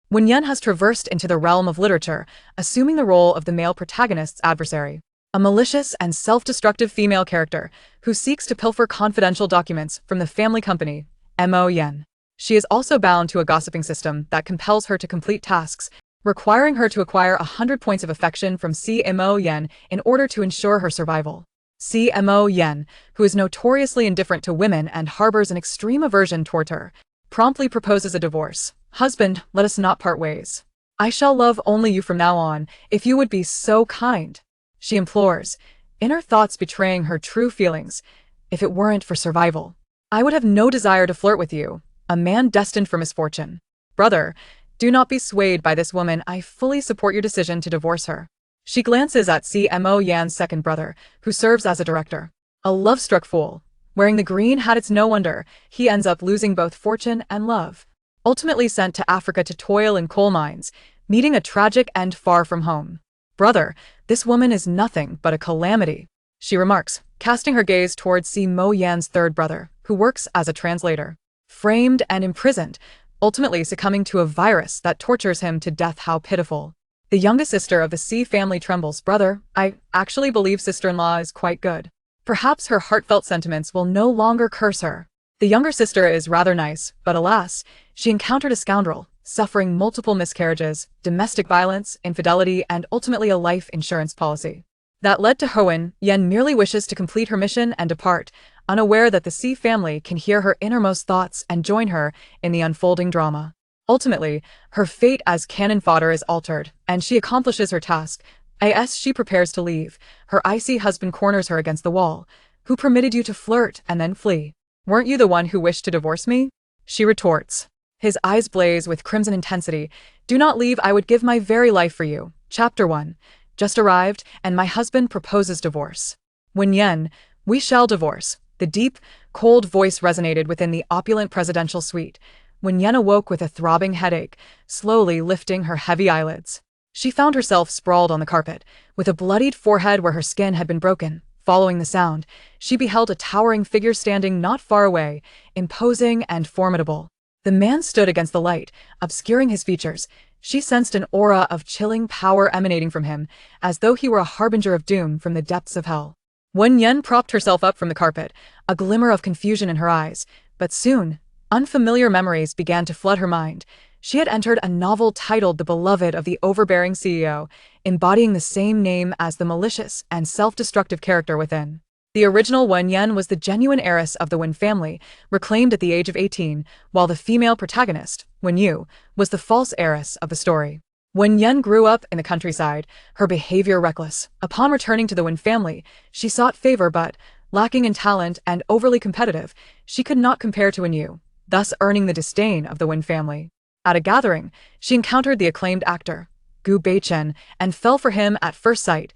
Wen Yan has traversed into the realm of literature, assuming the role of the male protagonist's adversary, a malicious and self-destructive female character who seeks to pilfer confidential documents from the family company, Si Moyan. She is also bound to a gossiping system that compels her to complete tasks, requiring her to acquire 100 points of affection from Si Moyan in order to ensure her survival. Si Moyan, who is notoriously indifferent to women and harbors an extreme aversion toward her, promptly proposes a divorce. "Husband, let us not part ways. I shall love only you from now on, if you would be so kind," she implores, inner thoughts betraying her true feelings. "If it weren't for survival, I would have no desire to flirt with you, a man destined for misfortune. Brother, do not be swayed by this woman. I fully support your decision to divorce her." She glances at Si Moyan's second brother, who serves as a director. A love-struck fool. Wearing the green hat, it's no wonder he ends up losing both fortune and love. Ultimately sent to Africa to toil in coal mines, meeting a tragic end far from home. "Brother, this woman is nothing but a calamity," she remarks, casting her gaze towards Si Moyan's third brother, who works as a translator. Framed and imprisoned, ultimately succumbing to a virus that tortures him to death. How pitiful. The youngest sister of the Si family trembles. "Brother, I actually believe sister-in-law is quite good. Perhaps her heartfelt sentiments will no longer curse her." The younger sister is rather nice, but alas, she encountered a scoundrel, suffering multiple miscarriages, domestic violence, infidelity, and ultimately a life insurance policy. That led to Wen Yan merely wishes to complete her mission and depart, unaware that the Si family can hear her innermost thoughts and join her in the unfolding drama. Ultimately, her fate as cannon fodder is altered, and she accomplishes her task. As she prepares to leave, her icy husband corners her against the wall. "Who permitted you to flirt and then flee? Weren't you the one who wished to divorce me?" she retorts. His eyes blaze with crimson intensity. "Do not leave, I would give my very life for you." Chapter 1. Just arrived, and my husband proposes divorce. "Wen Yan, we shall divorce." The deep, cold voice resonated within the opulent presidential suite. Wen Yan awoke with a throbbing headache, slowly lifting her heavy eyelids. She found herself sprawled on the carpet, with a bloodied forehead where her skin had been broken. Following the sound, she beheld a towering figure standing not far away, imposing and formidable. The man stood against the light, obscuring his features. She sensed an aura of chilling power emanating from him, as though he were a harbinger of doom from the depths of hell. Wen Yan propped herself up from the carpet, a glimmer of confusion in her eyes, but soon, unfamiliar memories began to flood her mind. She had entered a novel titled The Beloved of the Overbearing CEO, embodying the same name as the malicious and self-destructive character within. The original Wen Yan was the genuine heiress of the Wen family, reclaimed at the age of 18, while the female protagonist, Wen Yu, was the false heiress of the story. Wen Yan grew up in the countryside, her behavior reckless. Upon returning to the Wen family, she sought favor but, lacking in talent and overly competitive, she could not compare to Wen Yu, thus earning the disdain of the Wen family. At a gathering, she encountered the acclaimed actor, Gu Beichen, and fell for him at first sight.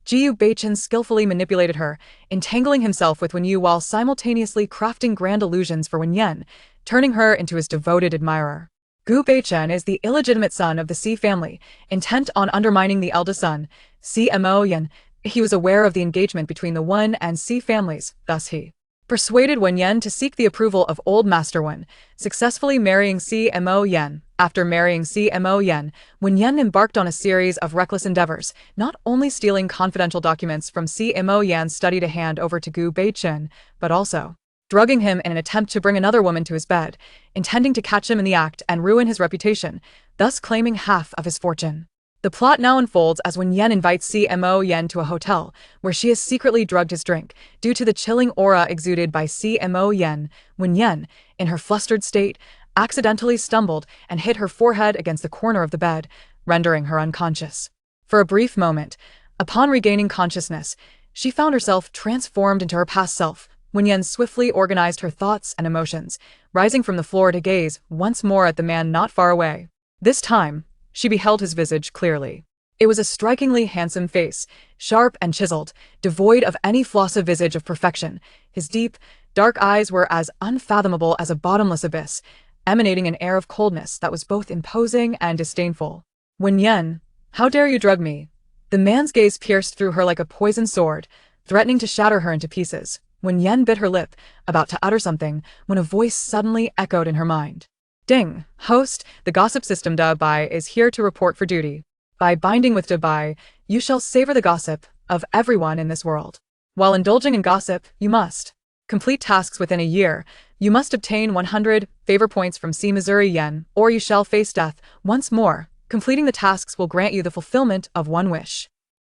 Gu Beichen skillfully manipulated her, entangling himself with Wen Yu while simultaneously crafting grand illusions for Wen Yan, turning her into his devoted admirer. Gu Beichen is the illegitimate son of the Si family, intent on undermining the eldest son, Si Moyan. He was aware of the engagement between the Wen and Si families, thus he persuaded Wen Yan to seek the approval of old Master Wen, successfully marrying Si Moyan. After marrying Si Moyan, Wen Yan embarked on a series of reckless endeavors, not only stealing confidential documents from Si Moyan's study to hand over to Gu Beichen, but also drugging him in an attempt to bring another woman to his bed, intending to catch him in the act and ruin his reputation, thus claiming half of his fortune. The plot now unfolds as Wen Yan invites Si Moyan to a hotel, where she has secretly drugged his drink. Due to the chilling aura exuded by Si Moyan, Wen Yan, in her flustered state, accidentally stumbled and hit her forehead against the corner of the bed, rendering her unconscious. For a brief moment, upon regaining consciousness, she found herself transformed into her past self. Wen Yan swiftly organized her thoughts and emotions, rising from the floor to gaze once more at the man not far away. This time, she beheld his visage clearly. It was a strikingly handsome face, sharp and chiseled, devoid of any floss of visage of perfection. His deep, dark eyes were as unfathomable as a bottomless abyss, emanating an air of coldness that was both imposing and disdainful. "Wen Yan, how dare you drug me?" The man's gaze pierced through her like a poisoned sword, threatening to shatter her into pieces. Wen Yan bit her lip, about to utter something, when a voice suddenly echoed in her mind. Ding! Host, the gossip system Dubai is here to report for duty. By binding with Dubai, you shall savor the gossip of everyone in this world. While indulging in gossip, you must complete tasks within a year. You must obtain 100 favor points from Si Moyan, or you shall face death once more. Completing the tasks will grant you the fulfillment of one wish.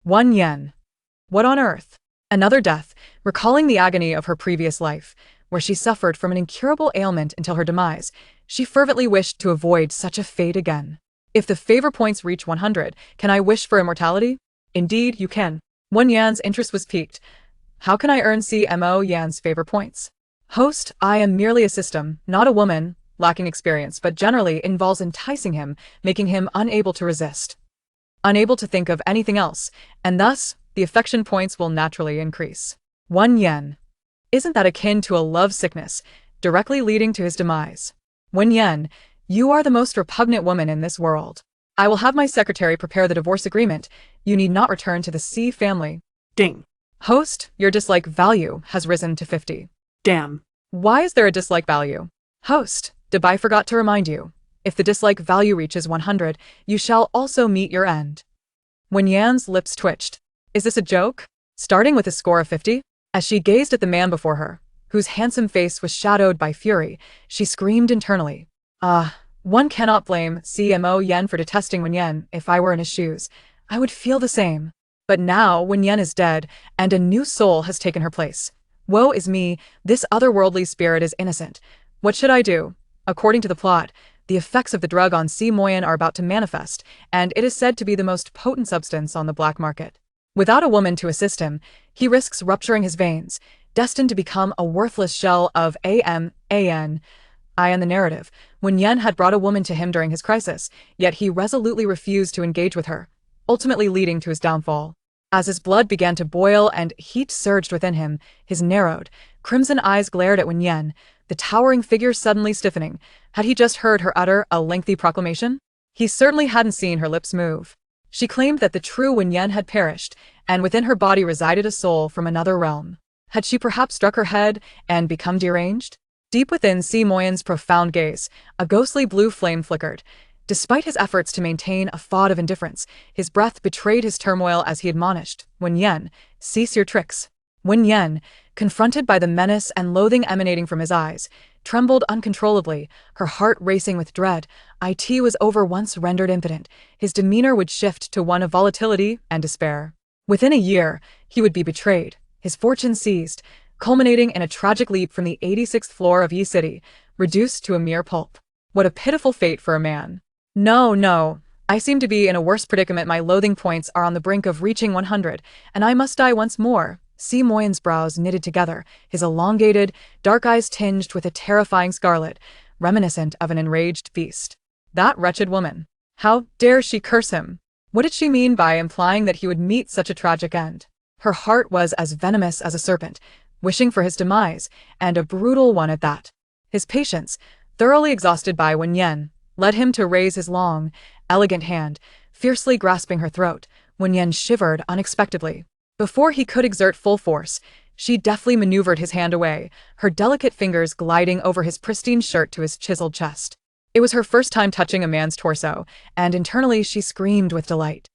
Wen Yan. What on earth? Another death, recalling the agony of her previous life, where she suffered from an incurable ailment until her demise. She fervently wished to avoid such a fate again. If the favor points reach 100, can I wish for immortality? Indeed, you can. Wen Yan's interest was piqued. How can I earn Si Moyan's favor points? Host, I am merely a system, not a woman, lacking experience, but generally involves enticing him, making him unable to resist. Unable to think of anything else, and thus, the affection points will naturally increase. Wen Yan. Isn't that akin to a love sickness, directly leading to his demise? Wen Yan, you are the most repugnant woman in this world. I will have my secretary prepare the divorce agreement. You need not return to the Si family. Ding. Host, your dislike value has risen to 50. Damn. Why is there a dislike value? Host, Dubai forgot to remind you. If the dislike value reaches 100, you shall also meet your end. Wen Yan's lips twitched. Is this a joke? Starting with a score of 50? As she gazed at the man before her, whose handsome face was shadowed by fury, she screamed internally. One cannot blame Si Moyan for detesting Wen Yan. If I were in his shoes, I would feel the same. But now Wen Yan is dead, and a new soul has taken her place. Woe is me, this otherworldly spirit is innocent. What should I do? According to the plot, the effects of the drug on Si Moyan are about to manifest, and it is said to be the most potent substance on the black market. Without a woman to assist him, he risks rupturing his veins, destined to become a worthless shell of an. I in the narrative, Wen Yan had brought a woman to him during his crisis, yet he resolutely refused to engage with her, ultimately leading to his downfall. As his blood began to boil and heat surged within him, his narrowed, crimson eyes glared at Wen Yan, the towering figure suddenly stiffening. Had he just heard her utter a lengthy proclamation? He certainly hadn't seen her lips move. She claimed that the true Wen Yan had perished, and within her body resided a soul from another realm. Had she perhaps struck her head and become deranged? Deep within Si Moyan's profound gaze, a ghostly blue flame flickered. Despite his efforts to maintain a facade of indifference, his breath betrayed his turmoil as he admonished, Wen Yan, cease your tricks. Wen Yan, confronted by the menace and loathing emanating from his eyes, trembled uncontrollably, her heart racing with dread. It was over once rendered impotent, his demeanor would shift to one of volatility and despair. Within a year, he would be betrayed, his fortune seized, culminating in a tragic leap from the 86th floor of Yi City, reduced to a mere pulp. What a pitiful fate for a man. No, I seem to be in a worse predicament. My loathing points are on the brink of reaching 100, and I must die once more. Si Moyan's brows knitted together, his elongated, dark eyes tinged with a terrifying scarlet, reminiscent of an enraged beast. That wretched woman. How dare she curse him? What did she mean by implying that he would meet such a tragic end? Her heart was as venomous as a serpent, wishing for his demise, and a brutal one at that. His patience, thoroughly exhausted by Wen Yan, led him to raise his long, elegant hand, fiercely grasping her throat. Wen Yan shivered unexpectedly. Before he could exert full force, she deftly maneuvered his hand away, her delicate fingers gliding over his pristine shirt to his chiseled chest. It was her first time touching a man's torso, and internally she screamed with delight.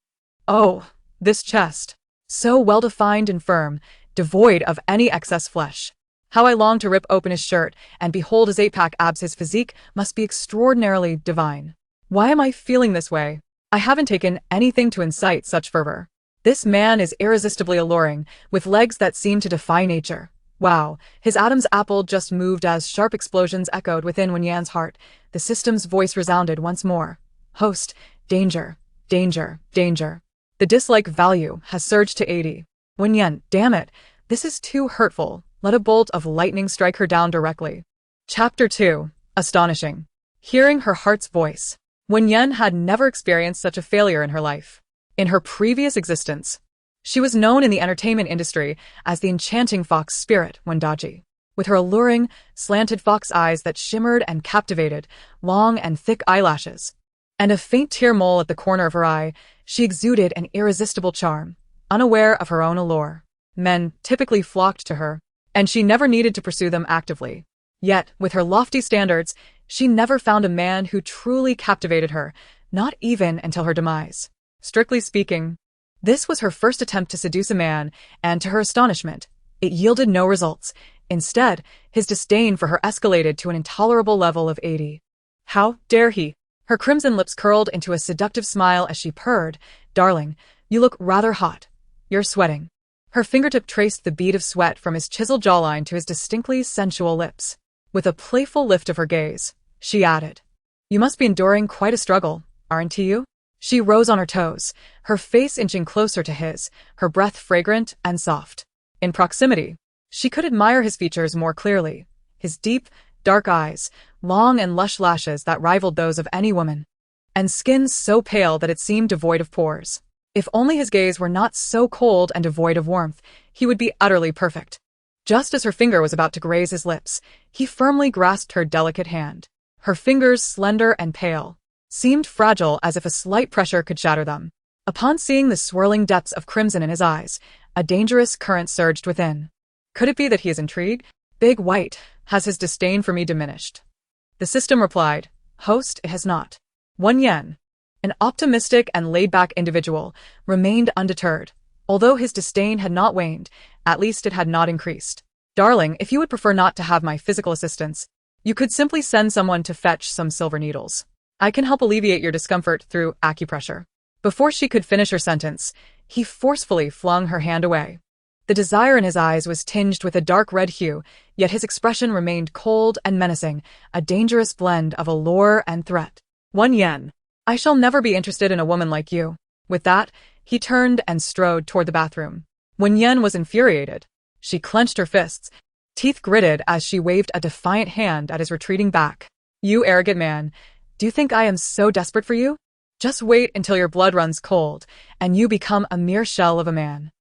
Oh, this chest! So well-defined and firm, devoid of any excess flesh. How I long to rip open his shirt and behold his eight-pack abs. His physique must be extraordinarily divine. Why am I feeling this way? I haven't taken anything to incite such fervor. This man is irresistibly alluring, with legs that seem to defy nature. Wow, his Adam's apple just moved as sharp explosions echoed within Wen Yan's heart. The system's voice resounded once more. Host, danger, danger, danger. The dislike value has surged to 80. Wen Yan, damn it, this is too hurtful. Let a bolt of lightning strike her down directly. Chapter 2. Astonishing. Hearing her heart's voice. Wen Yan had never experienced such a failure in her life. In her previous existence, she was known in the entertainment industry as the enchanting fox spirit Wendaji. With her alluring, slanted fox eyes that shimmered and captivated, long and thick eyelashes, and a faint tear mole at the corner of her eye, she exuded an irresistible charm, unaware of her own allure. Men typically flocked to her, and she never needed to pursue them actively. Yet, with her lofty standards, She never found a man who truly captivated her, not even until her demise. Strictly speaking, this was her first attempt to seduce a man, and to her astonishment, it yielded no results. Instead, his disdain for her escalated to an intolerable level of 80. How dare he? Her crimson lips curled into a seductive smile as she purred, "Darling, you look rather hot. You're sweating." Her fingertip traced the bead of sweat from his chiseled jawline to his distinctly sensual lips. With a playful lift of her gaze, she added, "You must be enduring quite a struggle, aren't you?" She rose on her toes, her face inching closer to his, her breath fragrant and soft. In proximity, she could admire his features more clearly, his deep, dark eyes, long and lush lashes that rivaled those of any woman, and skin so pale that it seemed devoid of pores. If only his gaze were not so cold and devoid of warmth, he would be utterly perfect. Just as her finger was about to graze his lips, he firmly grasped her delicate hand. Her fingers, slender and pale, seemed fragile, as if a slight pressure could shatter them. Upon seeing the swirling depths of crimson in his eyes, a dangerous current surged within. Could it be that he is intrigued? Big White, has his disdain for me diminished? The system replied, "Host, it has not." Wen Yan, an optimistic and laid-back individual, remained undeterred. Although his disdain had not waned, at least it had not increased. "Darling, if you would prefer not to have my physical assistance, you could simply send someone to fetch some silver needles. I can help alleviate your discomfort through acupressure." Before she could finish her sentence, he forcefully flung her hand away. The desire in his eyes was tinged with a dark red hue, yet his expression remained cold and menacing, a dangerous blend of allure and threat. "Wen Yan, I shall never be interested in a woman like you." With that, he turned and strode toward the bathroom. Wen Yan was infuriated. She clenched her fists, teeth gritted as she waved a defiant hand at his retreating back. "You arrogant man, do you think I am so desperate for you? Just wait until your blood runs cold, and you become a mere shell of a man.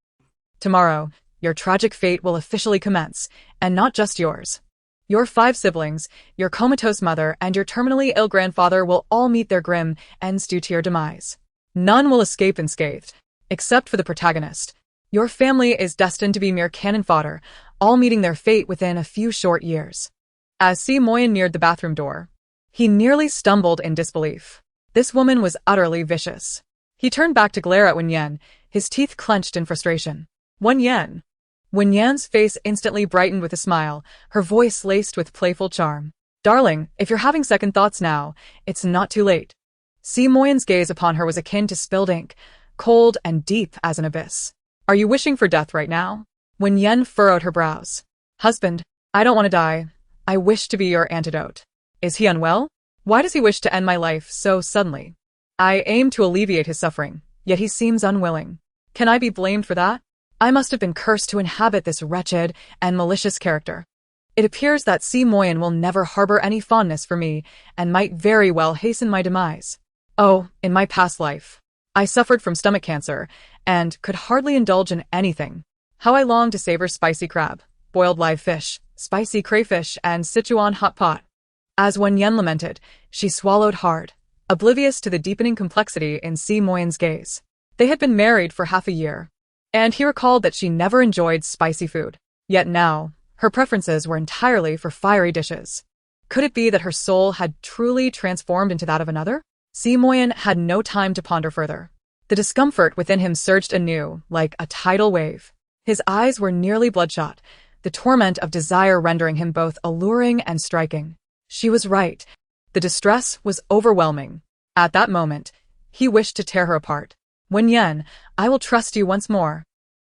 Tomorrow, your tragic fate will officially commence, and not just yours. Your 5 siblings, your comatose mother, and your terminally ill grandfather will all meet their grim ends due to your demise. None will escape unscathed, except for the protagonist. Your family is destined to be mere cannon fodder, all meeting their fate within a few short years." As Si Moyan neared the bathroom door, he nearly stumbled in disbelief. This woman was utterly vicious. He turned back to glare at Wen Yan, his teeth clenched in frustration. "Wen Yan." Wen Yan's face instantly brightened with a smile, her voice laced with playful charm. "Darling, if you're having second thoughts now, it's not too late." Si Moyan's gaze upon her was akin to spilled ink, cold and deep as an abyss. "Are you wishing for death right now?" Wen Yan furrowed her brows. "Husband, I don't want to die. I wish to be your antidote." "Is he unwell? Why does he wish to end my life so suddenly?" "I aim to alleviate his suffering, yet he seems unwilling. Can I be blamed for that? I must have been cursed to inhabit this wretched and malicious character. It appears that Si Moyan will never harbor any fondness for me, and might very well hasten my demise. Oh, in my past life, I suffered from stomach cancer, and could hardly indulge in anything. How I long to savor spicy crab, boiled live fish, spicy crayfish, and Sichuan hot pot." As Wen Yan lamented, she swallowed hard, oblivious to the deepening complexity in Si Moyan's gaze. They had been married for half a year, and he recalled that she never enjoyed spicy food. Yet now, her preferences were entirely for fiery dishes. Could it be that her soul had truly transformed into that of another? Si Moyan had no time to ponder further. The discomfort within him surged anew, like a tidal wave. His eyes were nearly bloodshot, the torment of desire rendering him both alluring and striking. She was right. The distress was overwhelming. At that moment, he wished to tear her apart. "Wen Yan, I will trust you once more."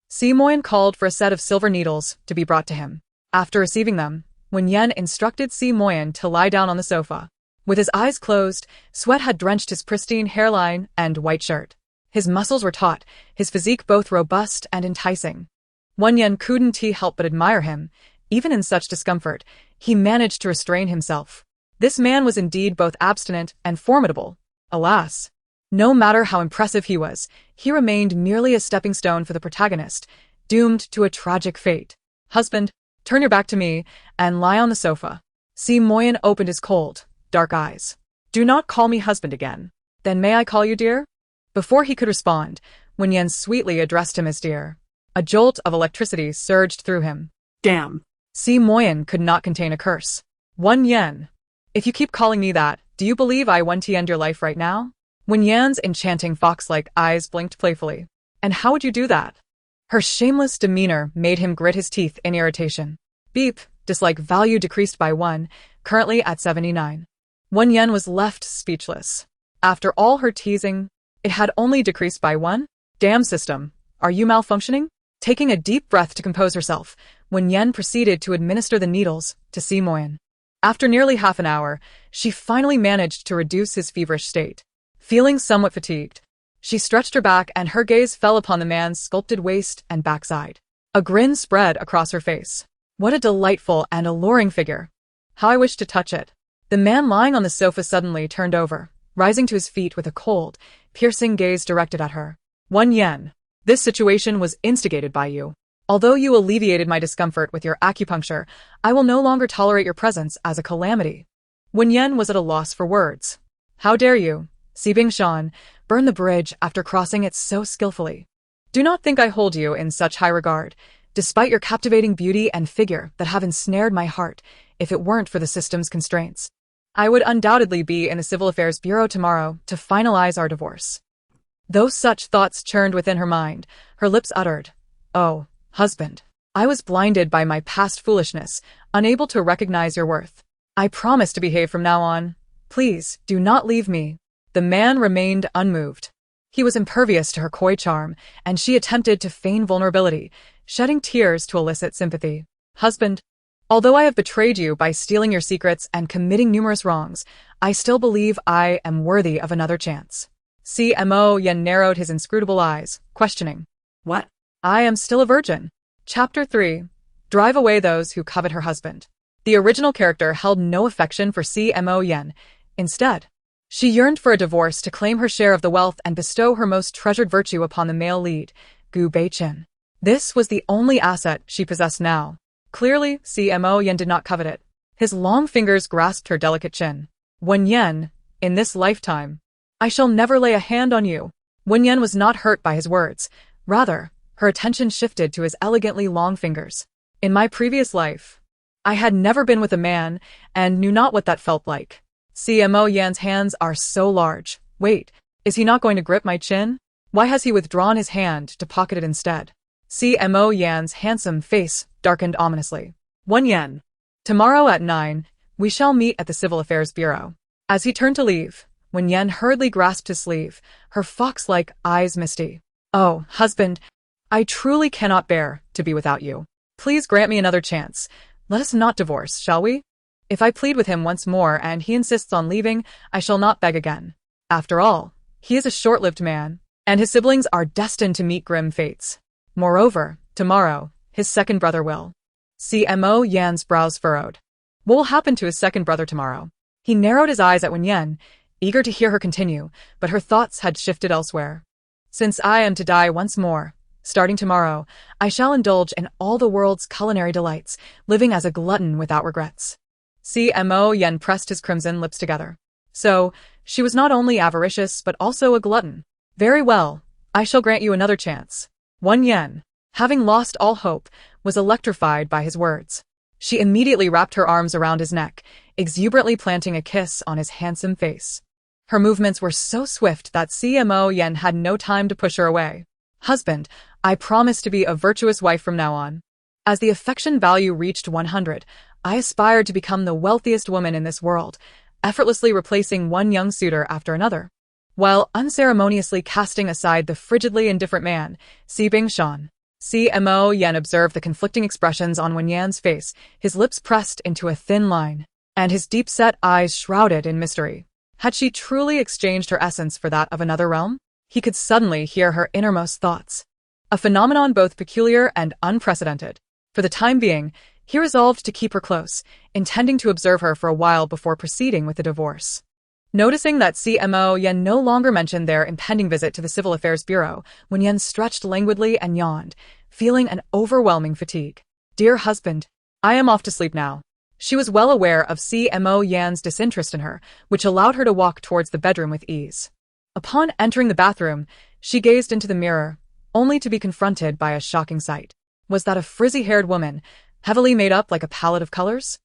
Si Moyan called for a set of silver needles to be brought to him. After receiving them, Wen Yan instructed Si Moyan to lie down on the sofa. With his eyes closed, sweat had drenched his pristine hairline and white shirt. His muscles were taut, his physique both robust and enticing. Wen Yan couldn't help but admire him. Even in such discomfort, he managed to restrain himself. This man was indeed both abstinent and formidable. Alas, no matter how impressive he was, he remained merely a stepping stone for the protagonist, doomed to a tragic fate. "Husband, turn your back to me and lie on the sofa." Si Moyan opened his cold, dark eyes. "Do not call me husband again." "Then may I call you dear?" Before he could respond, Wen Yan sweetly addressed him as dear. A jolt of electricity surged through him. "Damn!" Si Moyan could not contain a curse. "Wen Yan, If you keep calling me that, do you believe I want to end your life right now? Wen Yan's enchanting fox-like eyes blinked playfully. And how would you do that? Her shameless demeanor made him grit his teeth in irritation. Beep, dislike value decreased by 1, currently at 79. Wen Yan was left speechless. After all her teasing, it had only decreased by 1? Damn system, are you malfunctioning? Taking a deep breath to compose herself, Wen Yan proceeded to administer the needles to Si Moyan. After nearly half an hour, she finally managed to reduce his feverish state. Feeling somewhat fatigued, she stretched her back and her gaze fell upon the man's sculpted waist and backside. A grin spread across her face. What a delightful and alluring figure. How I wish to touch it. The man lying on the sofa suddenly turned over, rising to his feet with a cold, piercing gaze directed at her. Wen Yan, this situation was instigated by you. Although you alleviated my discomfort with your acupuncture, I will no longer tolerate your presence as a calamity. Wen Yan was at a loss for words. How dare you, Si Shan, burn the bridge after crossing it so skillfully. Do not think I hold you in such high regard, despite your captivating beauty and figure that have ensnared my heart. If it weren't for the system's constraints, I would undoubtedly be in the Civil Affairs Bureau tomorrow to finalize our divorce. Though such thoughts churned within her mind, her lips uttered, "Oh, husband, I was blinded by my past foolishness, unable to recognize your worth. I promise to behave from now on. Please, do not leave me." The man remained unmoved. He was impervious to her coy charm, and she attempted to feign vulnerability, shedding tears to elicit sympathy. Husband, although I have betrayed you by stealing your secrets and committing numerous wrongs, I still believe I am worthy of another chance. Si Moyan narrowed his inscrutable eyes, questioning. What? I am still a virgin. Chapter 3. Drive away those who covet her husband. The original character held no affection for Si Moyan. Instead, she yearned for a divorce to claim her share of the wealth and bestow her most treasured virtue upon the male lead, Gu Beichin. This was the only asset she possessed now. Clearly, Si Moyan did not covet it. His long fingers grasped her delicate chin. Wen Yan, in this lifetime, I shall never lay a hand on you. Wen Yan was not hurt by his words. Rather, her attention shifted to his elegantly long fingers. In my previous life, I had never been with a man and knew not what that felt like. Si Moyan's hands are so large. Wait, is he not going to grip my chin? Why has he withdrawn his hand to pocket it instead? Si Moyan's handsome face darkened ominously. Wen Yan, tomorrow at 9, we shall meet at the Civil Affairs Bureau. As he turned to leave, Wen Yan hurriedly grasped his sleeve, her fox-like eyes misty. Oh, husband, I truly cannot bear to be without you. Please grant me another chance. Let us not divorce, shall we? If I plead with him once more and he insists on leaving, I shall not beg again. After all, he is a short-lived man, and his siblings are destined to meet grim fates. Moreover, tomorrow, his second brother will. Si Moyan's brows furrowed. What will happen to his second brother tomorrow? He narrowed his eyes at Wen Yan, eager to hear her continue, but her thoughts had shifted elsewhere. Since I am to die once more, starting tomorrow, I shall indulge in all the world's culinary delights, living as a glutton without regrets. Si Moyan pressed his crimson lips together. So, she was not only avaricious but also a glutton. Very well, I shall grant you another chance. Wen Yan, having lost all hope, was electrified by his words. She immediately wrapped her arms around his neck, exuberantly planting a kiss on his handsome face. Her movements were so swift that Si Moyan had no time to push her away. Husband, I promise to be a virtuous wife from now on. As the affection value reached 100, I aspired to become the wealthiest woman in this world, effortlessly replacing one young suitor after another. While unceremoniously casting aside the frigidly indifferent man, Si Shan. Si Moyan observed the conflicting expressions on Wen Yan's face, his lips pressed into a thin line, and his deep-set eyes shrouded in mystery. Had she truly exchanged her essence for that of another realm? He could suddenly hear her innermost thoughts. A phenomenon both peculiar and unprecedented. For the time being, he resolved to keep her close, intending to observe her for a while before proceeding with the divorce. Noticing that Si Moyan no longer mentioned their impending visit to the Civil Affairs Bureau, Wen Yan stretched languidly and yawned, feeling an overwhelming fatigue. Dear husband, I am off to sleep now. She was well aware of Si Moyan's disinterest in her, which allowed her to walk towards the bedroom with ease. Upon entering the bathroom, she gazed into the mirror, only to be confronted by a shocking sight. Was that a frizzy-haired woman, heavily made up like a palette of colors?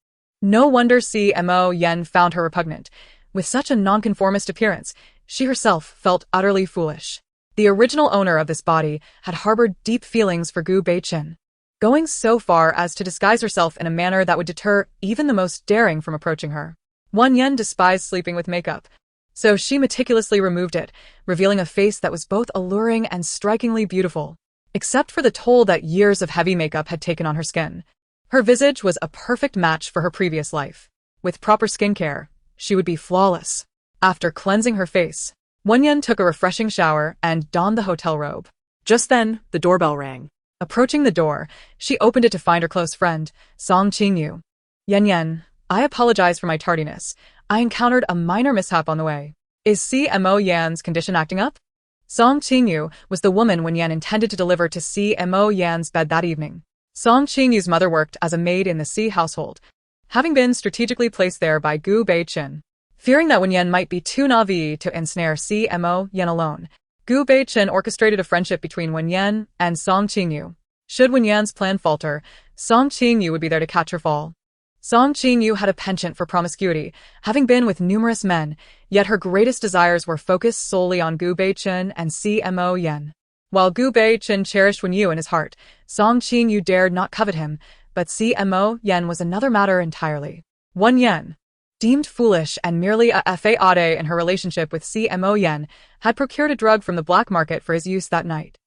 No wonder Si Moyan found her repugnant. With such a nonconformist appearance, she herself felt utterly foolish. The original owner of this body had harbored deep feelings for Gu Beichen, going so far as to disguise herself in a manner that would deter even the most daring from approaching her. Wen Yan despised sleeping with makeup, so she meticulously removed it, revealing a face that was both alluring and strikingly beautiful. Except for the toll that years of heavy makeup had taken on her skin, her visage was a perfect match for her previous life. With proper skincare, she would be flawless. After cleansing her face, Wen Yan took a refreshing shower and donned the hotel robe. Just then, the doorbell rang. Approaching the door, she opened it to find her close friend, Song Qingyu. Yan, I apologize for my tardiness. I encountered a minor mishap on the way. Is Si Moyan's condition acting up? Song Qingyu was the woman Wen Yan intended to deliver to Si Moyan's bed that evening. Song Qingyu's mother worked as a maid in the Si household, having been strategically placed there by Gu Beichen. Fearing that Wen Yan might be too naive to ensnare Si Moyan alone, Gu Beichen orchestrated a friendship between Wen Yan and Song Qingyu. Should Wen Yan's plan falter, Song Qingyu would be there to catch her fall. Song Qingyu had a penchant for promiscuity, having been with numerous men, yet her greatest desires were focused solely on Gu Beichen and Si Moyan. While Gu Beichen cherished Wen Yu in his heart, Song Qingyu dared not covet him, but Si Moyan was another matter entirely. Wen Yan, deemed foolish and merely a fade in her relationship with Si Moyan, had procured a drug from the black market for his use that night.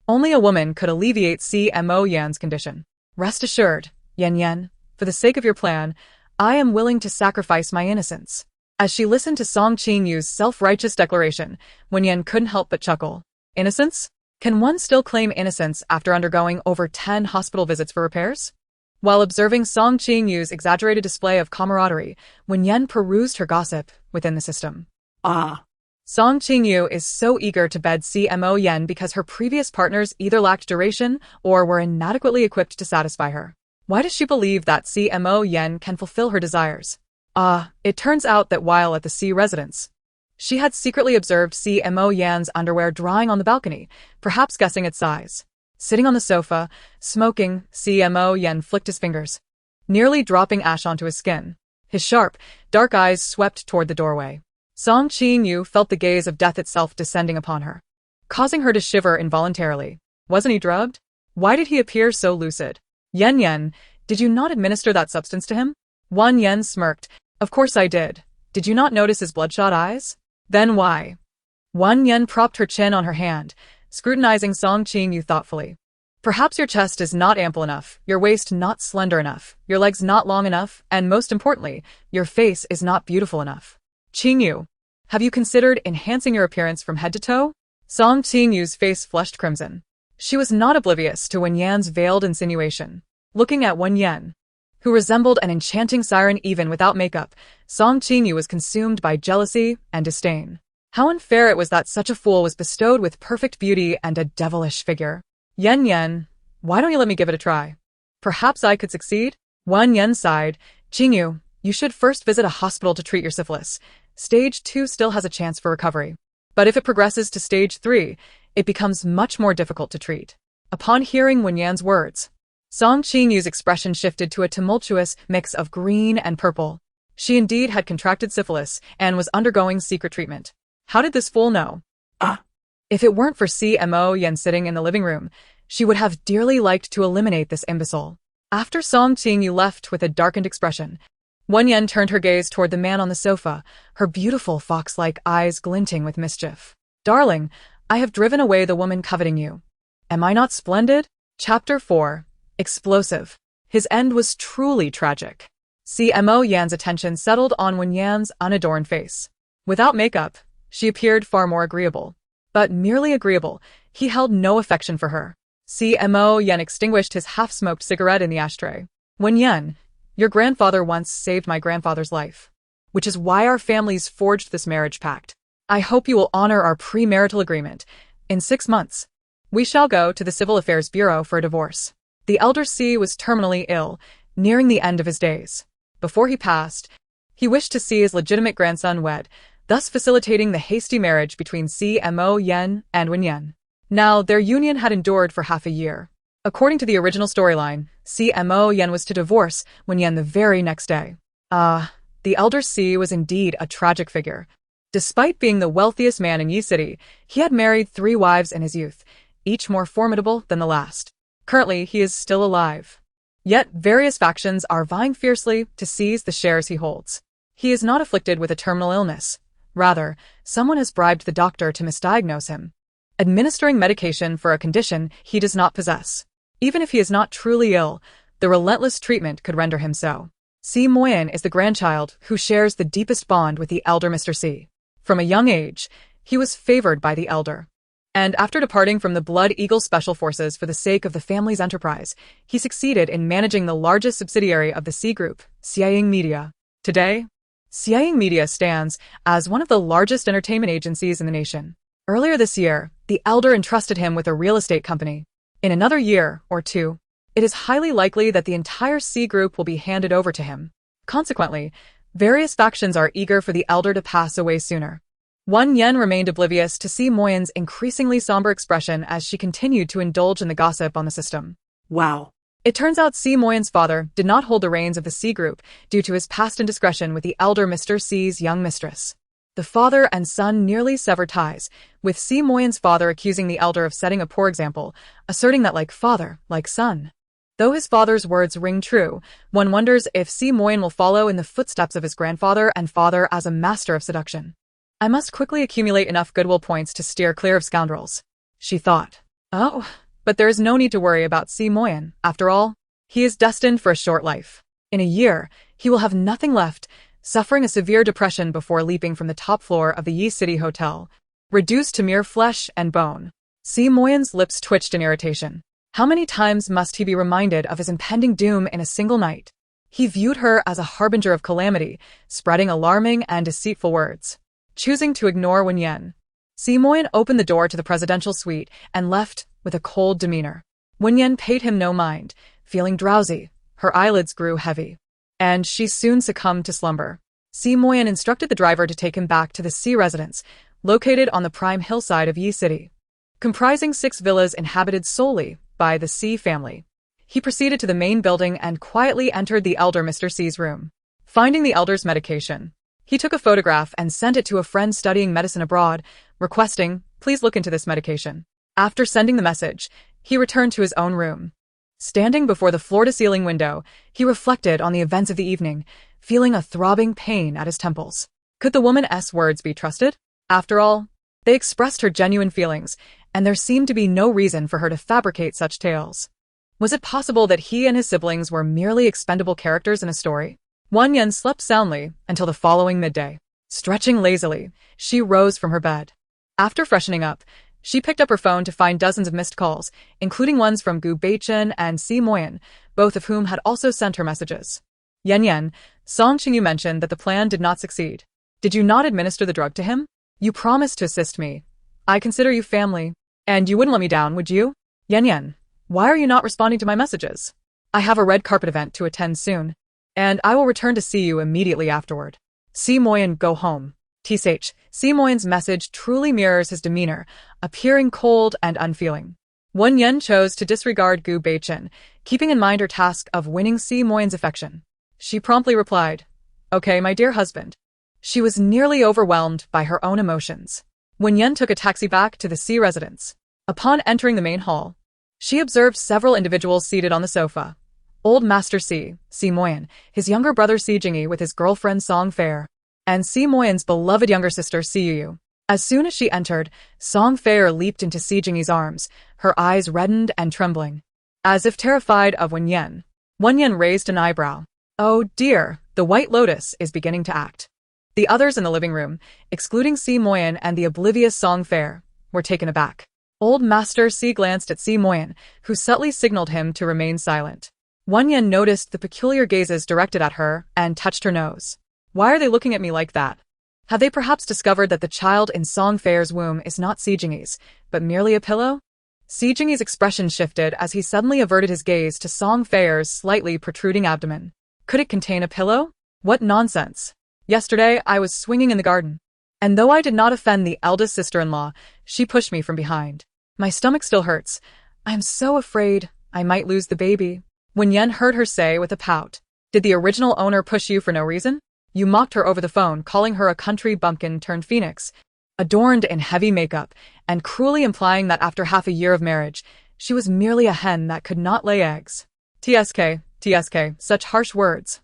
Only a woman could alleviate Si Moyan's condition. Rest assured, Yan, for the sake of your plan, I am willing to sacrifice my innocence. As she listened to Song Qingyu's self-righteous declaration, Wen Yan couldn't help but chuckle. Innocence? Can one still claim innocence after undergoing over 10 hospital visits for repairs? While observing Song Qingyu's exaggerated display of camaraderie, Wen Yan perused her gossip within the system. Song Qingyu is so eager to bed Si Moyan because her previous partners either lacked duration or were inadequately equipped to satisfy her. Why does she believe that Si Moyan can fulfill her desires? It turns out that while at the Si residence, she had secretly observed Si Moyan's underwear drying on the balcony, perhaps guessing its size. Sitting on the sofa, smoking, Si Moyan flicked his fingers, nearly dropping ash onto his skin. His sharp, dark eyes swept toward the doorway. Song Qinyu felt the gaze of death itself descending upon her, causing her to shiver involuntarily. Wasn't he drugged? Why did he appear so lucid? Yan, did you not administer that substance to him? Wen Yan smirked. Of course I did. Did you not notice his bloodshot eyes? Then why? Wen Yan propped her chin on her hand, scrutinizing Song Qingyu thoughtfully. Perhaps your chest is not ample enough, your waist not slender enough, your legs not long enough, and most importantly, your face is not beautiful enough. Qingyu, have you considered enhancing your appearance from head to toe? Song Qingyu's face flushed crimson. She was not oblivious to Wen Yan's veiled insinuation. Looking at Wen Yan, who resembled an enchanting siren even without makeup, Song Qingyu was consumed by jealousy and disdain. How unfair it was that such a fool was bestowed with perfect beauty and a devilish figure. Yan, why don't you let me give it a try? Perhaps I could succeed? Wen Yan sighed. Qingyu, you should first visit a hospital to treat your syphilis. Stage 2 still has a chance for recovery. But if it progresses to stage 3, it becomes much more difficult to treat. Upon hearing Wen Yan's words, Song Qingyu's expression shifted to a tumultuous mix of green and purple. She indeed had contracted syphilis and was undergoing secret treatment. How did this fool know? If it weren't for Si Moyan sitting in the living room, she would have dearly liked to eliminate this imbecile. After Song Qingyu left with a darkened expression, Wen Yan turned her gaze toward the man on the sofa, her beautiful fox-like eyes glinting with mischief. Darling, I have driven away the woman coveting you. Am I not splendid? Chapter 4. Explosive. His end was truly tragic. Si Moyan's attention settled on Wen Yan's unadorned face. Without makeup, she appeared far more agreeable. But merely agreeable, he held no affection for her. Si Moyan extinguished his half-smoked cigarette in the ashtray. Wen Yan, your grandfather once saved my grandfather's life, which is why our families forged this marriage pact. I hope you will honor our premarital agreement. In 6 months, we shall go to the Civil Affairs Bureau for a divorce. The elder Si was terminally ill, nearing the end of his days. Before he passed, he wished to see his legitimate grandson wed, thus facilitating the hasty marriage between Si Moyan and Wen Yan. Now, their union had endured for half a year. According to the original storyline, Si Moyan was to divorce Wen Yan the very next day. The elder Si was indeed a tragic figure. Despite being the wealthiest man in Yi City, he had married 3 wives in his youth, each more formidable than the last. Currently, he is still alive. Yet, various factions are vying fiercely to seize the shares he holds. He is not afflicted with a terminal illness. Rather, someone has bribed the doctor to misdiagnose him, administering medication for a condition he does not possess. Even if he is not truly ill, the relentless treatment could render him so. Si Moyan is the grandchild who shares the deepest bond with the elder Mr. Si. From a young age, he was favored by the elder. And after departing from the Blood Eagle Special Forces for the sake of the family's enterprise, he succeeded in managing the largest subsidiary of the Si Group, Xiaying Media. Today, Xiaying Media stands as one of the largest entertainment agencies in the nation. Earlier this year, the elder entrusted him with a real estate company. In another year or 2, it is highly likely that the entire Si Group will be handed over to him. Consequently, various factions are eager for the elder to pass away sooner. Wen Yan remained oblivious to Si Moyan's increasingly somber expression as she continued to indulge in the gossip on the system. Wow. It turns out Si Moyan's father did not hold the reins of the Si Group due to his past indiscretion with the elder Mr. Si's young mistress. The father and son nearly severed ties, with Si Moyan's father accusing the elder of setting a poor example, asserting that like father, like son. Though his father's words ring true, one wonders if Si Moyan will follow in the footsteps of his grandfather and father as a master of seduction. I must quickly accumulate enough goodwill points to steer clear of scoundrels, she thought. Oh, but there is no need to worry about Si Moyan. After all, he is destined for a short life. In a year, he will have nothing left, suffering a severe depression before leaping from the top floor of the Yi City Hotel, reduced to mere flesh and bone. Si Moyan's lips twitched in irritation. How many times must he be reminded of his impending doom in a single night? He viewed her as a harbinger of calamity, spreading alarming and deceitful words. Choosing to ignore Wen Yan, Si Moyan opened the door to the presidential suite and left with a cold demeanor. Wen Yan paid him no mind, feeling drowsy. Her eyelids grew heavy, and she soon succumbed to slumber. Si Moyan instructed the driver to take him back to the Si residence, located on the prime hillside of Yi City, comprising 6 villas inhabited solely by the Si family. He proceeded to the main building and quietly entered the elder Mr. Si's room. Finding the elder's medication, he took a photograph and sent it to a friend studying medicine abroad, requesting, "Please look into this medication." After sending the message, he returned to his own room. Standing before the floor-to-ceiling window, he reflected on the events of the evening, feeling a throbbing pain at his temples. Could the woman's words be trusted? After all, they expressed her genuine feelings, and there seemed to be no reason for her to fabricate such tales. Was it possible that he and his siblings were merely expendable characters in a story? Wen Yan slept soundly until the following midday. Stretching lazily, she rose from her bed. After freshening up, she picked up her phone to find dozens of missed calls, including ones from Gu Beichen and Si Moyan, both of whom had also sent her messages. Yan, Song Qingyu mentioned that the plan did not succeed. Did you not administer the drug to him? You promised to assist me. I consider you family. And you wouldn't let me down, would you? Yan, why are you not responding to my messages? I have a red carpet event to attend soon, and I will return to see you immediately afterward. Si Moyan, go home. Tsh. Si Moyan's message truly mirrors his demeanor, appearing cold and unfeeling. Wen Yan chose to disregard Gu Beichen, keeping in mind her task of winning Si Moyan's affection. She promptly replied, "Okay, my dear husband." She was nearly overwhelmed by her own emotions. Wen Yan took a taxi back to the Si residence. Upon entering the main hall, she observed several individuals seated on the sofa. Old Master Si Moyan, his younger brother Si Jingyi with his girlfriend Song Fair, and Si Moyan's beloved younger sister Si Yu. As soon as she entered, Song Fair leaped into Si Jingyi's arms, her eyes reddened and trembling, as if terrified of Wen Yan. Wen Yan raised an eyebrow. Oh dear, the White Lotus is beginning to act. The others in the living room, excluding Si Moyan and the oblivious Song Fair, were taken aback. Old Master Si glanced at Si Moyan, who subtly signaled him to remain silent. Wen Yan noticed the peculiar gazes directed at her and touched her nose. Why are they looking at me like that? Have they perhaps discovered that the child in Song Fair's womb is not Si Jingyi's, but merely a pillow? Si Jingyi's expression shifted as he suddenly averted his gaze to Song Fair's slightly protruding abdomen. Could it contain a pillow? What nonsense! Yesterday, I was swinging in the garden, and though I did not offend the eldest sister-in-law, she pushed me from behind. My stomach still hurts. I am so afraid I might lose the baby. Wen Yan heard her say with a pout. Did the original owner push you for no reason? You mocked her over the phone, calling her a country bumpkin turned phoenix, adorned in heavy makeup, and cruelly implying that after half a year of marriage, she was merely a hen that could not lay eggs. TSK, such harsh words.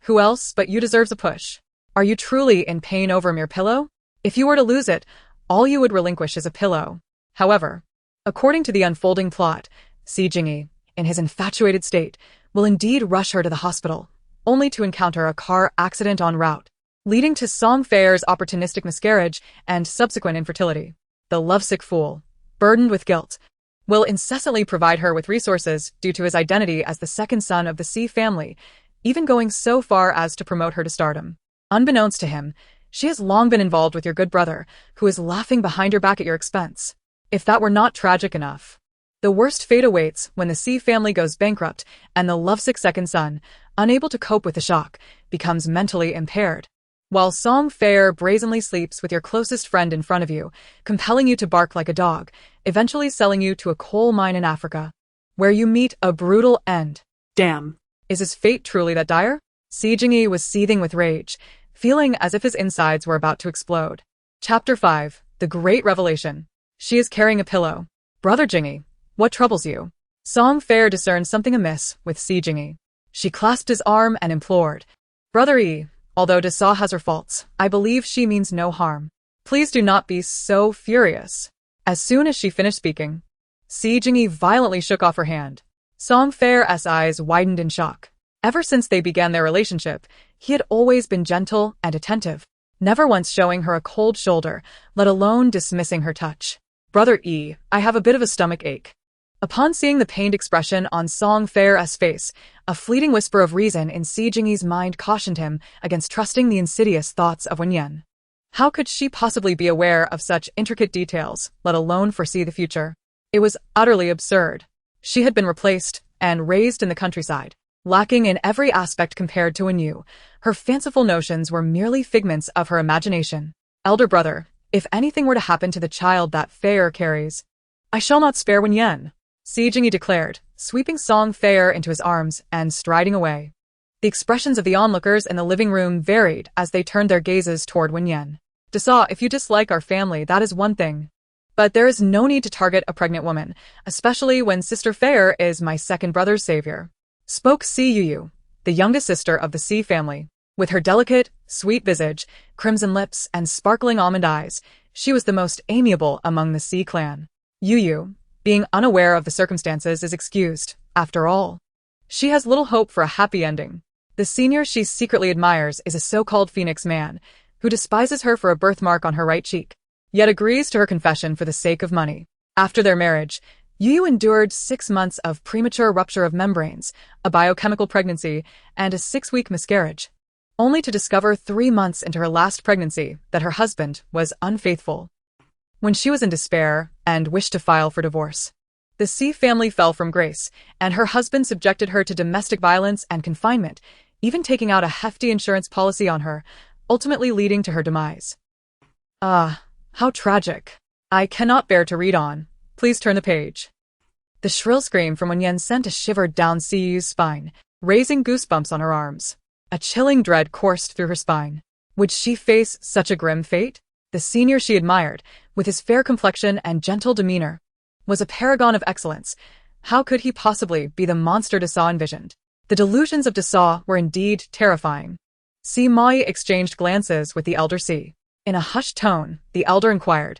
Who else but you deserves a push? Are you truly in pain over a mere pillow? If you were to lose it, all you would relinquish is a pillow. However, according to the unfolding plot, Si Jingyi, in his infatuated state, will indeed rush her to the hospital, only to encounter a car accident en route, leading to Song Feier's opportunistic miscarriage and subsequent infertility. The lovesick fool, burdened with guilt, will incessantly provide her with resources due to his identity as the second son of the Si family, even going so far as to promote her to stardom. Unbeknownst to him, she has long been involved with your good brother, who is laughing behind your back at your expense. If that were not tragic enough, the worst fate awaits when the Si family goes bankrupt and the lovesick second son, unable to cope with the shock, becomes mentally impaired. While Song Feier brazenly sleeps with your closest friend in front of you, compelling you to bark like a dog, eventually selling you to a coal mine in Africa, where you meet a brutal end. Damn. Is his fate truly that dire? Si Jingyi was seething with rage, feeling as if his insides were about to explode. Chapter 5. The Great Revelation. She is carrying a pillow. Brother Jingyi, what troubles you? Song Feier discerned something amiss with Si Jingyi. She clasped his arm and implored. Brother Yi, although Dasa has her faults, I believe she means no harm. Please do not be so furious. As soon as she finished speaking, Si Jingyi violently shook off her hand. Song Feier's eyes widened in shock. Ever since they began their relationship, he had always been gentle and attentive, never once showing her a cold shoulder, let alone dismissing her touch. Brother E, I have a bit of a stomach ache. Upon seeing the pained expression on Song Feier's face, a fleeting whisper of reason in Si Jingyi's mind cautioned him against trusting the insidious thoughts of Wen Yan. How could she possibly be aware of such intricate details, let alone foresee the future? It was utterly absurd. She had been replaced and raised in the countryside, lacking in every aspect compared to Wen Yu. Her fanciful notions were merely figments of her imagination. Elder brother, if anything were to happen to the child that Feier carries, I shall not spare Wen Yan, Si Jingyi declared, sweeping Song Feier into his arms and striding away. The expressions of the onlookers in the living room varied as they turned their gazes toward Wen Yan. Dasa, if you dislike our family, that is one thing. But there is no need to target a pregnant woman, especially when Sister Feier is my second brother's savior. Spoke Si Yu, the youngest sister of the Si family. With her delicate, sweet visage, crimson lips, and sparkling almond eyes, she was the most amiable among the Si clan. Yu, being unaware of the circumstances, is excused. After all, she has little hope for a happy ending. The senior she secretly admires is a so-called Phoenix man, who despises her for a birthmark on her right cheek, yet agrees to her confession for the sake of money. After their marriage, Yu endured 6 months of premature rupture of membranes, a biochemical pregnancy, and a 6-week miscarriage, only to discover 3 months into her last pregnancy that her husband was unfaithful. When she was in despair and wished to file for divorce, the Si family fell from grace, and her husband subjected her to domestic violence and confinement, even taking out a hefty insurance policy on her, ultimately leading to her demise. Ah, how tragic. I cannot bear to read on. Please turn the page. The shrill scream from Wen Yan sent a shiver down Si Yu's spine, raising goosebumps on her arms. A chilling dread coursed through her spine. Would she face such a grim fate? The senior she admired, with his fair complexion and gentle demeanor, was a paragon of excellence. How could he possibly be the monster Dasa envisioned? The delusions of Dasa were indeed terrifying. Si Moyan exchanged glances with the elder Si. In a hushed tone, the elder inquired,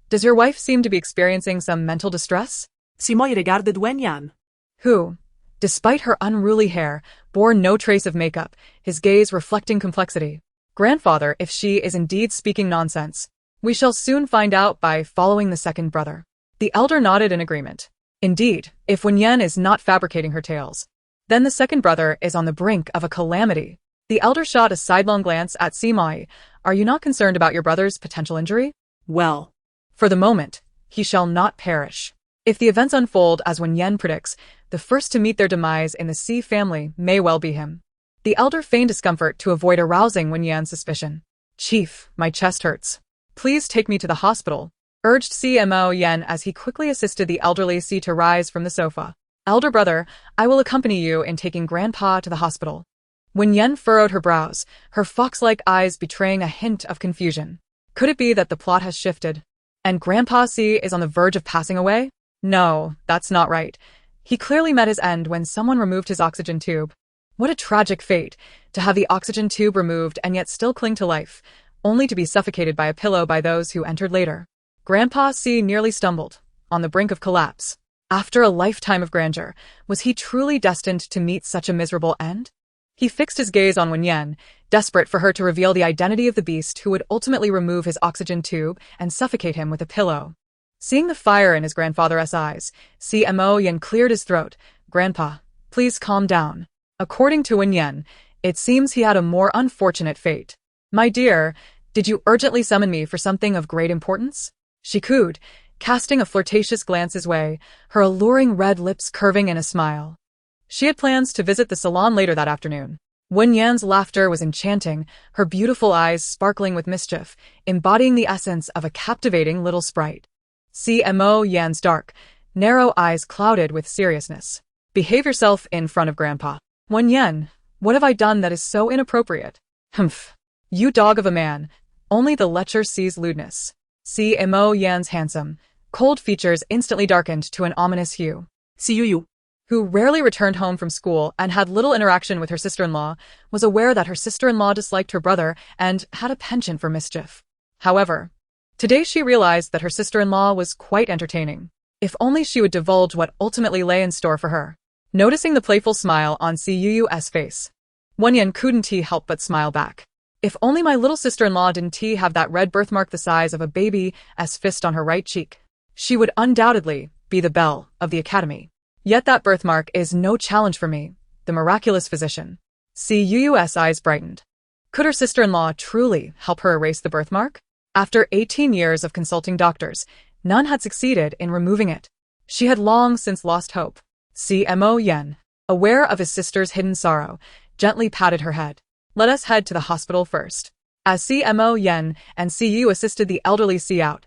"Does your wife seem to be experiencing some mental distress?" Si Moyan regarded Wen Yan, who, despite her unruly hair, bore no trace of makeup, his gaze reflecting complexity. Grandfather, if she is indeed speaking nonsense, we shall soon find out by following the second brother. The elder nodded in agreement. Indeed, if Wen Yan is not fabricating her tales, then the second brother is on the brink of a calamity. The elder shot a sidelong glance at Si Moyan. Are you not concerned about your brother's potential injury? Well, for the moment, he shall not perish. If the events unfold as Wen Yan predicts, the first to meet their demise in the Si family may well be him. The elder feigned discomfort to avoid arousing Wen Yan's suspicion. Chief, my chest hurts. Please take me to the hospital, urged Si Moyan as he quickly assisted the elderly Si to rise from the sofa. Elder brother, I will accompany you in taking Grandpa to the hospital. Wen Yan furrowed her brows, her fox-like eyes betraying a hint of confusion. Could it be that the plot has shifted? And Grandpa Si is on the verge of passing away? No, that's not right. He clearly met his end when someone removed his oxygen tube. What a tragic fate, to have the oxygen tube removed and yet still cling to life, only to be suffocated by a pillow by those who entered later. Grandpa Si nearly stumbled, on the brink of collapse. After a lifetime of grandeur, was he truly destined to meet such a miserable end? He fixed his gaze on Wen Yan, desperate for her to reveal the identity of the beast who would ultimately remove his oxygen tube and suffocate him with a pillow. Seeing the fire in his grandfather's eyes, Si Moyan cleared his throat. Grandpa, please calm down. According to Wen Yan, it seems he had a more unfortunate fate. My dear, did you urgently summon me for something of great importance? She cooed, casting a flirtatious glance his way, her alluring red lips curving in a smile. She had plans to visit the salon later that afternoon. Wen Yan's laughter was enchanting, her beautiful eyes sparkling with mischief, embodying the essence of a captivating little sprite. Si Moyan's dark, narrow eyes clouded with seriousness. Behave yourself in front of Grandpa. Wen Yan, what have I done that is so inappropriate? Humph. You dog of a man. Only the lecher sees lewdness. Si Moyan's handsome, cold features instantly darkened to an ominous hue. Si Yu, who rarely returned home from school and had little interaction with her sister-in-law, was aware that her sister-in-law disliked her brother and had a penchant for mischief. However, today she realized that her sister-in-law was quite entertaining. If only she would divulge what ultimately lay in store for her. Noticing the playful smile on Si Yu's face, Wen Yan couldn't help but smile back. If only my little sister-in-law didn't have that red birthmark the size of a baby's fist on her right cheek. She would undoubtedly be the belle of the academy. Yet that birthmark is no challenge for me, the miraculous physician. Si Yu's eyes brightened. Could her sister-in-law truly help her erase the birthmark? After 18 years of consulting doctors, none had succeeded in removing it. She had long since lost hope. Si Moyan, aware of his sister's hidden sorrow, gently patted her head. Let us head to the hospital first. As Si Moyan and Si Yu assisted the elderly Si out,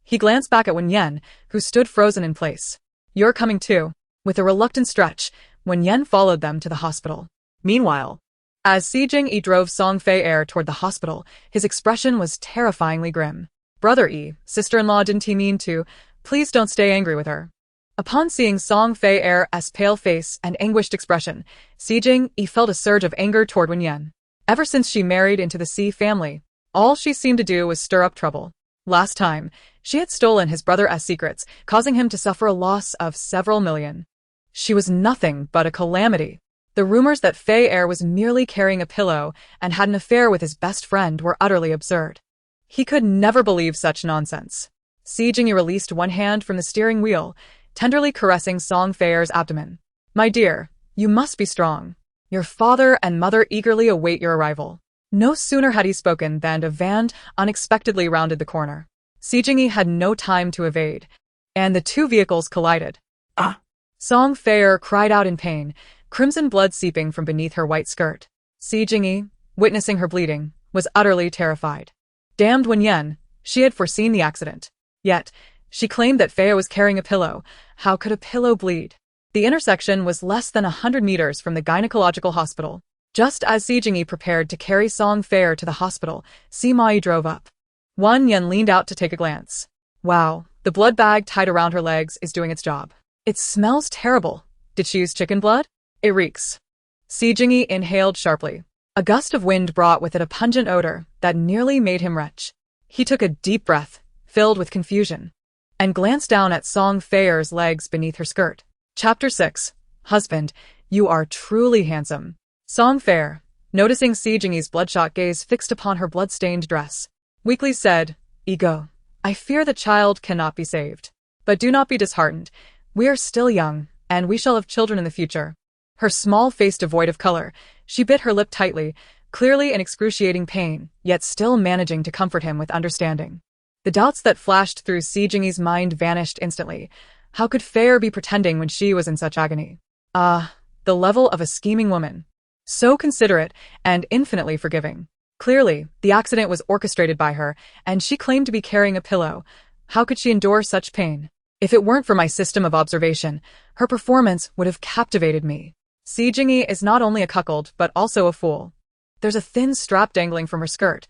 he glanced back at Wen Yan, who stood frozen in place. You're coming too. With a reluctant stretch, Wen Yan followed them to the hospital. Meanwhile, as Si Jingyi drove Song Fei-er toward the hospital, his expression was terrifyingly grim. Brother Yi, sister-in-law didn't he mean to, please don't stay angry with her. Upon seeing Song Fei-er's pale face and anguished expression, Si Jingyi felt a surge of anger toward Wen Yan. Ever since she married into the Si family, all she seemed to do was stir up trouble. Last time, she had stolen his brother's secrets, causing him to suffer a loss of several million. She was nothing but a calamity. The rumors that Fei-er was merely carrying a pillow and had an affair with his best friend were utterly absurd. He could never believe such nonsense. Si Jingyi released one hand from the steering wheel, tenderly caressing Song Fei-er's abdomen. My dear, you must be strong. Your father and mother eagerly await your arrival. No sooner had he spoken than a van unexpectedly rounded the corner. Si Jingyi had no time to evade, and the two vehicles collided. Ah! Song Fei-er cried out in pain, crimson blood seeping from beneath her white skirt. Si Jingyi, witnessing her bleeding, was utterly terrified. Damned Wen Yan, she had foreseen the accident. Yet, she claimed that Fei-er was carrying a pillow. How could a pillow bleed? The intersection was less than 100 meters from the gynecological hospital. Just as Si Jingyi prepared to carry Song Fei-er to the hospital, Si Moyan drove up. Wen Yan leaned out to take a glance. Wow, the blood bag tied around her legs is doing its job. It smells terrible. Did she use chicken blood? It reeks. Si Jingyi inhaled sharply. A gust of wind brought with it a pungent odor that nearly made him retch. He took a deep breath, filled with confusion, and glanced down at Song Fei-er's legs beneath her skirt. Chapter 6. Husband, you are truly handsome. Song Fei-er, noticing Si Jingyi's bloodshot gaze fixed upon her blood-stained dress, weakly said, Ego, I fear the child cannot be saved. But do not be disheartened. We are still young, and we shall have children in the future. Her small face devoid of color, she bit her lip tightly, clearly in excruciating pain, yet still managing to comfort him with understanding. The doubts that flashed through Si Jingyi's mind vanished instantly. How could Fei-er be pretending when she was in such agony? Ah, the level of a scheming woman. So considerate and infinitely forgiving. Clearly, the accident was orchestrated by her, and she claimed to be carrying a pillow. How could she endure such pain? If it weren't for my system of observation, her performance would have captivated me. Si Jingyi is not only a cuckold, but also a fool. There's a thin strap dangling from her skirt.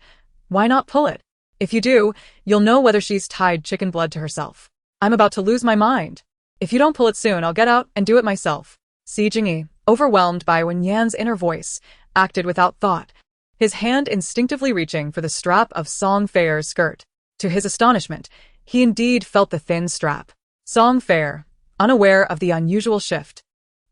Why not pull it? If you do, you'll know whether she's tied chicken blood to herself. I'm about to lose my mind. If you don't pull it soon, I'll get out and do it myself. Si Jingyi, overwhelmed by Wen Yan's inner voice, acted without thought, his hand instinctively reaching for the strap of Song Feier's skirt. To his astonishment, he indeed felt the thin strap. Song Feier, unaware of the unusual shift,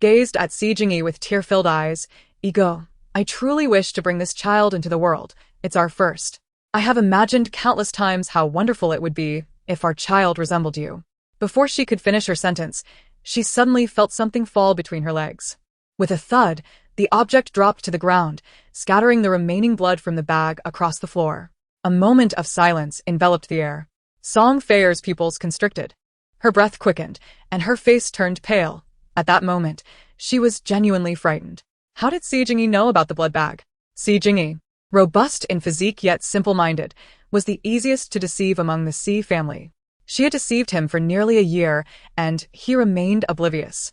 gazed at Si Jingyi with tear-filled eyes. Ego, I truly wish to bring this child into the world. It's our first. I have imagined countless times how wonderful it would be if our child resembled you. Before she could finish her sentence, she suddenly felt something fall between her legs. With a thud, the object dropped to the ground, scattering the remaining blood from the bag across the floor. A moment of silence enveloped the air. Song Feier's pupils constricted. Her breath quickened, and her face turned pale. At that moment, she was genuinely frightened. How did Si Jingyi know about the blood bag? Si Jingyi, robust in physique yet simple-minded, was the easiest to deceive among the Si family. She had deceived him for nearly a year, and he remained oblivious.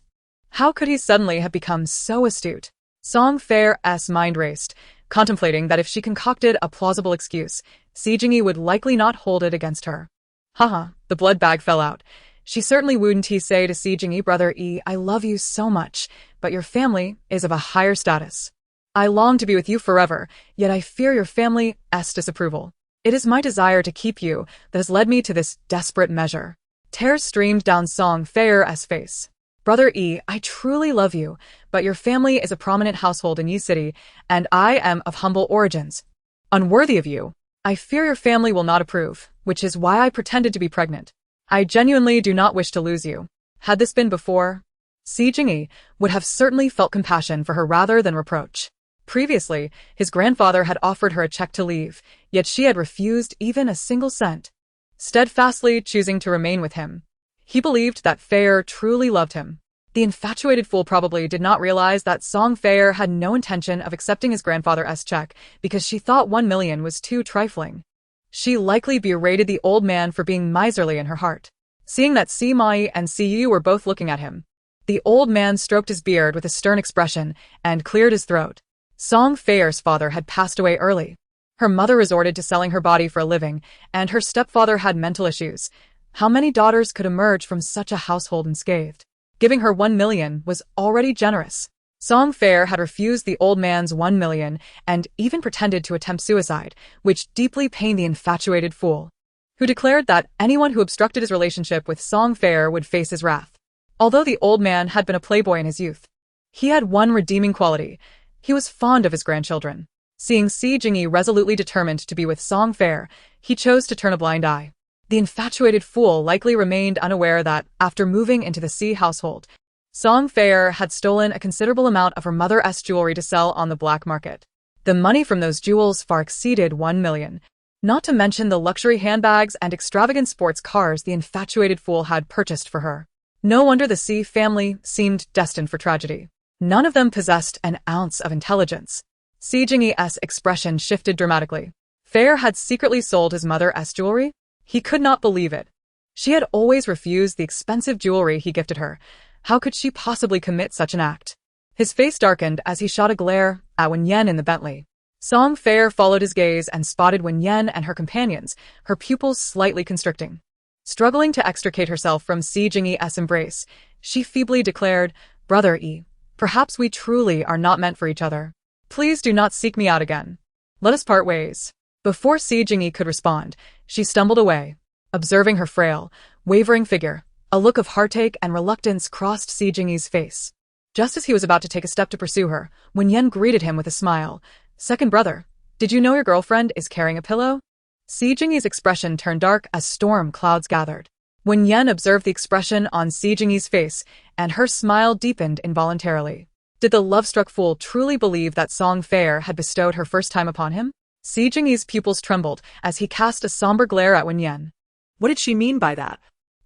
How could he suddenly have become so astute? Song Feier's mind raced, contemplating that if she concocted a plausible excuse, Si Jingyi would likely not hold it against her. Haha, the blood bag fell out. She certainly wouldn't say to Si Jingyi, brother E, I love you so much, but your family is of a higher status. I long to be with you forever, yet I fear your family's disapproval. It is my desire to keep you that has led me to this desperate measure. Tears streamed down Song Feier's face. Brother E, I truly love you, but your family is a prominent household in Yi City, and I am of humble origins. Unworthy of you. I fear your family will not approve, which is why I pretended to be pregnant. I genuinely do not wish to lose you. Had this been before, Si Jingyi would have certainly felt compassion for her rather than reproach. Previously, his grandfather had offered her a check to leave, yet she had refused even a single cent, steadfastly choosing to remain with him. He believed that Feier truly loved him. The infatuated fool probably did not realize that Song Feier had no intention of accepting his grandfather's check because she thought 1 million was too trifling. She likely berated the old man for being miserly in her heart. Seeing that Si Moyan and Si Yu were both looking at him, the old man stroked his beard with a stern expression and cleared his throat. Song Feier's father had passed away early. Her mother resorted to selling her body for a living, and her stepfather had mental issues. How many daughters could emerge from such a household unscathed? Giving her 1 million was already generous. Song Feier had refused the old man's 1 million and even pretended to attempt suicide, which deeply pained the infatuated fool, who declared that anyone who obstructed his relationship with Song Feier would face his wrath. Although the old man had been a playboy in his youth, he had one redeeming quality. He was fond of his grandchildren. Seeing Si Jingyi resolutely determined to be with Song Feier, he chose to turn a blind eye. The infatuated fool likely remained unaware that, after moving into the Si household, Song Feier had stolen a considerable amount of her mother's jewelry to sell on the black market. The money from those jewels far exceeded 1 million, not to mention the luxury handbags and extravagant sports cars the infatuated fool had purchased for her. No wonder the Si family seemed destined for tragedy. None of them possessed an ounce of intelligence. Si Jingyi's expression shifted dramatically. Feier had secretly sold his mother's jewelry? He could not believe it. She had always refused the expensive jewelry he gifted her. How could she possibly commit such an act? His face darkened as he shot a glare at Wen Yan in the Bentley. Song Feier followed his gaze and spotted Wen Yan and her companions, her pupils slightly constricting. Struggling to extricate herself from Si Jingyi's embrace, she feebly declared, Brother E, perhaps we truly are not meant for each other. Please do not seek me out again. Let us part ways. Before Si Jingyi could respond, she stumbled away. Observing her frail, wavering figure, a look of heartache and reluctance crossed Si Jingyi's face. Just as he was about to take a step to pursue her, Wen Yan greeted him with a smile. Second brother, did you know your girlfriend is carrying a pillow? Si Jingyi's expression turned dark as storm clouds gathered. Wen Yan observed the expression on Si Jingyi's face, and her smile deepened involuntarily. Did the love-struck fool truly believe that Song Feier had bestowed her first time upon him? Si Jingyi's pupils trembled as he cast a somber glare at Wen Yan. What did she mean by that?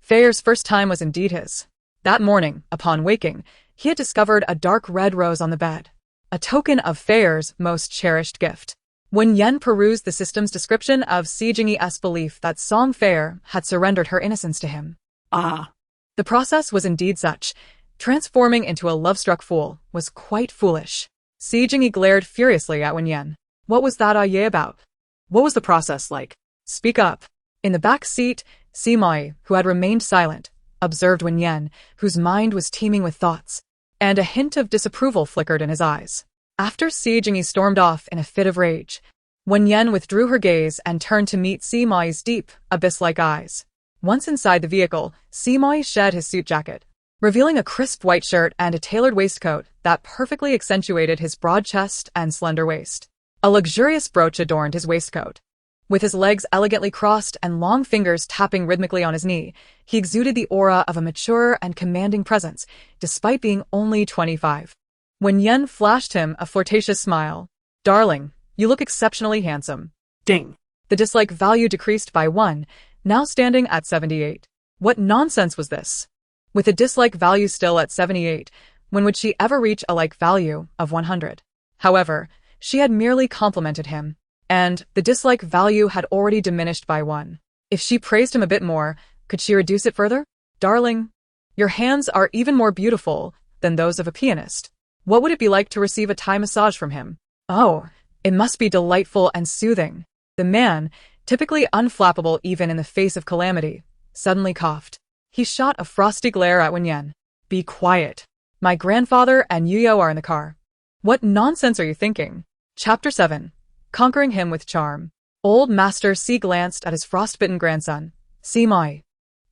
Feier's first time was indeed his. That morning, upon waking, he had discovered a dark red rose on the bed, a token of Feier's most cherished gift. Wen Yan perused the system's description of Si Jingyi's belief that Song Feier had surrendered her innocence to him. Ah. The process was indeed such. Transforming into a love-struck fool was quite foolish. Si Jingyi glared furiously at Wen Yan. What was that aye about? What was the process like? Speak up. In the back seat, Si Moyan, who had remained silent, observed Wen Yan, whose mind was teeming with thoughts, and a hint of disapproval flickered in his eyes. After Si Jingyi stormed off in a fit of rage, Wen Yan withdrew her gaze and turned to meet Si Moyan's deep, abyss-like eyes. Once inside the vehicle, Si Moyan shed his suit jacket, revealing a crisp white shirt and a tailored waistcoat that perfectly accentuated his broad chest and slender waist. A luxurious brooch adorned his waistcoat. With his legs elegantly crossed and long fingers tapping rhythmically on his knee, he exuded the aura of a mature and commanding presence, despite being only 25. Wen Yan flashed him a flirtatious smile. Darling, you look exceptionally handsome. Ding. The dislike value decreased by 1, now standing at 78. What nonsense was this? With a dislike value still at 78, when would she ever reach a like value of 100? However, she had merely complimented him, and the dislike value had already diminished by 1. If she praised him a bit more, could she reduce it further? Darling, your hands are even more beautiful than those of a pianist. What would it be like to receive a Thai massage from him? Oh, it must be delightful and soothing. The man, typically unflappable even in the face of calamity, suddenly coughed. He shot a frosty glare at Wen Yan. Be quiet. My grandfather and Yuyo are in the car. What nonsense are you thinking? Chapter 7. Conquering him with charm. Old Master Si glanced at his frostbitten grandson, Si Moyan.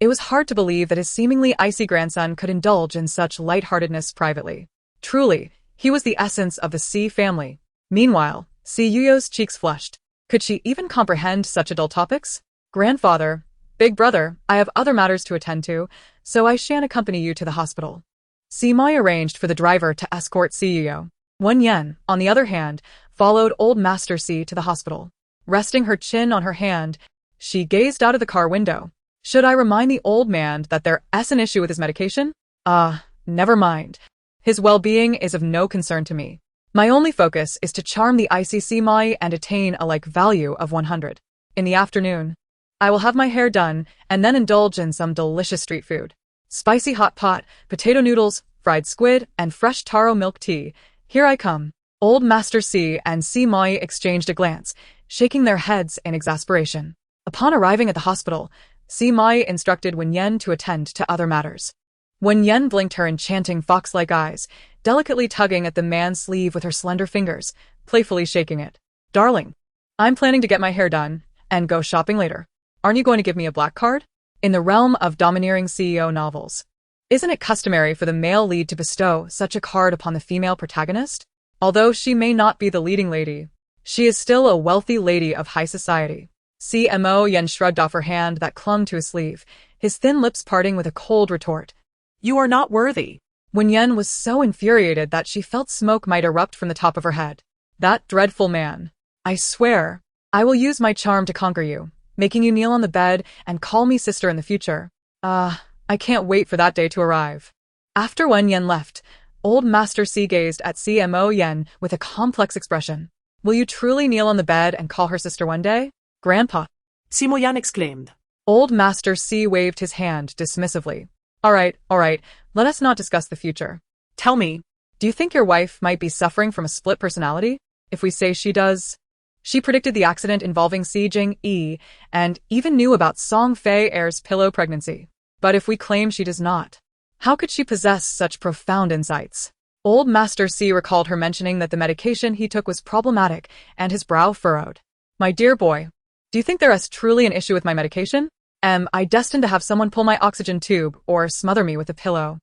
It was hard to believe that his seemingly icy grandson could indulge in such lightheartedness privately. Truly, he was the essence of the Si family. Meanwhile, Si Yuyo's cheeks flushed. Could she even comprehend such adult topics? Grandfather, big brother, I have other matters to attend to, so I shan't accompany you to the hospital. Si Moyan arranged for the driver to escort Si Yuyo. Wen Yan, on the other hand, followed Old Master Si to the hospital. Resting her chin on her hand, she gazed out of the car window. Should I remind the old man that there's an issue with his medication? Never mind. His well-being is of no concern to me. My only focus is to charm the icy Si Moyan and attain a like value of 100. In the afternoon, I will have my hair done and then indulge in some delicious street food. Spicy hot pot, potato noodles, fried squid, and fresh taro milk tea. Here I come. Old Master Si and Si Moyan exchanged a glance, shaking their heads in exasperation. Upon arriving at the hospital, Si Moyan instructed Wen Yan to attend to other matters. Wen Yan blinked her enchanting fox-like eyes, delicately tugging at the man's sleeve with her slender fingers, playfully shaking it. Darling, I'm planning to get my hair done and go shopping later. Aren't you going to give me a black card? In the realm of domineering CEO novels, isn't it customary for the male lead to bestow such a card upon the female protagonist? Although she may not be the leading lady, she is still a wealthy lady of high society. Si Moyan shrugged off her hand that clung to his sleeve, his thin lips parting with a cold retort. You are not worthy. Wen Yan was so infuriated that she felt smoke might erupt from the top of her head. That dreadful man. I swear, I will use my charm to conquer you, making you kneel on the bed and call me sister in the future. I can't wait for that day to arrive. After Wen Yan left, Old Master Si gazed at Si Moyan with a complex expression. Will you truly kneel on the bed and call her sister one day? Grandpa. Si Moyan exclaimed. Old Master Si waved his hand dismissively. All right, let us not discuss the future. Tell me, do you think your wife might be suffering from a split personality? If we say she does. She predicted the accident involving Si Jingyi and even knew about Song Fei Heir's pillow pregnancy. But if we claim she does not, how could she possess such profound insights? Old Master Si recalled her mentioning that the medication he took was problematic, and his brow furrowed. My dear boy, do you think there is truly an issue with my medication? Am I destined to have someone pull my oxygen tube or smother me with a pillow?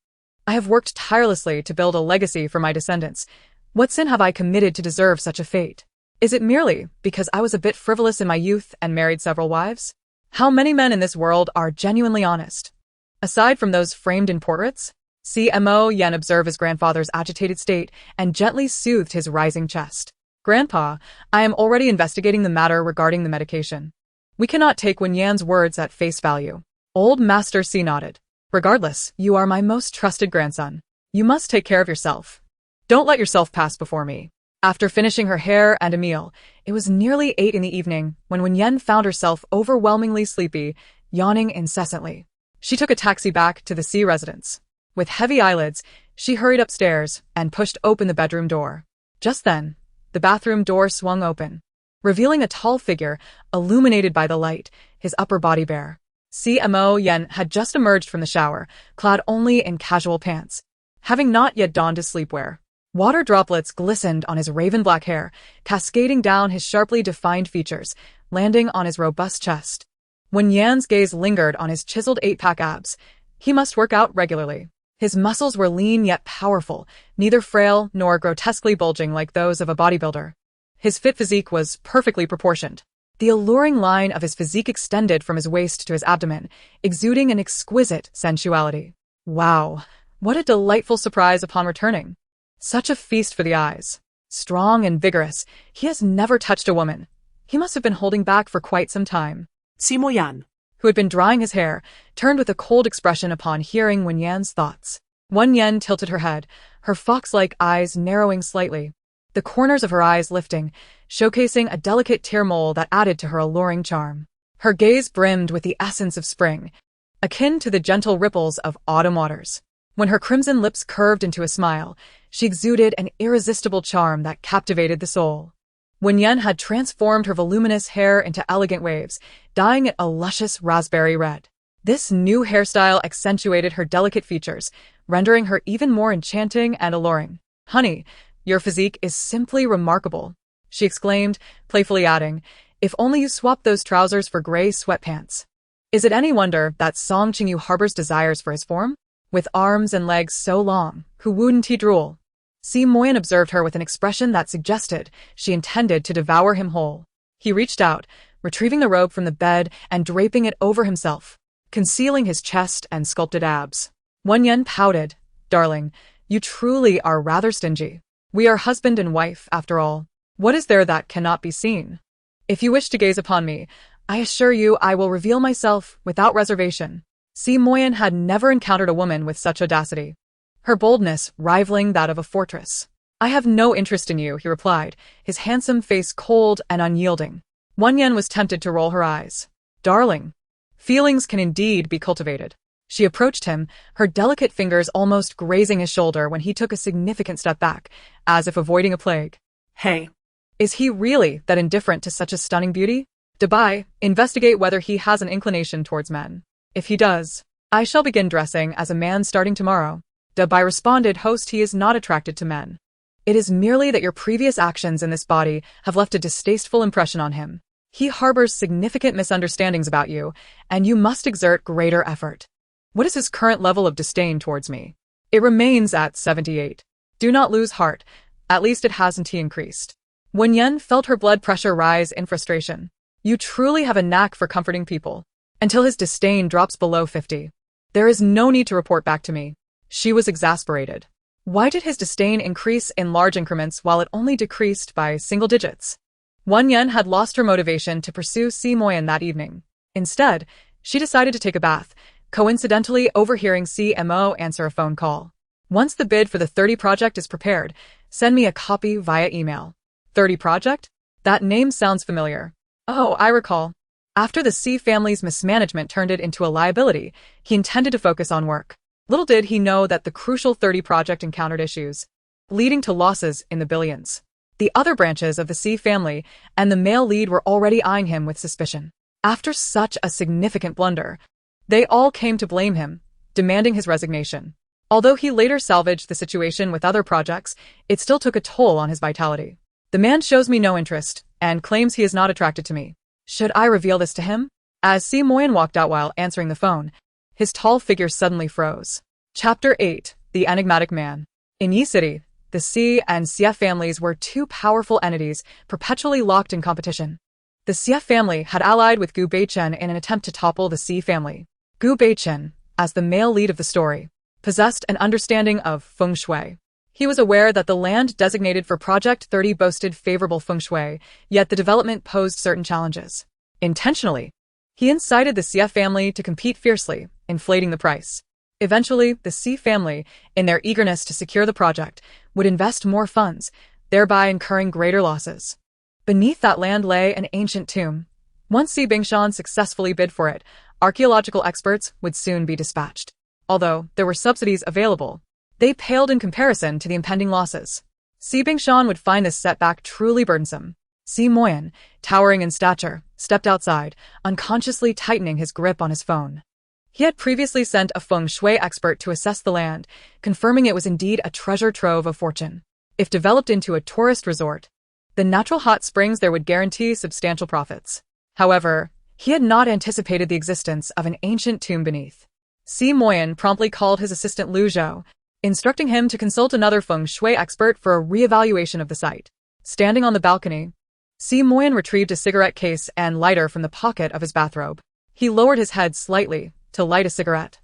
I have worked tirelessly to build a legacy for my descendants. What sin have I committed to deserve such a fate? Is it merely because I was a bit frivolous in my youth and married several wives? How many men in this world are genuinely honest? Aside from those framed in portraits, Si Moyan observed his grandfather's agitated state and gently soothed his rising chest. Grandpa, I am already investigating the matter regarding the medication. We cannot take Wen Yan's words at face value. Old Master Si nodded. Regardless, you are my most trusted grandson. You must take care of yourself. Don't let yourself pass before me. After finishing her hair and a meal, it was nearly 8 in the evening when Wen Yan found herself overwhelmingly sleepy, yawning incessantly. She took a taxi back to the Si residence. With heavy eyelids, she hurried upstairs and pushed open the bedroom door. Just then, the bathroom door swung open, revealing a tall figure illuminated by the light, his upper body bare. Si Moyan had just emerged from the shower, clad only in casual pants, having not yet donned his sleepwear. Water droplets glistened on his raven-black hair, cascading down his sharply defined features, landing on his robust chest. Wen Yan's gaze lingered on his chiseled 8-pack abs. He must work out regularly. His muscles were lean yet powerful, neither frail nor grotesquely bulging like those of a bodybuilder. His fit physique was perfectly proportioned. The alluring line of his physique extended from his waist to his abdomen, exuding an exquisite sensuality. Wow, what a delightful surprise upon returning. Such a feast for the eyes. Strong and vigorous, he has never touched a woman. He must have been holding back for quite some time. Si Moyan, who had been drying his hair, turned with a cold expression upon hearing Wen Yan's thoughts. Wen Yan tilted her head, her fox-like eyes narrowing slightly, the corners of her eyes lifting, showcasing a delicate tear mole that added to her alluring charm. Her gaze brimmed with the essence of spring, akin to the gentle ripples of autumn waters. When her crimson lips curved into a smile, she exuded an irresistible charm that captivated the soul. Wen Yan had transformed her voluminous hair into elegant waves, dyeing it a luscious raspberry red. This new hairstyle accentuated her delicate features, rendering her even more enchanting and alluring. "Honey, your physique is simply remarkable," she exclaimed, playfully adding, "if only you swapped those trousers for gray sweatpants." Is it any wonder that Song Qingyu harbors desires for his form? With arms and legs so long, who wouldn't he drool? Si Moyan observed her with an expression that suggested she intended to devour him whole. He reached out, retrieving the robe from the bed and draping it over himself, concealing his chest and sculpted abs. Wen Yan pouted. "Darling, you truly are rather stingy. We are husband and wife, after all. What is there that cannot be seen? If you wish to gaze upon me, I assure you I will reveal myself without reservation." Si Moyan had never encountered a woman with such audacity, her boldness rivaling that of a fortress. "I have no interest in you," he replied, his handsome face cold and unyielding. Wen Yan was tempted to roll her eyes. "Darling, feelings can indeed be cultivated." She approached him, her delicate fingers almost grazing his shoulder when he took a significant step back, as if avoiding a plague. hey, Is he really that indifferent to such a stunning beauty? Dubai, investigate whether he has an inclination towards men. If he does, I shall begin dressing as a man starting tomorrow. Dubai responded, "Host, he is not attracted to men. It is merely that your previous actions in this body have left a distasteful impression on him. He harbors significant misunderstandings about you, and you must exert greater effort." What is his current level of disdain towards me? It remains at 78. Do not lose heart, at least it hasn't increased. Wen Yan felt her blood pressure rise in frustration. You truly have a knack for comforting people. Until his disdain drops below 50. There is no need to report back to me. She was exasperated. Why did his disdain increase in large increments while it only decreased by single digits? Wen Yan had lost her motivation to pursue Si Moyan that evening. Instead, she decided to take a bath, coincidentally overhearing Si Mo answer a phone call. "Once the bid for the 30 project is prepared, send me a copy via email." 30 project? That name sounds familiar. Oh, I recall. After the Si family's mismanagement turned it into a liability, he intended to focus on work. Little did he know that the crucial 30 project encountered issues, leading to losses in the billions. The other branches of the Si family and the male lead were already eyeing him with suspicion. After such a significant blunder, they all came to blame him, demanding his resignation. Although he later salvaged the situation with other projects, it still took a toll on his vitality. "The man shows me no interest, and claims he is not attracted to me. Should I reveal this to him?" As Si Moyan walked out while answering the phone, his tall figure suddenly froze. Chapter 8. The Enigmatic Man. In Yi City, the Si and Xia families were two powerful entities perpetually locked in competition. The Xia family had allied with Gu Beichen in an attempt to topple the Si family. Gu Beichen, as the male lead of the story, possessed an understanding of feng shui. He was aware that the land designated for Project 30 boasted favorable feng shui, yet the development posed certain challenges. Intentionally, he incited the Xia family to compete fiercely, inflating the price. Eventually, the Si family, in their eagerness to secure the project, would invest more funds, thereby incurring greater losses. Beneath that land lay an ancient tomb. Once Si Bingshan successfully bid for it, archaeological experts would soon be dispatched. although there were subsidies available. They paled in comparison to the impending losses. Si Bingshan would find this setback truly burdensome. Si Moyan, towering in stature, stepped outside, unconsciously tightening his grip on his phone. He had previously sent a feng shui expert to assess the land, confirming it was indeed a treasure trove of fortune. If developed into a tourist resort, the natural hot springs there would guarantee substantial profits. However, he had not anticipated the existence of an ancient tomb beneath. Si Moyan promptly called his assistant Lu Zhou, instructing him to consult another feng shui expert for a re-evaluation of the site. Standing on the balcony, Si Moyan retrieved a cigarette case and lighter from the pocket of his bathrobe. He lowered his head slightly to light a cigarette,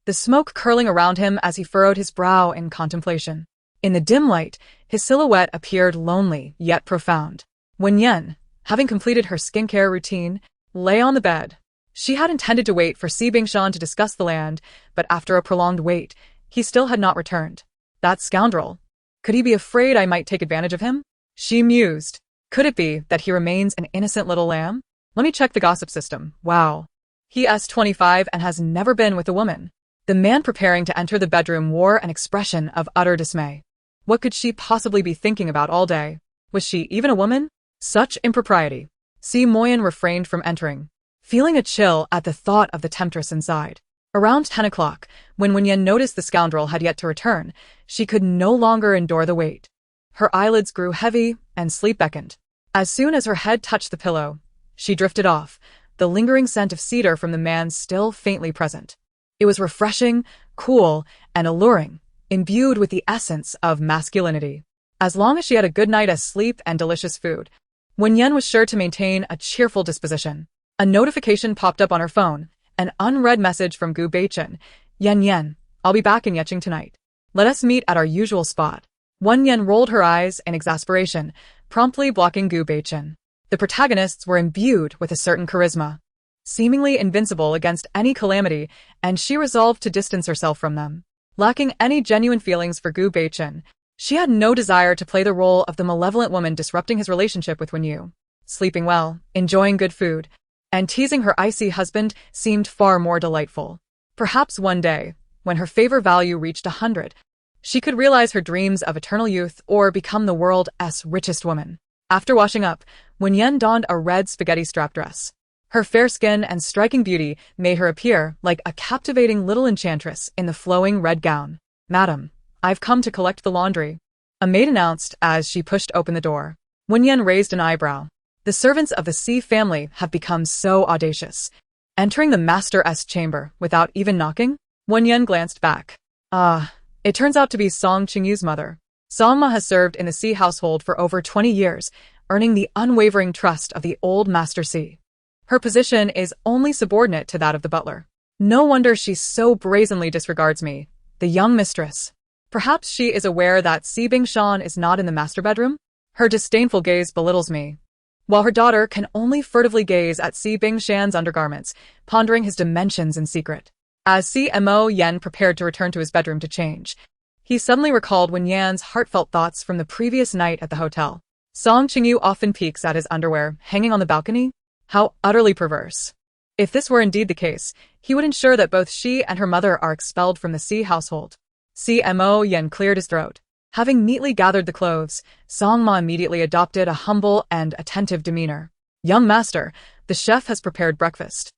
the smoke curling around him as he furrowed his brow in contemplation. In the dim light, his silhouette appeared lonely yet profound. Wen Yan, having completed her skincare routine, lay on the bed. She had intended to wait for Si Bingshan to discuss the land, but after a prolonged wait, he still had not returned. That scoundrel. Could he be afraid I might take advantage of him? She mused. Could it be that he remains an innocent little lamb? Let me check the gossip system. Wow. He 25 and has never been with a woman. The man preparing to enter the bedroom wore an expression of utter dismay. What could she possibly be thinking about all day? Was she even a woman? Such impropriety. Si Moyan refrained from entering, feeling a chill at the thought of the temptress inside. Around 10 o'clock, when Wen Yan noticed the scoundrel had yet to return, she could no longer endure the wait. Her eyelids grew heavy and sleep beckoned. As soon as her head touched the pillow, she drifted off, the lingering scent of cedar from the man still faintly present. It was refreshing, cool, and alluring, imbued with the essence of masculinity. As long as she had a good night of sleep and delicious food, Wen Yan was sure to maintain a cheerful disposition. A notification popped up on her phone, an unread message from Gu Beichen. Yan, I'll be back in Yecheng tonight. Let us meet at our usual spot. Wen Yan rolled her eyes in exasperation, promptly blocking Gu Beichen. The protagonists were imbued with a certain charisma, seemingly invincible against any calamity, and she resolved to distance herself from them. Lacking any genuine feelings for Gu Beichen, she had no desire to play the role of the malevolent woman disrupting his relationship with Wen Yu. Sleeping well, enjoying good food, and teasing her icy husband seemed far more delightful. Perhaps one day, when her favor value reached 100, she could realize her dreams of eternal youth or become the world's richest woman. After washing up, Wen Yan donned a red spaghetti strap dress. Her fair skin and striking beauty made her appear like a captivating little enchantress in the flowing red gown. Madam, I've come to collect the laundry, a maid announced as she pushed open the door. Wen Yan raised an eyebrow. The servants of the Si family have become so audacious, entering the master's chamber without even knocking. Wen Yan glanced back. It turns out to be Song Qingyu's mother. Songma has served in the Si household for over 20 years, earning the unwavering trust of the old Master Si. Her position is only subordinate to that of the butler. No wonder she so brazenly disregards me, the young mistress. Perhaps she is aware that Si Bingshan is not in the master bedroom? Her disdainful gaze belittles me, while her daughter can only furtively gaze at Si Bingshan's undergarments, pondering his dimensions in secret. As Si Moyan prepared to return to his bedroom to change, he suddenly recalled Wen Yan's heartfelt thoughts from the previous night at the hotel. Song Qingyu often peeks at his underwear hanging on the balcony? How utterly perverse. If this were indeed the case, he would ensure that both she and her mother are expelled from the Si household. Si Moyan cleared his throat. Having neatly gathered the clothes, Songma immediately adopted a humble and attentive demeanor. Young master, the chef has prepared breakfast.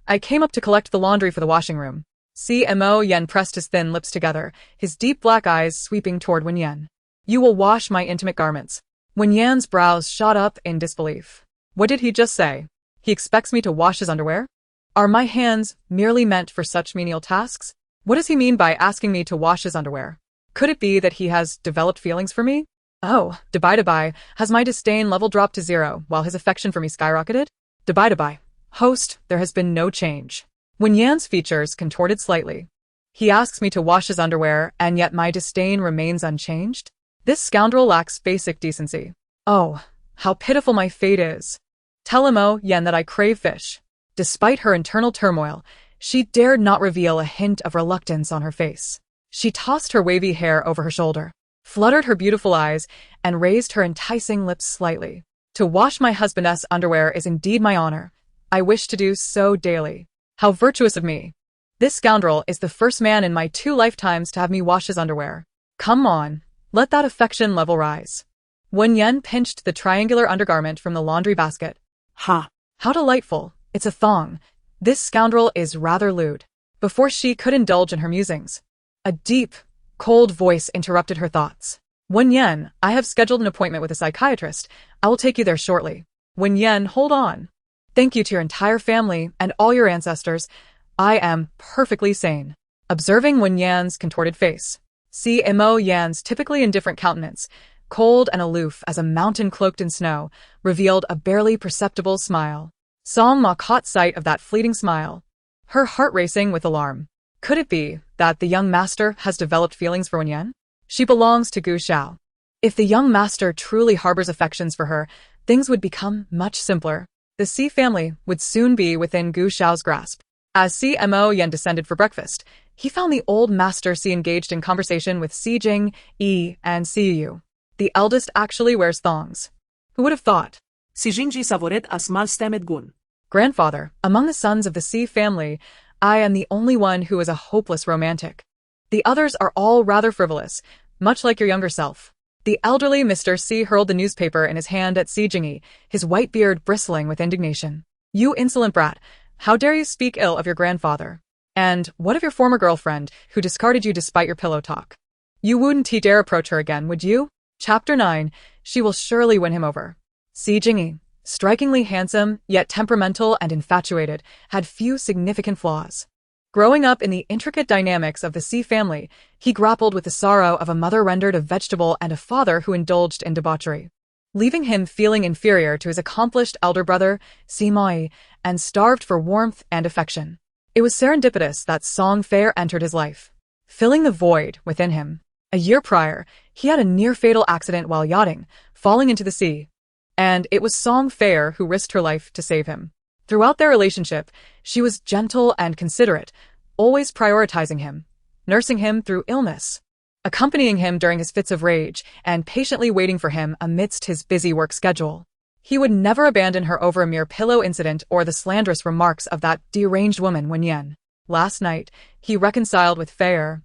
I came up to collect the laundry for the washing room. Si Moyan pressed his thin lips together, his deep black eyes sweeping toward Wen Yan. You will wash my intimate garments. Wen Yan's brows shot up in disbelief. What did he just say? He expects me to wash his underwear? Are my hands merely meant for such menial tasks? What does he mean by asking me to wash his underwear? Could it be that he has developed feelings for me? Oh, dabai, has my disdain level dropped to 0 while his affection for me skyrocketed? Dabai. Host, there has been no change. Wen Yan's features contorted slightly. He asks me to wash his underwear, and yet my disdain remains unchanged? This scoundrel lacks basic decency. Oh, how pitiful my fate is. Tell Moyan that I crave fish. Despite her internal turmoil, she dared not reveal a hint of reluctance on her face. She tossed her wavy hair over her shoulder, fluttered her beautiful eyes, and raised her enticing lips slightly. To wash my husband's underwear is indeed my honor. I wish to do so daily. How virtuous of me. This scoundrel is the first man in my 2 lifetimes to have me wash his underwear. Come on, let that affection level rise. Wen Yan pinched the triangular undergarment from the laundry basket. Ha! How delightful, it's a thong. This scoundrel is rather lewd. Before she could indulge in her musings, a deep, cold voice interrupted her thoughts. Wen Yan, I have scheduled an appointment with a psychiatrist. I will take you there shortly. Wen Yan, hold on. Thank you to your entire family and all your ancestors. I am perfectly sane. Observing Wen Yan's contorted face, Si Moyan's typically indifferent countenance, cold and aloof as a mountain cloaked in snow, revealed a barely perceptible smile. Song Ma caught sight of that fleeting smile, her heart racing with alarm. Could it be that the young master has developed feelings for Wen Yan? She belongs to Gu Xiao. If the young master truly harbors affections for her, things would become much simpler. The Si family would soon be within Gu Xiao's grasp. As Si Moyan descended for breakfast, he found the old master Si engaged in conversation with Si Jing, Yi, and Si Yu. The eldest actually wears thongs. Who would have thought? Si Jingji savoret as malstemed gun. Grandfather, among the sons of the Si family, I am the only one who is a hopeless romantic. The others are all rather frivolous, much like your younger self. The elderly Mr. Si hurled the newspaper in his hand at Si Jingyi, his white beard bristling with indignation. You insolent brat, how dare you speak ill of your grandfather? And what of your former girlfriend, who discarded you despite your pillow talk? You wouldn't dare approach her again, would you? Chapter 9, she will surely win him over. Si Jingyi, strikingly handsome, yet temperamental and infatuated, had few significant flaws. Growing up in the intricate dynamics of the Si family, he grappled with the sorrow of a mother rendered a vegetable and a father who indulged in debauchery, leaving him feeling inferior to his accomplished elder brother, Si Moyan, and starved for warmth and affection. It was serendipitous that Song Fair entered his life, filling the void within him. A year prior, he had a near-fatal accident while yachting, falling into the sea, and it was Song Fair who risked her life to save him. Throughout their relationship, she was gentle and considerate, always prioritizing him, nursing him through illness, accompanying him during his fits of rage, and patiently waiting for him amidst his busy work schedule. He would never abandon her over a mere pillow incident or the slanderous remarks of that deranged woman Wen Yan. Last night, he reconciled with Fair,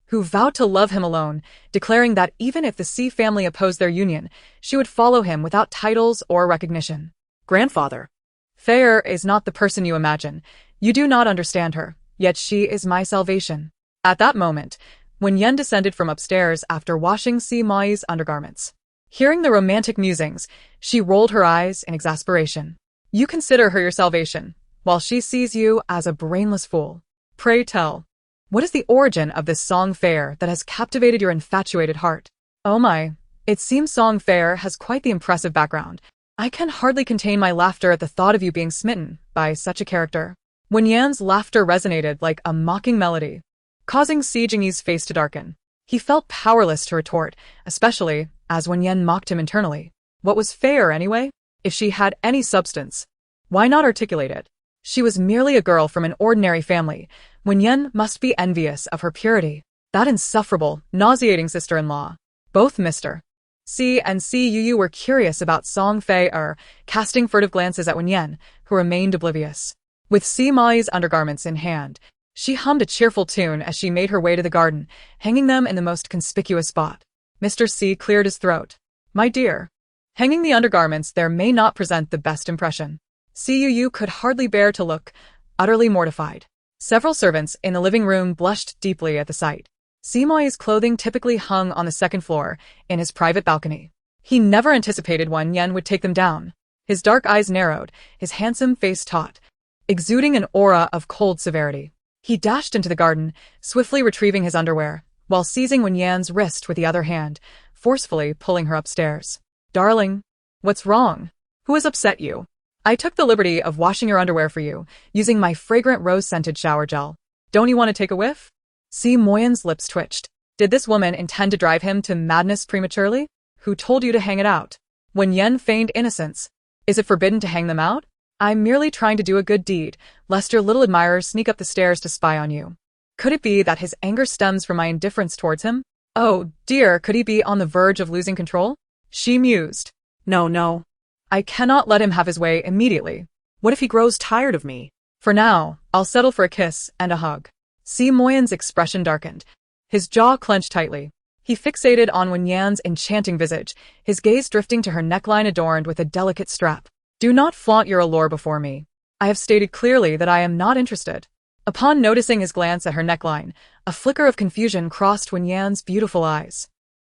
who vowed to love him alone, declaring that even if the Si family opposed their union, she would follow him without titles or recognition. Grandfather. Fair is not the person you imagine. You do not understand her, yet she is my salvation. At that moment, when Yan descended from upstairs after washing Si Moyan's undergarments, hearing the romantic musings, she rolled her eyes in exasperation. You consider her your salvation, while she sees you as a brainless fool. Pray tell, what is the origin of this Song Fair that has captivated your infatuated heart? Oh my, it seems Song Fair has quite the impressive background. I can hardly contain my laughter at the thought of you being smitten by such a character. Wen Yan's laughter resonated like a mocking melody, causing Si Jingyi's face to darken. He felt powerless to retort, especially as Wen Yan mocked him internally. What was Fair anyway? If she had any substance, why not articulate it? She was merely a girl from an ordinary family. Wen Yan must be envious of her purity. That insufferable, nauseating sister-in-law. Both Mr. Si and Si Yu were curious about Song Fair, casting furtive glances at Wen Yan, who remained oblivious. With Si Moyan's undergarments in hand, she hummed a cheerful tune as she made her way to the garden, hanging them in the most conspicuous spot. Mr. Si cleared his throat. My dear, hanging the undergarments there may not present the best impression. Si Yu could hardly bear to look, utterly mortified. Several servants in the living room blushed deeply at the sight. Si Moyan's clothing typically hung on the second floor, in his private balcony. He never anticipated Wen Yan would take them down. His dark eyes narrowed, his handsome face taut, exuding an aura of cold severity. He dashed into the garden, swiftly retrieving his underwear, while seizing Wen Yan's wrist with the other hand, forcefully pulling her upstairs. Darling, what's wrong? Who has upset you? I took the liberty of washing your underwear for you, using my fragrant rose-scented shower gel. Don't you want to take a whiff? Si Moyan's lips twitched. Did this woman intend to drive him to madness prematurely? Who told you to hang it out? Wen Yan feigned innocence. Is it forbidden to hang them out? I'm merely trying to do a good deed, lest your little admirers sneak up the stairs to spy on you. Could it be that his anger stems from my indifference towards him? Oh, dear, could he be on the verge of losing control? She mused. No. I cannot let him have his way immediately. What if he grows tired of me? For now, I'll settle for a kiss and a hug. Si Moyan's expression darkened. His jaw clenched tightly. He fixated on Wen Yan's enchanting visage, his gaze drifting to her neckline adorned with a delicate strap. Do not flaunt your allure before me. I have stated clearly that I am not interested. Upon noticing his glance at her neckline, a flicker of confusion crossed Wen Yan's beautiful eyes.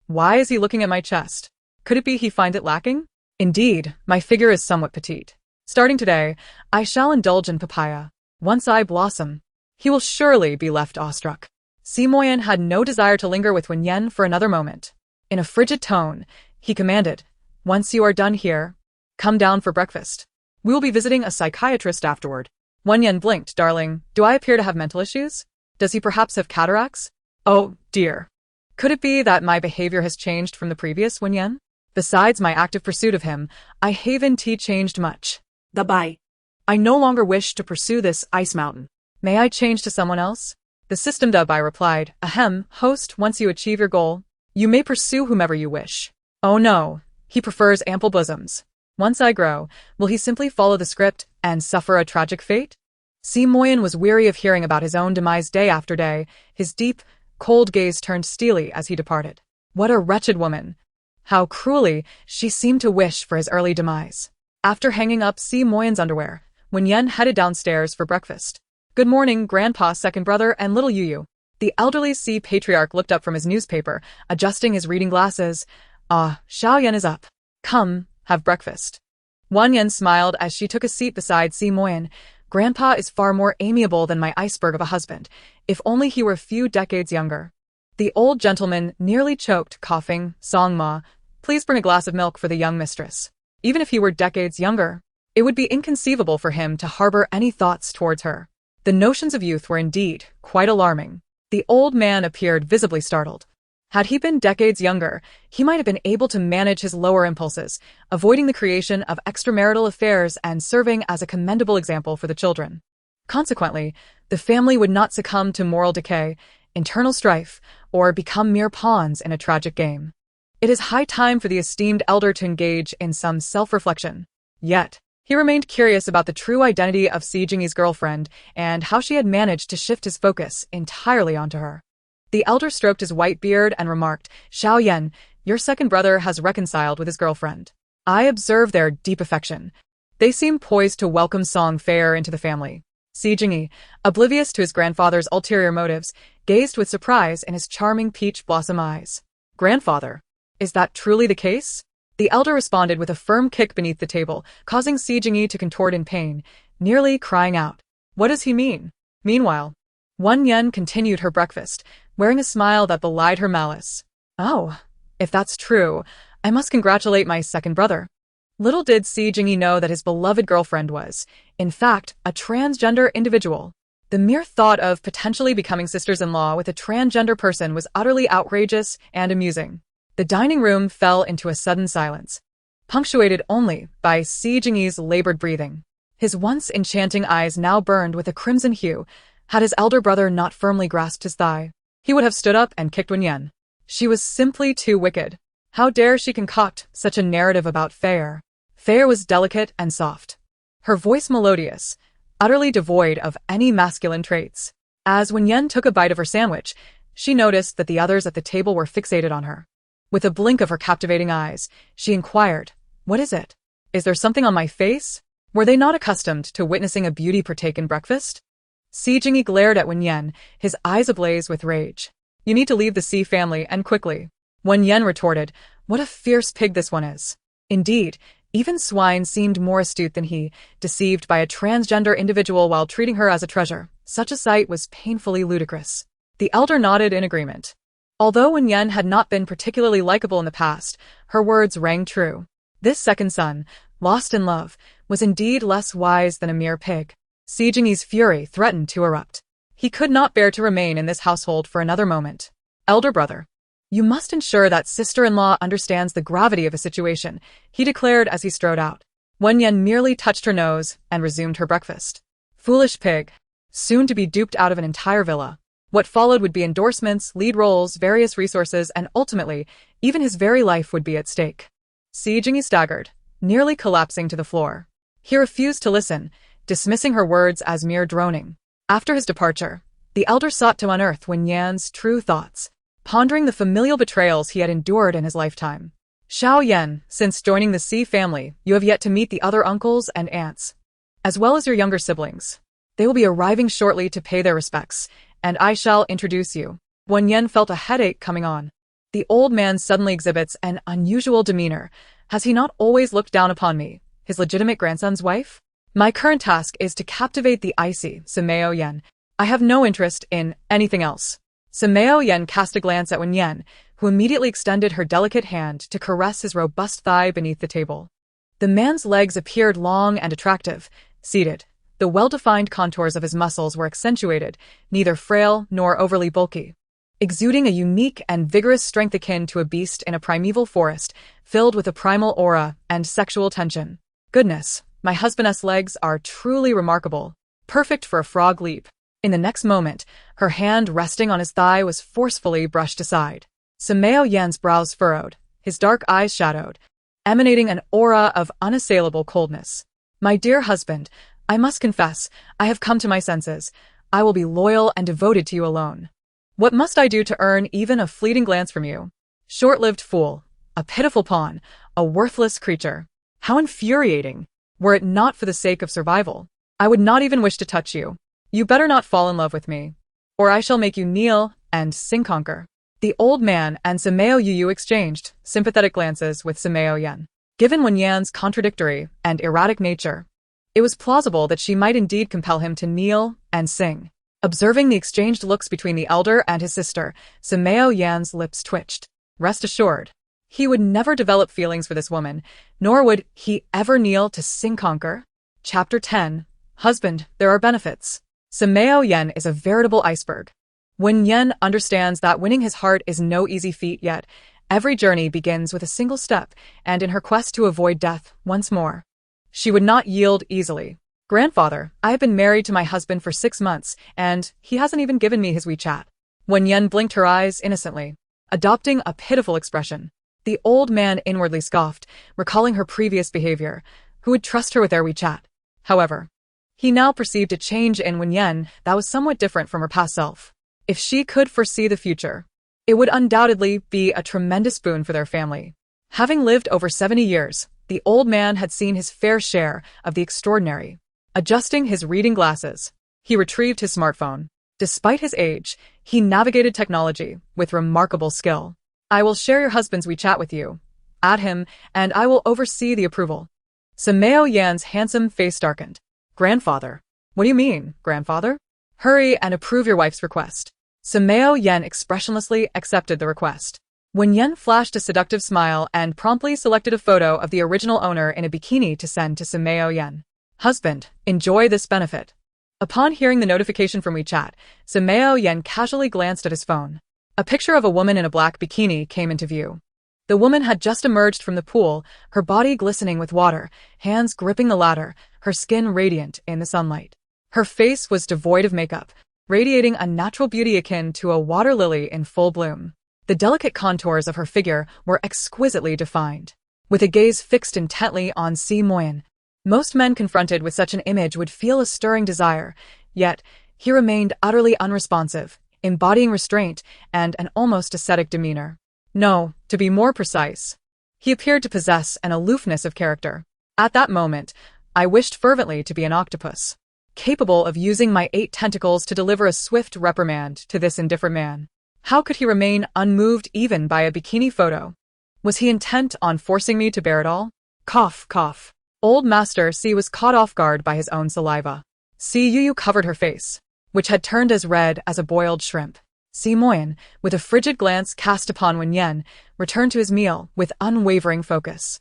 Why is he looking at my chest? Could it be he finds it lacking? Indeed, my figure is somewhat petite. Starting today, I shall indulge in papaya. Once I blossom, he will surely be left awestruck. Si Moyan had no desire to linger with Wen Yan for another moment. In a frigid tone, he commanded, once you are done here, come down for breakfast. We will be visiting a psychiatrist afterward. Wen Yan blinked. Darling, do I appear to have mental issues? Does he perhaps have cataracts? Oh, dear. Could it be that my behavior has changed from the previous Wen Yan? Besides my active pursuit of him, I haven't changed much. Dabei. I no longer wish to pursue this ice mountain. May I change to someone else? The system Dabei replied, ahem, host, once you achieve your goal, you may pursue whomever you wish. Oh no, he prefers ample bosoms. Once I grow, will he simply follow the script and suffer a tragic fate? Si Moyan was weary of hearing about his own demise day after day, his deep, cold gaze turned steely as he departed. What a wretched woman! How cruelly she seemed to wish for his early demise. After hanging up Si Moyan's underwear, Wen Yan headed downstairs for breakfast. Good morning, Grandpa, second brother, and little Yu. The elderly Si patriarch looked up from his newspaper, adjusting his reading glasses. Ah, Xiao Yan is up. Come, have breakfast. Wen Yan smiled as she took a seat beside Si Moyan. Grandpa is far more amiable than my iceberg of a husband, if only he were a few decades younger. The old gentleman nearly choked, coughing. Song Ma, please bring a glass of milk for the young mistress. Even if he were decades younger, it would be inconceivable for him to harbor any thoughts towards her. The notions of youth were indeed quite alarming. The old man appeared visibly startled. Had he been decades younger, he might have been able to manage his lower impulses, avoiding the creation of extramarital affairs and serving as a commendable example for the children. Consequently, the family would not succumb to moral decay, internal strife, or become mere pawns in a tragic game. It is high time for the esteemed elder to engage in some self-reflection. Yet, he remained curious about the true identity of Si Jingyi's girlfriend and how she had managed to shift his focus entirely onto her. The elder stroked his white beard and remarked, Xiao Yan, your second brother has reconciled with his girlfriend. I observe their deep affection. They seem poised to welcome Song Fair into the family. Si Jingyi, oblivious to his grandfather's ulterior motives, gazed with surprise in his charming peach blossom eyes. Grandfather, is that truly the case? The elder responded with a firm kick beneath the table, causing Si Jingyi to contort in pain, nearly crying out. What does he mean? Meanwhile, Wen Yan continued her breakfast, wearing a smile that belied her malice. Oh, if that's true, I must congratulate my second brother. Little did Si Jingyi know that his beloved girlfriend was, in fact, a transgender individual. The mere thought of potentially becoming sisters-in-law with a transgender person was utterly outrageous and amusing. The dining room fell into a sudden silence, punctuated only by Si Jingyi's labored breathing. His once enchanting eyes now burned with a crimson hue. Had his elder brother not firmly grasped his thigh, he would have stood up and kicked Wen Yan. She was simply too wicked. How dare she concoct such a narrative about Fair? Fair was delicate and soft, her voice melodious, utterly devoid of any masculine traits. As Wen Yan took a bite of her sandwich, she noticed that the others at the table were fixated on her. With a blink of her captivating eyes, she inquired, What is it? Is there something on my face? Were they not accustomed to witnessing a beauty partake in breakfast? Si Jingyi glared at Wen Yan, his eyes ablaze with rage. You need to leave the Si family, and quickly. Wen Yan retorted, What a fierce pig this one is. Indeed, even swine seemed more astute than he, deceived by a transgender individual while treating her as a treasure. Such a sight was painfully ludicrous. The elder nodded in agreement. Although Wen Yan had not been particularly likable in the past, her words rang true. This second son, lost in love, was indeed less wise than a mere pig. Si Jingyi's fury threatened to erupt. He could not bear to remain in this household for another moment. Elder brother, you must ensure that sister-in-law understands the gravity of a situation, he declared as he strode out. Wen Yan merely touched her nose and resumed her breakfast. Foolish pig, soon to be duped out of an entire villa. What followed would be endorsements, lead roles, various resources, and ultimately, even his very life would be at stake. Si Jingyi staggered, nearly collapsing to the floor. He refused to listen, dismissing her words as mere droning. After his departure, The elder sought to unearth Wen Yan's true thoughts, pondering the familial betrayals he had endured in his lifetime. Xiao, since joining the Si family, you have yet to meet the other uncles and aunts, as well as your younger siblings. They will be arriving shortly to pay their respects, and I shall introduce you. Wen Yan felt a headache coming on. The old man suddenly exhibits an unusual demeanor. Has he not always looked down upon me, his legitimate grandson's wife? My current task is to captivate the icy Si Moyan. I have no interest in anything else. Si Moyan cast a glance at Wen Yan, who immediately extended her delicate hand to caress his robust thigh beneath the table. The man's legs appeared long and attractive, seated. The well-defined contours of his muscles were accentuated, neither frail nor overly bulky, exuding a unique and vigorous strength akin to a beast in a primeval forest, filled with a primal aura and sexual tension. Goodness, my husband's legs are truly remarkable, perfect for a frog leap. In the next moment, her hand resting on his thigh was forcefully brushed aside. Si Moyan's brows furrowed, his dark eyes shadowed, emanating an aura of unassailable coldness. My dear husband, I must confess, I have come to my senses. I will be loyal and devoted to you alone. What must I do to earn even a fleeting glance from you? Short-lived fool, a pitiful pawn, a worthless creature. How infuriating! Were it not for the sake of survival, I would not even wish to touch you. You better not fall in love with me, or I shall make you kneel and sing conquer. The old man and Si Moyan exchanged sympathetic glances with Si Moyan. Given Wen Yan's contradictory and erratic nature, it was plausible that she might indeed compel him to kneel and sing. Observing the exchanged looks between the elder and his sister, Si Moyan's lips twitched. Rest assured, he would never develop feelings for this woman, nor would he ever kneel to sing conquer. Chapter 10. Husband, there are benefits. Si Moyan is a veritable iceberg. Wen Yan understands that winning his heart is no easy feat, yet every journey begins with a single step, and in her quest to avoid death once more, she would not yield easily. Grandfather, I have been married to my husband for 6 months, and he hasn't even given me his WeChat. Wen Yan blinked her eyes innocently, adopting a pitiful expression. The old man inwardly scoffed, recalling her previous behavior. Who would trust her with their WeChat? However, he now perceived a change in Wen Yan that was somewhat different from her past self. If she could foresee the future, it would undoubtedly be a tremendous boon for their family. Having lived over 70 years, the old man had seen his fair share of the extraordinary. Adjusting his reading glasses, he retrieved his smartphone. Despite his age, he navigated technology with remarkable skill. I will share your husband's WeChat with you. Add him, and I will oversee the approval. Si Moyan's handsome face darkened. Grandfather. What do you mean, grandfather? Hurry and approve your wife's request. Si Moyan expressionlessly accepted the request. Wen Yan flashed a seductive smile and promptly selected a photo of the original owner in a bikini to send to Si Moyan. Husband, enjoy this benefit. Upon hearing the notification from WeChat, Si Moyan casually glanced at his phone. A picture of a woman in a black bikini came into view. The woman had just emerged from the pool, her body glistening with water, hands gripping the ladder, her skin radiant in the sunlight. Her face was devoid of makeup, radiating a natural beauty akin to a water lily in full bloom. The delicate contours of her figure were exquisitely defined. With a gaze fixed intently on Si Moyan, most men confronted with such an image would feel a stirring desire, yet he remained utterly unresponsive, embodying restraint and an almost ascetic demeanor. No, to be more precise, he appeared to possess an aloofness of character. At that moment, I wished fervently to be an octopus, capable of using my 8 tentacles to deliver a swift reprimand to this indifferent man. How could he remain unmoved even by a bikini photo? Was he intent on forcing me to bear it all? Cough, cough. Old Master Si was caught off guard by his own saliva. Si covered her face, which had turned as red as a boiled shrimp. Si Moyan, with a frigid glance cast upon Wen Yan, returned to his meal with unwavering focus.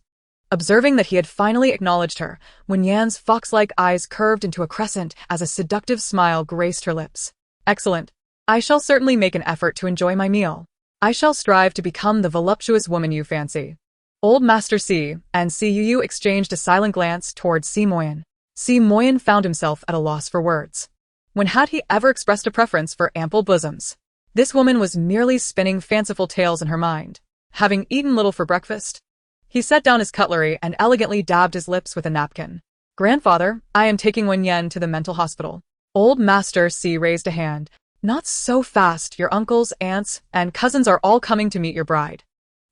Observing that he had finally acknowledged her, Wen Yan's fox-like eyes curved into a crescent as a seductive smile graced her lips. Excellent. I shall certainly make an effort to enjoy my meal. I shall strive to become the voluptuous woman you fancy. Old Master Si and Si exchanged a silent glance towards Si Moyan. Si Moyan found himself at a loss for words. When had he ever expressed a preference for ample bosoms? This woman was merely spinning fanciful tales in her mind. Having eaten little for breakfast, he set down his cutlery and elegantly dabbed his lips with a napkin. Grandfather, I am taking Wen Yan to the mental hospital. Old Master Si raised a hand, Not so fast, your uncles, aunts, and cousins are all coming to meet your bride.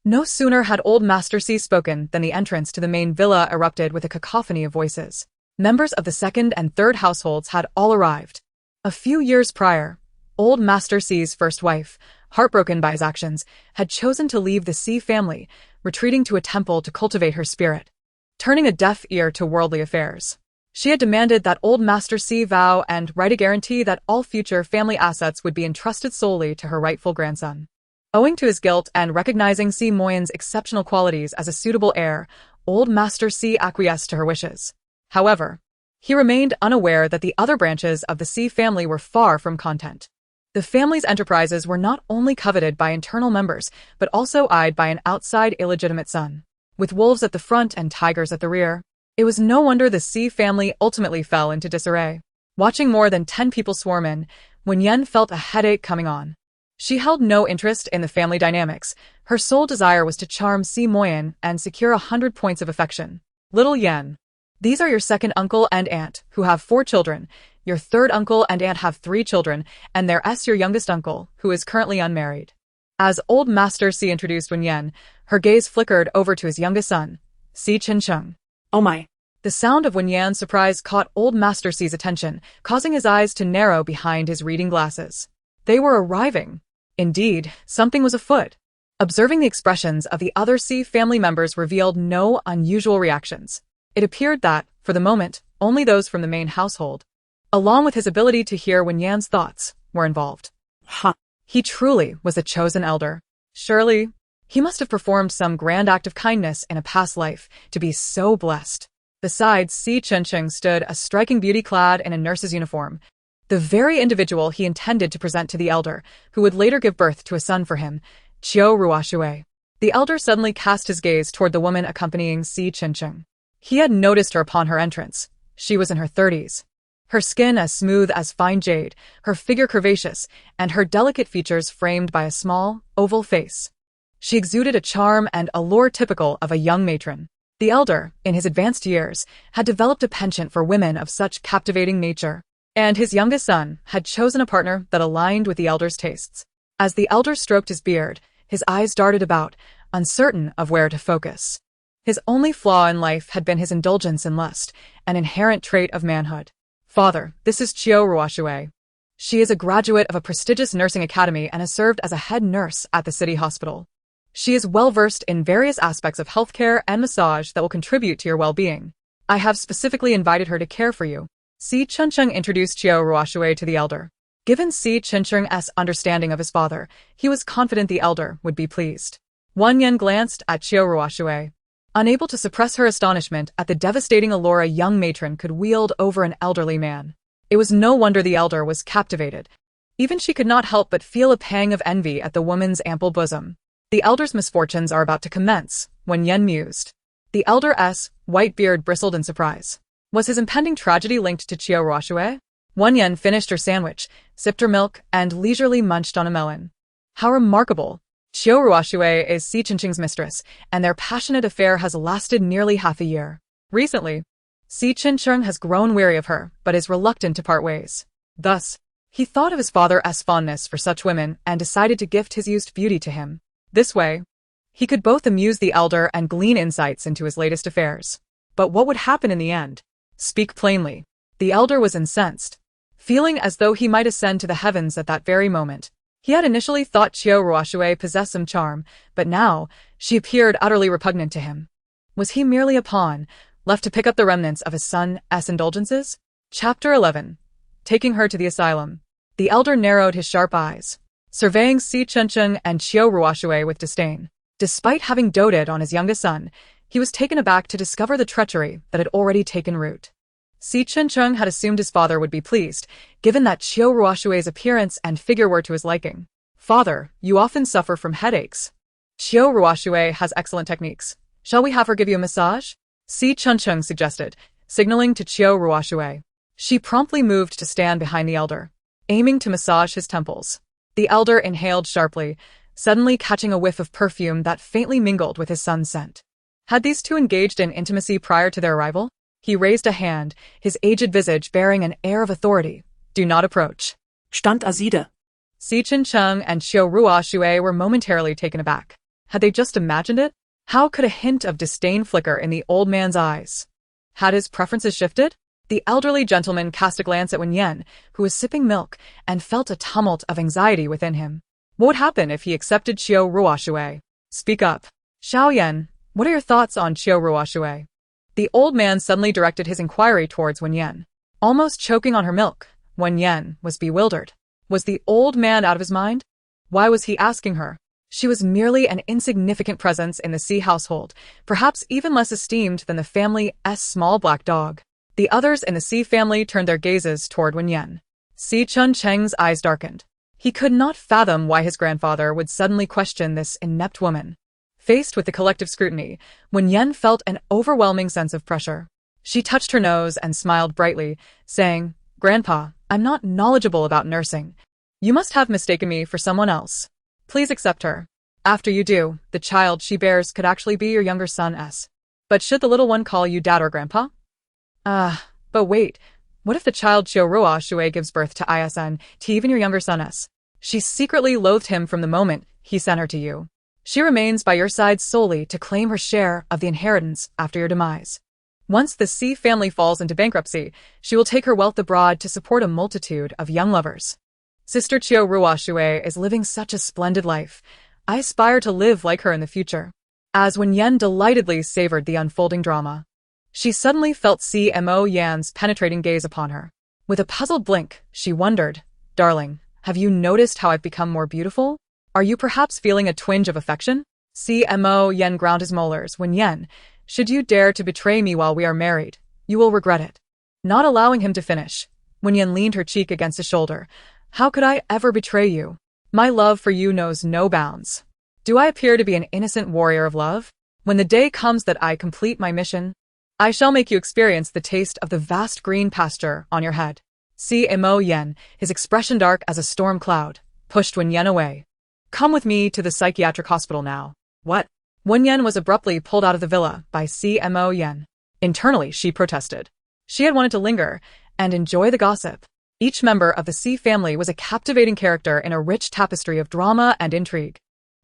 No sooner had old Master Si spoken than the entrance to the main villa erupted with a cacophony of voices. Members of the second and third households had all arrived. A few years prior, old Master Si's first wife, heartbroken by his actions, had chosen to leave the Si family, retreating to a temple to cultivate her spirit, turning a deaf ear to worldly affairs. She had demanded that old Master Si vow and write a guarantee that all future family assets would be entrusted solely to her rightful grandson. Owing to his guilt and recognizing Si Moyan's exceptional qualities as a suitable heir, old Master Si acquiesced to her wishes. However, he remained unaware that the other branches of the Si family were far from content. The family's enterprises were not only coveted by internal members, but also eyed by an outside illegitimate son. With wolves at the front and tigers at the rear, it was no wonder the Si family ultimately fell into disarray. Watching more than 10 people swarm in, Wen Yan felt a headache coming on. She held no interest in the family dynamics. Her sole desire was to charm Si Moyan and secure 100 points of affection. Little Yan. These are your second uncle and aunt, who have 4 children. Your third uncle and aunt have 3 children, and there's your youngest uncle, who is currently unmarried. As old Master Si introduced Wen Yan, her gaze flickered over to his youngest son, Si Chincheng. Oh my. The sound of Wen Yan's surprise caught old Master Si's attention, causing his eyes to narrow behind his reading glasses. They were arriving. Indeed, something was afoot. Observing the expressions of the other Si family members revealed no unusual reactions. It appeared that, for the moment, only those from the main household, along with his ability to hear Wen Yan's thoughts, were involved. He truly was a chosen elder. Surely, he must have performed some grand act of kindness in a past life to be so blessed. Beside Si Chencheng stood a striking beauty clad in a nurse's uniform, the very individual he intended to present to the elder, who would later give birth to a son for him, Chiu Ruoxue. The elder suddenly cast his gaze toward the woman accompanying Si Chencheng. He had noticed her upon her entrance. She was in her 30s. Her skin as smooth as fine jade, her figure curvaceous, and her delicate features framed by a small, oval face. She exuded a charm and allure typical of a young matron. The elder, in his advanced years, had developed a penchant for women of such captivating nature, and his youngest son had chosen a partner that aligned with the elder's tastes. As the elder stroked his beard, his eyes darted about, uncertain of where to focus. His only flaw in life had been his indulgence in lust, an inherent trait of manhood. Father, this is Chiu Ruoxue. She is a graduate of a prestigious nursing academy and has served as a head nurse at the city hospital. She is well-versed in various aspects of healthcare and massage that will contribute to your well-being. I have specifically invited her to care for you. Si Chencheng introduced Chiu Ruoxue to the elder. Given Si Chencheng's understanding of his father, he was confident the elder would be pleased. Wen Yan glanced at Chiu Ruoxue, unable to suppress her astonishment at the devastating allure a young matron could wield over an elderly man. It was no wonder the elder was captivated. Even she could not help but feel a pang of envy at the woman's ample bosom. The elder's misfortunes are about to commence, Wen Yan mused. The elder's white beard bristled in surprise. Was his impending tragedy linked to Chiu Ruoxue? Wen Yan finished her sandwich, sipped her milk, and leisurely munched on a melon. How remarkable! Chiu Ruoxue is Si Chencheng's mistress, and their passionate affair has lasted nearly half a year. Recently, Si Chencheng has grown weary of her, but is reluctant to part ways. Thus, he thought of his father's fondness for such women and decided to gift his youth's beauty to him. This way, he could both amuse the elder and glean insights into his latest affairs. But what would happen in the end? Speak plainly. The elder was incensed, feeling as though he might ascend to the heavens at that very moment. He had initially thought Chiu Ruoxue possessed some charm, but now she appeared utterly repugnant to him. Was he merely a pawn, left to pick up the remnants of his son's indulgences? Chapter 11. Taking her to the asylum. The elder narrowed his sharp eyes, surveying Si Chencheng and Chiu Ruoxue with disdain. Despite having doted on his youngest son, he was taken aback to discover the treachery that had already taken root. Si Chencheng had assumed his father would be pleased, given that Chiu Ruoxue's appearance and figure were to his liking. Father, you often suffer from headaches. Chiu Ruoxue has excellent techniques. Shall we have her give you a massage? Si Chencheng suggested, signaling to Chiu Ruoxue. She promptly moved to stand behind the elder, aiming to massage his temples. The elder inhaled sharply, suddenly catching a whiff of perfume that faintly mingled with his son's scent. Had these two engaged in intimacy prior to their arrival? He raised a hand, his aged visage bearing an air of authority. Do not approach. Stand aside. Si Chung and Xiao Ruoshui were momentarily taken aback. Had they just imagined it? How could a hint of disdain flicker in the old man's eyes? Had his preferences shifted? The elderly gentleman cast a glance at Wen Yan, who was sipping milk, and felt a tumult of anxiety within him. What would happen if he accepted Xiao Ruoshui? Speak up. Xiaoyan, what are your thoughts on Xiao Ruoshui? The old man suddenly directed his inquiry towards Wen Yan. Almost choking on her milk, Wen Yan was bewildered. Was the old man out of his mind? Why was he asking her? She was merely an insignificant presence in the Si household, perhaps even less esteemed than the family's small black dog. The others in the Si family turned their gazes toward Wen Yan. Si Cheng's eyes darkened. He could not fathom why his grandfather would suddenly question this inept woman. Faced with the collective scrutiny, Wen Yan felt an overwhelming sense of pressure. She touched her nose and smiled brightly, saying, "Grandpa, I'm not knowledgeable about nursing. You must have mistaken me for someone else. Please accept her. After you do, the child she bears could actually be your younger son S. But should the little one call you dad or grandpa?" But wait, what if the child Xiaorua Shui gives birth to ISN, to even your younger son S? She secretly loathed him from the moment he sent her to you. She remains by your side solely to claim her share of the inheritance after your demise. Once the Si family falls into bankruptcy, she will take her wealth abroad to support a multitude of young lovers. Sister Qiu Ruoshui is living such a splendid life. I aspire to live like her in the future. As Wen Yan delightedly savored the unfolding drama, she suddenly felt Si Moyan's penetrating gaze upon her. With a puzzled blink, she wondered, "Darling, have you noticed how I've become more beautiful? Are you perhaps feeling a twinge of affection?" Si Moyan ground his molars. "Wen Yan, should you dare to betray me while we are married, you will regret it." Not allowing him to finish, Wen Yan leaned her cheek against his shoulder. "How could I ever betray you? My love for you knows no bounds. Do I appear to be an innocent warrior of love? When the day comes that I complete my mission, I shall make you experience the taste of the vast green pasture on your head." Si Moyan, his expression dark as a storm cloud, pushed Wen Yan away. "Come with me to the psychiatric hospital now." "What?" Wen Yan was abruptly pulled out of the villa by Si Moyan. Internally, she protested. She had wanted to linger and enjoy the gossip. Each member of the Si family was a captivating character in a rich tapestry of drama and intrigue.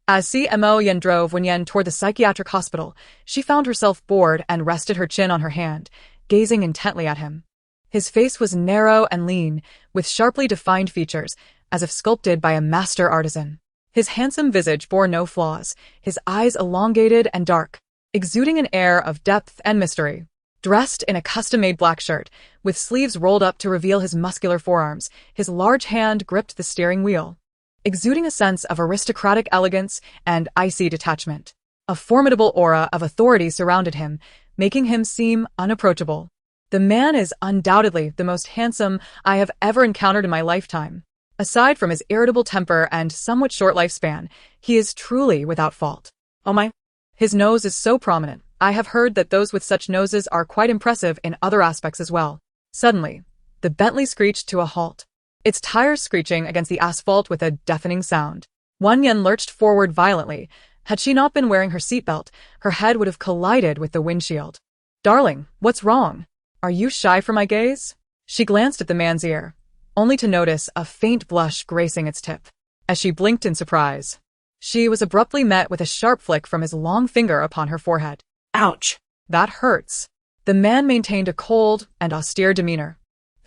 As Si Moyan drove Wen Yan toward the psychiatric hospital, she found herself bored and rested her chin on her hand, gazing intently at him. His face was narrow and lean, with sharply defined features, as if sculpted by a master artisan. His handsome visage bore no flaws, his eyes elongated and dark, exuding an air of depth and mystery. Dressed in a custom-made black shirt, with sleeves rolled up to reveal his muscular forearms, his large hand gripped the steering wheel, exuding a sense of aristocratic elegance and icy detachment. A formidable aura of authority surrounded him, making him seem unapproachable. The man is undoubtedly the most handsome I have ever encountered in my lifetime. Aside from his irritable temper and somewhat short lifespan, he is truly without fault. Oh my! His nose is so prominent. I have heard that those with such noses are quite impressive in other aspects as well. Suddenly, the Bentley screeched to a halt, its tires screeching against the asphalt with a deafening sound. Wen Yan lurched forward violently. Had she not been wearing her seatbelt, her head would have collided with the windshield. "Darling, what's wrong? Are you shy for my gaze?" She glanced at the man's ear, only to notice a faint blush gracing its tip. As she blinked in surprise, she was abruptly met with a sharp flick from his long finger upon her forehead. "Ouch! That hurts." The man maintained a cold and austere demeanor,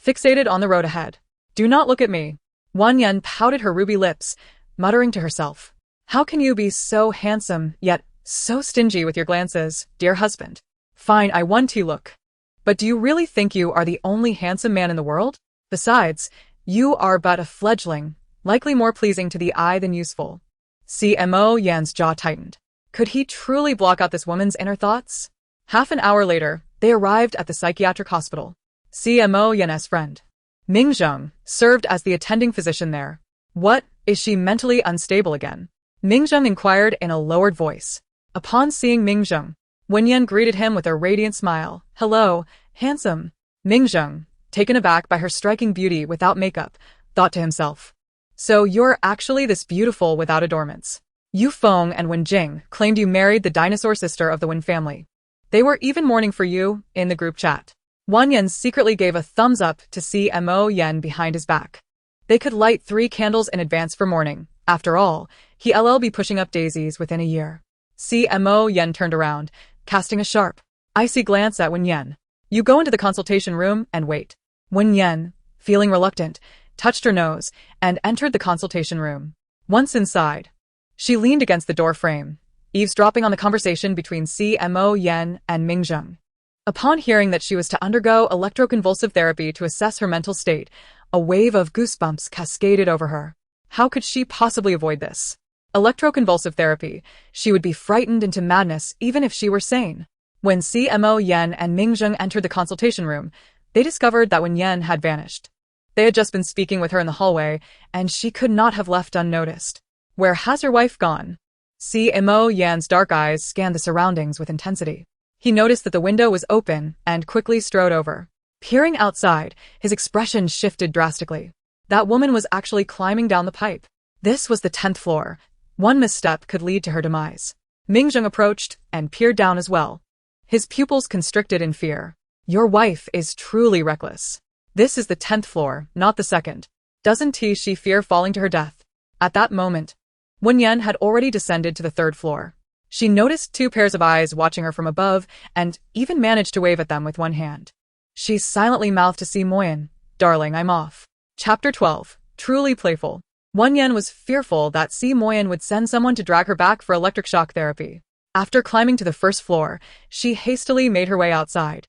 fixated on the road ahead. "Do not look at me." Wen Yan pouted her ruby lips, muttering to herself, "How can you be so handsome, yet so stingy with your glances, dear husband? Fine, I want to look. But do you really think you are the only handsome man in the world? Besides, you are but a fledgling, likely more pleasing to the eye than useful." Si Moyan's jaw tightened. Could he truly block out this woman's inner thoughts? Half an hour later, they arrived at the psychiatric hospital. Si Moyan's friend, Mingzheng, served as the attending physician there. "What, is she mentally unstable again?" Mingzheng inquired in a lowered voice. Upon seeing Mingzheng, Wen Yan greeted him with a radiant smile. "Hello, handsome." Mingzheng, taken aback by her striking beauty without makeup, thought to himself, "So you're actually this beautiful without adornments. Yu Feng and Wen Jing claimed you married the dinosaur sister of the Wen family. They were even mourning for you in the group chat." Wen Yan secretly gave a thumbs up to Si Moyan behind his back. They could light 3 candles in advance for morning. After all, he'll be pushing up daisies within a year. Si Moyan turned around, casting a sharp, icy glance at Wen Yan. You go into the consultation room and wait. Wen Yan, feeling reluctant, touched her nose and entered the consultation room. Once inside, she leaned against the door frame, eavesdropping on the conversation between Si Moyan and Mingjung. Upon hearing that she was to undergo electroconvulsive therapy to assess her mental state, a wave of goosebumps cascaded over her. How could she possibly avoid this? Electroconvulsive therapy. She would be frightened into madness even if she were sane. When Si Moyan and Mingjung entered the consultation room, they discovered that Wen Yan had vanished. They had just been speaking with her in the hallway, and she could not have left unnoticed. Where has your wife gone? Si Moyan's dark eyes scanned the surroundings with intensity. He noticed that the window was open and quickly strode over. Peering outside, his expression shifted drastically. That woman was actually climbing down the pipe. This was the 10th floor. One misstep could lead to her demise. Mingjung approached and peered down as well. His pupils constricted in fear. Your wife is truly reckless. This is the 10th floor, not the 2nd. Doesn't she fear falling to her death? At that moment, Wen Yan had already descended to the 3rd floor. She noticed 2 pairs of eyes watching her from above and even managed to wave at them with one hand. She silently mouthed to Si Moyan, "Darling, I'm off." Chapter 12. Truly playful. Wen Yan was fearful that Si Moyan would send someone to drag her back for electric shock therapy. After climbing to the 1st floor, she hastily made her way outside.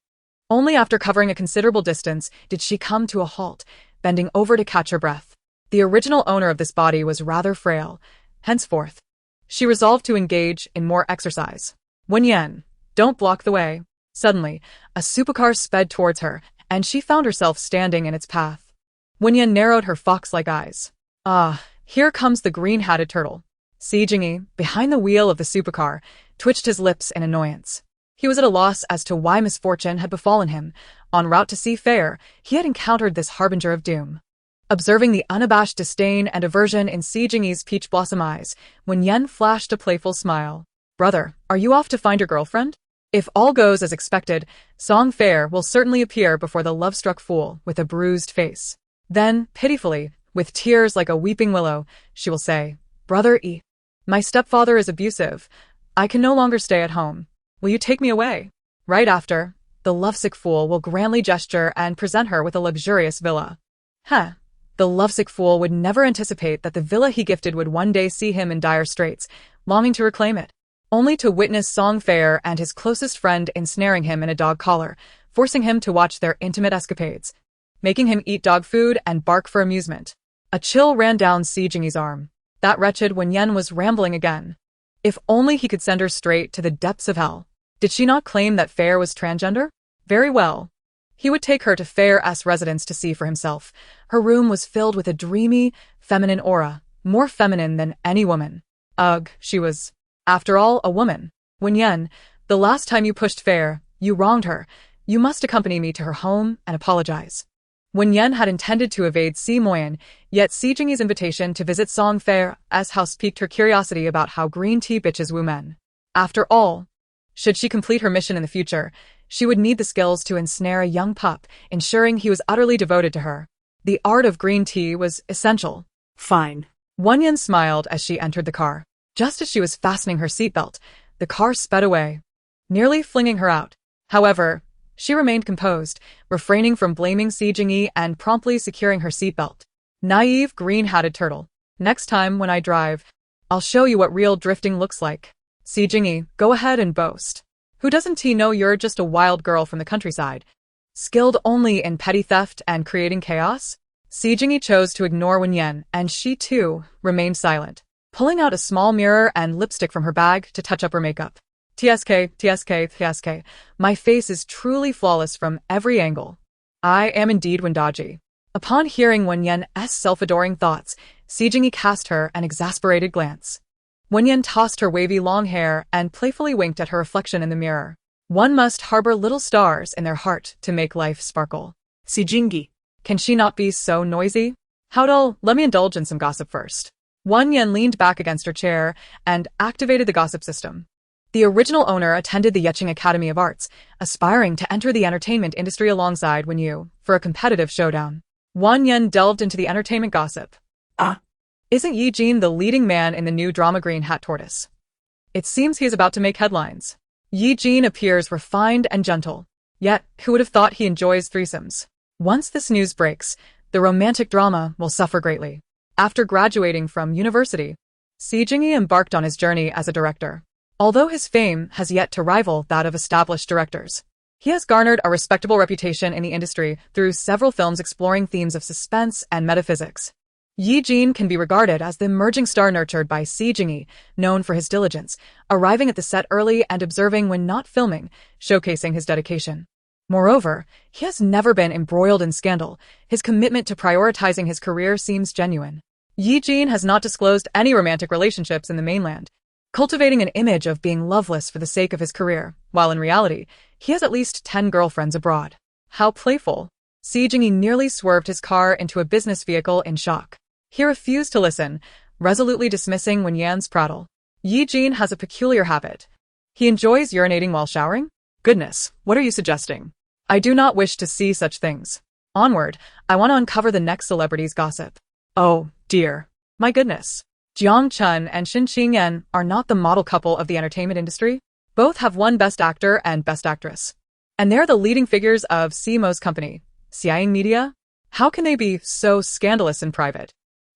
Only after covering a considerable distance did she come to a halt, bending over to catch her breath. The original owner of this body was rather frail. Henceforth, she resolved to engage in more exercise. Wen Yan, don't block the way. Suddenly, a supercar sped towards her, and she found herself standing in its path. Wen Yan narrowed her fox-like eyes. Ah, here comes the green-hatted turtle. Si Jingyi, behind the wheel of the supercar, twitched his lips in annoyance. He was at a loss as to why misfortune had befallen him. En route to See Fair, he had encountered this harbinger of doom. Observing the unabashed disdain and aversion in Si Jingyi's peach blossom eyes, Wen Yan flashed a playful smile. Brother, are you off to find your girlfriend? If all goes as expected, Song Fair will certainly appear before the love-struck fool with a bruised face. Then, pitifully, with tears like a weeping willow, she will say, Brother E, my stepfather is abusive. I can no longer stay at home. Will you take me away? Right after, the lovesick fool will grandly gesture and present her with a luxurious villa. The lovesick fool would never anticipate that the villa he gifted would one day see him in dire straits, longing to reclaim it, only to witness Song Fair and his closest friend ensnaring him in a dog collar, forcing him to watch their intimate escapades, making him eat dog food and bark for amusement. A chill ran down Si Jingyi's arm. That wretched Wen Yan was rambling again. If only he could send her straight to the depths of hell. Did she not claim that Fair was transgender? Very well. He would take her to Fair's residence to see for himself. Her room was filled with a dreamy, feminine aura, more feminine than any woman. Ugh, she was, after all, a woman. Wen Yan, the last time you pushed Fair, you wronged her. You must accompany me to her home and apologize. Wen Yan had intended to evade Si Moyan, yet Si Jingyi's invitation to visit Song Fair's house piqued her curiosity about how green tea bitches woo men. After all, should she complete her mission in the future, she would need the skills to ensnare a young pup, ensuring he was utterly devoted to her. The art of green tea was essential. Fine. Wen Yan smiled as she entered the car. Just as she was fastening her seatbelt, the car sped away, nearly flinging her out. However, she remained composed, refraining from blaming Si Jingyi and promptly securing her seatbelt. Naive green-hatted turtle. Next time when I drive, I'll show you what real drifting looks like. Si Jingyi, go ahead and boast. Who doesn't he know you're just a wild girl from the countryside, skilled only in petty theft and creating chaos? Si Jingyi chose to ignore Wen Yan, and she too remained silent, pulling out a small mirror and lipstick from her bag to touch up her makeup. TSK, my face is truly flawless from every angle. I am indeed Wendaji. Upon hearing Wen Yan's self-adoring thoughts, Si Jingyi cast her an exasperated glance. Wen Yan tossed her wavy long hair and playfully winked at her reflection in the mirror. One must harbor little stars in their heart to make life sparkle. Si Jingyi. Can she not be so noisy? How dull, let me indulge in some gossip first. Wen Yan leaned back against her chair and activated the gossip system. The original owner attended the Yeching Academy of Arts, aspiring to enter the entertainment industry alongside Wen Yu for a competitive showdown. Wen Yan delved into the entertainment gossip. Ah, Isn't Yi Jin the leading man in the new drama Green Hat Tortoise? It seems he is about to make headlines. Yi Jin appears refined and gentle. Yet, who would have thought he enjoys threesomes? Once this news breaks, the romantic drama will suffer greatly. After graduating from university, Si Jingyi embarked on his journey as a director. Although his fame has yet to rival that of established directors, he has garnered a respectable reputation in the industry through several films exploring themes of suspense and metaphysics. Yi Jin can be regarded as the emerging star nurtured by Si Jingyi, known for his diligence, arriving at the set early and observing when not filming, showcasing his dedication. Moreover, he has never been embroiled in scandal. His commitment to prioritizing his career seems genuine. Yi Jin has not disclosed any romantic relationships in the mainland, cultivating an image of being loveless for the sake of his career, while in reality, he has at least 10 girlfriends abroad. How playful. Si Jingyi nearly swerved his car into a business vehicle in shock. He refused to listen, resolutely dismissing Wen Yan's prattle. Yi Jin has a peculiar habit. He enjoys urinating while showering? Goodness, what are you suggesting? I do not wish to see such things. Onward, I want to uncover the next celebrity's gossip. Oh, dear. My goodness. Jiang Chun and Shin Qingyan are not the model couple of the entertainment industry? Both have won Best Actor and Best Actress. And they're the leading figures of Si Mo's company, Shia Media? How can they be so scandalous in private?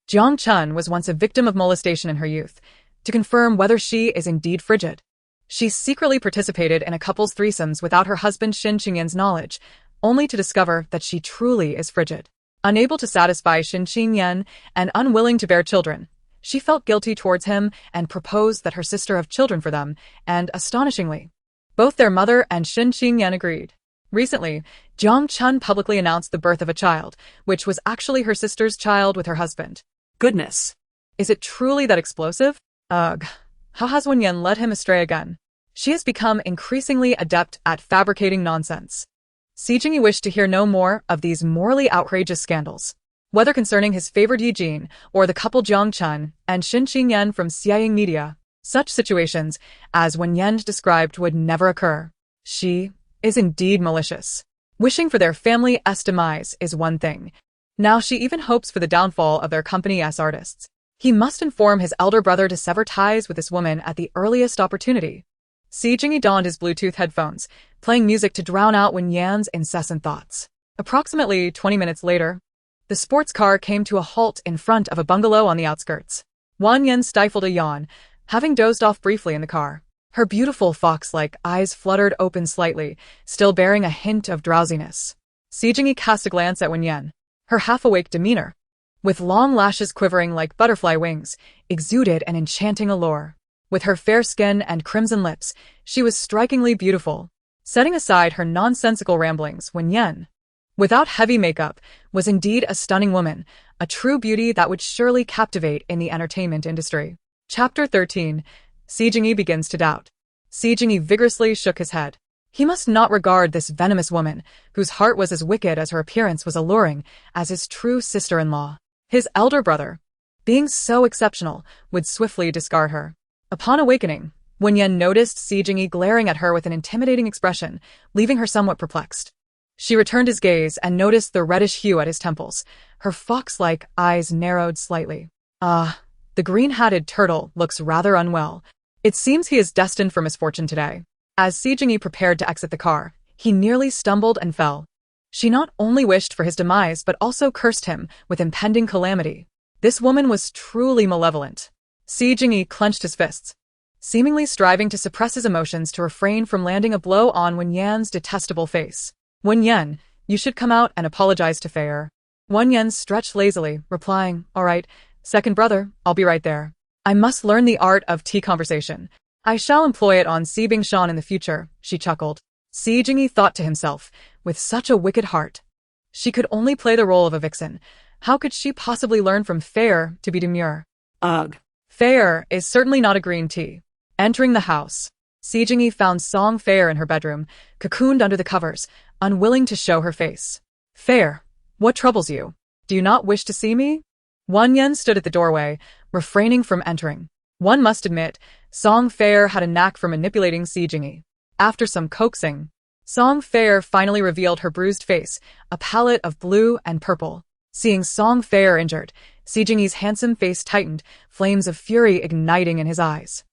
Jiang Chun was once a victim of molestation in her youth. To confirm whether she is indeed frigid, she secretly participated in a couple's threesomes without her husband Shin Qingyan's knowledge, only to discover that she truly is frigid. Unable to satisfy Shin Qingyan and unwilling to bear children, she felt guilty towards him and proposed that her sister have children for them, and astonishingly, both their mother and Shin Qingyan agreed. Recently, Jiang Chun publicly announced the birth of a child, which was actually her sister's child with her husband. goodness. Is it truly that explosive? Ugh. How has Wen Yan led him astray again? She has become increasingly adept at fabricating nonsense. Si Jingyi wished to hear no more of these morally outrageous scandals. Whether concerning his favored Yi Jin or the couple Jiang Chun and Shin Qingyan from Shia Media, such situations, as Wen Yan described, would never occur. She is indeed malicious. Wishing for their family's demise is one thing. Now she even hopes for the downfall of their company's artists. He must inform his elder brother to sever ties with this woman at the earliest opportunity. Si Jingyi donned his Bluetooth headphones, playing music to drown out Wen Yan's incessant thoughts. Approximately 20 minutes later, the sports car came to a halt in front of a bungalow on the outskirts. Wen Yan stifled a yawn, having dozed off briefly in the car. Her beautiful fox-like eyes fluttered open slightly, still bearing a hint of drowsiness. Si Jingyi cast a glance at Wen Yan. Her half-awake demeanor, with long lashes quivering like butterfly wings, exuded an enchanting allure. With her fair skin and crimson lips, she was strikingly beautiful. Setting aside her nonsensical ramblings, Wen Yan, without heavy makeup, was indeed a stunning woman, a true beauty that would surely captivate in the entertainment industry. Chapter 13. Si Jingyi begins to doubt. Si Jingyi vigorously shook his head. He must not regard this venomous woman, whose heart was as wicked as her appearance was alluring, as his true sister-in-law. His elder brother, being so exceptional, would swiftly discard her. Upon awakening, Wen Yan noticed Si Jingyi glaring at her with an intimidating expression, leaving her somewhat perplexed. She returned his gaze and noticed the reddish hue at his temples. Her fox-like eyes narrowed slightly. Ah, the green-hatted turtle looks rather unwell. It seems he is destined for misfortune today. As Si Jingyi prepared to exit the car, he nearly stumbled and fell. She not only wished for his demise but also cursed him with impending calamity. This woman was truly malevolent. Si Jingyi clenched his fists, seemingly striving to suppress his emotions to refrain from landing a blow on Wen Yan's detestable face. Wen Yan, you should come out and apologize to Feier. Wen Yan stretched lazily, replying, all right, second brother, I'll be right there. I must learn the art of tea conversation. I shall employ it on Si Bingshan in the future, she chuckled. Si Jingyi thought to himself, with such a wicked heart. She could only play the role of a vixen. How could she possibly learn from Feier to be demure? Ugh. Feier is certainly not a green tea. Entering the house, Si Jingyi found Song Feier in her bedroom, cocooned under the covers, unwilling to show her face. Feier, what troubles you? Do you not wish to see me? Wen Yan stood at the doorway, refraining from entering. One must admit, Song Feier had a knack for manipulating Si Jingyi. After some coaxing, Song Feier finally revealed her bruised face, a palette of blue and purple. Seeing Song Fair injured, Si Jingyi's handsome face tightened, flames of fury igniting in his eyes.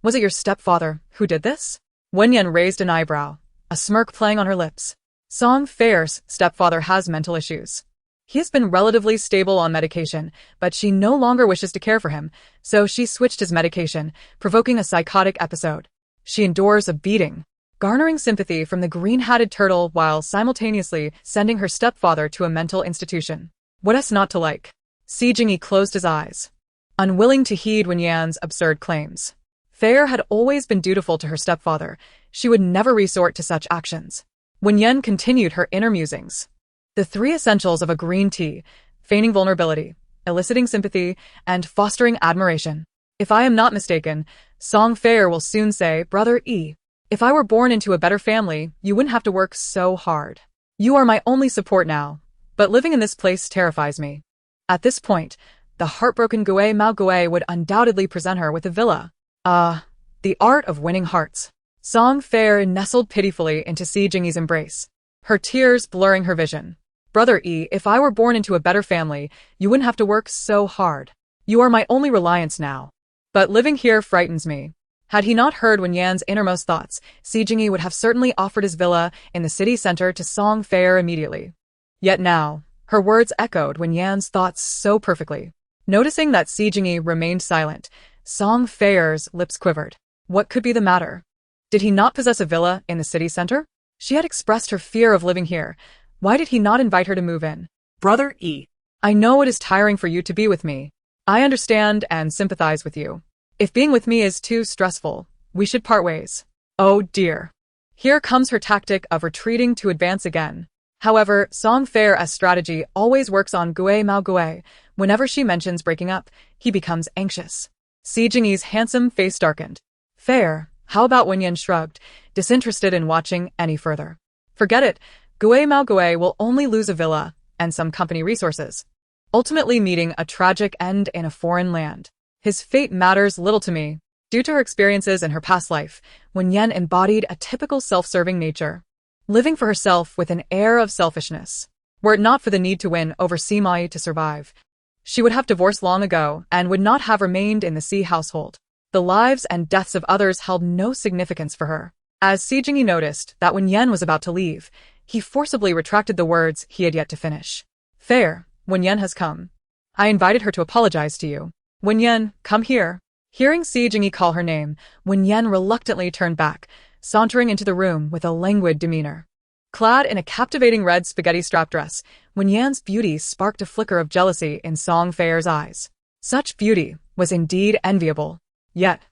Was it your stepfather who did this? Wen Yan raised an eyebrow, a smirk playing on her lips. Song Fair's stepfather has mental issues. He has been relatively stable on medication, but she no longer wishes to care for him, so she switched his medication, provoking a psychotic episode. She endures a beating, garnering sympathy from the green-hatted turtle while simultaneously sending her stepfather to a mental institution. What else not to like? Si Jingyi closed his eyes, unwilling to heed Wen Yan's absurd claims. Fair had always been dutiful to her stepfather. She would never resort to such actions. Wen Yan continued her inner musings. The three essentials of a green tea: feigning vulnerability, eliciting sympathy, and fostering admiration. If I am not mistaken, Song Fair will soon say, "Brother E, if I were born into a better family, you wouldn't have to work so hard. You are my only support now, but living in this place terrifies me." At this point, the heartbroken Gui Mao Gui would undoubtedly present her with a villa. The art of winning hearts. Song Fair nestled pitifully into Si Jingyi's embrace, her tears blurring her vision. "Brother E, if I were born into a better family, you wouldn't have to work so hard. You are my only reliance now. But living here frightens me." Had he not heard Wen Yan's innermost thoughts, Si Jingyi would have certainly offered his villa in the city center to Song Fair immediately. Yet now, her words echoed Wen Yan's thoughts so perfectly. Noticing that Si Jingyi remained silent, Song Fair's lips quivered. What could be the matter? Did he not possess a villa in the city center? She had expressed her fear of living here. Why did he not invite her to move in? Brother E. I know it is tiring for you to be with me. I understand and sympathize with you. If being with me is too stressful, we should part ways. Oh dear. Here comes her tactic of retreating to advance again. However, Song Fair's strategy always works on Gui Mao Gui. Whenever she mentions breaking up, he becomes anxious. Si Jingyi's handsome face darkened. Fair, how about? Wen Yan shrugged, disinterested in watching any further. Forget it. Gui Mao Gui will only lose a villa and some company resources, ultimately meeting a tragic end in a foreign land. His fate matters little to me. Due to her experiences in her past life, Wen Yan embodied a typical self-serving nature, living for herself with an air of selfishness. Were it not for the need to win over Si Moyan to survive, she would have divorced long ago and would not have remained in the Si household. The lives and deaths of others held no significance for her. As Si Jingyi noticed that Wen Yan was about to leave, he forcibly retracted the words he had yet to finish. Fair, Wen Yan has come. I invited her to apologize to you. Wen Yan, come here. Hearing Si Jingyi call her name, Wen Yan reluctantly turned back, sauntering into the room with a languid demeanor. Clad in a captivating red spaghetti strap dress, Wen Yan's beauty sparked a flicker of jealousy in Song Fair's eyes. Such beauty was indeed enviable. Yet,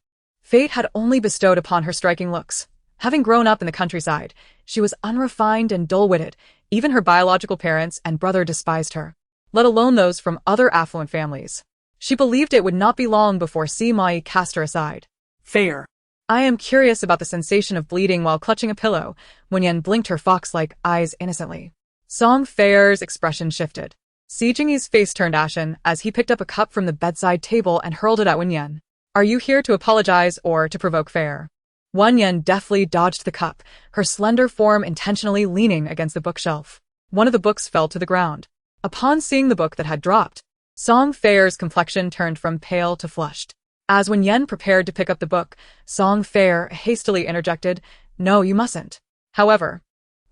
fate had only bestowed upon her striking looks. Having grown up in the countryside, she was unrefined and dull-witted. Even her biological parents and brother despised her, let alone those from other affluent families. She believed it would not be long before Si Moyan cast her aside. Fair. I am curious about the sensation of bleeding while clutching a pillow. Wen Yan blinked her fox-like eyes innocently. Song Fair's expression shifted. Si Jingyi's face turned ashen as he picked up a cup from the bedside table and hurled it at Wen Yan. Are you here to apologize or to provoke Fair? Wen Yan deftly dodged the cup, her slender form intentionally leaning against the bookshelf. One of the books fell to the ground. Upon seeing the book that had dropped, Song Fair's complexion turned from pale to flushed. As Wen Yan prepared to pick up the book, Song Fair hastily interjected, "No, you mustn't." However,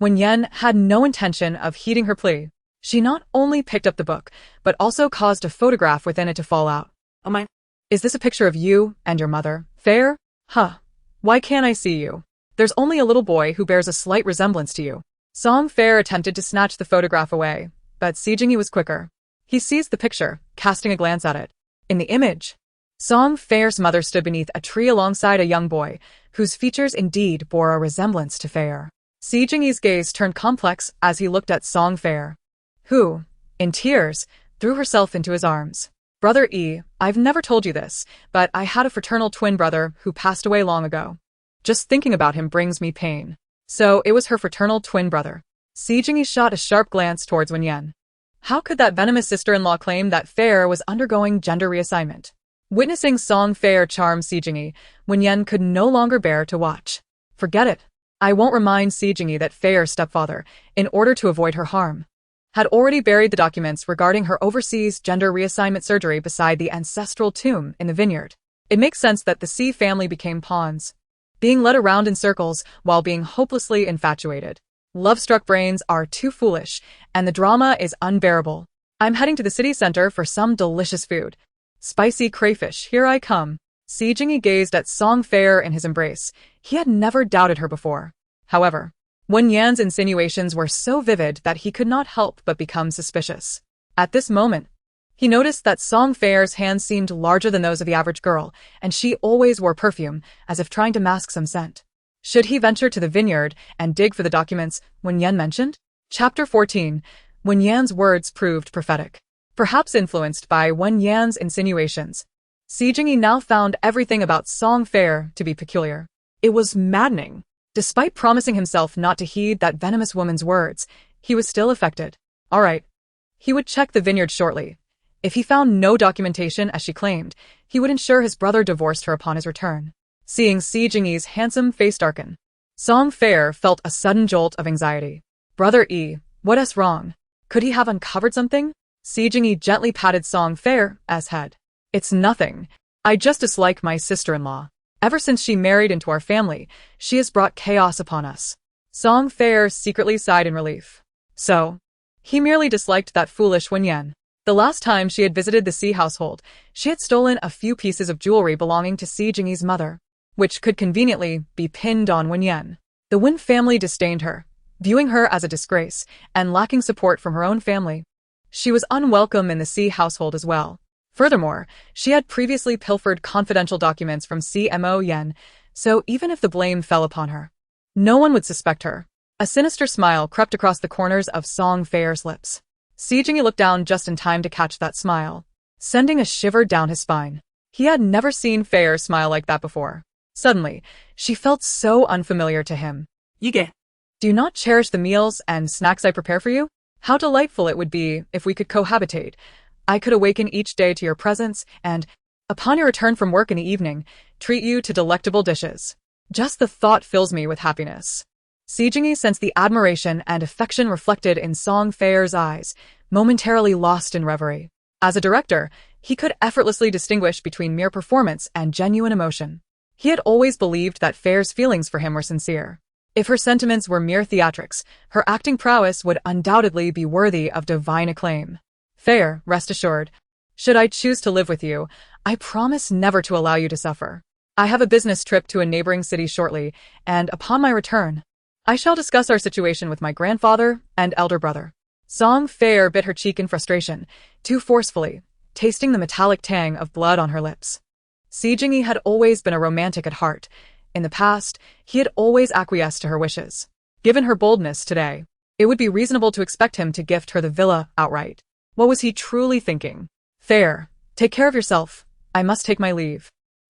Wen Yan had no intention of heeding her plea. She not only picked up the book, but also caused a photograph within it to fall out. Oh my. Is this a picture of you and your mother, Fair? Huh. Why can't I see you? There's only a little boy who bears a slight resemblance to you. Song Fair attempted to snatch the photograph away, but Si Jingyi was quicker. He seized the picture, casting a glance at it. In the image, Song Fair's mother stood beneath a tree alongside a young boy, whose features indeed bore a resemblance to Fair. Si Jingyi's gaze turned complex as he looked at Song Fair, who, in tears, threw herself into his arms. Brother E, I've never told you this, but I had a fraternal twin brother who passed away long ago. Just thinking about him brings me pain. So it was her fraternal twin brother. Si Jingyi shot a sharp glance towards Wen Yan. How could that venomous sister-in-law claim that Fair was undergoing gender reassignment? Witnessing Song Fair charm Si Jingyi, Wen Yan could no longer bear to watch. Forget it. I won't remind Si Jingyi that Fair's stepfather, in order to avoid her harm. had already buried the documents regarding her overseas gender reassignment surgery beside the ancestral tomb in the vineyard. It makes sense that the Si family became pawns, being led around in circles while being hopelessly infatuated. Love-struck brains are too foolish, and the drama is unbearable. I'm heading to the city center for some delicious food. Spicy crayfish, here I come. Si Jingyi gazed at Song Fair in his embrace. He had never doubted her before. However, Wen Yan's insinuations were so vivid that he could not help but become suspicious. At this moment, he noticed that Song Fair's hands seemed larger than those of the average girl, and she always wore perfume, as if trying to mask some scent. Should he venture to the vineyard and dig for the documents Wen Yan mentioned? Chapter 14. Wen Yan's words proved prophetic. Perhaps influenced by Wen Yan's insinuations, Si Jingyi now found everything about Song Fair to be peculiar. It was maddening. Despite promising himself not to heed that venomous woman's words, he was still affected. All right. He would check the vineyard shortly. If he found no documentation as she claimed, he would ensure his brother divorced her upon his return. Seeing Si Jingyi's handsome face darken, Song Fair felt a sudden jolt of anxiety. Brother E, what's wrong? Could he have uncovered something? Si Jingyi gently patted Song Fair's head. It's nothing. I just dislike my sister-in-law. Ever since she married into our family, she has brought chaos upon us. Song Fair secretly sighed in relief. So, he merely disliked that foolish Wen Yan. The last time she had visited the Si household, she had stolen a few pieces of jewelry belonging to Si Jingyi's mother, which could conveniently be pinned on Wen Yan. The Wen family disdained her, viewing her as a disgrace and lacking support from her own family. She was unwelcome in the Si household as well. Furthermore, she had previously pilfered confidential documents from Si Moyan, so even if the blame fell upon her, no one would suspect her. A sinister smile crept across the corners of Song Fair's lips. Si Jingyi looked down just in time to catch that smile, sending a shiver down his spine. He had never seen Fair smile like that before. Suddenly, she felt so unfamiliar to him. Yige. Do you not cherish the meals and snacks I prepare for you? How delightful it would be if we could cohabitate. I could awaken each day to your presence and, upon your return from work in the evening, treat you to delectable dishes. Just the thought fills me with happiness. Si Jingyi sensed the admiration and affection reflected in Song Fair's eyes, momentarily lost in reverie. As a director, he could effortlessly distinguish between mere performance and genuine emotion. He had always believed that Fair's feelings for him were sincere. If her sentiments were mere theatrics, her acting prowess would undoubtedly be worthy of divine acclaim. Fair, rest assured. Should I choose to live with you, I promise never to allow you to suffer. I have a business trip to a neighboring city shortly, and upon my return, I shall discuss our situation with my grandfather and elder brother. Song Fair bit her cheek in frustration, too forcefully, tasting the metallic tang of blood on her lips. Si Jingyi had always been a romantic at heart. In the past, he had always acquiesced to her wishes. Given her boldness today, it would be reasonable to expect him to gift her the villa outright. What was he truly thinking? Fair, take care of yourself. I must take my leave.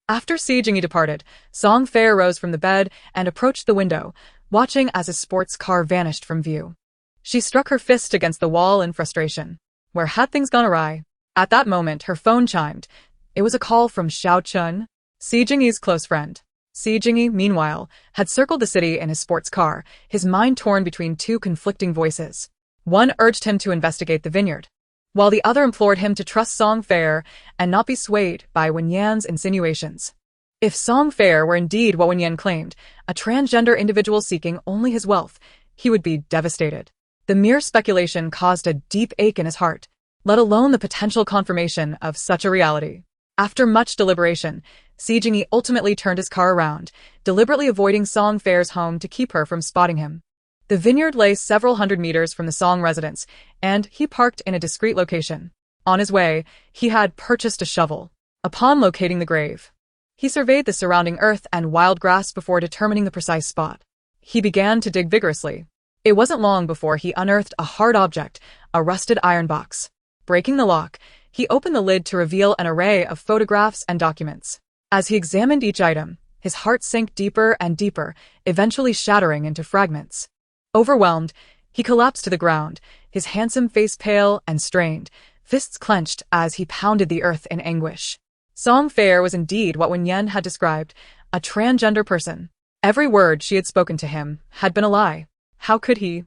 After Si Jingyi departed, Song Fair rose from the bed and approached the window, watching as his sports car vanished from view. She struck her fist against the wall in frustration. Where had things gone awry? At that moment, her phone chimed. It was a call from Xiao Chun, Si Jingyi's close friend. Si Jingyi, meanwhile, had circled the city in his sports car, his mind torn between two conflicting voices. One urged him to investigate the vineyard, while the other implored him to trust Song Fair and not be swayed by Wen Yan's insinuations. If Song Fair were indeed what Wen Yan claimed, a transgender individual seeking only his wealth, he would be devastated. The mere speculation caused a deep ache in his heart, let alone the potential confirmation of such a reality. After much deliberation, Si Jingyi ultimately turned his car around, deliberately avoiding Song Fair's home to keep her from spotting him. The vineyard lay several hundred meters from the Song residence, and he parked in a discreet location. On his way, he had purchased a shovel. Upon locating the grave, he surveyed the surrounding earth and wild grass before determining the precise spot. He began to dig vigorously. It wasn't long before he unearthed a hard object, a rusted iron box. Breaking the lock, he opened the lid to reveal an array of photographs and documents. As he examined each item, his heart sank deeper and deeper, eventually shattering into fragments. Overwhelmed, he collapsed to the ground, his handsome face pale and strained, fists clenched as he pounded the earth in anguish. Song Fair was indeed what Wen Yan had described, a transgender person. Every word she had spoken to him had been a lie. How could he?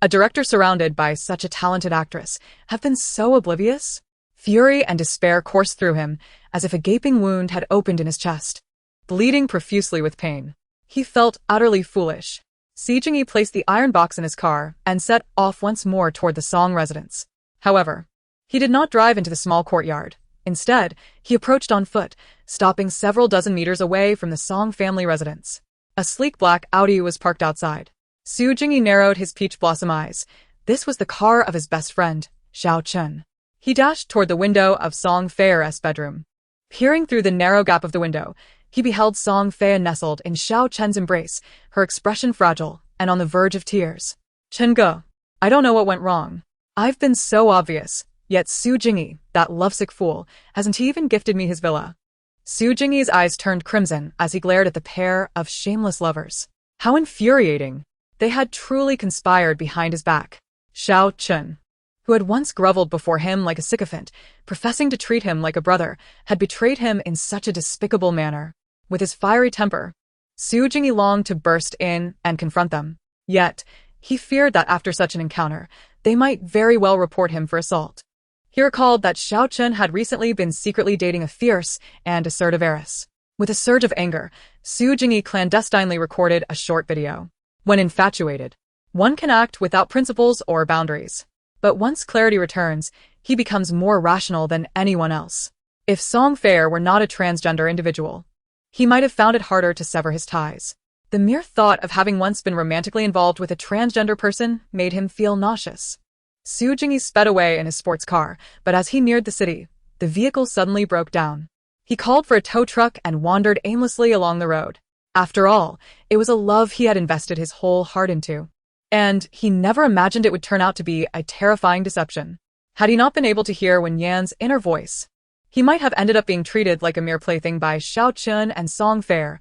A director surrounded by such a talented actress have been so oblivious? Fury and despair coursed through him, as if a gaping wound had opened in his chest, bleeding profusely with pain. He felt utterly foolish. Si Jingyi placed the iron box in his car and set off once more toward the Song residence. However, he did not drive into the small courtyard. Instead, he approached on foot, stopping several dozen meters away from the Song family residence. A sleek black Audi was parked outside. Su Jingyi narrowed his peach blossom eyes. This was the car of his best friend, Xiao Chen. He dashed toward the window of Song Fei's bedroom. Peering through the narrow gap of the window, he beheld Song Fei nestled in Xiao Chen's embrace, her expression fragile and on the verge of tears. Chen Ge, I don't know what went wrong. I've been so obvious, yet Su Jingyi, that lovesick fool, hasn't he even gifted me his villa. Su Jingyi's eyes turned crimson as he glared at the pair of shameless lovers. How infuriating! They had truly conspired behind his back. Xiao Chen, who had once groveled before him like a sycophant, professing to treat him like a brother, had betrayed him in such a despicable manner. With his fiery temper, Su Jingyi longed to burst in and confront them. Yet, he feared that after such an encounter, they might very well report him for assault. He recalled that Xiao Chen had recently been secretly dating a fierce and assertive heiress. With a surge of anger, Su Jingyi clandestinely recorded a short video. When infatuated, one can act without principles or boundaries. But once clarity returns, he becomes more rational than anyone else. If Song Fei were not a transgender individual, he might have found it harder to sever his ties. The mere thought of having once been romantically involved with a transgender person made him feel nauseous. Su Jingyi sped away in his sports car, but as he neared the city, the vehicle suddenly broke down. He called for a tow truck and wandered aimlessly along the road. After all, it was a love he had invested his whole heart into. And he never imagined it would turn out to be a terrifying deception. Had he not been able to hear Wen Yan's inner voice, he might have ended up being treated like a mere plaything by Xiao Chen and Song Fei,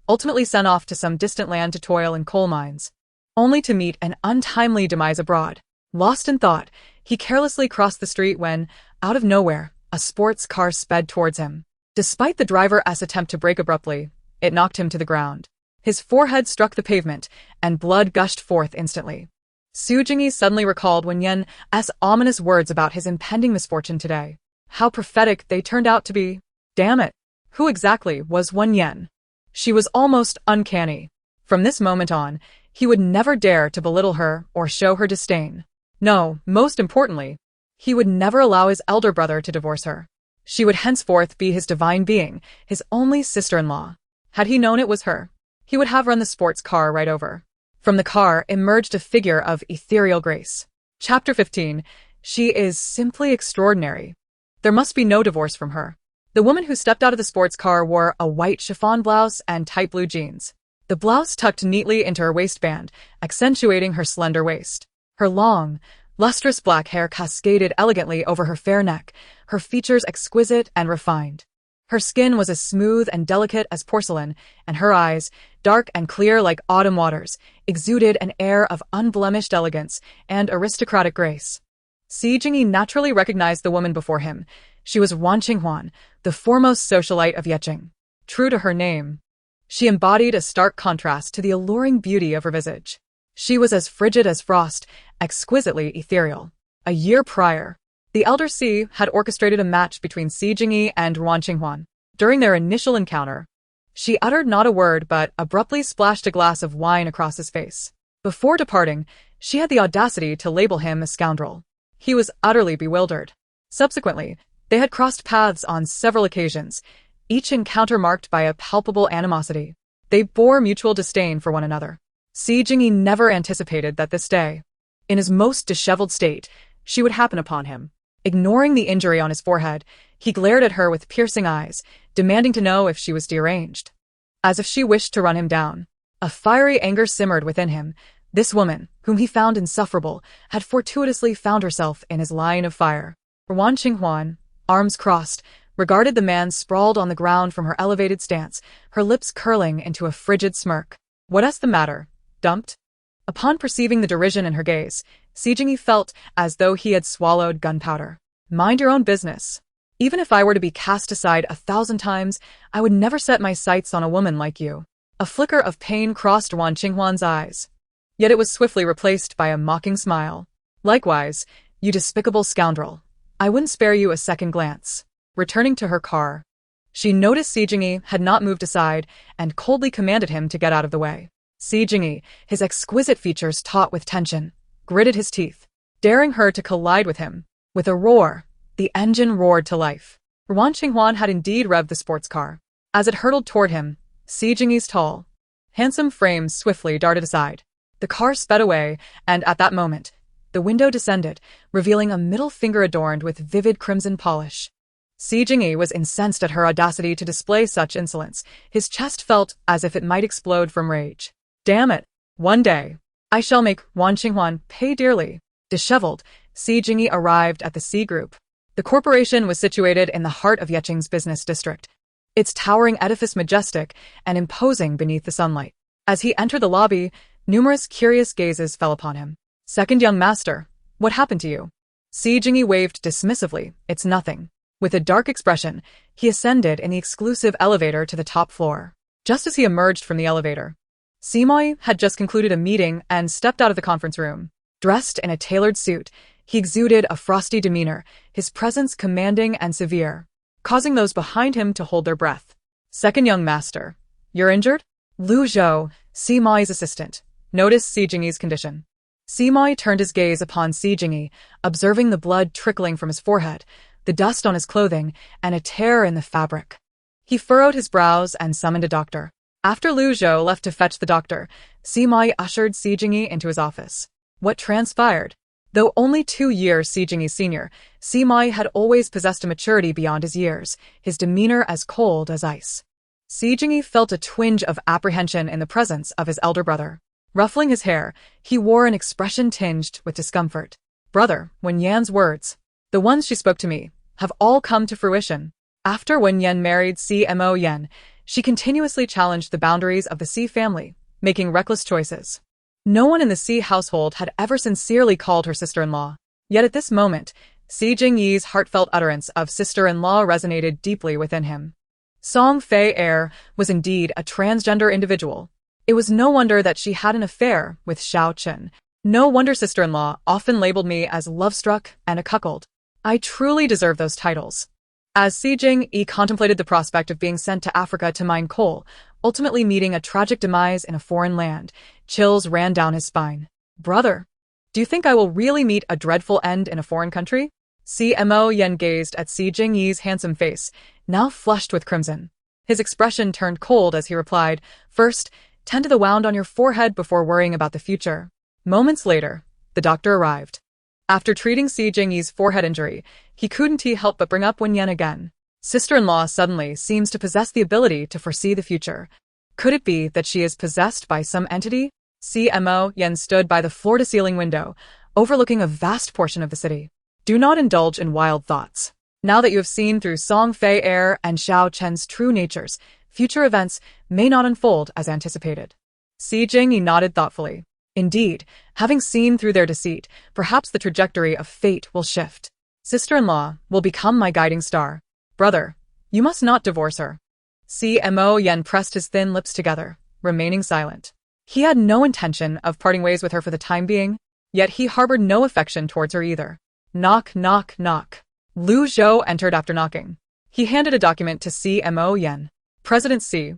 ultimately sent off to some distant land to toil in coal mines, only to meet an untimely demise abroad. Lost in thought, he carelessly crossed the street when, out of nowhere, a sports car sped towards him. Despite the driver's attempt to brake abruptly, it knocked him to the ground. His forehead struck the pavement, and blood gushed forth instantly. Su Jingyi suddenly recalled Wen Yan's ominous words about his impending misfortune today. How prophetic they turned out to be. Damn it! Who exactly was Wen Yan? She was almost uncanny. From this moment on, he would never dare to belittle her or show her disdain. No, most importantly, he would never allow his elder brother to divorce her. She would henceforth be his divine being, his only sister-in-law. Had he known it was her, he would have run the sports car right over. From the car emerged a figure of ethereal grace. Chapter 15. She is simply extraordinary. There must be no divorce from her. The woman who stepped out of the sports car wore a white chiffon blouse and tight blue jeans. The blouse tucked neatly into her waistband, accentuating her slender waist. Her long, lustrous black hair cascaded elegantly over her fair neck, her features exquisite and refined. Her skin was as smooth and delicate as porcelain, and her eyes, dark and clear like autumn waters, exuded an air of unblemished elegance and aristocratic grace. Si Jingyi naturally recognized the woman before him. She was Wan Qinghuan, the foremost socialite of Yeqing. True to her name, she embodied a stark contrast to the alluring beauty of her visage. She was as frigid as frost, exquisitely ethereal. A year prior, the elder Si had orchestrated a match between Si Jingyi and Wan Qinghuan. During their initial encounter, she uttered not a word but abruptly splashed a glass of wine across his face. Before departing, she had the audacity to label him a scoundrel. He was utterly bewildered. Subsequently, they had crossed paths on several occasions, each encounter marked by a palpable animosity. They bore mutual disdain for one another. Si Jingyi never anticipated that this day, in his most disheveled state, she would happen upon him. Ignoring the injury on his forehead, he glared at her with piercing eyes, demanding to know if she was deranged. As if she wished to run him down. A fiery anger simmered within him. This woman, whom he found insufferable, had fortuitously found herself in his line of fire. Wan Qinghuan, arms crossed, regarded the man sprawled on the ground from her elevated stance, her lips curling into a frigid smirk. What's the matter? Dumped? Upon perceiving the derision in her gaze, Si Jingyi felt as though he had swallowed gunpowder. Mind your own business. Even if I were to be cast aside 1,000 times, I would never set my sights on a woman like you. A flicker of pain crossed Wan Qinghuan's eyes. Yet it was swiftly replaced by a mocking smile. Likewise, you despicable scoundrel. I wouldn't spare you a second glance. Returning to her car, she noticed Si Jingyi had not moved aside and coldly commanded him to get out of the way. Si Jingyi, his exquisite features taut with tension, gritted his teeth, daring her to collide with him. With a roar, the engine roared to life. Wan Qinghuan had indeed revved the sports car. As it hurtled toward him, Si Jingyi's tall, handsome frame swiftly darted aside. The car sped away, and at that moment, the window descended, revealing a middle finger adorned with vivid crimson polish. Si Jingyi was incensed at her audacity to display such insolence. His chest felt as if it might explode from rage. Damn it! One day, I shall make Wan Qinghuan pay dearly. Disheveled, Si Jingyi arrived at the Si Group. The corporation was situated in the heart of Yeqing's business district, its towering edifice majestic and imposing beneath the sunlight. As he entered the lobby, numerous curious gazes fell upon him. Second young master, what happened to you? Si Jingyi waved dismissively. It's nothing. With a dark expression, he ascended in the exclusive elevator to the top floor. Just as he emerged from the elevator, Si Moyan had just concluded a meeting and stepped out of the conference room. Dressed in a tailored suit, he exuded a frosty demeanor, his presence commanding and severe, causing those behind him to hold their breath. Second young master, you're injured? Lu Zhou, Si Moyan's assistant, noticed Si Jingyi's condition. Si Moyan turned his gaze upon Si Jingyi, observing the blood trickling from his forehead, the dust on his clothing, and a tear in the fabric. He furrowed his brows and summoned a doctor. After Lu Zhou left to fetch the doctor, Si Moyan ushered Si Jingyi into his office. What transpired? Though only 2 years Si Jingyi's senior, Si Moyan had always possessed a maturity beyond his years, his demeanor as cold as ice. Si Jingyi felt a twinge of apprehension in the presence of his elder brother. Ruffling his hair, he wore an expression tinged with discomfort. Brother, Wen Yan's words, the ones she spoke to me, have all come to fruition. After Wen Yan married Si Moyan, she continuously challenged the boundaries of the Si family, making reckless choices. No one in the Si household had ever sincerely called her sister-in-law. Yet at this moment, Si Jingyi's heartfelt utterance of sister-in-law resonated deeply within him. Song Fei Er was indeed a transgender individual. It was no wonder that she had an affair with Xiao Chen. No wonder sister-in-law often labeled me as love-struck and a cuckold. I truly deserve those titles. As Si Jingyi contemplated the prospect of being sent to Africa to mine coal, ultimately meeting a tragic demise in a foreign land, chills ran down his spine. Brother, do you think I will really meet a dreadful end in a foreign country? Si Moyan gazed at Si Jingyi's handsome face, now flushed with crimson. His expression turned cold as he replied, First, tend to the wound on your forehead before worrying about the future. Moments later, the doctor arrived. After treating Si Jingyi's forehead injury, he couldn't help but bring up Wen Yan again. Sister-in-law suddenly seems to possess the ability to foresee the future. Could it be that she is possessed by some entity? Si Moyan stood by the floor-to-ceiling window, overlooking a vast portion of the city. Do not indulge in wild thoughts. Now that you have seen through Song Fei Er and Xiao Chen's true natures, future events may not unfold as anticipated. Si Jingyi nodded thoughtfully. Indeed, having seen through their deceit, perhaps the trajectory of fate will shift. Sister-in-law will become my guiding star. Brother, you must not divorce her. Si Moyan pressed his thin lips together, remaining silent. He had no intention of parting ways with her for the time being, yet he harbored no affection towards her either. Knock, knock, knock. Lu Zhou entered after knocking. He handed a document to Si Moyan. President Si,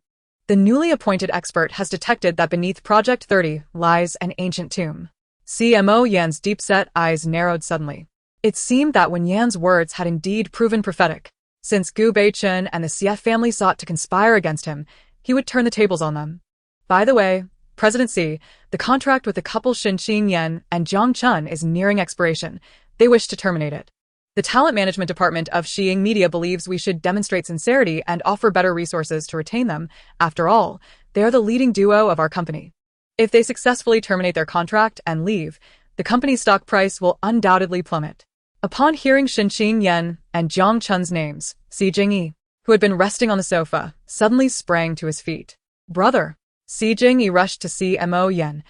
the newly appointed expert has detected that beneath Project 30 lies an ancient tomb. Si Moyan's deep-set eyes narrowed suddenly. It seemed that Wen Yan's words had indeed proven prophetic. Since Gu Beichen and the Xie family sought to conspire against him, he would turn the tables on them. By the way, President Si, the contract with the couple Yan and Jiang Chun is nearing expiration. They wish to terminate it. The talent management department of Xiying Media believes we should demonstrate sincerity and offer better resources to retain them. After all, they are the leading duo of our company. If they successfully terminate their contract and leave, the company's stock price will undoubtedly plummet. Upon hearing Yan and Jiang Chun's names, Si Jingyi, who had been resting on the sofa, suddenly sprang to his feet. Brother! Si Jingyi rushed to Si Moyan,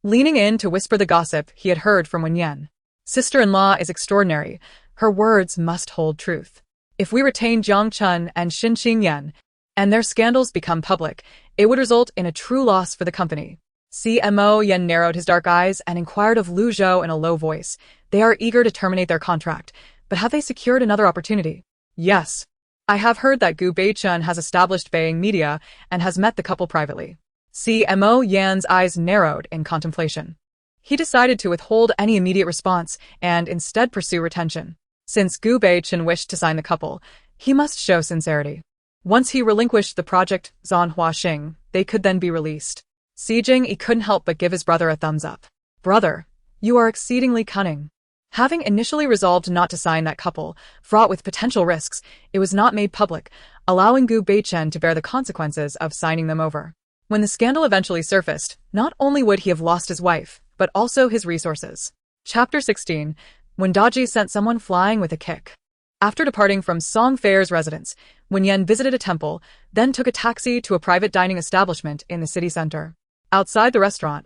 leaning in to whisper the gossip he had heard from Wen Yan. Sister-in-law is extraordinary. Her words must hold truth. If we retain Jiang Chun and Yan, and their scandals become public, it would result in a true loss for the company. Si Moyan narrowed his dark eyes and inquired of Lu Zhou in a low voice. They are eager to terminate their contract, but have they secured another opportunity? Yes. I have heard that Gu Beichun has established Beiying Media and has met the couple privately. Si Moyan's eyes narrowed in contemplation. He decided to withhold any immediate response and instead pursue retention. Since Gu Beichun wished to sign the couple, he must show sincerity. Once he relinquished the project Zhan Huaxing, they could then be released. Si Jingyi couldn't help but give his brother a thumbs up. Brother, you are exceedingly cunning. Having initially resolved not to sign that couple, fraught with potential risks, it was not made public, allowing Gu Beichun to bear the consequences of signing them over. When the scandal eventually surfaced, not only would he have lost his wife, but also his resources. Chapter 16. When Daji sent someone flying with a kick. After departing from Song Fair's residence, Wen Yan visited a temple, then took a taxi to a private dining establishment in the city center. Outside the restaurant,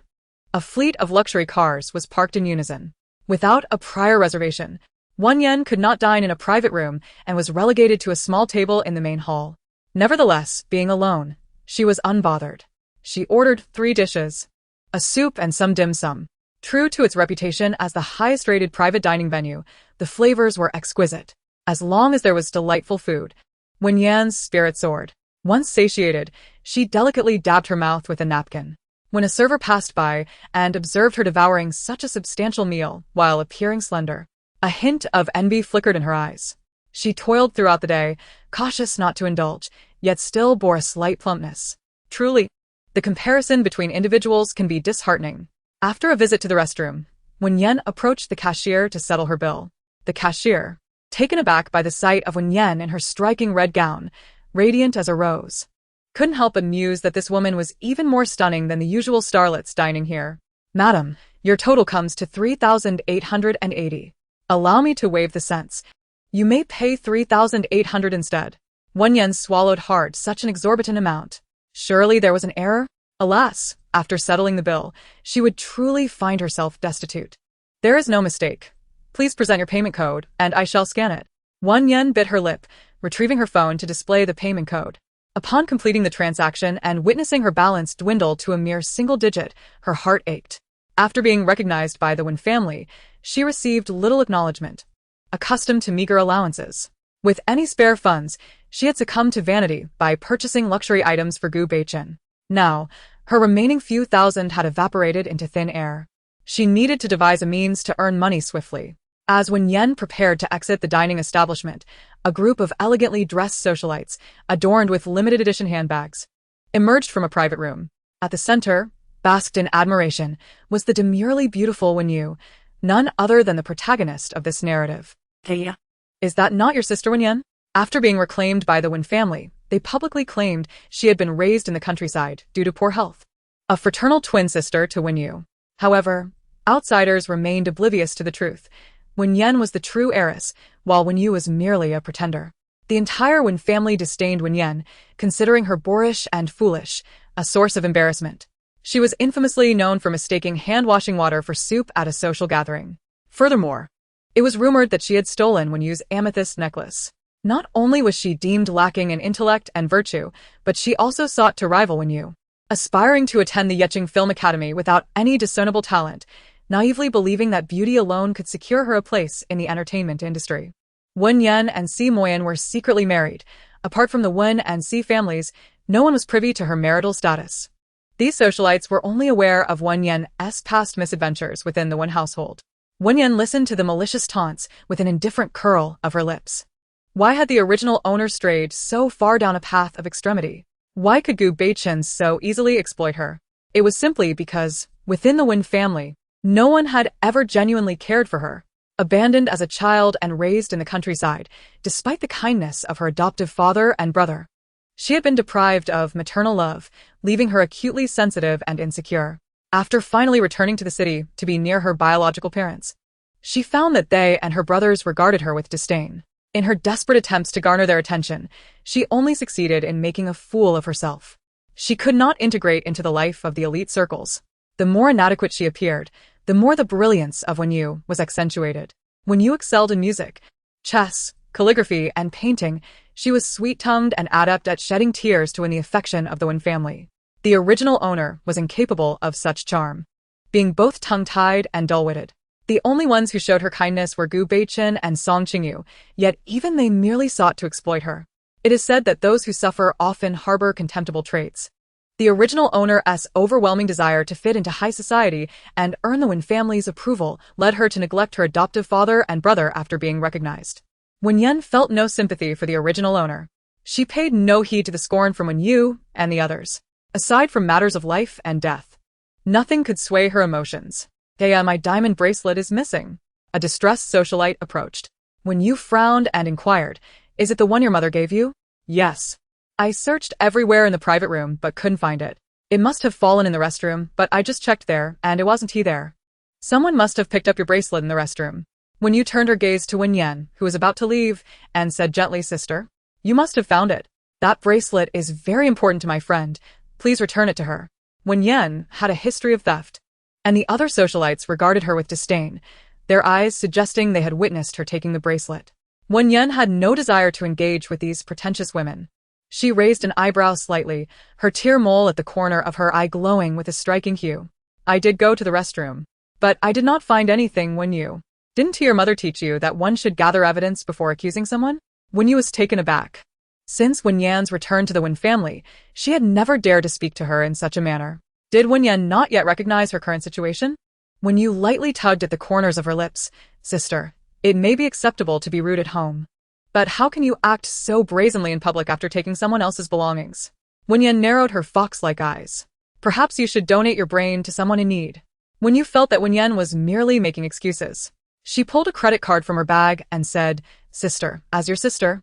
a fleet of luxury cars was parked in unison. Without a prior reservation, Wen Yan could not dine in a private room and was relegated to a small table in the main hall. Nevertheless, being alone, she was unbothered. She ordered 3 dishes, a soup and some dim sum. True to its reputation as the highest-rated private dining venue, the flavors were exquisite. As long as there was delightful food, Wen Yan's spirit soared. Once satiated, she delicately dabbed her mouth with a napkin. When a server passed by and observed her devouring such a substantial meal while appearing slender, a hint of envy flickered in her eyes. She toiled throughout the day, cautious not to indulge, yet still bore a slight plumpness. Truly, the comparison between individuals can be disheartening. After a visit to the restroom, Wen Yan approached the cashier to settle her bill. The cashier, taken aback by the sight of Wen Yan in her striking red gown, radiant as a rose, couldn't help but muse that this woman was even more stunning than the usual starlets dining here. Madam, your total comes to 3,880. Allow me to waive the cents. You may pay 3,800 instead. Wen Yan swallowed hard such an exorbitant amount. Surely there was an error? Alas, after settling the bill, she would truly find herself destitute. There is no mistake. Please present your payment code, and I shall scan it. Wen Yan bit her lip, retrieving her phone to display the payment code. Upon completing the transaction and witnessing her balance dwindle to a mere single digit, her heart ached. After being recognized by the Wen family, she received little acknowledgement. Accustomed to meager allowances, with any spare funds, she had succumbed to vanity by purchasing luxury items for Gu Beichun. Now, her remaining few thousand had evaporated into thin air. She needed to devise a means to earn money swiftly. As Wen Yan prepared to exit the dining establishment, a group of elegantly dressed socialites, adorned with limited edition handbags, emerged from a private room. At the center, basked in admiration, was the demurely beautiful Wen Yu, none other than the protagonist of this narrative. Shia. Is that not your sister Wen Yan? After being reclaimed by the Wen family, they publicly claimed she had been raised in the countryside due to poor health. A fraternal twin sister to Wen Yu. However, outsiders remained oblivious to the truth. Wen Yan was the true heiress, while Wen Yu was merely a pretender. The entire Wen family disdained Wen Yan, considering her boorish and foolish, a source of embarrassment. She was infamously known for mistaking hand-washing water for soup at a social gathering. Furthermore, it was rumored that she had stolen Wen Yu's amethyst necklace. Not only was she deemed lacking in intellect and virtue, but she also sought to rival Wen Yu. Aspiring to attend the Yecheng Film Academy without any discernible talent, naively believing that beauty alone could secure her a place in the entertainment industry. Wen Yan and Si Moyan were secretly married. Apart from the Wen and Si families, no one was privy to her marital status. These socialites were only aware of Wen Yan's past misadventures within the Wen household. Wen Yan listened to the malicious taunts with an indifferent curl of her lips. Why had the original owner strayed so far down a path of extremity? Why could Gu Beichun so easily exploit her? It was simply because, within the Wen family, no one had ever genuinely cared for her. Abandoned as a child and raised in the countryside, despite the kindness of her adoptive father and brother, she had been deprived of maternal love, leaving her acutely sensitive and insecure. After finally returning to the city to be near her biological parents, she found that they and her brothers regarded her with disdain. In her desperate attempts to garner their attention, she only succeeded in making a fool of herself. She could not integrate into the life of the elite circles. The more inadequate she appeared, the more the brilliance of Wen Yu was accentuated. Wen Yu excelled in music, chess, calligraphy, and painting. She was sweet-tongued and adept at shedding tears to win the affection of the Wen family. The original owner was incapable of such charm, being both tongue-tied and dull-witted. The only ones who showed her kindness were Gu Beichen and Song Qingyu, yet even they merely sought to exploit her. It is said that those who suffer often harbor contemptible traits. The original owner's overwhelming desire to fit into high society and earn the Wen family's approval led her to neglect her adoptive father and brother after being recognized. Wen Yan felt no sympathy for the original owner. She paid no heed to the scorn from Wen Yu and the others. Aside from matters of life and death, nothing could sway her emotions. My diamond bracelet is missing. A distressed socialite approached. Wen Yu frowned and inquired, "Is it the one your mother gave you?" "Yes. I searched everywhere in the private room but couldn't find it. It must have fallen in the restroom, but I just checked there, and it wasn't there. Someone must have picked up your bracelet in the restroom." Wen Yu turned her gaze to Wen Yan, who was about to leave, and said gently, "Sister, you must have found it. That bracelet is very important to my friend. Please return it to her." Wen Yan had a history of theft, and the other socialites regarded her with disdain, their eyes suggesting they had witnessed her taking the bracelet. Wen Yan had no desire to engage with these pretentious women. She raised an eyebrow slightly, her tear mole at the corner of her eye glowing with a striking hue. "I did go to the restroom, but I did not find anything. Wen Yu, didn't your mother teach you that one should gather evidence before accusing someone?" Wen Yu was taken aback. Since Wen Yan's return to the Wen family, she had never dared to speak to her in such a manner. Did Wen Yan not yet recognize her current situation? Wen Yu lightly tugged at the corners of her lips. "Sister, it may be acceptable to be rude at home, but how can you act so brazenly in public after taking someone else's belongings?" Wen Yan narrowed her fox-like eyes. "Perhaps you should donate your brain to someone in need." Wen Yu felt that Wen Yan was merely making excuses. She pulled a credit card from her bag and said, "Sister, as your sister,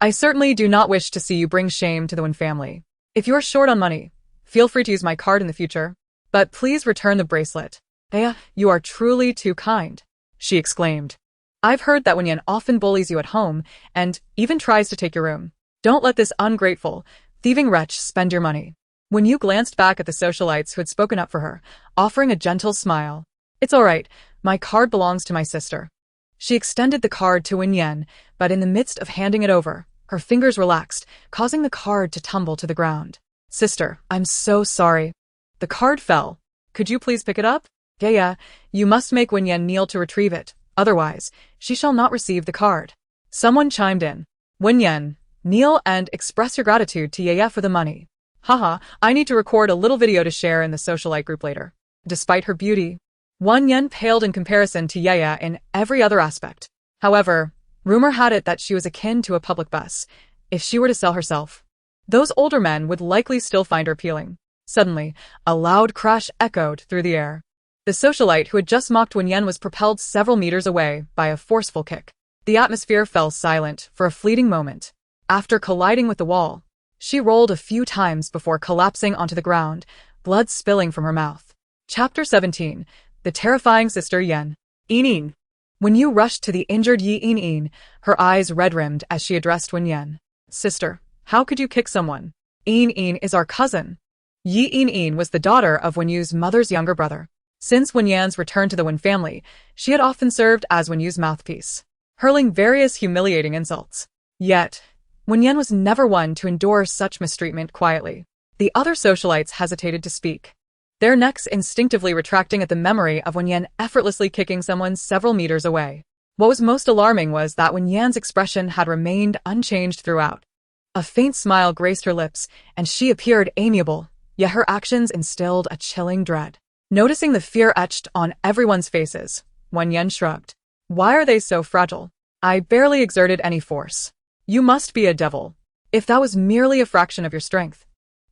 I certainly do not wish to see you bring shame to the Wen family. If you are short on money, feel free to use my card in the future, but please return the bracelet." "You are truly too kind," she exclaimed. "I've heard that Wen Yan often bullies you at home and even tries to take your room. Don't let this ungrateful, thieving wretch spend your money." Wen Yu glanced back at the socialites who had spoken up for her, offering a gentle smile. "It's all right, my card belongs to my sister." She extended the card to Wen Yan, but in the midst of handing it over, her fingers relaxed, causing the card to tumble to the ground. "Sister, I'm so sorry." The card fell. "Could you please pick it up?" Yeah, you must make Wen Yan kneel to retrieve it, otherwise, she shall not receive the card." Someone chimed in. "Wen Yan, kneel and express your gratitude to Yaya for the money." "Haha, I need to record a little video to share in the socialite group later." Despite her beauty, Wen Yan paled in comparison to Yaya in every other aspect. However, rumor had it that she was akin to a public bus. If she were to sell herself, those older men would likely still find her appealing. Suddenly, a loud crash echoed through the air. The socialite who had just mocked Wen Yan was propelled several meters away by a forceful kick. The atmosphere fell silent for a fleeting moment. After colliding with the wall, she rolled a few times before collapsing onto the ground, blood spilling from her mouth. Chapter 17. The Terrifying Sister Yan. "Yin." Wen Yu rushed to the injured Yin, her eyes red-rimmed as she addressed Wen Yan. "Sister, how could you kick someone? Yin is our cousin." Yin was the daughter of Wen Yu's mother's younger brother. Since Wen Yan's return to the Wen family, she had often served as Wen Yu's mouthpiece, hurling various humiliating insults. Yet, Wen Yan was never one to endure such mistreatment quietly. The other socialites hesitated to speak, their necks instinctively retracting at the memory of Wen Yan effortlessly kicking someone several meters away. What was most alarming was that Wen Yan's expression had remained unchanged throughout. A faint smile graced her lips, and she appeared amiable, yet her actions instilled a chilling dread. Noticing the fear etched on everyone's faces, Wen Yan shrugged. "Why are they so fragile? I barely exerted any force. You must be a devil. If that was merely a fraction of your strength,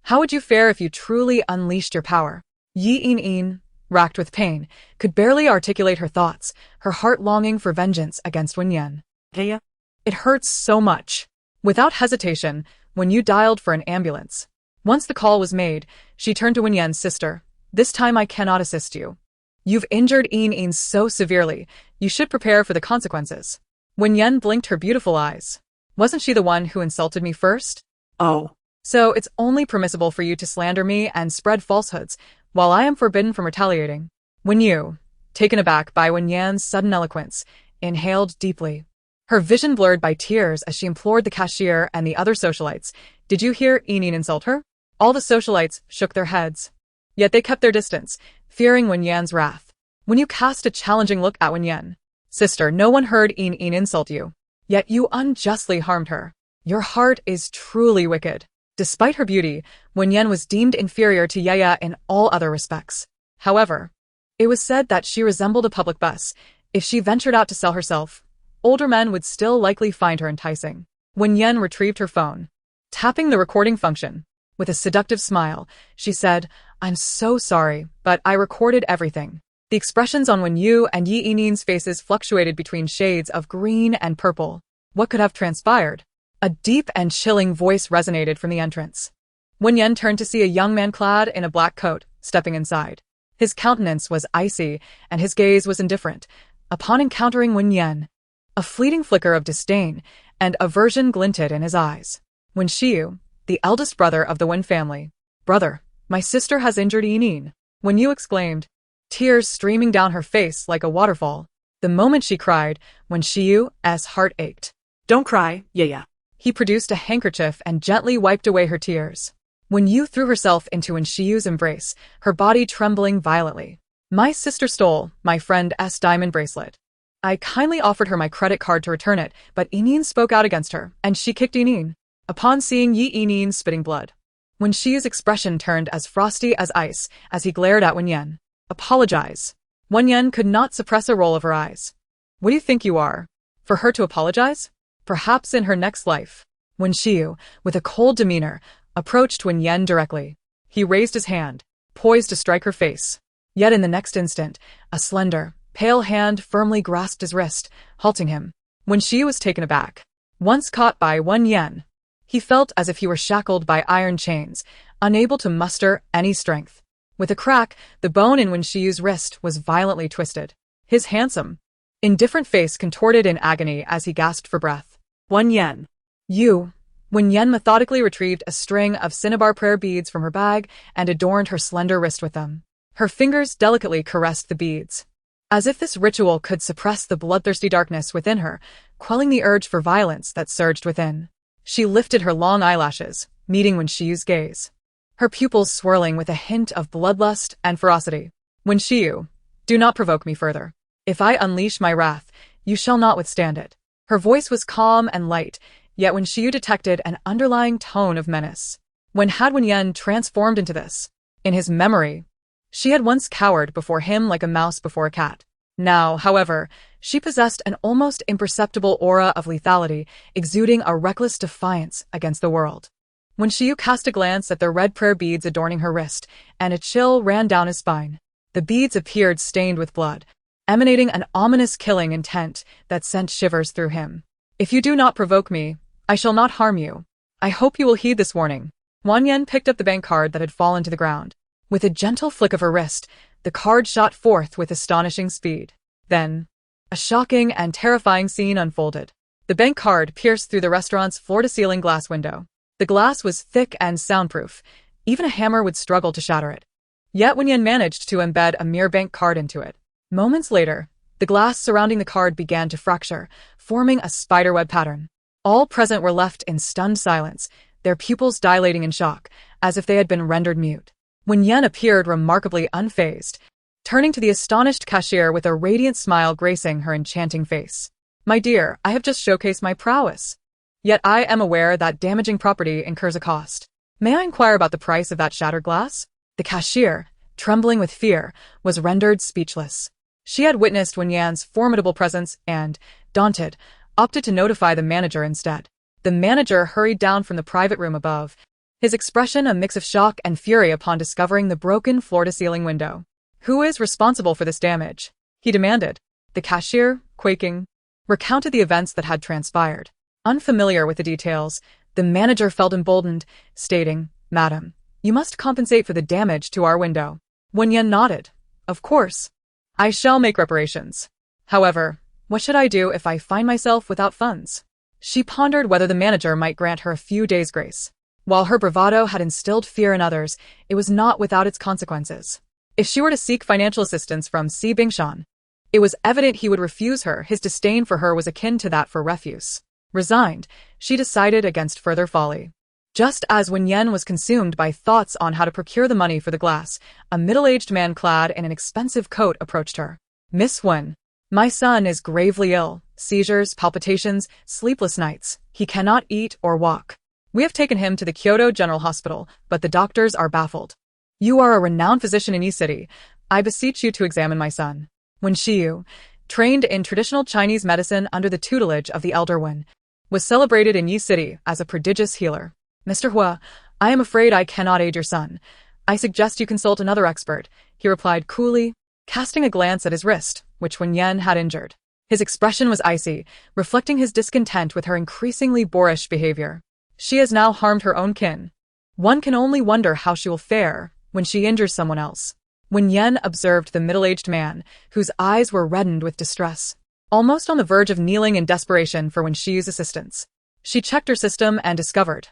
how would you fare if you truly unleashed your power?" Yin, racked with pain, could barely articulate her thoughts, her heart longing for vengeance against Wen Yan. "It hurts so much." Without hesitation, Wen Yu dialed for an ambulance. Once the call was made, she turned to Wen Yan's sister. "This time I cannot assist you. You've injured Yin so severely, you should prepare for the consequences." Wen Yan blinked her beautiful eyes. "Wasn't she the one who insulted me first? Oh. So it's only permissible for you to slander me and spread falsehoods, while I am forbidden from retaliating." Wen Yu, taken aback by Wen Yan's sudden eloquence, inhaled deeply. Her vision blurred by tears as she implored the cashier and the other socialites. "Did you hear Yin insult her?" All the socialites shook their heads. Yet they kept their distance, fearing Wen Yan's wrath. When you cast a challenging look at Wen Yan, sister, no one heard Yin insult you. Yet you unjustly harmed her. Your heart is truly wicked. Despite her beauty, Wen Yan was deemed inferior to Yaya in all other respects. However, it was said that she resembled a public bus. If she ventured out to sell herself, older men would still likely find her enticing. Wen Yan retrieved her phone, tapping the recording function. With a seductive smile, she said, "I'm so sorry, but I recorded everything." The expressions on Wen Yu and Yi Yinin's faces fluctuated between shades of green and purple. What could have transpired? A deep and chilling voice resonated from the entrance. Wen Yan turned to see a young man clad in a black coat, stepping inside. His countenance was icy, and his gaze was indifferent. Upon encountering Wen Yan, a fleeting flicker of disdain and aversion glinted in his eyes. Wen Xiu, the eldest brother of the Wen family. "Brother, my sister has injured Yinin," Wen Yu exclaimed, tears streaming down her face like a waterfall. The moment she cried, Wen Xiu's heart ached. Don't cry, Yaya. He produced a handkerchief and gently wiped away her tears. Wen Yu threw herself into Wen Xiu's embrace, her body trembling violently. "My sister stole my friend's diamond bracelet. I kindly offered her my credit card to return it, but Yinin spoke out against her, and she kicked Yinin." Upon seeing Yi Yinin spitting blood, Wen Xiu's expression turned as frosty as ice as he glared at Wen Yan. "Apologize." Wen Yan could not suppress a roll of her eyes. "What do you think you are? For her to apologize? Perhaps in her next life." Wen Xiu, with a cold demeanor, approached Wen Yan directly. He raised his hand, poised to strike her face. Yet in the next instant, a slender, pale hand firmly grasped his wrist, halting him. Wen Xiu was taken aback. Once caught by Wen Yan, he felt as if he were shackled by iron chains, unable to muster any strength. With a crack, the bone in Wen Xiu's wrist was violently twisted. His handsome, indifferent face contorted in agony as he gasped for breath. Wen Yan. "You." Wen Yan methodically retrieved a string of cinnabar prayer beads from her bag and adorned her slender wrist with them. Her fingers delicately caressed the beads, as if this ritual could suppress the bloodthirsty darkness within her, quelling the urge for violence that surged within. She lifted her long eyelashes, meeting Wen Xiu's gaze, her pupils swirling with a hint of bloodlust and ferocity. "Wen Xiu, do not provoke me further. If I unleash my wrath, you shall not withstand it." Her voice was calm and light, yet Wen Xiu detected an underlying tone of menace. When had Wen Yan transformed into this? In his memory, she had once cowered before him like a mouse before a cat. Now, however, she possessed an almost imperceptible aura of lethality, exuding a reckless defiance against the world. Wen Xiu cast a glance at the red prayer beads adorning her wrist, and a chill ran down his spine. The beads appeared stained with blood, emanating an ominous killing intent that sent shivers through him. "If you do not provoke me, I shall not harm you. I hope you will heed this warning." Wen Yan picked up the bank card that had fallen to the ground. With a gentle flick of her wrist, the card shot forth with astonishing speed. Then, a shocking and terrifying scene unfolded. The bank card pierced through the restaurant's floor-to-ceiling glass window. The glass was thick and soundproof. Even a hammer would struggle to shatter it. Yet Wen Yan managed to embed a mere bank card into it. Moments later, the glass surrounding the card began to fracture, forming a spiderweb pattern. All present were left in stunned silence, their pupils dilating in shock, as if they had been rendered mute. Wen Yan appeared remarkably unfazed, turning to the astonished cashier with a radiant smile gracing her enchanting face. "My dear, I have just showcased my prowess. Yet I am aware that damaging property incurs a cost. May I inquire about the price of that shattered glass?" The cashier, trembling with fear, was rendered speechless. She had witnessed Wen Yan's formidable presence and, daunted, opted to notify the manager instead. The manager hurried down from the private room above, his expression a mix of shock and fury upon discovering the broken floor-to-ceiling window. "Who is responsible for this damage?" he demanded. The cashier, quaking, recounted the events that had transpired. Unfamiliar with the details, the manager felt emboldened, stating, "Madam, you must compensate for the damage to our window." Wen Yan nodded. "Of course. I shall make reparations. However, what should I do if I find myself without funds?" She pondered whether the manager might grant her a few days' grace. While her bravado had instilled fear in others, it was not without its consequences. If she were to seek financial assistance from Si Bingshan, it was evident he would refuse her. His disdain for her was akin to that for refuse. Resigned, she decided against further folly. Just as Wen Yan was consumed by thoughts on how to procure the money for the glass, a middle-aged man clad in an expensive coat approached her. Miss Wen, my son is gravely ill, seizures, palpitations, sleepless nights. He cannot eat or walk. We have taken him to the Kyoto General Hospital, but the doctors are baffled. You are a renowned physician in Yi City. I beseech you to examine my son. Wen Shiyu, trained in traditional Chinese medicine under the tutelage of the elder Wen, was celebrated in Yi City as a prodigious healer. Mr. Hua, I am afraid I cannot aid your son. I suggest you consult another expert, he replied coolly, casting a glance at his wrist, which Wen Yan had injured. His expression was icy, reflecting his discontent with her increasingly boorish behavior. She has now harmed her own kin. One can only wonder how she will fare when she injures someone else. Wen Yan observed the middle-aged man, whose eyes were reddened with distress, almost on the verge of kneeling in desperation for Wen Shiyu's assistance. She checked her system and discovered,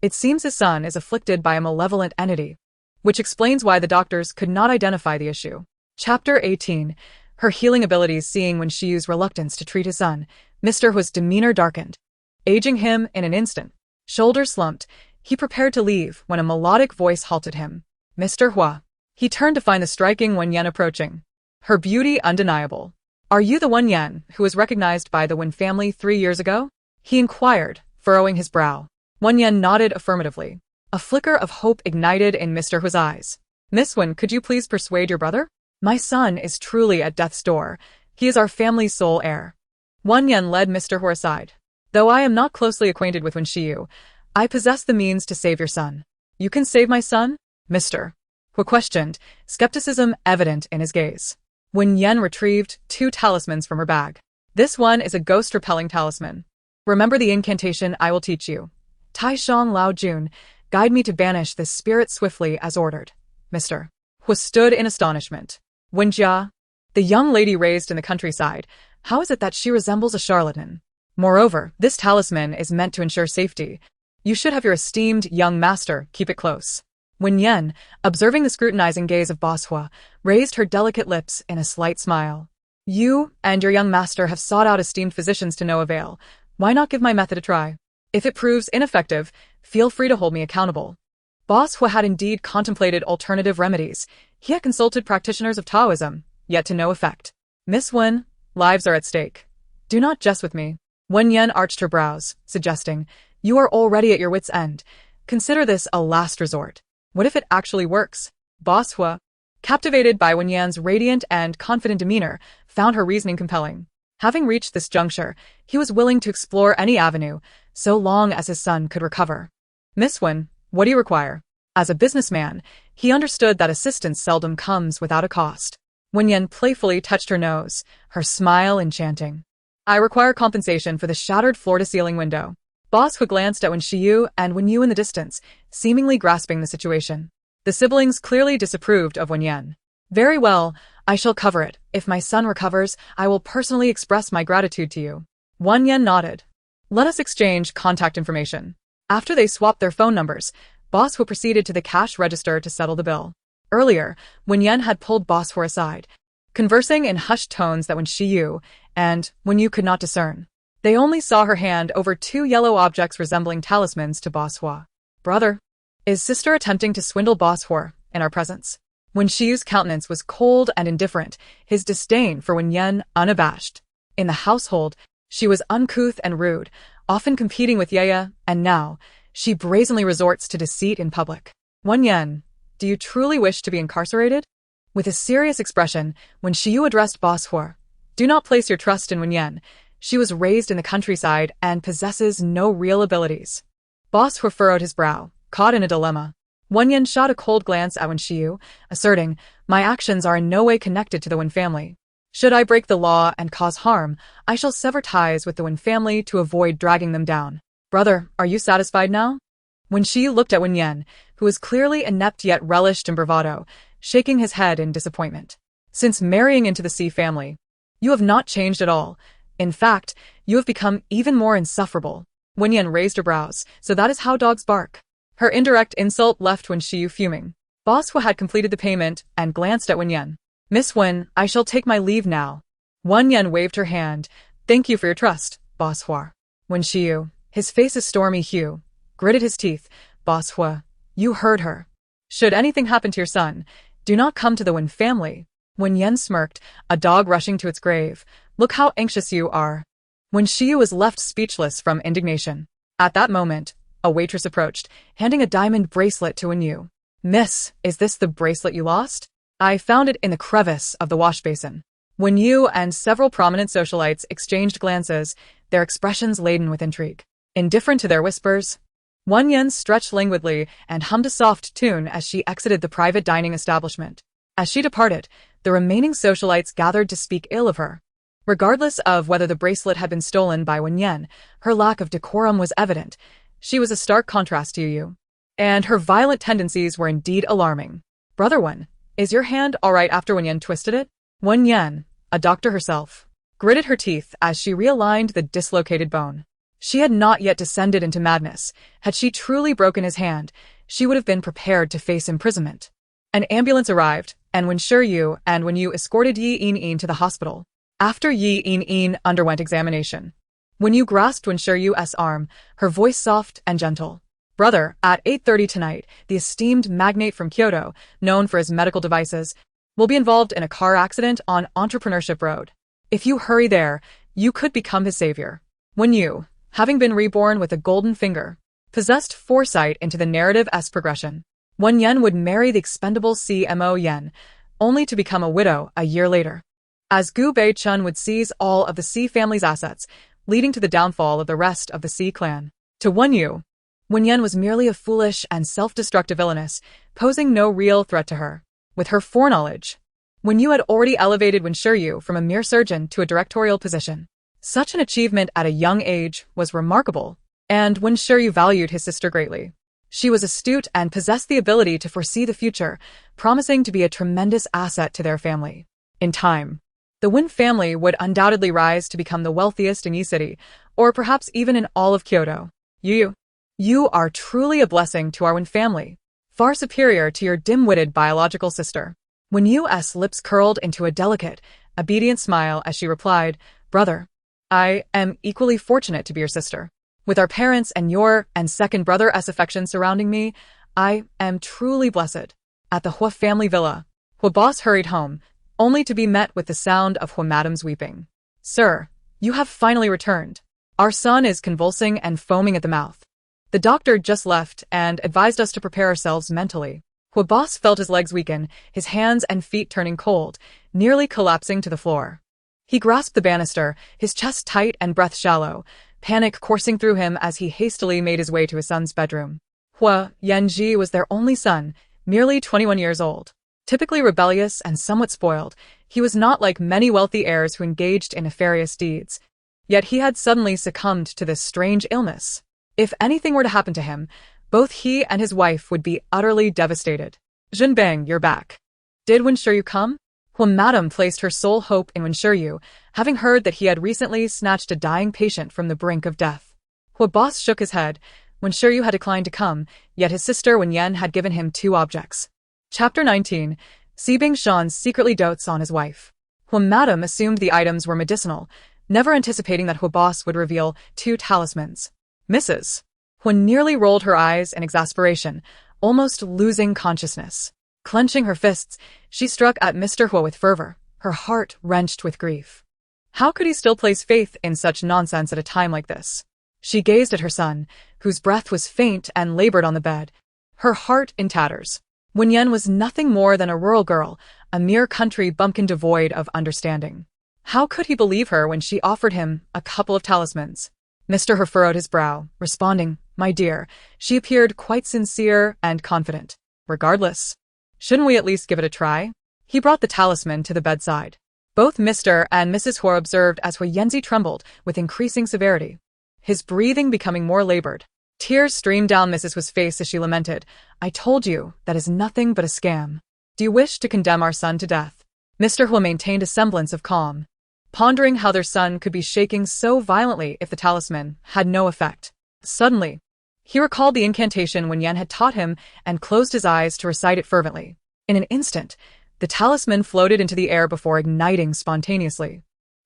it seems his son is afflicted by a malevolent entity, which explains why the doctors could not identify the issue. Chapter 18. Her healing abilities. Seeing Wen Shiyu's reluctance to treat his son, Mr. Hua's demeanor darkened, aging him in an instant. Shoulders slumped, he prepared to leave when a melodic voice halted him. Mr. Hua. He turned to find the striking Wen Yan approaching, her beauty undeniable. Are you the Wen Yan who was recognized by the Wen family 3 years ago? He inquired, furrowing his brow. Wen Yan nodded affirmatively. A flicker of hope ignited in Mr. Hua's eyes. Miss Wen, could you please persuade your brother? My son is truly at death's door. He is our family's sole heir. Wen Yan led Mr. Hua aside. Though I am not closely acquainted with Wen Shiyu, I possess the means to save your son. You can save my son? Mr. Hua questioned, skepticism evident in his gaze. Wen Yan retrieved 2 talismans from her bag. This one is a ghost-repelling talisman. Remember the incantation I will teach you. Tai Shang Lao Jun, guide me to banish this spirit swiftly as ordered. Mr. Hua stood in astonishment. Wen Jia, the young lady raised in the countryside, how is it that she resembles a charlatan? Moreover, this talisman is meant to ensure safety. You should have your esteemed young master keep it close. Wen Yan, observing the scrutinizing gaze of Boss Hua, raised her delicate lips in a slight smile. You and your young master have sought out esteemed physicians to no avail. Why not give my method a try? If it proves ineffective, feel free to hold me accountable. Boss Hua had indeed contemplated alternative remedies. He had consulted practitioners of Taoism, yet to no effect. Miss Wen, lives are at stake. Do not jest with me. Wen Yan arched her brows, suggesting, you are already at your wit's end. Consider this a last resort. What if it actually works? Boss Hua, captivated by Wen Yan's radiant and confident demeanor, found her reasoning compelling. Having reached this juncture, he was willing to explore any avenue, so long as his son could recover. Miss Wen, what do you require? As a businessman, he understood that assistance seldom comes without a cost. Wen Yan playfully touched her nose, her smile enchanting. I require compensation for the shattered floor-to-ceiling window. Boss Hua glanced at Wen Shiyu and Wen Yu in the distance, seemingly grasping the situation. The siblings clearly disapproved of Wen Yan. Very well, I shall cover it. If my son recovers, I will personally express my gratitude to you. Wen Yan nodded. Let us exchange contact information. After they swapped their phone numbers, Boss Hua proceeded to the cash register to settle the bill. Earlier, Wen Yan had pulled Boss Hua aside, conversing in hushed tones that Wen Shiyu and Wen Yu could not discern. They only saw her hand over 2 yellow objects resembling talismans to Boss Hua. Brother, is sister attempting to swindle Boss Hua in our presence? Wen Shiyu's countenance was cold and indifferent, his disdain for Wen Yan unabashed. In the household, she was uncouth and rude, often competing with Yaya, and now, she brazenly resorts to deceit in public. Wen Yan, do you truly wish to be incarcerated? With a serious expression, Wen Shiyu addressed Boss Hua. Do not place your trust in Wen Yan. She was raised in the countryside and possesses no real abilities. Boss Hua furrowed his brow, caught in a dilemma. Wen Yan shot a cold glance at Wen Shiyu, asserting, my actions are in no way connected to the Wen family. Should I break the law and cause harm, I shall sever ties with the Wen family to avoid dragging them down. Brother, are you satisfied now? Wen Shiyu looked at Wen Yan, who was clearly inept yet relished in bravado, shaking his head in disappointment. Since marrying into the Si family, you have not changed at all. In fact, you have become even more insufferable. Wen Yan raised her brows, so that is how dogs bark. Her indirect insult left Wen Shiyu fuming. Boss Hua had completed the payment and glanced at Wen Yan. Miss Wen, I shall take my leave now. Wen Yan waved her hand. Thank you for your trust, Boss Hua. Wen Shiyu, his face a stormy hue. gritted his teeth. Boss Hua, you heard her. Should anything happen to your son, do not come to the Wen family. Wen Yan smirked, a dog rushing to its grave. Look how anxious you are. When Shia was left speechless from indignation. At that moment, a waitress approached, handing a diamond bracelet to Wen Yu. Miss, is this the bracelet you lost? I found it in the crevice of the wash basin. Wen Yu and several prominent socialites exchanged glances, their expressions laden with intrigue. Indifferent to their whispers, Wen Yan stretched languidly and hummed a soft tune as she exited the private dining establishment. As she departed, the remaining socialites gathered to speak ill of her. Regardless of whether the bracelet had been stolen by Wen Yan, her lack of decorum was evident. She was a stark contrast to Yu, and her violent tendencies were indeed alarming. Brother Wen, is your hand all right after Wen Yan twisted it? Wen Yan, a doctor herself, gritted her teeth as she realigned the dislocated bone. She had not yet descended into madness. Had she truly broken his hand, she would have been prepared to face imprisonment. An ambulance arrived, and Wen Yu and Wen Yu escorted Yi In to the hospital. After Yi In underwent examination, Wen Yu grasped Wen Yu's arm, her voice soft and gentle. Brother, at 8:30 tonight, the esteemed magnate from Kyoto, known for his medical devices, will be involved in a car accident on Entrepreneurship Road. If you hurry there, you could become his savior. Wen Yu, having been reborn with a golden finger, possessed foresight into the narrative's progression. Wen Yan would marry the expendable Si Moyan, only to become a widow a year later. As Gu Bei-chun would seize all of the Si family's assets, leading to the downfall of the rest of the Si clan. To Wen Yu, Wen Yan was merely a foolish and self-destructive villainess, posing no real threat to her. With her foreknowledge, Wen Yu had already elevated Wen Yu from a mere surgeon to a directorial position. Such an achievement at a young age was remarkable, and Wen Yu valued his sister greatly. She was astute and possessed the ability to foresee the future, promising to be a tremendous asset to their family. In time, the Wen family would undoubtedly rise to become the wealthiest in Yi City, or perhaps even in all of Kyoto. You are truly a blessing to our Wen family, far superior to your dim-witted biological sister. Wen Yu's lips curled into a delicate, obedient smile as she replied, Brother, I am equally fortunate to be your sister. With our parents and your and second brother's affection surrounding me, I am truly blessed. At the Hua family villa, Hua boss hurried home, only to be met with the sound of Hua madam's weeping. Sir, you have finally returned. Our son is convulsing and foaming at the mouth. The doctor just left and advised us to prepare ourselves mentally. Hua boss felt his legs weaken, his hands and feet turning cold, nearly collapsing to the floor. He grasped the banister, his chest tight and breath shallow, panic coursing through him as he hastily made his way to his son's bedroom. Hua Yanji was their only son, merely 21 years old. Typically rebellious and somewhat spoiled, he was not like many wealthy heirs who engaged in nefarious deeds. Yet he had suddenly succumbed to this strange illness. If anything were to happen to him, both he and his wife would be utterly devastated. Zhenbang, you're back. Did Wen Yu come? Hua madam placed her sole hope in Wen Yu, having heard that he had recently snatched a dying patient from the brink of death. Hua boss shook his head. Wen Yu had declined to come, yet his sister Wen Yan had given him 2 objects. Chapter 19. Si Bingshan secretly dotes on his wife. Hua madam assumed the items were medicinal, never anticipating that Hua boss would reveal 2 talismans. Mrs. Hua nearly rolled her eyes in exasperation, almost losing consciousness. Clenching her fists, she struck at Mr. Hua with fervor, her heart wrenched with grief. How could he still place faith in such nonsense at a time like this? She gazed at her son, whose breath was faint and labored on the bed, her heart in tatters. Wen Yan was nothing more than a rural girl, a mere country bumpkin devoid of understanding. How could he believe her when she offered him a couple of talismans? Mr. He furrowed his brow, responding, My dear, she appeared quite sincere and confident. Regardless, shouldn't we at least give it a try? He brought the talisman to the bedside. Both Mr. and Mrs. Hua observed as Hua Yanzi trembled with increasing severity, his breathing becoming more labored. Tears streamed down Mrs. Hua's face as she lamented, I told you, that is nothing but a scam. Do you wish to condemn our son to death? Mr. Hua maintained a semblance of calm, pondering how their son could be shaking so violently if the talisman had no effect. Suddenly, he recalled the incantation Wen Yan had taught him and closed his eyes to recite it fervently. In an instant, the talisman floated into the air before igniting spontaneously.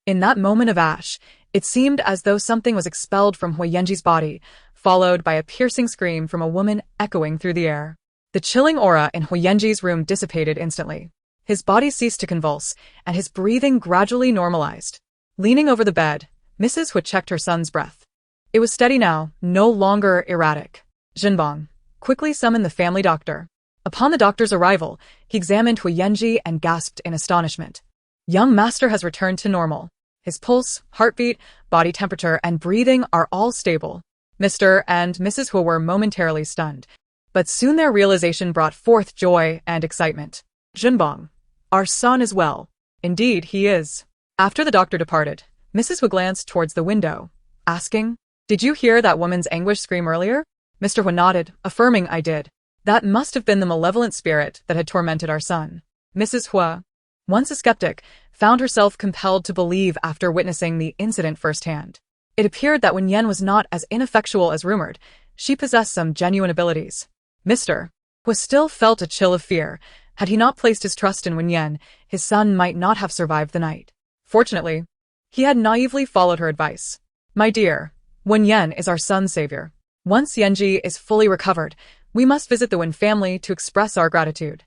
In that moment of ash, It seemed as though something was expelled from Huiyenji's body, followed by a piercing scream from a woman echoing through the air. The chilling aura in Huiyenji's room dissipated instantly. His body ceased to convulse, and his breathing gradually normalized. Leaning over the bed, Mrs. Hu checked her son's breath. It was steady now, no longer erratic. Zhenbong, quickly summon the family doctor. Upon the doctor's arrival, he examined Huiyenji and gasped in astonishment. Young master has returned to normal. His pulse, heartbeat, body temperature, and breathing are all stable. Mr. and Mrs. Hu were momentarily stunned, but soon their realization brought forth joy and excitement. Zhenbong, our son is well. Indeed, he is. After the doctor departed, Mrs. Hu glanced towards the window, asking, "Did you hear that woman's anguish scream earlier?" Mr. Hu nodded, affirming, "I did. That must have been the malevolent spirit that had tormented our son." Mrs. Hu, once a skeptic, found herself compelled to believe after witnessing the incident firsthand. It appeared that Wen Yan was not as ineffectual as rumored. She possessed some genuine abilities. Mr. Hu still felt a chill of fear. Had he not placed his trust in Wen Yan, his son might not have survived the night. Fortunately, he had naively followed her advice. "My dear, Wen Yan is our son's savior. Once Yanji is fully recovered, we must visit the Wen family to express our gratitude."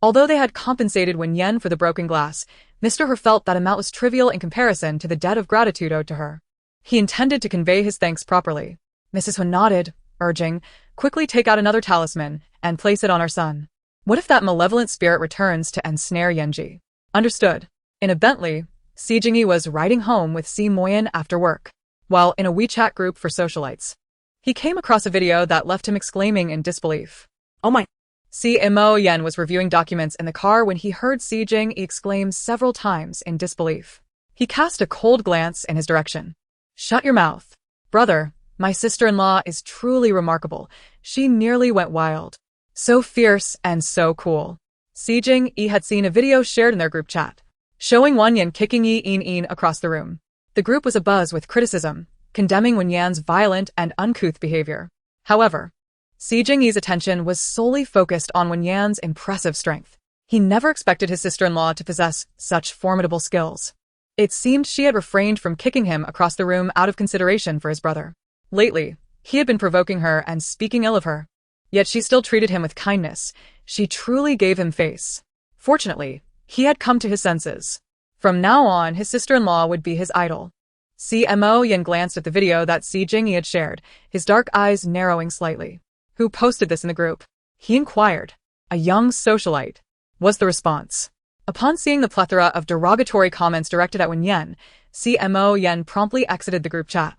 Although they had compensated Wen Yan for the broken glass, Mr. Hu felt that amount was trivial in comparison to the debt of gratitude owed to her. He intended to convey his thanks properly. Mrs. Hu nodded, urging, "Quickly take out another talisman and place it on our son. What if that malevolent spirit returns to ensnare Yanji?" Understood. In a Bentley, Si Jingyi was riding home with Si Moyan after work. While in a WeChat group for socialites, he came across a video that left him exclaiming in disbelief. Oh my. Si Moyan was reviewing documents in the car when he heard Si Jingyi exclaim several times in disbelief. He cast a cold glance in his direction. "Shut your mouth. Brother, my sister-in-law is truly remarkable. She nearly went wild. So fierce and so cool." Si Jingyi had seen a video shared in their group chat, showing Wen Yan kicking Yi across the room. The group was abuzz with criticism, condemning Wen Yan's violent and uncouth behavior. However, Si Jingyi's attention was solely focused on Wen Yan's impressive strength. He never expected his sister-in-law to possess such formidable skills. It seemed she had refrained from kicking him across the room out of consideration for his brother. Lately, he had been provoking her and speaking ill of her. Yet she still treated him with kindness. She truly gave him face. Fortunately, he had come to his senses. From now on, his sister-in-law would be his idol. Si Moyan glanced at the video that Si Jingyi had shared, his dark eyes narrowing slightly. "Who posted this in the group?" he inquired. "A young socialite," was the response. Upon seeing the plethora of derogatory comments directed at Wen Yan, Si Moyan promptly exited the group chat,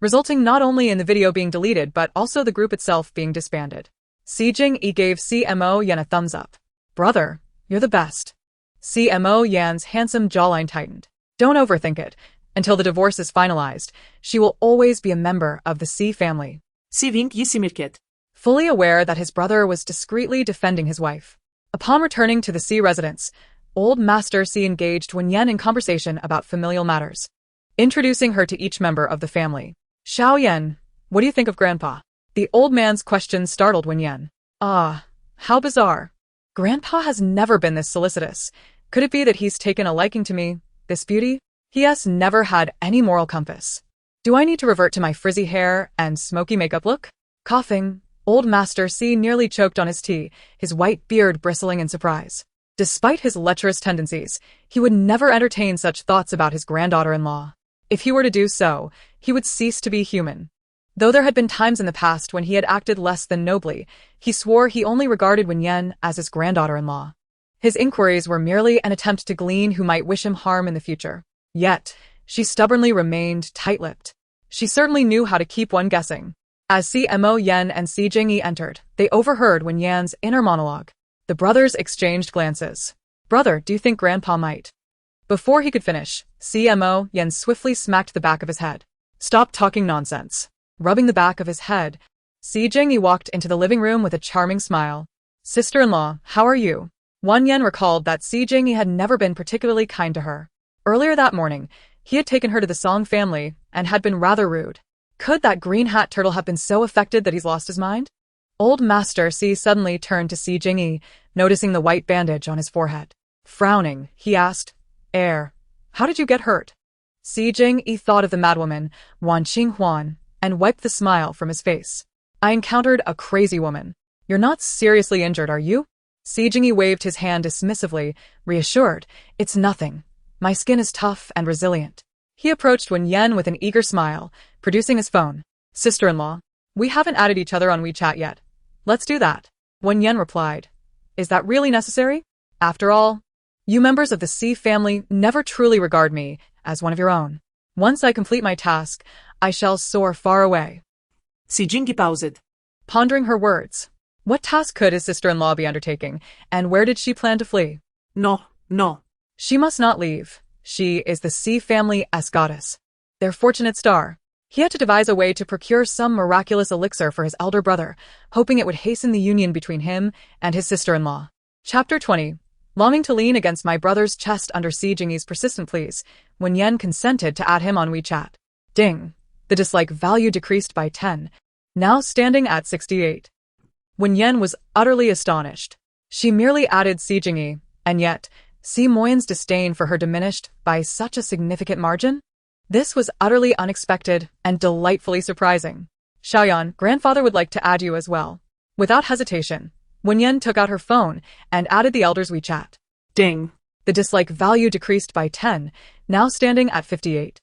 resulting not only in the video being deleted but also the group itself being disbanded. Si Jingyi gave Si Moyan a thumbs up. "Brother, you're the best." Si Moyan's handsome jawline tightened. "Don't overthink it. Until the divorce is finalized, she will always be a member of the Si family." Si Vink Yisimirket. Fully aware that his brother was discreetly defending his wife. Upon returning to the Si residence, old Master Si engaged Wen Yan in conversation about familial matters, introducing her to each member of the family. "Xiao Yan, what do you think of Grandpa?" The old man's question startled Wen Yan. "Ah, how bizarre. Grandpa has never been this solicitous. Could it be that he's taken a liking to me, this beauty? He has never had any moral compass. Do I need to revert to my frizzy hair and smoky makeup look?" Coughing, old Master Si nearly choked on his tea, his white beard bristling in surprise. Despite his lecherous tendencies, he would never entertain such thoughts about his granddaughter-in-law. If he were to do so, he would cease to be human. Though there had been times in the past when he had acted less than nobly, he swore he only regarded Wen Yan as his granddaughter-in-law. His inquiries were merely an attempt to glean who might wish him harm in the future. Yet, she stubbornly remained tight-lipped. She certainly knew how to keep one guessing. As Si Moyan and Si Jingyi entered, they overheard Wen Yan's inner monologue. The brothers exchanged glances. "Brother, do you think Grandpa might?" Before he could finish, Si Moyan swiftly smacked the back of his head. "Stop talking nonsense." Rubbing the back of his head, Si Jingyi walked into the living room with a charming smile. "Sister-in-law, how are you?" Wen Yan recalled that Si Jingyi had never been particularly kind to her. Earlier that morning, he had taken her to the Song family and had been rather rude. Could that green hat turtle have been so affected that he's lost his mind? Old Master Si suddenly turned to Si Jingyi, noticing the white bandage on his forehead. Frowning, he asked, "How did you get hurt?" Si Jingyi thought of the madwoman, Wan Qinghuan, and wiped the smile from his face. I encountered a crazy woman. You're not seriously injured, are you? Si Jingyi waved his hand dismissively, reassured. It's nothing. My skin is tough and resilient. He approached Wen Yan with an eager smile, producing his phone. Sister-in-law, we haven't added each other on WeChat yet. Let's do that. Wen Yan replied. Is that really necessary? After all, you members of the Si family never truly regard me as one of your own. Once I complete my task, I shall soar far away. Si Jingyi paused. Pondering her words. What task could his sister-in-law be undertaking, and where did she plan to flee? No. She must not leave. She is the Si family as goddess. Their fortunate star. He had to devise a way to procure some miraculous elixir for his elder brother, hoping it would hasten the union between him and his sister-in-law. Chapter 20. Longing to lean against my brother's chest under Si Jingyi's persistent pleas, Wen Yan consented to add him on WeChat. Ding. The dislike value decreased by 10, now standing at 68. Wen Yan was utterly astonished. She merely added Si Jingyi, and yet, Si Moyan's disdain for her diminished by such a significant margin? This was utterly unexpected and delightfully surprising. Xiaoyan, grandfather would like to add you as well. Without hesitation, Wen Yan took out her phone and added the elder's WeChat. Ding. The dislike value decreased by 10, now standing at 58.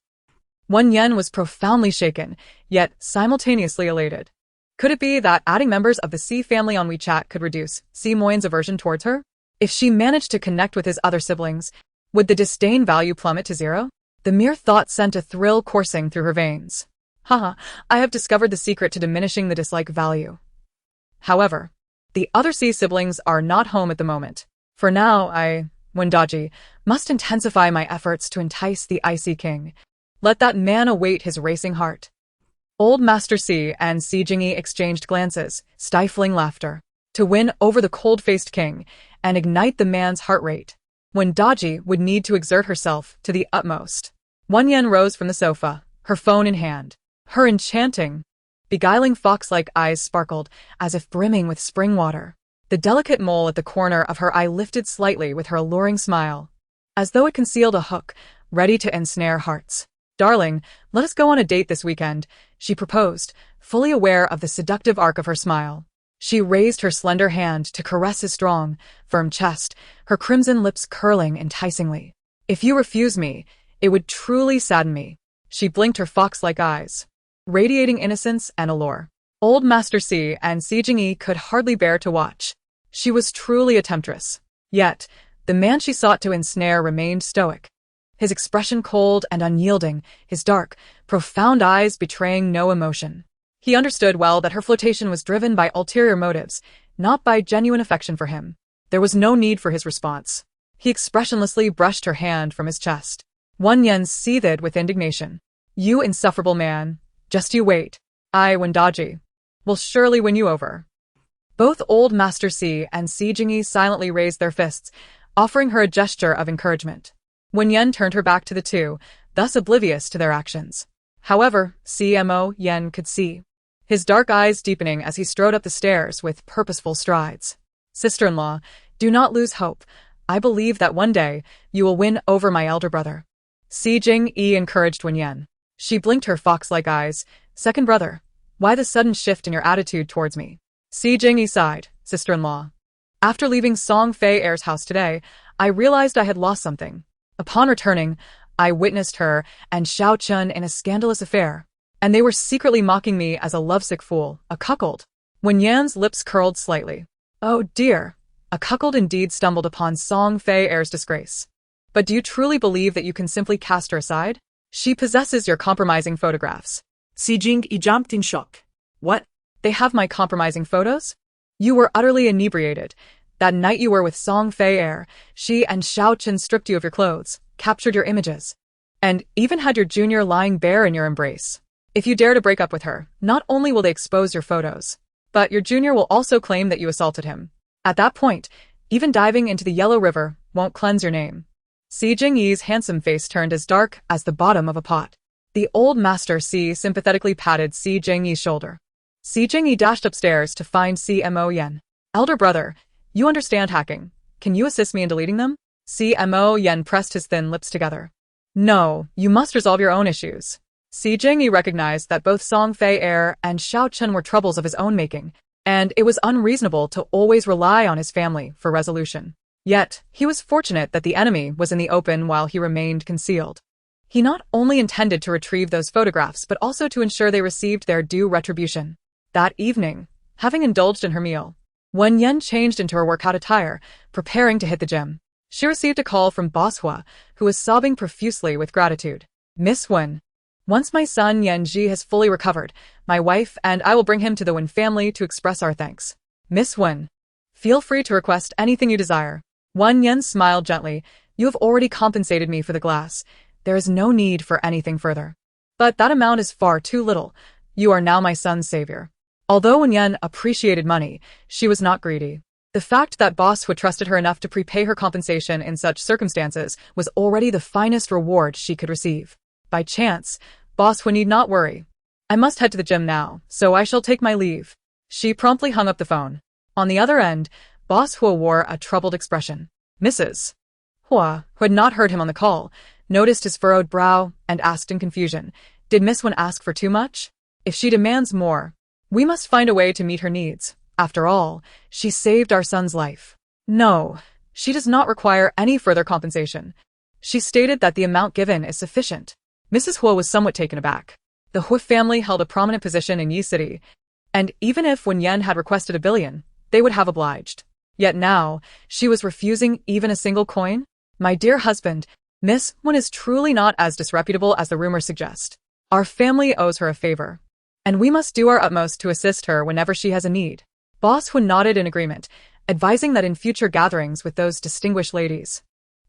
Wen Yan was profoundly shaken, yet simultaneously elated. Could it be that adding members of the Si family on WeChat could reduce Si Moyan's aversion towards her? If she managed to connect with his other siblings, would the disdain value plummet to 0? The mere thought sent a thrill coursing through her veins. Haha, I have discovered the secret to diminishing the dislike value. However, the other Si siblings are not home at the moment. For now, Wendaji, must intensify my efforts to entice the icy king. Let that man await his racing heart. Old Master Si and Si Jingyi exchanged glances, stifling laughter. To win over the cold-faced king and ignite the man's heart rate, Wendaji would need to exert herself to the utmost. Wen Yan rose from the sofa, her phone in hand. Her enchanting, beguiling fox-like eyes sparkled as if brimming with spring water. The delicate mole at the corner of her eye lifted slightly with her alluring smile, as though it concealed a hook, ready to ensnare hearts. Darling, let us go on a date this weekend, she proposed, fully aware of the seductive arc of her smile. She raised her slender hand to caress his strong, firm chest, her crimson lips curling enticingly. If you refuse me, it would truly sadden me. She blinked her fox-like eyes, radiating innocence and allure. Old Master Si and Si Jingyi could hardly bear to watch. She was truly a temptress. Yet, the man she sought to ensnare remained stoic. His expression cold and unyielding, his dark, profound eyes betraying no emotion. He understood well that her flirtation was driven by ulterior motives, not by genuine affection for him. There was no need for his response. He expressionlessly brushed her hand from his chest. Wen Yan seethed with indignation. You insufferable man. Just you wait. I, Wendaji, will surely win you over. Both Old Master Si and Si Jingyi silently raised their fists, offering her a gesture of encouragement. Wen Yan turned her back to the two, thus oblivious to their actions. However, Si Moyan could see, his dark eyes deepening as he strode up the stairs with purposeful strides. Sister-in-law, do not lose hope. I believe that one day you will win over my elder brother. Si Jingyi encouraged Wen Yan. She blinked her fox-like eyes. Second brother, why the sudden shift in your attitude towards me? Si Jingyi sighed. Sister-in-law, after leaving Song Fei Heir's house today, I realized I had lost something. Upon returning, I witnessed her and Xiao Chun in a scandalous affair, and they were secretly mocking me as a lovesick fool, a cuckold. Wen Yan's lips curled slightly. Oh dear, a cuckold indeed stumbled upon Song Fei Heir's disgrace. But do you truly believe that you can simply cast her aside? She possesses your compromising photographs. Si Jingyi jumped in shock. What? They have my compromising photos? You were utterly inebriated. That night you were with Song Fei Heir, she and Xiao Chun stripped you of your clothes, captured your images, and even had your junior lying bare in your embrace. If you dare to break up with her, not only will they expose your photos, but your junior will also claim that you assaulted him. At that point, even diving into the Yellow River won't cleanse your name. Si Jingyi's handsome face turned as dark as the bottom of a pot. The old master Si sympathetically patted Si Jingyi's shoulder. Si Jingyi dashed upstairs to find Si Moyan. Elder brother, you understand hacking. Can you assist me in deleting them? Si Moyan pressed his thin lips together. No, you must resolve your own issues. Si Jingyi recognized that both Song Fei Air and Xiao Chen were troubles of his own making, and it was unreasonable to always rely on his family for resolution. Yet, he was fortunate that the enemy was in the open while he remained concealed. He not only intended to retrieve those photographs but also to ensure they received their due retribution. That evening, having indulged in her meal, Wen Yan changed into her workout attire, preparing to hit the gym. She received a call from Boss Hua, who was sobbing profusely with gratitude. Miss Wen, once my son Yanji has fully recovered, my wife and I will bring him to the Wen family to express our thanks. Miss Wen, feel free to request anything you desire. Wen Yan smiled gently. You have already compensated me for the glass. There is no need for anything further. But that amount is far too little. You are now my son's savior. Although Wen Yan appreciated money, she was not greedy. The fact that Boss Hua trusted her enough to prepay her compensation in such circumstances was already the finest reward she could receive. By chance, Boss Hua need not worry. I must head to the gym now, so I shall take my leave. She promptly hung up the phone. On the other end, Boss Hua wore a troubled expression. Mrs. Hua, who had not heard him on the call, noticed his furrowed brow and asked in confusion, did Miss Wen ask for too much? If she demands more, we must find a way to meet her needs. After all, she saved our son's life. No, she does not require any further compensation. She stated that the amount given is sufficient. Mrs. Hua was somewhat taken aback. The Hua family held a prominent position in Yi City, and even if Wen Yan had requested 1 billion, they would have obliged. Yet now, she was refusing even a single coin? My dear husband, Miss Wen is truly not as disreputable as the rumors suggest. Our family owes her a favor, and we must do our utmost to assist her whenever she has a need. Boss Hua nodded in agreement, advising that in future gatherings with those distinguished ladies,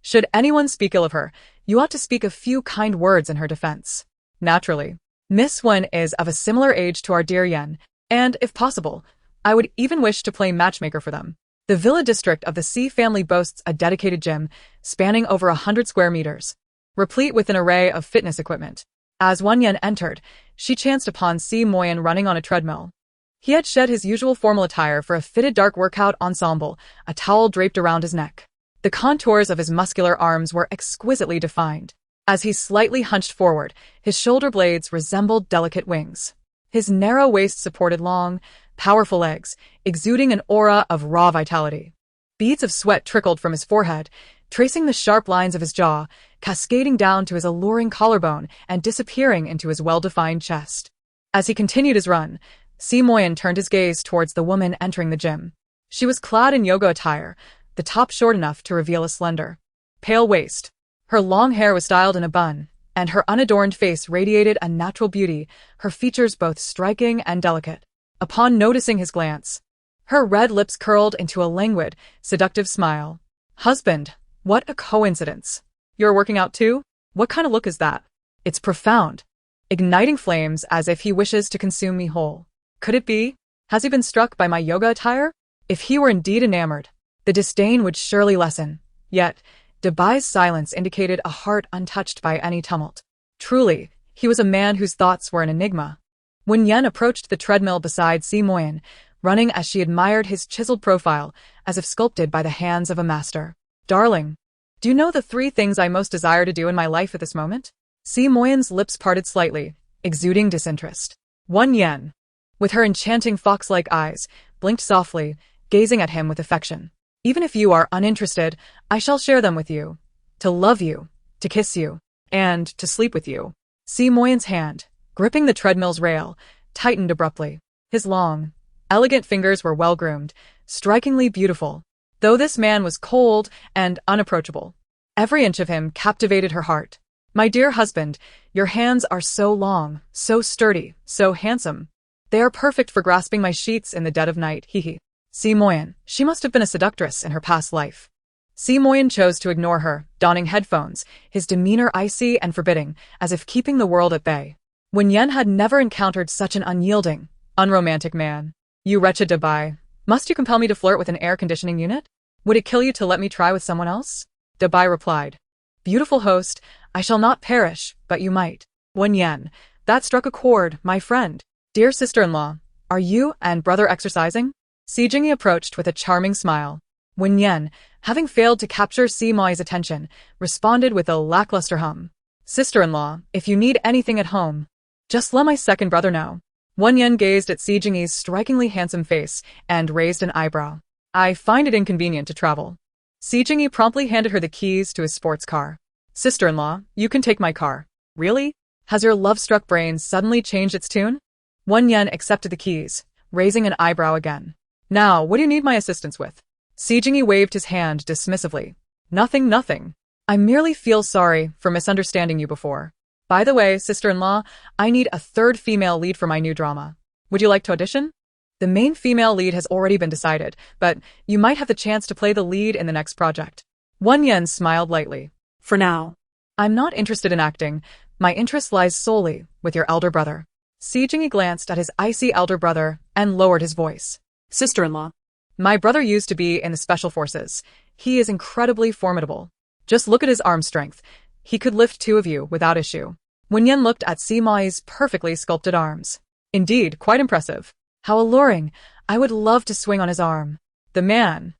should anyone speak ill of her, you ought to speak a few kind words in her defense. Naturally, Miss Wen is of a similar age to our dear Yan, and, if possible, I would even wish to play matchmaker for them. The villa district of the Si family boasts a dedicated gym, spanning over 100 square meters, replete with an array of fitness equipment. As Wen Yan entered, she chanced upon Si Moyan running on a treadmill. He had shed his usual formal attire for a fitted dark workout ensemble, a towel draped around his neck. The contours of his muscular arms were exquisitely defined. As he slightly hunched forward, his shoulder blades resembled delicate wings. His narrow waist supported long, powerful legs, exuding an aura of raw vitality. Beads of sweat trickled from his forehead, tracing the sharp lines of his jaw, cascading down to his alluring collarbone and disappearing into his well-defined chest. As he continued his run, Si Moyan turned his gaze towards the woman entering the gym. She was clad in yoga attire, the top short enough to reveal a slender, pale waist. Her long hair was styled in a bun, and her unadorned face radiated a natural beauty, her features both striking and delicate. Upon noticing his glance, her red lips curled into a languid, seductive smile. Husband, what a coincidence. You're working out too? What kind of look is that? It's profound, igniting flames as if he wishes to consume me whole. Could it be? Has he been struck by my yoga attire? If he were indeed enamored, the disdain would surely lessen. Yet, Debai's silence indicated a heart untouched by any tumult. Truly, he was a man whose thoughts were an enigma. Wen Yan approached the treadmill beside Si Moyan, running as she admired his chiseled profile, as if sculpted by the hands of a master. Darling, do you know the 3 things I most desire to do in my life at this moment? Si Moyan's lips parted slightly, exuding disinterest. Wen Yan, with her enchanting fox-like eyes, blinked softly, gazing at him with affection. Even if you are uninterested, I shall share them with you. To love you, to kiss you, and to sleep with you. Si Moyan's hand, gripping the treadmill's rail, tightened abruptly. His long, elegant fingers were well-groomed, strikingly beautiful, though this man was cold and unapproachable. Every inch of him captivated her heart. My dear husband, your hands are so long, so sturdy, so handsome. They are perfect for grasping my sheets in the dead of night, hee. Si Moyan, she must have been a seductress in her past life. Si Moyan chose to ignore her, donning headphones, his demeanor icy and forbidding, as if keeping the world at bay. Wen Yan had never encountered such an unyielding, unromantic man. You wretched Debai, must you compel me to flirt with an air conditioning unit? Would it kill you to let me try with someone else? Debai replied. Beautiful host, I shall not perish, but you might. Wen Yan, that struck a chord, my friend. Dear sister-in-law, are you and brother exercising? Si Jingyi approached with a charming smile. Wen Yan, having failed to capture Si Moyan's attention, responded with a lackluster hum. Sister-in-law, if you need anything at home, just let my second brother know. Wen Yan gazed at Si Jingyi's strikingly handsome face and raised an eyebrow. I find it inconvenient to travel. Si Jingyi promptly handed her the keys to his sports car. Sister-in-law, you can take my car. Really? Has your love-struck brain suddenly changed its tune? Wen Yan accepted the keys, raising an eyebrow again. Now, what do you need my assistance with? Si Jingyi waved his hand dismissively. Nothing, nothing. I merely feel sorry for misunderstanding you before. By the way, sister-in-law, I need a third female lead for my new drama. Would you like to audition? The main female lead has already been decided, but you might have the chance to play the lead in the next project. Wen Yan smiled lightly. For now. I'm not interested in acting. My interest lies solely with your elder brother. Si Jingyi glanced at his icy elder brother and lowered his voice. Sister-in-law. My brother used to be in the special forces. He is incredibly formidable. Just look at his arm strength. He could lift two of you without issue. Wen Yan looked at Si Moyan's perfectly sculpted arms. Indeed, quite impressive. How alluring. I would love to swing on his arm. The man,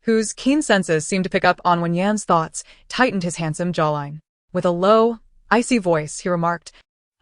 whose keen senses seemed to pick up on Wen Yan's thoughts, tightened his handsome jawline. With a low, icy voice, he remarked,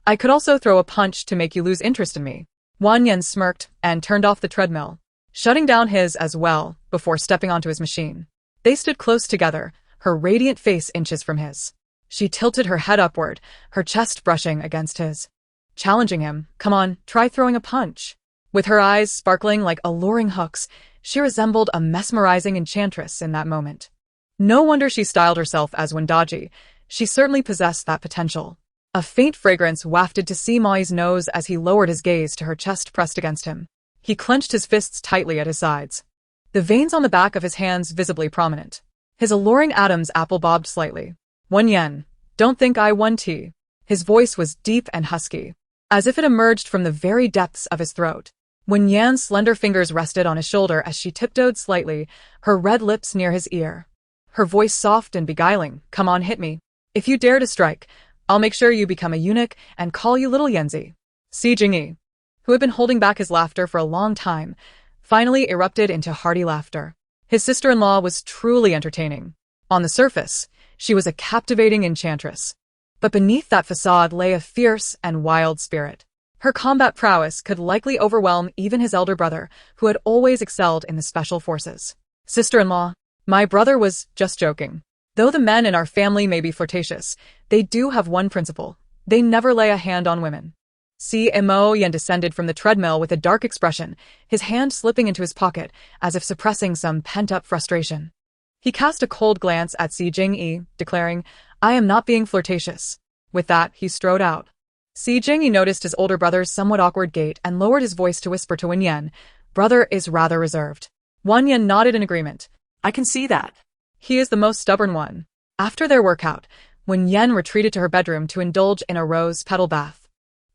I could also throw a punch to make you lose interest in me. Wen Yan smirked and turned off the treadmill, shutting down his as well before stepping onto his machine. They stood close together, her radiant face inches from his. She tilted her head upward, her chest brushing against his, challenging him. Come on, try throwing a punch. With her eyes sparkling like alluring hooks, she resembled a mesmerizing enchantress in that moment. No wonder she styled herself as Wendaji. She certainly possessed that potential. A faint fragrance wafted to Si Moyan's nose as he lowered his gaze to her chest pressed against him. He clenched his fists tightly at his sides, the veins on the back of his hands visibly prominent. His alluring Adam's apple bobbed slightly. Wen Yan, don't think I won tea. His voice was deep and husky, as if it emerged from the very depths of his throat. Wen Yan's slender fingers rested on his shoulder as she tiptoed slightly, her red lips near his ear. Her voice soft and beguiling. Come on, hit me. If you dare to strike, I'll make sure you become a eunuch and call you little Yanzi. Si Jingyi, who had been holding back his laughter for a long time, finally erupted into hearty laughter. His sister-in-law was truly entertaining. On the surface, she was a captivating enchantress. But beneath that facade lay a fierce and wild spirit. Her combat prowess could likely overwhelm even his elder brother, who had always excelled in the special forces. Sister-in-law, my brother was just joking. Though the men in our family may be flirtatious, they do have one principle. They never lay a hand on women. Si Moyan descended from the treadmill with a dark expression, his hand slipping into his pocket as if suppressing some pent-up frustration. He cast a cold glance at Si Jingyi, declaring, I am not being flirtatious. With that, he strode out. Si Jingyi noticed his older brother's somewhat awkward gait and lowered his voice to whisper to Wen Yan, Brother is rather reserved. Wen Yan nodded in agreement. I can see that. He is the most stubborn one. After their workout, Wen Yan retreated to her bedroom to indulge in a rose petal bath.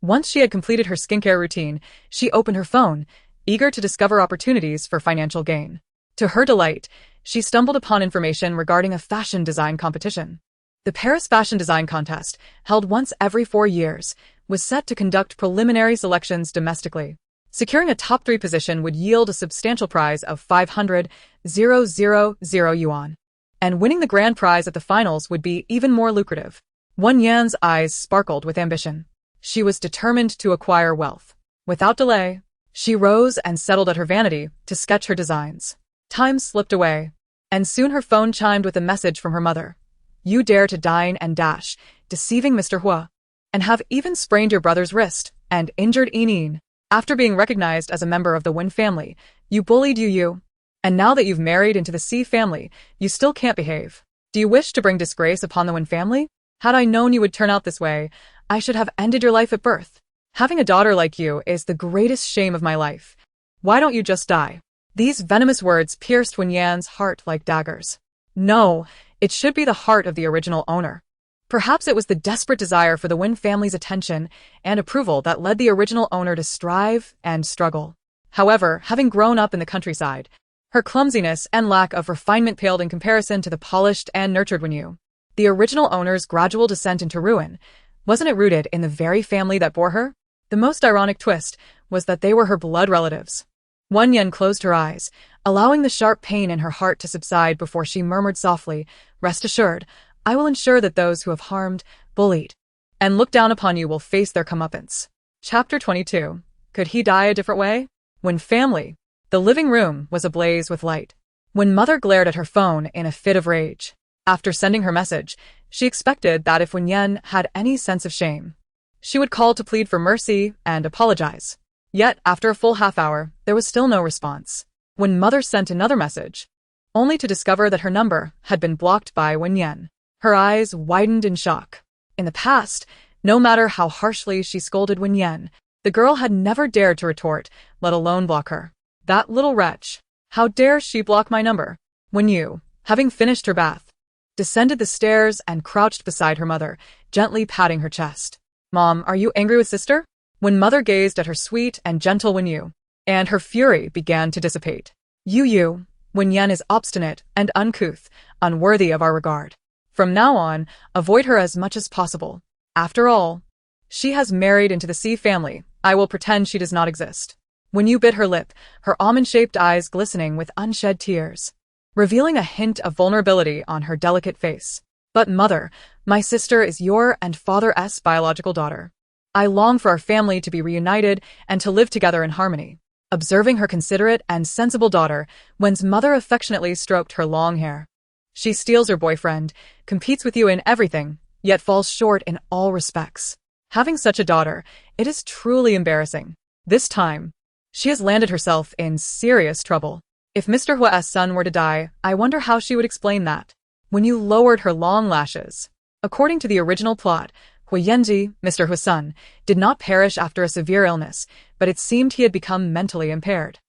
Once she had completed her skincare routine, she opened her phone, eager to discover opportunities for financial gain. To her delight, she stumbled upon information regarding a fashion design competition. The Paris Fashion Design Contest, held once every 4 years, was set to conduct preliminary selections domestically. Securing a top 3 position would yield a substantial prize of 500,000 yuan. And winning the grand prize at the finals would be even more lucrative. Wen Yan's eyes sparkled with ambition. She was determined to acquire wealth. Without delay, she rose and settled at her vanity to sketch her designs. Time slipped away, and soon her phone chimed with a message from her mother. You dare to dine and dash, deceiving Mr. Hua, and have even sprained your brother's wrist and injured Enin. After being recognized as a member of the Wen family, you bullied you. And now that you've married into the Si family, you still can't behave. Do you wish to bring disgrace upon the Wen family? Had I known you would turn out this way, I should have ended your life at birth. Having a daughter like you is the greatest shame of my life. Why don't you just die? These venomous words pierced Wen Yan's heart like daggers. No, it should be the heart of the original owner. Perhaps it was the desperate desire for the Wen family's attention and approval that led the original owner to strive and struggle. However, having grown up in the countryside, her clumsiness and lack of refinement paled in comparison to the polished and nurtured Wen Yu. The original owner's gradual descent into ruin, wasn't it rooted in the very family that bore her? The most ironic twist was that they were her blood relatives. Wen Yan closed her eyes, allowing the sharp pain in her heart to subside before she murmured softly, Rest assured, I will ensure that those who have harmed, bullied, and look down upon you will face their comeuppance. Chapter 22. Could he die a different way? When family. The living room was ablaze with light. When Mother glared at her phone in a fit of rage. After sending her message, she expected that if Wen Yan had any sense of shame, she would call to plead for mercy and apologize. Yet, after a full half hour, there was still no response. When Mother sent another message, only to discover that her number had been blocked by Wen Yan, her eyes widened in shock. In the past, no matter how harshly she scolded Wen Yan, the girl had never dared to retort, let alone block her. That little wretch. How dare she block my number? When you, having finished her bath, descended the stairs and crouched beside her mother, gently patting her chest. Mom, are you angry with sister? When Mother gazed at her sweet and gentle Wen Yu, and her fury began to dissipate. You, Wen Yan is obstinate and uncouth, unworthy of our regard. From now on, avoid her as much as possible. After all, she has married into the Si family. I will pretend she does not exist. Wen Yu bit her lip, her almond-shaped eyes glistening with unshed tears, revealing a hint of vulnerability on her delicate face. But Mother, my sister is your and Father's biological daughter. I long for our family to be reunited and to live together in harmony. Observing her considerate and sensible daughter, Wen's mother affectionately stroked her long hair. She steals her boyfriend, competes with you in everything, yet falls short in all respects. Having such a daughter, it is truly embarrassing. This time, she has landed herself in serious trouble. If Mr. Hua's son were to die, I wonder how she would explain that. When you lowered her long lashes. According to the original plot, Hui Yanji, Mr. Hua's son, did not perish after a severe illness, but it seemed he had become mentally impaired.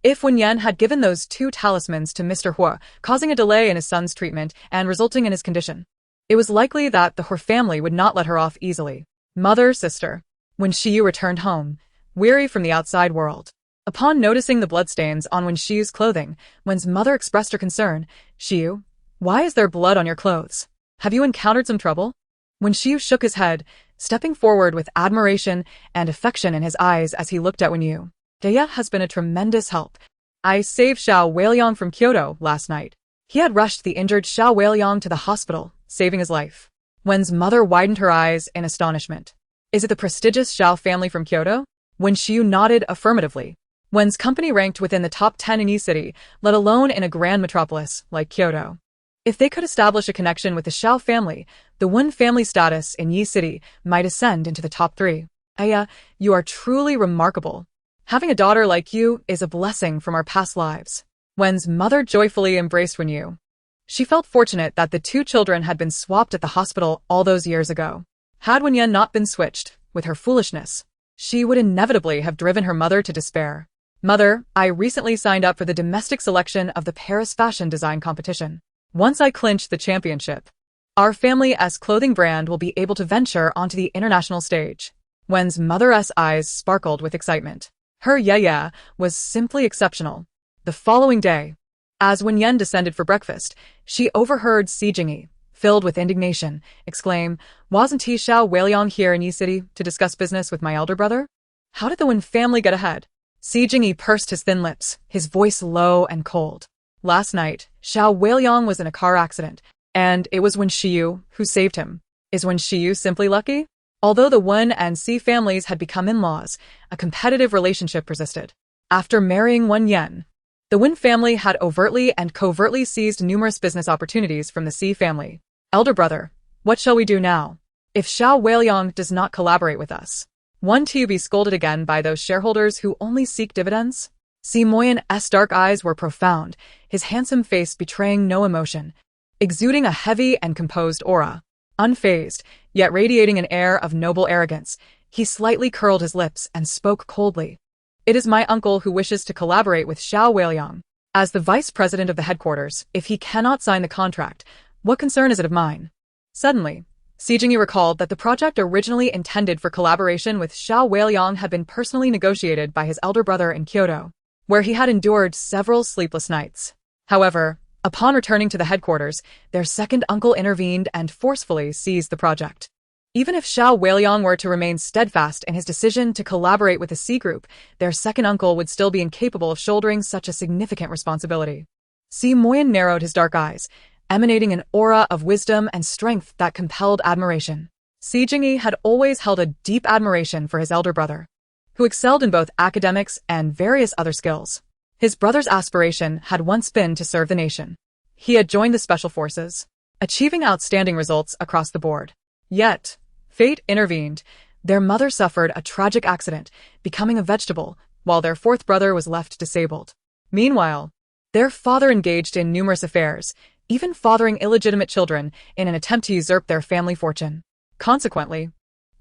If Wen Yan had given those 2 talismans to Mr. Hua, causing a delay in his son's treatment and resulting in his condition, it was likely that the Hua family would not let her off easily. Mother, sister. When Shia returned home, weary from the outside world. Upon noticing the bloodstains on Wen Shiu's clothing, Wen's mother expressed her concern. Shiu, why is there blood on your clothes? Have you encountered some trouble? Wen Shiu shook his head, stepping forward with admiration and affection in his eyes as he looked at Wen Yu. Daya has been a tremendous help. I saved Xiao Weiliang from Kyoto last night. He had rushed the injured Xiao Weiliang to the hospital, saving his life. Wen's mother widened her eyes in astonishment. Is it the prestigious Xiao family from Kyoto? Wen Shiu nodded affirmatively. Wen's company ranked within the top 10 in E-City, let alone in a grand metropolis like Kyoto. If they could establish a connection with the Xiao family, the Wen family status in Yi City might ascend into the top 3. Aya, you are truly remarkable. Having a daughter like you is a blessing from our past lives. Wen's mother joyfully embraced Wen Yu. She felt fortunate that the 2 children had been swapped at the hospital all those years ago. Had Wen Yan not been switched, with her foolishness, she would inevitably have driven her mother to despair. Mother, I recently signed up for the domestic selection of the Paris fashion design competition. Once I clinch the championship, our family's clothing brand will be able to venture onto the international stage. Wen's mother's eyes sparkled with excitement. Her yeah was simply exceptional. The following day, as Wen Yan descended for breakfast, she overheard Si Jingyi, filled with indignation, exclaim, wasn't he Xiao Weiliang here in E-City to discuss business with my elder brother? How did the Wen family get ahead? Si Jingyi pursed his thin lips, his voice low and cold. Last night, Xiao Weiliang was in a car accident, and it was Wen Shiu who saved him. Is Wen Shiu simply lucky? Although the Wen and Si families had become in-laws, a competitive relationship persisted. After marrying Wen Yan, the Wen family had overtly and covertly seized numerous business opportunities from the Si family. Elder brother, what shall we do now? If Xiao Weiliang does not collaborate with us, won't you be scolded again by those shareholders who only seek dividends? Si Moyan's dark eyes were profound, his handsome face betraying no emotion, exuding a heavy and composed aura. Unfazed, yet radiating an air of noble arrogance, he slightly curled his lips and spoke coldly. It is my uncle who wishes to collaborate with Xiao Weiliang. As the vice president of the headquarters, if he cannot sign the contract, what concern is it of mine? Suddenly, Si Jingyi recalled that the project originally intended for collaboration with Xiao Weiliang had been personally negotiated by his elder brother in Kyoto, where he had endured several sleepless nights. However, upon returning to the headquarters, their second uncle intervened and forcefully seized the project. Even if Xiao Weiliang were to remain steadfast in his decision to collaborate with the Si group, their second uncle would still be incapable of shouldering such a significant responsibility. Si Moyan narrowed his dark eyes, emanating an aura of wisdom and strength that compelled admiration. Si Jingyi had always held a deep admiration for his elder brother, who excelled in both academics and various other skills. His brother's aspiration had once been to serve the nation. He had joined the special forces, achieving outstanding results across the board. Yet, fate intervened. Their mother suffered a tragic accident, becoming a vegetable, while their fourth brother was left disabled. Meanwhile, their father engaged in numerous affairs, even fathering illegitimate children in an attempt to usurp their family fortune. Consequently,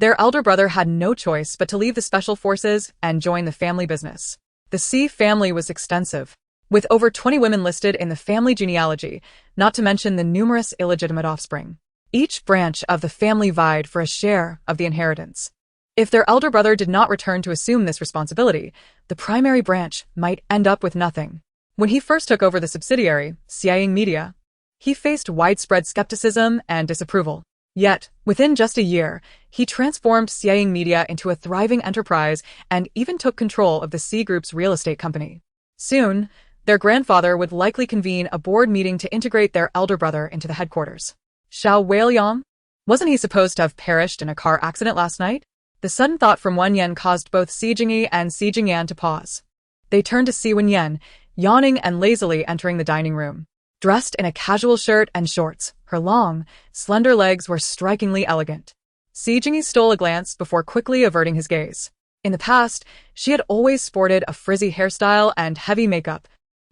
their elder brother had no choice but to leave the special forces and join the family business. The Si family was extensive, with over 20 women listed in the family genealogy, not to mention the numerous illegitimate offspring. Each branch of the family vied for a share of the inheritance. If their elder brother did not return to assume this responsibility, the primary branch might end up with nothing. When he first took over the subsidiary, Si Media, he faced widespread skepticism and disapproval. Yet, within just a year, he transformed Si Media into a thriving enterprise and even took control of the Si Group's real estate company. Soon, their grandfather would likely convene a board meeting to integrate their elder brother into the headquarters. Shao, wasn't he supposed to have perished in a car accident last night? The sudden thought from Wen Yan caused both Si Jingyi and Si Jingyan to pause. They turned to see Wen Yan, yawning and lazily entering the dining room. Dressed in a casual shirt and shorts, her long, slender legs were strikingly elegant. Si Jingyi stole a glance before quickly averting his gaze. In the past, she had always sported a frizzy hairstyle and heavy makeup,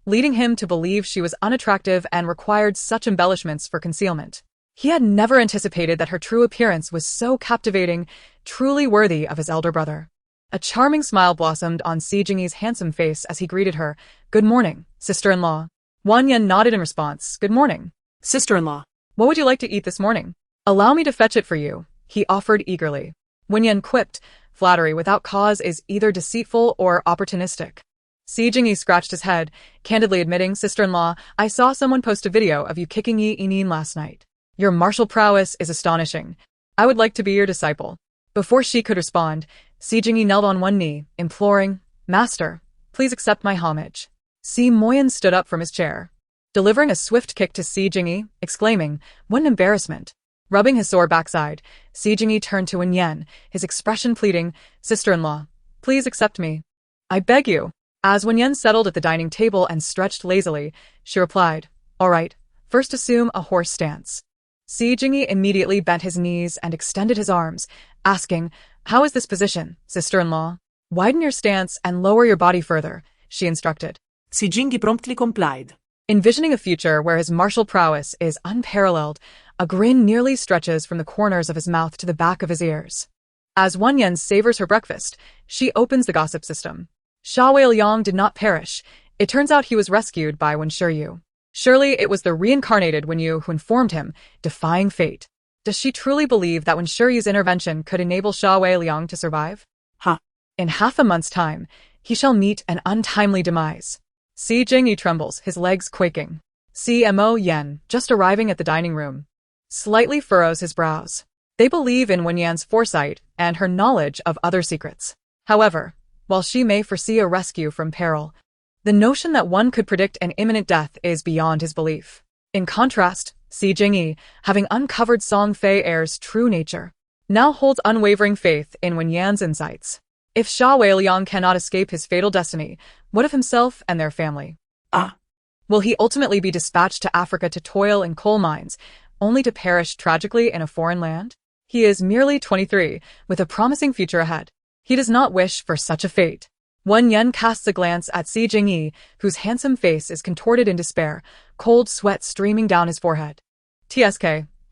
leading him to believe she was unattractive and required such embellishments for concealment. He had never anticipated that her true appearance was so captivating, truly worthy of his elder brother. A charming smile blossomed on Si Jingyi's handsome face as he greeted her. "Good morning, sister-in-law." Wen Yan nodded in response. "Good morning, Sister-in-law. what would you like to eat this morning?" "Allow me to fetch it for you," he offered eagerly. Wen Yan quipped, "Flattery without cause is either deceitful or opportunistic." Si Jingyi scratched his head, candidly admitting, "Sister-in-law, I saw someone post a video of you kicking Yi Inin last night. Your martial prowess is astonishing. I would like to be your disciple." Before she could respond, Si Jingyi knelt on one knee, imploring, "Master, please accept my homage." Si Moyan stood up from his chair, delivering a swift kick to Si Jingyi, exclaiming, "What an embarrassment." Rubbing his sore backside, Si Jingyi turned to Wen Yan, his expression pleading, "Sister-in-law, please accept me. I beg you." As Wen Yan settled at the dining table and stretched lazily, she replied, "All right, first assume a horse stance." Si Jingyi immediately bent his knees and extended his arms, asking, "How is this position, sister-in-law?" "Widen your stance and lower your body further," she instructed. Si Jingyi promptly complied. Envisioning a future where his martial prowess is unparalleled, a grin nearly stretches from the corners of his mouth to the back of his ears. As Wen Yan savors her breakfast, she opens the gossip system. Shia did not perish. It turns out he was rescued by Wen Shiryu. Surely it was the reincarnated Wen Yu who informed him, defying fate. Does she truly believe that Wen Shiryu's intervention could enable Shia to survive? In half a month's time, he shall meet an untimely demise. Si Jingyi trembles, his legs quaking. Si Moyan, just arriving at the dining room, slightly furrows his brows. They believe in Wen Yan's foresight and her knowledge of other secrets. However, while she may foresee a rescue from peril, the notion that one could predict an imminent death is beyond his belief. In contrast, Si Jingyi, having uncovered Song Fei Heir's true nature, now holds unwavering faith in Wen Yan's insights. If Shia cannot escape his fatal destiny, what of himself and their family? Will he ultimately be dispatched to Africa to toil in coal mines, only to perish tragically in a foreign land? He is merely 23, with a promising future ahead. He does not wish for such a fate. Wen Yan casts a glance at Si Jingyi, whose handsome face is contorted in despair, cold sweat streaming down his forehead. "Tsk,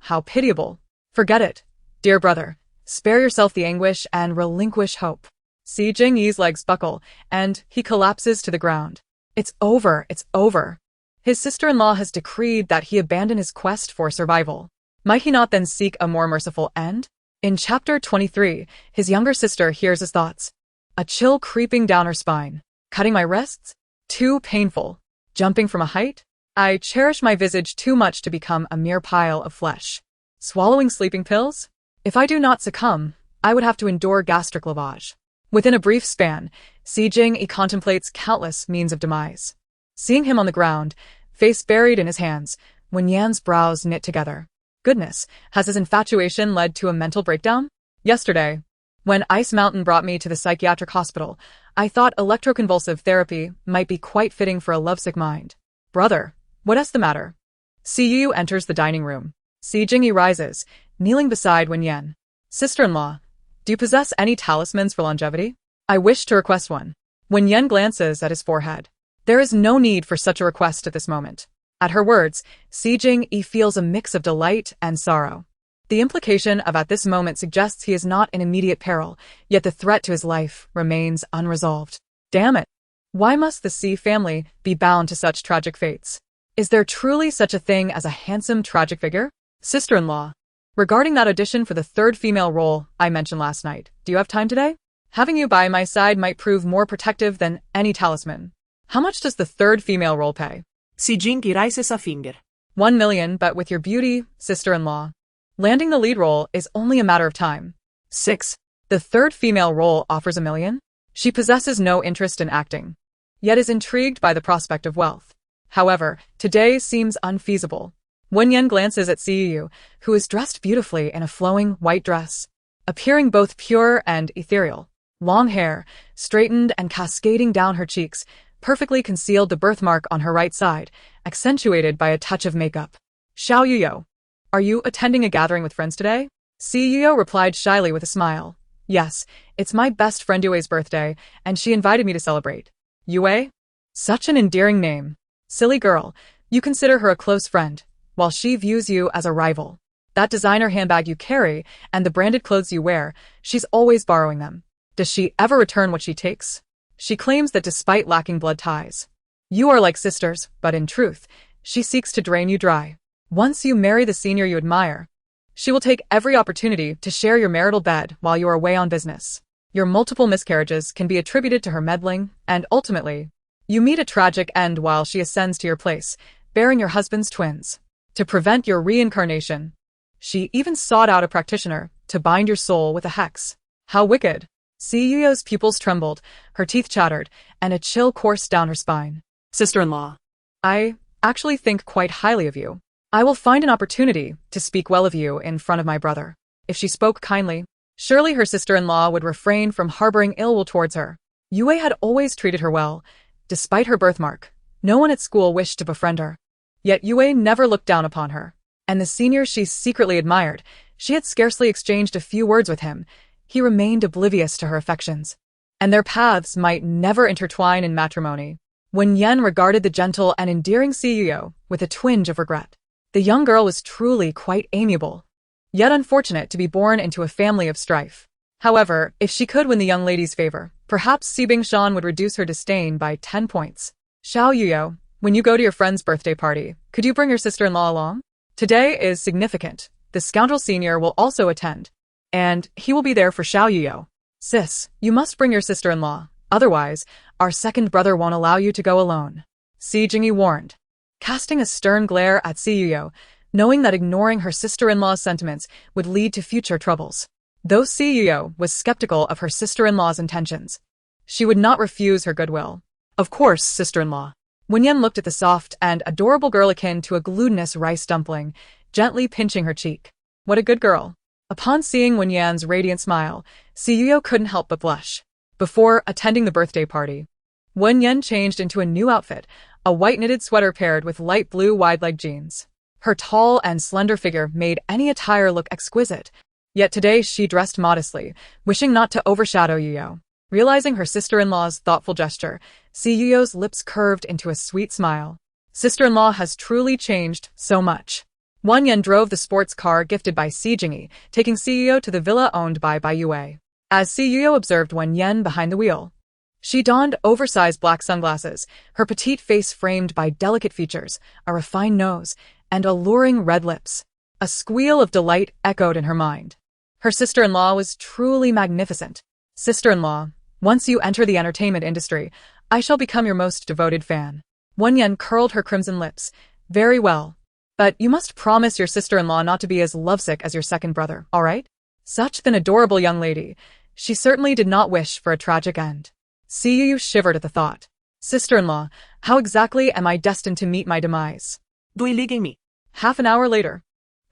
how pitiable. Forget it, dear brother. Spare yourself the anguish and relinquish hope." Si Jingyi's legs buckle, and he collapses to the ground. It's over, it's over. His sister-in-law has decreed that he abandon his quest for survival. Might he not then seek a more merciful end? In chapter 23, his younger sister hears his thoughts. A chill creeping down her spine. Cutting my wrists? Too painful. Jumping from a height? I cherish my visage too much to become a mere pile of flesh. Swallowing sleeping pills? If I do not succumb, I would have to endure gastric lavage. Within a brief span, Si Jingyi contemplates countless means of demise. Seeing him on the ground, face buried in his hands, Wen Yan's brows knit together. Goodness, has his infatuation led to a mental breakdown? Yesterday, when Ice Mountain brought me to the psychiatric hospital, I thought electroconvulsive therapy might be quite fitting for a lovesick mind. Brother, what is the matter? Si Yu enters the dining room. Si Jingyi rises, kneeling beside Wen Yan. Sister-in-law, do you possess any talismans for longevity? I wish to request one. Wen Yan glances at his forehead. There is no need for such a request at this moment. At her words, Si Jingyi feels a mix of delight and sorrow. The implication of at this moment suggests he is not in immediate peril, yet the threat to his life remains unresolved. Damn it! Why must the Si family be bound to such tragic fates? Is there truly such a thing as a handsome tragic figure? Sister-in-law, regarding that audition for the third female role I mentioned last night, do you have time today? Having you by my side might prove more protective than any talisman. How much does the third female role pay? Si Jingyi raises a finger. 1 million, but with your beauty, sister-in-law. Landing the lead role is only a matter of time. 6. The third female role offers 1 million? She possesses no interest in acting, yet is intrigued by the prospect of wealth. However, today seems unfeasible. Wen Yan glances at Si Yu, who is dressed beautifully in a flowing white dress, appearing both pure and ethereal. Long hair, straightened and cascading down her cheeks, perfectly concealed the birthmark on her right side, accentuated by a touch of makeup. Xiao Yuyo, are you attending a gathering with friends today? Si Yuyo replied shyly with a smile. Yes, it's my best friend Yue's birthday, and she invited me to celebrate. Yue? Such an endearing name. Silly girl, you consider her a close friend, while she views you as a rival. That designer handbag you carry, and the branded clothes you wear, she's always borrowing them. Does she ever return what she takes? She claims that despite lacking blood ties, you are like sisters, but in truth, she seeks to drain you dry. Once you marry the senior you admire, she will take every opportunity to share your marital bed while you are away on business. Your multiple miscarriages can be attributed to her meddling, and ultimately, you meet a tragic end while she ascends to your place, bearing your husband's twins. To prevent your reincarnation, she even sought out a practitioner to bind your soul with a hex. How wicked! Si Yuyo's pupils trembled, her teeth chattered, and a chill coursed down her spine. Sister-in-law, I actually think quite highly of you. I will find an opportunity to speak well of you in front of my brother. If she spoke kindly, surely her sister-in-law would refrain from harboring ill will towards her. Yue had always treated her well. Despite her birthmark, no one at school wished to befriend her. Yet Yue never looked down upon her, and the senior she secretly admired, she had scarcely exchanged a few words with him. He remained oblivious to her affections, and their paths might never intertwine in matrimony. Wen Yan regarded the gentle and endearing Si Yuyo with a twinge of regret. The young girl was truly quite amiable, yet unfortunate to be born into a family of strife. However, if she could win the young lady's favor, perhaps Si Bingshan would reduce her disdain by 10 points. Xiao Yuyo, when you go to your friend's birthday party, could you bring your sister-in-law along? Today is significant. The scoundrel senior will also attend, and he will be there for Xiao Yuyo. Sis, you must bring your sister-in-law, otherwise, our second brother won't allow you to go alone. Si Jingyi warned, casting a stern glare at Si Yuyo, knowing that ignoring her sister-in-law's sentiments would lead to future troubles. Though Si Yuyo was skeptical of her sister-in-law's intentions, she would not refuse her goodwill. Of course, sister-in-law. Wen Yan looked at the soft and adorable girl akin to a glutinous rice dumpling, gently pinching her cheek. What a good girl. Upon seeing Wen Yan's radiant smile, Si Yuyo couldn't help but blush. Before attending the birthday party, Wen Yan changed into a new outfit, a white knitted sweater paired with light blue wide-leg jeans. Her tall and slender figure made any attire look exquisite, yet today she dressed modestly, wishing not to overshadow Yuyo. Realizing her sister-in-law's thoughtful gesture, Si Yuyo's lips curved into a sweet smile. Sister-in-law has truly changed so much. Wen Yan drove the sports car gifted by Si Jingyi, taking Si Yuyo to the villa owned by Yue. As Si Yuyo observed Wen Yan behind the wheel, she donned oversized black sunglasses, her petite face framed by delicate features, a refined nose, and alluring red lips. A squeal of delight echoed in her mind. Her sister-in-law was truly magnificent. Sister-in-law, once you enter the entertainment industry, I shall become your most devoted fan. Wen Yan curled her crimson lips. Very well. But you must promise your sister-in-law not to be as lovesick as your second brother, all right? Such an adorable young lady. She certainly did not wish for a tragic end. Si Yu shivered at the thought. Sister-in-law, how exactly am I destined to meet my demise? do iligay me. Half an hour later.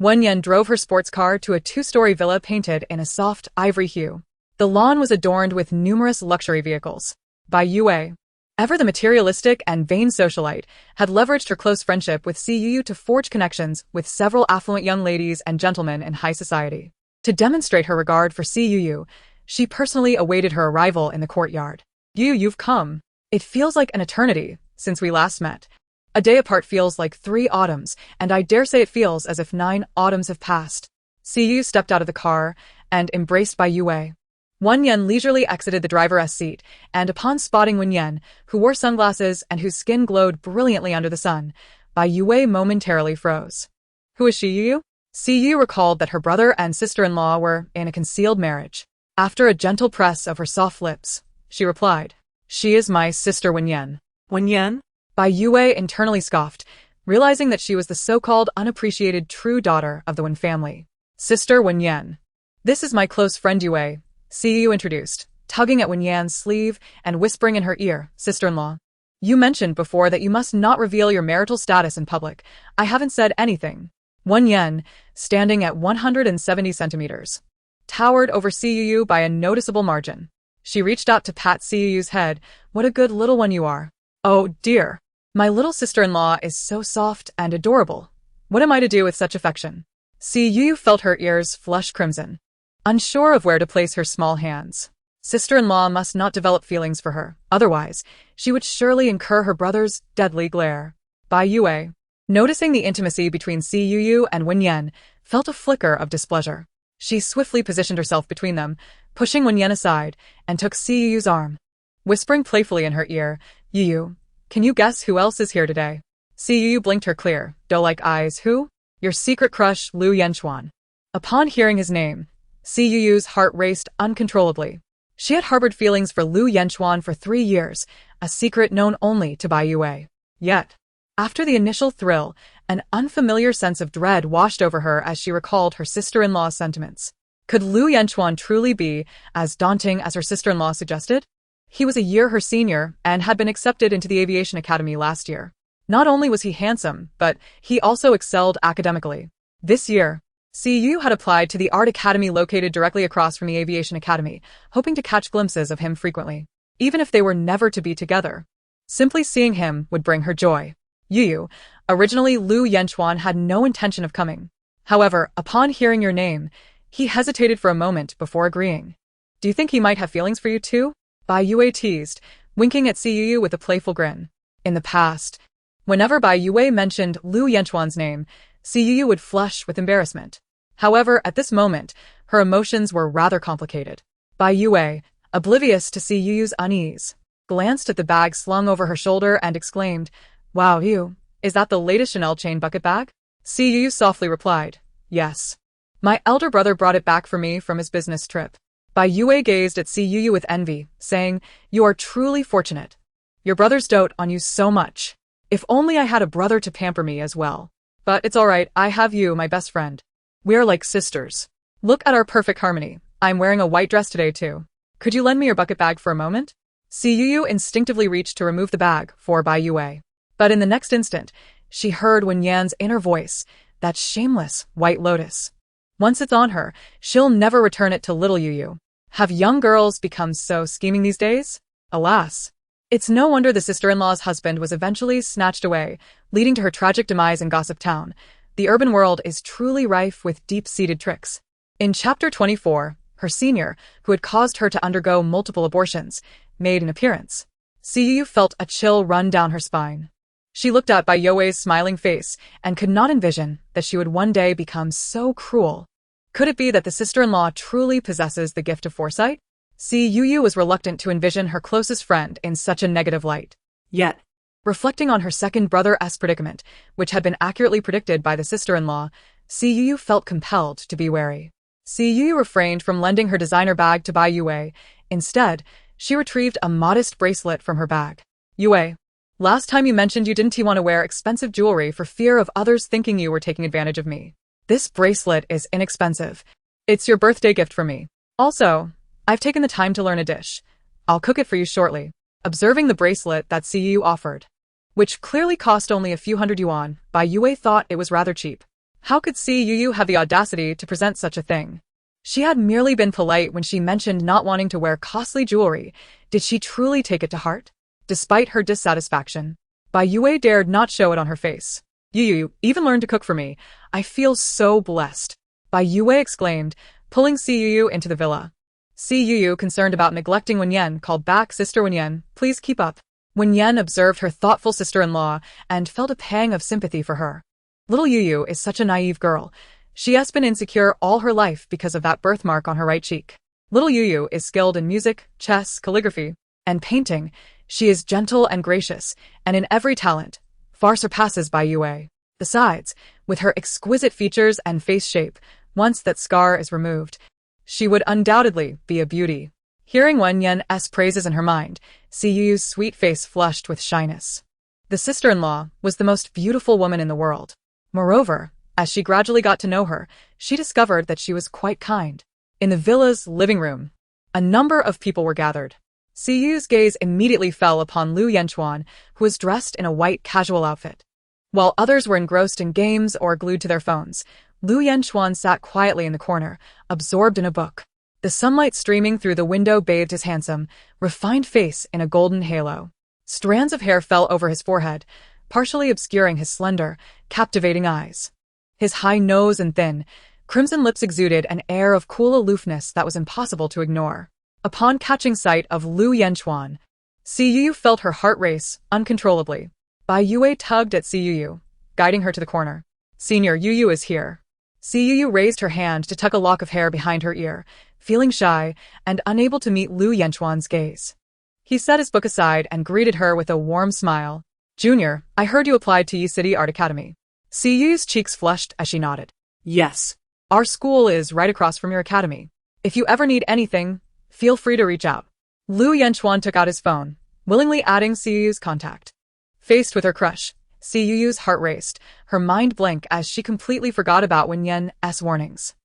Wen Yan drove her sports car to a two-story villa painted in a soft ivory hue. The lawn was adorned with numerous luxury vehicles. Bai Yue, ever the materialistic and vain socialite, had leveraged her close friendship with Si Yu to forge connections with several affluent young ladies and gentlemen in high society. To demonstrate her regard for Si Yu, she personally awaited her arrival in the courtyard. You've come. It feels like an eternity since we last met. A day apart feels like 3 autumns, and I dare say it feels as if 9 autumns have passed. Si Yu stepped out of the car and embraced Bai Yue. Wen Yan leisurely exited the driver's seat, and upon spotting Wen Yan, who wore sunglasses and whose skin glowed brilliantly under the sun, Bai Yue momentarily froze. Who is Shia? Si Yu recalled that her brother and sister-in-law were in a concealed marriage. After a gentle press of her soft lips, she replied, "She is my sister Wen Yan." Wen Yan? Bai Yue internally scoffed, realizing that she was the so-called unappreciated true daughter of the Wen family. Sister Wen Yan. This is my close friend Yue, Si Yu introduced, tugging at Wen Yan's sleeve and whispering in her ear, "Sister-in-law, you mentioned before that you must not reveal your marital status in public. I haven't said anything." Wen Yan, standing at 170 centimeters, towered over Si Yu by a noticeable margin. She reached out to pat Si Yu's head. "What a good little one you are." "Oh, dear. My little sister-in-law is so soft and adorable. What am I to do with such affection?" Si Yu felt her ears flush crimson, unsure of where to place her small hands. Sister-in-law must not develop feelings for her, otherwise, she would surely incur her brother's deadly glare. Bai Yue, noticing the intimacy between Si Yu and Wen Yan, felt a flicker of displeasure. She swiftly positioned herself between them, pushing Wen Yan aside, and took Si Yu's arm. Whispering playfully in her ear, "Yu, can you guess who else is here today?" Si Yu blinked her clear, doe-like eyes. "Who?" "Your secret crush, Lu Yanchuan." Upon hearing his name, Si Yu's heart raced uncontrollably. She had harbored feelings for Lu Yanchuan for 3 years, a secret known only to Bai Yue. Yet, after the initial thrill, an unfamiliar sense of dread washed over her as she recalled her sister-in-law's sentiments. Could Lu Yanchuan truly be as daunting as her sister-in-law suggested? He was a year her senior and had been accepted into the aviation academy last year. Not only was he handsome, but he also excelled academically. This year, Si Yu had applied to the art academy located directly across from the aviation academy, hoping to catch glimpses of him frequently, even if they were never to be together. Simply seeing him would bring her joy. Yu, originally Lu Yanchuan had no intention of coming. However, upon hearing your name, he hesitated for a moment before agreeing. "Do you think he might have feelings for you too?" Bai Yue teased, winking at Si Yu with a playful grin. In the past, whenever Bai Yue mentioned Lu Yanchuan's name, Si Yu would flush with embarrassment. However, at this moment, her emotions were rather complicated. Bai Yue, oblivious to Si Yu's unease, glanced at the bag slung over her shoulder and exclaimed, "Wow, Yu, is that the latest Chanel chain bucket bag?" Si Yu softly replied, "Yes. My elder brother brought it back for me from his business trip." Bai Yue gazed at Si Yu with envy, saying, "You are truly fortunate. Your brothers dote on you so much. If only I had a brother to pamper me as well. But it's alright, I have you, my best friend. We're like sisters. Look at our perfect harmony. I'm wearing a white dress today too. Could you lend me your bucket bag for a moment?" Si Yu instinctively reached to remove the bag for Bai Yue. But in the next instant, she heard Wen Yan's inner voice, that shameless white lotus. Once it's on her, she'll never return it to little Yu. Have young girls become so scheming these days? Alas. It's no wonder the sister-in-law's husband was eventually snatched away, leading to her tragic demise in Gossip Town. The urban world is truly rife with deep-seated tricks. In Chapter 24, her senior, who had caused her to undergo multiple abortions, made an appearance. Si Yu felt a chill run down her spine. She looked at Bai Yue's smiling face and could not envision that she would one day become so cruel. Could it be that the sister-in-law truly possesses the gift of foresight? Si Yu was reluctant to envision her closest friend in such a negative light. Yet, reflecting on her second brother's predicament, which had been accurately predicted by the sister-in-law, Si Yu felt compelled to be wary. Si Yu refrained from lending her designer bag to Bai Yue. Instead, she retrieved a modest bracelet from her bag. "Yue, last time you mentioned you didn't want to wear expensive jewelry for fear of others thinking you were taking advantage of me. This bracelet is inexpensive. It's your birthday gift for me. Also, I've taken the time to learn a dish. I'll cook it for you shortly." Observing the bracelet that Si Yu offered, which clearly cost only a few hundred yuan, Bai Yue thought it was rather cheap. How could Si Yu have the audacity to present such a thing? She had merely been polite when she mentioned not wanting to wear costly jewelry. Did she truly take it to heart? Despite her dissatisfaction, Bai Yue dared not show it on her face. You even learned to cook for me. I feel so blessed. Bai Yue exclaimed, pulling Si Yu into the villa. Si Yu, concerned about neglecting Wen Yan, called back, Sister Wen Yan, please keep up. Wen Yan observed her thoughtful sister-in-law and felt a pang of sympathy for her. Little Yu is such a naive girl. She has been insecure all her life because of that birthmark on her right cheek. Little Yu is skilled in music, chess, calligraphy, and painting. She is gentle and gracious, and in every talent, far surpasses Bai Yue. Besides, with her exquisite features and face shape, once that scar is removed, she would undoubtedly be a beauty. Hearing Wen Yan's praises in her mind, Si Yu's sweet face flushed with shyness. The sister-in-law was the most beautiful woman in the world. Moreover, as she gradually got to know her, she discovered that she was quite kind. In the villa's living room, a number of people were gathered. Si Yu's gaze immediately fell upon Lu Yanchuan, who was dressed in a white casual outfit. While others were engrossed in games or glued to their phones, Lu Yanchuan sat quietly in the corner, absorbed in a book. The sunlight streaming through the window bathed his handsome, refined face in a golden halo. Strands of hair fell over his forehead, partially obscuring his slender, captivating eyes. His high nose and thin, crimson lips exuded an air of cool aloofness that was impossible to ignore. Upon catching sight of Lu Yanchuan, Si Yu felt her heart race uncontrollably. Bai Yue tugged at Si Yu, guiding her to the corner. Senior Yu is here. Si Yu raised her hand to tuck a lock of hair behind her ear, feeling shy and unable to meet Lu Yanchuan's gaze. He set his book aside and greeted her with a warm smile. Junior, I heard you applied to Yi City Art Academy. Si Yu's cheeks flushed as she nodded. Yes. Our school is right across from your academy. If you ever need anything, feel free to reach out. Lu Yanchuan took out his phone, willingly adding Si Yu's contact. Faced with her crush, Si Yu's heart raced, her mind blank as she completely forgot about Wen Yan's warnings.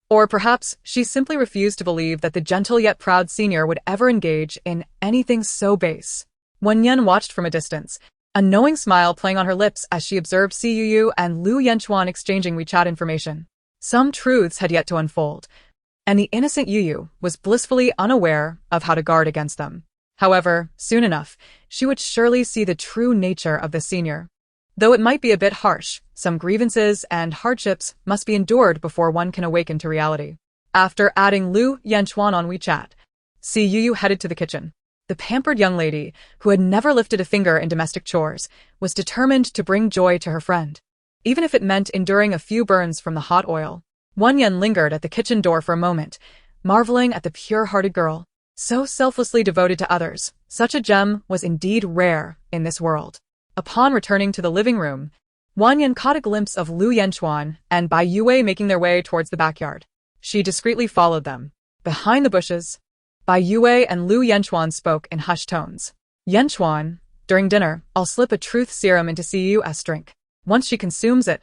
Or perhaps she simply refused to believe that the gentle yet proud senior would ever engage in anything so base. Wen Yan watched from a distance, a knowing smile playing on her lips as she observed Si Yu and Lu Yanchuan exchanging WeChat information. Some truths had yet to unfold, and the innocent Yu was blissfully unaware of how to guard against them. However, soon enough, she would surely see the true nature of the senior. Though it might be a bit harsh, some grievances and hardships must be endured before one can awaken to reality. After adding Lu Yanchuan on WeChat, Si Yu headed to the kitchen. The pampered young lady, who had never lifted a finger in domestic chores, was determined to bring joy to her friend, even if it meant enduring a few burns from the hot oil. Wen Yan lingered at the kitchen door for a moment, marveling at the pure-hearted girl. So selflessly devoted to others, such a gem was indeed rare in this world. Upon returning to the living room, Wen Yan caught a glimpse of Lu Yanchuan and Bai Yue making their way towards the backyard. She discreetly followed them. Behind the bushes, Bai Yue and Lu Yanchuan spoke in hushed tones. Yanchuan, during dinner, I'll slip a truth serum into Si Yu's drink. Once she consumes it,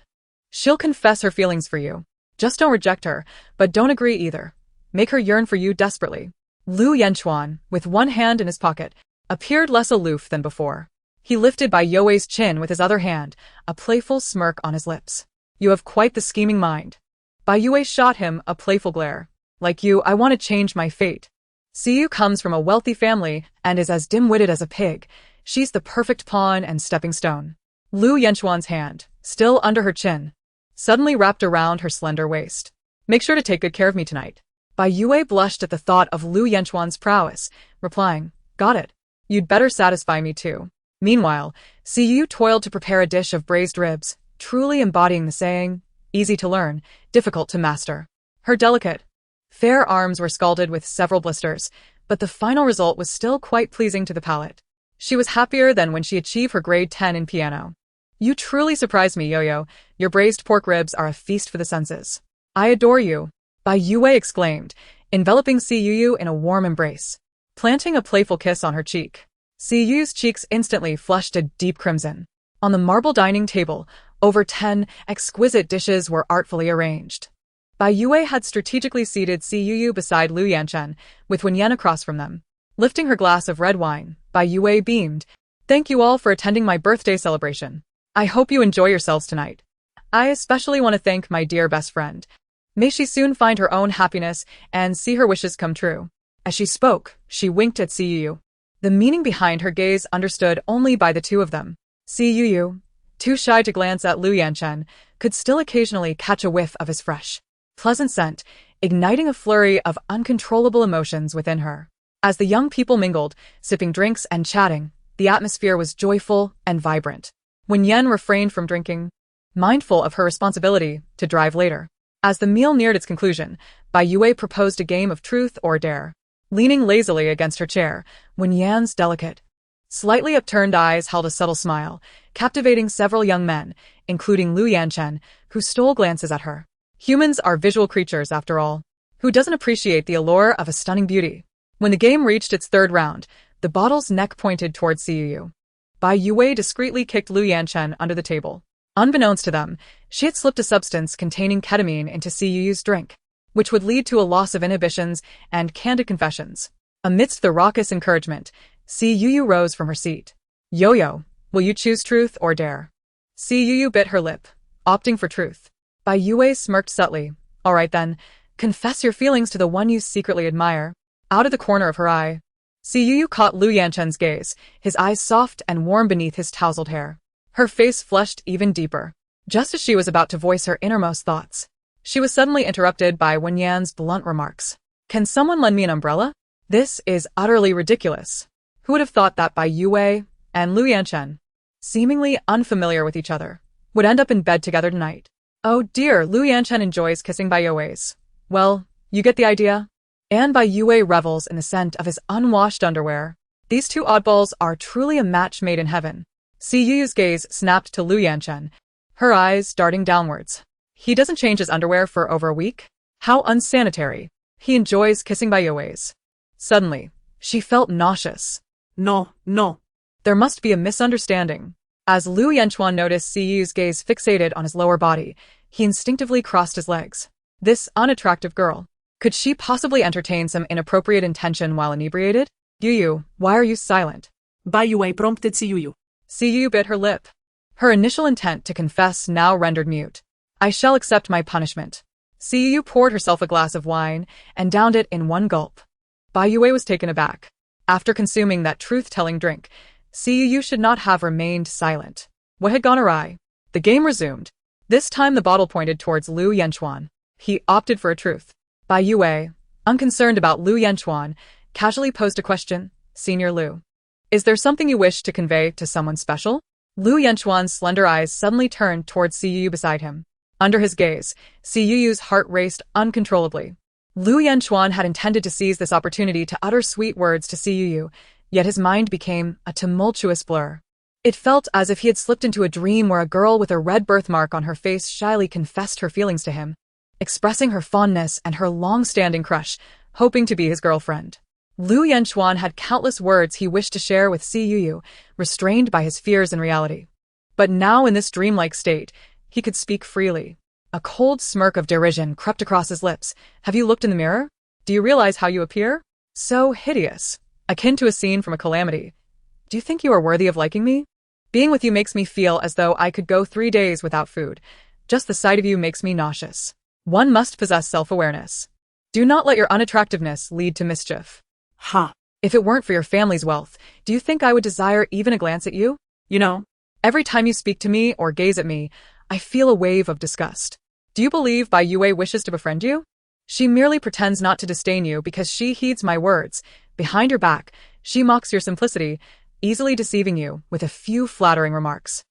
she'll confess her feelings for you. Just don't reject her, but don't agree either. Make her yearn for you desperately. Lu Yanchuan, with one hand in his pocket, appeared less aloof than before. He lifted Bai Yue's chin with his other hand, a playful smirk on his lips. You have quite the scheming mind. Bai Yue shot him a playful glare. Like you, I want to change my fate. Si Yu comes from a wealthy family and is as dim-witted as a pig. She's the perfect pawn and stepping stone. Lu Yanchuan's hand, still under her chin, suddenly wrapped around her slender waist. Make sure to take good care of me tonight. Bai Yue blushed at the thought of Lu Yanchuan's prowess, replying, got it. You'd better satisfy me too. Meanwhile, Si Yu toiled to prepare a dish of braised ribs, truly embodying the saying, easy to learn, difficult to master. Her delicate, fair arms were scalded with several blisters, but the final result was still quite pleasing to the palate. She was happier than when she achieved her grade 10 in piano. You truly surprised me, Yo-Yo. Your braised pork ribs are a feast for the senses. I adore you. Bai Yue exclaimed, enveloping Si Yu in a warm embrace, planting a playful kiss on her cheek. Si Yu's cheeks instantly flushed a deep crimson. On the marble dining table, over 10 exquisite dishes were artfully arranged. Bai Yue had strategically seated Si Yu beside Lu Yanchen, with Wen Yan across from them. Lifting her glass of red wine, Bai Yue beamed. Thank you all for attending my birthday celebration. I hope you enjoy yourselves tonight. I especially want to thank my dear best friend. May she soon find her own happiness and see her wishes come true. As she spoke, she winked at Si, the meaning behind her gaze understood only by the two of them. Si, too shy to glance at Lu Yanchen, could still occasionally catch a whiff of his fresh, pleasant scent, igniting a flurry of uncontrollable emotions within her. As the young people mingled, sipping drinks and chatting, the atmosphere was joyful and vibrant. Wen Yan refrained from drinking, mindful of her responsibility to drive later. As the meal neared its conclusion, Bai Yue proposed a game of truth or dare. Leaning lazily against her chair, Wen Yan's delicate, slightly upturned eyes held a subtle smile, captivating several young men, including Lu Yanchen, who stole glances at her. Humans are visual creatures, after all. Who doesn't appreciate the allure of a stunning beauty? When the game reached its third round, the bottle's neck pointed towards Si. Bai Yue discreetly kicked Lu Yanchen under the table. Unbeknownst to them, she had slipped a substance containing ketamine into Si's drink, which would lead to a loss of inhibitions and candid confessions. Amidst the raucous encouragement, Si rose from her seat. Yo-yo, will you choose truth or dare? Si bit her lip, opting for truth. Bai Yue smirked subtly. All right then, confess your feelings to the one you secretly admire. Out of the corner of her eye, Si caught Lu Yanchen's gaze, his eyes soft and warm beneath his tousled hair. Her face flushed even deeper. Just as she was about to voice her innermost thoughts, she was suddenly interrupted by Wen Yan's blunt remarks. Can someone lend me an umbrella? This is utterly ridiculous. Who would have thought that Bai Yue and Lu Yanchen, seemingly unfamiliar with each other, would end up in bed together tonight? Oh dear, Lu Yanchen enjoys kissing Bai Yue's. Well, you get the idea? And Bai Yue revels in the scent of his unwashed underwear. These two oddballs are truly a match made in heaven. Si's gaze snapped to Lu Yanchen, her eyes darting downwards. He doesn't change his underwear for over a week? How unsanitary. He enjoys kissing Bai Yue's. Suddenly, she felt nauseous. No. There must be a misunderstanding. As Lu Yanchuan noticed Si's gaze fixated on his lower body, he instinctively crossed his legs. This unattractive girl. Could she possibly entertain some inappropriate intention while inebriated? Yu, why are you silent? Bai Yue prompted Si. Si bit her lip. Her initial intent to confess now rendered mute. I shall accept my punishment. Si poured herself a glass of wine and downed it in one gulp. Bai Yue was taken aback. After consuming that truth-telling drink, Si should not have remained silent. What had gone awry? The game resumed. This time the bottle pointed towards Lu Yanchuan. He opted for a truth. Bai Yue, unconcerned about Lu Yanchuan, casually posed a question. Senior Lu, is there something you wish to convey to someone special? Lu Yanchuan's slender eyes suddenly turned towards Si beside him. Under his gaze, Si's heart raced uncontrollably. Lu Yanchuan had intended to seize this opportunity to utter sweet words to Si, yet his mind became a tumultuous blur. It felt as if he had slipped into a dream where a girl with a red birthmark on her face shyly confessed her feelings to him, expressing her fondness and her long-standing crush, hoping to be his girlfriend. Lu Yanchuan had countless words he wished to share with Si, restrained by his fears and reality. But now in this dreamlike state, he could speak freely. A cold smirk of derision crept across his lips. Have you looked in the mirror? Do you realize how you appear? So hideous, akin to a scene from a calamity. Do you think you are worthy of liking me? Being with you makes me feel as though I could go 3 days without food. Just the sight of you makes me nauseous. One must possess self-awareness. Do not let your unattractiveness lead to mischief. Ha. If it weren't for your family's wealth, do you think I would desire even a glance at you? You know, every time you speak to me or gaze at me, I feel a wave of disgust. Do you believe Bai Yue wishes to befriend you? She merely pretends not to disdain you because she heeds my words. Behind your back, she mocks your simplicity, easily deceiving you with a few flattering remarks.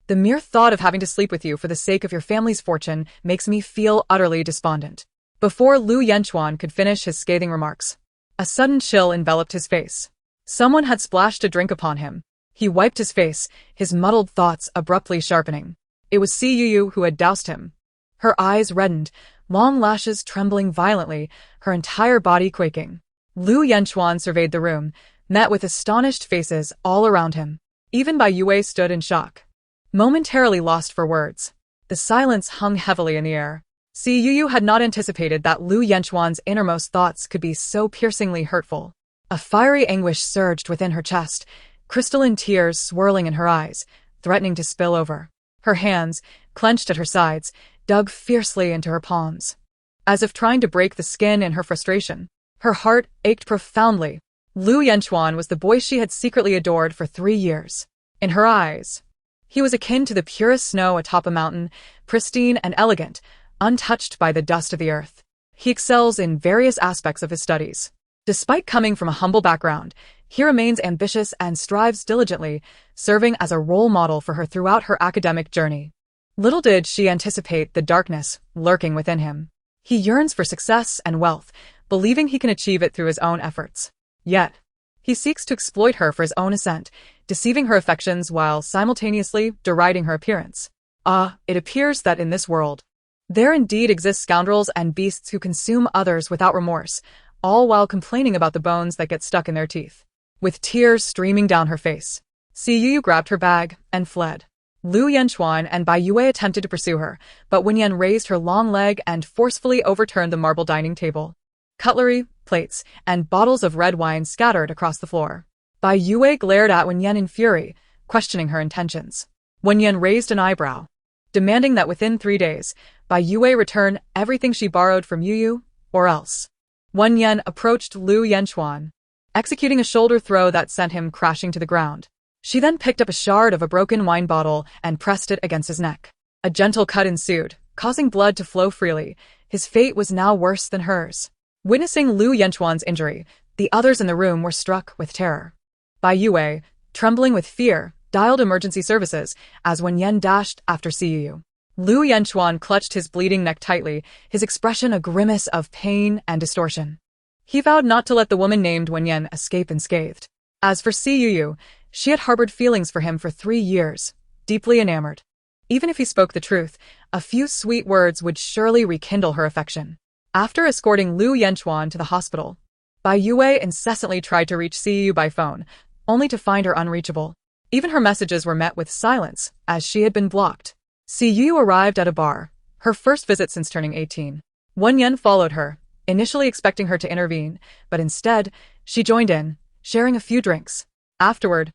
The mere thought of having to sleep with you for the sake of your family's fortune makes me feel utterly despondent. Before Lu Yanchuan could finish his scathing remarks, a sudden chill enveloped his face. Someone had splashed a drink upon him. He wiped his face, his muddled thoughts abruptly sharpening. It was Si who had doused him. Her eyes reddened, long lashes trembling violently, her entire body quaking. Lu Yanchuan surveyed the room, met with astonished faces all around him. Even Bai Yue stood in shock, momentarily lost for words. The silence hung heavily in the air. Si had not anticipated that Lu Yanchuan's innermost thoughts could be so piercingly hurtful. A fiery anguish surged within her chest, crystalline tears swirling in her eyes, threatening to spill over. Her hands, clenched at her sides, dug fiercely into her palms, as if trying to break the skin in her frustration. Her heart ached profoundly. Lu Yanchuan was the boy she had secretly adored for 3 years. In her eyes, he was akin to the purest snow atop a mountain, pristine and elegant, untouched by the dust of the earth. He excels in various aspects of his studies. Despite coming from a humble background, he remains ambitious and strives diligently, serving as a role model for her throughout her academic journey. Little did she anticipate the darkness lurking within him. He yearns for success and wealth, believing he can achieve it through his own efforts. Yet, he seeks to exploit her for his own ascent, deceiving her affections while simultaneously deriding her appearance. It appears that in this world, there indeed exist scoundrels and beasts who consume others without remorse, all while complaining about the bones that get stuck in their teeth. With tears streaming down her face, Si Yu grabbed her bag and fled. Lu Yanchuan and Bai Yue attempted to pursue her, but Wen Yan raised her long leg and forcefully overturned the marble dining table. Cutlery, plates, and bottles of red wine scattered across the floor. Bai Yue glared at Wen Yan in fury, questioning her intentions. Wen Yan raised an eyebrow, demanding that within 3 days, Bai Yue return everything she borrowed from Yu, or else. Wen Yan approached Lu Yanchuan, executing a shoulder throw that sent him crashing to the ground. She then picked up a shard of a broken wine bottle and pressed it against his neck. A gentle cut ensued, causing blood to flow freely. His fate was now worse than hers. Witnessing Lu Yanchuan's injury, the others in the room were struck with terror. Bai Yue, trembling with fear, dialed emergency services as Wen Yan dashed after Si Yu. Lu Yanchuan clutched his bleeding neck tightly, his expression a grimace of pain and distortion. He vowed not to let the woman named Wen Yan escape unscathed. As for Si Yu, she had harbored feelings for him for 3 years, deeply enamored. Even if he spoke the truth, a few sweet words would surely rekindle her affection. After escorting Lu Yanchuan to the hospital, Bai Yue incessantly tried to reach Si Yu by phone, only to find her unreachable. Even her messages were met with silence, as she had been blocked. Si Yu arrived at a bar, her first visit since turning 18. Wen Yan followed her, initially expecting her to intervene, but instead, she joined in, sharing a few drinks. Afterward,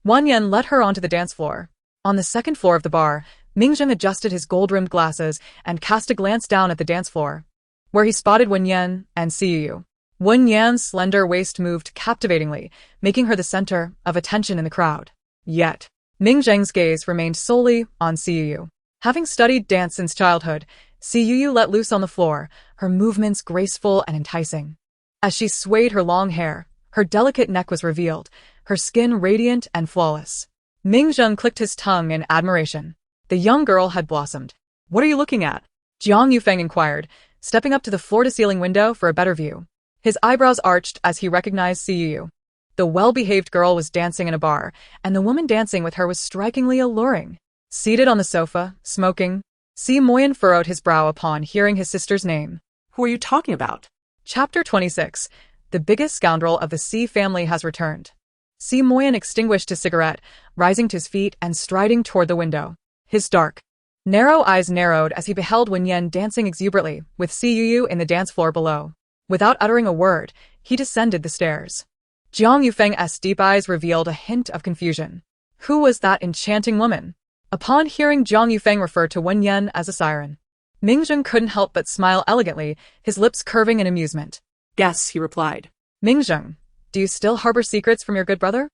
Wen Yan led her onto the dance floor. On the second floor of the bar, Mingzheng adjusted his gold-rimmed glasses and cast a glance down at the dance floor, where he spotted Wen Yan and Si Yu. Wen Yan's slender waist moved captivatingly, making her the center of attention in the crowd. Yet, Mingzheng's gaze remained solely on Si Yu. Having studied dance since childhood, Si Yu let loose on the floor, her movements graceful and enticing. As she swayed her long hair, her delicate neck was revealed, her skin radiant and flawless. Mingzheng clicked his tongue in admiration. The young girl had blossomed. "What are you looking at?" Jiang Yufeng inquired, stepping up to the floor-to-ceiling window for a better view. His eyebrows arched as he recognized Si Yu. The well-behaved girl was dancing in a bar, and the woman dancing with her was strikingly alluring. Seated on the sofa, smoking, Si Moyan furrowed his brow upon hearing his sister's name. Who are you talking about? Chapter 26. The biggest scoundrel of the Si family has returned. Si Moyan extinguished his cigarette, rising to his feet and striding toward the window. His dark, narrow eyes narrowed as he beheld Wen Yan dancing exuberantly with Si Yu in the dance floor below. Without uttering a word, he descended the stairs. Jiang Yufeng's deep eyes revealed a hint of confusion. Who was that enchanting woman? Upon hearing Jiang Yufeng refer to Wen Yan as a siren, Mingzheng couldn't help but smile elegantly, his lips curving in amusement. Yes, he replied. Mingzheng, do you still harbor secrets from your good brother?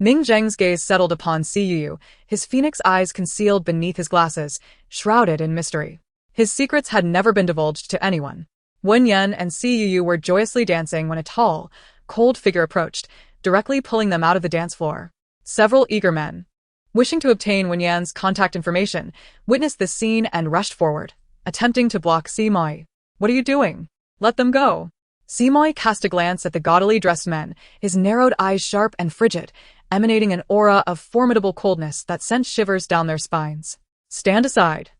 Mingzheng's gaze settled upon Si Yu, his phoenix eyes concealed beneath his glasses, shrouded in mystery. His secrets had never been divulged to anyone. Wen Yan and Si Yu were joyously dancing when a tall, cold figure approached, directly pulling them out of the dance floor. Several eager men, wishing to obtain Wen Yan's contact information, witnessed this scene and rushed forward, attempting to block Si Moyan. "What are you doing? Let them go." Si Moyan cast a glance at the gaudily dressed men, his narrowed eyes sharp and frigid, emanating an aura of formidable coldness that sent shivers down their spines. "Stand aside,"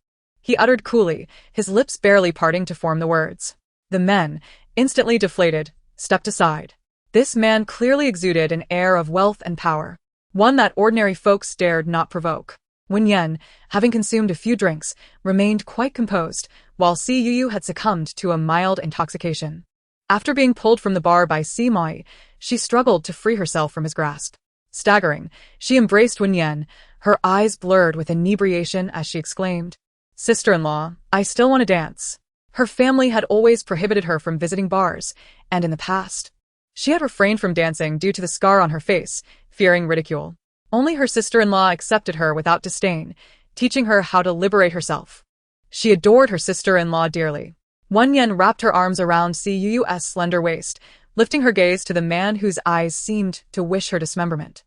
he uttered coolly, his lips barely parting to form the words. The men, instantly deflated, stepped aside. This man clearly exuded an air of wealth and power, one that ordinary folks dared not provoke. Wen Yan, having consumed a few drinks, remained quite composed, while Si Yu had succumbed to a mild intoxication. After being pulled from the bar by Si Moyan, she struggled to free herself from his grasp. Staggering, she embraced Wen Yan, her eyes blurred with inebriation as she exclaimed, "Sister-in-law, I still want to dance." Her family had always prohibited her from visiting bars, and in the past, she had refrained from dancing due to the scar on her face, fearing ridicule. Only her sister-in-law accepted her without disdain, teaching her how to liberate herself. She adored her sister-in-law dearly. Wen Yan wrapped her arms around Cu's slender waist, lifting her gaze to the man whose eyes seemed to wish her dismemberment.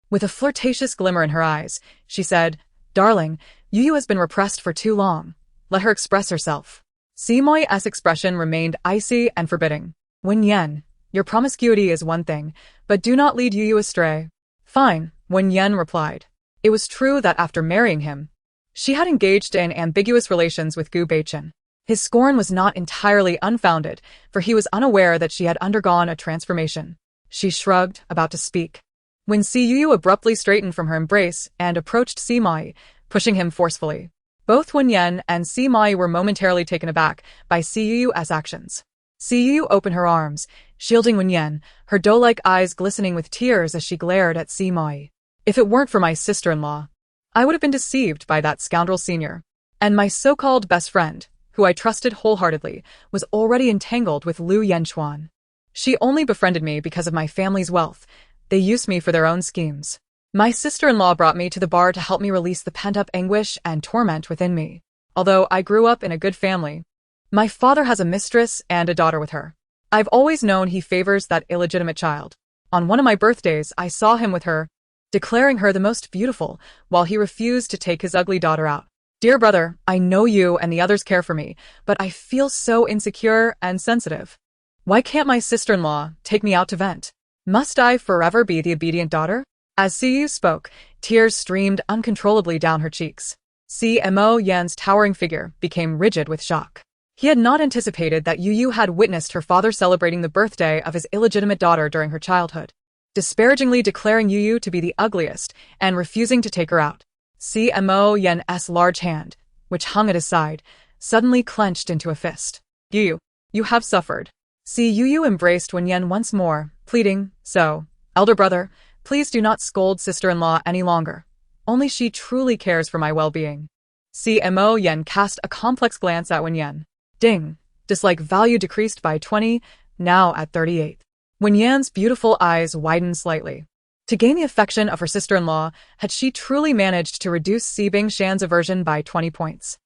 With a flirtatious glimmer in her eyes, she said, "Darling, Yu has been repressed for too long. Let her express herself." Si Moyan's expression remained icy and forbidding. "Wen Yan, your promiscuity is one thing, but do not lead Yu astray." "Fine," Wen Yan replied. It was true that after marrying him, she had engaged in ambiguous relations with Gu Beichen. His scorn was not entirely unfounded, for he was unaware that she had undergone a transformation. She shrugged, about to speak, when Siyu abruptly straightened from her embrace and approached Si Moyan, pushing him forcefully. Both Wen Yan and Si Moyan were momentarily taken aback by Siyu's actions. Siyu opened her arms, shielding Wen Yan, her doe-like eyes glistening with tears as she glared at Si Moyan. "If it weren't for my sister-in-law, I would have been deceived by that scoundrel senior. And my so-called best friend, who I trusted wholeheartedly, was already entangled with Lu Yanchuan. She only befriended me because of my family's wealth. They used me for their own schemes. My sister-in-law brought me to the bar to help me release the pent-up anguish and torment within me. Although I grew up in a good family, my father has a mistress and a daughter with her. I've always known he favors that illegitimate child. On one of my birthdays, I saw him with her, declaring her the most beautiful, while he refused to take his ugly daughter out. Dear brother, I know you and the others care for me, but I feel so insecure and sensitive. Why can't my sister-in-law take me out to vent? Must I forever be the obedient daughter?" As Siyu spoke, tears streamed uncontrollably down her cheeks. Si Moyan's towering figure became rigid with shock. He had not anticipated that Yu had witnessed her father celebrating the birthday of his illegitimate daughter during her childhood, disparagingly declaring Yu to be the ugliest and refusing to take her out. Si Moyan's large hand, which hung at his side, suddenly clenched into a fist. You have suffered." Si Yu embraced Wen Yan once more, pleading, "So, elder brother, please do not scold sister-in-law any longer. Only she truly cares for my well-being." Si Moyan cast a complex glance at Wen Yan. Ding. Dislike value decreased by 20, now at 38. Wen Yan's beautiful eyes widened slightly. To gain the affection of her sister-in-law, had she truly managed to reduce Si Bingshan's aversion by 20 points?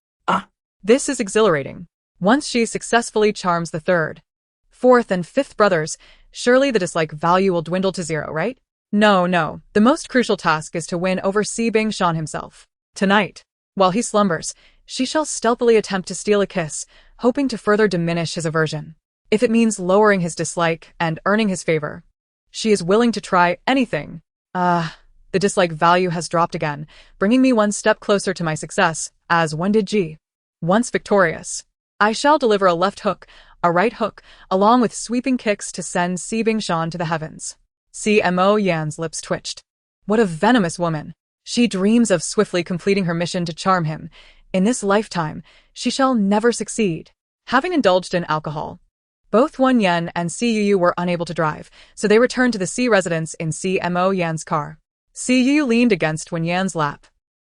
This is exhilarating. Once she successfully charms the third, fourth, and fifth brothers, surely the dislike value will dwindle to zero, right? No. The most crucial task is to win over Si Bingshan himself. Tonight, while he slumbers, she shall stealthily attempt to steal a kiss, hoping to further diminish his aversion. If it means lowering his dislike and earning his favor, she is willing to try anything. The dislike value has dropped again, bringing me one step closer to my success, as when did G. Once victorious, I shall deliver a left hook, a right hook, along with sweeping kicks to send Si Bingshan to the heavens. Si Moyan's lips twitched. What a venomous woman. She dreams of swiftly completing her mission to charm him. In this lifetime, she shall never succeed. Having indulged in alcohol, both Wen Yan and Si Yu were unable to drive, so they returned to the Si residence in Si Moyan's car. Si Yu leaned against Wen Yan's lap,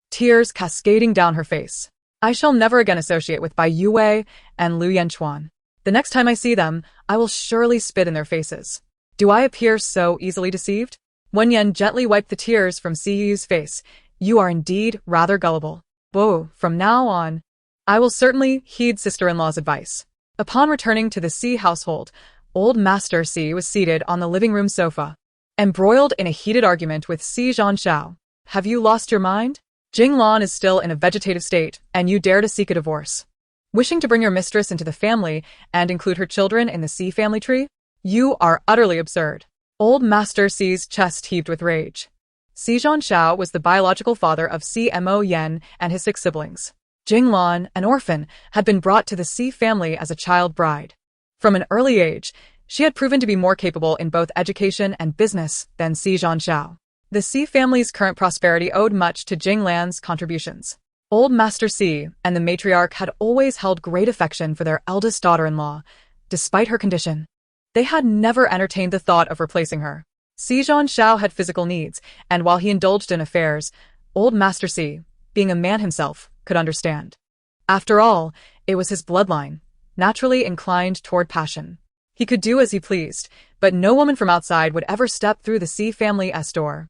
tears cascading down her face. "I shall never again associate with Bai Yuwei and Lu Yanchuan. The next time I see them, I will surely spit in their faces. Do I appear so easily deceived?" Wen Yan gently wiped the tears from Si Yu's face. "You are indeed rather gullible. Whoa, from now on, I will certainly heed sister-in-law's advice." Upon returning to the Si household, old Master Si was seated on the living room sofa, embroiled in a heated argument with Si Zhanshao. "Have you lost your mind? Jing Lan is still in a vegetative state, and you dare to seek a divorce. Wishing to bring your mistress into the family and include her children in the Si family tree? You are utterly absurd." Old Master Si's chest heaved with rage. Si Zhanshao was the biological father of Si Moyan and his 6 siblings. Jing Lan, an orphan, had been brought to the Si family as a child bride. From an early age, she had proven to be more capable in both education and business than Si Zhanshao. The Si family's current prosperity owed much to Jing Lan's contributions. Old Master Si and the matriarch had always held great affection for their eldest daughter-in-law, despite her condition. They had never entertained the thought of replacing her. Si Zhanshao had physical needs, and while he indulged in affairs, old Master Si, being a man himself, could understand. After all, it was his bloodline, naturally inclined toward passion. He could do as he pleased, but no woman from outside would ever step through the Si family's door.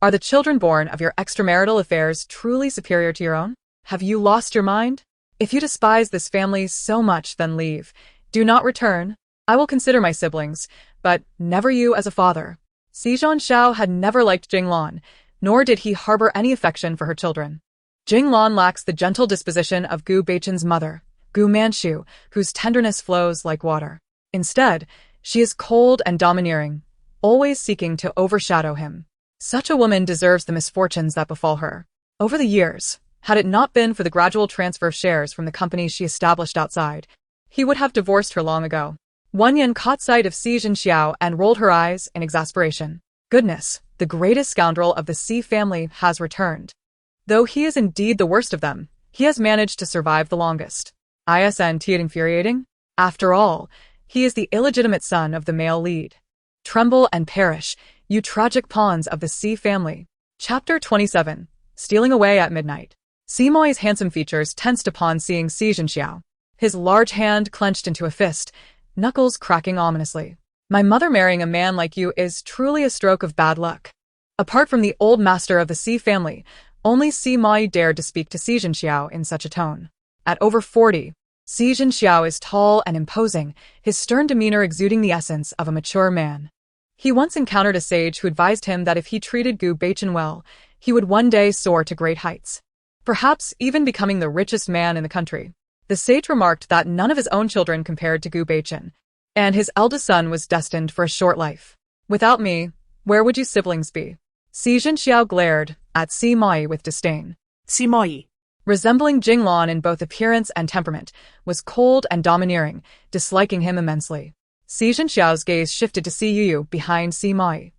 Are the children born of your extramarital affairs truly superior to your own? Have you lost your mind? If you despise this family so much, then leave. Do not return. I will consider my siblings, but never you as a father. Si Zhanxiao had never liked Jinglan, nor did he harbor any affection for her children. Jinglan lacks the gentle disposition of Gu Beichen's mother, Gu Manchu, whose tenderness flows like water. Instead, she is cold and domineering, always seeking to overshadow him. Such a woman deserves the misfortunes that befall her. Over the years, had it not been for the gradual transfer of shares from the companies she established outside, he would have divorced her long ago. Wen Yan caught sight of Si Zhanxiao and rolled her eyes in exasperation. Goodness, the greatest scoundrel of the Si family has returned. Though he is indeed the worst of them, he has managed to survive the longest. Isn't it infuriating? After all, he is the illegitimate son of the male lead. Tremble and perish, you tragic pawns of the Si family. Chapter 27. Stealing away at midnight. Si Moyan's handsome features tensed upon seeing Si Zhanxiao. His large hand clenched into a fist, knuckles cracking ominously. My mother marrying a man like you is truly a stroke of bad luck. Apart from the old master of the Si family, only Si Moyan dared to speak to Si Zhanxiao in such a tone. At over 40, Si Zhanxiao is tall and imposing, his stern demeanor exuding the essence of a mature man. He once encountered a sage who advised him that if he treated Gu Beichen well, he would one day soar to great heights, perhaps even becoming the richest man in the country. The sage remarked that none of his own children compared to Gu Beichen, and his eldest son was destined for a short life. Without me, where would you siblings be? Si Zhanxiao glared at Si Moyan with disdain. Si Moyan, Resembling Jinglan in both appearance and temperament, was cold and domineering, disliking him immensely. Si Zhanxiao's gaze shifted to Si Yuyu behind Si Moyan.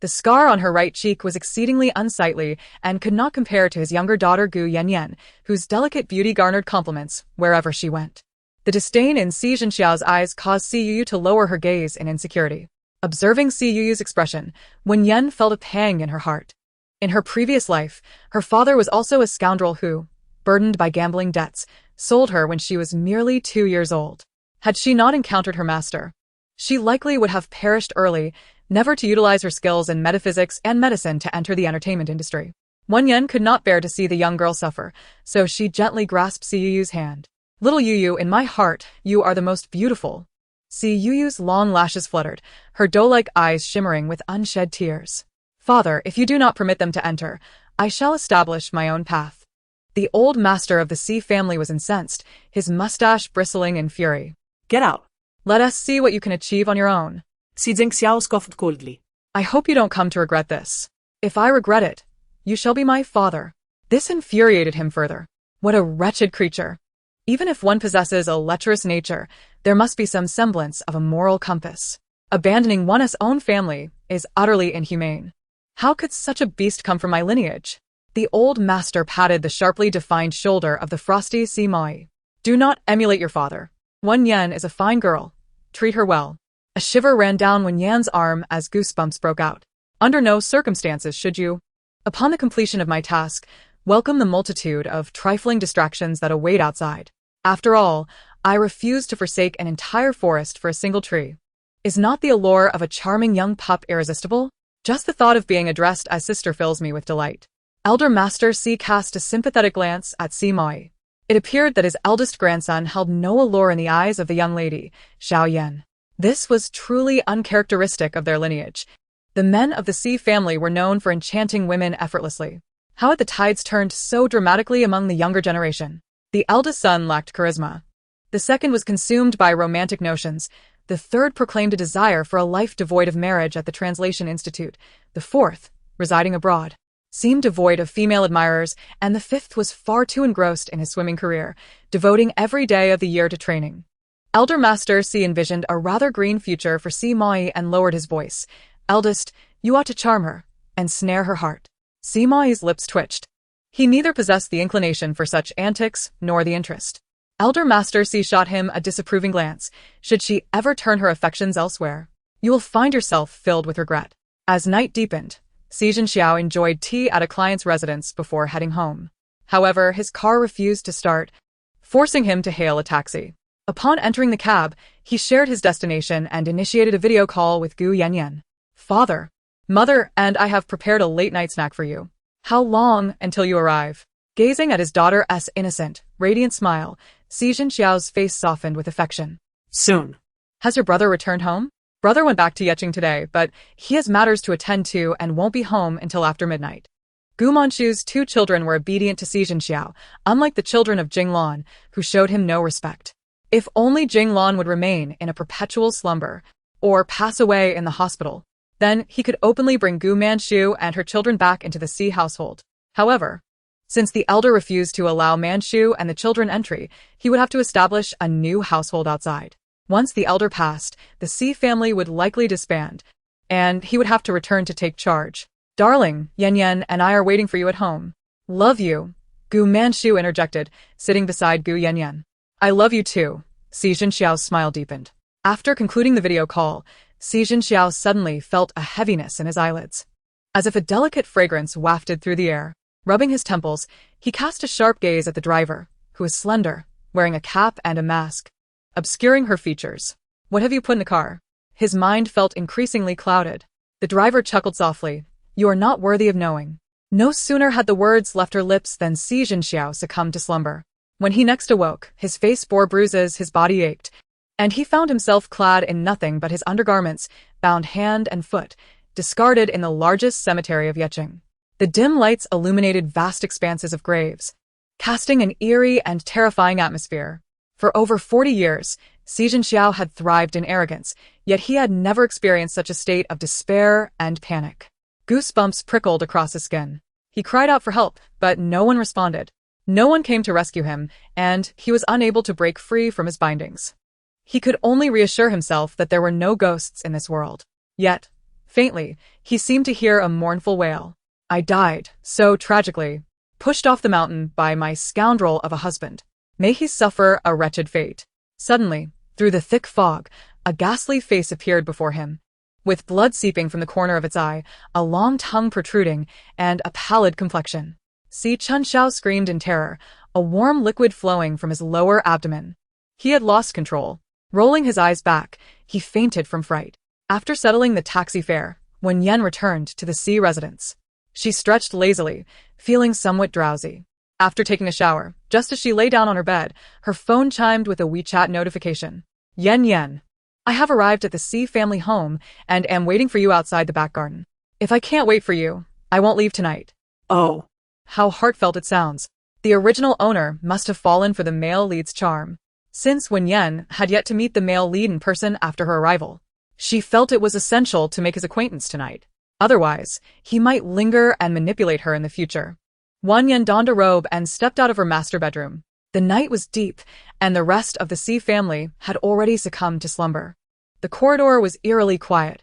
The scar on her right cheek was exceedingly unsightly and could not compare to his younger daughter Gu Yan, whose delicate beauty garnered compliments wherever she went. The disdain in Si Zhanxiao's eyes caused Si Yuyu to lower her gaze in insecurity. Observing Si Yuyu's expression, Wen Yan felt a pang in her heart. In her previous life, her father was also a scoundrel who, burdened by gambling debts, sold her when she was merely 2 years old. Had she not encountered her master, she likely would have perished early, never to utilize her skills in metaphysics and medicine to enter the entertainment industry. Wen Yan could not bear to see the young girl suffer, so she gently grasped Si Yuyu's hand. Little Yuyu, in my heart, you are the most beautiful. Si Yuyu's long lashes fluttered, her doe-like eyes shimmering with unshed tears. Father, if you do not permit them to enter, I shall establish my own path. The old master of the Si family was incensed, his mustache bristling in fury. get out. Let us see what you can achieve on your own. Si Zhanxiao scoffed coldly. I hope you don't come to regret this. If I regret it, you shall be my father. This infuriated him further. What a wretched creature. Even if one possesses a lecherous nature, there must be some semblance of a moral compass. Abandoning one's own family is utterly inhumane. How could such a beast come from my lineage? The old master patted the sharply defined shoulder of the frosty Si Moyan. Do not emulate your father. Wen Yan is a fine girl. Treat her well. A shiver ran down Wen Yan's arm as goosebumps broke out. Under no circumstances should you. Upon the completion of my task, welcome the multitude of trifling distractions that await outside. After all, I refuse to forsake an entire forest for a single tree. Is not the allure of a charming young pup irresistible? Just the thought of being addressed as sister fills me with delight. Elder Master Si cast a sympathetic glance at Si Moyan. It appeared that his eldest grandson held no allure in the eyes of the young lady, Xiaoyan. This was truly uncharacteristic of their lineage. The men of the Si family were known for enchanting women effortlessly. How had the tides turned so dramatically among the younger generation? The eldest son lacked charisma. The second was consumed by romantic notions. The third proclaimed a desire for a life devoid of marriage at the Translation Institute. The fourth, residing abroad, seemed devoid of female admirers, and the fifth was far too engrossed in his swimming career, devoting every day of the year to training. Elder Master Si envisioned a rather green future for Si Moyan and lowered his voice. Eldest, you ought to charm her, and snare her heart. Si Moyan's lips twitched. He neither possessed the inclination for such antics, nor the interest. Elder Master Si shot him a disapproving glance. Should she ever turn her affections elsewhere, you will find yourself filled with regret. As night deepened, Si Xiao enjoyed tea at a client's residence before heading home. However, his car refused to start, forcing him to hail a taxi. Upon entering the cab, he shared his destination and initiated a video call with Wen Yan. Father, mother, and I have prepared a late-night snack for you. How long until you arrive? Gazing at his daughter's innocent, radiant smile, Si Xiao's face softened with affection. Soon. Has your brother returned home? Brother went back to Yecheng today, but he has matters to attend to and won't be home until after midnight. Gu Manchu's 2 children were obedient to Si Xiao, unlike the children of Jing Lan, who showed him no respect. If only Jing Lan would remain in a perpetual slumber, or pass away in the hospital, then he could openly bring Gu Manchu and her children back into the Si household. However, since the elder refused to allow Manchu and the children entry, he would have to establish a new household outside. Once the elder passed, the Si family would likely disband, and he would have to return to take charge. Darling, Yen Yan and I are waiting for you at home. Love you, Gu Manchu interjected, sitting beside Gu Yen Yan. I love you too. Si Xiao's smile deepened. After concluding the video call, Si Xiao suddenly felt a heaviness in his eyelids, as if a delicate fragrance wafted through the air. Rubbing his temples, he cast a sharp gaze at the driver, who was slender, wearing a cap and a mask, obscuring her features. What have you put in the car? His mind felt increasingly clouded. The driver chuckled softly. You are not worthy of knowing. No sooner had the words left her lips than Si Xiao succumbed to slumber. When he next awoke, his face bore bruises, his body ached, and he found himself clad in nothing but his undergarments, bound hand and foot, discarded in the largest cemetery of Yecheng. The dim lights illuminated vast expanses of graves, casting an eerie and terrifying atmosphere. For over 40 years, Si Xiao had thrived in arrogance, yet he had never experienced such a state of despair and panic. Goosebumps prickled across his skin. He cried out for help, but no one responded. No one came to rescue him, and he was unable to break free from his bindings. He could only reassure himself that there were no ghosts in this world. Yet, faintly, he seemed to hear a mournful wail. I died, so tragically, pushed off the mountain by my scoundrel of a husband. May he suffer a wretched fate. Suddenly, through the thick fog, a ghastly face appeared before him, with blood seeping from the corner of its eye, a long tongue protruding, and a pallid complexion. Si Chunxiao screamed in terror, a warm liquid flowing from his lower abdomen. He had lost control. Rolling his eyes back, he fainted from fright. After settling the taxi fare, Wen Yan returned to the Si residence. She stretched lazily, feeling somewhat drowsy. After taking a shower, just as she lay down on her bed, her phone chimed with a WeChat notification. Yen Yan, I have arrived at the Si family home and am waiting for you outside the back garden. If I can't wait for you, I won't leave tonight. Oh. How heartfelt it sounds. The original owner must have fallen for the male lead's charm. Since Wen Yan had yet to meet the male lead in person after her arrival, she felt it was essential to make his acquaintance tonight. Otherwise, he might linger and manipulate her in the future. Wen Yan donned a robe and stepped out of her master bedroom. The night was deep, and the rest of the Si family had already succumbed to slumber. The corridor was eerily quiet.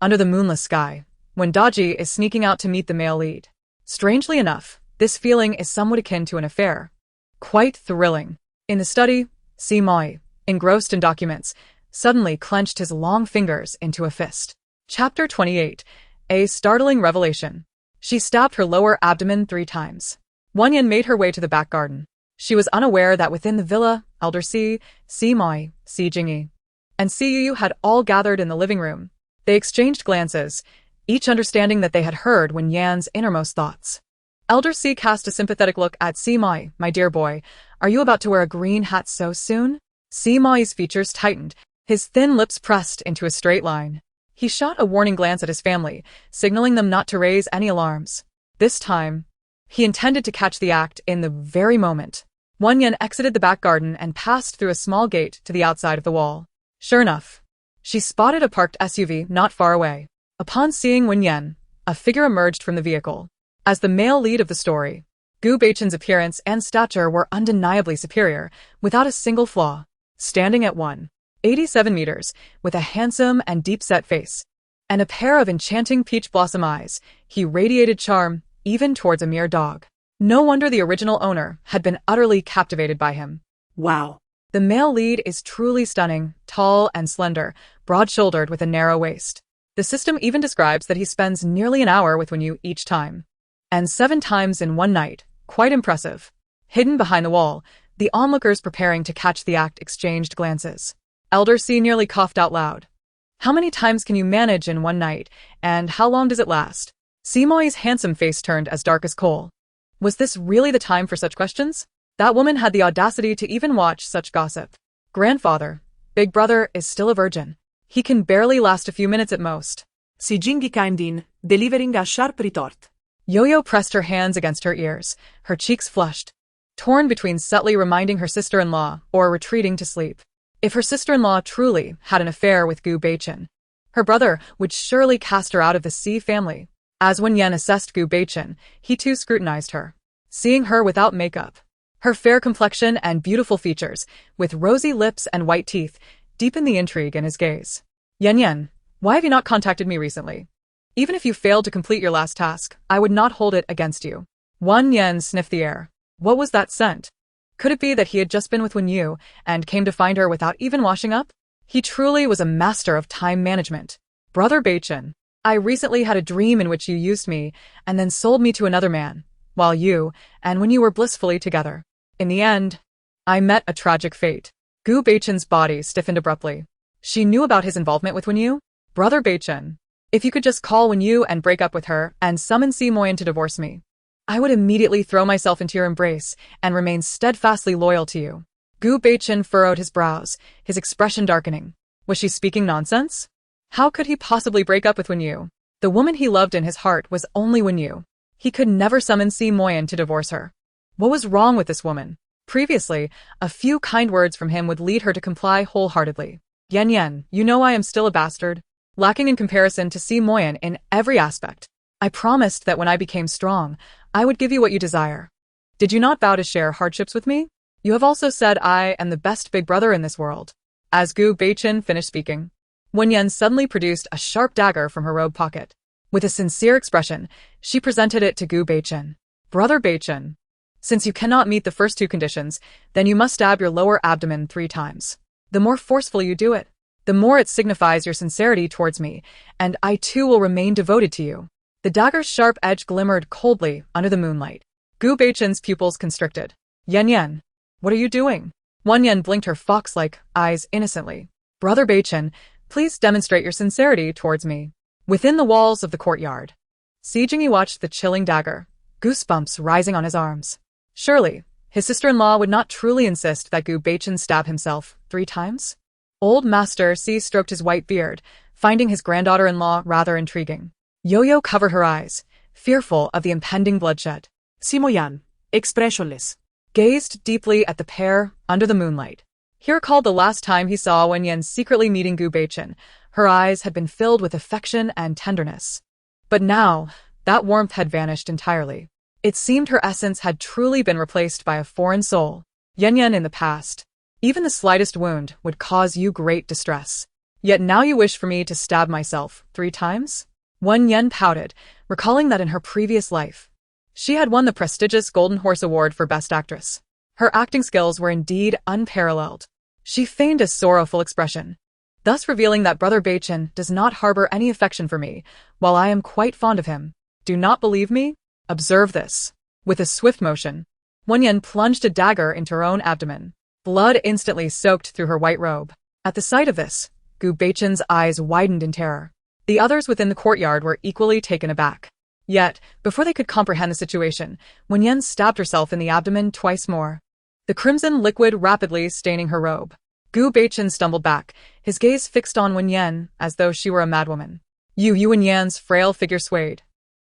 Under the moonless sky, when Daji is sneaking out to meet the male lead. Strangely enough, this feeling is somewhat akin to an affair. Quite thrilling. In the study, Si Moyan, engrossed in documents, suddenly clenched his long fingers into a fist. Chapter 28. A startling revelation. She stabbed her lower abdomen 3 times. Wen Yan made her way to the back garden. She was unaware that within the villa, Elder Si Moyan, Si Jingyi, and Si Yu had all gathered in the living room. They exchanged glances, each understanding that they had heard Wen Yan's innermost thoughts. Elder Si cast a sympathetic look at Si Moyan. My dear boy, are you about to wear a green hat so soon? Si Moyan's features tightened, his thin lips pressed into a straight line. He shot a warning glance at his family, signaling them not to raise any alarms. This time, he intended to catch the act in the very moment. Wen Yan exited the back garden and passed through a small gate to the outside of the wall. Sure enough, she spotted a parked SUV not far away. Upon seeing Wen Yan, a figure emerged from the vehicle. As the male lead of the story, Gu Beichen's appearance and stature were undeniably superior, without a single flaw. Standing at 187 meters, with a handsome and deep-set face, and a pair of enchanting peach blossom eyes, he radiated charm, even towards a mere dog. No wonder the original owner had been utterly captivated by him. Wow. The male lead is truly stunning, tall and slender, broad-shouldered with a narrow waist. The system even describes that he spends nearly an hour with Wen Yu each time. And 7 times in one night. Quite impressive. Hidden behind the wall, the onlookers preparing to catch the act exchanged glances. Elder Si nearly coughed out loud. How many times can you manage in one night, and how long does it last? Si Moyan's handsome face turned as dark as coal. Was this really the time for such questions? That woman had the audacity to even watch such gossip. Grandfather, big brother, is still a virgin. He can barely last a few minutes at most. Si Jingi kind in, delivering a sharp retort. Yo-Yo pressed her hands against her ears, her cheeks flushed, torn between subtly reminding her sister-in-law or retreating to sleep. If her sister-in-law truly had an affair with Gu Beichen, her brother would surely cast her out of the Si family. As Wen Yan assessed Gu Beichen, he too scrutinized her, seeing her without makeup. Her fair complexion and beautiful features, with rosy lips and white teeth, deepened the intrigue in his gaze. Yan, why have you not contacted me recently? Even if you failed to complete your last task, I would not hold it against you. Wen Yan sniffed the air. What was that scent? Could it be that he had just been with Wen Yu and came to find her without even washing up? He truly was a master of time management. Brother Beichen, I recently had a dream in which you used me and then sold me to another man, while you and Wen Yu were blissfully together. In the end, I met a tragic fate. Gu Beichen's body stiffened abruptly. She knew about his involvement with Wen Yu? Brother Beichen, if you could just call Wen Yu and break up with her and summon Si Moyan to divorce me, I would immediately throw myself into your embrace and remain steadfastly loyal to you. Gu Beichen furrowed his brows, his expression darkening. Was she speaking nonsense? How could he possibly break up with Wen Yu? The woman he loved in his heart was only Wen Yu. He could never summon Si Moyan to divorce her. What was wrong with this woman? Previously, a few kind words from him would lead her to comply wholeheartedly. Yan, you know I am still a bastard, lacking in comparison to Si Moyan in every aspect. I promised that when I became strong, I would give you what you desire. Did you not vow to share hardships with me? You have also said I am the best big brother in this world. As Gu Beichen finished speaking, Wen Yan suddenly produced a sharp dagger from her robe pocket. With a sincere expression, she presented it to Gu Beichen. Brother Beichen, since you cannot meet the first 2 conditions, then you must stab your lower abdomen 3 times. The more forcefully you do it, the more it signifies your sincerity towards me, and I too will remain devoted to you. The dagger's sharp edge glimmered coldly under the moonlight. Gu Beichen's pupils constricted. Yan, what are you doing? Wen Yan blinked her fox-like eyes innocently. Brother Beichen, please demonstrate your sincerity towards me. Within the walls of the courtyard, Si Jingi watched the chilling dagger, goosebumps rising on his arms. Surely, his sister-in-law would not truly insist that Gu Beichen stab himself 3 times? Old Master Si stroked his white beard, finding his granddaughter-in-law rather intriguing. Yo-Yo covered her eyes, fearful of the impending bloodshed. Si Moyan, expressionless, Gazed deeply at the pair under the moonlight. He recalled the last time he saw Wen Yan secretly meeting Gu Beichen. Her eyes had been filled with affection and tenderness. But now, that warmth had vanished entirely. It seemed her essence had truly been replaced by a foreign soul. Yan, in the past, even the slightest wound would cause you great distress. Yet now you wish for me to stab myself 3 times? Wen Yan pouted, recalling that in her previous life, she had won the prestigious Golden Horse Award for Best Actress. Her acting skills were indeed unparalleled. She feigned a sorrowful expression, thus revealing that Brother Beichen does not harbor any affection for me, while I am quite fond of him. Do not believe me? Observe this. With a swift motion, Wen Yan plunged a dagger into her own abdomen. Blood instantly soaked through her white robe. At the sight of this, Gu Beichen's eyes widened in terror. The others within the courtyard were equally taken aback. Yet, before they could comprehend the situation, Wen Yan stabbed herself in the abdomen twice more, the crimson liquid rapidly staining her robe. Gu Beichen stumbled back, his gaze fixed on Wen Yan as though she were a madwoman. Wen Yan's frail figure swayed,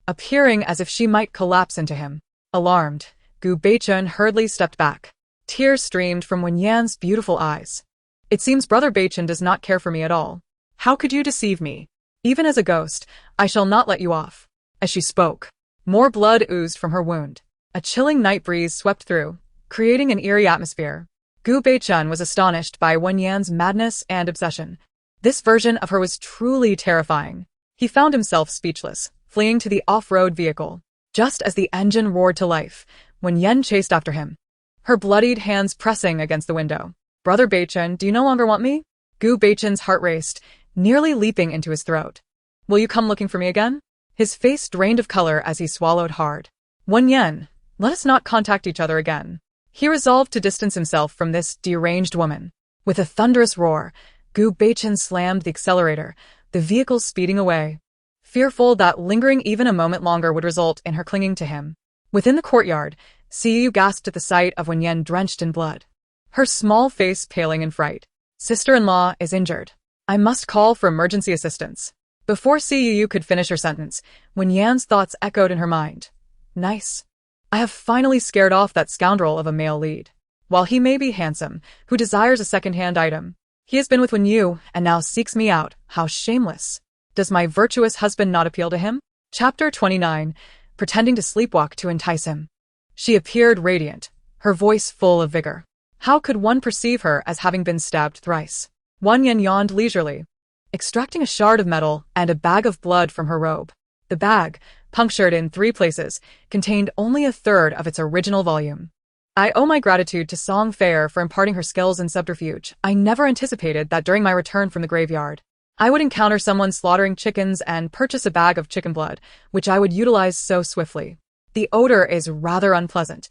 appearing as if she might collapse into him. Alarmed, Gu Beichen hurriedly stepped back. Tears streamed from Wen Yan's beautiful eyes. It seems Brother Beichen does not care for me at all. How could you deceive me? Even as a ghost, I shall not let you off. As she spoke, more blood oozed from her wound. A chilling night breeze swept through, creating an eerie atmosphere. Gu Beichen was astonished by Wen Yan's madness and obsession. This version of her was truly terrifying. He found himself speechless, fleeing to the off-road vehicle. Just as the engine roared to life, Wen Yan chased after him, her bloodied hands pressing against the window. Brother Beichen, do you no longer want me? Gu Beichen's heart raced, nearly leaping into his throat. Will you come looking for me again? His face drained of color as he swallowed hard. Wen Yan, let us not contact each other again. He resolved to distance himself from this deranged woman. With a thunderous roar, Gu Beichen slammed the accelerator, the vehicle speeding away, fearful that lingering even a moment longer would result in her clinging to him. Within the courtyard, Siyu gasped at the sight of Wen Yan drenched in blood, her small face paling in fright. Sister-in-law is injured. I must call for emergency assistance. Before Siyu could finish her sentence, Wen Yan's thoughts echoed in her mind. Nice. I have finally scared off that scoundrel of a male lead. While he may be handsome, who desires a second-hand item, he has been with Wen Yu and now seeks me out. How shameless. Does my virtuous husband not appeal to him? Chapter 29. Pretending to sleepwalk to entice him. She appeared radiant, her voice full of vigor. How could one perceive her as having been stabbed thrice? Wen Yan yawned leisurely, extracting a shard of metal and a bag of blood from her robe. The bag, punctured in 3 places, contained only a third of its original volume. I owe my gratitude to Song Fair for imparting her skills in subterfuge. I never anticipated that during my return from the graveyard, I would encounter someone slaughtering chickens and purchase a bag of chicken blood, which I would utilize so swiftly. The odor is rather unpleasant.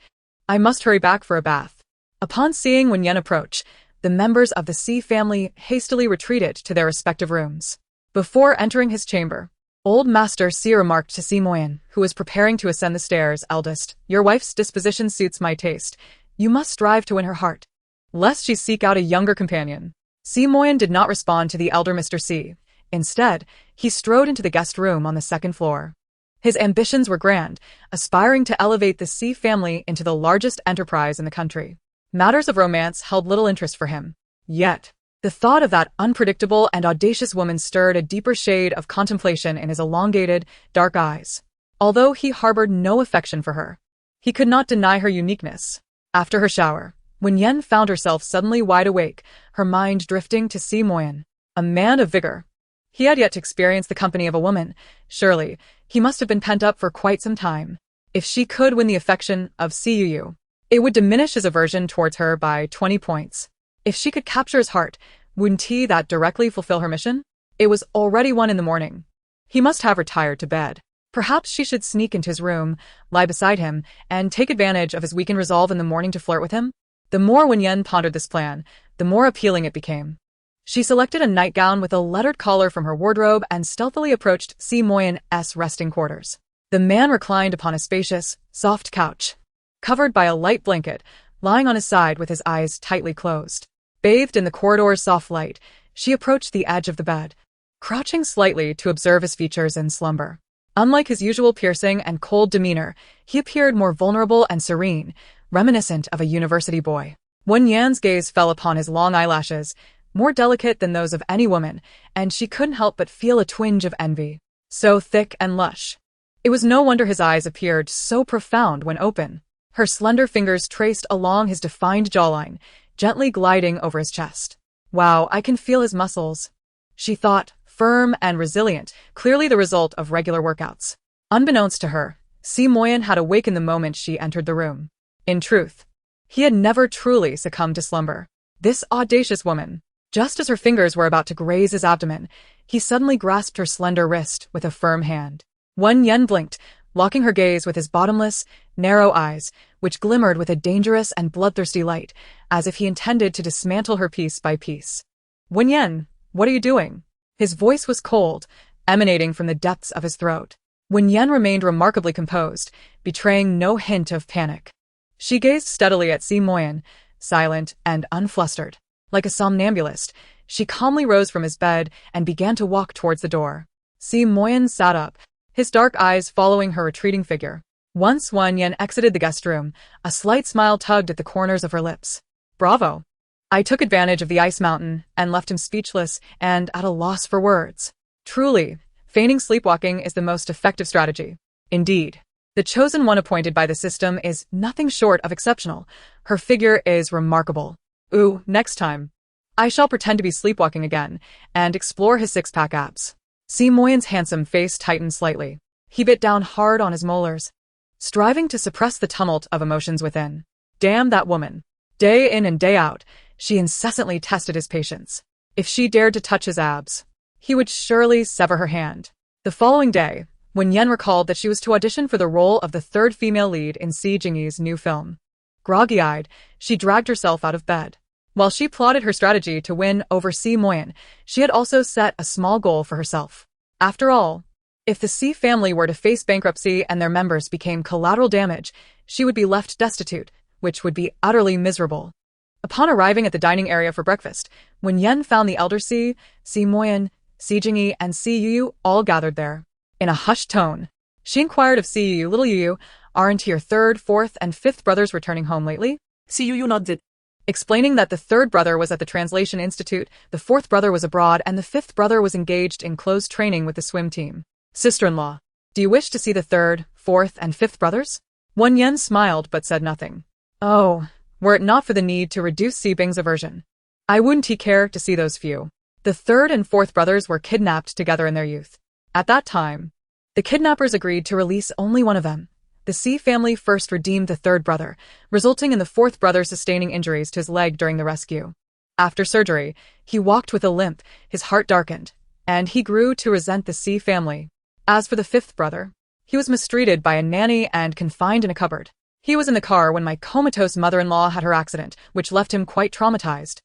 I must hurry back for a bath. Upon seeing Wen Yan approach, the members of the Si family hastily retreated to their respective rooms. Before entering his chamber, Old Master Si remarked to Si Moyan, who was preparing to ascend the stairs, "Eldest, your wife's disposition suits my taste. You must strive to win her heart, lest she seek out a younger companion." Si Moyan did not respond to the elder Mr. Si. Instead, he strode into the guest room on the 2nd floor. His ambitions were grand, aspiring to elevate the Si family into the largest enterprise in the country. Matters of romance held little interest for him. Yet, the thought of that unpredictable and audacious woman stirred a deeper shade of contemplation in his elongated, dark eyes. Although he harbored no affection for her, he could not deny her uniqueness. After her shower, Wen Yan found herself suddenly wide awake, her mind drifting to Si Moyan, a man of vigor. He had yet to experience the company of a woman. Surely, he must have been pent up for quite some time. If she could win the affection of Siyu, it would diminish his aversion towards her by 20 points. If she could capture his heart, wouldn't that directly fulfill her mission? It was already 1 in the morning. He must have retired to bed. Perhaps she should sneak into his room, lie beside him, and take advantage of his weakened resolve in the morning to flirt with him. The more Wen Yan pondered this plan, the more appealing it became. She selected a nightgown with a lettered collar from her wardrobe and stealthily approached Si Moyan's resting quarters. The man reclined upon a spacious, soft couch, covered by a light blanket, lying on his side with his eyes tightly closed. Bathed in the corridor's soft light, she approached the edge of the bed, crouching slightly to observe his features in slumber. Unlike his usual piercing and cold demeanor, he appeared more vulnerable and serene, reminiscent of a university boy. Wen Yan's gaze fell upon his long eyelashes, more delicate than those of any woman, and she couldn't help but feel a twinge of envy. So thick and lush. It was no wonder his eyes appeared so profound when open. Her slender fingers traced along his defined jawline, gently gliding over his chest. Wow, I can feel his muscles, she thought, firm and resilient, clearly the result of regular workouts. Unbeknownst to her, Si Moyan had awakened the moment she entered the room. In truth, he had never truly succumbed to slumber. This audacious woman, just as her fingers were about to graze his abdomen, he suddenly grasped her slender wrist with a firm hand. Wen Yan blinked, locking her gaze with his bottomless, narrow eyes, which glimmered with a dangerous and bloodthirsty light, as if he intended to dismantle her piece by piece. "Wen Yan, what are you doing?" His voice was cold, emanating from the depths of his throat. Wen Yan remained remarkably composed, betraying no hint of panic. She gazed steadily at Si Moyan, silent and unflustered. Like a somnambulist, she calmly rose from his bed and began to walk towards the door. Si Moyan sat up, his dark eyes following her retreating figure. Once Wen Yan exited the guest room, a slight smile tugged at the corners of her lips. "Bravo." I took advantage of the ice mountain and left him speechless and at a loss for words. Truly, feigning sleepwalking is the most effective strategy. Indeed, the chosen one appointed by the system is nothing short of exceptional. Her figure is remarkable. Ooh, next time, I shall pretend to be sleepwalking again and explore his 6-pack abs. Si Moyan's handsome face tightened slightly. He bit down hard on his molars, striving to suppress the tumult of emotions within. Damn that woman. Day in and day out, she incessantly tested his patience. If she dared to touch his abs, he would surely sever her hand. The following day, Wen Yan recalled that she was to audition for the role of the third female lead in Si Jingyi's new film. Groggy-eyed, she dragged herself out of bed. While she plotted her strategy to win over Si Moyan, she had also set a small goal for herself. After all, if the Si family were to face bankruptcy and their members became collateral damage, she would be left destitute, which would be utterly miserable. Upon arriving at the dining area for breakfast, Wen Yan found the elder Si Moyan, Si Jingyi, and Si Yuyu all gathered there. In a hushed tone, she inquired of Si Yuyu, "Little Yuyu, aren't your third, fourth, and fifth brothers returning home lately?" Si Yuyu nodded, explaining that the third brother was at the Translation Institute, the fourth brother was abroad, and the fifth brother was engaged in close training with the swim team. "Sister-in-law, do you wish to see the third, fourth, and fifth brothers?" Wen Yan smiled but said nothing. "Oh, were it not for the need to reduce Si Bing's aversion, I wouldn't care to see those few." The third and fourth brothers were kidnapped together in their youth. At that time, the kidnappers agreed to release only one of them. The Si family first redeemed the third brother, resulting in the fourth brother sustaining injuries to his leg during the rescue. After surgery, he walked with a limp, his heart darkened, and he grew to resent the Si family. As for the fifth brother, he was mistreated by a nanny and confined in a cupboard. He was in the car when my comatose mother-in-law had her accident, which left him quite traumatized,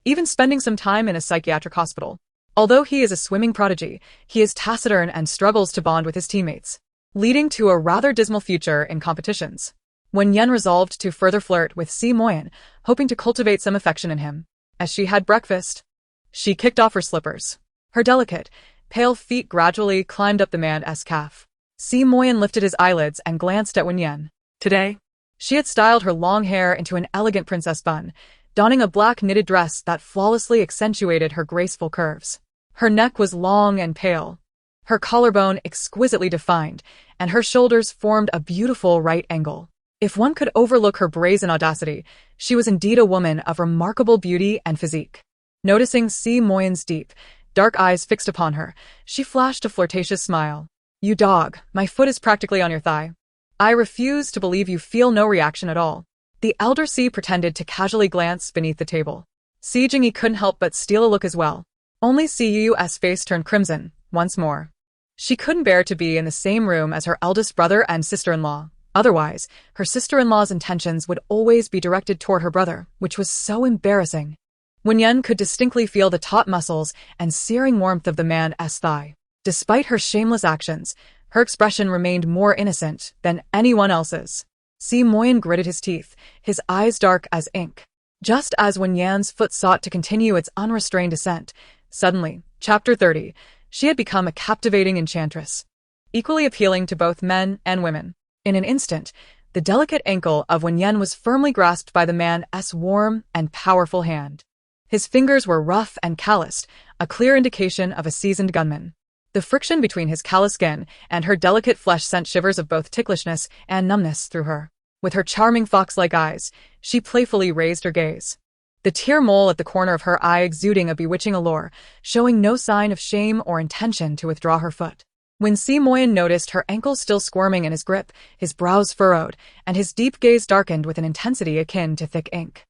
even spending some time in a psychiatric hospital. Although he is a swimming prodigy, he is taciturn and struggles to bond with his teammates, leading to a rather dismal future in competitions. Wen Yan resolved to further flirt with Si Moyan, hoping to cultivate some affection in him. As she had breakfast, she kicked off her slippers. Her delicate, pale feet gradually climbed up the man's calf. Si Moyan lifted his eyelids and glanced at Wen Yan. "Today?" She had styled her long hair into an elegant princess bun, donning a black knitted dress that flawlessly accentuated her graceful curves. Her neck was long and pale, her collarbone exquisitely defined, and her shoulders formed a beautiful right angle. If one could overlook her brazen audacity, she was indeed a woman of remarkable beauty and physique. Noticing Si Moyan's deep, dark eyes fixed upon her, she flashed a flirtatious smile. "You dog, my foot is practically on your thigh. I refuse to believe you feel no reaction at all." The elder Si pretended to casually glance beneath the table. Si Jingyi couldn't help but steal a look as well. Only Si Yuyu's face turned crimson, once more. She couldn't bear to be in the same room as her eldest brother and sister-in-law. Otherwise, her sister-in-law's intentions would always be directed toward her brother, which was so embarrassing. Wen Yan could distinctly feel the taut muscles and searing warmth of the man's thigh. Despite her shameless actions, her expression remained more innocent than anyone else's. Si Moyan gritted his teeth, his eyes dark as ink. Just as Wen Yan's foot sought to continue its unrestrained ascent, suddenly, Chapter 30, she had become a captivating enchantress, equally appealing to both men and women. In an instant, the delicate ankle of Wen Yan was firmly grasped by the man's warm and powerful hand. His fingers were rough and calloused, a clear indication of a seasoned gunman. The friction between his callous skin and her delicate flesh sent shivers of both ticklishness and numbness through her. With her charming fox-like eyes, she playfully raised her gaze, the tear mole at the corner of her eye exuding a bewitching allure, showing no sign of shame or intention to withdraw her foot. When Si Moyan noticed her ankle still squirming in his grip, his brows furrowed, and his deep gaze darkened with an intensity akin to thick ink.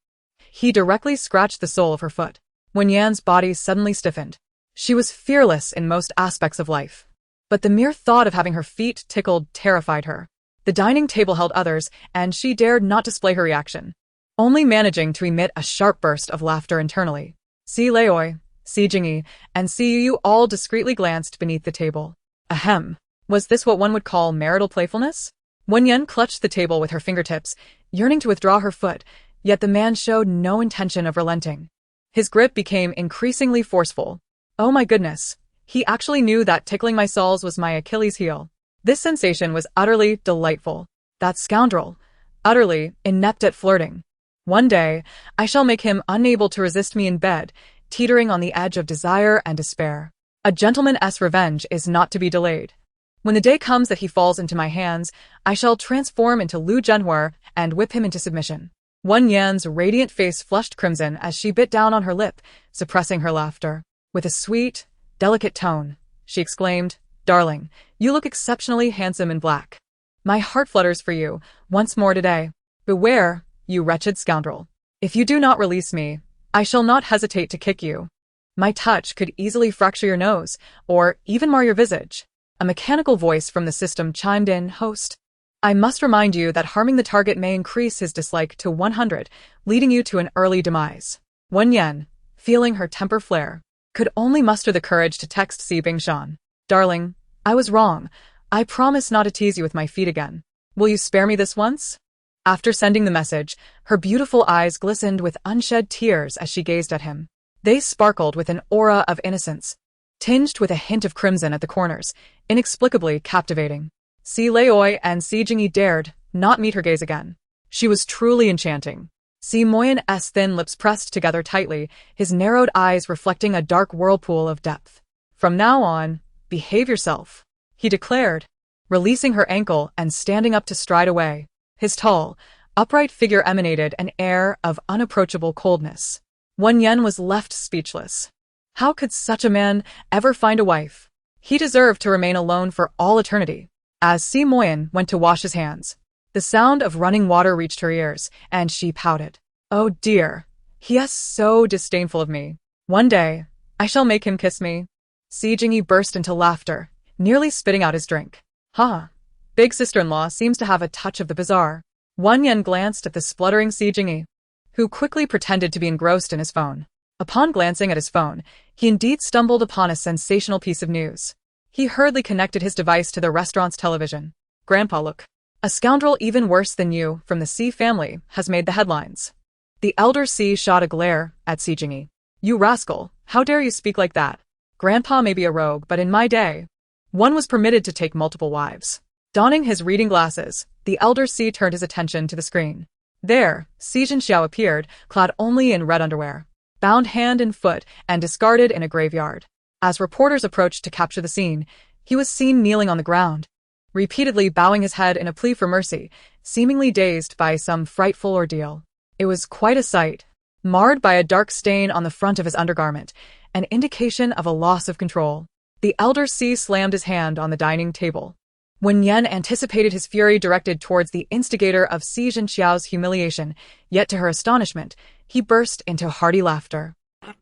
He directly scratched the sole of her foot. Wen Yan's body suddenly stiffened. She was fearless in most aspects of life, but the mere thought of having her feet tickled terrified her. The dining table held others, and she dared not display her reaction, only managing to emit a sharp burst of laughter internally. Si Leoi, Si Jingyi, and Si Yuyu all discreetly glanced beneath the table. Ahem. Was this what one would call marital playfulness? Wen Yan clutched the table with her fingertips, yearning to withdraw her foot, yet the man showed no intention of relenting. His grip became increasingly forceful. Oh my goodness, he actually knew that tickling my soles was my Achilles heel. This sensation was utterly delightful. That scoundrel, utterly inept at flirting. One day, I shall make him unable to resist me in bed, teetering on the edge of desire and despair. A gentleman's revenge is not to be delayed. When the day comes that he falls into my hands, I shall transform into Lu Zhenhua and whip him into submission. Wen Yan's radiant face flushed crimson as she bit down on her lip, suppressing her laughter. With a sweet, delicate tone, she exclaimed, "Darling, you look exceptionally handsome in black. My heart flutters for you, once more today. Beware, you wretched scoundrel. If you do not release me, I shall not hesitate to kick you. My touch could easily fracture your nose, or even mar your visage." A mechanical voice from the system chimed in, "Host, I must remind you that harming the target may increase his dislike to 100, leading you to an early demise." Wen Yan, feeling her temper flare, could only muster the courage to text Si Bingshan. "Darling, I was wrong. I promise not to tease you with my feet again. Will you spare me this once?" After sending the message, her beautiful eyes glistened with unshed tears as she gazed at him. They sparkled with an aura of innocence, tinged with a hint of crimson at the corners, inexplicably captivating. Si Leoi and Si Jingyi dared not meet her gaze again. She was truly enchanting. Si Moyan's thin lips pressed together tightly, his narrowed eyes reflecting a dark whirlpool of depth. "From now on, behave yourself," he declared, releasing her ankle and standing up to stride away. His tall, upright figure emanated an air of unapproachable coldness. Wen Yan was left speechless. How could such a man ever find a wife? He deserved to remain alone for all eternity. As Si Moyan went to wash his hands, the sound of running water reached her ears, and she pouted. "Oh dear, he is so disdainful of me. One day, I shall make him kiss me." Si Jingyi burst into laughter, nearly spitting out his drink. "Ha! Big sister-in-law seems to have a touch of the bizarre." Wen Yan glanced at the spluttering Si Jingyi, who quickly pretended to be engrossed in his phone. Upon glancing at his phone, he indeed stumbled upon a sensational piece of news. He hurriedly connected his device to the restaurant's television. "Grandpa, look. A scoundrel even worse than you from the Si family has made the headlines." The elder Si shot a glare at Si Jingyi. "You rascal, how dare you speak like that? Grandpa may be a rogue, but in my day, one was permitted to take multiple wives." Donning his reading glasses, the elder Si turned his attention to the screen. There, Si Xiao appeared, clad only in red underwear, bound hand and foot, and discarded in a graveyard. As reporters approached to capture the scene, he was seen kneeling on the ground, repeatedly bowing his head in a plea for mercy, seemingly dazed by some frightful ordeal. It was quite a sight, marred by a dark stain on the front of his undergarment, an indication of a loss of control. The elder Si slammed his hand on the dining table. Wen Yan anticipated his fury directed towards the instigator of Si Xiao's humiliation, yet to her astonishment, he burst into hearty laughter.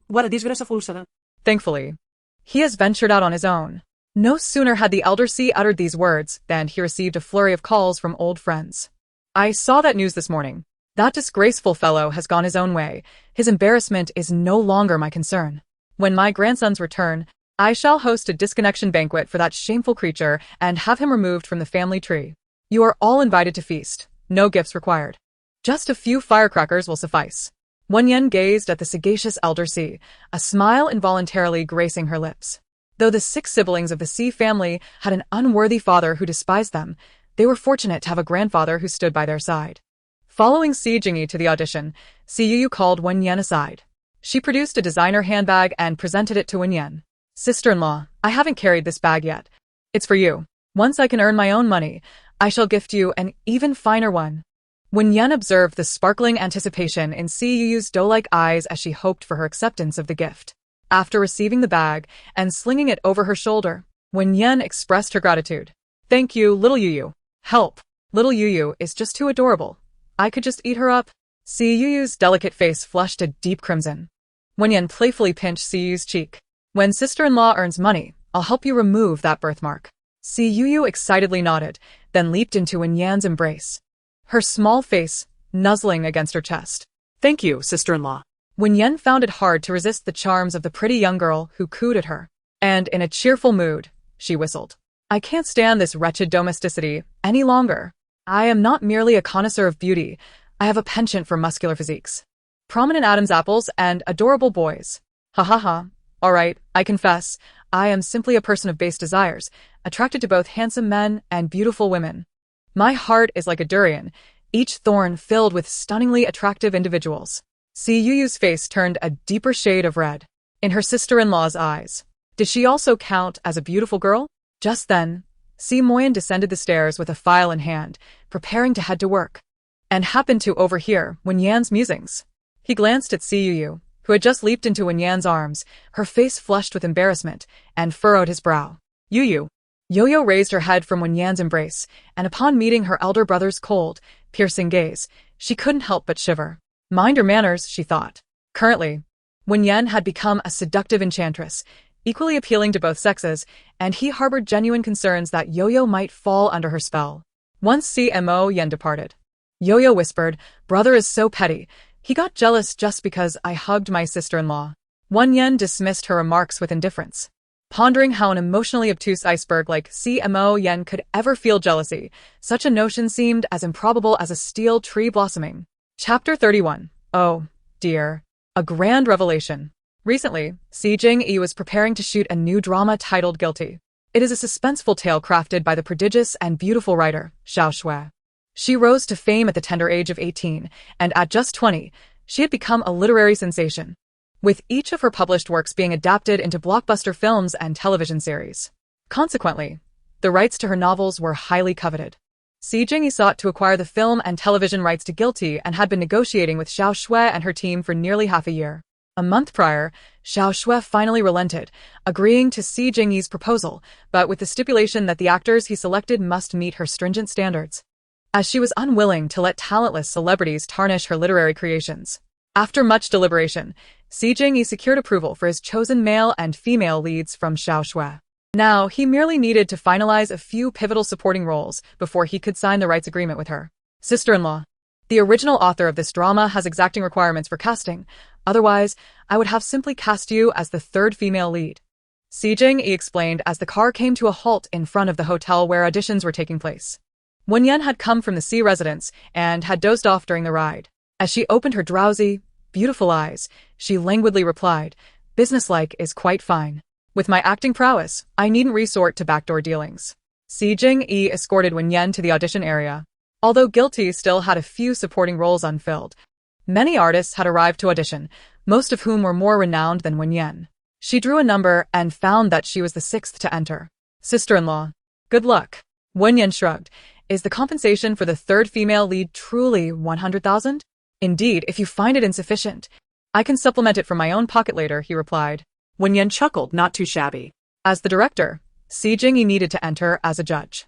What a disgraceful son. Thankfully, he has ventured out on his own. No sooner had the elder Si uttered these words than he received a flurry of calls from old friends. "I saw that news this morning. That disgraceful fellow has gone his own way. His embarrassment is no longer my concern. When my grandsons return, I shall host a disconnection banquet for that shameful creature and have him removed from the family tree. You are all invited to feast. No gifts required. Just a few firecrackers will suffice." Wen Yan gazed at the sagacious elder Si, a smile involuntarily gracing her lips. Though the 6 siblings of the Si family had an unworthy father who despised them, they were fortunate to have a grandfather who stood by their side. Following Si Jingyi to the audition, Si Yu called Wen Yan aside. She produced a designer handbag and presented it to Wen Yan. "Sister-in-law, I haven't carried this bag yet. It's for you. Once I can earn my own money, I shall gift you an even finer one." Wen Yan observed the sparkling anticipation in Si Yu's doe-like eyes as she hoped for her acceptance of the gift. After receiving the bag and slinging it over her shoulder, Wen Yan expressed her gratitude. "Thank you, little Yu. Help. Little Yu is just too adorable. I could just eat her up." Si Yu's delicate face flushed a deep crimson. Wen Yan playfully pinched Si Yu's cheek. "When sister-in-law earns money, I'll help you remove that birthmark." Si Yu excitedly nodded, then leaped into Wen Yan's embrace, her small face nuzzling against her chest. Thank you, sister-in-law. Wen Yan found it hard to resist the charms of the pretty young girl who cooed at her, and in a cheerful mood, she whistled. "I can't stand this wretched domesticity any longer. I am not merely a connoisseur of beauty, I have a penchant for muscular physiques, prominent Adam's apples, and adorable boys. Ha ha ha. All right, I confess, I am simply a person of base desires, attracted to both handsome men and beautiful women. My heart is like a durian, each thorn filled with stunningly attractive individuals." Si Yu's face turned a deeper shade of red. In her sister-in-law's eyes, did she also count as a beautiful girl? Just then, Si Moyan descended the stairs with a file in hand, preparing to head to work, and happened to overhear Wen Yan's musings. He glanced at Si Yu, who had just leaped into Wen Yan's arms, her face flushed with embarrassment, and furrowed his brow. "Yu." Yo-Yo raised her head from Wen Yan's embrace, and upon meeting her elder brother's cold, piercing gaze, she couldn't help but shiver. Mind your manners, she thought. Currently, Wen Yan had become a seductive enchantress, equally appealing to both sexes, and he harbored genuine concerns that Yo-Yo might fall under her spell. Once Si Moyan departed, Yo-Yo whispered, "Brother is so petty. He got jealous just because I hugged my sister-in-law." Wen Yan dismissed her remarks with indifference, pondering how an emotionally obtuse iceberg like Si Moyan could ever feel jealousy. Such a notion seemed as improbable as a steel tree blossoming. Chapter 31. Oh, dear. A grand revelation. Recently, Si Jing-yi was preparing to shoot a new drama titled Guilty. It is a suspenseful tale crafted by the prodigious and beautiful writer, Shia. She rose to fame at the tender age of 18, and at just 20, she had become a literary sensation, with each of her published works being adapted into blockbuster films and television series. Consequently, the rights to her novels were highly coveted. Si Jing-yi sought to acquire the film and television rights to Guilty and had been negotiating with Xiao Shui and her team for nearly half a year. A month prior, Xiao Shui finally relented, agreeing to Si Jing-yi's proposal, but with the stipulation that the actors he selected must meet her stringent standards, as she was unwilling to let talentless celebrities tarnish her literary creations. After much deliberation, Si Jing-yi secured approval for his chosen male and female leads from Xiao Shui. Now, he merely needed to finalize a few pivotal supporting roles before he could sign the rights agreement with her sister-in-law. The original author of this drama has exacting requirements for casting. Otherwise, I would have simply cast you as the third female lead, Si Jing-yi explained as the car came to a halt in front of the hotel where auditions were taking place. Wen Yan had come from the sea residence and had dozed off during the ride. As she opened her drowsy, beautiful eyes, she languidly replied, "Businesslike is quite fine. With my acting prowess, I needn't resort to backdoor dealings." Si Jing-yi escorted Wen Yan to the audition area. Although Guilty still had a few supporting roles unfilled, many artists had arrived to audition, most of whom were more renowned than Wen Yan. She drew a number and found that she was the sixth to enter. "Sister-in-law, good luck." Wen Yan shrugged. "Is the compensation for the third female lead truly 100,000? "Indeed, if you find it insufficient, I can supplement it from my own pocket later," he replied. Wen Yan chuckled, not too shabby. As the director, Si Jing-yi needed to enter as a judge.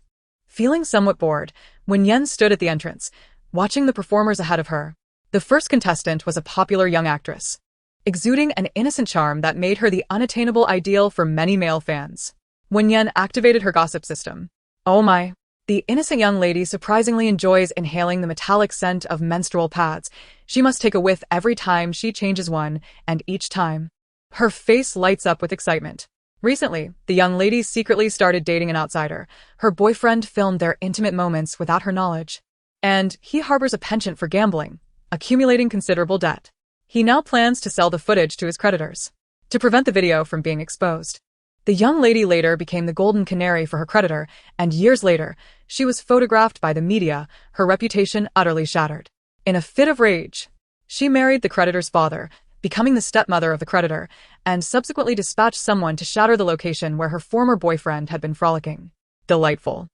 Feeling somewhat bored, Wen Yan stood at the entrance, watching the performers ahead of her. The first contestant was a popular young actress, exuding an innocent charm that made her the unattainable ideal for many male fans. Wen Yan activated her gossip system. "Oh my. The innocent young lady surprisingly enjoys inhaling the metallic scent of menstrual pads. She must take a whiff every time she changes one, and each time her face lights up with excitement." Recently, the young lady secretly started dating an outsider. Her boyfriend filmed their intimate moments without her knowledge, and he harbors a penchant for gambling, accumulating considerable debt. He now plans to sell the footage to his creditors to prevent the video from being exposed. The young lady later became the golden canary for her creditor, and years later, she was photographed by the media, her reputation utterly shattered. In a fit of rage, she married the creditor's father, becoming the stepmother of the creditor, and subsequently dispatched someone to shatter the location where her former boyfriend had been frolicking. Delightful.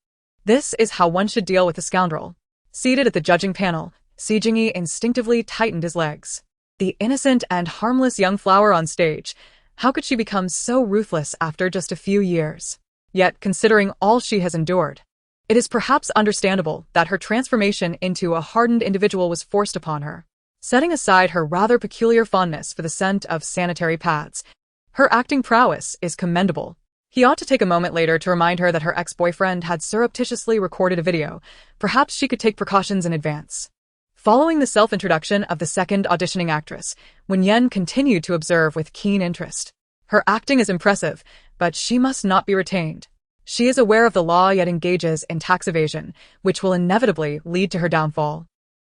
This is how one should deal with a scoundrel. Seated at the judging panel, Si Jing-yi instinctively tightened his legs. The innocent and harmless young flower on stage. How could she become so ruthless after just a few years? Yet, considering all she has endured, it is perhaps understandable that her transformation into a hardened individual was forced upon her. Setting aside her rather peculiar fondness for the scent of sanitary pads, her acting prowess is commendable. He ought to take a moment later to remind her that her ex-boyfriend had surreptitiously recorded a video. Perhaps she could take precautions in advance. Following the self-introduction of the second auditioning actress, Wen Yan continued to observe with keen interest. Her acting is impressive, but she must not be retained. She is aware of the law yet engages in tax evasion, which will inevitably lead to her downfall.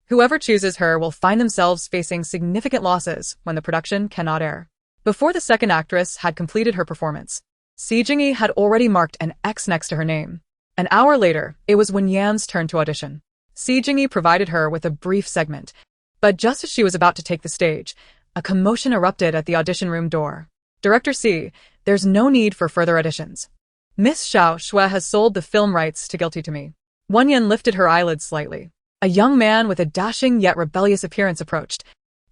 Whoever chooses her will find themselves facing significant losses when the production cannot air. Before the second actress had completed her performance, Si Jing-yi had already marked an X next to her name. An hour later, it was Wen Yan's turn to audition. Si Jing-yi provided her with a brief segment, but just as she was about to take the stage, a commotion erupted at the audition room door. "Director Si, there's no need for further auditions. Miss Xiao Shui has sold the film rights to Guilty to me." Wen Yan lifted her eyelids slightly. A young man with a dashing yet rebellious appearance approached,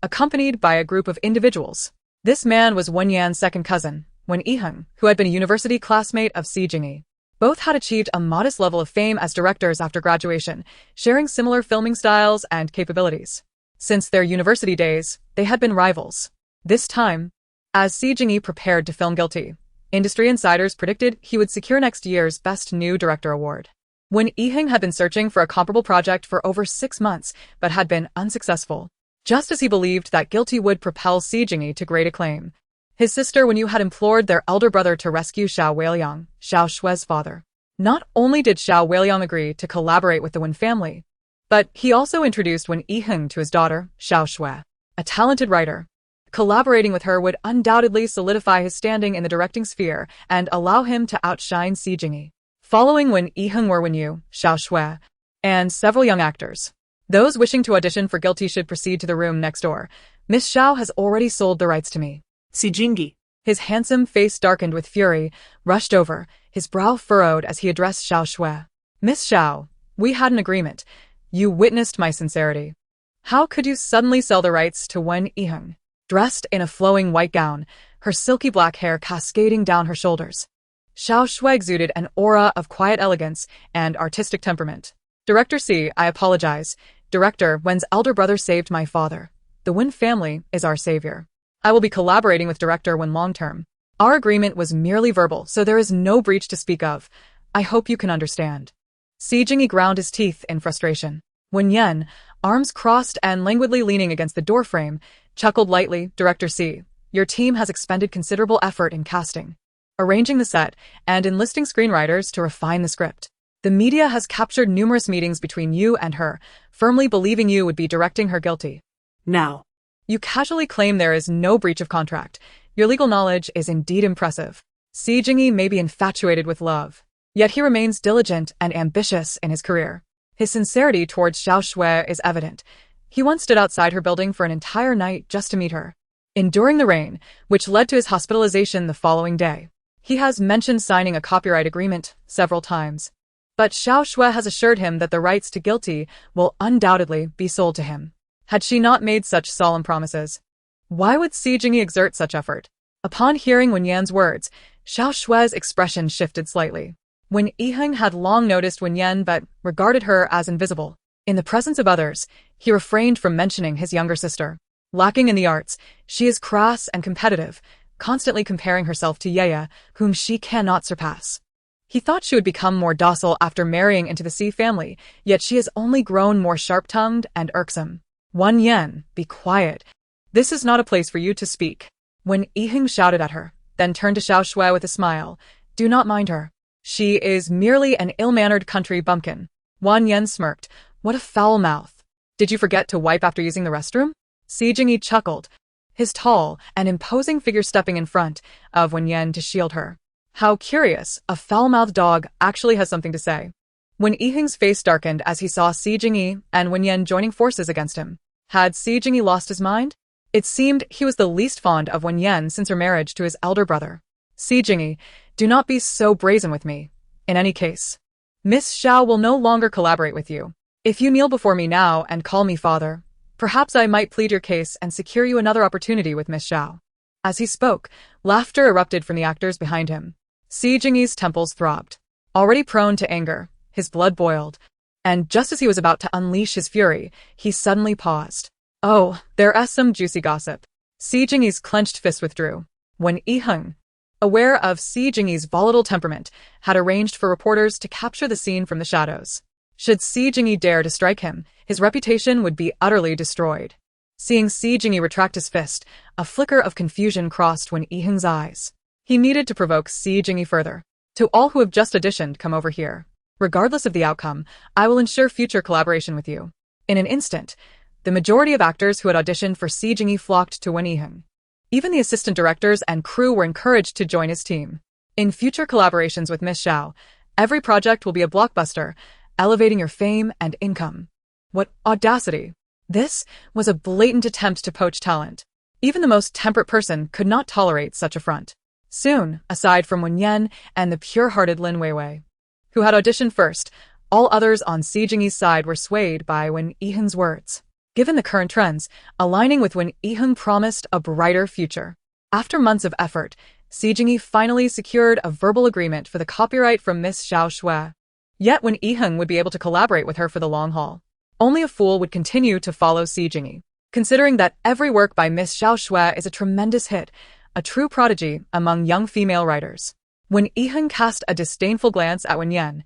accompanied by a group of individuals. This man was Wen Yan's second cousin, Wen Yiheng, who had been a university classmate of Si Jing-yi. Both had achieved a modest level of fame as directors after graduation, sharing similar filming styles and capabilities. Since their university days, they had been rivals. This time, as Si Jing-yi prepared to film Guilty, Industry insiders predicted he would secure next year's Best New Director award. Wen Yan had been searching for a comparable project for over 6 months, but had been unsuccessful. Just as he believed that Guilty would propel Si Jingyi to great acclaim, his sister Wen Yu had implored their elder brother to rescue Xiao Weiliang, Xiao Shue's father. Not only did Xiao Weiliang agree to collaborate with the Wen family, but he also introduced Wen Yan to his daughter, Xiao Shue, a talented writer. Collaborating with her would undoubtedly solidify his standing in the directing sphere and allow him to outshine Si Jingyi. Following Wen Yan were Wen Yu, Xiao Shue, and several young actors. Those wishing to audition for Guilty should proceed to the room next door. Miss Xiao has already sold the rights to me. Si Jingyi. His handsome face darkened with fury, rushed over, his brow furrowed as he addressed Xiao Shue. Miss Xiao, we had an agreement. You witnessed my sincerity. How could you suddenly sell the rights to Wen Yan? Dressed in a flowing white gown, her silky black hair cascading down her shoulders, Xiao Shue exuded an aura of quiet elegance and artistic temperament. Director Si, I apologize. Director Wen's elder brother saved my father. The Wen family is our savior. I will be collaborating with Director Wen long-term. Our agreement was merely verbal, so there is no breach to speak of. I hope you can understand. Si Jingyi ground his teeth in frustration. Wen Yan, arms crossed and languidly leaning against the doorframe, chuckled lightly. Director Si, your team has expended considerable effort in casting, arranging the set, and enlisting screenwriters to refine the script. The media has captured numerous meetings between you and her, firmly believing you would be directing her Guilty. Now, you casually claim there is no breach of contract. Your legal knowledge is indeed impressive. Si Jingyi may be infatuated with love, yet he remains diligent and ambitious in his career. His sincerity towards Xiao Shue is evident. He once stood outside her building for an entire night just to meet her, enduring the rain, which led to his hospitalization the following day. He has mentioned signing a copyright agreement several times, but Xiao Shue has assured him that the rights to Guilty will undoubtedly be sold to him. Had she not made such solemn promises? Why would Si Jingyi exert such effort? Upon hearing Wen Yan's words, Xiao Shue's expression shifted slightly. Wen Yan had long noticed Wen Yan but regarded her as invisible. In the presence of others, he refrained from mentioning his younger sister. Lacking in the arts, she is crass and competitive, constantly comparing herself to Yaya, whom she cannot surpass. He thought she would become more docile after marrying into the Si family, yet she has only grown more sharp-tongued and irksome. Wen Yan, be quiet. This is not a place for you to speak. Wen Yan shouted at her, then turned to Xiao Shue with a smile. Do not mind her. She is merely an ill-mannered country bumpkin. Wen Yan smirked. What a foul mouth. Did you forget to wipe after using the restroom? Si Jingyi chuckled, his tall and imposing figure stepping in front of Wen Yan to shield her. How curious, a foul-mouthed dog actually has something to say. Wen Yan's face darkened as he saw Si Jingyi and Wen Yan joining forces against him. Had Si Jingyi lost his mind? It seemed he was the least fond of Wen Yan since her marriage to his elder brother. Si Jingyi, do not be so brazen with me. In any case, Miss Xiao will no longer collaborate with you. If you kneel before me now and call me father, perhaps I might plead your case and secure you another opportunity with Miss Xiao. As he spoke, laughter erupted from the actors behind him. Si Jingyi's temples throbbed. Already prone to anger, his blood boiled, and just as he was about to unleash his fury, he suddenly paused. Oh, there's some juicy gossip. Si Jingyi's clenched fist withdrew. Wen Yan, aware of Si Jingyi's volatile temperament, had arranged for reporters to capture the scene from the shadows. Should Si Jingyi dare to strike him, his reputation would be utterly destroyed. Seeing Si Jingyi retract his fist, a flicker of confusion crossed Wen Yan's eyes. He needed to provoke Si Jingyi further. To all who have just auditioned, come over here. Regardless of the outcome, I will ensure future collaboration with you. In an instant, the majority of actors who had auditioned for Si Jingyi flocked to Wen Yan. Even the assistant directors and crew were encouraged to join his team. In future collaborations with Miss Xiao, every project will be a blockbuster, elevating your fame and income. What audacity! This was a blatant attempt to poach talent. Even the most temperate person could not tolerate such affront. Soon, aside from Wen Yan and the pure-hearted Lin Weiwei, who had auditioned first, all others on Si Jingyi's side were swayed by Wen Yan's words. Given the current trends, aligning with Wen Yan promised a brighter future. After months of effort, Si Jingyi finally secured a verbal agreement for the copyright from Miss Xiao Shue. Yet Wen Yan would be able to collaborate with her for the long haul. Only a fool would continue to follow Si Jingyi. Considering that every work by Miss Xiao Shue is a tremendous hit, a true prodigy among young female writers. When Ihun cast a disdainful glance at Wen Yan,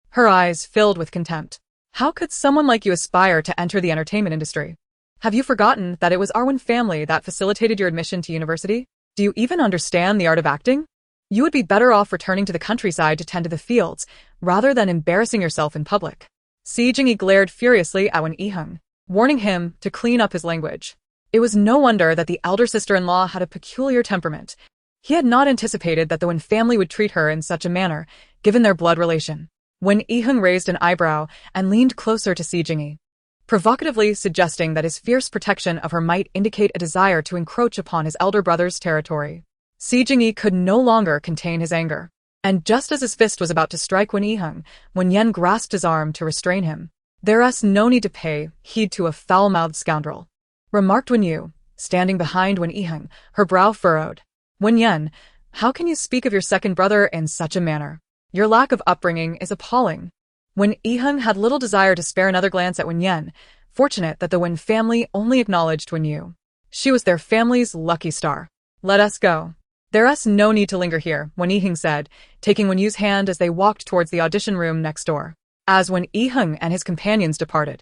her eyes filled with contempt. How could someone like you aspire to enter the entertainment industry? Have you forgotten that it was our Wen family that facilitated your admission to university? Do you even understand the art of acting? You would be better off returning to the countryside to tend to the fields, rather than embarrassing yourself in public. Si Jingyi glared furiously at Wen Ihun, warning him to clean up his language. It was no wonder that the elder sister-in-law had a peculiar temperament. He had not anticipated that the Wen family would treat her in such a manner, given their blood relation. Wen Ihun raised an eyebrow and leaned closer to Si Jingyi, provocatively suggesting that his fierce protection of her might indicate a desire to encroach upon his elder brother's territory. Si Jingyi could no longer contain his anger, and just as his fist was about to strike Wen Ihun, Wen Yan grasped his arm to restrain him. "There's no need to pay heed to a foul-mouthed scoundrel," remarked Wen Yu, standing behind Wen Ihun, her brow furrowed. "Wen Yan, how can you speak of your second brother in such a manner? Your lack of upbringing is appalling." Wen Ihun had little desire to spare another glance at Wen Yan, fortunate that the Wen family only acknowledged Wen Yu. She was their family's lucky star. "Let us go. There's no need to linger here," Wen Ihun said, taking Wen Yu's hand as they walked towards the audition room next door. As Wen Ihun and his companions departed,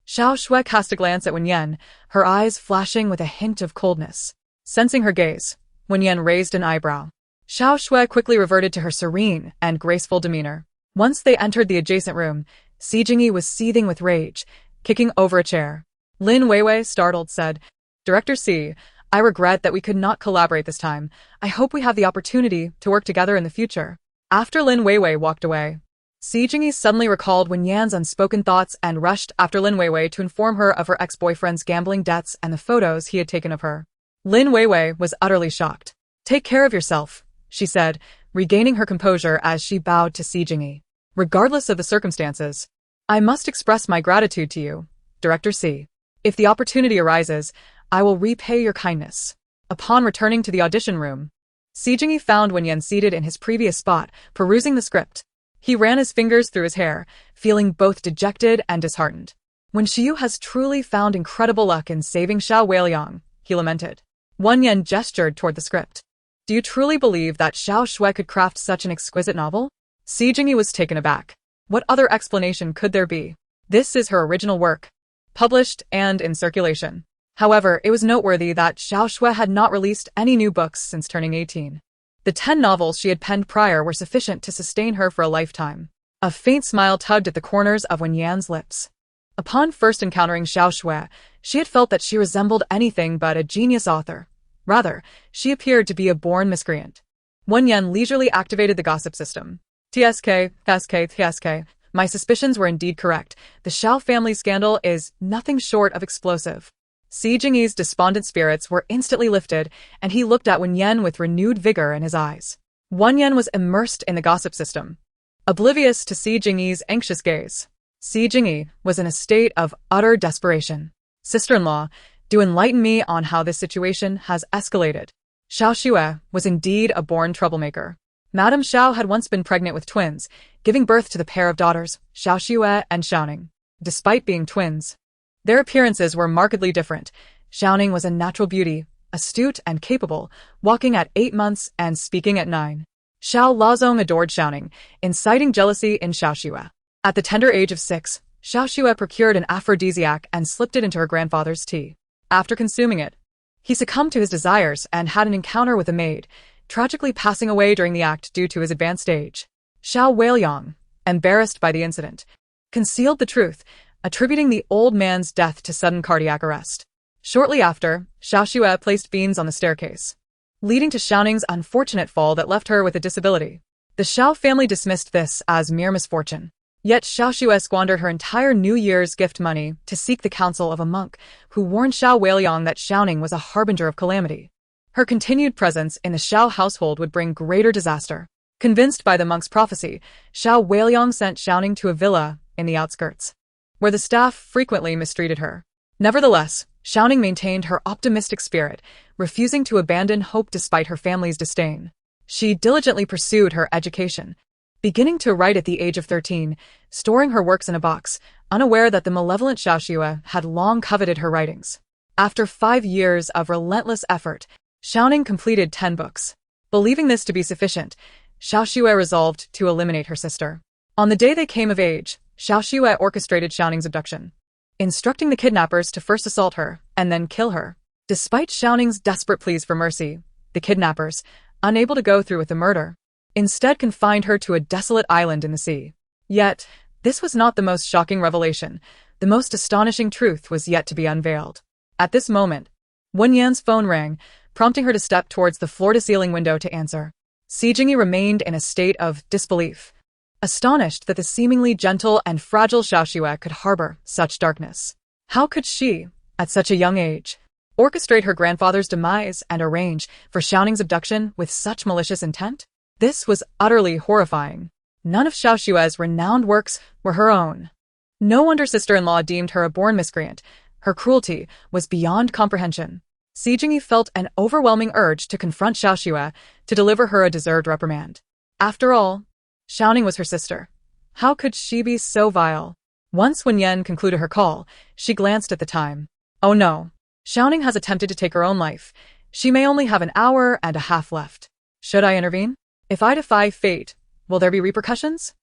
Xiao Shui cast a glance at Wen Yan, her eyes flashing with a hint of coldness. Sensing her gaze, Wen Yan raised an eyebrow. Xiao Shui quickly reverted to her serene and graceful demeanor. Once they entered the adjacent room, Si Jingyi was seething with rage, kicking over a chair. Lin Weiwei, startled, said, "Director Si, I regret that we could not collaborate this time. I hope we have the opportunity to work together in the future." After Lin Weiwei walked away, Si Jingyi suddenly recalled Wen Yan's unspoken thoughts and rushed after Lin Weiwei to inform her of her ex-boyfriend's gambling debts and the photos he had taken of her. Lin Weiwei was utterly shocked. "Take care of yourself," she said, regaining her composure as she bowed to Si Jingyi. "Regardless of the circumstances, I must express my gratitude to you, Director Si. If the opportunity arises, I will repay your kindness." Upon returning to the audition room, Si Jingyi found Wen Yan seated in his previous spot, perusing the script. He ran his fingers through his hair, feeling both dejected and disheartened. "Wen Xiu has truly found incredible luck in saving Xiao Weiliang," he lamented. Wen Yan gestured toward the script. "Do you truly believe that Xiao Shui could craft such an exquisite novel?" Si Jingyi was taken aback. What other explanation could there be? This is her original work, published and in circulation. However, it was noteworthy that Xiao Shui had not released any new books since turning 18. The 10 novels she had penned prior were sufficient to sustain her for a lifetime. A faint smile tugged at the corners of Wen Yan's lips. Upon first encountering Xiao Shui, she had felt that she resembled anything but a genius author. Rather, she appeared to be a born miscreant. Wen Yan leisurely activated the gossip system. TSK. My suspicions were indeed correct. The Xiao family scandal is nothing short of explosive. Si Jingyi's despondent spirits were instantly lifted, and he looked at Wen Yan with renewed vigor in his eyes. Wen Yan was immersed in the gossip system, oblivious to Si Jingyi's anxious gaze. Si Jingyi was in a state of utter desperation. "Sister-in-law, do enlighten me on how this situation has escalated." Xiao Shui was indeed a born troublemaker. Madame Xiao had once been pregnant with twins, giving birth to the pair of daughters, Xiao Shui and Xiaoning. Despite being twins, their appearances were markedly different. Xiaoning was a natural beauty, astute and capable, walking at 8 months and speaking at 9. Xiao Lazong adored Xiaoning, inciting jealousy in Xiao Shui. At the tender age of 6, Xiao Shui procured an aphrodisiac and slipped it into her grandfather's tea. After consuming it, he succumbed to his desires and had an encounter with a maid, tragically passing away during the act due to his advanced age. Xiao Weiliang, embarrassed by the incident, concealed the truth, attributing the old man's death to sudden cardiac arrest. Shortly after, Xiao Shui placed beans on the staircase, leading to Xiaoning's unfortunate fall that left her with a disability. The Xiao family dismissed this as mere misfortune. Yet Xiao Shui squandered her entire New Year's gift money to seek the counsel of a monk who warned Xiao Weiliang that Xiaoning was a harbinger of calamity. Her continued presence in the Xiao household would bring greater disaster. Convinced by the monk's prophecy, Xiao Weiliang sent Xiaoning to a villa in the outskirts, where the staff frequently mistreated her. Nevertheless, Xiaoning maintained her optimistic spirit, refusing to abandon hope despite her family's disdain. She diligently pursued her education, beginning to write at the age of 13, storing her works in a box, unaware that the malevolent Xiao Shui had long coveted her writings. After 5 years of relentless effort, Xiaoning completed 10 books. Believing this to be sufficient, Xiao Xue resolved to eliminate her sister. On the day they came of age, Xiao Xue orchestrated Xiaoning's abduction, instructing the kidnappers to first assault her and then kill her. Despite Xiaoning's desperate pleas for mercy, the kidnappers, unable to go through with the murder, instead confined her to a desolate island in the sea. Yet, this was not the most shocking revelation. The most astonishing truth was yet to be unveiled. At this moment, Wen Yan's phone rang, prompting her to step towards the floor-to-ceiling window to answer. Si Jingyi remained in a state of disbelief, astonished that the seemingly gentle and fragile Xiao Xue could harbor such darkness. How could she, at such a young age, orchestrate her grandfather's demise and arrange for Xiaoning's abduction with such malicious intent? This was utterly horrifying. None of Xiao Xue's renowned works were her own. No wonder sister-in-law deemed her a born miscreant. Her cruelty was beyond comprehension. Si Jingyi felt an overwhelming urge to confront Xiao Xue, to deliver her a deserved reprimand. After all, Xiaoning was her sister. How could she be so vile? Once Wen Yan concluded her call, she glanced at the time. Oh no. Xiaoning has attempted to take her own life. She may only have an hour and a half left. Should I intervene? If I defy fate, will there be repercussions?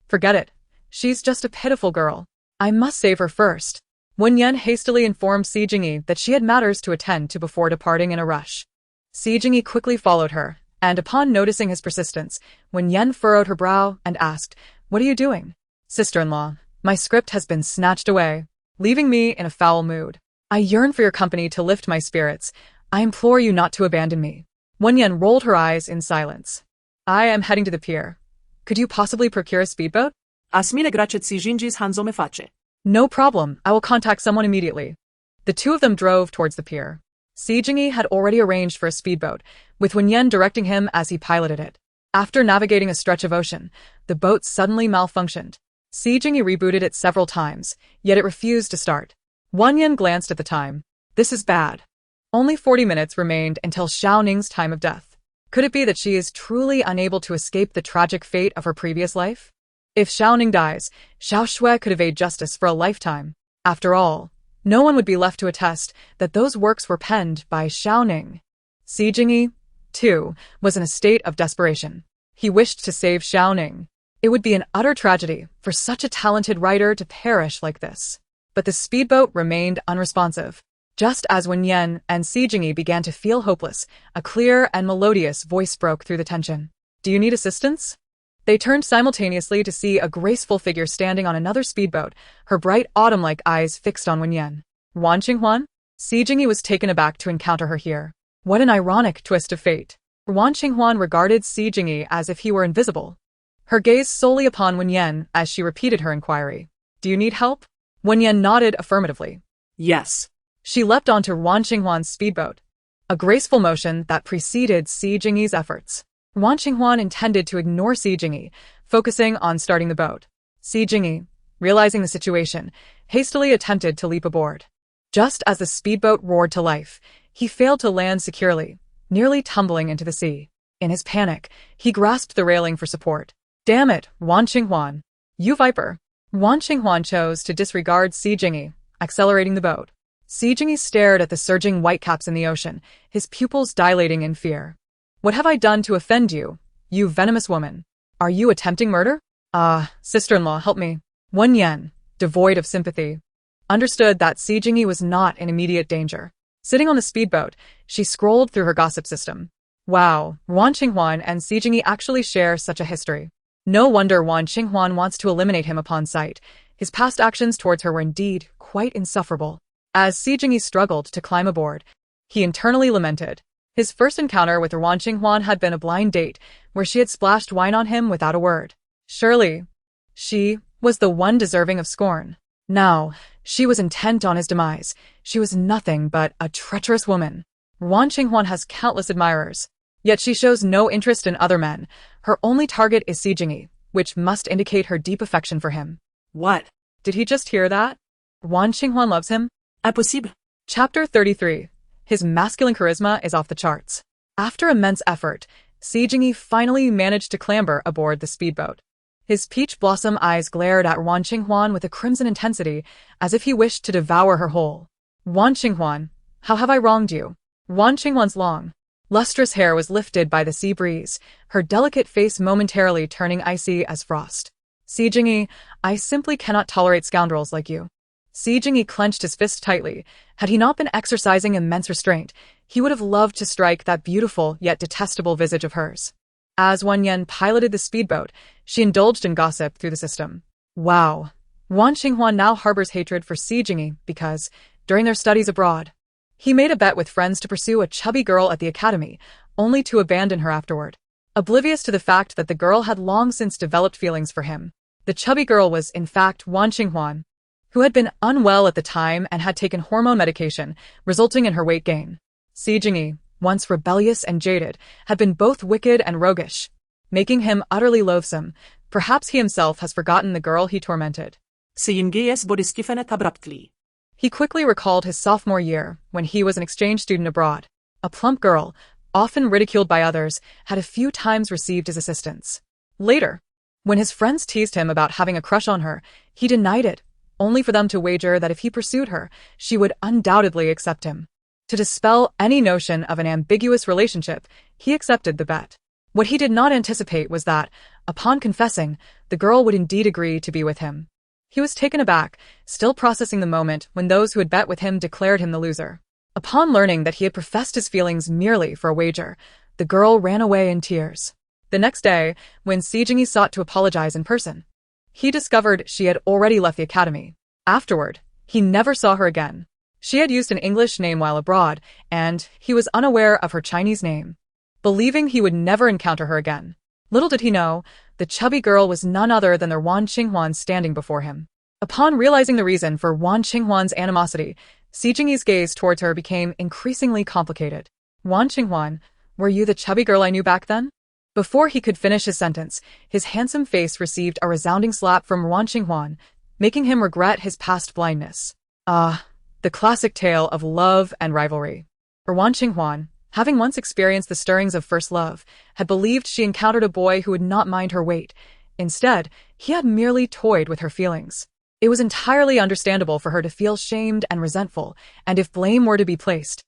Forget it. She's just a pitiful girl. I must save her first. Wen Yan hastily informed Si Jingyi that she had matters to attend to before departing in a rush. Si Jingyi quickly followed her, and upon noticing his persistence, Wen Yan furrowed her brow and asked, "What are you doing?" "Sister-in-law, my script has been snatched away, leaving me in a foul mood. I yearn for your company to lift my spirits. I implore you not to abandon me." Wen Yan rolled her eyes in silence. "I am heading to the pier. Could you possibly procure a speedboat?" As mille grazie Si Jingyi's hanzo me face. "No problem, I will contact someone immediately." The two of them drove towards the pier. Si Jingyi had already arranged for a speedboat, with Wen Yan directing him as he piloted it. After navigating a stretch of ocean, the boat suddenly malfunctioned. Si Jingyi rebooted it several times, yet it refused to start. Wen Yan glanced at the time. This is bad. Only 40 minutes remained until Xiaoning's time of death. Could it be that she is truly unable to escape the tragic fate of her previous life? If Xiaoning dies, Xiao Xue could evade justice for a lifetime. After all, no one would be left to attest that those works were penned by Xiaoning. Si Jingyi, too, was in a state of desperation. He wished to save Xiaoning. It would be an utter tragedy for such a talented writer to perish like this. But the speedboat remained unresponsive. Just as Wen Yan and Si Jingyi began to feel hopeless, a clear and melodious voice broke through the tension. "Do you need assistance?" They turned simultaneously to see a graceful figure standing on another speedboat, her bright autumn-like eyes fixed on Wen Yan. "Wan Qinghuan?" Si Jingyi was taken aback to encounter her here. What an ironic twist of fate. Wan Qinghuan regarded Si Jingyi as if he were invisible, her gaze solely upon Wen Yan as she repeated her inquiry. "Do you need help?" Wen Yan nodded affirmatively. Yes. She leapt onto Wan Qinghuan's speedboat, a graceful motion that preceded Si Jingyi's efforts. Wan Qinghuan intended to ignore Si Jingyi, focusing on starting the boat. Si Jingyi, realizing the situation, hastily attempted to leap aboard. Just as the speedboat roared to life, he failed to land securely, nearly tumbling into the sea. In his panic, he grasped the railing for support. "Damn it, Wan Qinghuan! You viper!" Wan Qinghuan chose to disregard Si Jingyi, accelerating the boat. Si Jingyi stared at the surging whitecaps in the ocean, his pupils dilating in fear. "What have I done to offend you, you venomous woman? Are you attempting murder?" Sister-in-law, help me." Wen Yan, devoid of sympathy, understood that Si Jingyi was not in immediate danger. Sitting on the speedboat, she scrolled through her gossip system. Wow, Wan Qinghuan and Si Jingyi actually share such a history. No wonder Wan Qinghuan wants to eliminate him upon sight. His past actions towards her were indeed quite insufferable. As Si Jingyi struggled to climb aboard, he internally lamented. His first encounter with Wan Qinghuan had been a blind date, where she had splashed wine on him without a word. Surely, she was the one deserving of scorn. Now, she was intent on his demise. She was nothing but a treacherous woman. Wan Qinghuan has countless admirers, yet she shows no interest in other men. Her only target is Si Jingyi, which must indicate her deep affection for him. What? Did he just hear that? Wan Qinghuan loves him? Impossible. Chapter 33. His masculine charisma is off the charts. After immense effort, Si Jingyi finally managed to clamber aboard the speedboat. His peach blossom eyes glared at Wan Qinghuan with a crimson intensity, as if he wished to devour her whole. "Wan Qinghuan, how have I wronged you?" Wan Qinghuan's long, Lustrous hair was lifted by the sea breeze, her delicate face momentarily turning icy as frost. Si Jingyi, I simply cannot tolerate scoundrels like you. Si Jingyi clenched his fist tightly. Had he not been exercising immense restraint, he would have loved to strike that beautiful yet detestable visage of hers. As Wen Yan piloted the speedboat, she indulged in gossip through the system. Wow. Wan Xinghua now harbors hatred for Si Jingyi because, during their studies abroad, he made a bet with friends to pursue a chubby girl at the academy, only to abandon her afterward. Oblivious to the fact that the girl had long since developed feelings for him. The chubby girl was, in fact, Wan Xinghua, who had been unwell at the time and had taken hormone medication, resulting in her weight gain. Si Jingyi, once rebellious and jaded, had been both wicked and roguish, making him utterly loathsome. Perhaps he himself has forgotten the girl he tormented. Si Yinge's body stiffened abruptly. He quickly recalled his sophomore year, when he was an exchange student abroad. A plump girl, often ridiculed by others, had a few times received his assistance. Later, when his friends teased him about having a crush on her, he denied it, only for them to wager that if he pursued her, she would undoubtedly accept him. To dispel any notion of an ambiguous relationship, he accepted the bet. What he did not anticipate was that, upon confessing, the girl would indeed agree to be with him. He was taken aback, still processing the moment when those who had bet with him declared him the loser. Upon learning that he had professed his feelings merely for a wager, the girl ran away in tears. The next day, when Si Jingyi sought to apologize in person, he discovered she had already left the academy. Afterward, he never saw her again. She had used an English name while abroad, and he was unaware of her Chinese name. Believing he would never encounter her again. Little did he know, the chubby girl was none other than their Wan Xinghua standing before him. Upon realizing the reason for Wan Xinghua's animosity, Si Jingyi's gaze towards her became increasingly complicated. Wan Xinghua, were you the chubby girl I knew back then? Before he could finish his sentence, his handsome face received a resounding slap from Wan Xinghua, making him regret his past blindness. Ah, the classic tale of love and rivalry. For Wan Xinghua, having once experienced the stirrings of first love, had believed she encountered a boy who would not mind her weight. Instead, he had merely toyed with her feelings. It was entirely understandable for her to feel shamed and resentful, and if blame were to be placed,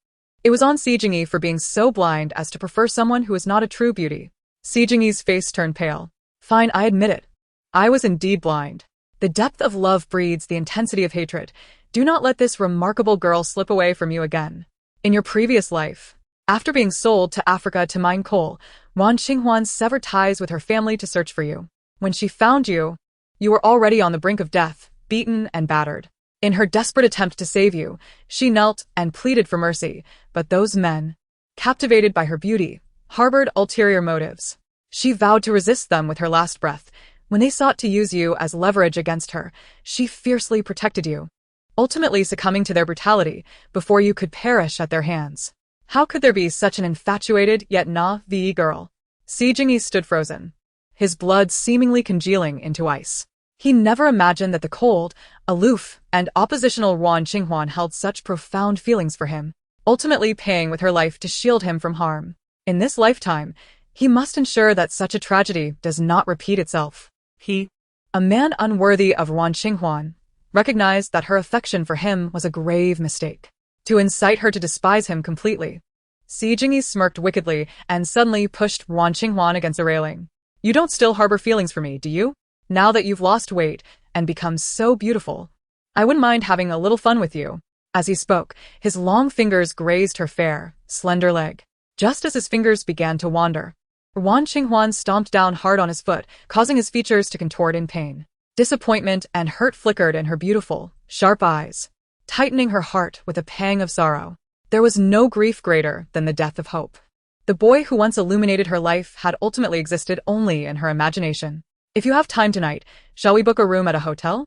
it was on Si Jingyi for being so blind as to prefer someone who was not a true beauty. Si Jingyi's face turned pale. Fine, I admit it. I was indeed blind. The depth of love breeds the intensity of hatred. Do not let this remarkable girl slip away from you again. In your previous life, after being sold to Africa to mine coal, Wan Xinghua severed ties with her family to search for you. When she found you, you were already on the brink of death, beaten and battered. In her desperate attempt to save you, she knelt and pleaded for mercy, but those men, captivated by her beauty, harbored ulterior motives. She vowed to resist them with her last breath. When they sought to use you as leverage against her, she fiercely protected you, ultimately succumbing to their brutality before you could perish at their hands. How could there be such an infatuated yet naive girl? Si Jingyi stood frozen, his blood seemingly congealing into ice. He never imagined that the cold, aloof, and oppositional Wan Xinghua held such profound feelings for him, ultimately paying with her life to shield him from harm. In this lifetime, he must ensure that such a tragedy does not repeat itself. He, a man unworthy of Wan Xinghua, recognized that her affection for him was a grave mistake. To incite her to despise him completely, Si Jingyi smirked wickedly and suddenly pushed Wan Xinghua against a railing. You don't still harbor feelings for me, do you? Now that you've lost weight and become so beautiful, I wouldn't mind having a little fun with you. As he spoke, his long fingers grazed her fair, slender leg. Just as his fingers began to wander, Wan Xinghua stomped down hard on his foot, causing his features to contort in pain. Disappointment and hurt flickered in her beautiful, sharp eyes, tightening her heart with a pang of sorrow. There was no grief greater than the death of hope. The boy who once illuminated her life had ultimately existed only in her imagination. If you have time tonight, shall we book a room at a hotel?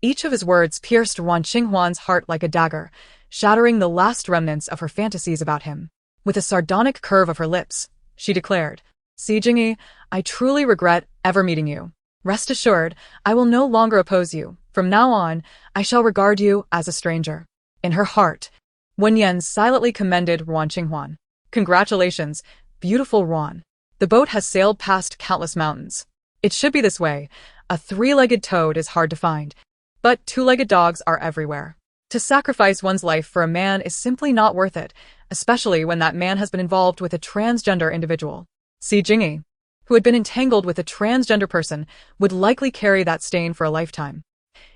Each of his words pierced Wan Xinghua's heart like a dagger, shattering the last remnants of her fantasies about him. With a sardonic curve of her lips, she declared, Si Jingyi, I truly regret ever meeting you. Rest assured, I will no longer oppose you. From now on, I shall regard you as a stranger. In her heart, Wen Yan silently commended Wan Xinghua. Congratulations, beautiful Wan. The boat has sailed past countless mountains. It should be this way. A three-legged toad is hard to find, but two-legged dogs are everywhere. To sacrifice one's life for a man is simply not worth it, especially when that man has been involved with a transgender individual. Si Jingyi, who had been entangled with a transgender person, would likely carry that stain for a lifetime.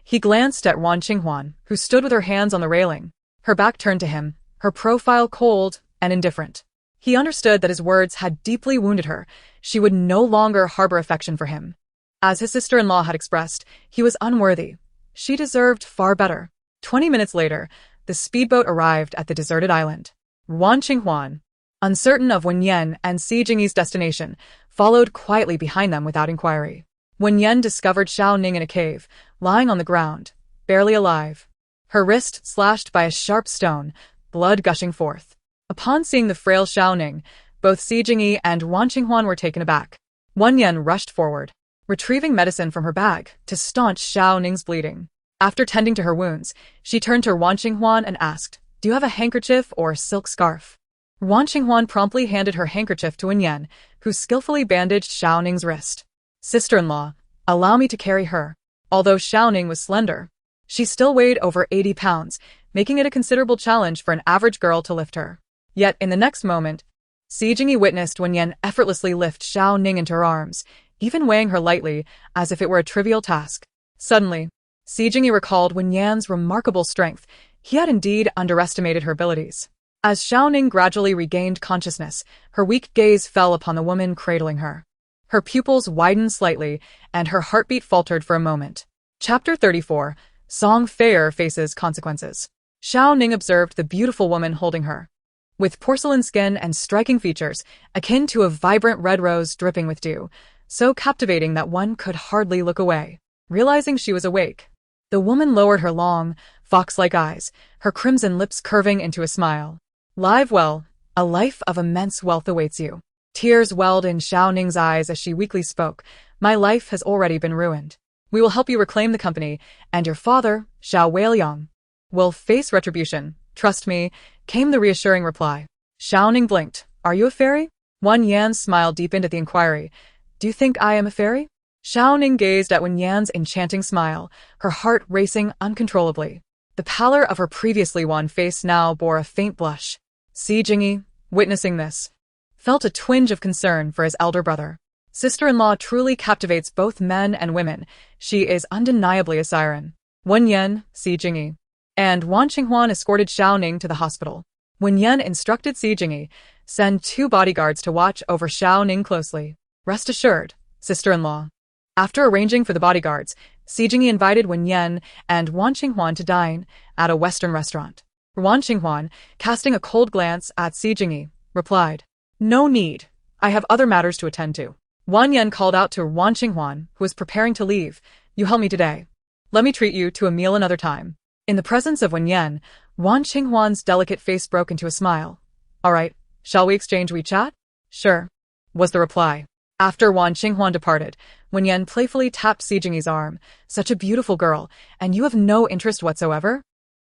He glanced at Wan Qinghuan, who stood with her hands on the railing, her back turned to him, her profile cold and indifferent. He understood that his words had deeply wounded her. She would no longer harbor affection for him. As his sister-in-law had expressed, he was unworthy. She deserved far better. 20 minutes later, the speedboat arrived at the deserted island. Wan Qinghuan, uncertain of Wen Yan and Si Jingyi's destination, followed quietly behind them without inquiry. Wen Yan discovered Xiao Ning in a cave, lying on the ground, barely alive. Her wrist slashed by a sharp stone, blood gushing forth. Upon seeing the frail Xiao Ning, both Si Jingyi and Wan Qinghuan were taken aback. Wen Yan rushed forward, retrieving medicine from her bag to staunch Xiao Ning's bleeding. After tending to her wounds, she turned to Wan Qinghuan and asked, "Do you have a handkerchief or silk scarf?" Wan Qinghuan promptly handed her handkerchief to Wen Yan, who skillfully bandaged Xiao Ning's wrist. "Sister-in-law, allow me to carry her." Although Xiao Ning was slender, she still weighed over 80 pounds, making it a considerable challenge for an average girl to lift her. Yet in the next moment, Si Jingyi witnessed Wen Yan effortlessly lift Xiao Ning into her arms, even weighing her lightly, as if it were a trivial task. Suddenly, Si Jingyi recalled Wen Yan's remarkable strength. He had indeed underestimated her abilities. As Xiao Ning gradually regained consciousness, her weak gaze fell upon the woman cradling her. Her pupils widened slightly, and her heartbeat faltered for a moment. Chapter 34. Song Feier Faces Consequences. Xiao Ning observed the beautiful woman holding her. With porcelain skin and striking features, akin to a vibrant red rose dripping with dew, so captivating that one could hardly look away. Realizing she was awake, the woman lowered her long, fox-like eyes, her crimson lips curving into a smile. "Live well, a life of immense wealth awaits you." Tears welled in Xiao Ning's eyes as she weakly spoke. "My life has already been ruined. We will help you reclaim the company, and your father, Xiao Weiliang, will face retribution. Trust me," came the reassuring reply. Xiao Ning blinked. "Are you a fairy?" Wen Yan smiled deep into the inquiry. "Do you think I am a fairy?" Xiao Ning gazed at Wen Yan's enchanting smile, her heart racing uncontrollably. The pallor of her previously wan face now bore a faint blush. Si Jingyi, witnessing this, felt a twinge of concern for his elder brother. Sister-in-law truly captivates both men and women. She is undeniably a siren. Wen Yan, Si Jingyi, and Wan Qinghuan escorted Xiao Ning to the hospital. Wen Yan instructed Si Jingyi, "Send 2 bodyguards to watch over Xiao Ning closely. Rest assured, sister-in-law." After arranging for the bodyguards, Si Jingyi invited Wen Yan and Wan Qinghuan to dine at a Western restaurant. Wan Qinghuan, casting a cold glance at Si Jingyi, replied, "No need. I have other matters to attend to." Wan Yan called out to Wan Qinghuan, who was preparing to leave, "You help me today. Let me treat you to a meal another time." In the presence of Wen Yan, Wan Qinghuan's delicate face broke into a smile. "All right, shall we exchange WeChat?" "Sure," was the reply. After Wan Qinghuan departed, Wen Yan playfully tapped Si Jingyi's arm. "Such a beautiful girl, and you have no interest whatsoever?"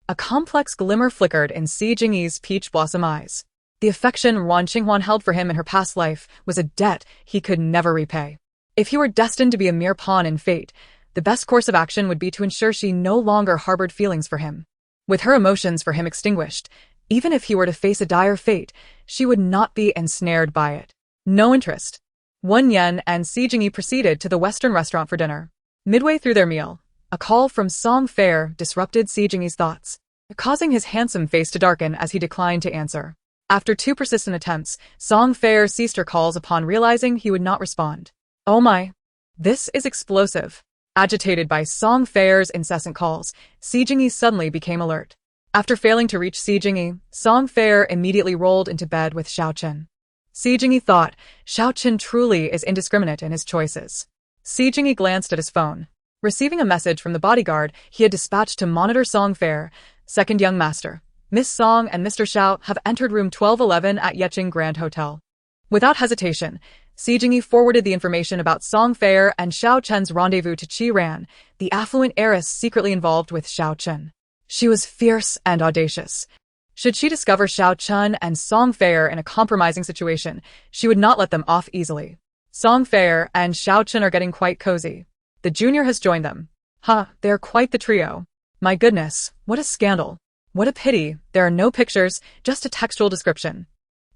A complex glimmer flickered in Si Jingyi's peach blossom eyes. The affection Wan Qinghuan held for him in her past life was a debt he could never repay. If he were destined to be a mere pawn in fate, the best course of action would be to ensure she no longer harbored feelings for him. With her emotions for him extinguished, even if he were to face a dire fate, she would not be ensnared by it. No interest. Wen Yan and Si Jingyi proceeded to the Western restaurant for dinner. Midway through their meal, a call from Song Feier disrupted Si Jingyi's thoughts, causing his handsome face to darken as he declined to answer. After 2 persistent attempts, Song Feier ceased her calls upon realizing he would not respond. "Oh my! This is explosive." Agitated by Song Feier's incessant calls, Si Jingyi suddenly became alert. After failing to reach Si Jingyi, Song Feier immediately rolled into bed with Xiao Chen. Si Jingyi thought, Xiao Chen truly is indiscriminate in his choices. Si Jingyi glanced at his phone. Receiving a message from the bodyguard he had dispatched to monitor Song Feier, "Second young master, Miss Song and Mr. Xiao have entered room 1211 at Yeqing Grand Hotel." Without hesitation, Si Jingyi forwarded the information about Song Feier and Xiao Chen's rendezvous to Qi Ran, the affluent heiress secretly involved with Xiao Chen. She was fierce and audacious. Should she discover Xiao Chen and Song Feier in a compromising situation, she would not let them off easily. Song Feier and Xiao Chen are getting quite cozy. The junior has joined them. They're quite the trio. My goodness, what a scandal. What a pity, there are no pictures, just a textual description.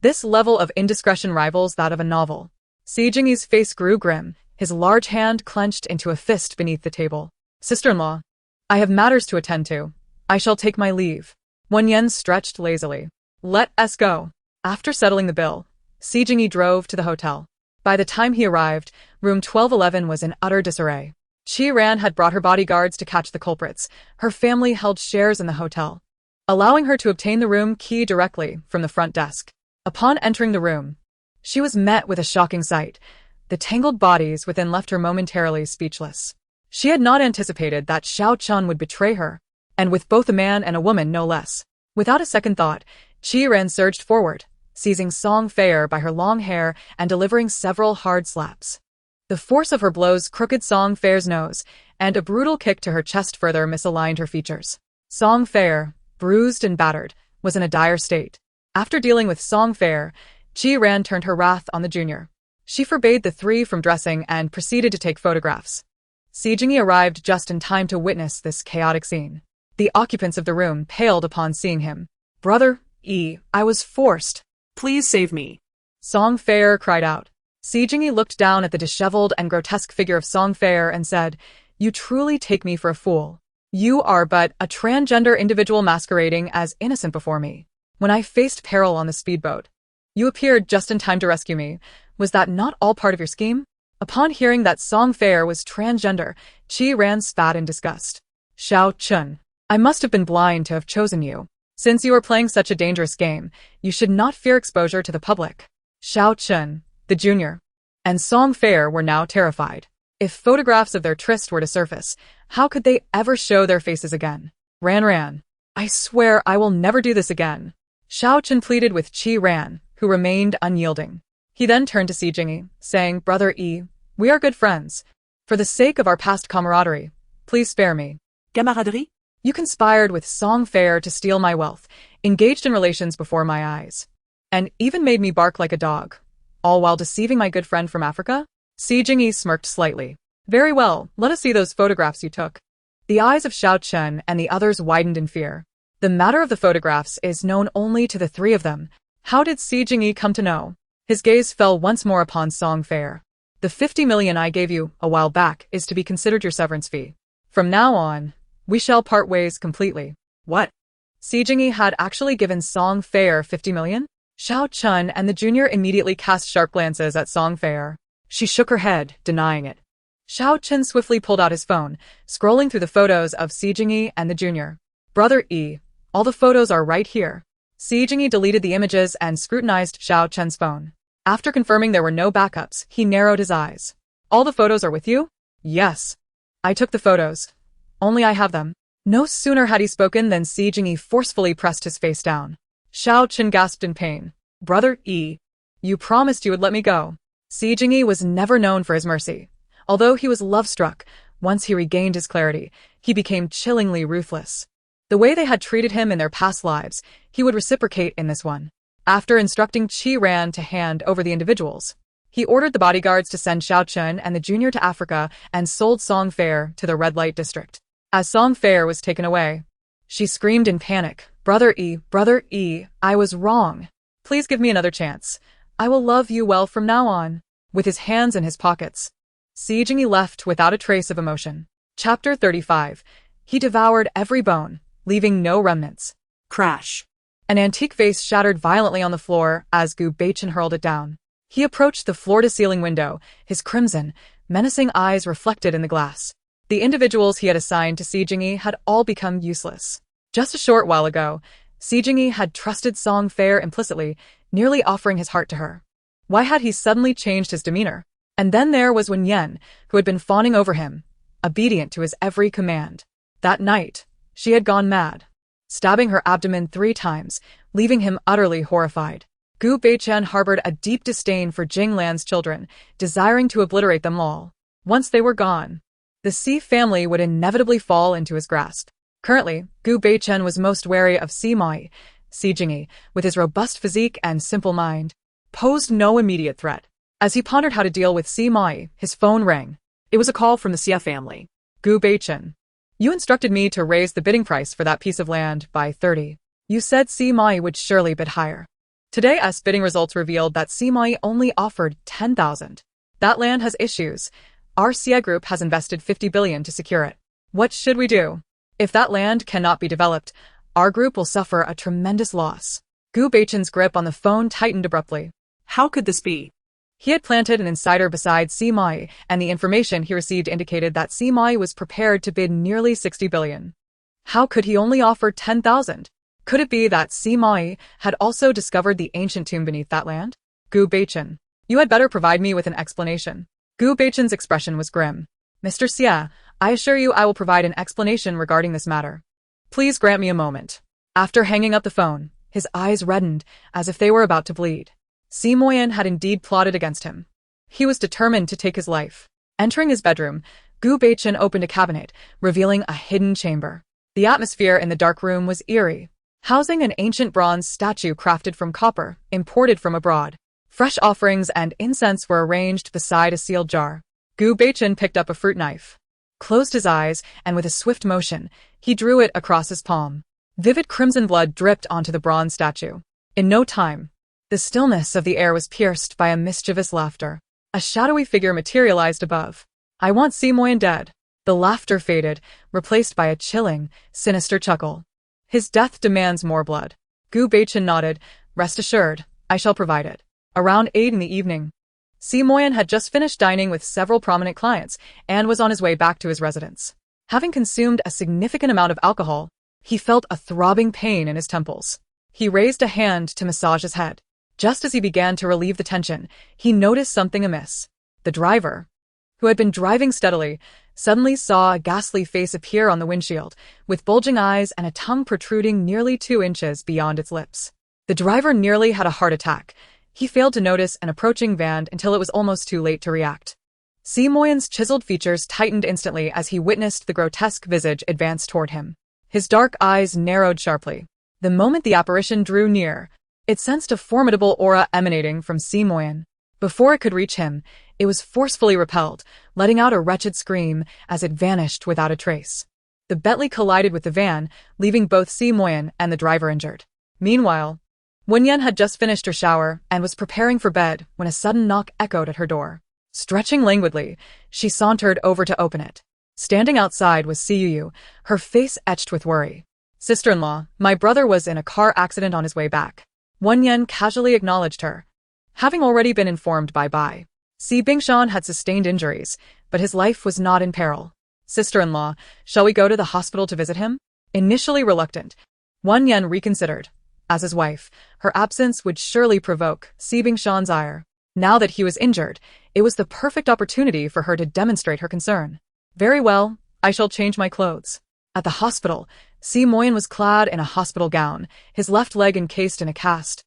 This level of indiscretion rivals that of a novel. Si Jingyi's face grew grim, his large hand clenched into a fist beneath the table. Sister-in-law, I have matters to attend to. I shall take my leave. Wen Yan stretched lazily. Let us go. After settling the bill, Si Jingyi drove to the hotel. By the time he arrived, room 1211 was in utter disarray. Qi Ran had brought her bodyguards to catch the culprits. Her family held shares in the hotel, allowing her to obtain the room key directly from the front desk. Upon entering the room, she was met with a shocking sight. The tangled bodies within left her momentarily speechless. She had not anticipated that Xiao Chun would betray her, and with both a man and a woman no less. Without a second thought, Qi Ran surged forward, seizing Song Feier by her long hair and delivering several hard slaps. The force of her blows crooked Song Feier's nose, and a brutal kick to her chest further misaligned her features. Song Feier, bruised and battered, was in a dire state. After dealing with Song Feier, Qi Ran turned her wrath on the junior. She forbade the three from dressing and proceeded to take photographs. Si Jingyi arrived just in time to witness this chaotic scene. The occupants of the room paled upon seeing him. Brother, I was forced. Please save me. Song Feier cried out. Si Jingyi looked down at the disheveled and grotesque figure of Song Feier and said, You truly take me for a fool. You are but a transgender individual masquerading as innocent before me. When I faced peril on the speedboat, you appeared just in time to rescue me. Was that not all part of your scheme? Upon hearing that Song Feier was transgender, Qi Ran spat in disgust. Xiao Chun, I must have been blind to have chosen you. Since you are playing such a dangerous game, you should not fear exposure to the public. Xiao Chun, the junior, and Song Feier were now terrified. If photographs of their tryst were to surface, how could they ever show their faces again? Ran, I swear I will never do this again. Xiao Chun pleaded with Qi Ran, who remained unyielding. He then turned to Si Jingyi, saying, Brother we are good friends. For the sake of our past camaraderie, please spare me. Camaraderie? You conspired with Song Feier to steal my wealth, engaged in relations before my eyes, and even made me bark like a dog, all while deceiving my good friend from Africa? Si Jingyi smirked slightly. Very well, let us see those photographs you took. The eyes of Xiao Chun and the others widened in fear. The matter of the photographs is known only to the three of them. How did Si Jingyi come to know? His gaze fell once more upon Song Feier. The 50 million I gave you a while back is to be considered your severance fee. From now on, we shall part ways completely. What? Si Jingyi had actually given Song Feier 50 million? Xiao Chun and the junior immediately cast sharp glances at Song Feier. She shook her head, denying it. Xiao Chun swiftly pulled out his phone, scrolling through the photos of Si Jingyi and the junior. Brother all the photos are right here. Si Jingyi deleted the images and scrutinized Xiao Chun's phone. After confirming there were no backups, he narrowed his eyes. All the photos are with you? Yes. I took the photos. Only I have them. No sooner had he spoken than Si Jingyi forcefully pressed his face down. Xiao Chun gasped in pain. Brother you promised you would let me go. Si Jingyi was never known for his mercy. Although he was love-struck, once he regained his clarity, he became chillingly ruthless. The way they had treated him in their past lives, he would reciprocate in this one. After instructing Qi Ran to hand over the individuals, he ordered the bodyguards to send Xiao Chun and the junior to Africa and sold Song Feier to the red light district. As Song Feier was taken away, she screamed in panic, Brother I was wrong. Please give me another chance. I will love you well from now on. With his hands in his pockets, Si Jingyi left without a trace of emotion. Chapter 35. He devoured every bone, leaving no remnants. Crash. An antique vase shattered violently on the floor as Gu Beichen hurled it down. He approached the floor-to-ceiling window, his crimson, menacing eyes reflected in the glass. The individuals he had assigned to Si Jingyi had all become useless. Just a short while ago, Si Jingyi had trusted Song Feier implicitly, nearly offering his heart to her. Why had he suddenly changed his demeanor? And then there was Wen Yan, who had been fawning over him, obedient to his every command. That night, she had gone mad, stabbing her abdomen 3 times, leaving him utterly horrified. Gu Beichen harbored a deep disdain for Jing Lan's children, desiring to obliterate them all. Once they were gone, the Si family would inevitably fall into his grasp. Currently, Gu Beichen was most wary of Si Moyan. Si Jingyi, with his robust physique and simple mind, posed no immediate threat. As he pondered how to deal with Si Moyan, his phone rang. It was a call from the Xia family. Gu Beichen. You instructed me to raise the bidding price for that piece of land by 30. You said Si Moyan would surely bid higher. Today's bidding results revealed that Si Moyan only offered 10,000. That land has issues. Our Shia group has invested 50 billion to secure it. What should we do? If that land cannot be developed, our group will suffer a tremendous loss. Gu Beichen's grip on the phone tightened abruptly. How could this be? He had planted an insider beside Si Moyan, and the information he received indicated that Si Moyan was prepared to bid nearly 60 billion. How could he only offer 10,000? Could it be that Si Moyan had also discovered the ancient tomb beneath that land? Gu Beichen, you had better provide me with an explanation. Gu Beichen's expression was grim. Mr. Xia, I assure you I will provide an explanation regarding this matter. Please grant me a moment. After hanging up the phone, his eyes reddened as if they were about to bleed. Si Moyan had indeed plotted against him. He was determined to take his life. Entering his bedroom, Gu Beichen opened a cabinet, revealing a hidden chamber. The atmosphere in the dark room was eerie, housing an ancient bronze statue crafted from copper, imported from abroad. Fresh offerings and incense were arranged beside a sealed jar. Gu Beichen picked up a fruit knife, closed his eyes, and with a swift motion, he drew it across his palm. Vivid crimson blood dripped onto the bronze statue. In no time, the stillness of the air was pierced by a mischievous laughter. A shadowy figure materialized above. I want Si Moyan dead. The laughter faded, replaced by a chilling, sinister chuckle. His death demands more blood. Gu Beichen nodded. Rest assured, I shall provide it. Around 8 in the evening, Si Moyan had just finished dining with several prominent clients and was on his way back to his residence. Having consumed a significant amount of alcohol, he felt a throbbing pain in his temples. He raised a hand to massage his head. Just as he began to relieve the tension, he noticed something amiss. The driver, who had been driving steadily, suddenly saw a ghastly face appear on the windshield, with bulging eyes and a tongue protruding nearly 2 inches beyond its lips. The driver nearly had a heart attack. He failed to notice an approaching van until it was almost too late to react. Si Moyan's chiseled features tightened instantly as he witnessed the grotesque visage advance toward him. His dark eyes narrowed sharply. The moment the apparition drew near, it sensed a formidable aura emanating from Si Moyan. Before it could reach him, it was forcefully repelled, letting out a wretched scream as it vanished without a trace. The Bentley collided with the van, leaving both Si Moyan and the driver injured. Meanwhile, Wen Yan had just finished her shower and was preparing for bed when a sudden knock echoed at her door. Stretching languidly, she sauntered over to open it. Standing outside was Si Yu, her face etched with worry. Sister-in-law, my brother was in a car accident on his way back. Wen Yan casually acknowledged her, having already been informed by Bai. Si Bingshan had sustained injuries, but his life was not in peril. Sister-in-law, shall we go to the hospital to visit him? Initially reluctant, Wen Yan reconsidered. As his wife, her absence would surely provoke Si Bingshan's ire. Now that he was injured, it was the perfect opportunity for her to demonstrate her concern. Very well, I shall change my clothes. At the hospital, Si Moyan was clad in a hospital gown, his left leg encased in a cast,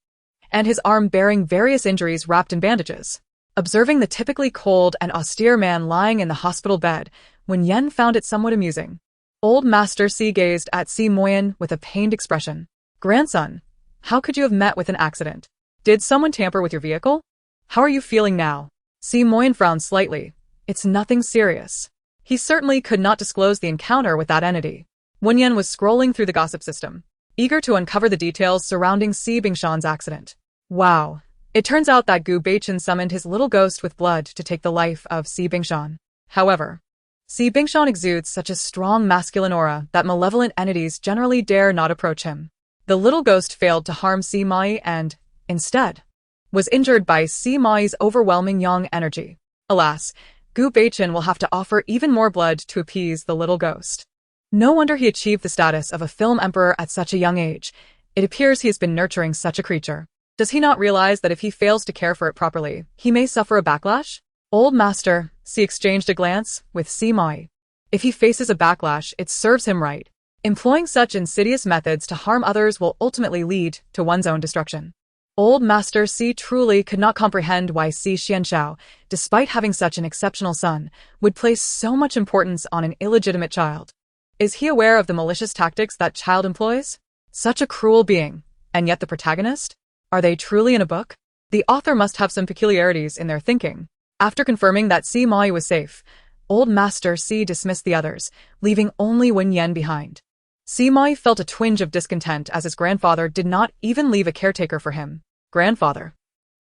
and his arm bearing various injuries wrapped in bandages. Observing the typically cold and austere man lying in the hospital bed, Wen Yan found it somewhat amusing. Old Master Si gazed at Si Moyan with a pained expression. Grandson, how could you have met with an accident? Did someone tamper with your vehicle? How are you feeling now? Si Moyan frowned slightly. It's nothing serious. He certainly could not disclose the encounter with that entity. Wen Yan was scrolling through the gossip system, eager to uncover the details surrounding Si Bingshan's accident. Wow. It turns out that Gu Beichen summoned his little ghost with blood to take the life of Si Bingshan. However, Si Bingshan exudes such a strong masculine aura that malevolent entities generally dare not approach him. The little ghost failed to harm Si Mai and, instead, was injured by Si Mai's overwhelming yang energy. Alas, Gu Beichen will have to offer even more blood to appease the little ghost. No wonder he achieved the status of a film emperor at such a young age. It appears he has been nurturing such a creature. Does he not realize that if he fails to care for it properly, he may suffer a backlash? Old Master, Si exchanged a glance with Si Mai. If he faces a backlash, it serves him right. Employing such insidious methods to harm others will ultimately lead to one's own destruction. Old Master Si truly could not comprehend why Si Xianxiao, despite having such an exceptional son, would place so much importance on an illegitimate child. Is he aware of the malicious tactics that child employs? Such a cruel being, and yet the protagonist? Are they truly in a book? The author must have some peculiarities in their thinking. After confirming that Si Mai was safe, Old Master Si dismissed the others, leaving only Wen Yan behind. Si Moyan felt a twinge of discontent as his grandfather did not even leave a caretaker for him. Grandfather.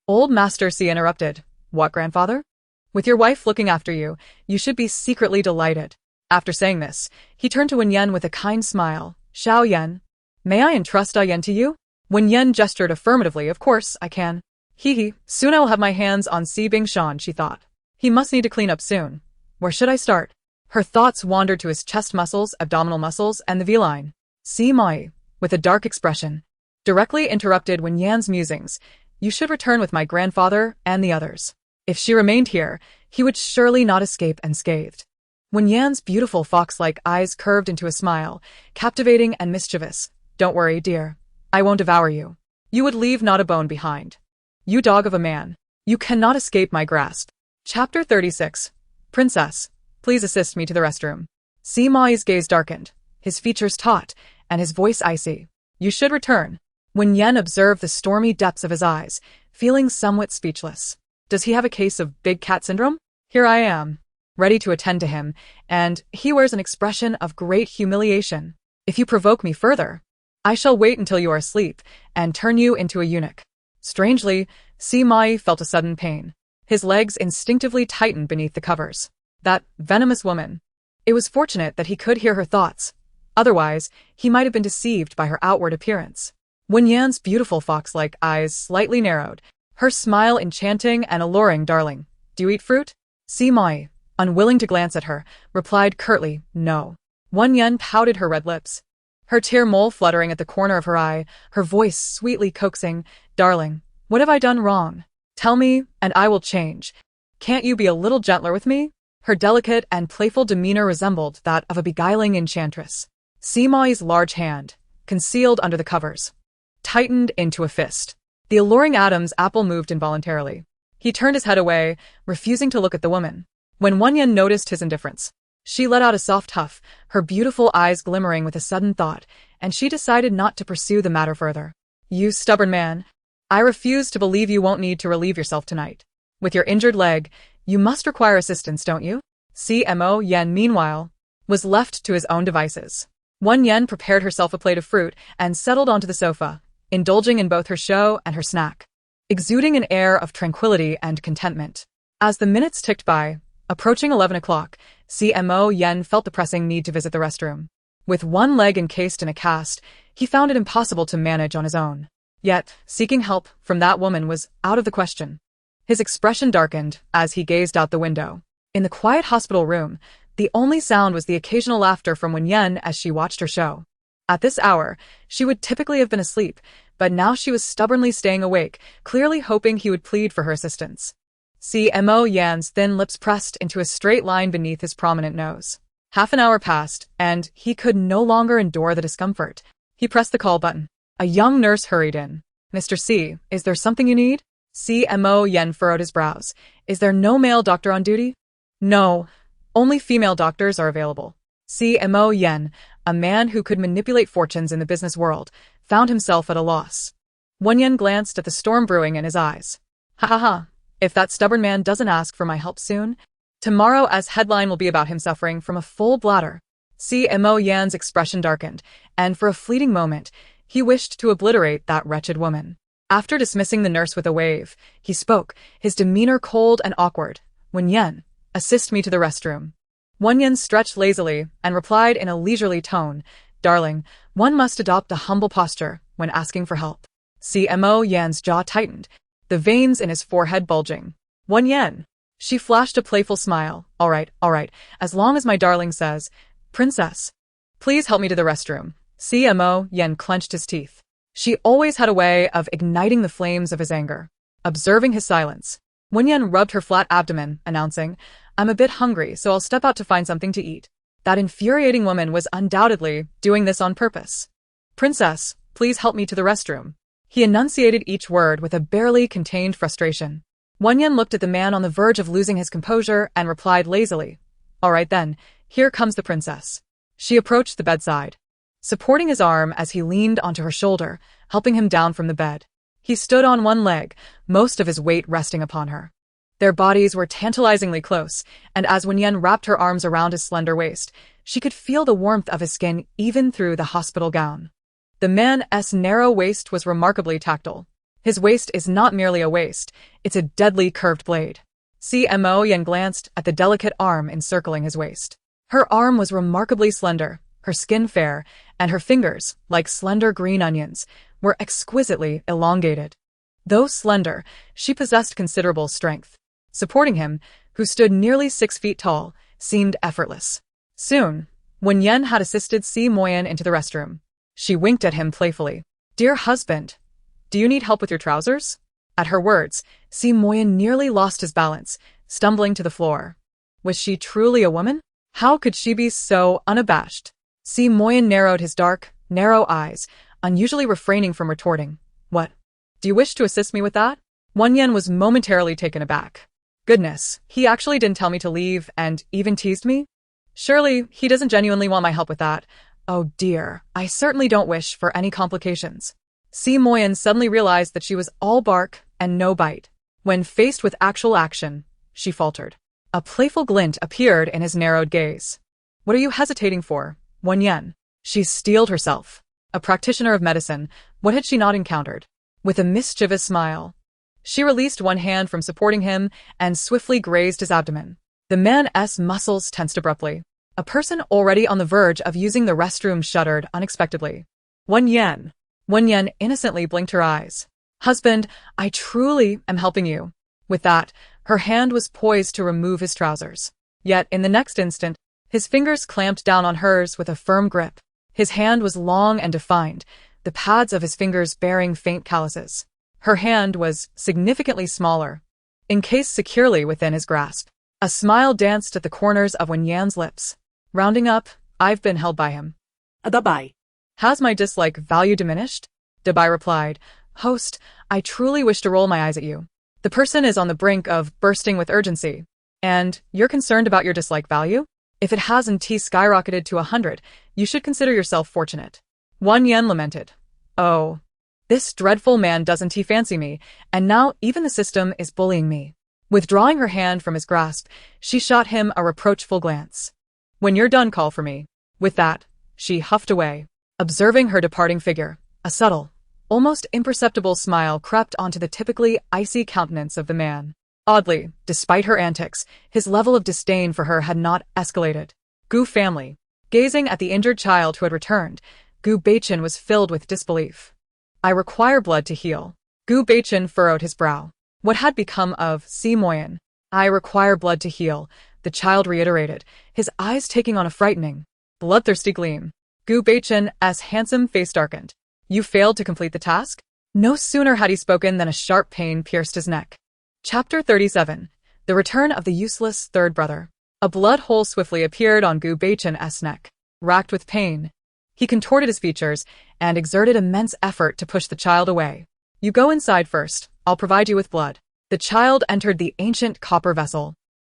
Old Master Si interrupted. What, grandfather? With your wife looking after you, you should be secretly delighted. After saying this, he turned to Wen Yan with a kind smile. Xiao Yan. May I entrust a Yan to you? Wen Yan gestured affirmatively. Of course, I can. Hee, soon I will have my hands on Si Bingshan, she thought. He must need to clean up soon. Where should I start? Her thoughts wandered to his chest muscles, abdominal muscles, and the V-line. Si Moyan, with a dark expression, directly interrupted Wen Yan's musings. You should return with my grandfather and the others. If she remained here, he would surely not escape unscathed. Wen Yan's beautiful fox-like eyes curved into a smile, captivating and mischievous. Don't worry, dear. I won't devour you. You would leave not a bone behind. You dog of a man. You cannot escape my grasp. Chapter 36. Princess, please assist me to the restroom. Si Moyan's gaze darkened, his features taut, and his voice icy. You should return. Wen Yan observed the stormy depths of his eyes, feeling somewhat speechless. Does he have a case of big cat syndrome? Here I am, ready to attend to him, and he wears an expression of great humiliation. If you provoke me further, I shall wait until you are asleep and turn you into a eunuch. Strangely, Si Moyan felt a sudden pain. His legs instinctively tightened beneath the covers. That venomous woman. It was fortunate that he could hear her thoughts. Otherwise, he might have been deceived by her outward appearance. Wen Yan's beautiful fox-like eyes slightly narrowed, her smile enchanting and alluring. Darling, do you eat fruit? Si Moyan, unwilling to glance at her, replied curtly, no. Wen Yan pouted her red lips, her tear mole fluttering at the corner of her eye, her voice sweetly coaxing. Darling, what have I done wrong? Tell me, and I will change. Can't you be a little gentler with me? Her delicate and playful demeanor resembled that of a beguiling enchantress. Si Moyan's large hand, concealed under the covers, tightened into a fist. The alluring Adam's apple moved involuntarily. He turned his head away, refusing to look at the woman. When Wen Yan noticed his indifference, she let out a soft huff, her beautiful eyes glimmering with a sudden thought, and she decided not to pursue the matter further. You stubborn man. I refuse to believe you won't need to relieve yourself tonight. With your injured leg, you must require assistance, don't you? Si Moyan, meanwhile, was left to his own devices. Wen Yan prepared herself a plate of fruit and settled onto the sofa, indulging in both her show and her snack, exuding an air of tranquility and contentment. As the minutes ticked by, approaching 11 o'clock, Si Moyan felt the pressing need to visit the restroom. With one leg encased in a cast, he found it impossible to manage on his own. Yet, seeking help from that woman was out of the question. His expression darkened as he gazed out the window. In the quiet hospital room, the only sound was the occasional laughter from Wen Yan as she watched her show. At this hour, she would typically have been asleep, but now she was stubbornly staying awake, clearly hoping he would plead for her assistance. Si Moyan's thin lips pressed into a straight line beneath his prominent nose. Half an hour passed, and he could no longer endure the discomfort. He pressed the call button. A young nurse hurried in. Mr. Si, is there something you need? Si Moyan furrowed his brows. Is there no male doctor on duty? No, only female doctors are available. Si Moyan, a man who could manipulate fortunes in the business world, found himself at a loss. Wen Yan glanced at the storm brewing in his eyes. Ha ha ha, if that stubborn man doesn't ask for my help soon, tomorrow as headline will be about him suffering from a full bladder. Si Moyan's expression darkened, and for a fleeting moment, he wished to obliterate that wretched woman. After dismissing the nurse with a wave, he spoke, his demeanor cold and awkward. Wen Yan, assist me to the restroom. Wen Yan stretched lazily and replied in a leisurely tone, Darling, one must adopt a humble posture when asking for help. Si Moyan's jaw tightened, the veins in his forehead bulging. Wen Yan. She flashed a playful smile. All right, as long as my darling says, Princess, please help me to the restroom. Si Moyan clenched his teeth. She always had a way of igniting the flames of his anger. Observing his silence, Wen Yan rubbed her flat abdomen, announcing, I'm a bit hungry, so I'll step out to find something to eat. That infuriating woman was undoubtedly doing this on purpose. Princess, please help me to the restroom. He enunciated each word with a barely contained frustration. Wen Yan looked at the man on the verge of losing his composure and replied lazily, All right then, here comes the princess. She approached the bedside, supporting his arm as he leaned onto her shoulder, helping him down from the bed. He stood on one leg, most of his weight resting upon her. Their bodies were tantalizingly close, and as Wen Yan wrapped her arms around his slender waist, she could feel the warmth of his skin even through the hospital gown. The man's narrow waist was remarkably tactile. His waist is not merely a waist, it's a deadly curved blade. Si Moyan glanced at the delicate arm encircling his waist. Her arm was remarkably slender, her skin fair, and her fingers, like slender green onions, were exquisitely elongated. Though slender, she possessed considerable strength. Supporting him, who stood nearly 6 feet tall, seemed effortless. Soon, when Yen had assisted Si Moyan into the restroom, she winked at him playfully. "Dear husband, do you need help with your trousers?" At her words, Si Moyan nearly lost his balance, stumbling to the floor. Was she truly a woman? How could she be so unabashed? Si Moyan narrowed his dark, narrow eyes, unusually refraining from retorting. "What? Do you wish to assist me with that?" Wen Yan was momentarily taken aback. Goodness, he actually didn't tell me to leave and even teased me? Surely, he doesn't genuinely want my help with that. Oh dear, I certainly don't wish for any complications. Si Moyan suddenly realized that she was all bark and no bite. When faced with actual action, she faltered. A playful glint appeared in his narrowed gaze. "What are you hesitating for, Wen Yan?" She steeled herself. A practitioner of medicine, what had she not encountered? With a mischievous smile, she released one hand from supporting him and swiftly grazed his abdomen. The man's muscles tensed abruptly. A person already on the verge of using the restroom shuddered unexpectedly. "Wen Yan." Wen Yan innocently blinked her eyes. "Husband, I truly am helping you." With that, her hand was poised to remove his trousers. Yet, in the next instant, his fingers clamped down on hers with a firm grip. His hand was long and defined, the pads of his fingers bearing faint calluses. Her hand was significantly smaller, encased securely within his grasp. A smile danced at the corners of Wen Yan's lips. Rounding up, "I've been held by him." Adabay. "Has my dislike value diminished?" Dabai replied. "Host, I truly wish to roll my eyes at you. The person is on the brink of bursting with urgency. And you're concerned about your dislike value? If it hasn't skyrocketed to 100, you should consider yourself fortunate." Wen Yan lamented. "Oh, this dreadful man doesn't fancy me, and now even the system is bullying me." Withdrawing her hand from his grasp, she shot him a reproachful glance. "When you're done, call for me." With that, she huffed away. Observing her departing figure, a subtle, almost imperceptible smile crept onto the typically icy countenance of the man. Oddly, despite her antics, his level of disdain for her had not escalated. Gu family. Gazing at the injured child who had returned, Gu Beichin was filled with disbelief. "I require blood to heal." Gu Beichin furrowed his brow. What had become of Si Moyan? "I require blood to heal," the child reiterated, his eyes taking on a frightening, bloodthirsty gleam. Gu Beichin's handsome face darkened. "You failed to complete the task?" No sooner had he spoken than a sharp pain pierced his neck. Chapter 37. The Return of the Useless Third Brother. A blood hole swiftly appeared on Gu Beichin's neck. Racked with pain, he contorted his features and exerted immense effort to push the child away. "You go inside first. I'll provide you with blood." The child entered the ancient copper vessel.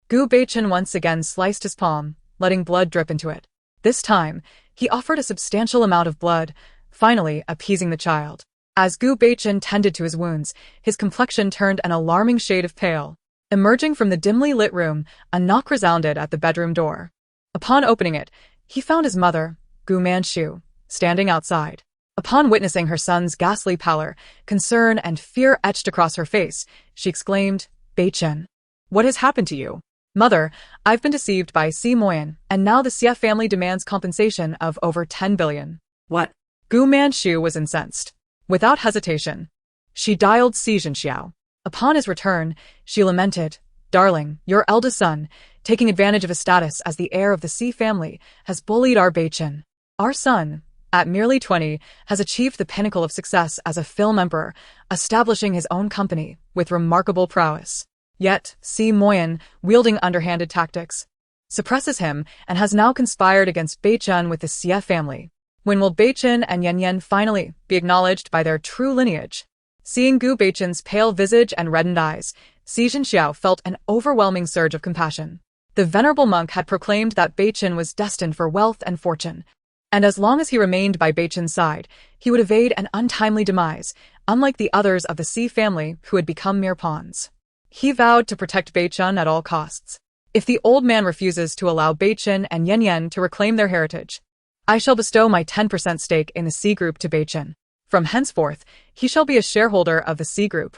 Gu Beichin once again sliced his palm, letting blood drip into it. This time, he offered a substantial amount of blood, finally appeasing the child. As Gu Beichin tended to his wounds, his complexion turned an alarming shade of pale. Emerging from the dimly lit room, a knock resounded at the bedroom door. Upon opening it, he found his mother, Gu Manchu, standing outside. Upon witnessing her son's ghastly pallor, concern and fear etched across her face, she exclaimed, "Beichin, what has happened to you?" "Mother, I've been deceived by Si Moyan, and now the Xia family demands compensation of over 10 billion. What? Gu Manchu was incensed. Without hesitation, she dialed Si Xiao. Upon his return, she lamented, "Darling, your eldest son, taking advantage of his status as the heir of the Si family, has bullied our Beichin. Our son, at merely 20, has achieved the pinnacle of success as a film emperor, establishing his own company with remarkable prowess. Yet, Si Moyan, wielding underhanded tactics, suppresses him and has now conspired against Beichin with the Xia family. When will Beichin and Yen Yan finally be acknowledged by their true lineage?" Seeing Gu Beichin's pale visage and reddened eyes, Si Xiao felt an overwhelming surge of compassion. The venerable monk had proclaimed that Beichin was destined for wealth and fortune, and as long as he remained by Beichin's side, he would evade an untimely demise, unlike the others of the Si family who had become mere pawns. He vowed to protect Beichun at all costs. If the old man refuses to allow Beichun and Yen Yan to reclaim their heritage, I shall bestow my 10% stake in the C Group to Beichun. From henceforth, he shall be a shareholder of the C Group.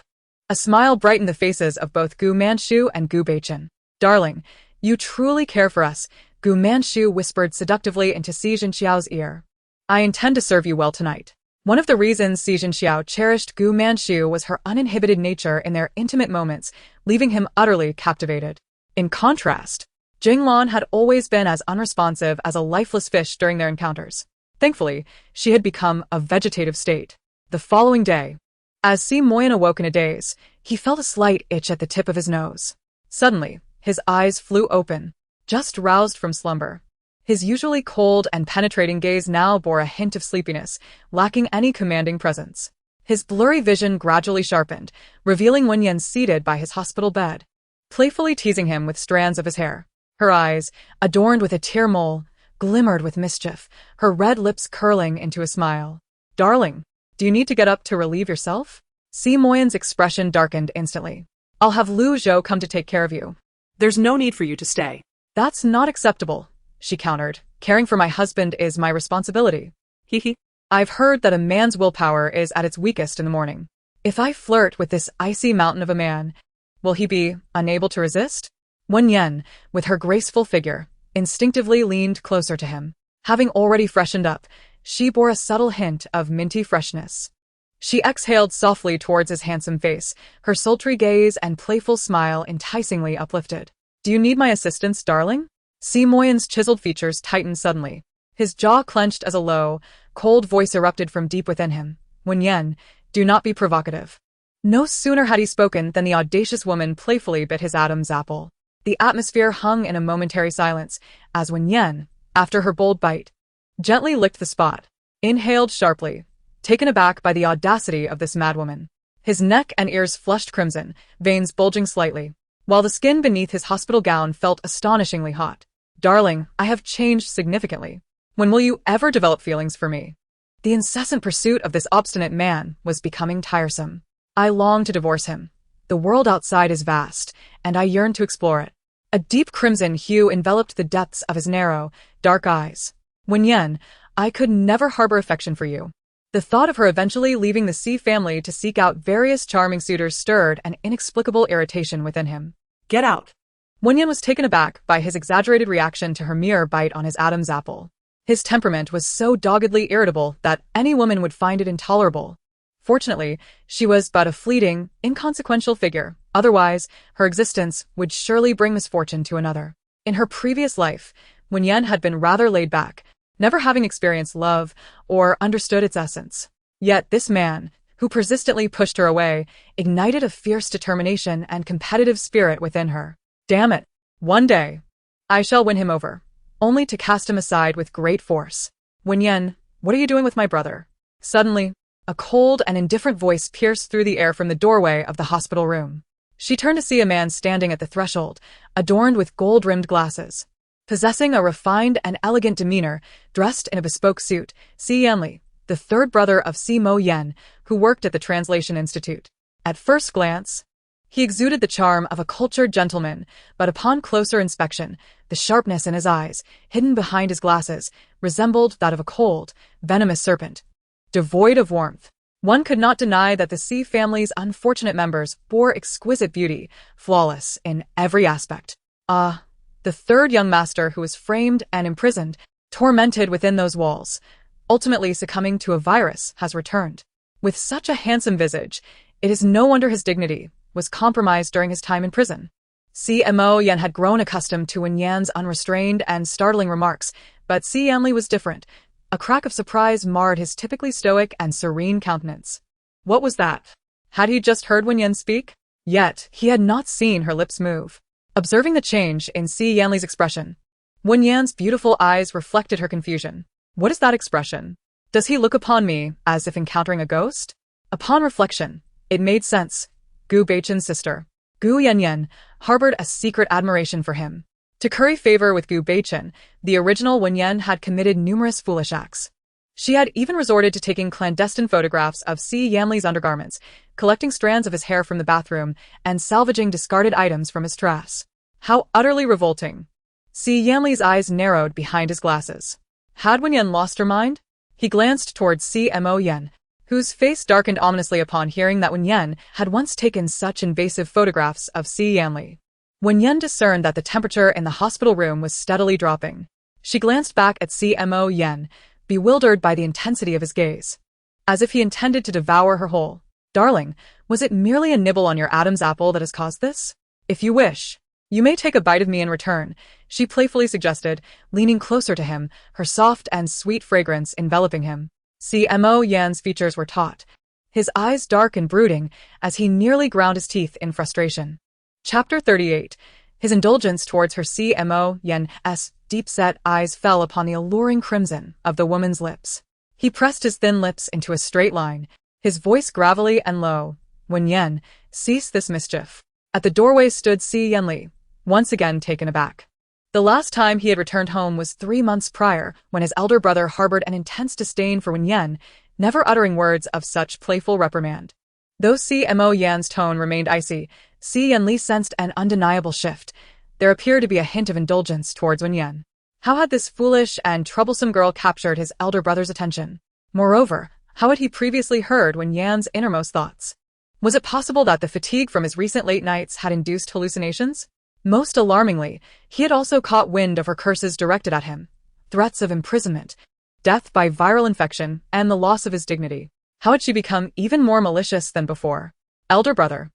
A smile brightened the faces of both Gu Manchu and Gu Beichun. Darling, you truly care for us, Gu Manchu whispered seductively into Si Jinxiao's ear. I intend to serve you well tonight. One of the reasons Si Jinxiao cherished Gu Manchu was her uninhibited nature in their intimate moments, leaving him utterly captivated. In contrast, Jinglan had always been as unresponsive as a lifeless fish during their encounters. Thankfully, she had become a vegetative state. The following day, as Si Moyan awoke in a daze, he felt a slight itch at the tip of his nose. Suddenly, his eyes flew open, just roused from slumber. His usually cold and penetrating gaze now bore a hint of sleepiness, lacking any commanding presence. His blurry vision gradually sharpened, revealing Wen Yan seated by his hospital bed, playfully teasing him with strands of his hair. Her eyes, adorned with a tear mole, glimmered with mischief, her red lips curling into a smile. Darling, do you need to get up to relieve yourself? Si Moyan's expression darkened instantly. I'll have Lu Zhou come to take care of you. There's no need for you to stay. That's not acceptable, she countered. Caring for my husband is my responsibility. Hee. I've heard that a man's willpower is at its weakest in the morning. If I flirt with this icy mountain of a man, will he be unable to resist? Wen Yan, with her graceful figure, instinctively leaned closer to him. Having already freshened up, she bore a subtle hint of minty freshness. She exhaled softly towards his handsome face, her sultry gaze and playful smile enticingly uplifted. Do you need my assistance, darling? Si Moyan's chiseled features tightened suddenly. His jaw clenched as a low, cold voice erupted from deep within him. Wen Yan, do not be provocative. No sooner had he spoken than the audacious woman playfully bit his Adam's apple. The atmosphere hung in a momentary silence, as Wen Yan, after her bold bite, gently licked the spot, inhaled sharply, taken aback by the audacity of this madwoman. His neck and ears flushed crimson, veins bulging slightly, while the skin beneath his hospital gown felt astonishingly hot. Darling, I have changed significantly. When will you ever develop feelings for me? The incessant pursuit of this obstinate man was becoming tiresome. I long to divorce him. The world outside is vast, and I yearn to explore it. A deep crimson hue enveloped the depths of his narrow, dark eyes. Wen Yan, I could never harbor affection for you. The thought of her eventually leaving the Si family to seek out various charming suitors stirred an inexplicable irritation within him. Get out. Wen Yan was taken aback by his exaggerated reaction to her mere bite on his Adam's apple. His temperament was so doggedly irritable that any woman would find it intolerable. Fortunately, she was but a fleeting, inconsequential figure. Otherwise, her existence would surely bring misfortune to another. In her previous life, Wen Yan had been rather laid back, never having experienced love or understood its essence. Yet this man, who persistently pushed her away, ignited a fierce determination and competitive spirit within her. Damn it! One day, I shall win him over, only to cast him aside with great force. Wen Yan, what are you doing with my brother? Suddenly, a cold and indifferent voice pierced through the air from the doorway of the hospital room. She turned to see a man standing at the threshold, adorned with gold-rimmed glasses. Possessing a refined and elegant demeanor, dressed in a bespoke suit, Si Yanli, the third brother of Si Moyan, who worked at the Translation Institute. At first glance, he exuded the charm of a cultured gentleman, but upon closer inspection, the sharpness in his eyes, hidden behind his glasses, resembled that of a cold, venomous serpent. Devoid of warmth, one could not deny that the Si family's unfortunate members bore exquisite beauty, flawless in every aspect. The third young master who was framed and imprisoned, tormented within those walls, ultimately succumbing to a virus, has returned. With such a handsome visage, it is no wonder his dignity was compromised during his time in prison. Si Moyan had grown accustomed to Wen Yan's unrestrained and startling remarks, but Si Yanli was different. A crack of surprise marred his typically stoic and serene countenance. What was that? Had he just heard Wen Yan speak? Yet, he had not seen her lips move. Observing the change in Si Yanli's expression, Wen Yan's beautiful eyes reflected her confusion. What is that expression? Does he look upon me as if encountering a ghost? Upon reflection, it made sense. Gu Beichun's sister, Gu Yan, harbored a secret admiration for him. To curry favor with Gu Beichun, the original Wen Yan had committed numerous foolish acts. She had even resorted to taking clandestine photographs of Si Yanli's undergarments, collecting strands of his hair from the bathroom, and salvaging discarded items from his dress. How utterly revolting. Si Yanli's eyes narrowed behind his glasses. Had Wen Yan lost her mind? He glanced towards Si Moyan, whose face darkened ominously upon hearing that Wen Yan had once taken such invasive photographs of Si Yanli. Wen Yan discerned that the temperature in the hospital room was steadily dropping. She glanced back at Si Moyan, bewildered by the intensity of his gaze, as if he intended to devour her whole. Darling, was it merely a nibble on your Adam's apple that has caused this? If you wish, you may take a bite of me in return, she playfully suggested, leaning closer to him, her soft and sweet fragrance enveloping him. Si Moyan's features were taut, his eyes dark and brooding, as he nearly ground his teeth in frustration. Chapter 38. His indulgence towards her. Si Moyan's deep-set eyes fell upon the alluring crimson of the woman's lips. He pressed his thin lips into a straight line, his voice gravelly and low. Wen Yan, cease this mischief. At the doorway stood Si Yanli, once again taken aback. The last time he had returned home was 3 months prior, when his elder brother harbored an intense disdain for Wen Yan, never uttering words of such playful reprimand. Though Si Moyan's tone remained icy, Si Yanli sensed an undeniable shift. There appeared to be a hint of indulgence towards Wen Yan. How had this foolish and troublesome girl captured his elder brother's attention? Moreover, how had he previously heard Wen Yan's innermost thoughts? Was it possible that the fatigue from his recent late nights had induced hallucinations? Most alarmingly, he had also caught wind of her curses directed at him, threats of imprisonment, death by viral infection, and the loss of his dignity. How had she become even more malicious than before? Elder brother,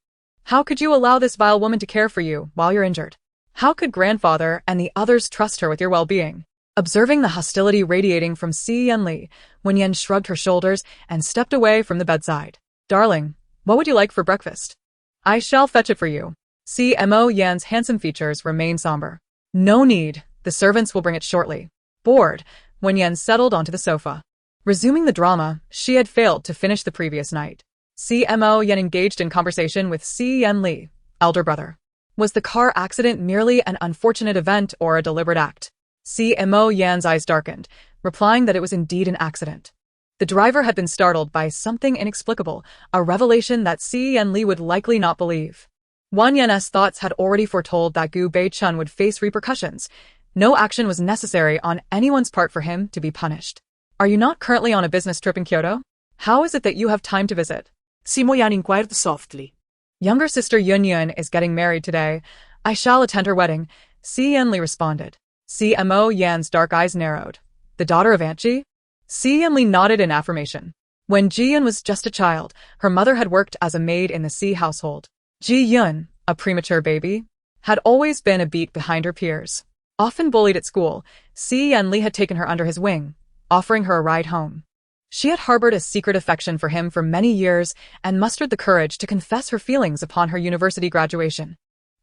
how could you allow this vile woman to care for you while you're injured? How could grandfather and the others trust her with your well-being? Observing the hostility radiating from Si Yanli, Wen Yan shrugged her shoulders and stepped away from the bedside. Darling, what would you like for breakfast? I shall fetch it for you. Si Moyan's handsome features remained somber. No need, the servants will bring it shortly. Bored, Wen Yan settled onto the sofa. Resuming the drama, she had failed to finish the previous night. Si Moyan engaged in conversation with Si Yanli, elder brother. Was the car accident merely an unfortunate event or a deliberate act? Si Moyan's eyes darkened, replying that it was indeed an accident. The driver had been startled by something inexplicable, a revelation that Si Yanli would likely not believe. Wen Yan's thoughts had already foretold that Gu Bei-chun would face repercussions. No action was necessary on anyone's part for him to be punished. Are you not currently on a business trip in Kyoto? How is it that you have time to visit? Si Moyan inquired softly. Younger sister Yun is getting married today. I shall attend her wedding, Si Yanli responded. Si Moyan's dark eyes narrowed. The daughter of Aunt Ji? Si Yanli nodded in affirmation. When Ji Yun was just a child, her mother had worked as a maid in the Si household. Ji Yun, a premature baby, had always been a beat behind her peers. Often bullied at school, Si Yanli had taken her under his wing, offering her a ride home. She had harbored a secret affection for him for many years and mustered the courage to confess her feelings upon her university graduation,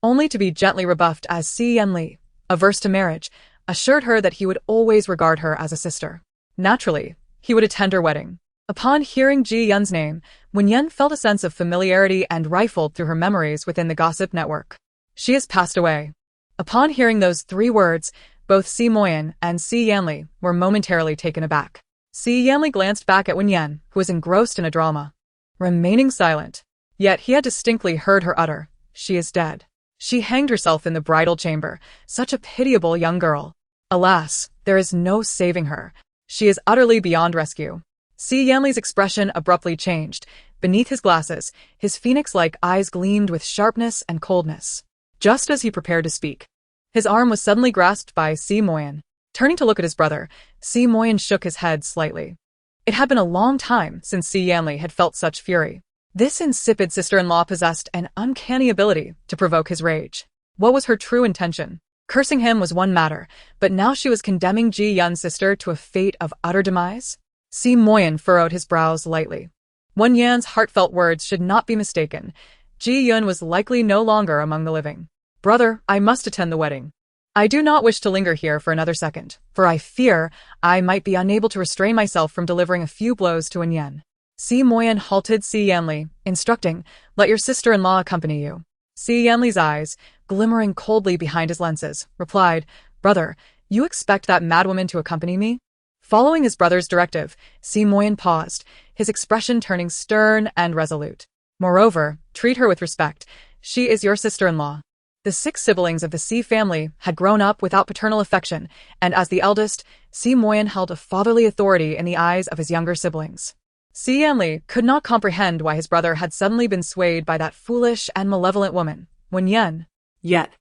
only to be gently rebuffed as Si Yanli, averse to marriage, assured her that he would always regard her as a sister. Naturally, he would attend her wedding. Upon hearing Ji Yun's name, Wen Yan felt a sense of familiarity and rifled through her memories within the gossip network. She has passed away. Upon hearing those 3 words, both Si Moyan and Si Yanli were momentarily taken aback. Si Yanli glanced back at Wen Yan, who was engrossed in a drama, remaining silent. Yet he had distinctly heard her utter, "She is dead. She hanged herself in the bridal chamber, such a pitiable young girl. Alas, there is no saving her. She is utterly beyond rescue." Si Yanli's expression abruptly changed. Beneath his glasses, his phoenix-like eyes gleamed with sharpness and coldness. Just as he prepared to speak, his arm was suddenly grasped by Si Moyan. Turning to look at his brother, Si Moyan shook his head slightly. It had been a long time since Si Yanli had felt such fury. This insipid sister-in-law possessed an uncanny ability to provoke his rage. What was her true intention? Cursing him was one matter, but now she was condemning Ji Yun's sister to a fate of utter demise? Si Moyan furrowed his brows lightly. Wen Yan's heartfelt words should not be mistaken. Ji Yun was likely no longer among the living. Brother, I must attend the wedding. I do not wish to linger here for another second, for I fear I might be unable to restrain myself from delivering a few blows to Wen Yan. Si Moyan halted Si Yanli, instructing, "Let your sister-in-law accompany you." Si Yanli's eyes, glimmering coldly behind his lenses, replied, "Brother, you expect that madwoman to accompany me?" Following his brother's directive, Si Moyan paused, his expression turning stern and resolute. Moreover, treat her with respect. She is your sister-in-law. The 6 siblings of the Si family had grown up without paternal affection, and as the eldest, Si Moyan held a fatherly authority in the eyes of his younger siblings. Si Yanli could not comprehend why his brother had suddenly been swayed by that foolish and malevolent woman, Wen Yan. Yet,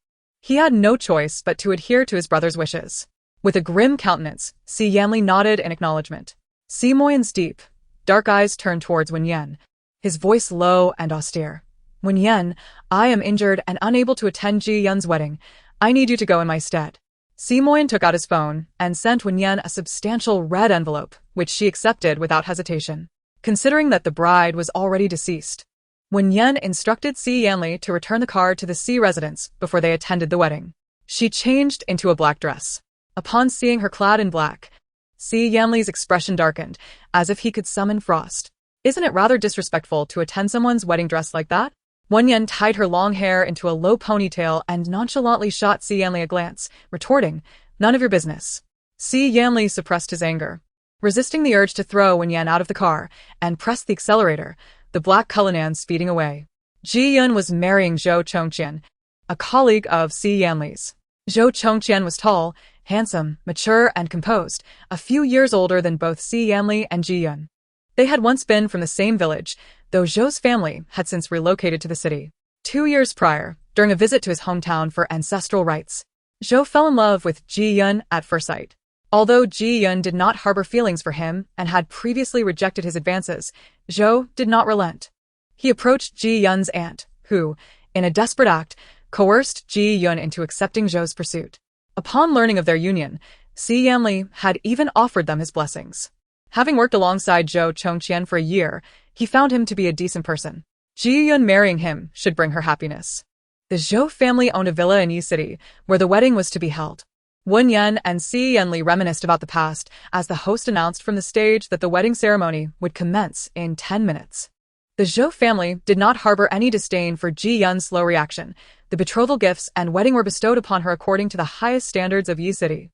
He had no choice but to adhere to his brother's wishes. With a grim countenance, Si Yanli nodded in acknowledgement. Si Moyan's deep, dark eyes turned towards Wen Yan, his voice low and austere. Wen Yan, I am injured and unable to attend Ji Yun's wedding. I need you to go in my stead. Si Moyan took out his phone and sent Wen Yan a substantial red envelope, which she accepted without hesitation. Considering that the bride was already deceased, Wen Yan instructed Si Yanli to return the card to the Si residence before they attended the wedding. She changed into a black dress. Upon seeing her clad in black, Si Yanli's expression darkened, as if he could summon frost. Isn't it rather disrespectful to attend someone's wedding dress like that? Wen Yan tied her long hair into a low ponytail and nonchalantly shot Si Yanli a glance, retorting, none of your business. Si Yanli suppressed his anger, resisting the urge to throw Wen Yan out of the car, and pressed the accelerator, the black Cullinan speeding away. Ji Yun was marrying Zhou Chongqian, a colleague of Si Yanli's. Zhou Chongqian was tall, handsome, mature, and composed, a few years older than both Si Yanli and Ji Yun. They had once been from the same village, though Zhou's family had since relocated to the city. 2 years prior, during a visit to his hometown for ancestral rites, Zhou fell in love with Ji Yun at first sight. Although Ji Yun did not harbor feelings for him and had previously rejected his advances, Zhou did not relent. He approached Ji Yun's aunt, who, in a desperate act, coerced Ji Yun into accepting Zhou's pursuit. Upon learning of their union, Si Yanli had even offered them his blessings. Having worked alongside Zhou Chongqian for a year, he found him to be a decent person. Ji Yun marrying him should bring her happiness. The Zhou family owned a villa in Yi City, where the wedding was to be held. Wen Yan and Si Yanli reminisced about the past as the host announced from the stage that the wedding ceremony would commence in 10 minutes. The Zhou family did not harbor any disdain for Ji Yun's slow reaction. The betrothal gifts and wedding were bestowed upon her according to the highest standards of Yi City.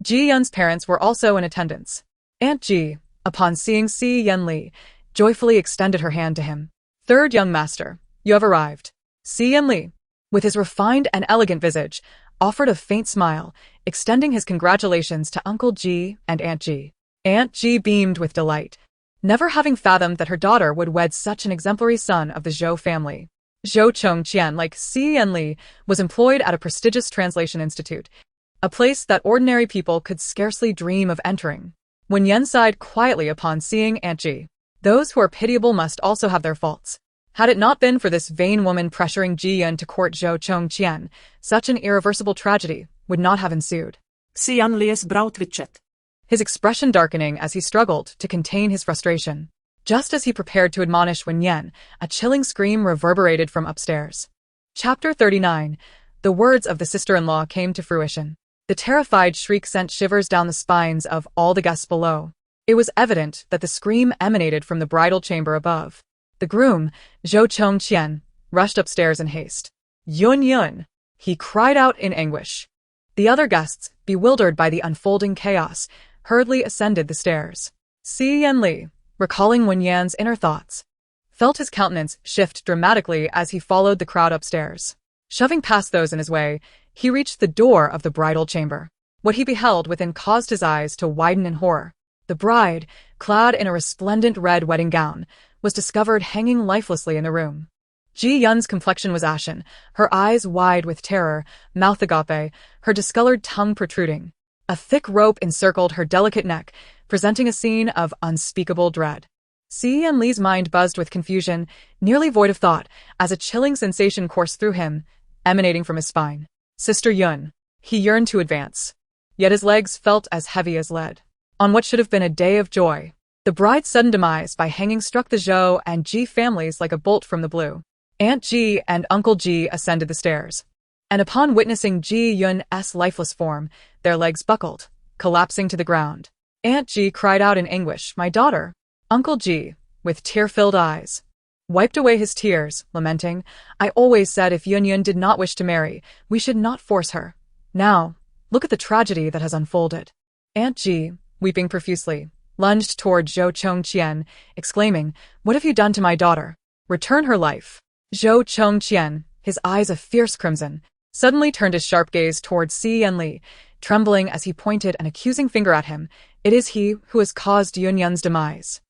Ji Yun's parents were also in attendance. Aunt Ji, upon seeing Si Yanli, joyfully extended her hand to him. Third young master, you have arrived. Si Yanli, with his refined and elegant visage, offered a faint smile, extending his congratulations to Uncle Ji and Aunt Ji. Aunt Ji beamed with delight, never having fathomed that her daughter would wed such an exemplary son of the Zhou family. Zhou Chongqian, like Si Yanli, was employed at a prestigious translation institute, a place that ordinary people could scarcely dream of entering. Wen Yan sighed quietly upon seeing Aunt Ji. Those who are pitiable must also have their faults. Had it not been for this vain woman pressuring Ji Yun to court Zhou Chongqian, such an irreversible tragedy would not have ensued. Si Yanli's brow twitched, His expression darkening as he struggled to contain his frustration. Just as he prepared to admonish Wen Yan, a chilling scream reverberated from upstairs. Chapter 39. The words of the sister-in-law came to fruition. The terrified shriek sent shivers down the spines of all the guests below. It was evident that the scream emanated from the bridal chamber above. The groom, Zhou Chongqian, rushed upstairs in haste. Yun Yun! He cried out in anguish. The other guests, bewildered by the unfolding chaos, hurriedly ascended the stairs. Si Yanli, recalling Wen Yan's inner thoughts, felt his countenance shift dramatically as he followed the crowd upstairs. Shoving past those in his way, he reached the door of the bridal chamber. What he beheld within caused his eyes to widen in horror. The bride, clad in a resplendent red wedding gown, was discovered hanging lifelessly in the room. Ji Yun's complexion was ashen, her eyes wide with terror, mouth agape, her discolored tongue protruding. A thick rope encircled her delicate neck, presenting a scene of unspeakable dread. Si Yanli's mind buzzed with confusion, nearly void of thought, as a chilling sensation coursed through him, emanating from his spine. Sister Yun. He yearned to advance, yet his legs felt as heavy as lead. On what should have been a day of joy, the bride's sudden demise by hanging struck the Zhou and Ji families like a bolt from the blue. Aunt Ji and Uncle Ji ascended the stairs, and upon witnessing Ji Yun's lifeless form, their legs buckled, collapsing to the ground. Aunt Ji cried out in anguish, "My daughter!" Uncle Ji, with tear-filled eyes, wiped away his tears, lamenting, "I always said if Yun Yun did not wish to marry, we should not force her. Now, look at the tragedy that has unfolded." Aunt Ji, weeping profusely, lunged toward Zhou Chongqian, exclaiming, "What have you done to my daughter? Return her life." Zhou Chongqian, his eyes a fierce crimson, suddenly turned his sharp gaze toward Si Yanli, trembling as he pointed an accusing finger at him. "It is he who has caused Wen Yan's demise."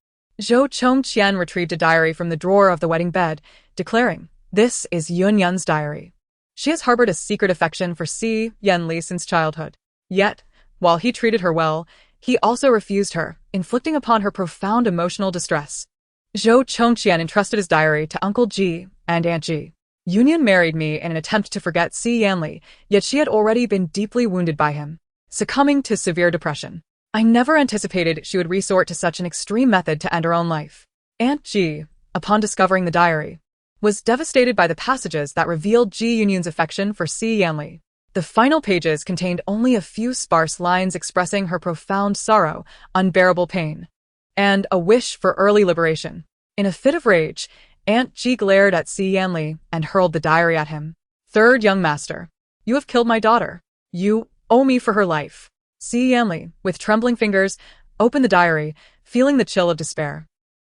Zhou Chongqian retrieved a diary from the drawer of the wedding bed, declaring, "This is Wen Yan's diary. She has harbored a secret affection for Si Yanli since childhood. Yet, while he treated her well, he also refused her, inflicting upon her profound emotional distress." Zhou Chongqian entrusted his diary to Uncle Ji and Aunt Ji. "Wen Yan married me in an attempt to forget Si Yanli, yet she had already been deeply wounded by him, succumbing to severe depression. I never anticipated she would resort to such an extreme method to end her own life." Aunt Ji, upon discovering the diary, was devastated by the passages that revealed Ji Yunyan's affection for Si Yanli. The final pages contained only a few sparse lines expressing her profound sorrow, unbearable pain, and a wish for early liberation. In a fit of rage, Aunt Ji glared at Si Yanli and hurled the diary at him. "Third young master, you have killed my daughter. You owe me for her life." Si Yanli, with trembling fingers, opened the diary, feeling the chill of despair.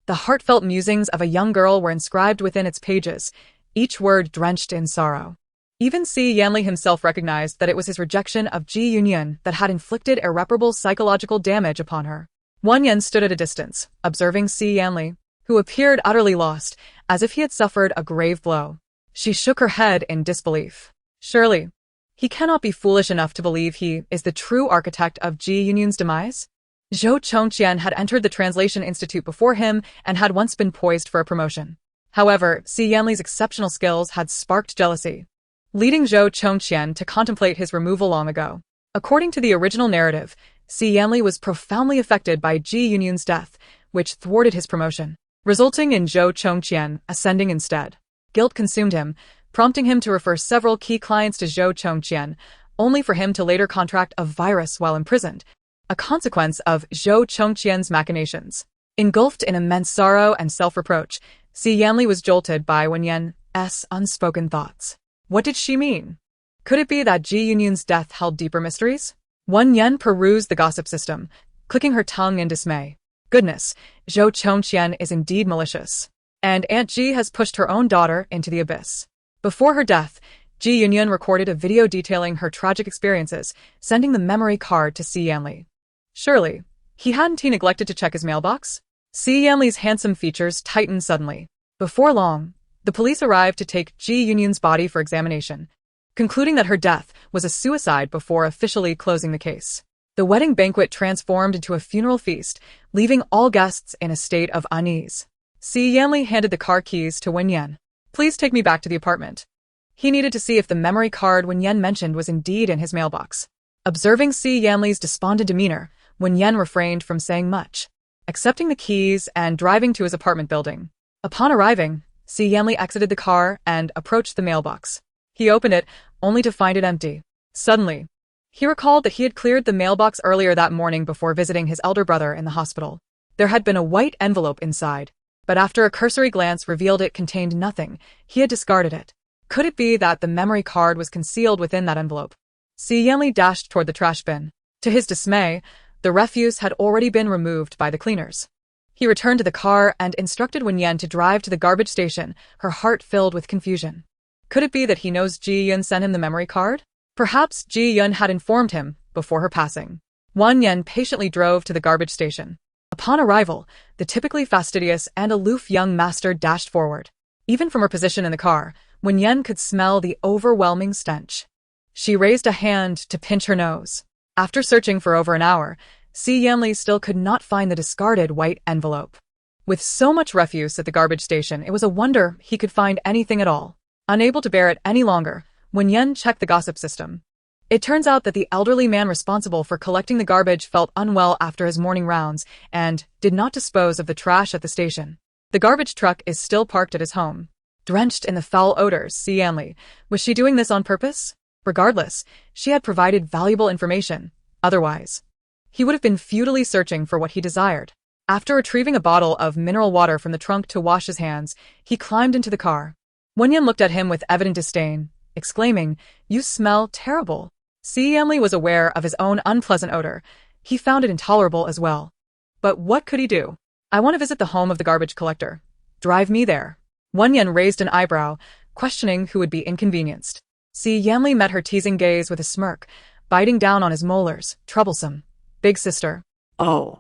The heartfelt musings of a young girl were inscribed within its pages, each word drenched in sorrow. Even Si Yanli himself recognized that it was his rejection of Ji Yunyan that had inflicted irreparable psychological damage upon her. Wen Yan stood at a distance, observing Si Yanli, who appeared utterly lost, as if he had suffered a grave blow. She shook her head in disbelief. "Surely, he cannot be foolish enough to believe he is the true architect of Ji Yunyan's demise?" Zhou Chongqian had entered the Translation Institute before him and had once been poised for a promotion. However, Si Yanli's exceptional skills had sparked jealousy, leading Zhou Chongqian to contemplate his removal long ago. According to the original narrative, Si Yanli was profoundly affected by Ji Yunyan's death, which thwarted his promotion, resulting in Zhou Chongqian ascending instead. Guilt consumed him, prompting him to refer several key clients to Zhou Chongqian, only for him to later contract a virus while imprisoned, a consequence of Zhou Chongqian's machinations. Engulfed in immense sorrow and self-reproach, Si Yanli was jolted by Wen Yan's unspoken thoughts. What did she mean? Could it be that Ji Yunyan's death held deeper mysteries? Wen Yan perused the gossip system, clicking her tongue in dismay. Goodness, Zhou Chongqian is indeed malicious. And Aunt Ji has pushed her own daughter into the abyss. Before her death, Ji Yunyan recorded a video detailing her tragic experiences, sending the memory card to Si Yanli. Surely, hadn't he neglected to check his mailbox? Si Yanli's handsome features tightened suddenly. Before long, the police arrived to take Ji Yunyan's body for examination, concluding that her death was a suicide before officially closing the case. The wedding banquet transformed into a funeral feast, leaving all guests in a state of unease. Si Yanli handed the car keys to Wen Yan. "Please take me back to the apartment." He needed to see if the memory card Wen Yan mentioned was indeed in his mailbox. Observing Si Yanli's despondent demeanor, Wen Yan refrained from saying much, accepting the keys and driving to his apartment building. Upon arriving, Si Yanli exited the car and approached the mailbox. He opened it, only to find it empty. Suddenly, he recalled that he had cleared the mailbox earlier that morning before visiting his elder brother in the hospital. There had been a white envelope inside, but after a cursory glance revealed it contained nothing, he had discarded it. Could it be that the memory card was concealed within that envelope? Si Yanli dashed toward the trash bin. To his dismay, the refuse had already been removed by the cleaners. He returned to the car and instructed Wen Yan to drive to the garbage station, her heart filled with confusion. Could it be that he knows Ji Yun sent him the memory card? Perhaps Ji Yun had informed him before her passing. Wen Yan patiently drove to the garbage station. Upon arrival, the typically fastidious and aloof young master dashed forward. Even from her position in the car, Wen Yan could smell the overwhelming stench. She raised a hand to pinch her nose. After searching for over an hour, Si Yanli still could not find the discarded white envelope. With so much refuse at the garbage station, it was a wonder he could find anything at all. Unable to bear it any longer, Wen Yan checked the gossip system. It turns out that the elderly man responsible for collecting the garbage felt unwell after his morning rounds and did not dispose of the trash at the station. The garbage truck is still parked at his home. Drenched in the foul odors, Si Yanli, was she doing this on purpose? Regardless, she had provided valuable information. Otherwise, he would have been futilely searching for what he desired. After retrieving a bottle of mineral water from the trunk to wash his hands, he climbed into the car. Wen Yan looked at him with evident disdain, exclaiming, "You smell terrible." Si Yanli was aware of his own unpleasant odor. He found it intolerable as well. But what could he do? I want to visit the home of the garbage collector. Drive me there. Wen Yan raised an eyebrow, questioning who would be inconvenienced. Si Yanli met her teasing gaze with a smirk, biting down on his molars. Troublesome. Big sister. Oh.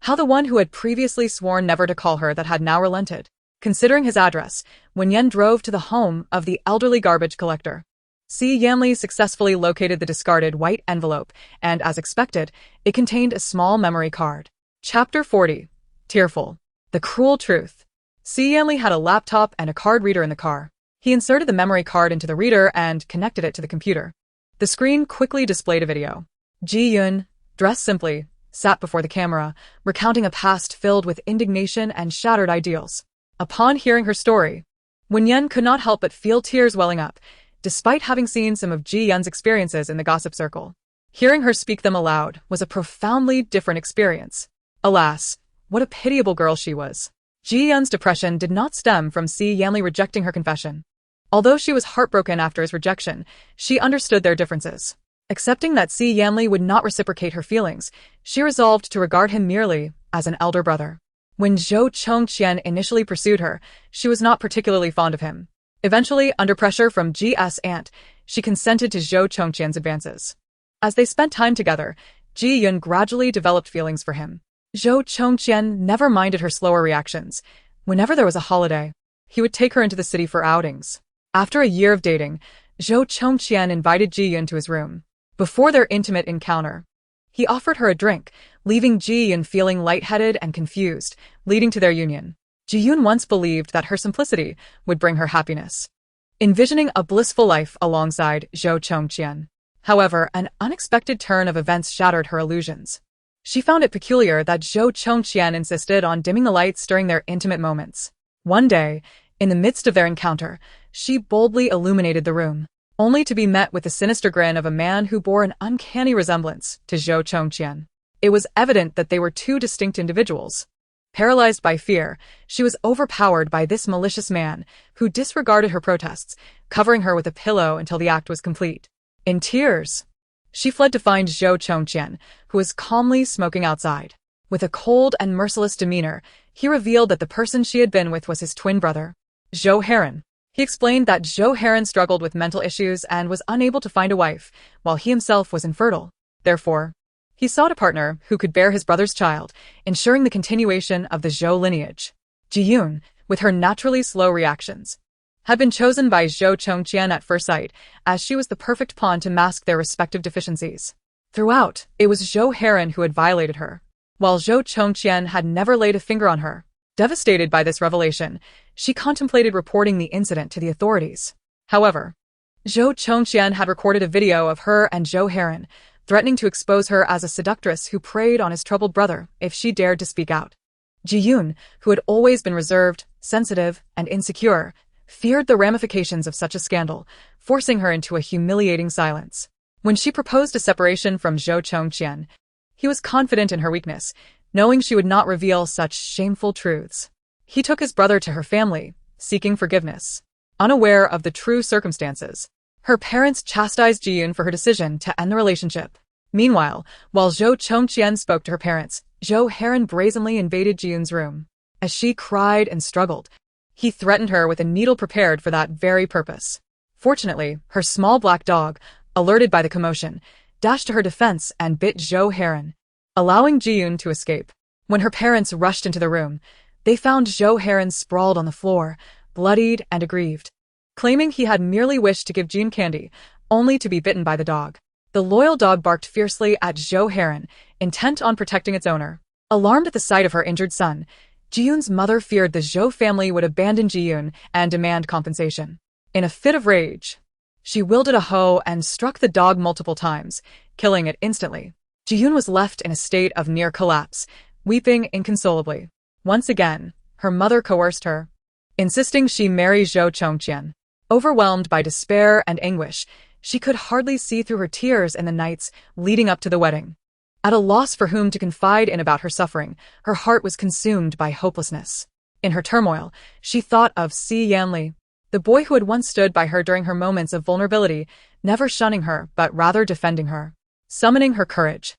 How the one who had previously sworn never to call her that had now relented. Considering his address, Wen Yan drove to the home of the elderly garbage collector. Si Yanli successfully located the discarded white envelope, and as expected, it contained a small memory card. Chapter 40. Tearful. The cruel truth. Si Yanli had a laptop and a card reader in the car. He inserted the memory card into the reader and connected it to the computer. The screen quickly displayed a video. Ji Yun, dressed simply, sat before the camera, recounting a past filled with indignation and shattered ideals. Upon hearing her story, Wen Yan could not help but feel tears welling up, despite having seen some of Ji Yun's experiences in the gossip circle. Hearing her speak them aloud was a profoundly different experience. Alas, what a pitiable girl she was. Ji Yun's depression did not stem from Si Yanli rejecting her confession. Although she was heartbroken after his rejection, she understood their differences. Accepting that Si Yanli would not reciprocate her feelings, she resolved to regard him merely as an elder brother. When Zhou Chongqian initially pursued her, she was not particularly fond of him. Eventually, under pressure from G.S. aunt, she consented to Zhou Chongqian's advances. As they spent time together, Ji Yun gradually developed feelings for him. Zhou Chongqian never minded her slower reactions. Whenever there was a holiday, he would take her into the city for outings. After a year of dating, Zhou Chongqian invited Ji Yun to his room. Before their intimate encounter, he offered her a drink, leaving Ji Yun feeling lightheaded and confused, leading to their union. Ji Yun once believed that her simplicity would bring her happiness, envisioning a blissful life alongside Zhou Chongqian. However, an unexpected turn of events shattered her illusions. She found it peculiar that Zhou Chongqian insisted on dimming the lights during their intimate moments. One day, in the midst of their encounter, she boldly illuminated the room, only to be met with the sinister grin of a man who bore an uncanny resemblance to Zhou Chongqian. It was evident that they were two distinct individuals. Paralyzed by fear, she was overpowered by this malicious man, who disregarded her protests, covering her with a pillow until the act was complete. In tears, she fled to find Zhou Chongqian, who was calmly smoking outside. With a cold and merciless demeanor, he revealed that the person she had been with was his twin brother, Zhou Heron. He explained that Zhou Heron struggled with mental issues and was unable to find a wife, while he himself was infertile. Therefore, he sought a partner who could bear his brother's child, ensuring the continuation of the Zhou lineage. Ji Yun, with her naturally slow reactions, had been chosen by Zhou Chongqian at first sight, as she was the perfect pawn to mask their respective deficiencies. Throughout, it was Zhou Heron who had violated her, while Zhou Chongqian had never laid a finger on her. Devastated by this revelation, she contemplated reporting the incident to the authorities. However, Zhou Chongqian had recorded a video of her and Zhou Heron, threatening to expose her as a seductress who preyed on his troubled brother if she dared to speak out. Ji Yun, who had always been reserved, sensitive, and insecure, feared the ramifications of such a scandal, forcing her into a humiliating silence. When she proposed a separation from Zhou Chongqian, he was confident in her weakness, knowing she would not reveal such shameful truths. He took his brother to her family, seeking forgiveness. Unaware of the true circumstances, her parents chastised Ji Yun for her decision to end the relationship. Meanwhile, while Zhou Chongqian spoke to her parents, Zhou Heron brazenly invaded Ji Yun's room. As she cried and struggled, he threatened her with a needle prepared for that very purpose. Fortunately, her small black dog, alerted by the commotion, dashed to her defense and bit Zhou Heron, allowing Ji Yun to escape. When her parents rushed into the room, they found Zhou Heron sprawled on the floor, bloodied and aggrieved, claiming he had merely wished to give Ji Yun candy, only to be bitten by the dog. The loyal dog barked fiercely at Zhou Heron, intent on protecting its owner. Alarmed at the sight of her injured son, Ji Yun's mother feared the Zhou family would abandon Ji Yun and demand compensation. In a fit of rage, she wielded a hoe and struck the dog multiple times, killing it instantly. Ji Yun was left in a state of near collapse, weeping inconsolably. Once again, her mother coerced her, insisting she marry Zhou Chongqian. Overwhelmed by despair and anguish, she could hardly see through her tears in the nights leading up to the wedding. At a loss for whom to confide in about her suffering, her heart was consumed by hopelessness. In her turmoil, she thought of Si Yanli, the boy who had once stood by her during her moments of vulnerability, never shunning her but rather defending her. Summoning her courage,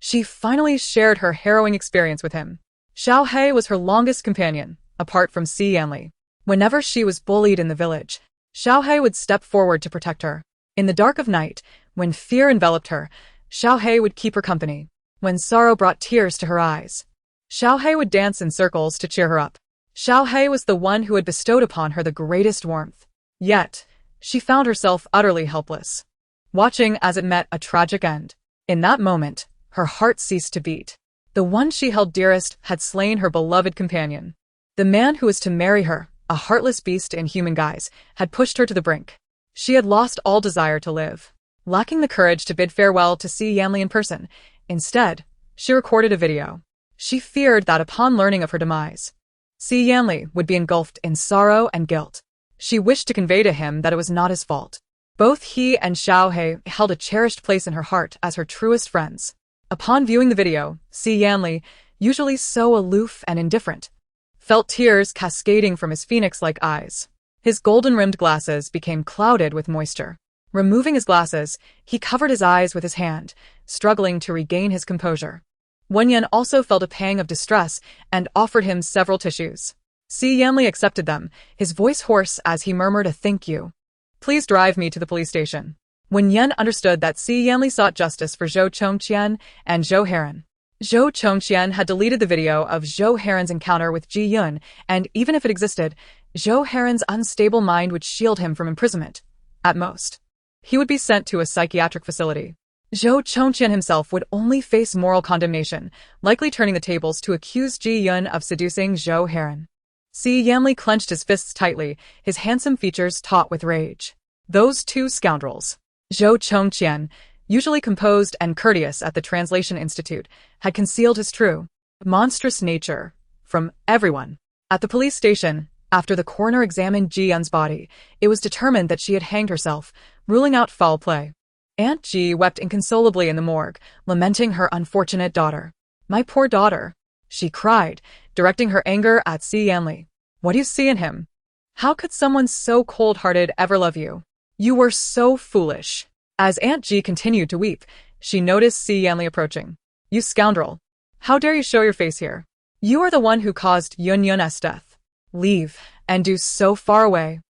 She finally shared her harrowing experience with him. Xiao He was her longest companion, apart from Si Yanli. Whenever she was bullied in the village, Xiao He would step forward to protect her. In the dark of night, when fear enveloped her, Xiao He would keep her company. When sorrow brought tears to her eyes, Xiao He would dance in circles to cheer her up. Xiao He was the one who had bestowed upon her the greatest warmth. Yet, she found herself utterly helpless, watching as it met a tragic end. In that moment, her heart ceased to beat. The one she held dearest had slain her beloved companion. The man who was to marry her, a heartless beast in human guise, had pushed her to the brink. She had lost all desire to live. Lacking the courage to bid farewell to Si Yanli in person, instead, she recorded a video. She feared that upon learning of her demise, Si Yanli would be engulfed in sorrow and guilt. She wished to convey to him that it was not his fault. Both he and Xiao He held a cherished place in her heart as her truest friends. Upon viewing the video, Si Yanli, usually so aloof and indifferent, felt tears cascading from his phoenix-like eyes. His golden-rimmed glasses became clouded with moisture. Removing his glasses, he covered his eyes with his hand, struggling to regain his composure. Wen Yan also felt a pang of distress and offered him several tissues. Si Yanli accepted them, his voice hoarse as he murmured a thank you. Please drive me to the police station. Wen Yan understood that Si Yanli sought justice for Zhou Chongqian and Zhou Heron. Zhou Chongqian had deleted the video of Zhou Heron's encounter with Ji Yun, and even if it existed, Zhou Heron's unstable mind would shield him from imprisonment. At most, he would be sent to a psychiatric facility. Zhou Chongqian himself would only face moral condemnation, likely turning the tables to accuse Ji Yun of seducing Zhou Heron. Si Yanli clenched his fists tightly, his handsome features taut with rage. Those two scoundrels. Zhou Chongqian, usually composed and courteous at the Translation Institute, had concealed his true, monstrous nature from everyone. At the police station, after the coroner examined Ji Yun's body, it was determined that she had hanged herself, ruling out foul play. Aunt Ji wept inconsolably in the morgue, lamenting her unfortunate daughter. My poor daughter, she cried, directing her anger at Si Yanli. What do you see in him? How could someone so cold-hearted ever love you? You were so foolish. As Aunt Ji continued to weep, she noticed Si Yanli approaching. You scoundrel. How dare you show your face here? You are the one who caused Yun's death. Leave, and do so far away.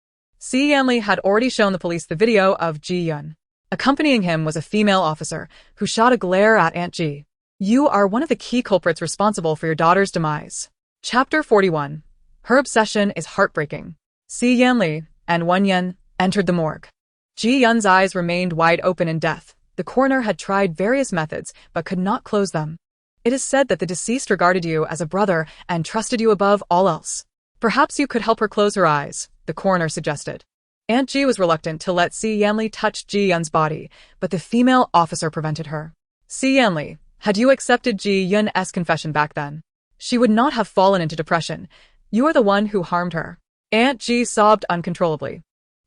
Si Yanli had already shown the police the video of Ji Yun. Accompanying him was a female officer, who shot a glare at Aunt Ji. You are one of the key culprits responsible for your daughter's demise. Chapter 41. Her obsession is heartbreaking. Si Yanli and Wen Yan entered the morgue. Ji Yun's eyes remained wide open in death. The coroner had tried various methods, but could not close them. It is said that the deceased regarded you as a brother and trusted you above all else. Perhaps you could help her close her eyes, the coroner suggested. Aunt Ji was reluctant to let Si Yanli touch Ji Yun's body, but the female officer prevented her. Si Yanli, had you accepted Ji Yun's confession back then, she would not have fallen into depression. You are the one who harmed her. Aunt Ji sobbed uncontrollably.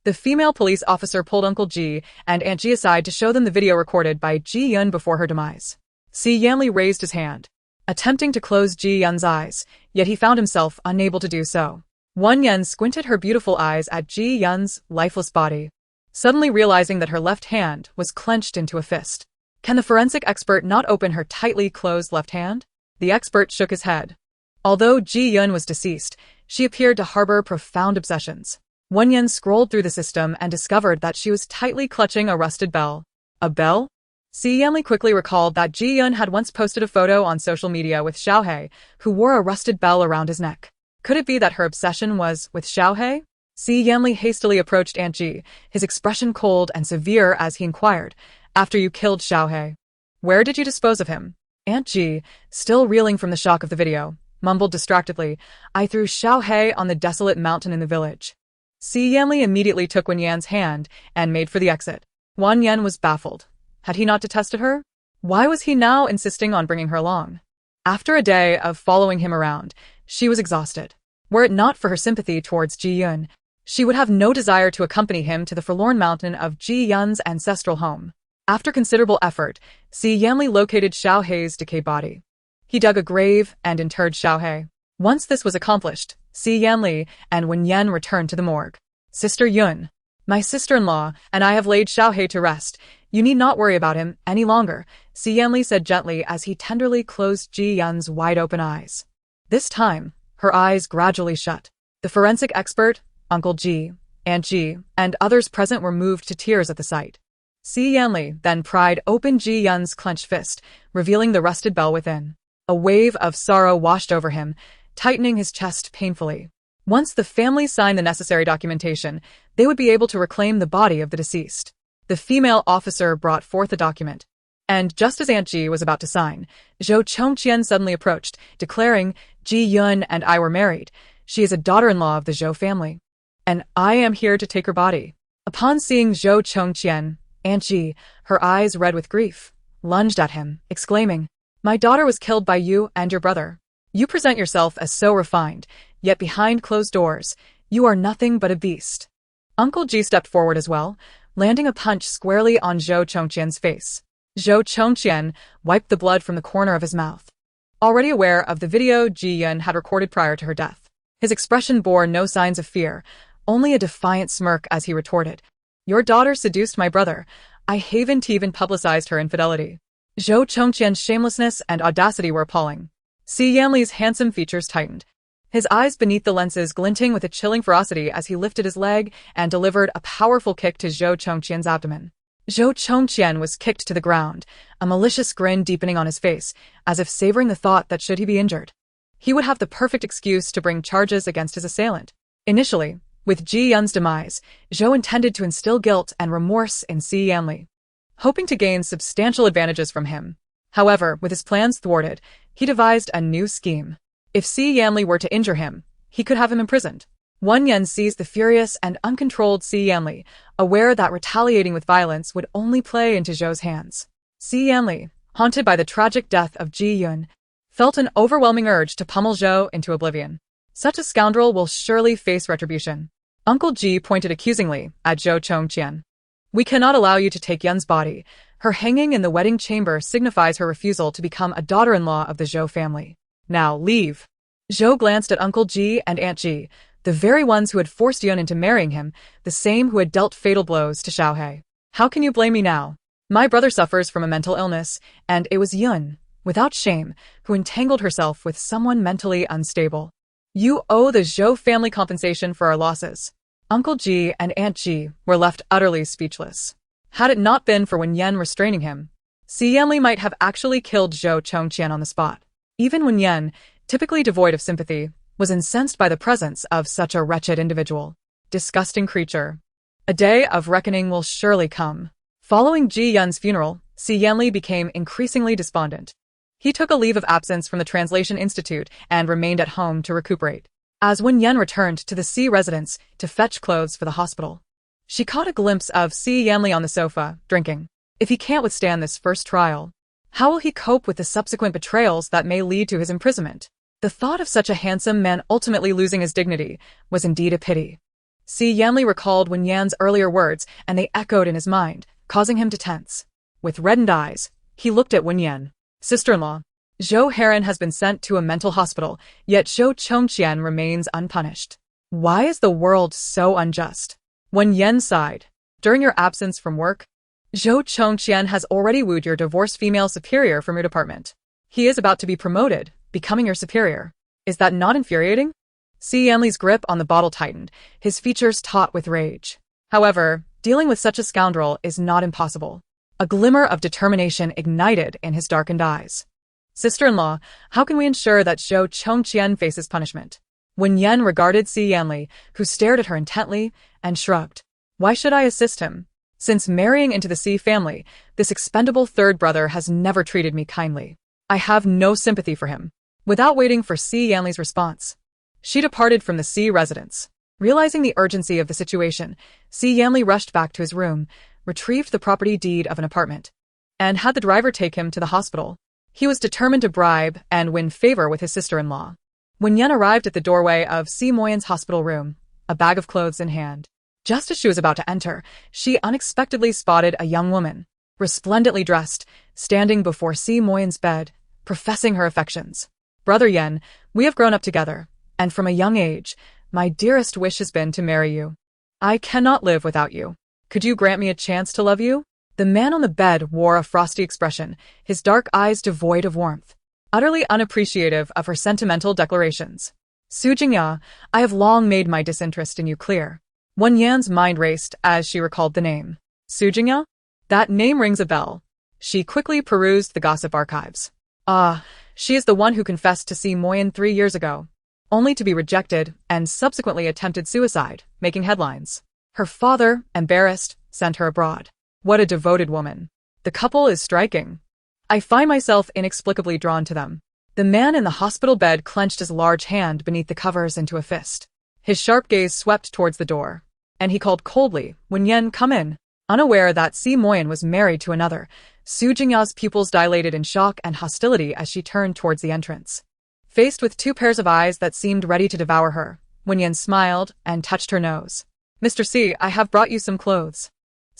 The female police officer pulled Uncle Ji and Aunt Ji aside to show them the video recorded by Ji Yun before her demise. Si Yanli raised his hand, attempting to close Ji Yun's eyes, yet he found himself unable to do so. Wen Yan squinted her beautiful eyes at Ji Yun's lifeless body, suddenly realizing that her left hand was clenched into a fist. Can the forensic expert not open her tightly closed left hand? The expert shook his head. Although Ji Yun was deceased, she appeared to harbor profound obsessions. Wen Yan scrolled through the system and discovered that she was tightly clutching a rusted bell. A bell? Si Yanli quickly recalled that Ji Yun had once posted a photo on social media with Xiao He, who wore a rusted bell around his neck. Could it be that her obsession was with Xiao He? Si Yanli hastily approached Aunt Ji, his expression cold and severe as he inquired, After you killed Xiao He, where did you dispose of him? Aunt Ji, still reeling from the shock of the video, mumbled distractedly, I threw Xiao He on the desolate mountain in the village. Si Yanli immediately took Wen Yan's hand and made for the exit. Wen Yan was baffled. Had he not detested her? Why was he now insisting on bringing her along? After a day of following him around, she was exhausted. Were it not for her sympathy towards Ji Yun, she would have no desire to accompany him to the forlorn mountain of Ji Yun's ancestral home. After considerable effort, Si Yanli located Xiao He's decayed body. He dug a grave and interred Xiao He. Once this was accomplished, Si Yanli and Wen Yan returned to the morgue. Sister Yun, my sister-in-law, and I have laid Xiao He to rest. You need not worry about him any longer, Si Yanli said gently as he tenderly closed Ji Yun's wide-open eyes. This time, her eyes gradually shut. The forensic expert, Uncle Ji, Aunt Ji, and others present were moved to tears at the sight. Si Yanli then pried open Ji Yun's clenched fist, revealing the rusted bell within. A wave of sorrow washed over him, tightening his chest painfully. Once the family signed the necessary documentation, they would be able to reclaim the body of the deceased. The female officer brought forth a document. And just as Aunt Ji was about to sign, Zhou Chongqian suddenly approached, declaring, Ji Yun and I were married. She is a daughter-in-law of the Zhou family. And I am here to take her body. Upon seeing Zhou Chongqian, Aunt Ji, her eyes red with grief, lunged at him, exclaiming, My daughter was killed by you and your brother. You present yourself as so refined, yet behind closed doors, you are nothing but a beast. Uncle Ji stepped forward as well, landing a punch squarely on Zhou Chongqian's face. Zhou Chongqian wiped the blood from the corner of his mouth. Already aware of the video Ji Yun had recorded prior to her death, his expression bore no signs of fear, only a defiant smirk as he retorted, Your daughter seduced my brother. I haven't even publicized her infidelity. Zhou Chongqian's shamelessness and audacity were appalling. Si Yanli's handsome features tightened, his eyes beneath the lenses glinting with a chilling ferocity as he lifted his leg and delivered a powerful kick to Zhou Chongqian's abdomen. Zhou Chongqian was kicked to the ground, a malicious grin deepening on his face, as if savoring the thought that should he be injured, he would have the perfect excuse to bring charges against his assailant. Initially, with Ji Yun's demise, Zhou intended to instill guilt and remorse in Si Yanli, hoping to gain substantial advantages from him. However, with his plans thwarted, he devised a new scheme. If Si Yanli were to injure him, he could have him imprisoned. Wen Yan seized the furious and uncontrolled Si Yanli, aware that retaliating with violence would only play into Zhou's hands. Si Yanli, haunted by the tragic death of Ji Yun, felt an overwhelming urge to pummel Zhou into oblivion. Such a scoundrel will surely face retribution. Uncle Ji pointed accusingly at Zhou Chongqian. We cannot allow you to take Yun's body. Her hanging in the wedding chamber signifies her refusal to become a daughter-in-law of the Zhou family. Now, leave. Zhou glanced at Uncle Ji and Aunt Ji, the very ones who had forced Yun into marrying him, the same who had dealt fatal blows to Xiaohe. How can you blame me now? My brother suffers from a mental illness, and it was Yun, without shame, who entangled herself with someone mentally unstable. You owe the Zhou family compensation for our losses. Uncle Ji and Aunt Ji were left utterly speechless. Had it not been for Wen Yan restraining him, Si Yanli might have actually killed Zhou Chongqian on the spot. Even Wen Yan, typically devoid of sympathy, was incensed by the presence of such a wretched individual. Disgusting creature. A day of reckoning will surely come. Following Ji Yun's funeral, Si Yanli became increasingly despondent. He took a leave of absence from the Translation Institute and remained at home to recuperate. As Wen Yan returned to the Si residence to fetch clothes for the hospital, she caught a glimpse of Si Yanli on the sofa, drinking. If he can't withstand this first trial, how will he cope with the subsequent betrayals that may lead to his imprisonment? The thought of such a handsome man ultimately losing his dignity was indeed a pity. Si Yanli recalled Wen Yan's earlier words, and they echoed in his mind, causing him to tense. With reddened eyes, he looked at Wen Yan. Sister-in-law, Zhou Heron has been sent to a mental hospital, yet Zhou Chongqian remains unpunished. Why is the world so unjust? Wen Yan sighed. During your absence from work, Zhou Chongqian has already wooed your divorced female superior from your department. He is about to be promoted, becoming your superior. Is that not infuriating? Si Yanli's grip on the bottle tightened, his features taut with rage. However, dealing with such a scoundrel is not impossible. A glimmer of determination ignited in his darkened eyes. Sister-in-law, how can we ensure that Zhou Chongqian faces punishment? Wen Yan regarded Si Yanli, who stared at her intently, and shrugged. Why should I assist him? Since marrying into the Si family, this expendable third brother has never treated me kindly. I have no sympathy for him. Without waiting for Si Yanli's response, she departed from the Si residence. Realizing the urgency of the situation, Si Yanli rushed back to his room, retrieved the property deed of an apartment, and had the driver take him to the hospital. He was determined to bribe and win favor with his sister-in-law. When Yan arrived at the doorway of Si Moyan's hospital room, a bag of clothes in hand, just as she was about to enter, she unexpectedly spotted a young woman, resplendently dressed, standing before Si Moyan's bed, professing her affections. Brother Yan, we have grown up together, and from a young age, my dearest wish has been to marry you. I cannot live without you. Could you grant me a chance to love you? The man on the bed wore a frosty expression, his dark eyes devoid of warmth, utterly unappreciative of her sentimental declarations. Su Jingya, I have long made my disinterest in you clear. Wen Yan's mind raced as she recalled the name. Su Jingya? That name rings a bell. She quickly perused the gossip archives. Ah, she is the one who confessed to Si Moyan 3 years ago, only to be rejected and subsequently attempted suicide, making headlines. Her father, embarrassed, sent her abroad. What a devoted woman. The couple is striking. I find myself inexplicably drawn to them. The man in the hospital bed clenched his large hand beneath the covers into a fist. His sharp gaze swept towards the door, and he called coldly, Wen Yan, come in. Unaware that Si Moyan was married to another, Su Jingya's pupils dilated in shock and hostility as she turned towards the entrance. Faced with 2 pairs of eyes that seemed ready to devour her, Wen Yan smiled and touched her nose. Mr. Si, I have brought you some clothes.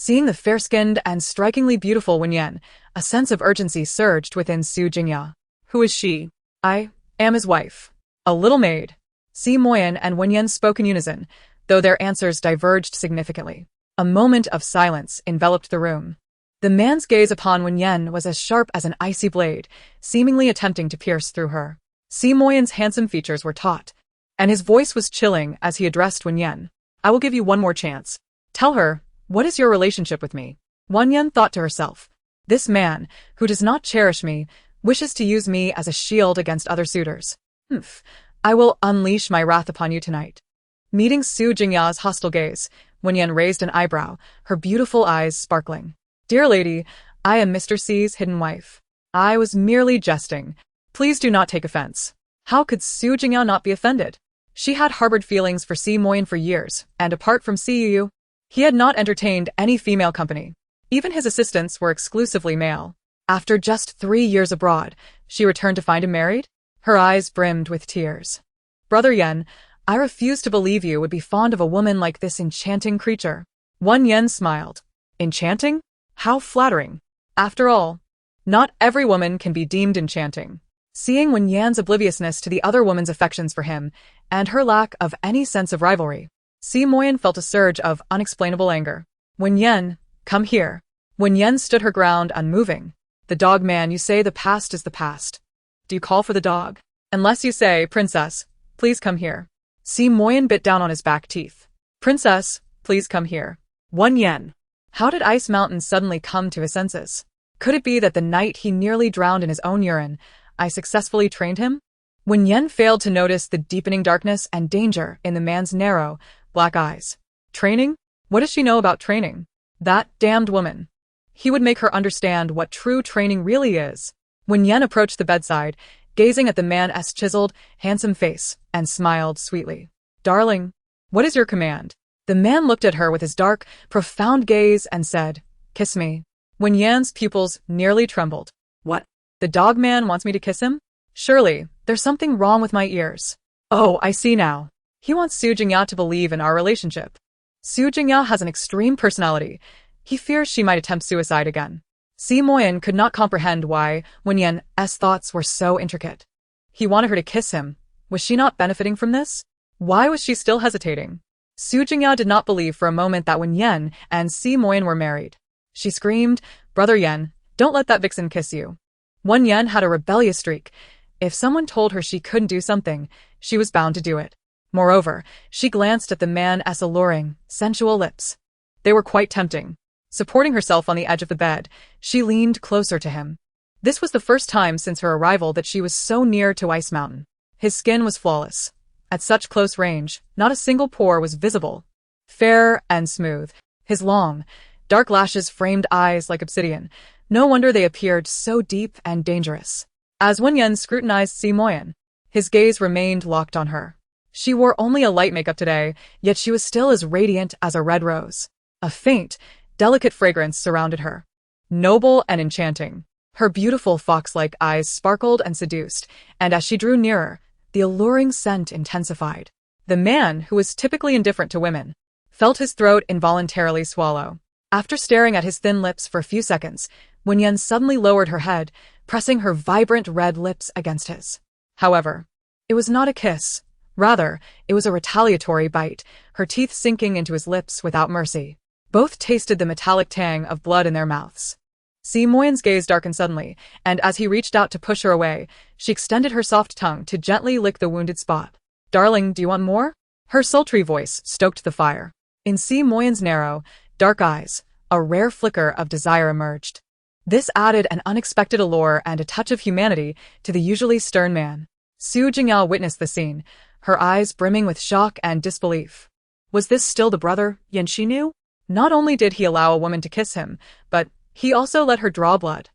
Seeing the fair-skinned and strikingly beautiful Wen Yan, a sense of urgency surged within Su Jingya. Who is she? I am his wife. A little maid. Si Moyan and Wen Yan spoke in unison, though their answers diverged significantly. A moment of silence enveloped the room. The man's gaze upon Wen Yan was as sharp as an icy blade, seemingly attempting to pierce through her. Si Moyan's handsome features were taut, and his voice was chilling as he addressed Wen Yan. I will give you one more chance. Tell her, what is your relationship with me? Wen Yan thought to herself. This man, who does not cherish me, wishes to use me as a shield against other suitors. I will unleash my wrath upon you tonight. Meeting Su Jingya's hostile gaze, Wen Yan raised an eyebrow, her beautiful eyes sparkling. Dear lady, I am Mr. Si's hidden wife. I was merely jesting. Please do not take offense. How could Su Jingya not be offended? She had harbored feelings for Si Moyan for years, and apart from Si Yu, he had not entertained any female company. Even his assistants were exclusively male. After just 3 years abroad, she returned to find him married? Her eyes brimmed with tears. Brother Yan, I refuse to believe you would be fond of a woman like this enchanting creature. Wen Yan smiled. Enchanting? How flattering. After all, not every woman can be deemed enchanting. Seeing Wen Yan's obliviousness to the other woman's affections for him, and her lack of any sense of rivalry, Si Moyan felt a surge of unexplainable anger. Wen Yan, come here. Wen Yan stood her ground unmoving. The dog man, you say the past is the past. Do you call for the dog? Unless you say, Princess, please come here. Si Moyan bit down on his back teeth. Princess, please come here. Wen Yan. How did Ice Mountain suddenly come to his senses? Could it be that the night he nearly drowned in his own urine, I successfully trained him? Wen Yan failed to notice the deepening darkness and danger in the man's narrow, black eyes. Training? What does she know about training? That damned woman. He would make her understand what true training really is. Wen Yan approached the bedside, gazing at the man's chiseled, handsome face, and smiled sweetly. Darling, what is your command? The man looked at her with his dark, profound gaze and said, Kiss me. Wen Yan's pupils nearly trembled. What? The dog man wants me to kiss him? Surely, there's something wrong with my ears. Oh, I see now. He wants Su Jingya to believe in our relationship. Su Jingya has an extreme personality. He fears she might attempt suicide again. Si Moyan could not comprehend why Wen Yan's thoughts were so intricate. He wanted her to kiss him. Was she not benefiting from this? Why was she still hesitating? Su Jingya did not believe for a moment that Wen Yan and Si Moyan were married. She screamed, Brother Yan, don't let that vixen kiss you. Wen Yan had a rebellious streak. If someone told her she couldn't do something, she was bound to do it. Moreover, she glanced at the man's alluring, sensual lips. They were quite tempting. Supporting herself on the edge of the bed, she leaned closer to him. This was the first time since her arrival that she was so near to Ice Mountain. His skin was flawless. At such close range, not a single pore was visible. Fair and smooth, his long, dark lashes framed eyes like obsidian. No wonder they appeared so deep and dangerous. As Wen Yan scrutinized Si Moyan, his gaze remained locked on her. She wore only a light makeup today, yet she was still as radiant as a red rose. A faint, delicate fragrance surrounded her. Noble and enchanting. Her beautiful fox-like eyes sparkled and seduced, and as she drew nearer, the alluring scent intensified. The man, who was typically indifferent to women, felt his throat involuntarily swallow. After staring at his thin lips for a few seconds, Wen Yan suddenly lowered her head, pressing her vibrant red lips against his. However, it was not a kiss. Rather, it was a retaliatory bite, her teeth sinking into his lips without mercy. Both tasted the metallic tang of blood in their mouths. Si Moyan's gaze darkened suddenly, and as he reached out to push her away, she extended her soft tongue to gently lick the wounded spot. Darling, do you want more? Her sultry voice stoked the fire. In Si Moyan's narrow, dark eyes, a rare flicker of desire emerged. This added an unexpected allure and a touch of humanity to the usually stern man. Su Jingyao witnessed the scene, her eyes brimming with shock and disbelief. Was this still the brother Yan she knew? Not only did he allow a woman to kiss him, but he also let her draw blood.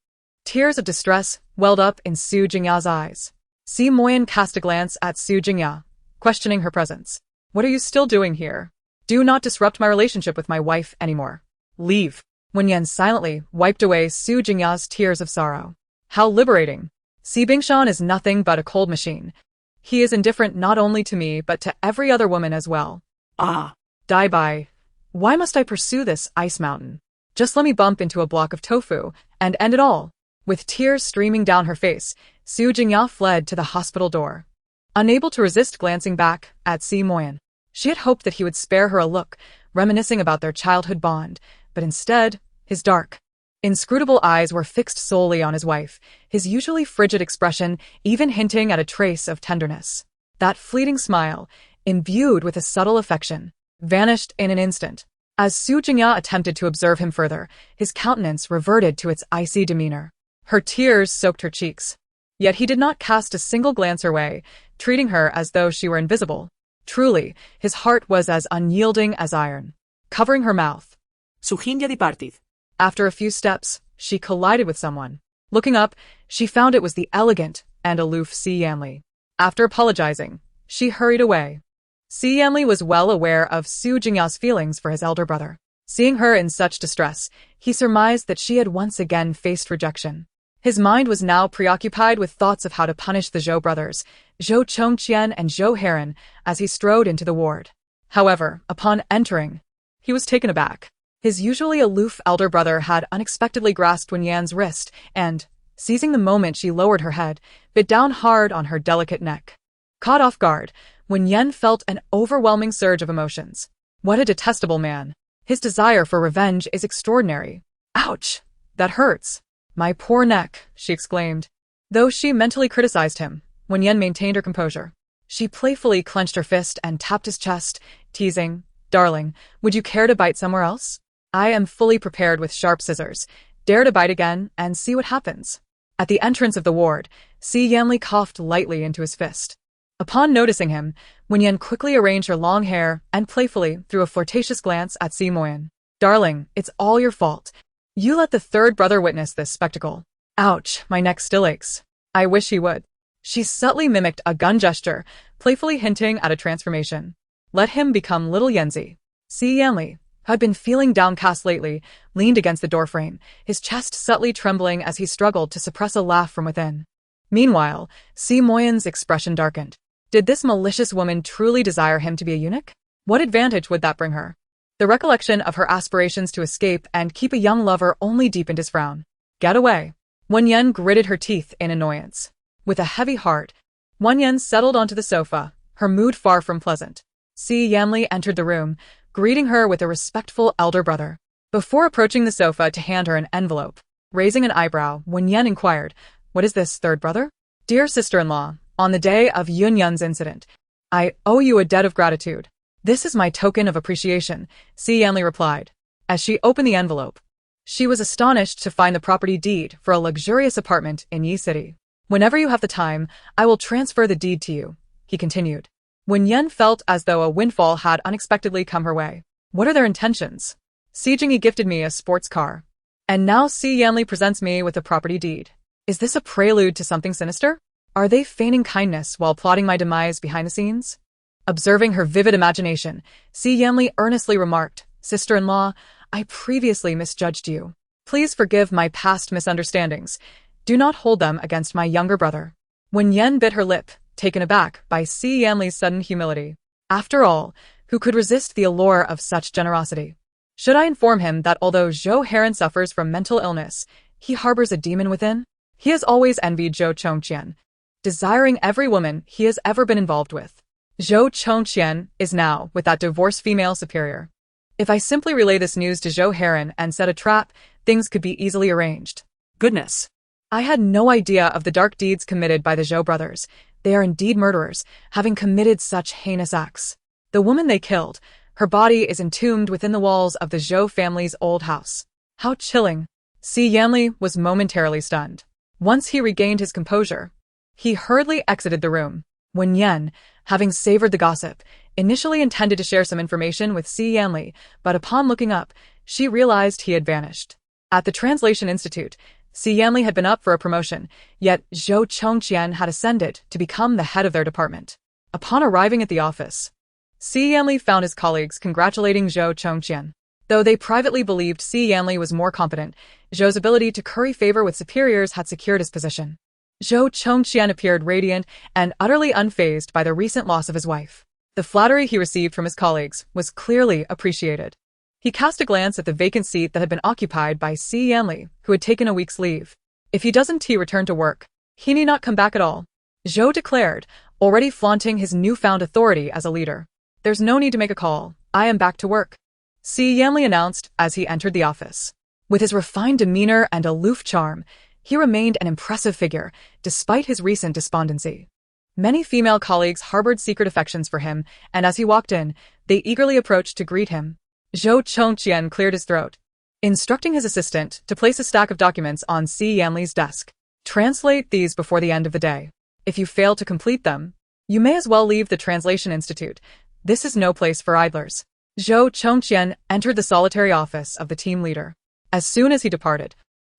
Tears of distress welled up in Su Jingyao's eyes. Si Moyan cast a glance at Su Jingyao, questioning her presence. What are you still doing here? Do not disrupt my relationship with my wife anymore. Leave. Wen Yan silently wiped away Su Jingyao's tears of sorrow. How liberating. Si Bingshan is nothing but a cold machine. He is indifferent not only to me but to every other woman as well. Ah. Die by. Why must I pursue this ice mountain? Just let me bump into a block of tofu and end it all. With tears streaming down her face, Su Jingyao fled to the hospital door. Unable to resist glancing back at Si Moyan, she had hoped that he would spare her a look, reminiscing about their childhood bond, but instead, his dark, inscrutable eyes were fixed solely on his wife, his usually frigid expression even hinting at a trace of tenderness. That fleeting smile, imbued with a subtle affection, vanished in an instant. As Su Jingyao attempted to observe him further, his countenance reverted to its icy demeanor. Her tears soaked her cheeks. Yet he did not cast a single glance her way, treating her as though she were invisible. Truly, his heart was as unyielding as iron. Covering her mouth. Su Hindia departed. After a few steps, she collided with someone. Looking up, she found it was the elegant and aloof Si Yanli. After apologizing, she hurried away. Si Yanli was well aware of Su Jingyao's feelings for his elder brother. Seeing her in such distress, he surmised that she had once again faced rejection. His mind was now preoccupied with thoughts of how to punish the Zhou brothers, Zhou Chongqian and Zhou Heron, as he strode into the ward. However, upon entering, he was taken aback. His usually aloof elder brother had unexpectedly grasped Wen Yan's wrist and, seizing the moment she lowered her head, bit down hard on her delicate neck. Caught off guard, Wen Yan felt an overwhelming surge of emotions. What a detestable man. His desire for revenge is extraordinary. Ouch! That hurts. My poor neck, she exclaimed. Though she mentally criticized him, Wen Yan maintained her composure. She playfully clenched her fist and tapped his chest, teasing, Darling, would you care to bite somewhere else? I am fully prepared with sharp scissors. Dare to bite again and see what happens. At the entrance of the ward, Si Yanli coughed lightly into his fist. Upon noticing him, Wen Yan quickly arranged her long hair and playfully threw a flirtatious glance at Si Moyan. Darling, it's all your fault. You let the third brother witness this spectacle. Ouch, my neck still aches. I wish he would. She subtly mimicked a gun gesture, playfully hinting at a transformation. Let him become little Yanzi. Si Yanli, who had been feeling downcast lately, leaned against the doorframe, his chest subtly trembling as he struggled to suppress a laugh from within. Meanwhile, Si Moyan's expression darkened. Did this malicious woman truly desire him to be a eunuch? What advantage would that bring her? The recollection of her aspirations to escape and keep a young lover only deepened his frown. Get away. Wen Yan gritted her teeth in annoyance. With a heavy heart, Wen Yan settled onto the sofa, her mood far from pleasant. Si Yanli entered the room, greeting her with a respectful elder brother. Before approaching the sofa to hand her an envelope, raising an eyebrow, Wen Yan inquired, What is this, third brother? Dear sister-in-law, on the day of Yun Yun's incident, I owe you a debt of gratitude. This is my token of appreciation, Si Yanli replied. As she opened the envelope, she was astonished to find the property deed for a luxurious apartment in Yi City. Whenever you have the time, I will transfer the deed to you, he continued. Wen Yan felt as though a windfall had unexpectedly come her way. What are their intentions? Si Jingyi gifted me a sports car. And now Si Yanli presents me with a property deed. Is this a prelude to something sinister? Are they feigning kindness while plotting my demise behind the scenes? Observing her vivid imagination, Si Yanli earnestly remarked, Sister-in-law, I previously misjudged you. Please forgive my past misunderstandings. Do not hold them against my younger brother. Wen Yan bit her lip, taken aback by Si Yanli's sudden humility. After all, who could resist the allure of such generosity? Should I inform him that although Zhou Heron suffers from mental illness, he harbors a demon within? He has always envied Zhou Chongqian, desiring every woman he has ever been involved with. Zhou Chongqian is now with that divorced female superior. If I simply relay this news to Zhou Heron and set a trap, things could be easily arranged. Goodness. I had no idea of the dark deeds committed by the Zhou brothers. They are indeed murderers, having committed such heinous acts. The woman they killed, her body is entombed within the walls of the Zhou family's old house. How chilling. Si Yanli was momentarily stunned. Once he regained his composure, he hurriedly exited the room. Wen Yan, having savored the gossip, initially intended to share some information with Si Yanli, but upon looking up, she realized he had vanished. At the Translation Institute, Si Yanli had been up for a promotion, yet Zhou Chongqian had ascended to become the head of their department. Upon arriving at the office, Si Yanli found his colleagues congratulating Zhou Chongqian. Though they privately believed Si Yanli was more competent, Zhou's ability to curry favor with superiors had secured his position. Zhou Chongqian appeared radiant and utterly unfazed by the recent loss of his wife. The flattery he received from his colleagues was clearly appreciated. He cast a glance at the vacant seat that had been occupied by Si Yanli, who had taken a week's leave. If he doesn't return to work, he need not come back at all, Zhou declared, already flaunting his newfound authority as a leader. There's no need to make a call. I am back to work, Si Yanli announced as he entered the office. With his refined demeanor and aloof charm, he remained an impressive figure, despite his recent despondency. Many female colleagues harbored secret affections for him, and as he walked in, they eagerly approached to greet him. Zhou Chongqian cleared his throat, instructing his assistant to place a stack of documents on Si Yanli's desk. Translate these before the end of the day. If you fail to complete them, you may as well leave the Translation Institute. This is no place for idlers. Zhou Chongqian entered the solitary office of the team leader. As soon as he departed,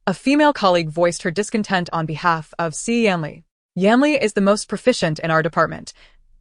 a female colleague voiced her discontent on behalf of Si Yanli. Yanli is the most proficient in our department.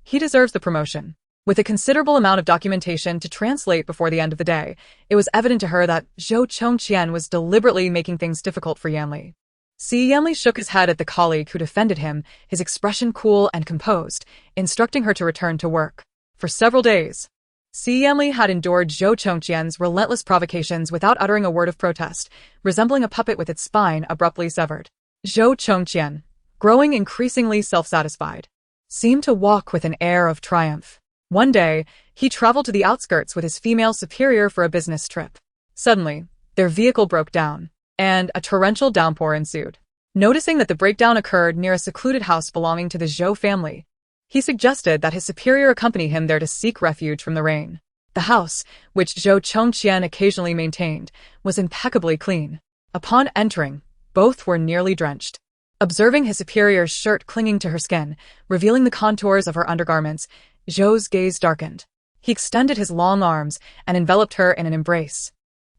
He deserves the promotion. With a considerable amount of documentation to translate before the end of the day, it was evident to her that Zhou Chongqian was deliberately making things difficult for Yanli. Si Yanli shook his head at the colleague who defended him, his expression cool and composed, instructing her to return to work. For several days, Si Yanli had endured Zhou Chongqian's relentless provocations without uttering a word of protest, resembling a puppet with its spine abruptly severed. Zhou Chongqian, growing increasingly self-satisfied, seemed to walk with an air of triumph. One day, he traveled to the outskirts with his female superior for a business trip. Suddenly, their vehicle broke down, and a torrential downpour ensued. Noticing that the breakdown occurred near a secluded house belonging to the Zhou family, he suggested that his superior accompany him there to seek refuge from the rain. The house, which Zhou Chongqian occasionally maintained, was impeccably clean. Upon entering, both were nearly drenched. Observing his superior's shirt clinging to her skin, revealing the contours of her undergarments, Zhou's gaze darkened. He extended his long arms and enveloped her in an embrace,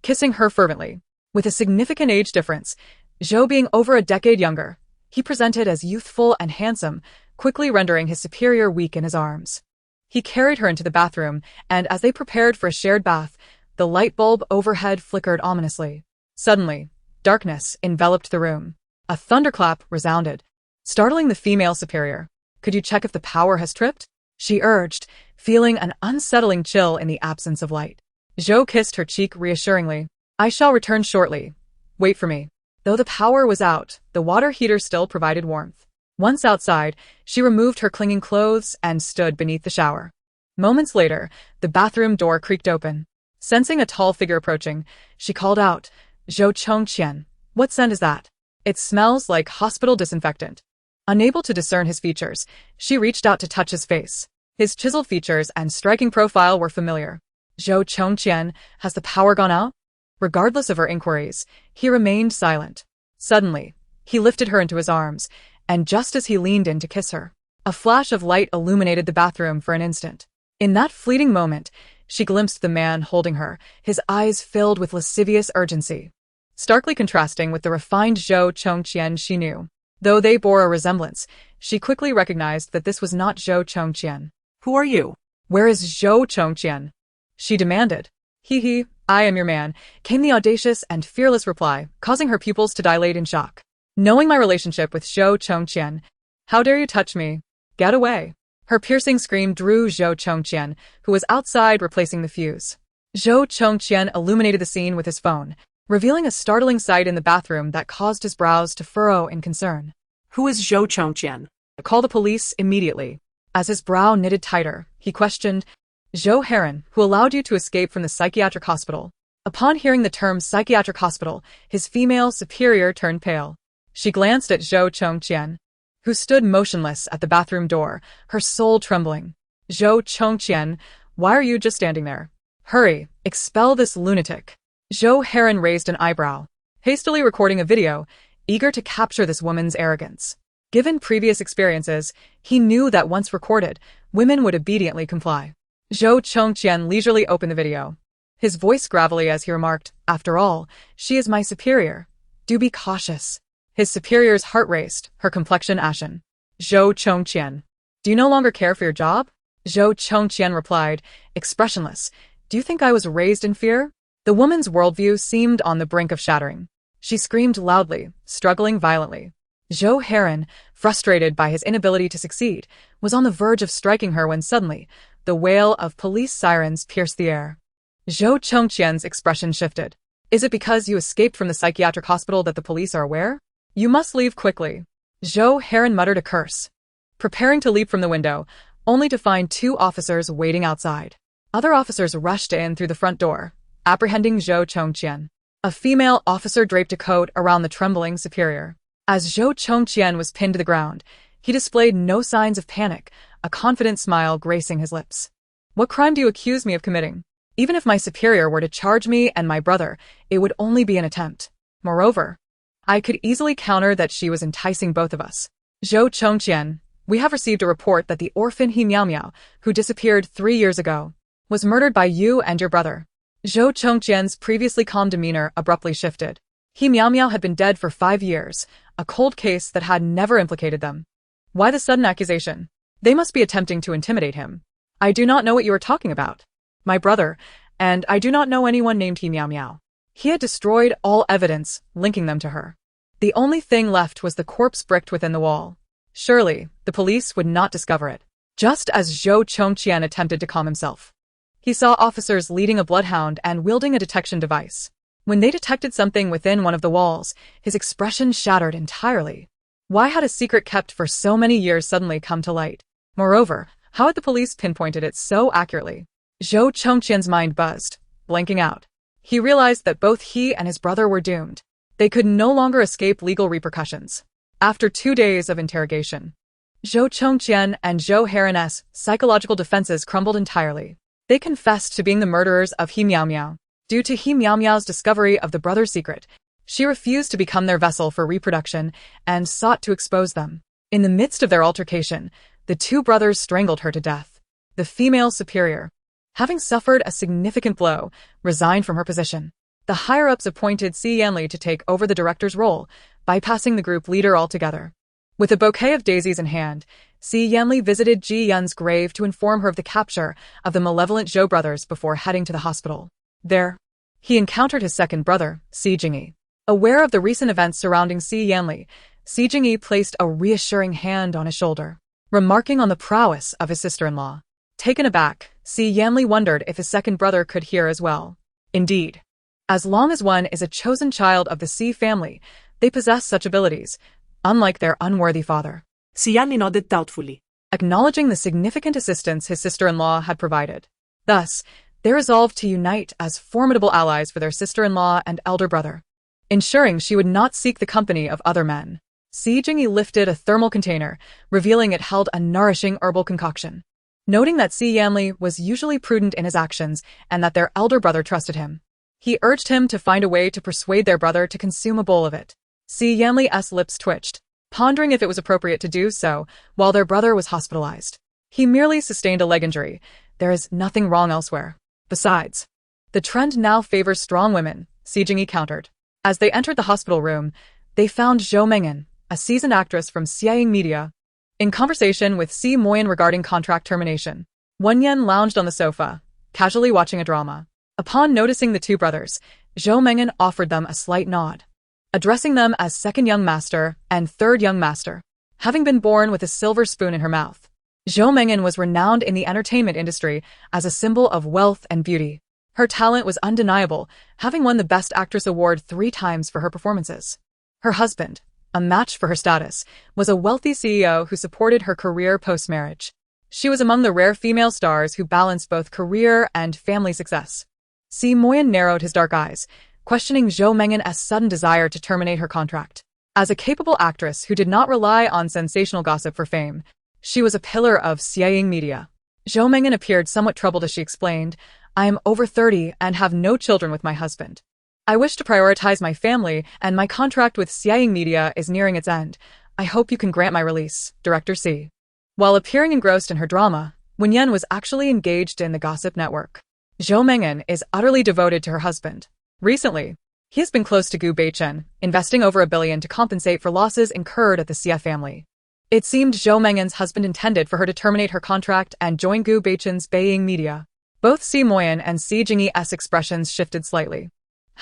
kissing her fervently. With a significant age difference, Zhou being over a decade younger, he presented as youthful and handsome, quickly rendering his superior weak in his arms. He carried her into the bathroom, and as they prepared for a shared bath, the light bulb overhead flickered ominously. Suddenly, darkness enveloped the room. A thunderclap resounded, startling the female superior. "Could you check if the power has tripped?" she urged, feeling an unsettling chill in the absence of light. Zhou kissed her cheek reassuringly. "I shall return shortly. Wait for me." Though the power was out, the water heater still provided warmth. Once outside, she removed her clinging clothes and stood beneath the shower. Moments later, the bathroom door creaked open. Sensing a tall figure approaching, she called out, "Zhou Chongqian, what scent is that? It smells like hospital disinfectant." Unable to discern his features, she reached out to touch his face. His chiseled features and striking profile were familiar. "Zhou Chongqian, has the power gone out?" Regardless of her inquiries, he remained silent. Suddenly, he lifted her into his arms, and just as he leaned in to kiss her, a flash of light illuminated the bathroom for an instant. In that fleeting moment, she glimpsed the man holding her, his eyes filled with lascivious urgency, starkly contrasting with the refined Zhou Chongqian she knew. Though they bore a resemblance, she quickly recognized that this was not Zhou Chongqian. Who are you? "Where is Zhou Chongqian?" she demanded. "He, I am your man," came the audacious and fearless reply, causing her pupils to dilate in shock. "Knowing my relationship with Zhou Chongqian, how dare you touch me? Get away." Her piercing scream drew Zhou Chongqian, who was outside replacing the fuse. Zhou Chongqian illuminated the scene with his phone, revealing a startling sight in the bathroom that caused his brows to furrow in concern. Who is Zhou Chongqian? "Call the police immediately." As his brow knitted tighter, he questioned, Zhou Heron, who allowed you to escape from the psychiatric hospital. Upon hearing the term psychiatric hospital, his female superior turned pale. She glanced at Zhou Chongqian, who stood motionless at the bathroom door, her soul trembling. Zhou Chongqian, why are you just standing there? Hurry, expel this lunatic. Zhou Heron raised an eyebrow, hastily recording a video, eager to capture this woman's arrogance. Given previous experiences, he knew that once recorded, women would obediently comply. Zhou Chongqian leisurely opened the video, his voice gravelly as he remarked, "After all, she is my superior. Do be cautious." His superior's heart raced, her complexion ashen. "Zhou Chongqian, do you no longer care for your job?" Zhou Chongqian replied, expressionless, "Do you think I was raised in fear?" The woman's worldview seemed on the brink of shattering. She screamed loudly, struggling violently. Zhou Heron, frustrated by his inability to succeed, was on the verge of striking her when suddenly, the wail of police sirens pierced the air. Zhou Chongqian's expression shifted. "Is it because you escaped from the psychiatric hospital that the police are aware? You must leave quickly." Zhou Heron muttered a curse, preparing to leap from the window, only to find two officers waiting outside. Other officers rushed in through the front door, apprehending Zhou Chongqian. A female officer draped a coat around the trembling superior. As Zhou Chongqian was pinned to the ground, he displayed no signs of panic, a confident smile gracing his lips. "What crime do you accuse me of committing? Even if my superior were to charge me and my brother, it would only be an attempt. Moreover, I could easily counter that she was enticing both of us. Zhou Chongqian, we have received a report that the orphan He Miao Miao, who disappeared 3 years ago, was murdered by you and your brother." Zhou Chongqian's previously calm demeanor abruptly shifted. He Miao Miao had been dead for 5 years, a cold case that had never implicated them. Why the sudden accusation? They must be attempting to intimidate him. "I do not know what you are talking about. My brother, and I do not know anyone named He Miao Miao." He had destroyed all evidence linking them to her. The only thing left was the corpse bricked within the wall. Surely, the police would not discover it. Just as Zhou Chongqian attempted to calm himself, he saw officers leading a bloodhound and wielding a detection device. When they detected something within one of the walls, his expression shattered entirely. Why had a secret kept for so many years suddenly come to light? Moreover, how had the police pinpointed it so accurately? Zhou Chongqian's mind buzzed, blanking out. He realized that both he and his brother were doomed. They could no longer escape legal repercussions. After 2 days of interrogation, Zhou Chongqian and Zhou Heron's psychological defenses crumbled entirely. They confessed to being the murderers of He Miao Miao. Due to He Miao Miao's discovery of the brother's secret, she refused to become their vessel for reproduction and sought to expose them. In the midst of their altercation, the two brothers strangled her to death. The female superior, having suffered a significant blow, resigned from her position. The higher-ups appointed Si Yanli to take over the director's role, bypassing the group leader altogether. With a bouquet of daisies in hand, Si Yanli visited Ji Yun's grave to inform her of the capture of the malevolent Zhou brothers before heading to the hospital. There, he encountered his second brother, Si Jingyi. Aware of the recent events surrounding Si Yanli, Si Jingyi placed a reassuring hand on his shoulder, remarking on the prowess of his sister-in-law. Taken aback, Si Yanli wondered if his second brother could hear as well. Indeed, as long as one is a chosen child of the Si family, they possess such abilities, unlike their unworthy father. Si Yanli nodded doubtfully, acknowledging the significant assistance his sister-in-law had provided. Thus, they resolved to unite as formidable allies for their sister-in-law and elder brother, ensuring she would not seek the company of other men. Si Jingyi lifted a thermal container, revealing it held a nourishing herbal concoction. Noting that Si Yanli was usually prudent in his actions and that their elder brother trusted him, he urged him to find a way to persuade their brother to consume a bowl of it. Si Yanli's lips twitched, pondering if it was appropriate to do so while their brother was hospitalized. He merely sustained a leg injury. There is nothing wrong elsewhere. Besides, the trend now favors strong women, Si Jingyi countered. As they entered the hospital room, they found Zhou Mengyan, a seasoned actress from Xiaoying Media, in conversation with Si Moyan regarding contract termination. Wen Yan lounged on the sofa, casually watching a drama. Upon noticing the two brothers, Zhou Mengyan offered them a slight nod, addressing them as second young master and third young master. Having been born with a silver spoon in her mouth, Zhou Mengyan was renowned in the entertainment industry as a symbol of wealth and beauty. Her talent was undeniable, having won the Best Actress award 3 times for her performances. Her husband, a match for her status, was a wealthy CEO who supported her career post-marriage. She was among the rare female stars who balanced both career and family success. Si Moyan narrowed his dark eyes, questioning Zhou Mengyan's sudden desire to terminate her contract. As a capable actress who did not rely on sensational gossip for fame, she was a pillar of Xiaoying media. Zhou Mengyan appeared somewhat troubled as she explained, "I am over 30 and have no children with my husband. I wish to prioritize my family, and my contract with Xiaoying media is nearing its end. I hope you can grant my release, Director Si." While appearing engrossed in her drama, Wen Yan was actually engaged in the gossip network. Zhou Mengyan is utterly devoted to her husband. Recently, he has been close to Gu Beichen, investing over $1 billion to compensate for losses incurred at the Xia family. It seemed Zhou Mengyan's husband intended for her to terminate her contract and join Gu Beichen's Beiying media. Both Si Moyan and Si Jingyi's expressions shifted slightly.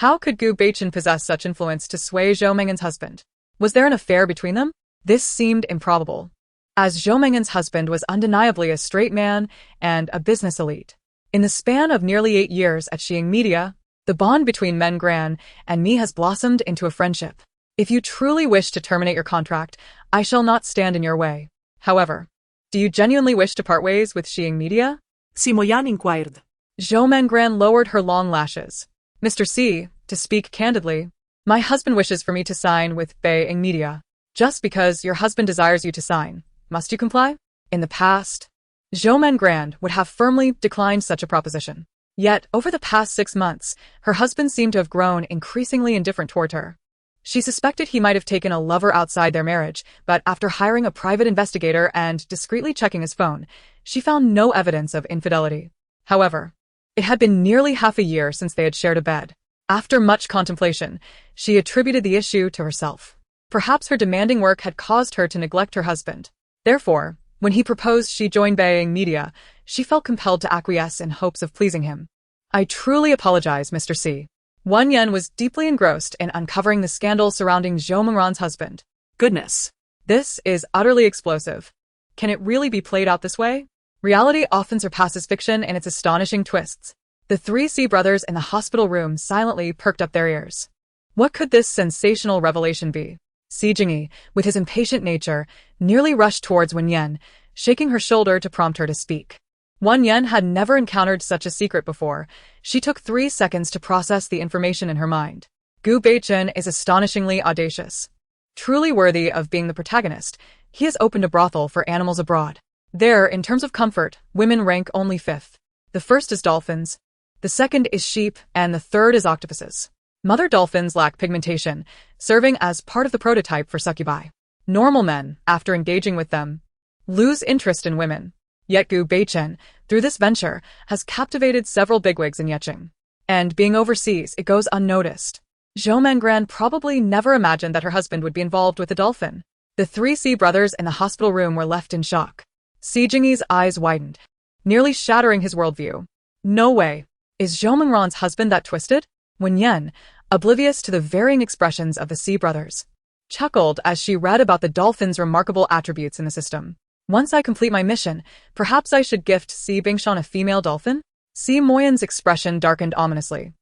How could Gu Beichen possess such influence to sway Zhou Mengyan's husband? Was there an affair between them? This seemed improbable, as Zhou Mengyan's husband was undeniably a straight man and a business elite. In the span of nearly 8 years at Xiaoying Media, the bond between Men Gran and me has blossomed into a friendship. If you truly wish to terminate your contract, I shall not stand in your way. However, do you genuinely wish to part ways with Xiaoying Media? Si Moyan inquired. Zhou Mengran lowered her long lashes. Mr. Si, to speak candidly, my husband wishes for me to sign with Beiying Media. Just because your husband desires you to sign, must you comply? In the past, Zhou Mengran would have firmly declined such a proposition. Yet, over the past 6 months, her husband seemed to have grown increasingly indifferent toward her. She suspected he might have taken a lover outside their marriage, but after hiring a private investigator and discreetly checking his phone, she found no evidence of infidelity. However, it had been nearly half a year since they had shared a bed. After much contemplation, she attributed the issue to herself. Perhaps her demanding work had caused her to neglect her husband. Therefore, when he proposed she join Beiying Media, she felt compelled to acquiesce in hopes of pleasing him. I truly apologize, Mr. Si. Wen Yan was deeply engrossed in uncovering the scandal surrounding Zhou Mengran's husband. Goodness. This is utterly explosive. Can it really be played out this way? Reality often surpasses fiction in its astonishing twists. The 3 Si brothers in the hospital room silently perked up their ears. What could this sensational revelation be? Si Jingyi, with his impatient nature, nearly rushed towards Wen Yan, shaking her shoulder to prompt her to speak. Wen Yan had never encountered such a secret before. She took 3 seconds to process the information in her mind. Gu Beichen is astonishingly audacious. Truly worthy of being the protagonist, he has opened a brothel for animals abroad. There, in terms of comfort, women rank only 5th. The first is dolphins, the second is sheep, and the third is octopuses. Mother dolphins lack pigmentation, serving as part of the prototype for succubi. Normal men, after engaging with them, lose interest in women. Yet Gu Beichen, through this venture, has captivated several bigwigs in Yeqing. And being overseas, it goes unnoticed. Zhou Mengran probably never imagined that her husband would be involved with a dolphin. The 3 Si brothers in the hospital room were left in shock. Si Jingyi's eyes widened, nearly shattering his worldview. No way. Is Zhou Mengran's husband that twisted? Wen Yan, oblivious to the varying expressions of the Si brothers, chuckled as she read about the dolphin's remarkable attributes in the system. Once I complete my mission, perhaps I should gift Si Bingshan a female dolphin? Si Moyan's expression darkened ominously.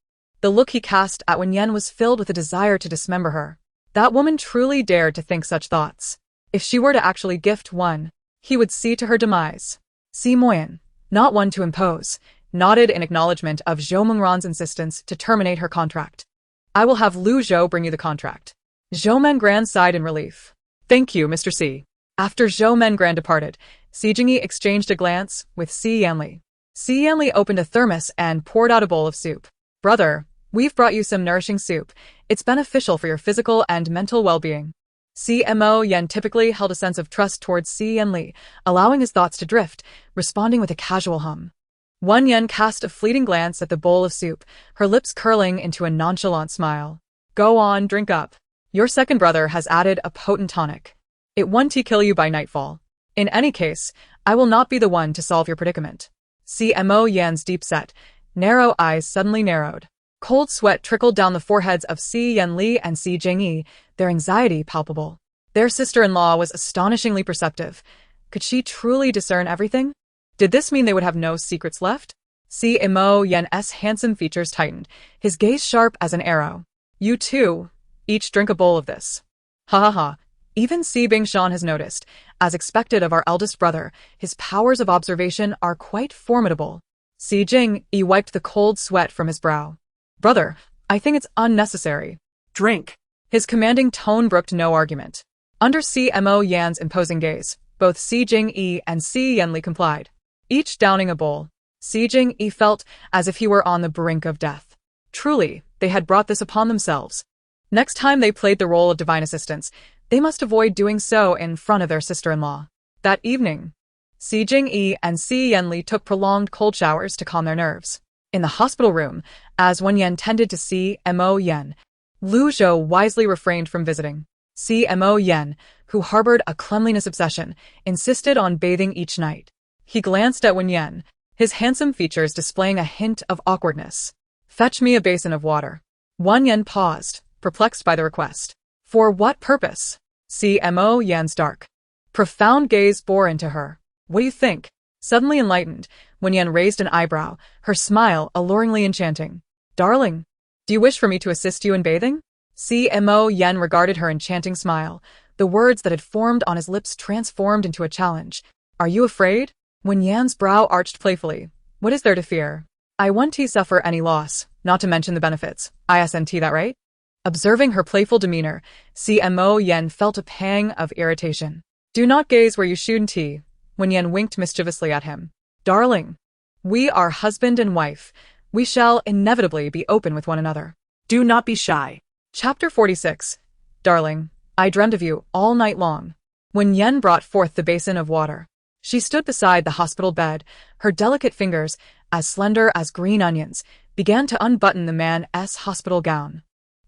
The look he cast at Wen Yan was filled with a desire to dismember her. That woman truly dared to think such thoughts. If she were to actually gift one, he would see to her demise. Si Moyan, not one to impose, nodded in acknowledgement of Zhou Mengran's insistence to terminate her contract. I will have Lu Zhou bring you the contract. Zhou Mengran sighed in relief. Thank you, Mr. Si. After Zhou Mengran departed, Si Jingyi exchanged a glance with Si Yanli. Si Yanli opened a thermos and poured out a bowl of soup. Brother, we've brought you some nourishing soup. It's beneficial for your physical and mental well-being. Si Moyan typically held a sense of trust towards Si Yanli, allowing his thoughts to drift, responding with a casual hum. Wen Yan cast a fleeting glance at the bowl of soup, her lips curling into a nonchalant smile. Go on, drink up. Your second brother has added a potent tonic. It won't kill you by nightfall. In any case, I will not be the one to solve your predicament. Si Moyan's deep-set, narrow eyes suddenly narrowed. Cold sweat trickled down the foreheads of Si Yanli and Si Jingyi, their anxiety palpable. Their sister-in-law was astonishingly perceptive. Could she truly discern everything? Did this mean they would have no secrets left? Si Moyan's handsome features tightened, his gaze sharp as an arrow. You too, each drink a bowl of this. Ha ha ha. Even Si Bingshan has noticed, As expected of our eldest brother, his powers of observation are quite formidable. Si Jing-yi wiped the cold sweat from his brow. Brother, I think it's unnecessary. Drink. His commanding tone brooked no argument. Under Si Moyan's imposing gaze, both Si Jing-yi and Si Yanli complied, each downing a bowl. Si Jing-yi felt as if he were on the brink of death. Truly, they had brought this upon themselves. Next time they played the role of divine assistants, they must avoid doing so in front of their sister-in-law. That evening, Si Jing-yi and Si Yanli took prolonged cold showers to calm their nerves. In the hospital room, as Wen Yan tended to Si Moyan, Lu Zhou wisely refrained from visiting. Si Moyan, who harbored a cleanliness obsession, insisted on bathing each night. He glanced at Wen Yan, his handsome features displaying a hint of awkwardness. Fetch me a basin of water. Wen Yan paused, perplexed by the request. For what purpose? Si Moyan's dark, profound gaze bore into her. What do you think? Suddenly enlightened, Wen Yan raised an eyebrow, her smile alluringly enchanting. Darling, do you wish for me to assist you in bathing? Si Moyan regarded her enchanting smile. The words that had formed on his lips transformed into a challenge. Are you afraid? Wen Yan's brow arched playfully. What is there to fear? I won't suffer any loss, not to mention the benefits. Isn't that right? Observing her playful demeanor, Si Moyan felt a pang of irritation. Do not gaze where you shouldn't. Wen Yan winked mischievously at him. Darling, we are husband and wife. We shall inevitably be open with one another. Do not be shy. Chapter 46. Darling, I dreamed of you all night long. Wen Yan brought forth the basin of water. She stood beside the hospital bed, her delicate fingers, as slender as green onions, began to unbutton the man's hospital gown.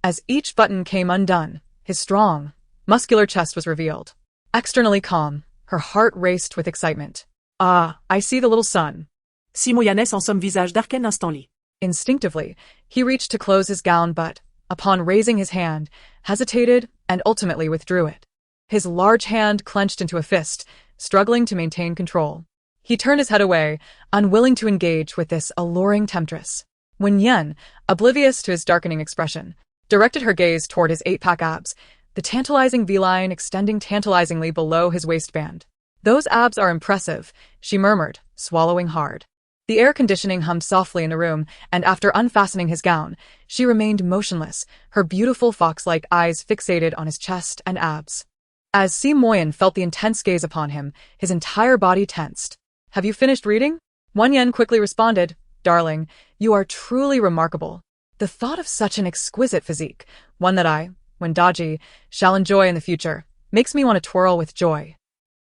As each button came undone, his strong, muscular chest was revealed. Externally calm, her heart raced with excitement. Ah, I see the little sun. Si Moyan en somme visage d'arken instant-li. Instinctively, he reached to close his gown but, upon raising his hand, hesitated and ultimately withdrew it. His large hand clenched into a fist, struggling to maintain control. He turned his head away, unwilling to engage with this alluring temptress. Wen Yan, oblivious to his darkening expression, directed her gaze toward his 8-pack abs, the tantalizing V-line extending tantalizingly below his waistband. Those abs are impressive, she murmured, swallowing hard. The air conditioning hummed softly in the room, and after unfastening his gown, she remained motionless, her beautiful fox-like eyes fixated on his chest and abs. As Si Moyan felt the intense gaze upon him, his entire body tensed. Have you finished reading? Wen Yan quickly responded, Darling, you are truly remarkable. The thought of such an exquisite physique, one that I, when Daji, shall enjoy in the future, makes me want to twirl with joy.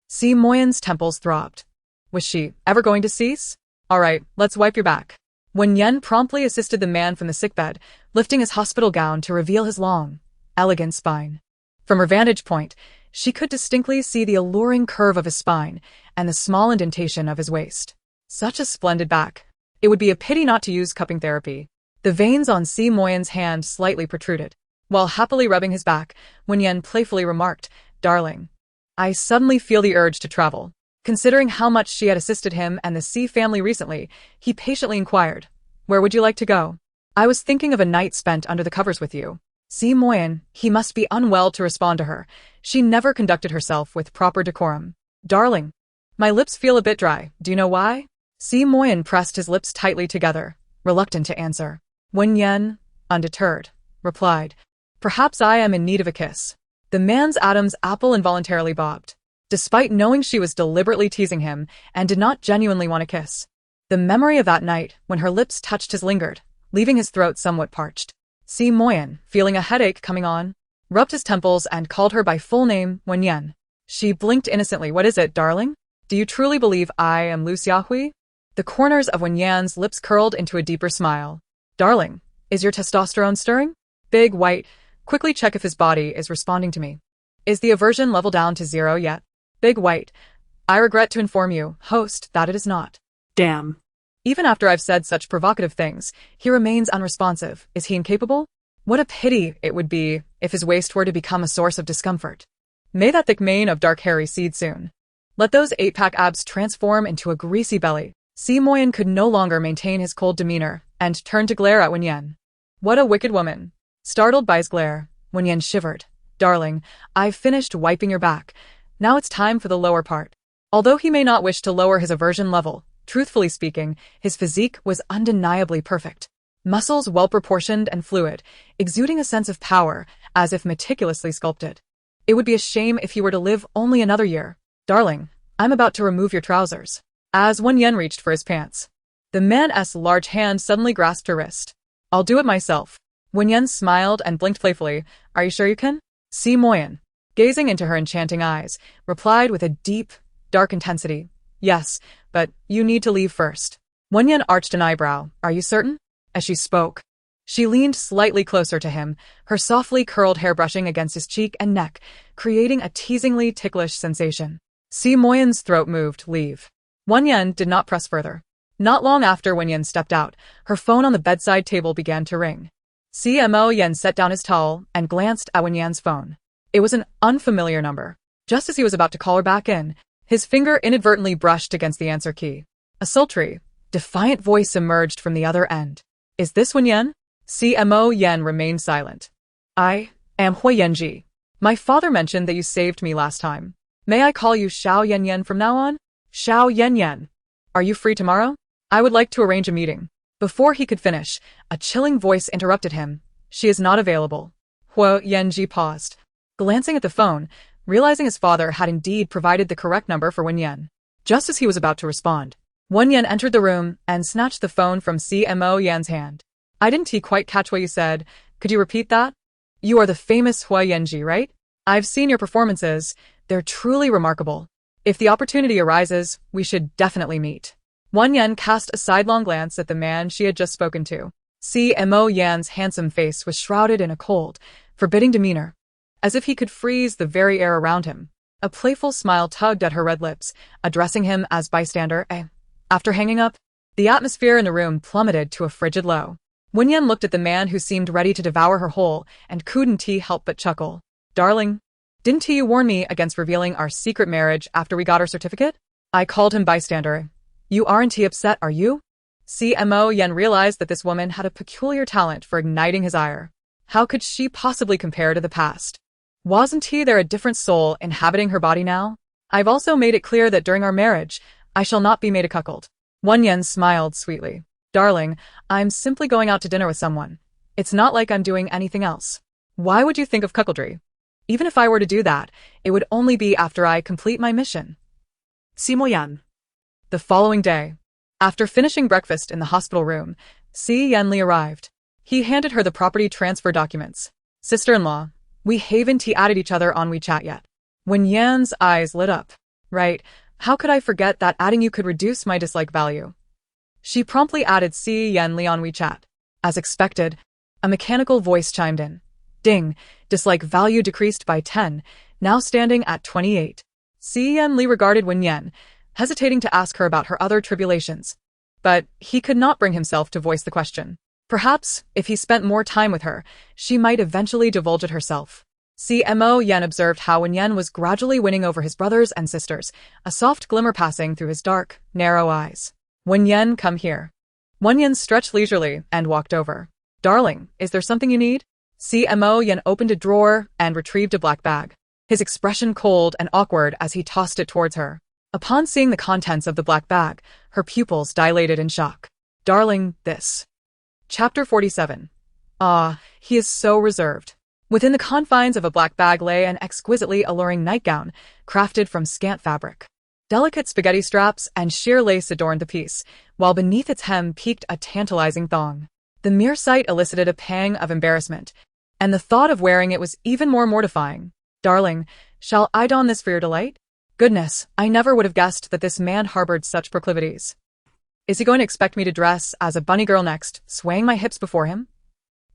Si Moyan's temples throbbed. Was she ever going to cease? All right, let's wipe your back. Wen Yan promptly assisted the man from the sickbed, lifting his hospital gown to reveal his long, elegant spine. From her vantage point, she could distinctly see the alluring curve of his spine and the small indentation of his waist. Such a splendid back. It would be a pity not to use cupping therapy. The veins on Si Moyan's hand slightly protruded. While happily rubbing his back, Wen Yan playfully remarked, Darling, I suddenly feel the urge to travel. Considering how much she had assisted him and the Si family recently, he patiently inquired, Where would you like to go? I was thinking of a night spent under the covers with you. Si Moyan, he must be unwell to respond to her. She never conducted herself with proper decorum. Darling, my lips feel a bit dry. Do you know why? Si Moyan pressed his lips tightly together, reluctant to answer. Wen Yan, undeterred, replied, Perhaps I am in need of a kiss. The man's Adam's apple involuntarily bobbed, despite knowing she was deliberately teasing him and did not genuinely want a kiss. The memory of that night, when her lips touched his lingered, leaving his throat somewhat parched. Si Moyan, feeling a headache coming on, rubbed his temples and called her by full name, Wen Yan. She blinked innocently. What is it, darling? Do you truly believe I am Lu Xiaohui? The corners of Wen Yan's lips curled into a deeper smile. Darling, is your testosterone stirring? Big White, quickly check if his body is responding to me. Is the aversion level down to 0 yet? Big White, I regret to inform you, host, that it is not. Damn. Even after I've said such provocative things, he remains unresponsive. Is he incapable? What a pity it would be if his waist were to become a source of discomfort. May that thick mane of dark hair recede soon. Let those 8-pack abs transform into a greasy belly. Si Moyan could no longer maintain his cold demeanor and turned to glare at Wen Yan. What a wicked woman. Startled by his glare, Wen Yan shivered. Darling, I've finished wiping your back. Now it's time for the lower part. Although he may not wish to lower his aversion level, truthfully speaking, his physique was undeniably perfect. Muscles well-proportioned and fluid, exuding a sense of power, as if meticulously sculpted. It would be a shame if he were to live only another year. Darling, I'm about to remove your trousers. As Wen Yan reached for his pants, the man's large hand suddenly grasped her wrist. I'll do it myself. Wen Yan smiled and blinked playfully. Are you sure you can? Si Moyan, gazing into her enchanting eyes, replied with a deep, dark intensity. Yes, but you need to leave first. Wen Yan arched an eyebrow. Are you certain? As she spoke, she leaned slightly closer to him, her softly curled hair brushing against his cheek and neck, creating a teasingly ticklish sensation. Si Moyan's throat moved. Leave. Wen Yan did not press further. Not long after Wen Yan stepped out, her phone on the bedside table began to ring. Si Moyan set down his towel and glanced at Wen Yan's phone. It was an unfamiliar number. Just as he was about to call her back in, his finger inadvertently brushed against the answer key. A sultry, defiant voice emerged from the other end. Is this Wen Yan? Si Moyan remained silent. I am Huiyanji. My father mentioned that you saved me last time. May I call you Xiao Yan from now on? Xiao Yan. Are you free tomorrow? I would like to arrange a meeting. Before he could finish, a chilling voice interrupted him. She is not available. Huiyanji paused, glancing at the phone, realizing his father had indeed provided the correct number for Wen Yan. Just as he was about to respond, Wen Yan entered the room and snatched the phone from Si Moyan's hand. I didn't quite catch what you said. Could you repeat that? You are the famous Huiyanji, right? I've seen your performances. They're truly remarkable. If the opportunity arises, we should definitely meet. Wen Yan cast a sidelong glance at the man she had just spoken to. Si Moyan's handsome face was shrouded in a cold, forbidding demeanor, as if he could freeze the very air around him. A playful smile tugged at her red lips, addressing him as bystander. After hanging up, the atmosphere in the room plummeted to a frigid low. Wen Yan looked at the man who seemed ready to devour her whole and couldn't help but chuckle. Darling, didn't you warn me against revealing our secret marriage after we got our certificate? I called him bystander. You aren't upset, are you? Si Moyan realized that this woman had a peculiar talent for igniting his ire. How could she possibly compare to the past? Wasn't there a different soul inhabiting her body now? I've also made it clear that during our marriage, I shall not be made a cuckold. Wen Yan smiled sweetly. Darling, I'm simply going out to dinner with someone. It's not like I'm doing anything else. Why would you think of cuckoldry? Even if I were to do that, it would only be after I complete my mission. Si Moyan. The following day, after finishing breakfast in the hospital room, Si Yanli arrived. He handed her the property transfer documents. Sister-in-law, we haven't added each other on WeChat yet. Wen Yan's eyes lit up. Right, how could I forget that adding you could reduce my dislike value? She promptly added Si Yanli on WeChat. As expected, a mechanical voice chimed in. Ding, dislike value decreased by 10, now standing at 28. Si Yanli regarded Wen Yan, hesitating to ask her about her other tribulations. But he could not bring himself to voice the question. Perhaps, if he spent more time with her, she might eventually divulge it herself. Si Moyan observed how Wen Yan was gradually winning over his brothers and sisters, a soft glimmer passing through his dark, narrow eyes. Wen Yan, come here. Wen Yan stretched leisurely and walked over. Darling, is there something you need? Si Moyan opened a drawer and retrieved a black bag, his expression cold and awkward as he tossed it towards her. Upon seeing the contents of the black bag, her pupils dilated in shock. Darling, this. Chapter 47. Ah, he is so reserved. Within the confines of a black bag lay an exquisitely alluring nightgown, crafted from scant fabric. Delicate spaghetti straps and sheer lace adorned the piece, while beneath its hem peeked a tantalizing thong. The mere sight elicited a pang of embarrassment, and the thought of wearing it was even more mortifying. Darling, shall I don this for your delight? Goodness, I never would have guessed that this man harbored such proclivities. Is he going to expect me to dress as a bunny girl next, swaying my hips before him?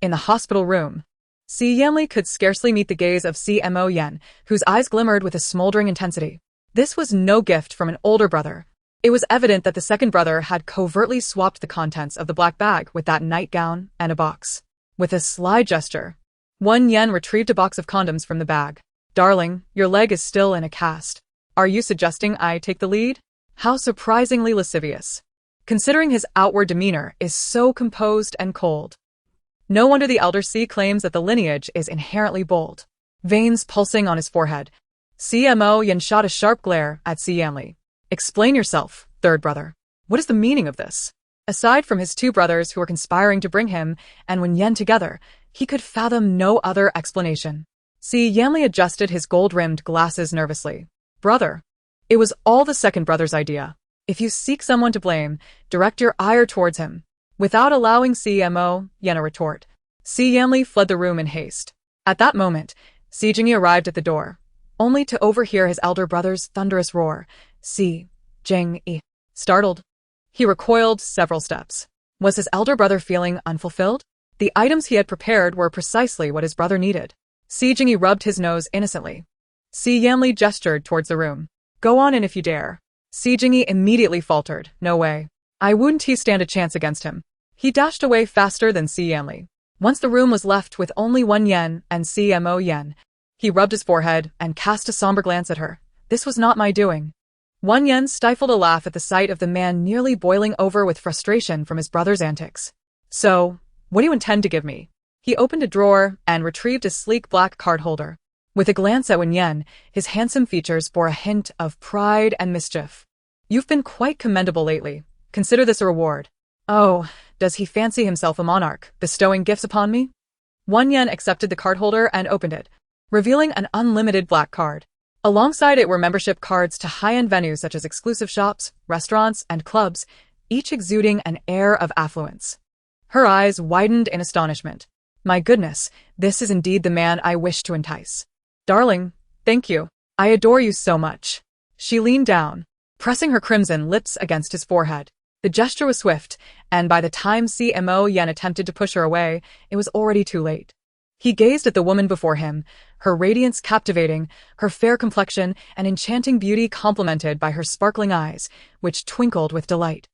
In the hospital room, Si Yanli could scarcely meet the gaze of Si Moyan, whose eyes glimmered with a smoldering intensity. This was no gift from an older brother. It was evident that the second brother had covertly swapped the contents of the black bag with that nightgown and a box. With a sly gesture, Wen Yan retrieved a box of condoms from the bag. Darling, your leg is still in a cast. Are you suggesting I take the lead? How surprisingly lascivious, considering his outward demeanor is so composed and cold. No wonder the elder Si claims that the lineage is inherently bold. Veins pulsing on his forehead, Si Moyan shot a sharp glare at Si Yanli. Explain yourself, third brother. What is the meaning of this? Aside from his two brothers who were conspiring to bring him and Wen Yan together, he could fathom no other explanation. Si Yanli adjusted his gold-rimmed glasses nervously. Brother. It was all the second brother's idea. If you seek someone to blame, direct your ire towards him. Without allowing Si Moyan a retort, Si Yanli fled the room in haste. At that moment, Si Jingyi arrived at the door, only to overhear his elder brother's thunderous roar. Si Jingyi. Startled, he recoiled several steps. Was his elder brother feeling unfulfilled? The items he had prepared were precisely what his brother needed. Si Jingyi rubbed his nose innocently. Si Yanli gestured towards the room. Go on in if you dare. Si Jingyi immediately faltered. No way. I wouldn't stand a chance against him. He dashed away faster than Si Yanli. Once the room was left with only Wen Yan and Si Moyan, he rubbed his forehead and cast a somber glance at her. This was not my doing. Wen Yan stifled a laugh at the sight of the man nearly boiling over with frustration from his brother's antics. So, what do you intend to give me? He opened a drawer and retrieved a sleek black card holder. With a glance at Wen Yan, his handsome features bore a hint of pride and mischief. You've been quite commendable lately. Consider this a reward. Oh, does he fancy himself a monarch, bestowing gifts upon me? Wen Yan accepted the card holder and opened it, revealing an unlimited black card. Alongside it were membership cards to high-end venues such as exclusive shops, restaurants, and clubs, each exuding an air of affluence. Her eyes widened in astonishment. My goodness, this is indeed the man I wish to entice. Darling, thank you. I adore you so much. She leaned down, pressing her crimson lips against his forehead. The gesture was swift, and by the time Si Moyan attempted to push her away, it was already too late. He gazed at the woman before him, her radiance captivating, her fair complexion and enchanting beauty complemented by her sparkling eyes, which twinkled with delight,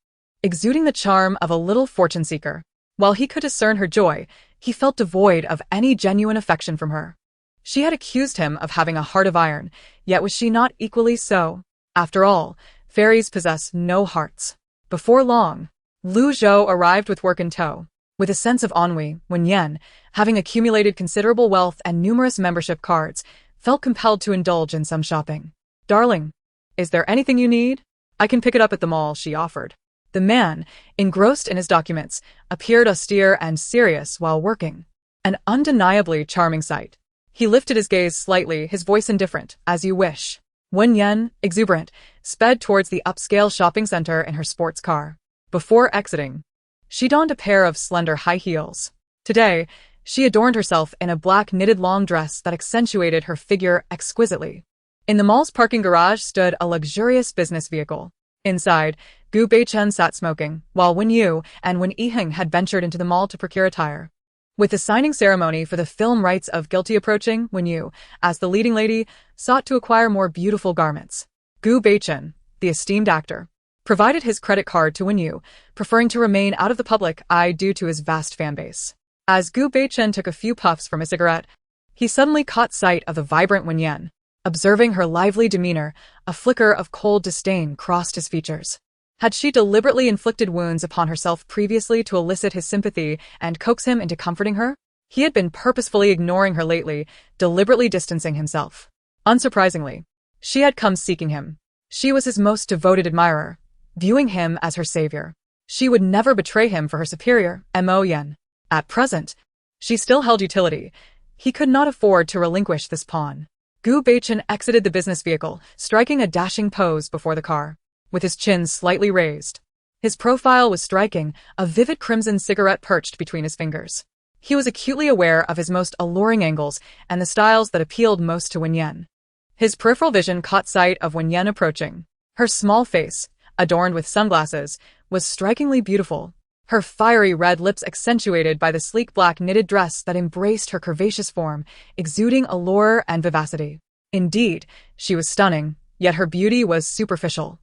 exuding the charm of a little fortune-seeker. While he could discern her joy, he felt devoid of any genuine affection from her. She had accused him of having a heart of iron, yet was she not equally so? After all, fairies possess no hearts. Before long, Lu Zhou arrived with work in tow. With a sense of ennui, Wen Yan, having accumulated considerable wealth and numerous membership cards, felt compelled to indulge in some shopping. Darling, is there anything you need? I can pick it up at the mall, she offered. The man, engrossed in his documents, appeared austere and serious while working. An undeniably charming sight. He lifted his gaze slightly, his voice indifferent. As you wish. Wen Yan, exuberant, sped towards the upscale shopping center in her sports car. Before exiting, she donned a pair of slender high heels. Today, she adorned herself in a black knitted long dress that accentuated her figure exquisitely. In the mall's parking garage stood a luxurious business vehicle. Inside, Gu Beichen sat smoking, while Wen Yu and Wen Yiheng had ventured into the mall to procure attire. With the signing ceremony for the film rights of Guilty approaching, Wen Yu, as the leading lady, sought to acquire more beautiful garments. Gu Beichen, the esteemed actor, provided his credit card to Wen Yu, preferring to remain out of the public eye due to his vast fanbase. As Gu Beichen took a few puffs from a cigarette, he suddenly caught sight of the vibrant Wen Yan. Observing her lively demeanor, a flicker of cold disdain crossed his features. Had she deliberately inflicted wounds upon herself previously to elicit his sympathy and coax him into comforting her? He had been purposefully ignoring her lately, deliberately distancing himself. Unsurprisingly, she had come seeking him. She was his most devoted admirer, viewing him as her savior. She would never betray him for her superior, Moyan. At present, she still held utility. He could not afford to relinquish this pawn. Gu Beichen exited the business vehicle, striking a dashing pose before the car, with his chin slightly raised. His profile was striking, a vivid crimson cigarette perched between his fingers. He was acutely aware of his most alluring angles and the styles that appealed most to Wen Yan. His peripheral vision caught sight of Wen Yan approaching. Her small face, adorned with sunglasses, was strikingly beautiful, her fiery red lips accentuated by the sleek black knitted dress that embraced her curvaceous form, exuding allure and vivacity. Indeed, she was stunning, yet her beauty was superficial,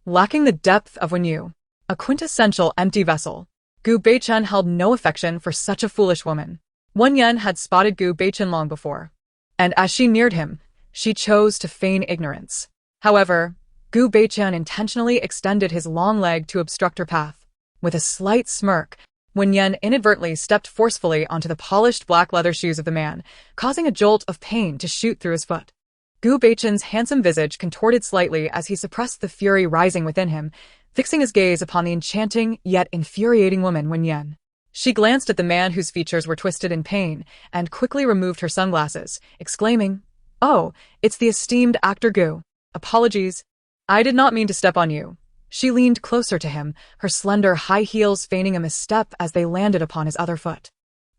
lacking the depth of Wen Yu, a quintessential empty vessel. Gu Beichen held no affection for such a foolish woman. Wen Yan had spotted Gu Beichen long before, and as she neared him, she chose to feign ignorance. However, Gu Beichen intentionally extended his long leg to obstruct her path. With a slight smirk, Wen Yan inadvertently stepped forcefully onto the polished black leather shoes of the man, causing a jolt of pain to shoot through his foot. Gu Beichen's handsome visage contorted slightly as he suppressed the fury rising within him, fixing his gaze upon the enchanting yet infuriating woman Wen Yan. She glanced at the man whose features were twisted in pain and quickly removed her sunglasses, exclaiming, "Oh, it's the esteemed actor Gu. Apologies. I did not mean to step on you." She leaned closer to him, her slender high heels feigning a misstep as they landed upon his other foot.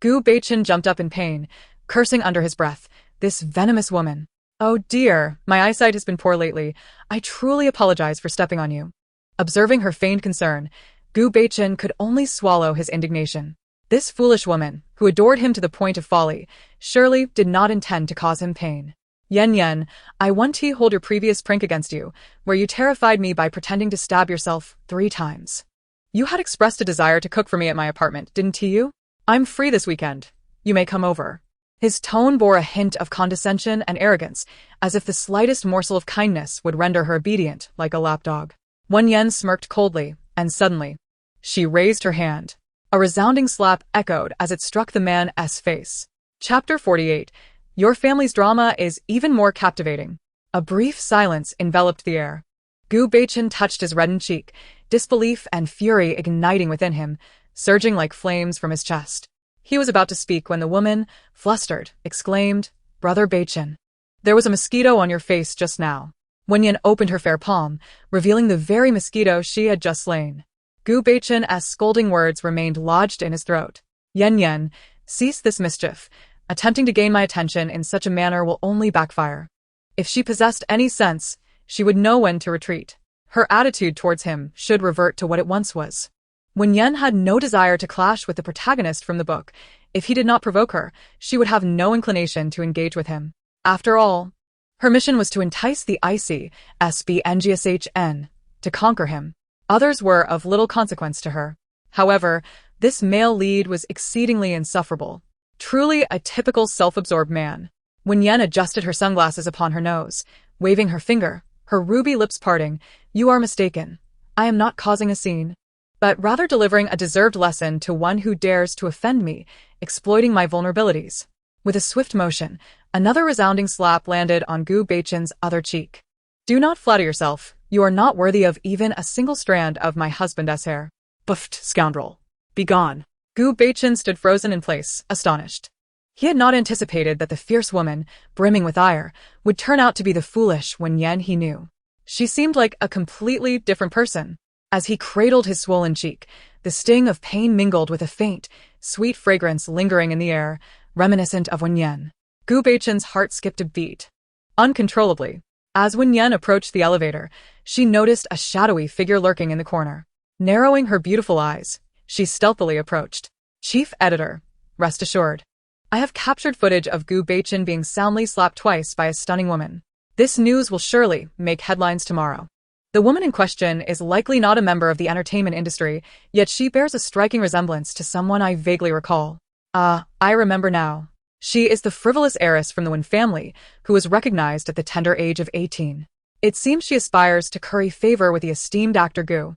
Gu Beichen jumped up in pain, cursing under his breath, "This venomous woman. Oh dear, my eyesight has been poor lately. I truly apologize for stepping on you." Observing her feigned concern, Gu Beichen could only swallow his indignation. This foolish woman, who adored him to the point of folly, surely did not intend to cause him pain. "Yen Yen, I want to hold your previous prank against you, where you terrified me by pretending to stab yourself 3 times. You had expressed a desire to cook for me at my apartment, didn't you? I'm free this weekend. You may come over." His tone bore a hint of condescension and arrogance, as if the slightest morsel of kindness would render her obedient like a lapdog. Wen Yan smirked coldly, and suddenly, she raised her hand. A resounding slap echoed as it struck the man's face. Chapter 48. Your family's drama is even more captivating. A brief silence enveloped the air. Gu Beichen touched his reddened cheek, disbelief and fury igniting within him, surging like flames from his chest. He was about to speak when the woman, flustered, exclaimed, "Brother Beichen, there was a mosquito on your face just now." Wen Yan opened her fair palm, revealing the very mosquito she had just slain. Gu Beichen's scolding words remained lodged in his throat. "Yen Yen, cease this mischief. Attempting to gain my attention in such a manner will only backfire." If she possessed any sense, she would know when to retreat. Her attitude towards him should revert to what it once was. Wen Yan had no desire to clash with the protagonist from the book. If he did not provoke her, she would have no inclination to engage with him. After all, her mission was to entice the ICSBNGSHN, to conquer him. Others were of little consequence to her. However, this male lead was exceedingly insufferable. Truly a typical self-absorbed man. Wen Yan adjusted her sunglasses upon her nose, waving her finger, her ruby lips parting. "You are mistaken. I am not causing a scene, but rather delivering a deserved lesson to one who dares to offend me, exploiting my vulnerabilities." With a swift motion, another resounding slap landed on Gu Beichen's other cheek. "Do not flatter yourself. You are not worthy of even a single strand of my husband's hair." Buffed scoundrel. Begone. Gu Beichen stood frozen in place, astonished. He had not anticipated that the fierce woman, brimming with ire, would turn out to be the foolish Wen Yan he knew. She seemed like a completely different person. As he cradled his swollen cheek, the sting of pain mingled with a faint, sweet fragrance lingering in the air, reminiscent of Wen Yan. Gu Beichen's heart skipped a beat. Uncontrollably. As Wen Yan approached the elevator, she noticed a shadowy figure lurking in the corner. Narrowing her beautiful eyes, she stealthily approached. "Chief Editor, rest assured. I have captured footage of Gu Beichen being soundly slapped twice by a stunning woman. This news will surely make headlines tomorrow. The woman in question is likely not a member of the entertainment industry, yet she bears a striking resemblance to someone I vaguely recall. I remember now. She is the frivolous heiress from the Wen family, who was recognized at the tender age of 18. It seems she aspires to curry favor with the esteemed actor Gu.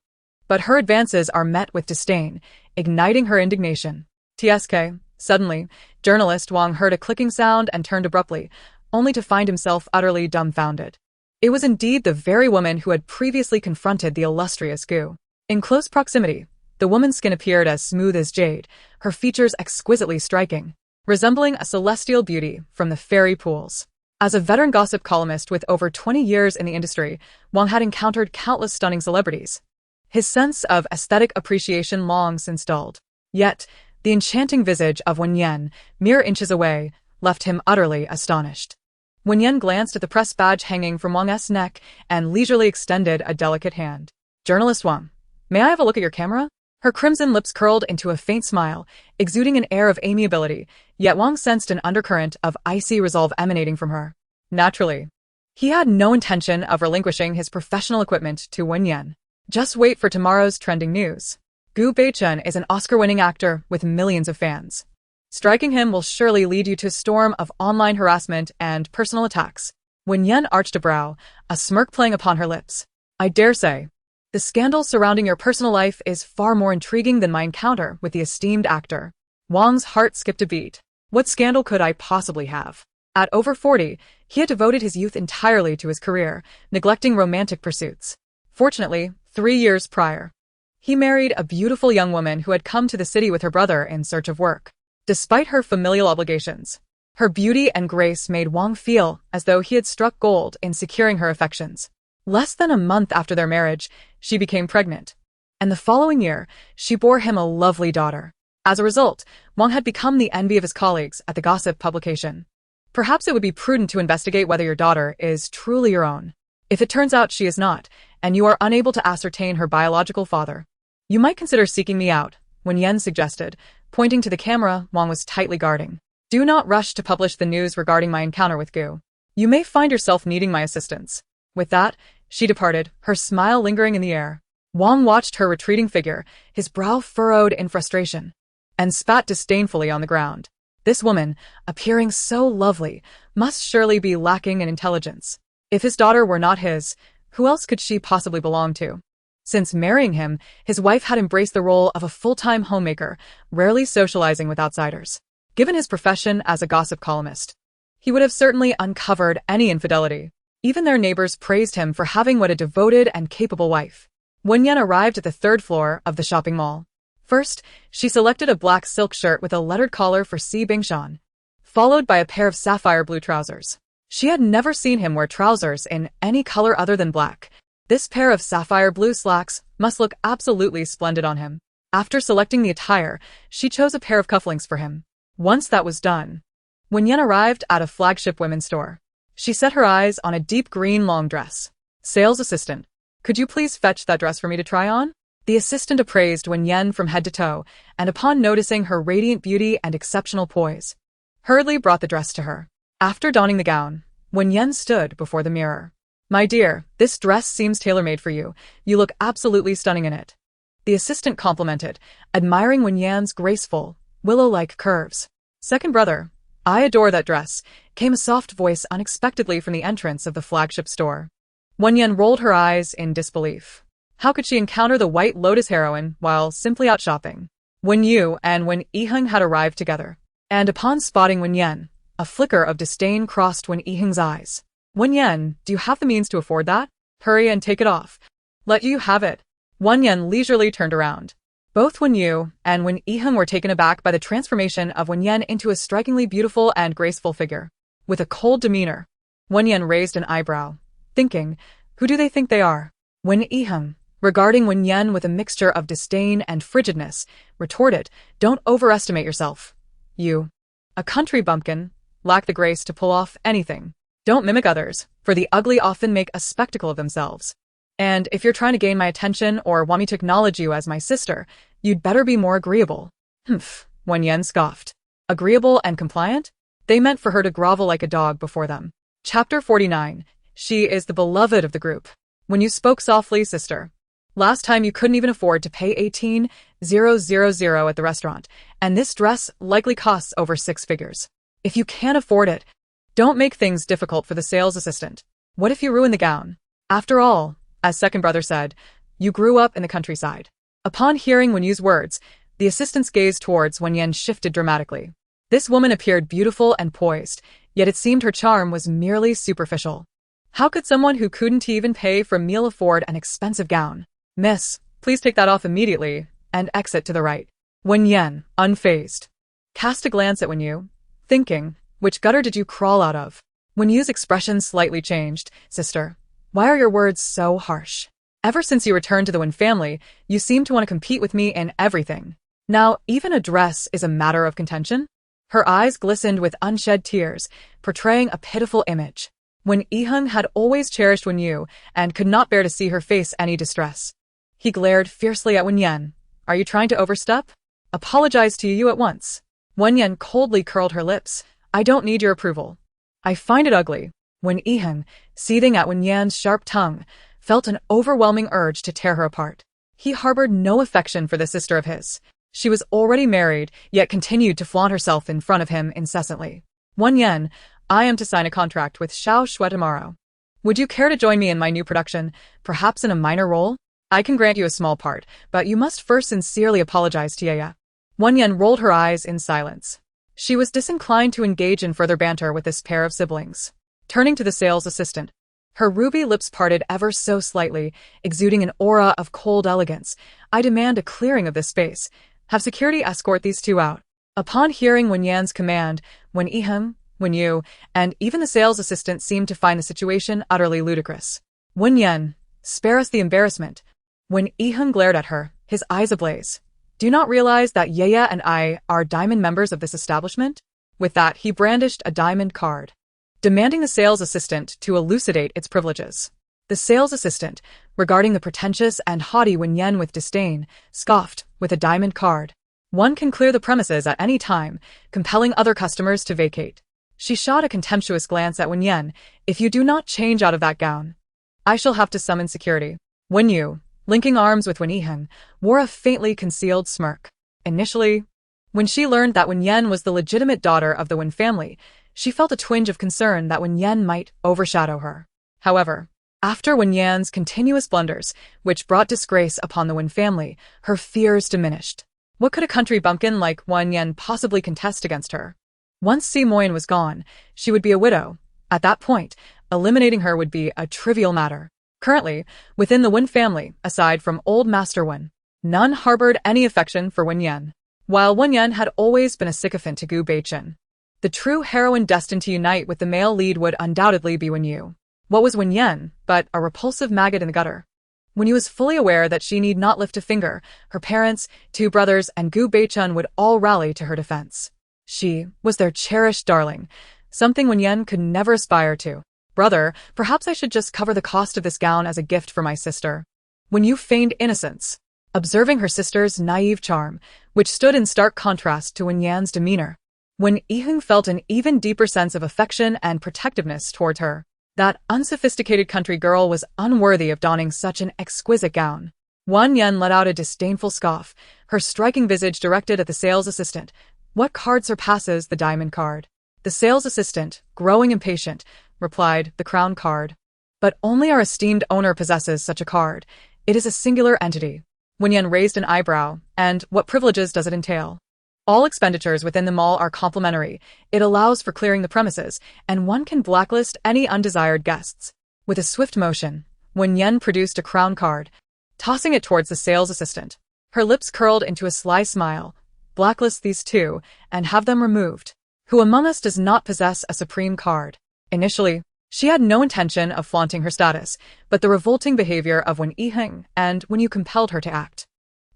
But her advances are met with disdain, igniting her indignation." TSK. Suddenly, journalist Wang heard a clicking sound and turned abruptly, only to find himself utterly dumbfounded. It was indeed the very woman who had previously confronted the illustrious Gu. In close proximity, the woman's skin appeared as smooth as jade, her features exquisitely striking, resembling a celestial beauty from the fairy pools. As a veteran gossip columnist with over 20 years in the industry, Wang had encountered countless stunning celebrities. His sense of aesthetic appreciation long since dulled. Yet, the enchanting visage of Wen Yan, mere inches away, left him utterly astonished. Wen Yan glanced at the press badge hanging from Wang's neck and leisurely extended a delicate hand. "Journalist Wang, may I have a look at your camera?" Her crimson lips curled into a faint smile, exuding an air of amiability, yet Wang sensed an undercurrent of icy resolve emanating from her. Naturally, he had no intention of relinquishing his professional equipment to Wen Yan. Just wait for tomorrow's trending news. Gu Beichen is an Oscar-winning actor with millions of fans. Striking him will surely lead you to a storm of online harassment and personal attacks. Wen Yan arched a brow, a smirk playing upon her lips. "I dare say, the scandal surrounding your personal life is far more intriguing than my encounter with the esteemed actor." Wang's heart skipped a beat. What scandal could I possibly have? At over 40, He had devoted his youth entirely to his career, neglecting romantic pursuits. Fortunately, 3 years prior, he married a beautiful young woman who had come to the city with her brother in search of work. Despite her familial obligations, her beauty and grace made Wang feel as though he had struck gold in securing her affections. Less than a month after their marriage, she became pregnant, and the following year, she bore him a lovely daughter. As a result, Wang had become the envy of his colleagues at the gossip publication. Perhaps it would be prudent to investigate whether your daughter is truly your own. If it turns out she is not, and you are unable to ascertain her biological father, you might consider seeking me out, Wen Yan suggested, pointing to the camera Wang was tightly guarding. Do not rush to publish the news regarding my encounter with Gu. You may find yourself needing my assistance. With that, she departed, her smile lingering in the air. Wang watched her retreating figure, his brow furrowed in frustration, and spat disdainfully on the ground. This woman, appearing so lovely, must surely be lacking in intelligence. If his daughter were not his, who else could she possibly belong to? Since marrying him, his wife had embraced the role of a full-time homemaker, rarely socializing with outsiders. Given his profession as a gossip columnist, he would have certainly uncovered any infidelity. Even their neighbors praised him for having what a devoted and capable wife. Wen Yan arrived at the 3rd floor of the shopping mall. First, she selected a black silk shirt with a lettered collar for Si Bingshan, followed by a pair of sapphire blue trousers. She had never seen him wear trousers in any color other than black. This pair of sapphire blue slacks must look absolutely splendid on him. After selecting the attire, she chose a pair of cufflinks for him. Once that was done, Wen Yan arrived at a flagship women's store. She set her eyes on a deep green long dress. Sales assistant, could you please fetch that dress for me to try on? The assistant appraised Wen Yan from head to toe, and upon noticing her radiant beauty and exceptional poise, hurriedly brought the dress to her. After donning the gown, Wen Yan stood before the mirror. My dear, this dress seems tailor-made for you. You look absolutely stunning in it. The assistant complimented, admiring Wen Yan's graceful, willow-like curves. Second brother, I adore that dress, came a soft voice unexpectedly from the entrance of the flagship store. Wen Yan rolled her eyes in disbelief. How could she encounter the White Lotus heroine while simply out shopping? Wen Yu and Wen Yiheng had arrived together, and upon spotting Wen Yan, a flicker of disdain crossed Wen Yiheng's eyes. Wen Yan, do you have the means to afford that? Hurry and take it off. Let you have it. Wen Yan leisurely turned around. Both Wen Yu and Wen Yiheng were taken aback by the transformation of Wen Yan into a strikingly beautiful and graceful figure. With a cold demeanor, Wen Yan raised an eyebrow, thinking, who do they think they are? Wen Yiheng, regarding Wen Yan with a mixture of disdain and frigidness, retorted, don't overestimate yourself. You, a country bumpkin, lack the grace to pull off anything. Don't mimic others, for the ugly often make a spectacle of themselves. And if you're trying to gain my attention or want me to acknowledge you as my sister, you'd better be more agreeable. Humph, Wen Yan scoffed. Agreeable and compliant? They meant for her to grovel like a dog before them. Chapter 49. She is the beloved of the group. When you spoke softly, sister. Last time you couldn't even afford to pay 18,000 at the restaurant, and this dress likely costs over 6 figures. If you can't afford it, don't make things difficult for the sales assistant. What if you ruin the gown? After all, as second brother said, you grew up in the countryside. Upon hearing Wen Yu's words, the assistant's gaze towards Wen Yan shifted dramatically. This woman appeared beautiful and poised, yet it seemed her charm was merely superficial. How could someone who couldn't even pay for a meal afford an expensive gown? Miss, please take that off immediately, and exit to the right. Wen Yan, unfazed, cast a glance at Wen Yu, thinking, which gutter did you crawl out of? Wen Yu's expression slightly changed. Sister, why are your words so harsh? Ever since you returned to the Wen family, you seem to want to compete with me in everything. Now, even a dress is a matter of contention? Her eyes glistened with unshed tears, portraying a pitiful image. Wen Yiheng had always cherished Wen Yu and could not bear to see her face any distress. He glared fiercely at Wen Yan. Are you trying to overstep? Apologize to you at once. Wen Yan coldly curled her lips. I don't need your approval. I find it ugly. Wen Yiheng, seething at Wen Yan's sharp tongue, felt an overwhelming urge to tear her apart. He harbored no affection for the sister of his. She was already married, yet continued to flaunt herself in front of him incessantly. Wen Yan, I am to sign a contract with Xiao Shui tomorrow. Would you care to join me in my new production, perhaps in a minor role? I can grant you a small part, but you must first sincerely apologize to Yaya. Wen Yan rolled her eyes in silence. She was disinclined to engage in further banter with this pair of siblings. Turning to the sales assistant, her ruby lips parted ever so slightly, exuding an aura of cold elegance. I demand a clearing of this space. Have security escort these two out. Upon hearing Wen Yan's command, Wen Yu, and even the sales assistant seemed to find the situation utterly ludicrous. Wen Yan, spare us the embarrassment. Wen glared at her, his eyes ablaze. Do you not realize that Yaya and I are diamond members of this establishment? With that, he brandished a diamond card, demanding the sales assistant to elucidate its privileges. The sales assistant, regarding the pretentious and haughty Wen Yan with disdain, scoffed, with a diamond card. One can clear the premises at any time, compelling other customers to vacate. She shot a contemptuous glance at Wen Yan. If you do not change out of that gown, I shall have to summon security. Wen Yu, linking arms with Wen wore a faintly concealed smirk. Initially, when she learned that Wen Yan was the legitimate daughter of the Wen family, she felt a twinge of concern that Wen Yan might overshadow her. However, after Wen Yan's continuous blunders, which brought disgrace upon the Wen family, her fears diminished. What could a country bumpkin like Wen Yan possibly contest against her? Once Si Moyan was gone, she would be a widow. At that point, eliminating her would be a trivial matter. Currently, within the Wen family, aside from old Master Wen, none harbored any affection for Wen Yan. While Wen Yan had always been a sycophant to Gu Beichen, the true heroine destined to unite with the male lead would undoubtedly be Wen Yu. What was Wen Yan but a repulsive maggot in the gutter? Wen Yu was fully aware that she need not lift a finger. Her parents, two brothers, and Gu Beichen would all rally to her defense. She was their cherished darling, something Wen Yan could never aspire to. Brother, perhaps I should just cover the cost of this gown as a gift for my sister. Wen Yu feigned innocence, observing her sister's naive charm, which stood in stark contrast to Wen Yan's demeanor. Wen felt an even deeper sense of affection and protectiveness towards her. That unsophisticated country girl was unworthy of donning such an exquisite gown. Wen Yan let out a disdainful scoff, her striking visage directed at the sales assistant. What card surpasses the diamond card? The sales assistant, growing impatient, replied, the crown card. But only our esteemed owner possesses such a card. It is a singular entity. Wen Yan raised an eyebrow. And what privileges does it entail? All expenditures within the mall are complimentary. It allows for clearing the premises, and one can blacklist any undesired guests. With a swift motion, Wen Yan produced a crown card, tossing it towards the sales assistant. Her lips curled into a sly smile. Blacklist these two, and have them removed. Who among us does not possess a supreme card? Initially, she had no intention of flaunting her status, but the revolting behavior of Wen and Wen Yu compelled her to act.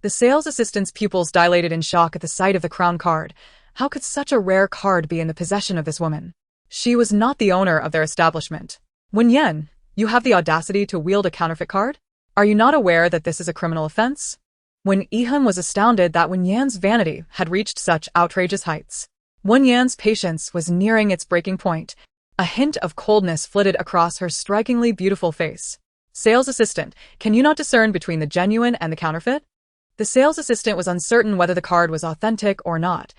The sales assistant's pupils dilated in shock at the sight of the crown card. How could such a rare card be in the possession of this woman? She was not the owner of their establishment. Wen Yan, you have the audacity to wield a counterfeit card? Are you not aware that this is a criminal offense? Wen was astounded that Wen Yan's vanity had reached such outrageous heights. Wen Yan's patience was nearing its breaking point. A hint of coldness flitted across her strikingly beautiful face. Sales assistant, can you not discern between the genuine and the counterfeit? The sales assistant was uncertain whether the card was authentic or not.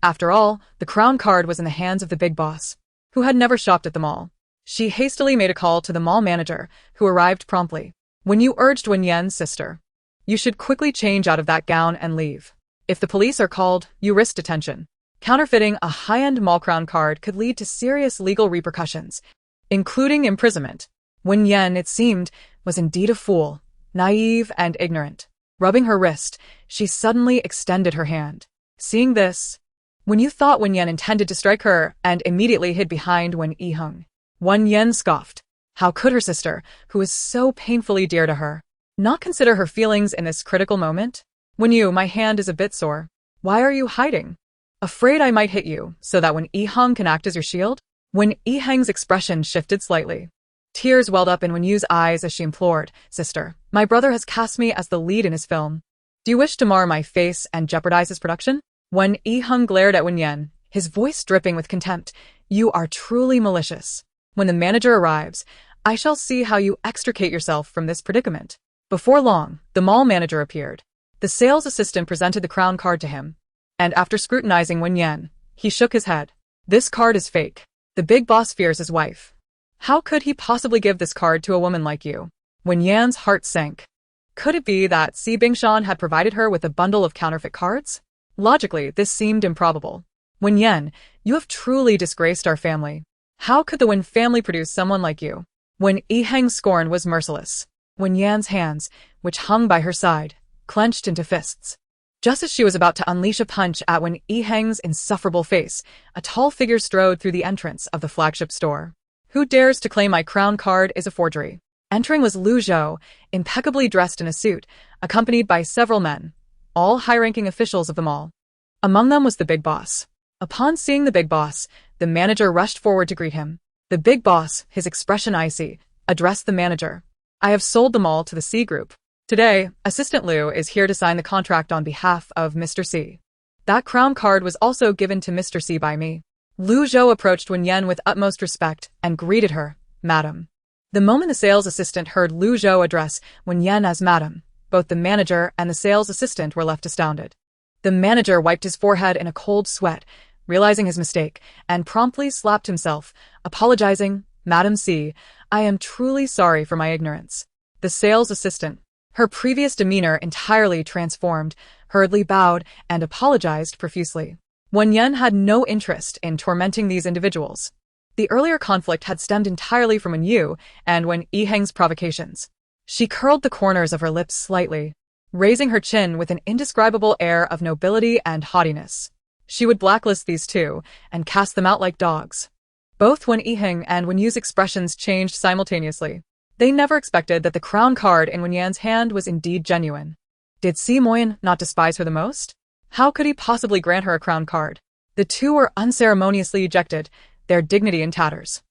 After all, the crown card was in the hands of the big boss, who had never shopped at the mall. She hastily made a call to the mall manager, who arrived promptly. When you urged Wen Yan's sister, you should quickly change out of that gown and leave. If the police are called, you risk detention. Counterfeiting a high-end mall crown card could lead to serious legal repercussions, including imprisonment. Wen Yan, it seemed, was indeed a fool, naive and ignorant. Rubbing her wrist, she suddenly extended her hand. Seeing this, Wen Yu thought Wen Yan intended to strike her and immediately hid behind Wen Yiheng. Wen Yan scoffed. How could her sister, who was so painfully dear to her, not consider her feelings in this critical moment? Wen Yu, my hand is a bit sore. Why are you hiding? Afraid I might hit you, so that Wen Yiheng can act as your shield? Wen Yiheng's expression shifted slightly. Tears welled up in Wen Yu's eyes as she implored, Sister, my brother has cast me as the lead in his film. Do you wish to mar my face and jeopardize his production? Wen Yiheng glared at Wen Yan, his voice dripping with contempt. You are truly malicious. When the manager arrives, I shall see how you extricate yourself from this predicament. Before long, the mall manager appeared. The sales assistant presented the crown card to him, and after scrutinizing Wen Yan, he shook his head. This card is fake. The big boss fears his wife. How could he possibly give this card to a woman like you? Wen Yan's heart sank. Could it be that Si Bingshan had provided her with a bundle of counterfeit cards? Logically, this seemed improbable. Wen Yan, you have truly disgraced our family. How could the Wen family produce someone like you? Wen Yiheng's scorn was merciless. Wen Yan's hands, which hung by her side, clenched into fists. Just as she was about to unleash a punch at Wen Yiheng's insufferable face, a tall figure strode through the entrance of the flagship store. Who dares to claim my crown card is a forgery? Entering was Lu Zhou, impeccably dressed in a suit, accompanied by several men, all high-ranking officials of the mall. Among them was the big boss. Upon seeing the big boss, the manager rushed forward to greet him. The big boss, his expression icy, addressed the manager. I have sold the mall to the Si Group. Today, Assistant Liu is here to sign the contract on behalf of Mr. Si. That crown card was also given to Mr. Si by me. Lu Zhou approached Wen Yan with utmost respect and greeted her, Madam. The moment the sales assistant heard Lu Zhou address Wen Yan as Madam, both the manager and the sales assistant were left astounded. The manager wiped his forehead in a cold sweat, realizing his mistake, and promptly slapped himself, apologizing, Madam Si, I am truly sorry for my ignorance. The sales assistant, her previous demeanor entirely transformed, hurriedly bowed and apologized profusely. Wen Yan had no interest in tormenting these individuals. The earlier conflict had stemmed entirely from Wen Yu and Wen Yiheng's provocations. She curled the corners of her lips slightly, raising her chin with an indescribable air of nobility and haughtiness. She would blacklist these two and cast them out like dogs. Both Wen Yiheng and Wen Yu's expressions changed simultaneously. They never expected that the crown card in Wen Yan's hand was indeed genuine. Did Si Moyan not despise her the most? How could he possibly grant her a crown card? The two were unceremoniously ejected, their dignity in tatters.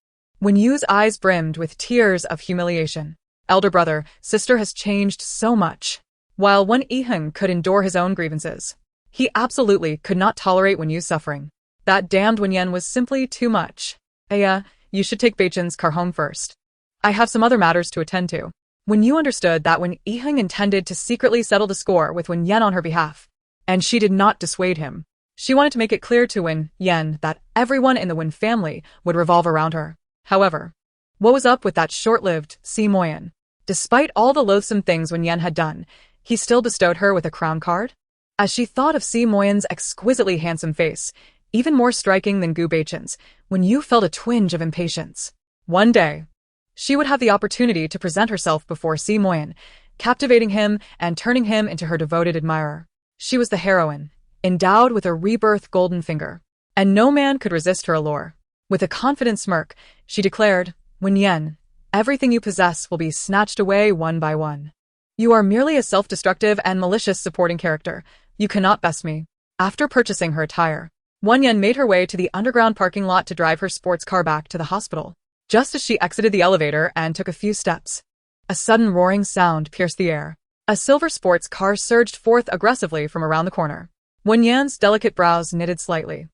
Wen Yu's eyes brimmed with tears of humiliation. Elder brother, sister has changed so much. While Wen Yiheng could endure his own grievances, he absolutely could not tolerate Wen Yu's suffering. That damned Wen Yan was simply too much. Aya, you should take Beichen's car home first. I have some other matters to attend to. Wen Yu understood that Wen Yiheng intended to secretly settle the score with Wen Yan on her behalf, and she did not dissuade him. She wanted to make it clear to Wen Yan that everyone in the Wen family would revolve around her. However, what was up with that short-lived Si Moyan? Despite all the loathsome things Wen Yan had done, he still bestowed her with a crown card? As she thought of Si Moyan's exquisitely handsome face, even more striking than Gu Beichen's, Wen Yu felt a twinge of impatience. One day, she would have the opportunity to present herself before Si Moyan, captivating him and turning him into her devoted admirer. She was the heroine, endowed with a rebirth golden finger, and no man could resist her allure. With a confident smirk, she declared, Wen Yan, everything you possess will be snatched away one by one. You are merely a self-destructive and malicious supporting character. You cannot best me. After purchasing her attire, Wen Yan made her way to the underground parking lot to drive her sports car back to the hospital. Just as she exited the elevator and took a few steps, a sudden roaring sound pierced the air. A silver sports car surged forth aggressively from around the corner. Wen Yan's delicate brows knitted slightly.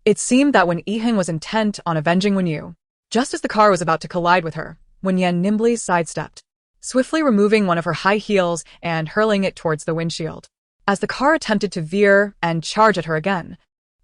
It seemed that Wen Yiheng was intent on avenging Wen Yu. Just as the car was about to collide with her, Wen Yan nimbly sidestepped, swiftly removing one of her high heels and hurling it towards the windshield. As the car attempted to veer and charge at her again,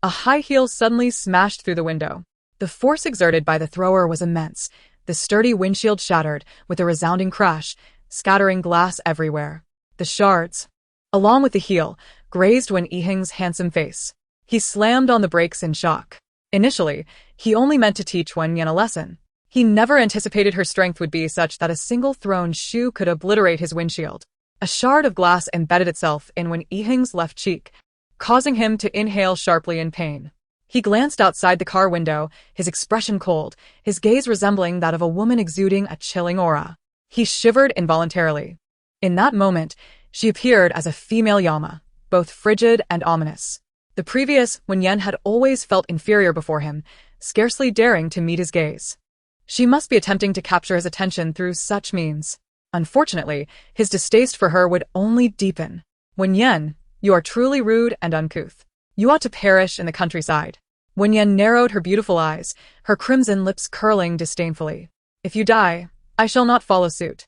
a high heel suddenly smashed through the window. The force exerted by the thrower was immense. The sturdy windshield shattered with a resounding crash, scattering glass everywhere. The shards, along with the heel, grazed Wen Yiheng's handsome face. He slammed on the brakes in shock. Initially, he only meant to teach Wen Yan a lesson. He never anticipated her strength would be such that a single thrown shoe could obliterate his windshield. A shard of glass embedded itself in Wen Yiheng's left cheek, causing him to inhale sharply in pain. He glanced outside the car window, his expression cold, his gaze resembling that of a woman exuding a chilling aura. He shivered involuntarily. In that moment, she appeared as a female Yama, both frigid and ominous. The previous Wen Yan had always felt inferior before him, scarcely daring to meet his gaze. She must be attempting to capture his attention through such means. Unfortunately, his distaste for her would only deepen. Wen Yan, you are truly rude and uncouth. You ought to perish in the countryside. Wen Yan narrowed her beautiful eyes, her crimson lips curling disdainfully. If you die, I shall not follow suit.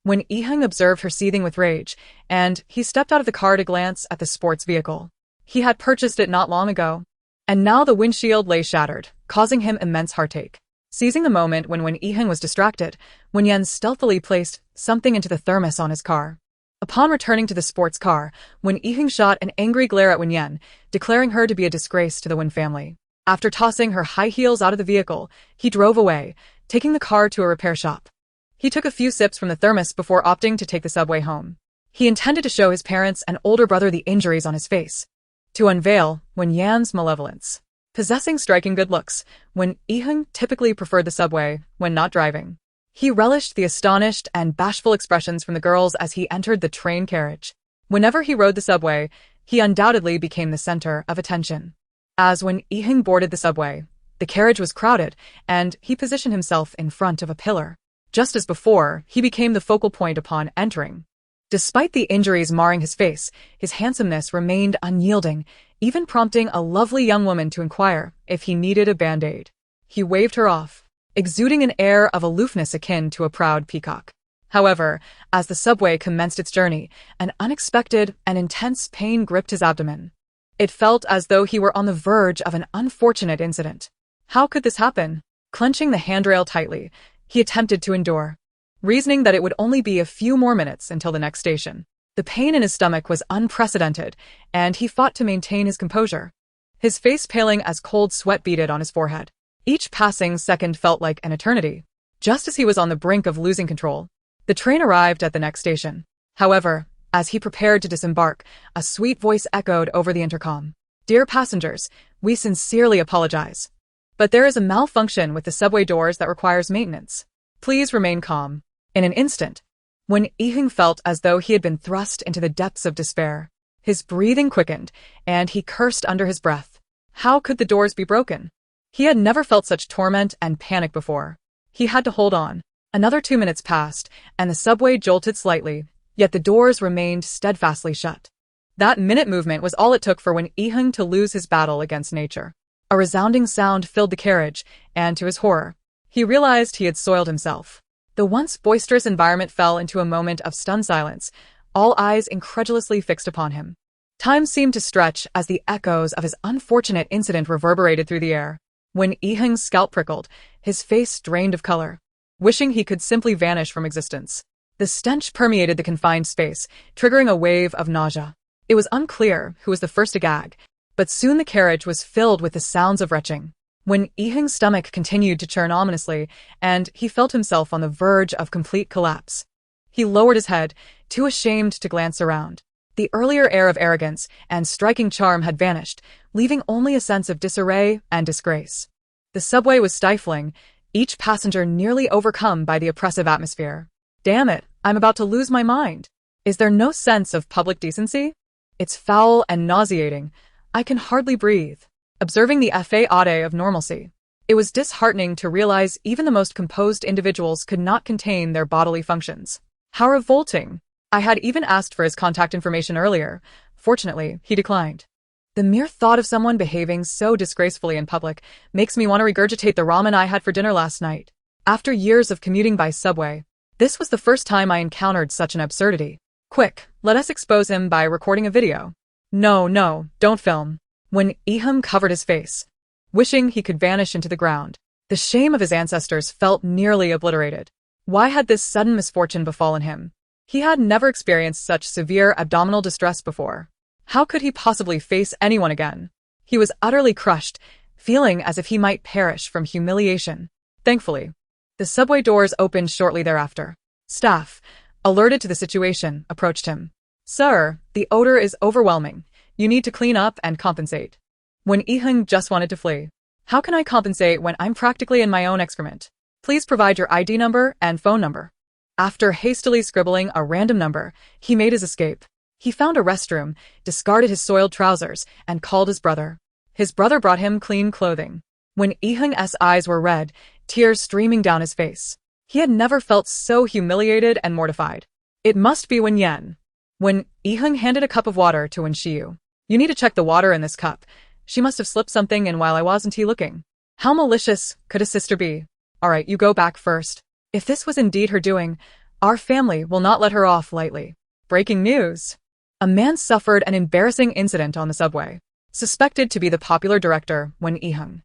Wen Yiheng observed her seething with rage, and he stepped out of the car to glance at the sports vehicle. He had purchased it not long ago, and now the windshield lay shattered, causing him immense heartache. Seizing the moment when Wen Yiheng was distracted, Wen Yan stealthily placed something into the thermos on his car. Upon returning to the sports car, Wen Yiheng shot an angry glare at Wen Yan, declaring her to be a disgrace to the Wen family. After tossing her high heels out of the vehicle, he drove away, taking the car to a repair shop. He took a few sips from the thermos before opting to take the subway home. He intended to show his parents and older brother the injuries on his face, to unveil Wen Yan's malevolence. Possessing striking good looks, Wen Yan typically preferred the subway when not driving. He relished the astonished and bashful expressions from the girls as he entered the train carriage. Whenever he rode the subway, he undoubtedly became the center of attention. As Wen Yan boarded the subway, the carriage was crowded, and he positioned himself in front of a pillar. Just as before, he became the focal point upon entering. Despite the injuries marring his face, his handsomeness remained unyielding, even prompting a lovely young woman to inquire if he needed a band-aid. He waved her off, exuding an air of aloofness akin to a proud peacock. However, as the subway commenced its journey, an unexpected and intense pain gripped his abdomen. It felt as though he were on the verge of an unfortunate incident. How could this happen? Clenching the handrail tightly, he attempted to endure, reasoning that it would only be a few more minutes until the next station. The pain in his stomach was unprecedented, and he fought to maintain his composure, his face paling as cold sweat beaded on his forehead. Each passing second felt like an eternity. Just as he was on the brink of losing control, the train arrived at the next station. However, as he prepared to disembark, a sweet voice echoed over the intercom. "Dear passengers, we sincerely apologize, but there is a malfunction with the subway doors that requires maintenance. Please remain calm." In an instant, Wen Yan felt as though he had been thrust into the depths of despair. His breathing quickened, and he cursed under his breath. How could the doors be broken? He had never felt such torment and panic before. He had to hold on. Another 2 minutes passed, and the subway jolted slightly, yet the doors remained steadfastly shut. That minute movement was all it took for Wen Yan to lose his battle against nature. A resounding sound filled the carriage, and to his horror, he realized he had soiled himself. The once boisterous environment fell into a moment of stunned silence, all eyes incredulously fixed upon him. Time seemed to stretch as the echoes of his unfortunate incident reverberated through the air. When Yan's scalp prickled, his face drained of color, wishing he could simply vanish from existence. The stench permeated the confined space, triggering a wave of nausea. It was unclear who was the first to gag, but soon the carriage was filled with the sounds of retching. When Yan's stomach continued to churn ominously, and he felt himself on the verge of complete collapse. He lowered his head, too ashamed to glance around. The earlier air of arrogance and striking charm had vanished, leaving only a sense of disarray and disgrace. The subway was stifling, each passenger nearly overcome by the oppressive atmosphere. Damn it, I'm about to lose my mind. Is there no sense of public decency? It's foul and nauseating. I can hardly breathe. Observing the facade of normalcy, it was disheartening to realize even the most composed individuals could not contain their bodily functions. How revolting! I had even asked for his contact information earlier. Fortunately, he declined. The mere thought of someone behaving so disgracefully in public makes me want to regurgitate the ramen I had for dinner last night. After years of commuting by subway, this was the first time I encountered such an absurdity. Quick, let us expose him by recording a video. No, don't film. When Yan covered his face, wishing he could vanish into the ground, the shame of his ancestors felt nearly obliterated. Why had this sudden misfortune befallen him? He had never experienced such severe abdominal distress before. How could he possibly face anyone again? He was utterly crushed, feeling as if he might perish from humiliation. Thankfully, the subway doors opened shortly thereafter. Staff, alerted to the situation, approached him. "Sir, the odor is overwhelming. You need to clean up and compensate." When Yan just wanted to flee. How can I compensate when I'm practically in my own excrement? Please provide your ID number and phone number. After hastily scribbling a random number, he made his escape. He found a restroom, discarded his soiled trousers, and called his brother. His brother brought him clean clothing. When Yan's eyes were red, tears streaming down his face. He had never felt so humiliated and mortified. It must be Wen Yan. When Yan handed a cup of water to Wen Shia. "You need to check the water in this cup. She must have slipped something in while I wasn't looking." How malicious could a sister be? "Alright, you go back first. If this was indeed her doing, our family will not let her off lightly." Breaking news. A man suffered an embarrassing incident on the subway, suspected to be the popular director, Wen Yan.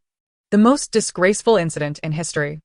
The most disgraceful incident in history.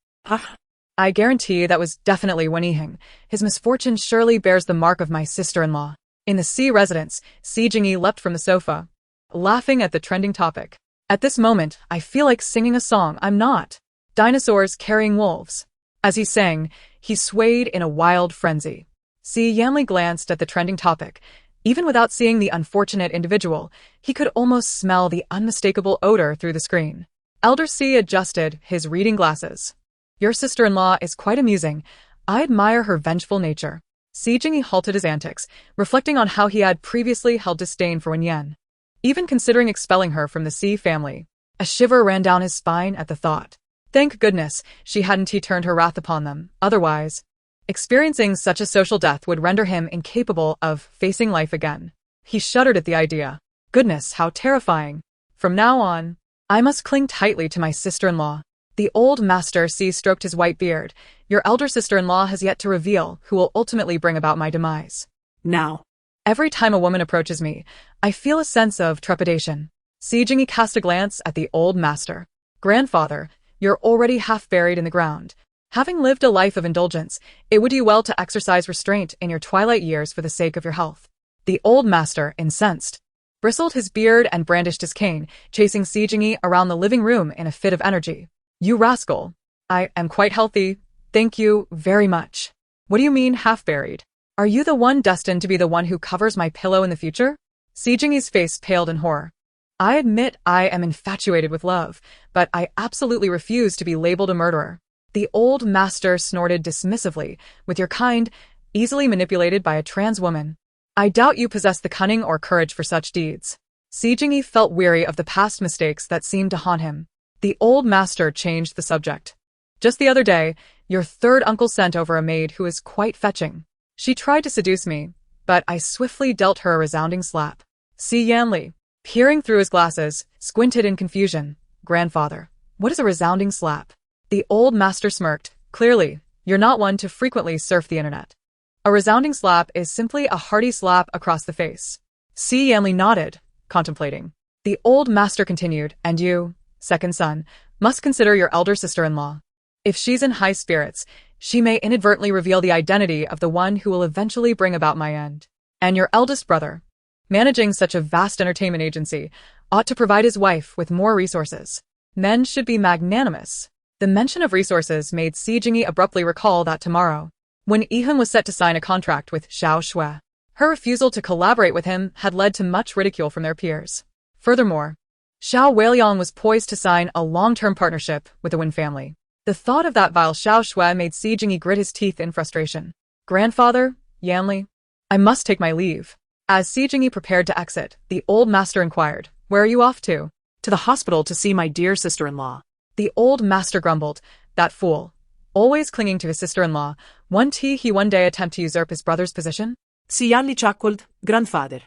I guarantee that was definitely Wen Yan. His misfortune surely bears the mark of my sister-in-law. In the Si residence, Si Jingyi leapt from the sofa, laughing at the trending topic. At this moment, I feel like singing a song I'm not. Dinosaurs carrying wolves. As he sang, he swayed in a wild frenzy. Si Yanli glanced at the trending topic. Even without seeing the unfortunate individual, he could almost smell the unmistakable odor through the screen. Elder Si adjusted his reading glasses. Your sister-in-law is quite amusing. I admire her vengeful nature. Si Jingyi halted his antics, reflecting on how he had previously held disdain for Wen Yan, even considering expelling her from the Si family. A shiver ran down his spine at the thought. Thank goodness she hadn't turned her wrath upon them, otherwise, experiencing such a social death would render him incapable of facing life again. He shuddered at the idea. Goodness, how terrifying. From now on, I must cling tightly to my sister-in-law. The old master Si stroked his white beard. Your elder sister-in-law has yet to reveal who will ultimately bring about my demise. Now. Every time a woman approaches me, I feel a sense of trepidation. Si Jingyi cast a glance at the old master. Grandfather, you're already half buried in the ground. Having lived a life of indulgence, it would do you well to exercise restraint in your twilight years for the sake of your health. The old master, incensed, bristled his beard and brandished his cane, chasing Si Jingyi around the living room in a fit of energy. You rascal. I am quite healthy, thank you very much. What do you mean half-buried? Are you the one destined to be the one who covers my pillow in the future? Si Jingyi's face paled in horror. I admit I am infatuated with love, but I absolutely refuse to be labeled a murderer. The old master snorted dismissively, with your kind, easily manipulated by a trans woman. I doubt you possess the cunning or courage for such deeds. Si Jingyi felt weary of the past mistakes that seemed to haunt him. The old master changed the subject. Just the other day, your third uncle sent over a maid who is quite fetching. She tried to seduce me, but I swiftly dealt her a resounding slap. Si Yanli, peering through his glasses, squinted in confusion. Grandfather, what is a resounding slap? The old master smirked. Clearly, you're not one to frequently surf the internet. A resounding slap is simply a hearty slap across the face. Si Yanli nodded, contemplating. The old master continued, and you, second son, must consider your elder sister-in-law. If she's in high spirits, she may inadvertently reveal the identity of the one who will eventually bring about my end. And your eldest brother, managing such a vast entertainment agency, ought to provide his wife with more resources. Men should be magnanimous. The mention of resources made Si Jingyi abruptly recall that tomorrow, when Yiheng was set to sign a contract with Xiao Shui, her refusal to collaborate with him had led to much ridicule from their peers. Furthermore, Xiao Weiliang was poised to sign a long-term partnership with the Wen family. The thought of that vile Xiao Shui made Si Jingyi grit his teeth in frustration. Grandfather, Yanli, I must take my leave. As Si Jingyi prepared to exit, the old master inquired, where are you off to? To the hospital to see my dear sister-in-law. The old master grumbled, that fool. Always clinging to his sister-in-law, won't he one day attempt to usurp his brother's position? Si Yanli chuckled, grandfather.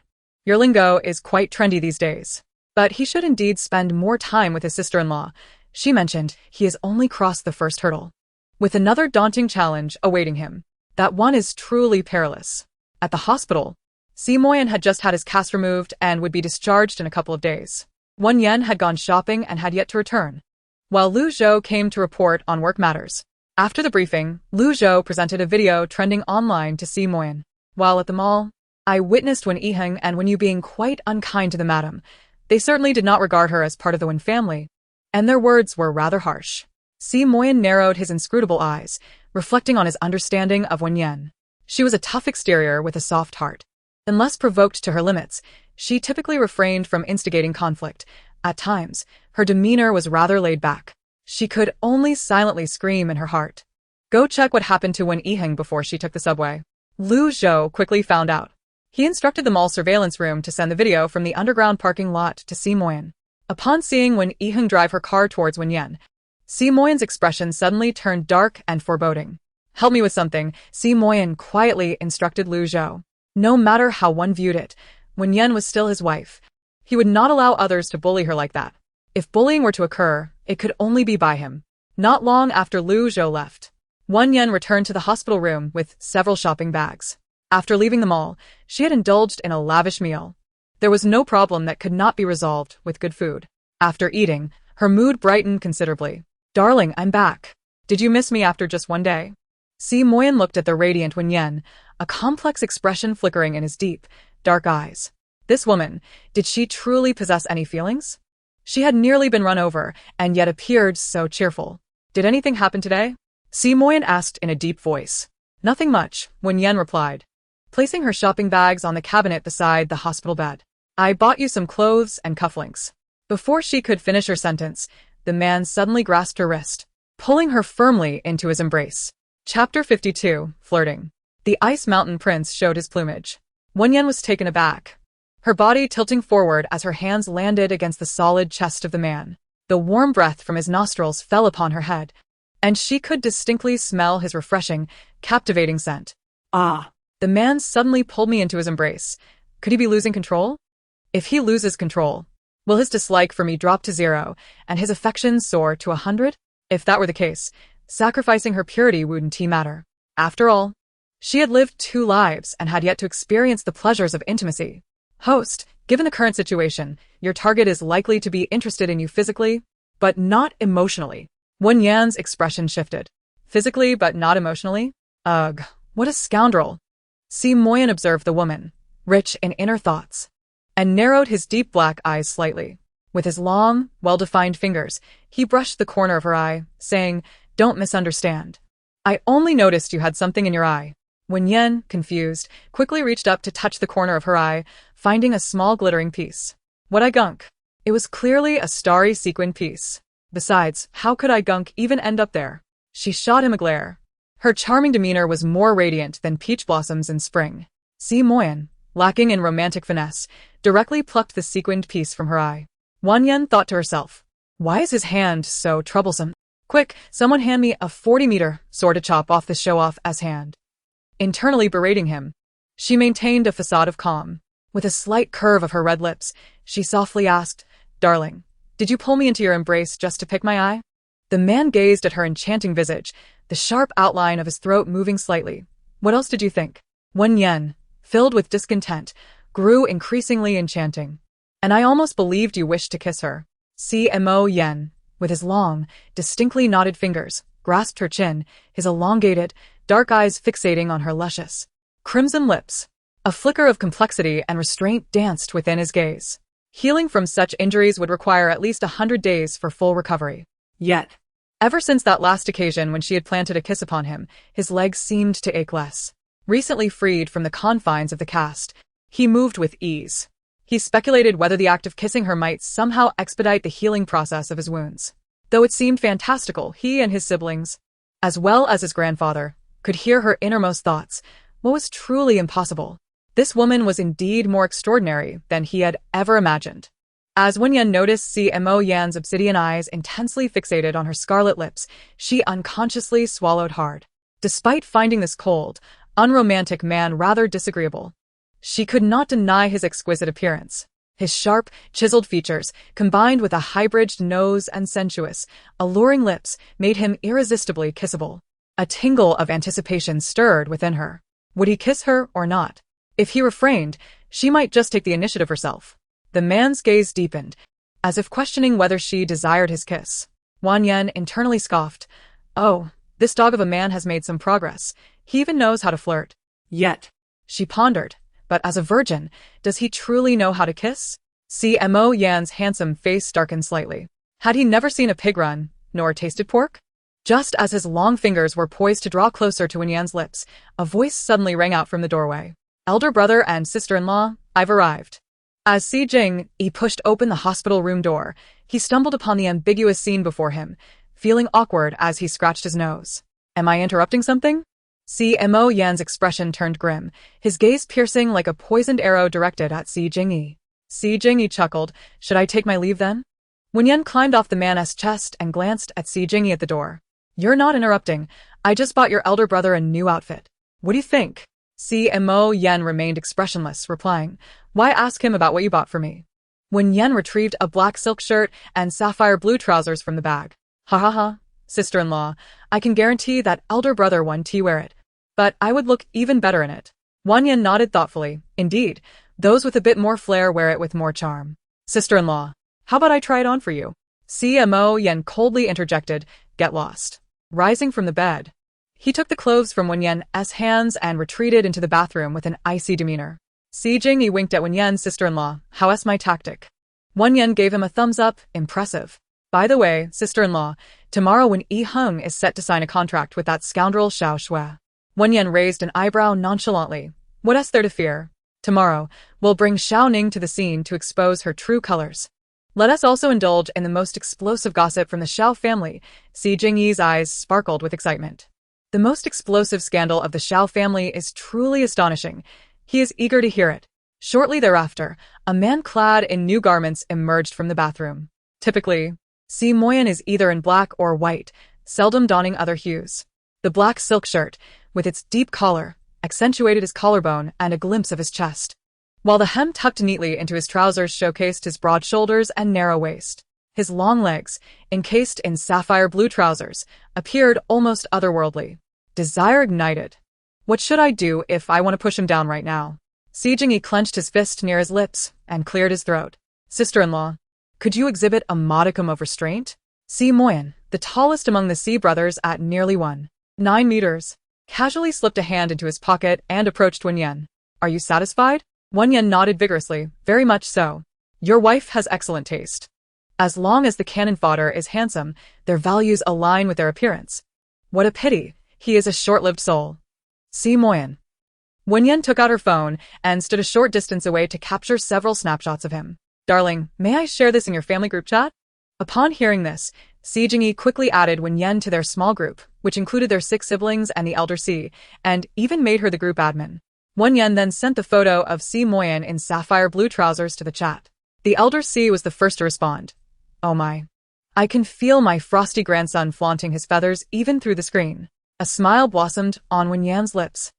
Your lingo is quite trendy these days. But he should indeed spend more time with his sister-in-law. She mentioned he has only crossed the first hurdle, with another daunting challenge awaiting him. That one is truly perilous. At the hospital, Si Moyan had just had his cast removed and would be discharged in a couple of days. Wen Yan had gone shopping and had yet to return, while Lu Zhou came to report on work matters. After the briefing, Lu Zhou presented a video trending online to Si Moyan. While at the mall, I witnessed Wen Yiheng and Wen Yu being quite unkind to the madam. They certainly did not regard her as part of the Wen family, and their words were rather harsh. Si Moyan narrowed his inscrutable eyes, reflecting on his understanding of Wen Yan. She was a tough exterior with a soft heart. Unless provoked to her limits, she typically refrained from instigating conflict. At times, her demeanor was rather laid back. She could only silently scream in her heart. Go check what happened to Wen Yiheng before she took the subway. Lu Zhou quickly found out. He instructed the mall surveillance room to send the video from the underground parking lot to Si Moyan. Upon seeing Wen Yiheng drive her car towards Wen Yan, Si Moyan's expression suddenly turned dark and foreboding. Help me with something, Si Moyan quietly instructed Lu Zhou. No matter how one viewed it, Wen Yan was still his wife. He would not allow others to bully her like that. If bullying were to occur, it could only be by him. Not long after Lu Zhou left, Wen Yan returned to the hospital room with several shopping bags. After leaving the mall, she had indulged in a lavish meal. There was no problem that could not be resolved with good food. After eating, her mood brightened considerably. Darling, I'm back. Did you miss me after just one day? Si Moyan looked at the radiant Wen Yan, a complex expression flickering in his deep, dark eyes. This woman, did she truly possess any feelings? She had nearly been run over, and yet appeared so cheerful. Did anything happen today? Si Moyan asked in a deep voice. Nothing much, Wen Yan replied, placing her shopping bags on the cabinet beside the hospital bed. I bought you some clothes and cufflinks. Before she could finish her sentence, the man suddenly grasped her wrist, pulling her firmly into his embrace. Chapter 52, Flirting. The Ice Mountain Prince showed his plumage. Wen Yan was taken aback, her body tilting forward as her hands landed against the solid chest of the man. The warm breath from his nostrils fell upon her head, and she could distinctly smell his refreshing, captivating scent. Ah. The man suddenly pulled me into his embrace. Could he be losing control? If he loses control, will his dislike for me drop to 0, and his affection soar to 100? If that were the case, sacrificing her purity wouldn't matter. After all, she had lived 2 lives and had yet to experience the pleasures of intimacy. Host, given the current situation, your target is likely to be interested in you physically, but not emotionally. Wen Yan's expression shifted. Physically, but not emotionally? Ugh, what a scoundrel. Si Moyan observed the woman, rich in inner thoughts, and narrowed his deep black eyes slightly. With his long, well-defined fingers, he brushed the corner of her eye, saying, "Don't misunderstand. I only noticed you had something in your eye." Wen Yan, confused, quickly reached up to touch the corner of her eye, finding a small glittering piece. What I gunk? It was clearly a starry sequin piece. Besides, how could I gunk even end up there? She shot him a glare. Her charming demeanor was more radiant than peach blossoms in spring. Si Moyan, lacking in romantic finesse, directly plucked the sequined piece from her eye. Wen Yan thought to herself, why is his hand so troublesome? Quick, someone hand me a 40-meter sword to chop off this show-off-ass hand. Internally berating him, she maintained a facade of calm. With a slight curve of her red lips, she softly asked, "Darling, did you pull me into your embrace just to pick my eye?" The man gazed at her enchanting visage, the sharp outline of his throat moving slightly. "What else did you think?" Wen Yan, filled with discontent, grew increasingly enchanting. "And I almost believed you wished to kiss her." Si Moyan, with his long, distinctly knotted fingers, grasped her chin, his elongated, dark eyes fixating on her luscious, crimson lips. A flicker of complexity and restraint danced within his gaze. Healing from such injuries would require at least 100 days for full recovery. Yet, ever since that last occasion when she had planted a kiss upon him, his legs seemed to ache less. Recently freed from the confines of the caste, he moved with ease. He speculated whether the act of kissing her might somehow expedite the healing process of his wounds. Though it seemed fantastical, he and his siblings, as well as his grandfather, could hear her innermost thoughts. What was truly impossible? This woman was indeed more extraordinary than he had ever imagined. As Wen Yan noticed Si Moyan's obsidian eyes intensely fixated on her scarlet lips, she unconsciously swallowed hard. Despite finding this cold, unromantic man rather disagreeable, she could not deny his exquisite appearance. His sharp, chiseled features, combined with a high-bridged nose and sensuous, alluring lips, made him irresistibly kissable. A tingle of anticipation stirred within her. Would he kiss her or not? If he refrained, she might just take the initiative herself. The man's gaze deepened, as if questioning whether she desired his kiss. Wen Yan internally scoffed. Oh, this dog of a man has made some progress. He even knows how to flirt. Yet, she pondered, but as a virgin, does he truly know how to kiss? Si Moyan's handsome face darkened slightly. Had he never seen a pig run, nor tasted pork? Just as his long fingers were poised to draw closer to Wen Yan's lips, a voice suddenly rang out from the doorway. "Elder brother and sister-in-law, I've arrived." As Si Jing pushed open the hospital room door, he stumbled upon the ambiguous scene before him, feeling awkward as he scratched his nose. "Am I interrupting something?" Si Moyan's expression turned grim, his gaze piercing like a poisoned arrow directed at Si Jing. Si Jing chuckled. "Should I take my leave then?" Wen Yan climbed off the man's chest and glanced at Si Jing at the door. "You're not interrupting. I just bought your elder brother a new outfit. What do you think?" Si Moyan remained expressionless, replying, "Why ask him about what you bought for me?" Wen Yan retrieved a black silk shirt and sapphire blue trousers from the bag. "Ha ha ha, sister-in-law, I can guarantee that elder brother won't wear it. But I would look even better in it." Wen Yan nodded thoughtfully. "Indeed, those with a bit more flair wear it with more charm." "Sister-in-law, how about I try it on for you?" Si Moyan coldly interjected. "Get lost." Rising from the bed, he took the clothes from Wen Yan's hands and retreated into the bathroom with an icy demeanor. Si Jing winked at Wen Yan's sister-in-law. "How's my tactic?" Wen Yan gave him a thumbs up, impressive. By the way, sister-in-law, tomorrow when Yi Heng is set to sign a contract with that scoundrel Xiao Shui. Wen Yan raised an eyebrow nonchalantly. What is there to fear? Tomorrow, we'll bring Xiao Ning to the scene to expose her true colors. Let us also indulge in the most explosive gossip from the Xiao family. Si Jingyi's eyes sparkled with excitement. The most explosive scandal of the Xiao family is truly astonishing. He is eager to hear it. Shortly thereafter, a man clad in new garments emerged from the bathroom. Typically, Si Moyan is either in black or white, seldom donning other hues. The black silk shirt, with its deep collar, accentuated his collarbone and a glimpse of his chest, while the hem tucked neatly into his trousers showcased his broad shoulders and narrow waist. His long legs, encased in sapphire blue trousers, appeared almost otherworldly. Desire ignited. What should I do if I want to push him down right now? Si Jingyi clenched his fist near his lips and cleared his throat. Sister-in-law, could you exhibit a modicum of restraint? Si Moyan, the tallest among the Si brothers at nearly 1.9 meters, casually slipped a hand into his pocket and approached Wen Yan. Are you satisfied? Wen Yan nodded vigorously. Very much so. Your wife has excellent taste. As long as the cannon fodder is handsome, their values align with their appearance. What a pity, he is a short-lived soul. Si Moyan. Wen Yan took out her phone and stood a short distance away to capture several snapshots of him. Darling, may I share this in your family group chat? Upon hearing this, Si Jingyi quickly added Wen Yan to their small group, which included their 6 siblings and the elder Si, and even made her the group admin. Wen Yan then sent the photo of Si Moyan in sapphire blue trousers to the chat. The elder Si was the first to respond. Oh my. I can feel my frosty grandson flaunting his feathers even through the screen. A smile blossomed on Wen Yan's lips.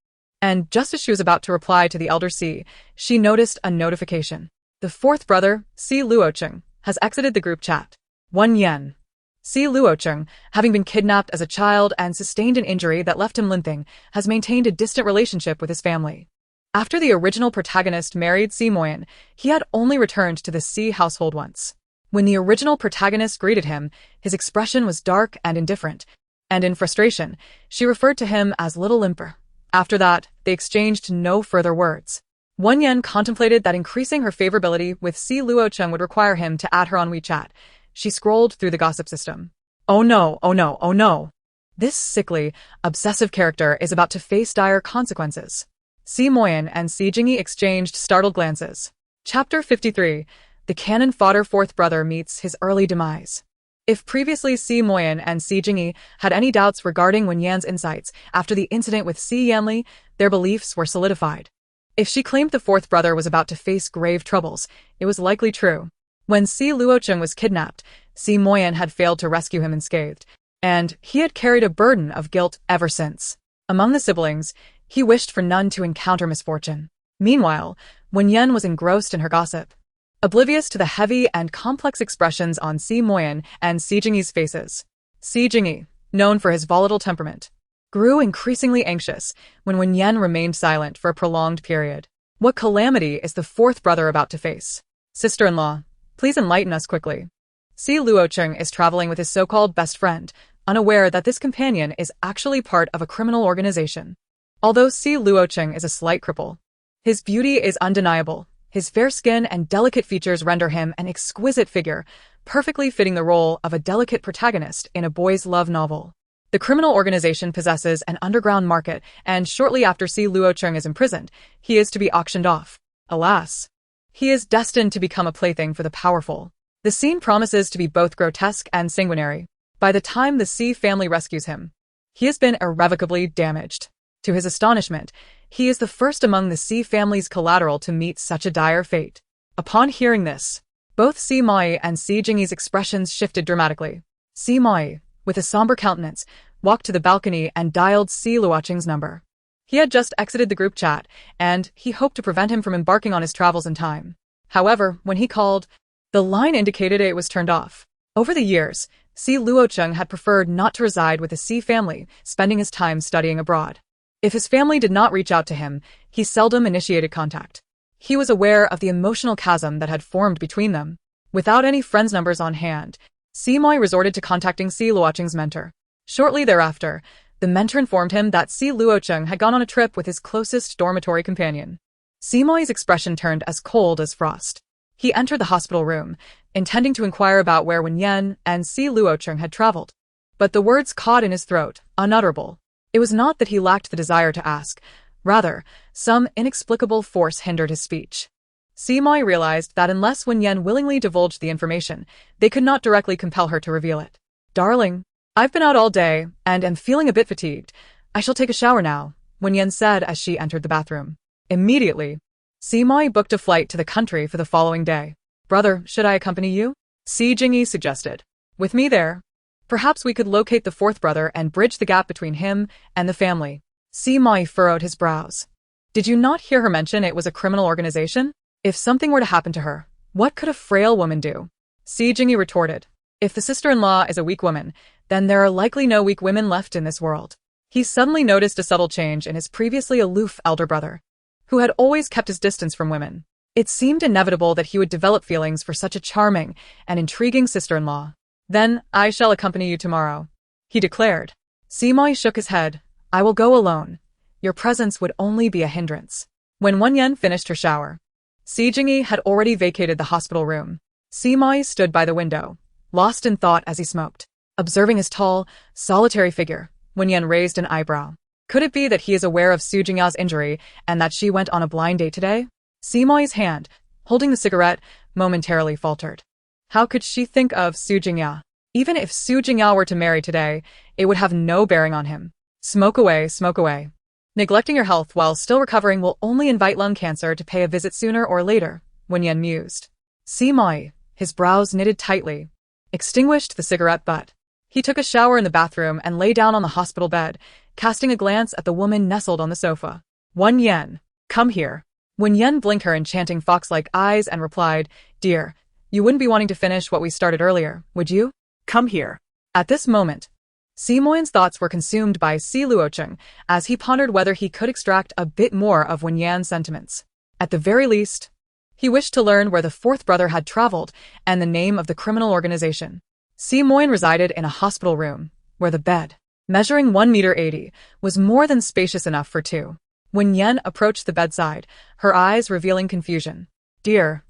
And just as she was about to reply to the elder Si, she noticed a notification. The 4th brother, Si Luocheng, has exited the group chat. Wen Yan. Si Luocheng, having been kidnapped as a child and sustained an injury that left him limping, has maintained a distant relationship with his family. After the original protagonist married Si Moyan, he had only returned to the Si household once. When the original protagonist greeted him, his expression was dark and indifferent, and in frustration, she referred to him as Little Limper. After that, they exchanged no further words. Wen Yan contemplated that increasing her favorability with Si Luocheng would require him to add her on WeChat. She scrolled through the gossip system. Oh no, oh no, oh no. This sickly, obsessive character is about to face dire consequences. Si Moyan and Si Jingyi exchanged startled glances. Chapter 53. The cannon fodder 4th brother meets his early demise. If previously Si Moyan and Si Jingyi had any doubts regarding Wen Yan's insights after the incident with Si Yanli, their beliefs were solidified. If she claimed the 4th brother was about to face grave troubles, it was likely true. When Si Luocheng was kidnapped, Si Moyan had failed to rescue him unscathed, and he had carried a burden of guilt ever since. Among the siblings, he wished for none to encounter misfortune. Meanwhile, Wen Yan was engrossed in her gossip, oblivious to the heavy and complex expressions on Si Moyan and Si Jingyi's faces. Si Jingyi, known for his volatile temperament, grew increasingly anxious when Wen Yan remained silent for a prolonged period. What calamity is the 4th brother about to face? Sister-in-law, please enlighten us quickly. Si Luocheng is traveling with his so-called best friend, unaware that this companion is actually part of a criminal organization. Although Si Luocheng is a slight cripple, his beauty is undeniable. His fair skin and delicate features render him an exquisite figure, perfectly fitting the role of a delicate protagonist in a boys' love novel. The criminal organization possesses an underground market, and shortly after Si Luocheng is imprisoned, he is to be auctioned off. Alas, he is destined to become a plaything for the powerful. The scene promises to be both grotesque and sanguinary. By the time the Si family rescues him, he has been irrevocably damaged. To his astonishment, he is the first among the Si family's collateral to meet such a dire fate. Upon hearing this, both Si Moyan and Si Jingyi's expressions shifted dramatically. Si Moyan, with a somber countenance, walked to the balcony and dialed Si Luocheng's number. He had just exited the group chat, and he hoped to prevent him from embarking on his travels in time. However, when he called, the line indicated it was turned off. Over the years, Si Luocheng had preferred not to reside with the Si family, spending his time studying abroad. If his family did not reach out to him, he seldom initiated contact. He was aware of the emotional chasm that had formed between them. Without any friends' numbers on hand, Si Moyan resorted to contacting Si Luocheng's mentor. Shortly thereafter, the mentor informed him that Si Luocheng had gone on a trip with his closest dormitory companion. Si Moyan's expression turned as cold as frost. He entered the hospital room, intending to inquire about where Wen Yan and Si Luocheng had traveled. But the words caught in his throat, unutterable. It was not that he lacked the desire to ask. Rather, some inexplicable force hindered his speech. Si Moyan realized that unless Wen Yan willingly divulged the information, they could not directly compel her to reveal it. "Darling, I've been out all day, and am feeling a bit fatigued. I shall take a shower now," Wen Yan said as she entered the bathroom. Immediately, Si Moyan booked a flight to the country for the following day. "Brother, should I accompany you?" Si Jingyi suggested. "With me there. Perhaps we could locate the fourth brother and bridge the gap between him and the family." Si Moyan furrowed his brows. Did you not hear her mention it was a criminal organization? If something were to happen to her, what could a frail woman do? Si Jingyi retorted. If the sister-in-law is a weak woman, then there are likely no weak women left in this world. He suddenly noticed a subtle change in his previously aloof elder brother, who had always kept his distance from women. It seemed inevitable that he would develop feelings for such a charming and intriguing sister-in-law. "Then I shall accompany you tomorrow," he declared. Si Moyan shook his head. "I will go alone. Your presence would only be a hindrance." When Wen Yan finished her shower, Si Jingyi had already vacated the hospital room. Si Moyan stood by the window, lost in thought as he smoked. Observing his tall, solitary figure, Wen Yan raised an eyebrow. Could it be that he is aware of Su Jingya's injury and that she went on a blind date today? Si Moyan's hand, holding the cigarette, momentarily faltered. How could she think of Su Jingya? Even if Su Jingya were to marry today, it would have no bearing on him. Smoke away, smoke away. Neglecting your health while still recovering will only invite lung cancer to pay a visit sooner or later, Wen Yan mused. Si Moyan, his brows knitted tightly, extinguished the cigarette butt. He took a shower in the bathroom and lay down on the hospital bed, casting a glance at the woman nestled on the sofa. "Wen Yan, come here." Wen Yan blinked her enchanting fox-like eyes and replied, "Dear, you wouldn't be wanting to finish what we started earlier, would you? Come here." At this moment, Si Moyan's thoughts were consumed by Si Luocheng as he pondered whether he could extract a bit more of Wen Yan's sentiments. At the very least, he wished to learn where the fourth brother had traveled and the name of the criminal organization. Si Moyan resided in a hospital room, where the bed, measuring 1.80 meters, was more than spacious enough for two. Wen Yan approached the bedside, her eyes revealing confusion. "Dear,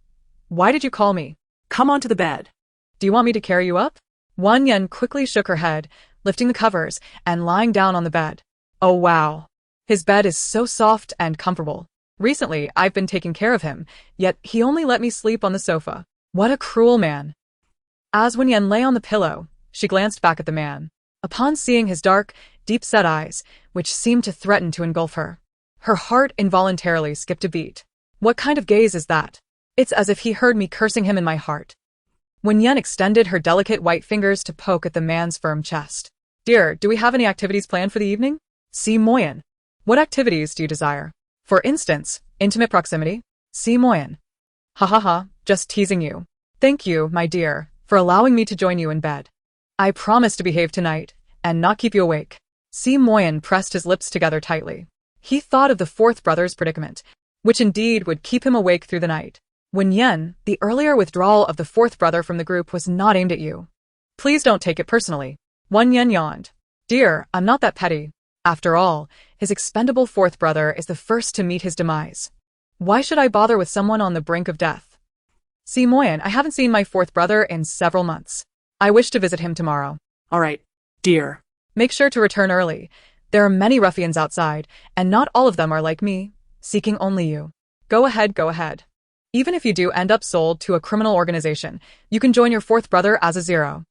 why did you call me?" Come onto the bed. "Do you want me to carry you up?" Wen Yan quickly shook her head, lifting the covers and lying down on the bed. "Oh wow. His bed is so soft and comfortable. Recently, I've been taking care of him, yet he only let me sleep on the sofa. What a cruel man." As Wen Yan lay on the pillow, she glanced back at the man. Upon seeing his dark, deep-set eyes, which seemed to threaten to engulf her, her heart involuntarily skipped a beat. What kind of gaze is that? It's as if he heard me cursing him in my heart. Wen Yan extended her delicate white fingers to poke at the man's firm chest. "Dear, do we have any activities planned for the evening?" Si Moyan. "What activities do you desire? For instance, intimate proximity?" Si Moyan. "Ha ha ha, just teasing you. Thank you, my dear, for allowing me to join you in bed. I promise to behave tonight, and not keep you awake." Si Moyan pressed his lips together tightly. He thought of the fourth brother's predicament, which indeed would keep him awake through the night. Wen Yan, the earlier withdrawal of the fourth brother from the group was not aimed at you. Please don't take it personally. Wen Yan yawned. "Dear, I'm not that petty. After all, his expendable fourth brother is the first to meet his demise. Why should I bother with someone on the brink of death?" Si Moyan, "I haven't seen my fourth brother in several months. I wish to visit him tomorrow." All right, dear. "Make sure to return early. There are many ruffians outside, and not all of them are like me, seeking only you. Go ahead, go ahead. Even if you do end up sold to a criminal organization, you can join your fourth brother as a zero."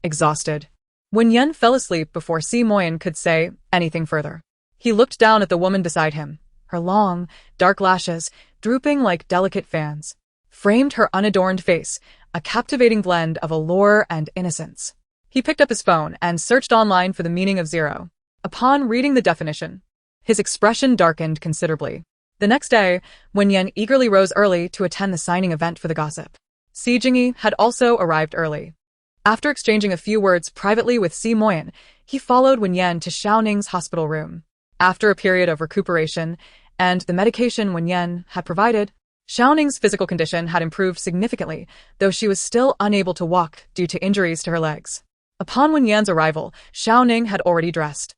Exhausted, Wen Yan fell asleep before Si Moyan could say anything further. He looked down at the woman beside him. Her long, dark lashes, drooping like delicate fans, framed her unadorned face, a captivating blend of allure and innocence. He picked up his phone and searched online for the meaning of zero. Upon reading the definition, his expression darkened considerably. The next day, Wen Yan eagerly rose early to attend the signing event for the gossip. Si Jingyi had also arrived early. After exchanging a few words privately with Si Moyan, he followed Wen Yan to Xiaoning's hospital room. After a period of recuperation and the medication Wen Yan had provided, Xiaoning's physical condition had improved significantly, though she was still unable to walk due to injuries to her legs. Upon Wen Yan's arrival, Xiaoning had already dressed,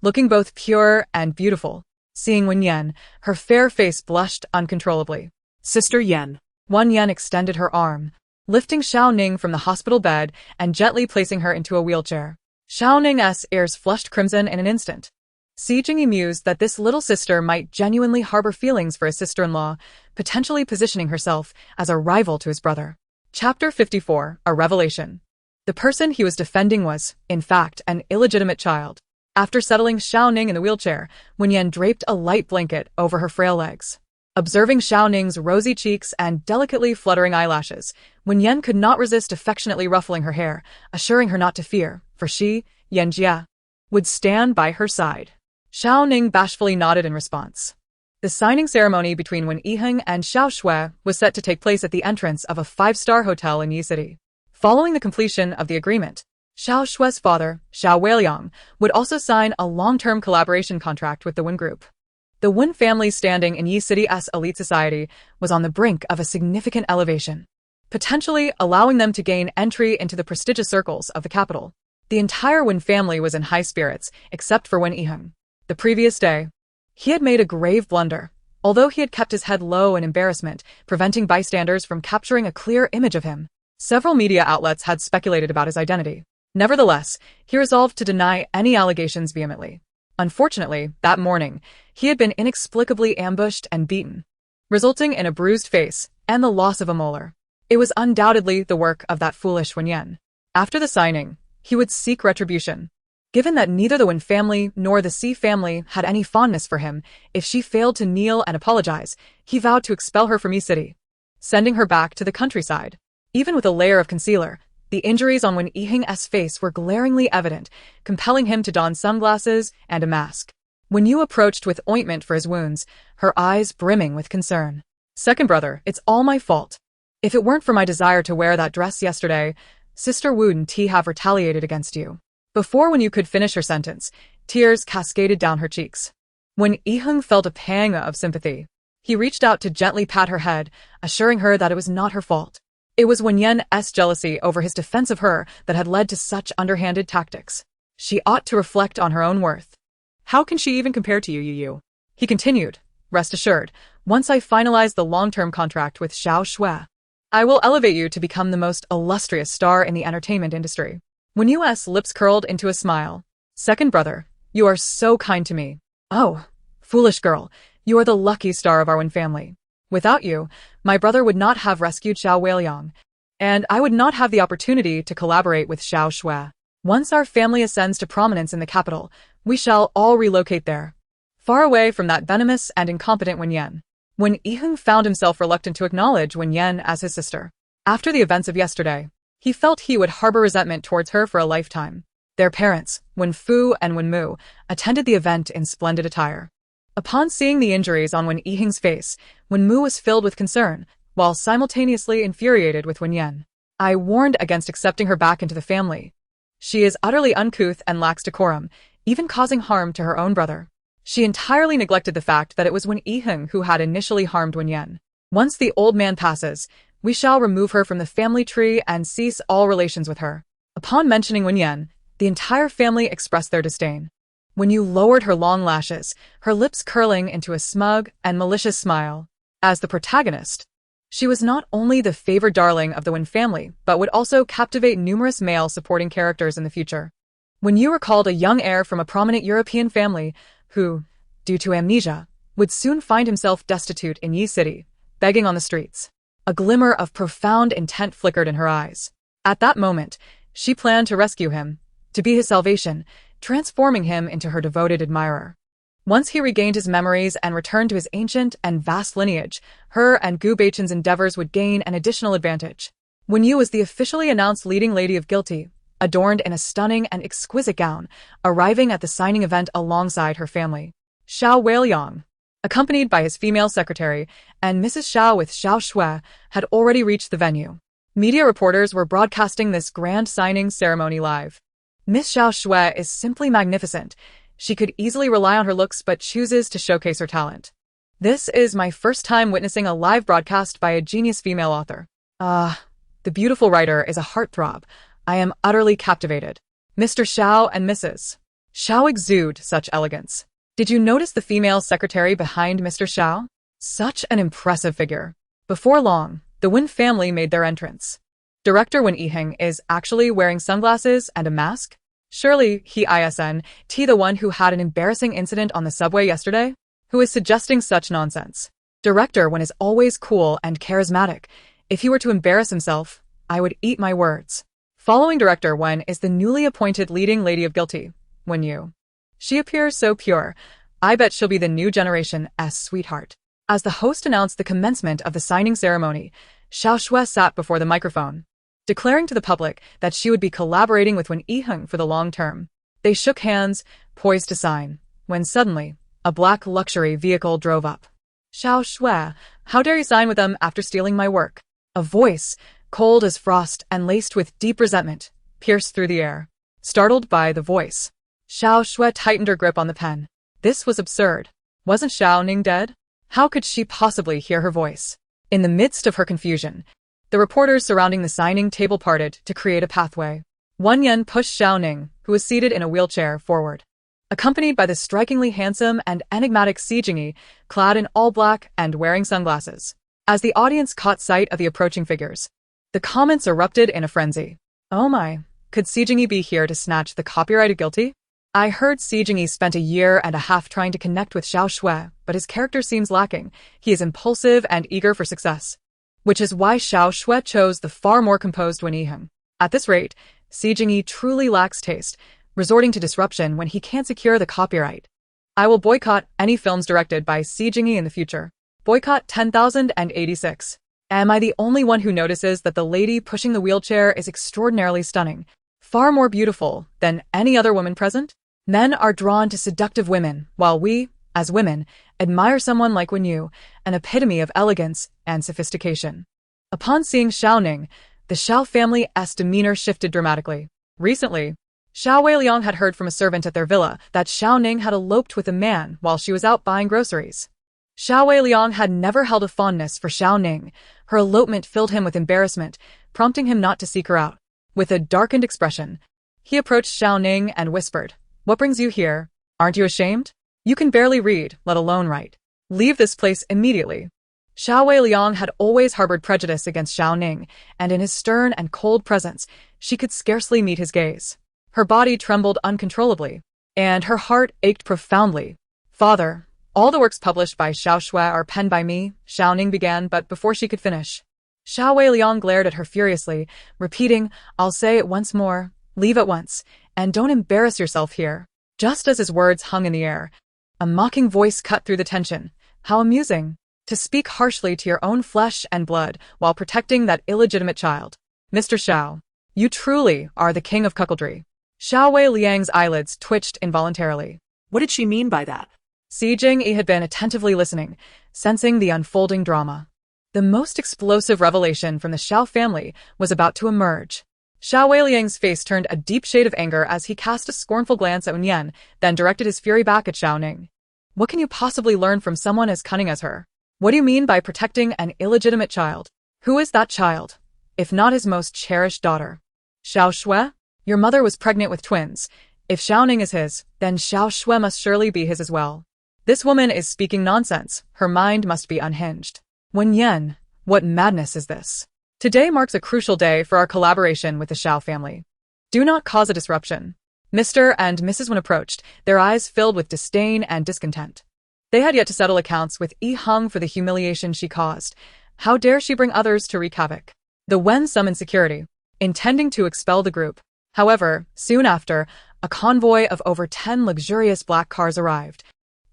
looking both pure and beautiful. Seeing Wen Yan, her fair face blushed uncontrollably. Sister Yan. Wen Yan extended her arm, lifting Xiao Ning from the hospital bed and gently placing her into a wheelchair. Xiao Ning's ears flushed crimson in an instant. Si Jingyi mused that this little sister might genuinely harbor feelings for his sister-in-law, potentially positioning herself as a rival to his brother. Chapter 54, A Revelation. The person he was defending was, in fact, an illegitimate child. After settling Xiao Ning in the wheelchair, Wen Yan draped a light blanket over her frail legs. Observing Xiao Ning's rosy cheeks and delicately fluttering eyelashes, Wen Yan could not resist affectionately ruffling her hair, assuring her not to fear, for she, Yan Jia, would stand by her side. Xiao Ning bashfully nodded in response. The signing ceremony between Wen Yiheng and Xiao Shui was set to take place at the entrance of a five-star hotel in Yi City. Following the completion of the agreement, Xiao Shui's father, Xiao Weiliang, would also sign a long-term collaboration contract with the Wen Group. The Wen family's standing in Yi City's elite society was on the brink of a significant elevation, potentially allowing them to gain entry into the prestigious circles of the capital. The entire Wen family was in high spirits, except for Wen Yiheng. The previous day, he had made a grave blunder, although he had kept his head low in embarrassment, preventing bystanders from capturing a clear image of him. Several media outlets had speculated about his identity. Nevertheless, he resolved to deny any allegations vehemently. Unfortunately, that morning, he had been inexplicably ambushed and beaten, resulting in a bruised face and the loss of a molar. It was undoubtedly the work of that foolish Wen Yan. After the signing, he would seek retribution. Given that neither the Wen family nor the Si family had any fondness for him, if she failed to kneel and apologize, he vowed to expel her from Yi City, sending her back to the countryside. Even with a layer of concealer, the injuries on Wen Yiheng's face were glaringly evident, compelling him to don sunglasses and a mask. Wen Yu approached with ointment for his wounds, her eyes brimming with concern. "Second brother, it's all my fault. If it weren't for my desire to wear that dress yesterday, Sister Wu and Ti have retaliated against you." Before Wen Yu could finish her sentence, tears cascaded down her cheeks. Wen Yiheng felt a pang of sympathy. He reached out to gently pat her head, assuring her that it was not her fault. It was Wen Yan's jealousy over his defense of her that had led to such underhanded tactics. She ought to reflect on her own worth. "How can she even compare to you? He continued, "Rest assured, once I finalize the long-term contract with Xiao Shui, I will elevate you to become the most illustrious star in the entertainment industry." Wen Yu's lips curled into a smile. "Second brother, you are so kind to me. Oh, foolish girl, you are the lucky star of our Wen family. Without you, my brother would not have rescued Xiao Weiliang, and I would not have the opportunity to collaborate with Xiao Shui. Once our family ascends to prominence in the capital, we shall all relocate there, far away from that venomous and incompetent Wen Yan." Wen Yiheng found himself reluctant to acknowledge Wen Yan as his sister. After the events of yesterday, he felt he would harbor resentment towards her for a lifetime. Their parents, Wen Fu and Wen Mu, attended the event in splendid attire. Upon seeing the injuries on Wen Yiheng's face, Wen Mu was filled with concern, while simultaneously infuriated with Wen Yan. "I warned against accepting her back into the family. She is utterly uncouth and lacks decorum, even causing harm to her own brother." She entirely neglected the fact that it was Wen Yiheng who had initially harmed Wen Yan. "Once the old man passes, we shall remove her from the family tree and cease all relations with her." Upon mentioning Wen Yan, the entire family expressed their disdain. Wen Yu lowered her long lashes, her lips curling into a smug and malicious smile. As the protagonist, she was not only the favored darling of the Wen family, but would also captivate numerous male supporting characters in the future. Wen Yu recalled a young heir from a prominent European family who, due to amnesia, would soon find himself destitute in Yi City, begging on the streets. A glimmer of profound intent flickered in her eyes. At that moment, she planned to rescue him, to be his salvation, transforming him into her devoted admirer. Once he regained his memories and returned to his ancient and vast lineage, her and Gu Beichen's endeavors would gain an additional advantage. Wen Yu was the officially announced leading lady of Guilty, adorned in a stunning and exquisite gown, arriving at the signing event alongside her family. Xiao Weiliang, accompanied by his female secretary, and Mrs. Xiao with Xiao Shui, had already reached the venue. Media reporters were broadcasting this grand signing ceremony live. Miss Xiao Shui is simply magnificent. She could easily rely on her looks but chooses to showcase her talent. This is my first time witnessing a live broadcast by a genius female author. The beautiful writer is a heartthrob. I am utterly captivated. Mr. Xiao and Mrs. Xiao exude such elegance. Did you notice the female secretary behind Mr. Xiao? Such an impressive figure. Before long, the Wen family made their entrance. Director Wen Yiheng is actually wearing sunglasses and a mask? Surely he isn't the one who had an embarrassing incident on the subway yesterday? Who is suggesting such nonsense? Director Wen is always cool and charismatic. If he were to embarrass himself, I would eat my words. Following Director Wen is the newly appointed leading lady of Guilty, Wen Yu. She appears so pure. I bet she'll be the new generation's sweetheart. As the host announced the commencement of the signing ceremony, Xiao Shui sat before the microphone, declaring to the public that she would be collaborating with Wen Yiheng for the long term. They shook hands, poised to sign, when suddenly, a black luxury vehicle drove up. Xiao Shui, how dare you sign with them after stealing my work? A voice, cold as frost and laced with deep resentment, pierced through the air. Startled by the voice, Xiao Shui tightened her grip on the pen. This was absurd. Wasn't Xiao Ning dead? How could she possibly hear her voice? In the midst of her confusion, the reporters surrounding the signing table parted to create a pathway. Wen Yan pushed Xiao Ning, who was seated in a wheelchair, forward, accompanied by the strikingly handsome and enigmatic Si Jingyi, clad in all black and wearing sunglasses. As the audience caught sight of the approaching figures, the comments erupted in a frenzy. Oh my, could Si Jingyi be here to snatch the copyrighted Guilty? I heard Si Jingyi spent a year and a half trying to connect with Xiao Shui, but his character seems lacking. He is impulsive and eager for success, which is why Xiao Shui chose the far more composed Wen Yiheng. At this rate, Si Jingyi truly lacks taste, resorting to disruption when he can't secure the copyright. I will boycott any films directed by Si Jingyi in the future. Boycott 10,086. Am I the only one who notices that the lady pushing the wheelchair is extraordinarily stunning, far more beautiful than any other woman present? Men are drawn to seductive women, while we, as women, admire someone like Wen Yu, an epitome of elegance and sophistication. Upon seeing Xiao Ning, the Xiao family's demeanor shifted dramatically. Recently, Xiao Weiliang had heard from a servant at their villa that Xiao Ning had eloped with a man while she was out buying groceries. Xiao Weiliang had never held a fondness for Xiao Ning. Her elopement filled him with embarrassment, prompting him not to seek her out. With a darkened expression, he approached Xiao Ning and whispered, "What brings you here? Aren't you ashamed? You can barely read, let alone write. Leave this place immediately." Xiao Weiliang had always harbored prejudice against Xiao Ning, and in his stern and cold presence, she could scarcely meet his gaze. Her body trembled uncontrollably, and her heart ached profoundly. "Father, all the works published by Xiao Shui are penned by me," Xiao Ning began, but before she could finish, Xiao Weiliang glared at her furiously, repeating, "I'll say it once more, leave at once, and don't embarrass yourself here." Just as his words hung in the air, a mocking voice cut through the tension. How amusing, to speak harshly to your own flesh and blood while protecting that illegitimate child. Mr. Xiao, you truly are the king of cuckoldry. Xiao Weiliang's eyelids twitched involuntarily. What did she mean by that? Si Jingyi had been attentively listening, sensing the unfolding drama. The most explosive revelation from the Xiao family was about to emerge. Xiao Weiliang's face turned a deep shade of anger as he cast a scornful glance at Wen Yan, then directed his fury back at Xiao Ning. What can you possibly learn from someone as cunning as her? What do you mean by protecting an illegitimate child? Who is that child, if not his most cherished daughter? Xiao Shui? Your mother was pregnant with twins. If Xiao Ning is his, then Xiao Shui must surely be his as well. This woman is speaking nonsense. Her mind must be unhinged. Wen Yan, what madness is this? Today marks a crucial day for our collaboration with the Xiao family. Do not cause a disruption. Mr. and Mrs. Wen approached, their eyes filled with disdain and discontent. They had yet to settle accounts with Yiheng for the humiliation she caused. How dare she bring others to wreak havoc? The Wen summoned security, intending to expel the group. However, soon after, a convoy of over 10 luxurious black cars arrived,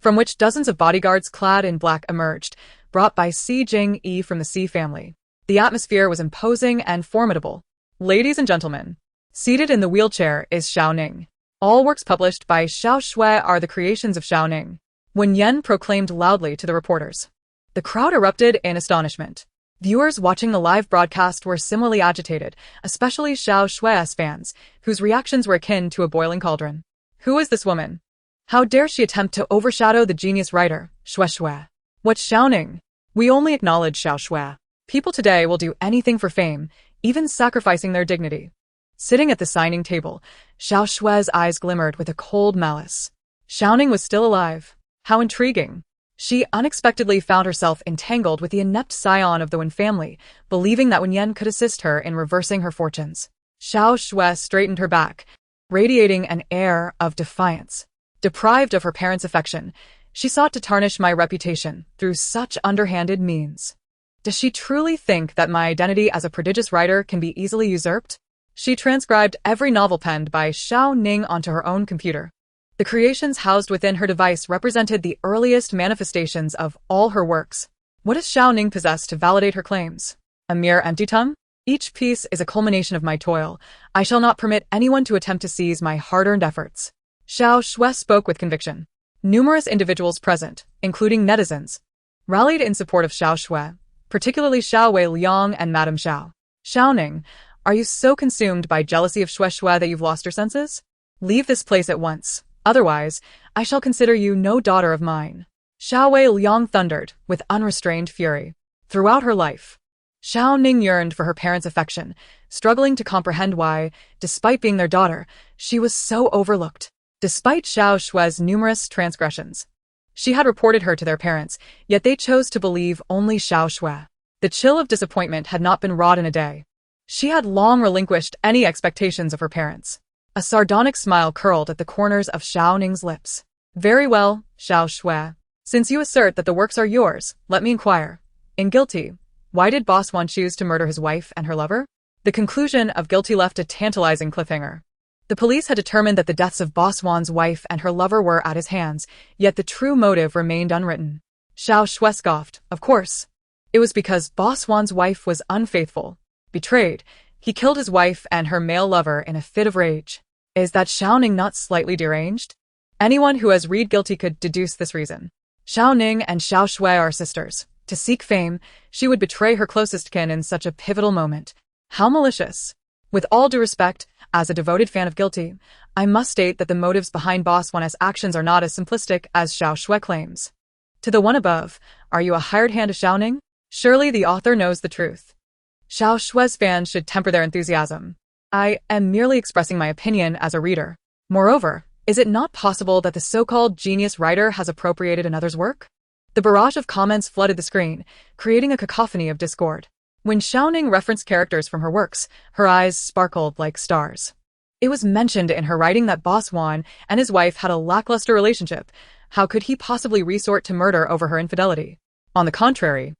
from which dozens of bodyguards clad in black emerged, brought by Si Jingyi from the Si family. The atmosphere was imposing and formidable. Ladies and gentlemen, seated in the wheelchair is Xiao Ning. All works published by Xiao Shui are the creations of Xiao Ning. Wen Yan proclaimed loudly to the reporters. The crowd erupted in astonishment. Viewers watching the live broadcast were similarly agitated, especially Xiao Shui's fans, whose reactions were akin to a boiling cauldron. Who is this woman? How dare she attempt to overshadow the genius writer, Shui? What's Xiao Ning? We only acknowledge Xiao Shui. People today will do anything for fame, even sacrificing their dignity. Sitting at the signing table, Xiao Shui's eyes glimmered with a cold malice. Xiao Ning was still alive. How intriguing. She unexpectedly found herself entangled with the inept scion of the Wen family, believing that Wen Yan could assist her in reversing her fortunes. Xiao Shui straightened her back, radiating an air of defiance. Deprived of her parents' affection, she sought to tarnish my reputation through such underhanded means. Does she truly think that my identity as a prodigious writer can be easily usurped? She transcribed every novel penned by Xiao Ning onto her own computer. The creations housed within her device represented the earliest manifestations of all her works. What does Xiao Ning possess to validate her claims? A mere empty tongue? Each piece is a culmination of my toil. I shall not permit anyone to attempt to seize my hard-earned efforts. Xiao Shui spoke with conviction. Numerous individuals present, including netizens, rallied in support of Xiao Shui, particularly Xiao Weiliang and Madame Xiao. Xiao Ning, are you so consumed by jealousy of Shui Shui that you've lost your senses? Leave this place at once. Otherwise, I shall consider you no daughter of mine. Xiao Weiliang thundered with unrestrained fury. Throughout her life, Xiao Ning yearned for her parents' affection, struggling to comprehend why, despite being their daughter, she was so overlooked. Despite Xiao Shui's numerous transgressions, she had reported her to their parents, yet they chose to believe only Xiao Shui. The chill of disappointment had not been wrought in a day. She had long relinquished any expectations of her parents. A sardonic smile curled at the corners of Xiao Ning's lips. Very well, Xiao Shui. Since you assert that the works are yours, let me inquire. In Guilty, why did Boss Wan choose to murder his wife and her lover? The conclusion of Guilty left a tantalizing cliffhanger. The police had determined that the deaths of Boss Wan's wife and her lover were at his hands, yet the true motive remained unwritten. Xiao Shui scoffed. Of course. It was because Boss Wan's wife was unfaithful. Betrayed, he killed his wife and her male lover in a fit of rage. Is that Xiao Ning not slightly deranged? Anyone who has read Guilty could deduce this reason. Xiao Ning and Xiao Shui are sisters. To seek fame, she would betray her closest kin in such a pivotal moment. How malicious. With all due respect, as a devoted fan of Guilty, I must state that the motives behind Boss Wan's actions are not as simplistic as Xiao Shui claims. To the one above, are you a hired hand of Xiao Ning? Surely the author knows the truth. Xiao Shui's fans should temper their enthusiasm. I am merely expressing my opinion as a reader. Moreover, is it not possible that the so-called genius writer has appropriated another's work? The barrage of comments flooded the screen, creating a cacophony of discord. When Xiao Ning referenced characters from her works, her eyes sparkled like stars. It was mentioned in her writing that Boss Wan and his wife had a lackluster relationship. How could he possibly resort to murder over her infidelity? On the contrary,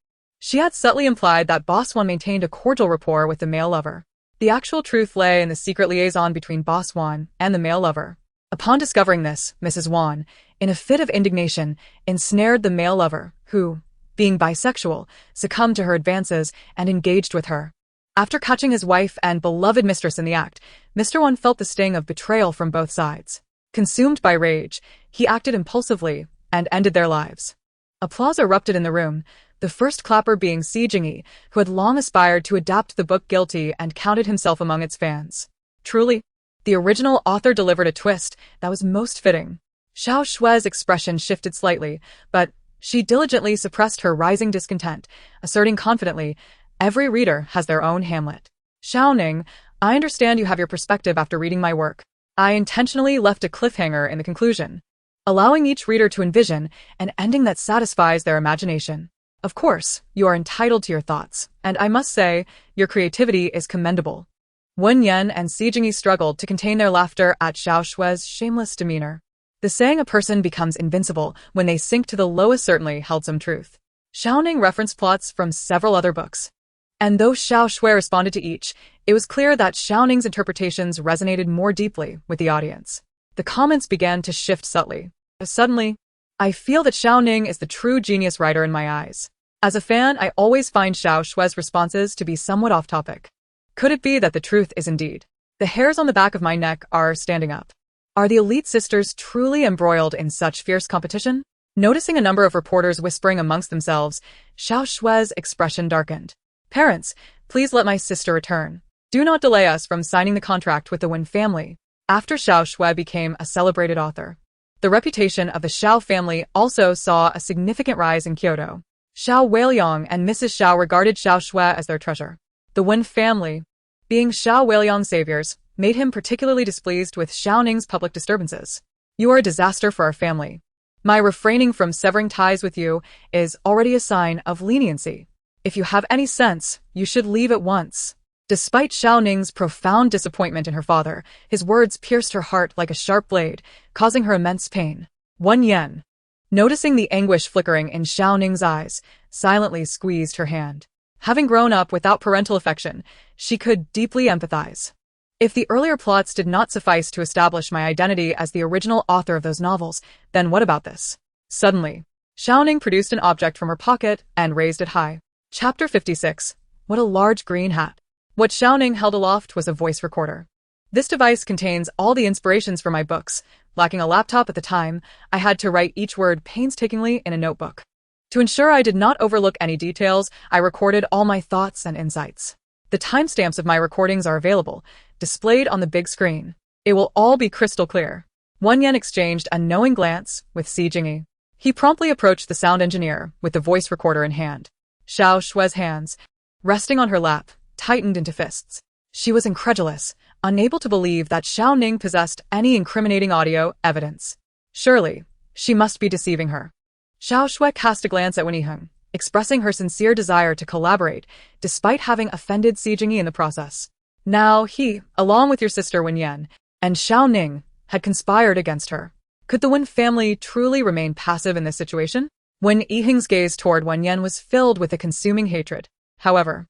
she had subtly implied that Boss Wan maintained a cordial rapport with the male lover. The actual truth lay in the secret liaison between Boss Wan and the male lover. Upon discovering this, Mrs. Wan, in a fit of indignation, ensnared the male lover, who, being bisexual, succumbed to her advances and engaged with her. After catching his wife and beloved mistress in the act, Mr. Wan felt the sting of betrayal from both sides. Consumed by rage, he acted impulsively and ended their lives. Applause erupted in the room, the first clapper being Si Jingyi, who had long aspired to adapt the book Guilty and counted himself among its fans. Truly, the original author delivered a twist that was most fitting. Xiao Shui's expression shifted slightly, but she diligently suppressed her rising discontent, asserting confidently, every reader has their own Hamlet. Xiao Ning, I understand you have your perspective after reading my work. I intentionally left a cliffhanger in the conclusion, allowing each reader to envision an ending that satisfies their imagination. Of course, you are entitled to your thoughts, and I must say, your creativity is commendable. Wen Yan and Si Jingyi struggled to contain their laughter at Xiao Shui's shameless demeanor. The saying a person becomes invincible when they sink to the lowest certainly held some truth. Xiao Ning referenced plots from several other books. And though Xiao Shui responded to each, it was clear that Xiao Ning's interpretations resonated more deeply with the audience. The comments began to shift subtly. Suddenly, I feel that Xiao Ning is the true genius writer in my eyes. As a fan, I always find Xiao Shui's responses to be somewhat off-topic. Could it be that the truth is indeed? The hairs on the back of my neck are standing up. Are the elite sisters truly embroiled in such fierce competition? Noticing a number of reporters whispering amongst themselves, Xiao Shui's expression darkened. Parents, please let my sister return. Do not delay us from signing the contract with the Wen family. After Xiao Shui became a celebrated author, the reputation of the Xiao family also saw a significant rise in Kyoto. Xiao Weiliang and Mrs. Xiao regarded Xiao Shui as their treasure. The Wen family, being Xiao Weiliang's saviors, made him particularly displeased with Xiao Ning's public disturbances. You are a disaster for our family. My refraining from severing ties with you is already a sign of leniency. If you have any sense, you should leave at once. Despite Xiao Ning's profound disappointment in her father, his words pierced her heart like a sharp blade, causing her immense pain. Wen Yan, noticing the anguish flickering in Xiao Ning's eyes, silently squeezed her hand. Having grown up without parental affection, she could deeply empathize. If the earlier plots did not suffice to establish my identity as the original author of those novels, then what about this? Suddenly, Xiao Ning produced an object from her pocket and raised it high. Chapter 56. What a large green hat. What Xiao Ning held aloft was a voice recorder. This device contains all the inspirations for my books. Lacking a laptop at the time, I had to write each word painstakingly in a notebook. To ensure I did not overlook any details, I recorded all my thoughts and insights. The timestamps of my recordings are available, displayed on the big screen. It will all be crystal clear. Wen Yan exchanged a knowing glance with Si Jingyi. He promptly approached the sound engineer with the voice recorder in hand. Xiao Shue's hands, resting on her lap, tightened into fists. She was incredulous, unable to believe that Xiao Ning possessed any incriminating audio evidence. Surely, she must be deceiving her. Xiao Shui cast a glance at Wen Yan, expressing her sincere desire to collaborate, despite having offended Si Jingyi in the process. Now he, along with your sister Wen Yan, and Xiao Ning, had conspired against her. Could the Wen family truly remain passive in this situation? Wen Yiheng's gaze toward Wen Yan was filled with a consuming hatred. However,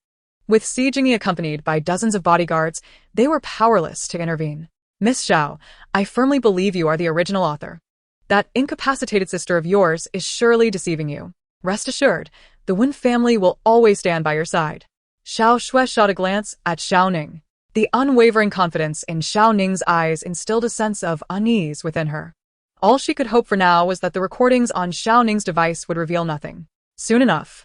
with Si Jingyi accompanied by dozens of bodyguards, they were powerless to intervene. Miss Xiao, I firmly believe you are the original author. That incapacitated sister of yours is surely deceiving you. Rest assured, the Wen family will always stand by your side. Xiao Shui shot a glance at Xiao Ning. The unwavering confidence in Xiao Ning's eyes instilled a sense of unease within her. All she could hope for now was that the recordings on Xiao Ning's device would reveal nothing. Soon enough,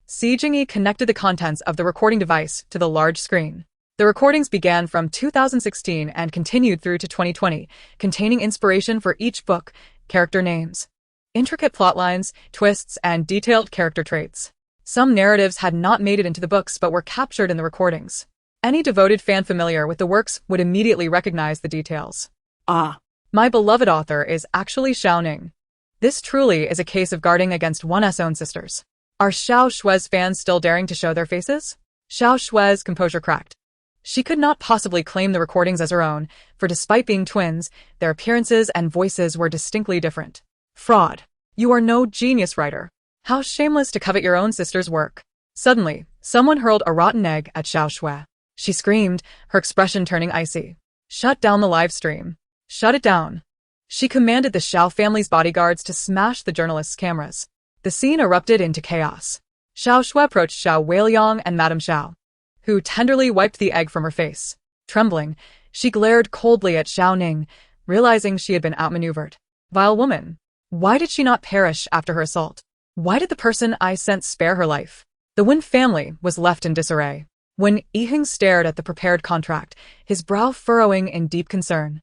Si Jingyi connected the contents of the recording device to the large screen. The recordings began from 2016 and continued through to 2020, containing inspiration for each book, character names, intricate plotlines, twists, and detailed character traits. Some narratives had not made it into the books but were captured in the recordings. Any devoted fan familiar with the works would immediately recognize the details. Ah, my beloved author is actually Xiao Ning. This truly is a case of guarding against one's own sisters. Are Xiao Shue's fans still daring to show their faces? Xiao Shue's composure cracked. She could not possibly claim the recordings as her own, for despite being twins, their appearances and voices were distinctly different. Fraud. You are no genius writer. How shameless to covet your own sister's work. Suddenly, someone hurled a rotten egg at Xiao Shui. She screamed, her expression turning icy. Shut down the live stream. Shut it down. She commanded the Xiao family's bodyguards to smash the journalists' cameras. The scene erupted into chaos. Xiao Shui approached Xiao Weiliang and Madame Xiao, who tenderly wiped the egg from her face. Trembling, she glared coldly at Xiao Ning, realizing she had been outmaneuvered. Vile woman. Why did she not perish after her assault? Why did the person I sent spare her life? The Wen family was left in disarray. When Yiheng stared at the prepared contract, his brow furrowing in deep concern.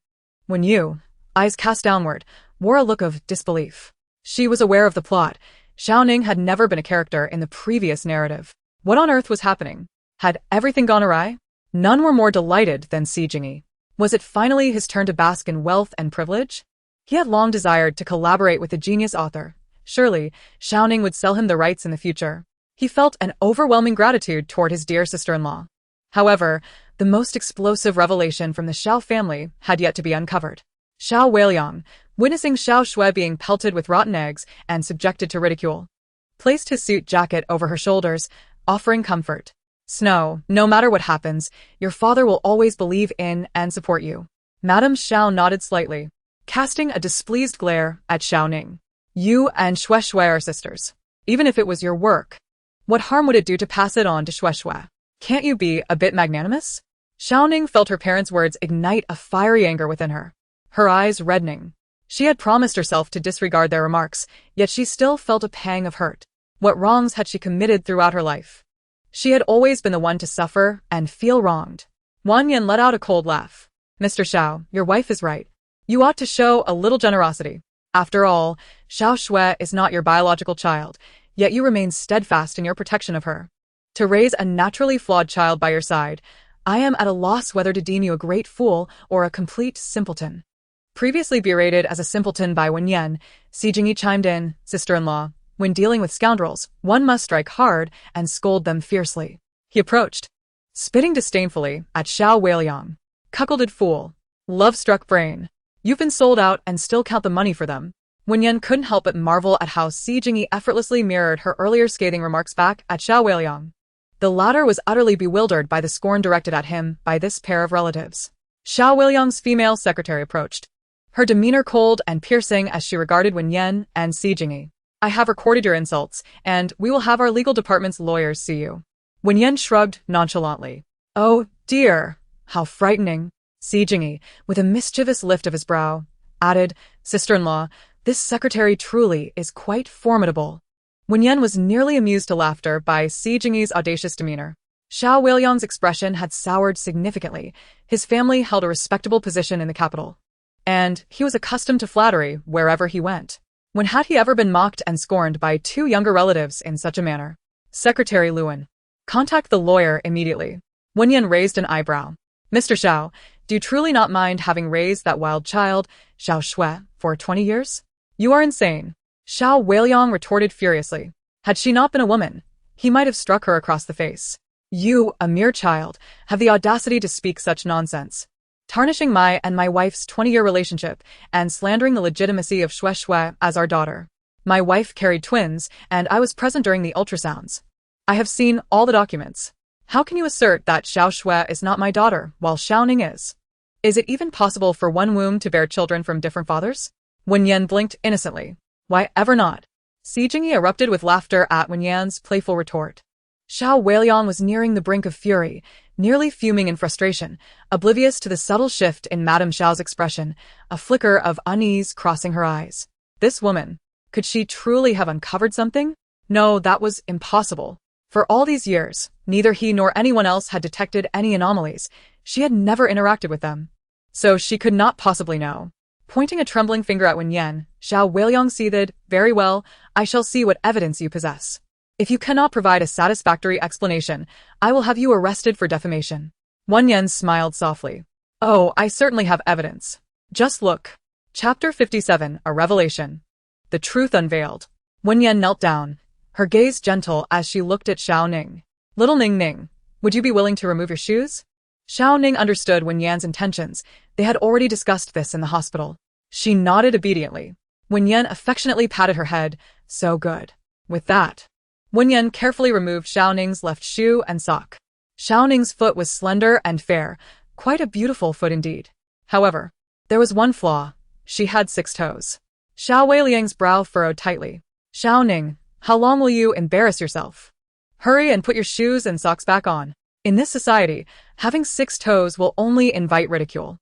When Yu, eyes cast downward, wore a look of disbelief. She was aware of the plot. Xiao Ning had never been a character in the previous narrative. What on earth was happening? Had everything gone awry? None were more delighted than Si Jingyi. Was it finally his turn to bask in wealth and privilege? He had long desired to collaborate with a genius author. Surely, Xiao Ning would sell him the rights in the future. He felt an overwhelming gratitude toward his dear sister-in-law. However, the most explosive revelation from the Xiao family had yet to be uncovered. Xiao Weiliang, witnessing Xiao Shui being pelted with rotten eggs and subjected to ridicule, placed his suit jacket over her shoulders, offering comfort. Snow, no matter what happens, your father will always believe in and support you. Madame Xiao nodded slightly, casting a displeased glare at Xiao Ning. You and Shui Shui are sisters. Even if it was your work, what harm would it do to pass it on to Shui Shui? Can't you be a bit magnanimous? Xiao Ning felt her parents' words ignite a fiery anger within her, her eyes reddening. She had promised herself to disregard their remarks, yet she still felt a pang of hurt. What wrongs had she committed throughout her life? She had always been the one to suffer and feel wronged. Wen Yan let out a cold laugh. Mr. Xiao, your wife is right. You ought to show a little generosity. After all, Xiao Shui is not your biological child, yet you remain steadfast in your protection of her. To raise a naturally flawed child by your side, I am at a loss whether to deem you a great fool or a complete simpleton. Previously berated as a simpleton by Wen Yan, Si Jingyi chimed in, sister-in-law, when dealing with scoundrels, one must strike hard and scold them fiercely. He approached, spitting disdainfully at Xiao Weiliang. Cuckolded fool. Love-struck brain. You've been sold out and still count the money for them. Wen Yan couldn't help but marvel at how Si Jingyi effortlessly mirrored her earlier scathing remarks back at Xiao Weiliang. The latter was utterly bewildered by the scorn directed at him by this pair of relatives. Xiao Weiliang's female secretary approached, her demeanor cold and piercing as she regarded Wen Yan and Si Jingyi. I have recorded your insults, and we will have our legal department's lawyers see you. Wen Yan shrugged nonchalantly. Oh, dear, how frightening. Si Jingyi, with a mischievous lift of his brow, added, sister-in-law, this secretary truly is quite formidable. Wen Yan was nearly amused to laughter by Si Jingyi's audacious demeanor. Xiao Weiliang's expression had soured significantly. His family held a respectable position in the capital, and he was accustomed to flattery wherever he went. When had he ever been mocked and scorned by two younger relatives in such a manner? Secretary Luan. Contact the lawyer immediately. Wen Yan raised an eyebrow. Mr. Xiao, do you truly not mind having raised that wild child, Xiao Shui, for 20 years? You are insane. Xiao Weiliang retorted furiously. Had she not been a woman, he might have struck her across the face. You, a mere child, have the audacity to speak such nonsense, tarnishing my and my wife's 20-year relationship and slandering the legitimacy of Shui Shui as our daughter. My wife carried twins, and I was present during the ultrasounds. I have seen all the documents. How can you assert that Xiao Shui is not my daughter, while Xiao Ning is? Is it even possible for one womb to bear children from different fathers? Wen Yan blinked innocently. Why ever not? Si Jingyi erupted with laughter at Wen Yan's playful retort. Xiao Weiliang was nearing the brink of fury, nearly fuming in frustration, oblivious to the subtle shift in Madame Xiao's expression, a flicker of unease crossing her eyes. This woman, could she truly have uncovered something? No, that was impossible. For all these years, neither he nor anyone else had detected any anomalies. She had never interacted with them. So she could not possibly know. Pointing a trembling finger at Wen Yan, Xiao Weiliang seethed, very well, I shall see what evidence you possess. If you cannot provide a satisfactory explanation, I will have you arrested for defamation. Wen Yan smiled softly. Oh, I certainly have evidence. Just look. Chapter 57, A Revelation. The Truth Unveiled. Wen Yan knelt down, her gaze gentle as she looked at Xiao Ning. Little Ning Ning, would you be willing to remove your shoes? Xiao Ning understood Wen Yan's intentions. They had already discussed this in the hospital. She nodded obediently. Wen Yan affectionately patted her head. So good. With that, Wen Yan carefully removed Xiao Ning's left shoe and sock. Xiao Ning's foot was slender and fair, quite a beautiful foot indeed. However, there was one flaw. She had 6 toes. Xiao Weiliang's brow furrowed tightly. Xiao Ning, how long will you embarrass yourself? Hurry and put your shoes and socks back on. In this society, having 6 toes will only invite ridicule.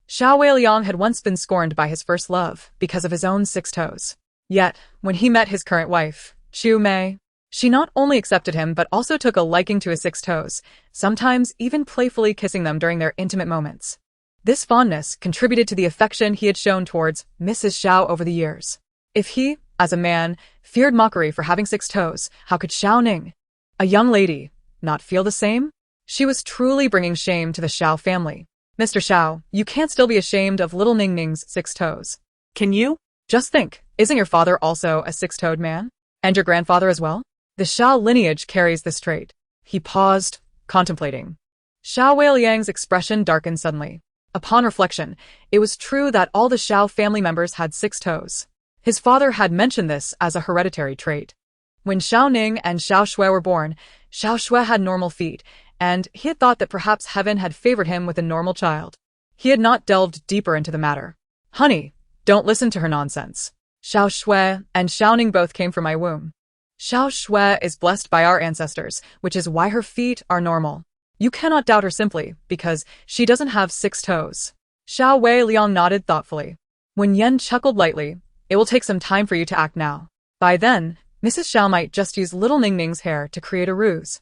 Xiao Weiliang had once been scorned by his first love because of his own 6 toes. Yet, when he met his current wife, Chu Mei, she not only accepted him but also took a liking to his 6 toes, sometimes even playfully kissing them during their intimate moments. This fondness contributed to the affection he had shown towards Mrs. Xiao over the years. If he, as a man, feared mockery for having 6 toes, how could Xiao Ning, a young lady, not feel the same? She was truly bringing shame to the Xiao family. Mr. Xiao, you can't still be ashamed of little Ning Ning's 6 toes. Can you? Just think, isn't your father also a 6-toed man? And your grandfather as well? The Xiao lineage carries this trait. He paused, contemplating. Xiao Weiliang's expression darkened suddenly. Upon reflection, it was true that all the Xiao family members had 6 toes. His father had mentioned this as a hereditary trait. When Xiao Ning and Xiao Shui were born, Xiao Shui had normal feet, and he had thought that perhaps heaven had favored him with a normal child. He had not delved deeper into the matter. Honey, don't listen to her nonsense. Xiao Shui and Xiao Ning both came from my womb. Xiao Shui is blessed by our ancestors, which is why her feet are normal. You cannot doubt her simply because she doesn't have 6 toes. Xiao Weiliang nodded thoughtfully. Wen Yan chuckled lightly. It will take some time for you to act now. By then, Mrs. Xiao might just use little Ning Ning's hair to create a ruse.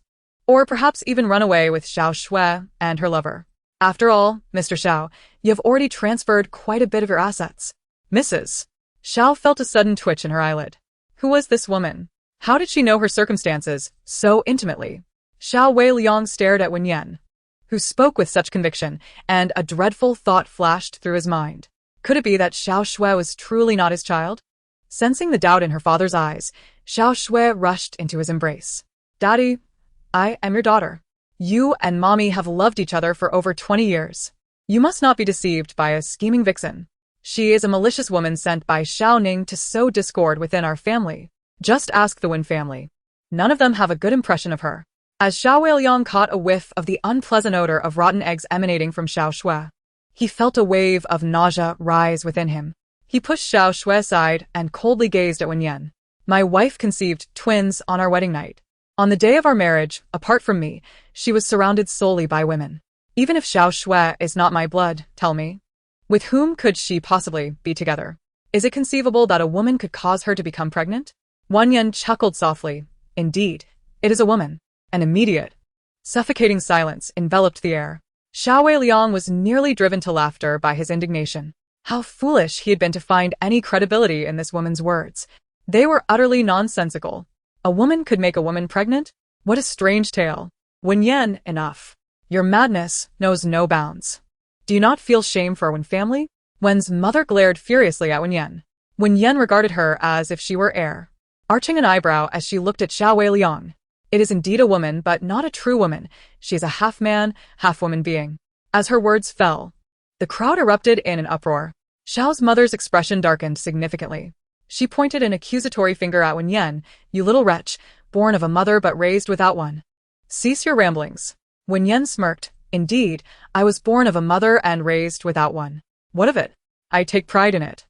Or perhaps even run away with Xiao Shui and her lover. After all, Mr. Xiao, you have already transferred quite a bit of your assets. Mrs. Xiao felt a sudden twitch in her eyelid. Who was this woman? How did she know her circumstances so intimately? Xiao Weiliang stared at Wen Yan, who spoke with such conviction, and a dreadful thought flashed through his mind. Could it be that Xiao Shui was truly not his child? Sensing the doubt in her father's eyes, Xiao Shui rushed into his embrace. Daddy, I am your daughter. You and Mommy have loved each other for over 20 years. You must not be deceived by a scheming vixen. She is a malicious woman sent by Xiao Ning to sow discord within our family. Just ask the Wen family. None of them have a good impression of her. As Xiao Weiliang caught a whiff of the unpleasant odor of rotten eggs emanating from Xiao Shui, he felt a wave of nausea rise within him. He pushed Xiao Shui aside and coldly gazed at Wen Yan. My wife conceived twins on our wedding night. On the day of our marriage, apart from me, she was surrounded solely by women. Even if Xiao Shui is not my blood, tell me, with whom could she possibly be together? Is it conceivable that a woman could cause her to become pregnant? Wen Yan chuckled softly. Indeed, it is a woman. An immediate, suffocating silence enveloped the air. Xiao Weiliang was nearly driven to laughter by his indignation. How foolish he had been to find any credibility in this woman's words. They were utterly nonsensical. A woman could make a woman pregnant? What a strange tale. Wen Yan, enough. Your madness knows no bounds. Do you not feel shame for our Wen family? Wen's mother glared furiously at Wen Yan. Wen Yan regarded her as if she were air, arching an eyebrow as she looked at Xiao Weiliang. It is indeed a woman, but not a true woman. She is a half-man, half-woman being. As her words fell, the crowd erupted in an uproar. Xiao's mother's expression darkened significantly. She pointed an accusatory finger at Wen Yan. You little wretch, born of a mother but raised without one. Cease your ramblings. Wen Yan smirked. Indeed, I was born of a mother and raised without one. What of it? I take pride in it.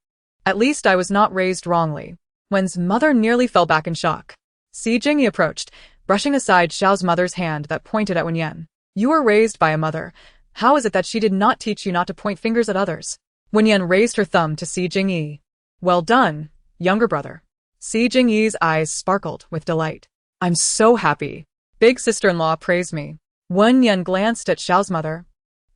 At least I was not raised wrongly. Wen's mother nearly fell back in shock. Si Jingyi approached, brushing aside Xiao's mother's hand that pointed at Wen Yan. You were raised by a mother. How is it that she did not teach you not to point fingers at others? Wen Yan raised her thumb to Si Jingyi. Well done, younger brother. Si Jingyi's eyes sparkled with delight. I'm so happy. Big sister-in-law praised me. Wen Yan glanced at Xiao's mother,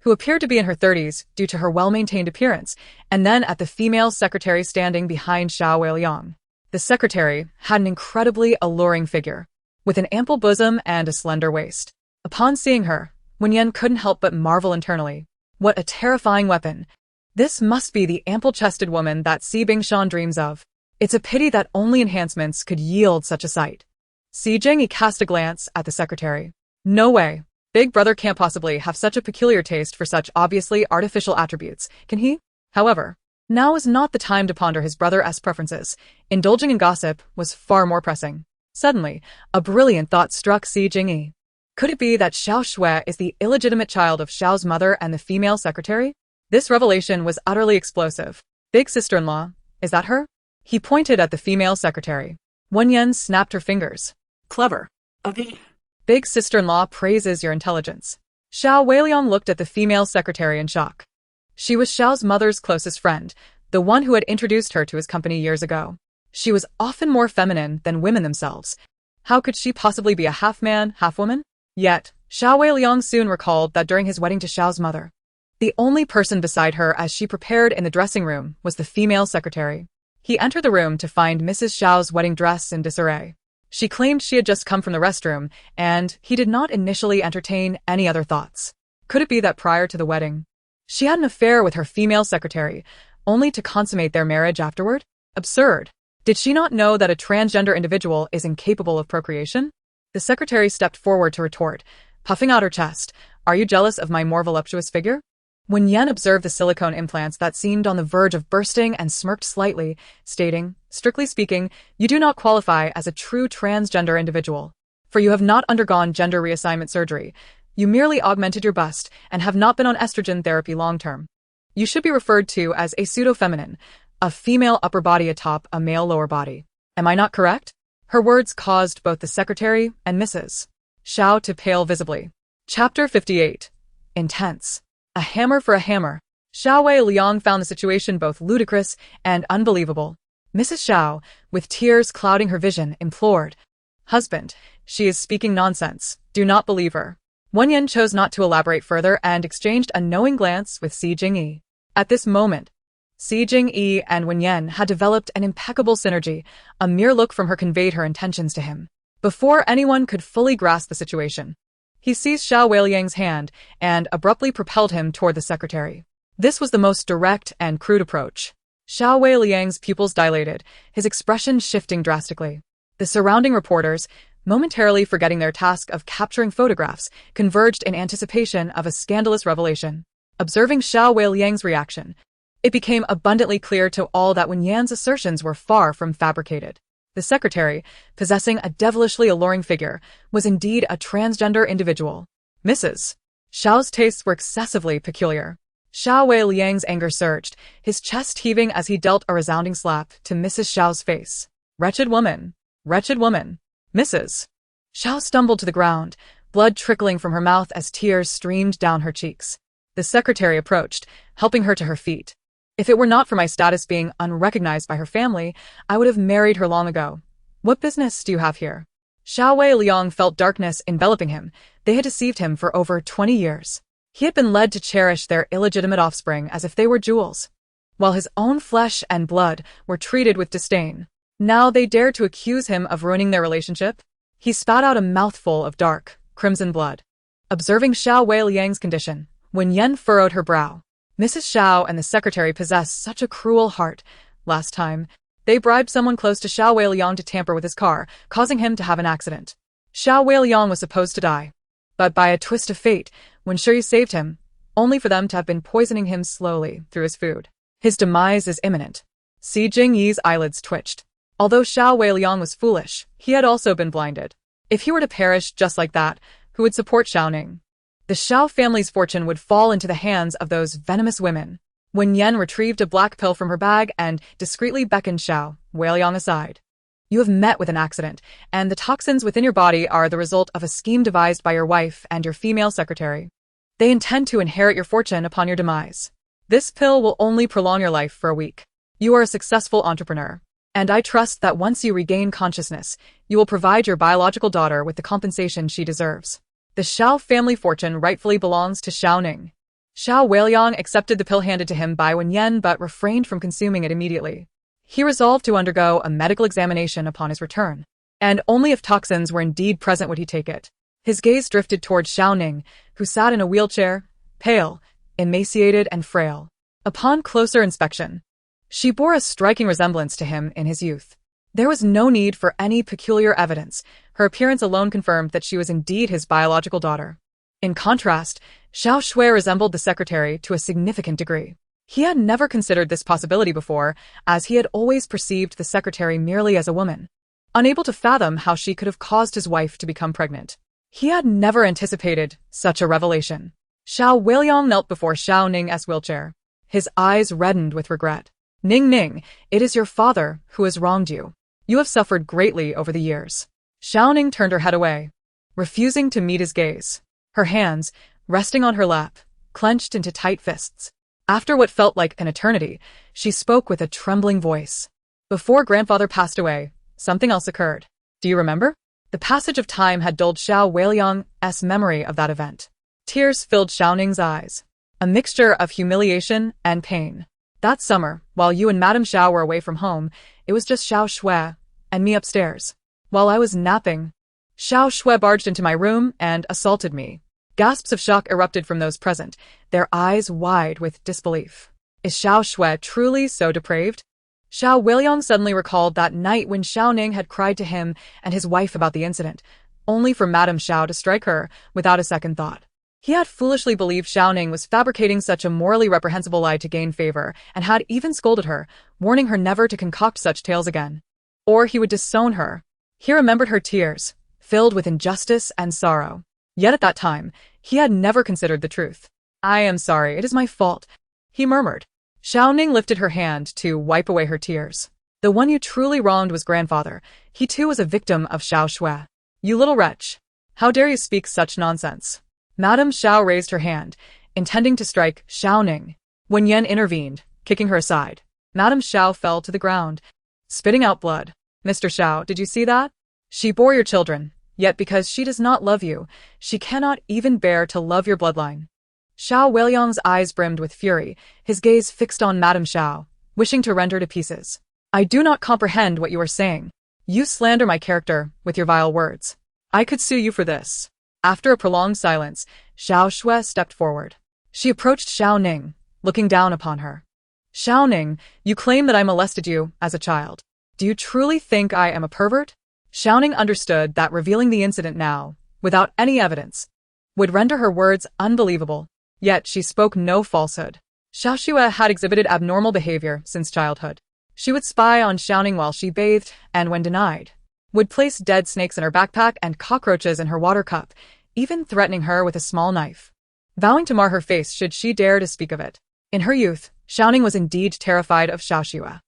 who appeared to be in her 30s due to her well-maintained appearance, and then at the female secretary standing behind Xiao Weiliang. The secretary had an incredibly alluring figure, with an ample bosom and a slender waist. Upon seeing her, Wen Yan couldn't help but marvel internally. What a terrifying weapon. This must be the ample-chested woman that Si Bingshan dreams of. It's a pity that only enhancements could yield such a sight. Si Jingyi cast a glance at the secretary. No way. Big brother can't possibly have such a peculiar taste for such obviously artificial attributes, can he? However, now is not the time to ponder his brother's preferences. Indulging in gossip was far more pressing. Suddenly, a brilliant thought struck Si Jingyi. Could it be that Xiao Shui is the illegitimate child of Xiao's mother and the female secretary? This revelation was utterly explosive. Big sister-in-law, is that her? He pointed at the female secretary. Wen Yan snapped her fingers. Clever. Big sister-in-law praises your intelligence. Xiao Weiliang looked at the female secretary in shock. She was Xiao's mother's closest friend, the one who had introduced her to his company years ago. She was often more feminine than women themselves. How could she possibly be a half-man, half-woman? Yet, Xiao Weiliang soon recalled that during his wedding to Xiao's mother, the only person beside her as she prepared in the dressing room was the female secretary. He entered the room to find Mrs. Xiao's wedding dress in disarray. She claimed she had just come from the restroom, and he did not initially entertain any other thoughts. Could it be that prior to the wedding, she had an affair with her female secretary, only to consummate their marriage afterward? Absurd. Did she not know that a transgender individual is incapable of procreation? The secretary stepped forward to retort, puffing out her chest. Are you jealous of my more voluptuous figure? Wen Yan observed the silicone implants that seemed on the verge of bursting and smirked slightly, stating, strictly speaking, you do not qualify as a true transgender individual, for you have not undergone gender reassignment surgery. You merely augmented your bust and have not been on estrogen therapy long-term. You should be referred to as a pseudo-feminine, a female upper body atop a male lower body. Am I not correct? Her words caused both the secretary and Mrs. Xiao to pale visibly. Chapter 58. Intense. A hammer for a hammer. Xiao Weiliang found the situation both ludicrous and unbelievable. Mrs. Xiao, with tears clouding her vision, implored, Husband, she is speaking nonsense. Do not believe her. Wen Yan chose not to elaborate further and exchanged a knowing glance with Si Jingyi. At this moment, Si Jingyi and Wen Yan had developed an impeccable synergy. A mere look from her conveyed her intentions to him. Before anyone could fully grasp the situation, he seized Xiao Weiliang's hand and abruptly propelled him toward the secretary. This was the most direct and crude approach. Xiao Weiliang's pupils dilated, his expression shifting drastically. The surrounding reporters, momentarily forgetting their task of capturing photographs, converged in anticipation of a scandalous revelation. Observing Xiao Weiliang's reaction, it became abundantly clear to all that Wen Yan's assertions were far from fabricated. The secretary, possessing a devilishly alluring figure, was indeed a transgender individual. Mrs. Xiao's tastes were excessively peculiar. Xiao Weiliang's anger surged, his chest heaving as he dealt a resounding slap to Mrs. Xiao's face. Wretched woman! Wretched woman! Mrs. Xiao stumbled to the ground, blood trickling from her mouth as tears streamed down her cheeks. The secretary approached, helping her to her feet. If it were not for my status being unrecognized by her family, I would have married her long ago. What business do you have here? Xiao Weiliang felt darkness enveloping him. They had deceived him for over 20 years. He had been led to cherish their illegitimate offspring as if they were jewels, while his own flesh and blood were treated with disdain. Now they dared to accuse him of ruining their relationship? He spat out a mouthful of dark, crimson blood. Observing Xiao Weiliang's condition, Wen Yan furrowed her brow. Mrs. Xiao and the secretary possessed such a cruel heart. Last time, they bribed someone close to Xiao Weiliang to tamper with his car, causing him to have an accident. Xiao Weiliang was supposed to die. But by a twist of fate, Wen Shui saved him, only for them to have been poisoning him slowly through his food. His demise is imminent. Si Jingyi's eyelids twitched. Although Xiao Weiliang was foolish, he had also been blinded. If he were to perish just like that, who would support Xiaoning? The Xiao family's fortune would fall into the hands of those venomous women. Wen Yan retrieved a black pill from her bag and discreetly beckoned Xiao Weiliang aside. You have met with an accident, and the toxins within your body are the result of a scheme devised by your wife and your female secretary. They intend to inherit your fortune upon your demise. This pill will only prolong your life for a week. You are a successful entrepreneur, and I trust that once you regain consciousness, you will provide your biological daughter with the compensation she deserves. The Xiao family fortune rightfully belongs to Xiaoning. Xiao Weiliang accepted the pill handed to him by Wen Yan but refrained from consuming it immediately. He resolved to undergo a medical examination upon his return, and only if toxins were indeed present would he take it. His gaze drifted towards Xiaoning, who sat in a wheelchair, pale, emaciated and frail. Upon closer inspection, she bore a striking resemblance to him in his youth. There was no need for any peculiar evidence. Her appearance alone confirmed that she was indeed his biological daughter. In contrast, Xiao Shui resembled the secretary to a significant degree. He had never considered this possibility before, as he had always perceived the secretary merely as a woman, unable to fathom how she could have caused his wife to become pregnant. He had never anticipated such a revelation. Xiao Weiliang knelt before Xiao Ning's wheelchair. His eyes reddened with regret. Ning, it is your father who has wronged you. You have suffered greatly over the years. Xiao Ning turned her head away, refusing to meet his gaze. Her hands, resting on her lap, clenched into tight fists. After what felt like an eternity, she spoke with a trembling voice. Before grandfather passed away, something else occurred. Do you remember? The passage of time had dulled Xiao Weiliang's memory of that event. Tears filled Xiaoning's eyes, a mixture of humiliation and pain. That summer, while you and Madame Xiao were away from home, it was just Xiao Shui and me upstairs. While I was napping, Xiao Shui barged into my room and assaulted me. Gasps of shock erupted from those present, their eyes wide with disbelief. Is Xiao Shui truly so depraved? Xiao Weiliang suddenly recalled that night when Xiao Ning had cried to him and his wife about the incident, only for Madame Xiao to strike her without a second thought. He had foolishly believed Xiao Ning was fabricating such a morally reprehensible lie to gain favor, and had even scolded her, warning her never to concoct such tales again, or he would disown her. He remembered her tears, filled with injustice and sorrow. Yet at that time, he had never considered the truth. I am sorry, it is my fault, he murmured. Xiao Ning lifted her hand to wipe away her tears. The one you truly wronged was grandfather. He too was a victim of Xiao Shui. You little wretch. How dare you speak such nonsense? Madame Xiao raised her hand, intending to strike Xiao Ning. Wen Yan intervened, kicking her aside. Madame Xiao fell to the ground, spitting out blood. Mr. Xiao, did you see that? She bore your children, yet because she does not love you, she cannot even bear to love your bloodline. Xiao Weiliang's eyes brimmed with fury, his gaze fixed on Madame Xiao, wishing to rend her to pieces. I do not comprehend what you are saying. You slander my character with your vile words. I could sue you for this. After a prolonged silence, Xiao Shui stepped forward. She approached Xiao Ning, looking down upon her. Xiao Ning, you claim that I molested you as a child. Do you truly think I am a pervert? Xiao Ning understood that revealing the incident now, without any evidence, would render her words unbelievable. Yet she spoke no falsehood. Xiao Xue had exhibited abnormal behavior since childhood. She would spy on Xiao Ning while she bathed, and when denied, would place dead snakes in her backpack and cockroaches in her water cup, even threatening her with a small knife, vowing to mar her face should she dare to speak of it. In her youth, Xiao Ning was indeed terrified of Xiao Xue.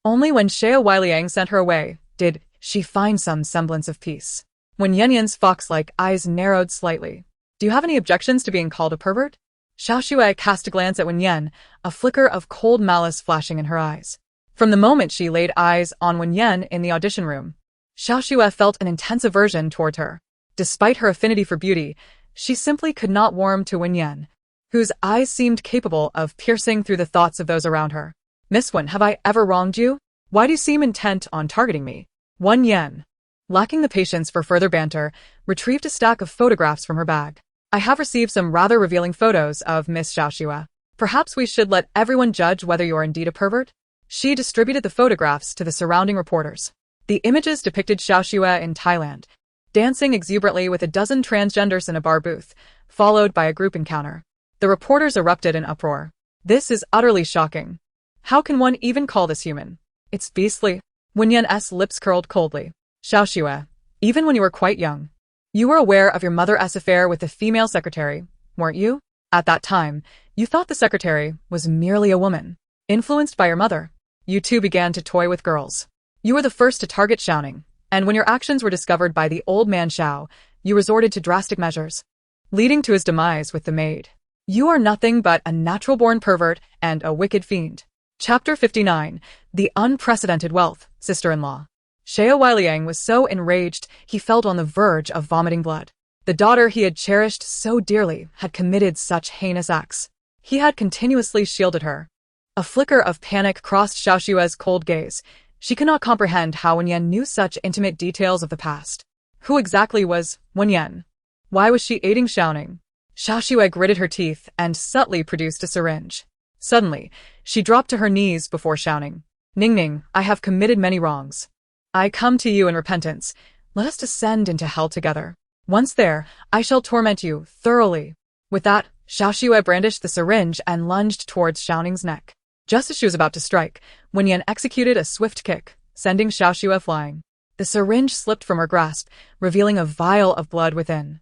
Only when Shia Weiliang sent her away did she find some semblance of peace. When Yen Yan's fox-like eyes narrowed slightly. Do you have any objections to being called a pervert? Xiao Xue cast a glance at Wen Yan, a flicker of cold malice flashing in her eyes. From the moment she laid eyes on Wen Yan in the audition room, Xiao Xue felt an intense aversion toward her. Despite her affinity for beauty, she simply could not warm to Wen Yan, whose eyes seemed capable of piercing through the thoughts of those around her. Miss Wen, have I ever wronged you? Why do you seem intent on targeting me? Wen Yan, lacking the patience for further banter, retrieved a stack of photographs from her bag. I have received some rather revealing photos of Miss Xiao Xue. Perhaps we should let everyone judge whether you are indeed a pervert? She distributed the photographs to the surrounding reporters. The images depicted Xiao Xue in Thailand, dancing exuberantly with a dozen transgenders in a bar booth, followed by a group encounter. The reporters erupted in uproar. This is utterly shocking. How can one even call this human? It's beastly. Wen Yan's lips curled coldly. Xiao Xue, even when you were quite young, you were aware of your mother's affair with the female secretary, weren't you? At that time, you thought the secretary was merely a woman. Influenced by your mother, you too began to toy with girls. You were the first to target Xiao Ning, and when your actions were discovered by the old man Xiao, you resorted to drastic measures, leading to his demise with the maid. You are nothing but a natural-born pervert and a wicked fiend. Chapter 59, The Unprecedented Wealth, Sister-in-Law. Shia Weiliang was so enraged he felt on the verge of vomiting blood. The daughter he had cherished so dearly had committed such heinous acts. He had continuously shielded her. A flicker of panic crossed Xiao Xue's cold gaze. She could not comprehend how Wen Yan knew such intimate details of the past. Who exactly was Wen Yan? Why was she aiding Xiao Ning? Xiao Xue gritted her teeth and subtly produced a syringe. Suddenly, she dropped to her knees before Xiao Ning. Ning Ning, I have committed many wrongs. I come to you in repentance. Let us descend into hell together. Once there, I shall torment you thoroughly. With that, Xiao Xue brandished the syringe and lunged towards Xiao Ning's neck. Just as she was about to strike, Wen Yan executed a swift kick, sending Xiao Xue flying. The syringe slipped from her grasp, revealing a vial of blood within.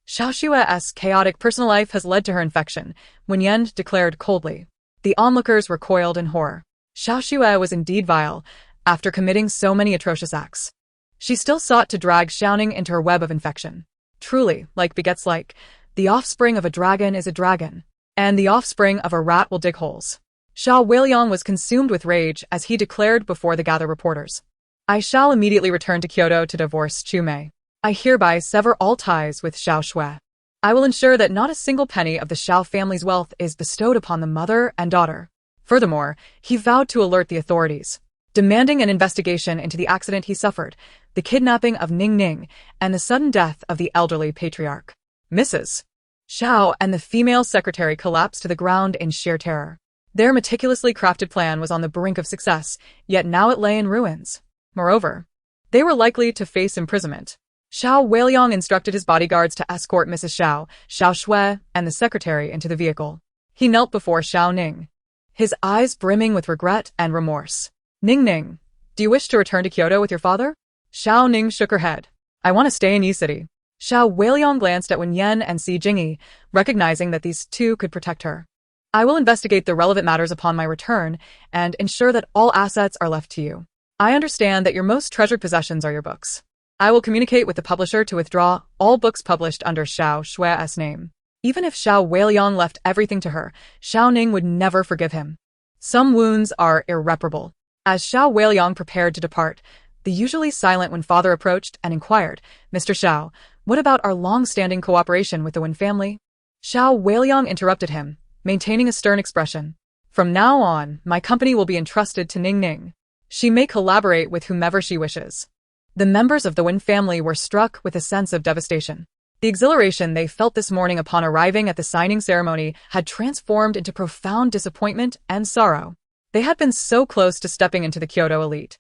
Xiao Xue's chaotic personal life has led to her infection, Wen Yan declared coldly. The onlookers recoiled in horror. Xiao Xue was indeed vile, after committing so many atrocious acts. She still sought to drag Xiao Ning into her web of infection. Truly, like begets like, the offspring of a dragon is a dragon, and the offspring of a rat will dig holes. Xiao Weiliang was consumed with rage as he declared before the gathered reporters. I shall immediately return to Kyoto to divorce Chu Mei. I hereby sever all ties with Xiao Xue. I will ensure that not a single penny of the Xiao family's wealth is bestowed upon the mother and daughter. Furthermore, he vowed to alert the authorities, demanding an investigation into the accident he suffered, the kidnapping of Ning Ning, and the sudden death of the elderly patriarch. Mrs. Xiao and the female secretary collapsed to the ground in sheer terror. Their meticulously crafted plan was on the brink of success, yet now it lay in ruins. Moreover, they were likely to face imprisonment. Xiao Weiliang instructed his bodyguards to escort Mrs. Xiao, Xiao Xue, and the secretary into the vehicle. He knelt before Xiao Ning, his eyes brimming with regret and remorse. Ning Ning, do you wish to return to Kyoto with your father? Xiao Ning shook her head. I want to stay in E-City. Xiao Weiliang glanced at Wen Yan and Si Jingyi, recognizing that these two could protect her. I will investigate the relevant matters upon my return and ensure that all assets are left to you. I understand that your most treasured possessions are your books. I will communicate with the publisher to withdraw all books published under Xiao Xue's name. Even if Xiao Weiliang left everything to her, Xiao Ning would never forgive him. Some wounds are irreparable. As Xiao Weiliang prepared to depart, the usually silent Wen father approached and inquired, Mr. Xiao, what about our long-standing cooperation with the Wen family? Xiao Weiliang interrupted him, maintaining a stern expression. From now on, my company will be entrusted to Ning Ning. She may collaborate with whomever she wishes. The members of the Wen family were struck with a sense of devastation. The exhilaration they felt this morning upon arriving at the signing ceremony had transformed into profound disappointment and sorrow. They had been so close to stepping into the Kyoto elite,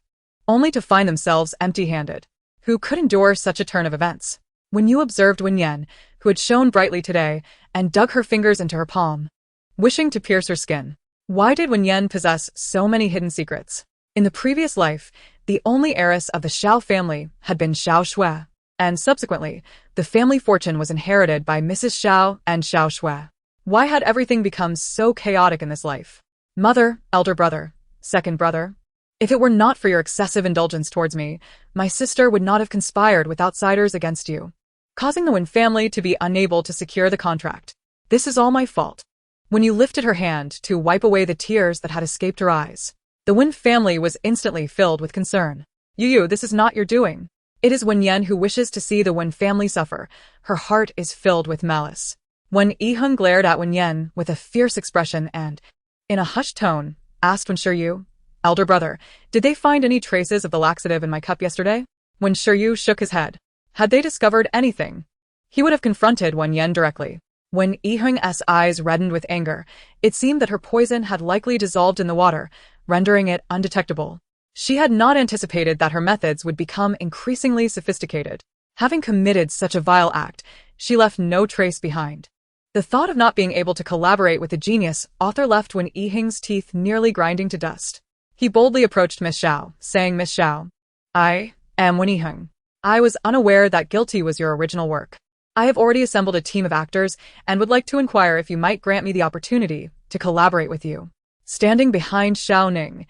only to find themselves empty-handed. Who could endure such a turn of events? When you observed Wen Yan, who had shone brightly today, and dug her fingers into her palm, wishing to pierce her skin. Why did Wen Yan possess so many hidden secrets? In the previous life, the only heiress of the Shao family had been Shao Shui, and subsequently, the family fortune was inherited by Mrs. Shao and Shao Shui. Why had everything become so chaotic in this life? Mother, elder brother, second brother. If it were not for your excessive indulgence towards me, my sister would not have conspired with outsiders against you, causing the Wen family to be unable to secure the contract. This is all my fault. When you lifted her hand to wipe away the tears that had escaped her eyes, the Wen family was instantly filled with concern. Yu, this is not your doing. It is Wen Yan who wishes to see the Wen family suffer. Her heart is filled with malice. When Yiheng glared at Wen Yan with a fierce expression and, in a hushed tone, asked Wen Shiyu, elder brother, did they find any traces of the laxative in my cup yesterday? Wen Shiyu shook his head. Had they discovered anything? He would have confronted Wen Yan directly. When Yiheng's eyes reddened with anger, it seemed that her poison had likely dissolved in the water, rendering it undetectable. She had not anticipated that her methods would become increasingly sophisticated. Having committed such a vile act, she left no trace behind. The thought of not being able to collaborate with the genius author left Wen Yiheng's teeth nearly grinding to dust. He boldly approached Miss Shao, saying, Miss Shao, I am Wen Yiheng. I was unaware that guilty was your original work. I have already assembled a team of actors and would like to inquire if you might grant me the opportunity to collaborate with you. Standing behind Xiao Ning,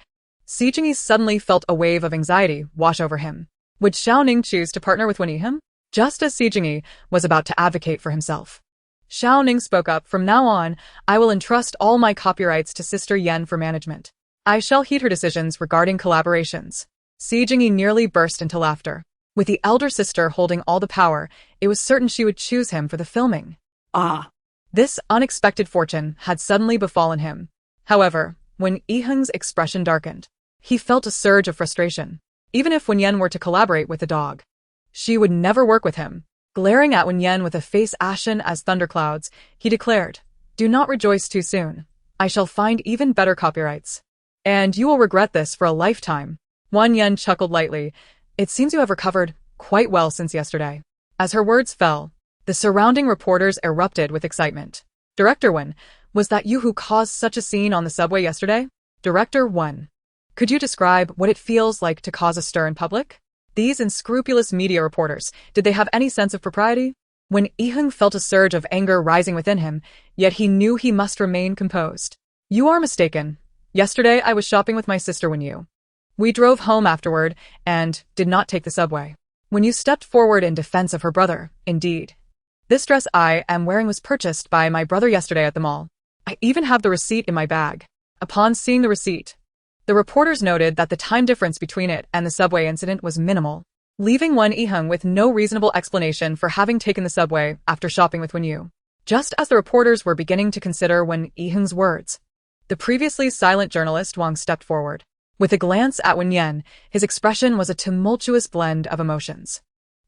Si Jingyi suddenly felt a wave of anxiety wash over him. Would Xiao Ning choose to partner with Wen Yiheng? Just as Si Jingyi was about to advocate for himself, Xiao Ning spoke up, from now on, I will entrust all my copyrights to Sister Yan for management. I shall heed her decisions regarding collaborations. Si Jingyi nearly burst into laughter. With the elder sister holding all the power, it was certain she would choose him for the filming. This unexpected fortune had suddenly befallen him. However, when Yiheng's expression darkened, he felt a surge of frustration. Even if Wen Yan were to collaborate with the dog, she would never work with him. Glaring at Wen Yan with a face ashen as thunderclouds, he declared, Do not rejoice too soon. I shall find even better copyrights. And you will regret this for a lifetime. Wen Yan chuckled lightly. It seems you have recovered quite well since yesterday. As her words fell, the surrounding reporters erupted with excitement. Director Wen, was that you who caused such a scene on the subway yesterday? Director Wen, could you describe what it feels like to cause a stir in public? These unscrupulous media reporters, did they have any sense of propriety? When Yiheng felt a surge of anger rising within him, yet he knew he must remain composed. You are mistaken. Yesterday I was shopping with my sister we drove home afterward and did not take the subway. When you stepped forward in defense of her brother, indeed. This dress I am wearing was purchased by my brother yesterday at the mall. I even have the receipt in my bag. Upon seeing the receipt, the reporters noted that the time difference between it and the subway incident was minimal, leaving Wen Yiheng with no reasonable explanation for having taken the subway after shopping with Wen Yu. Just as the reporters were beginning to consider Wen Yiheng's words, the previously silent journalist Wang stepped forward. With a glance at Wen Yan, his expression was a tumultuous blend of emotions.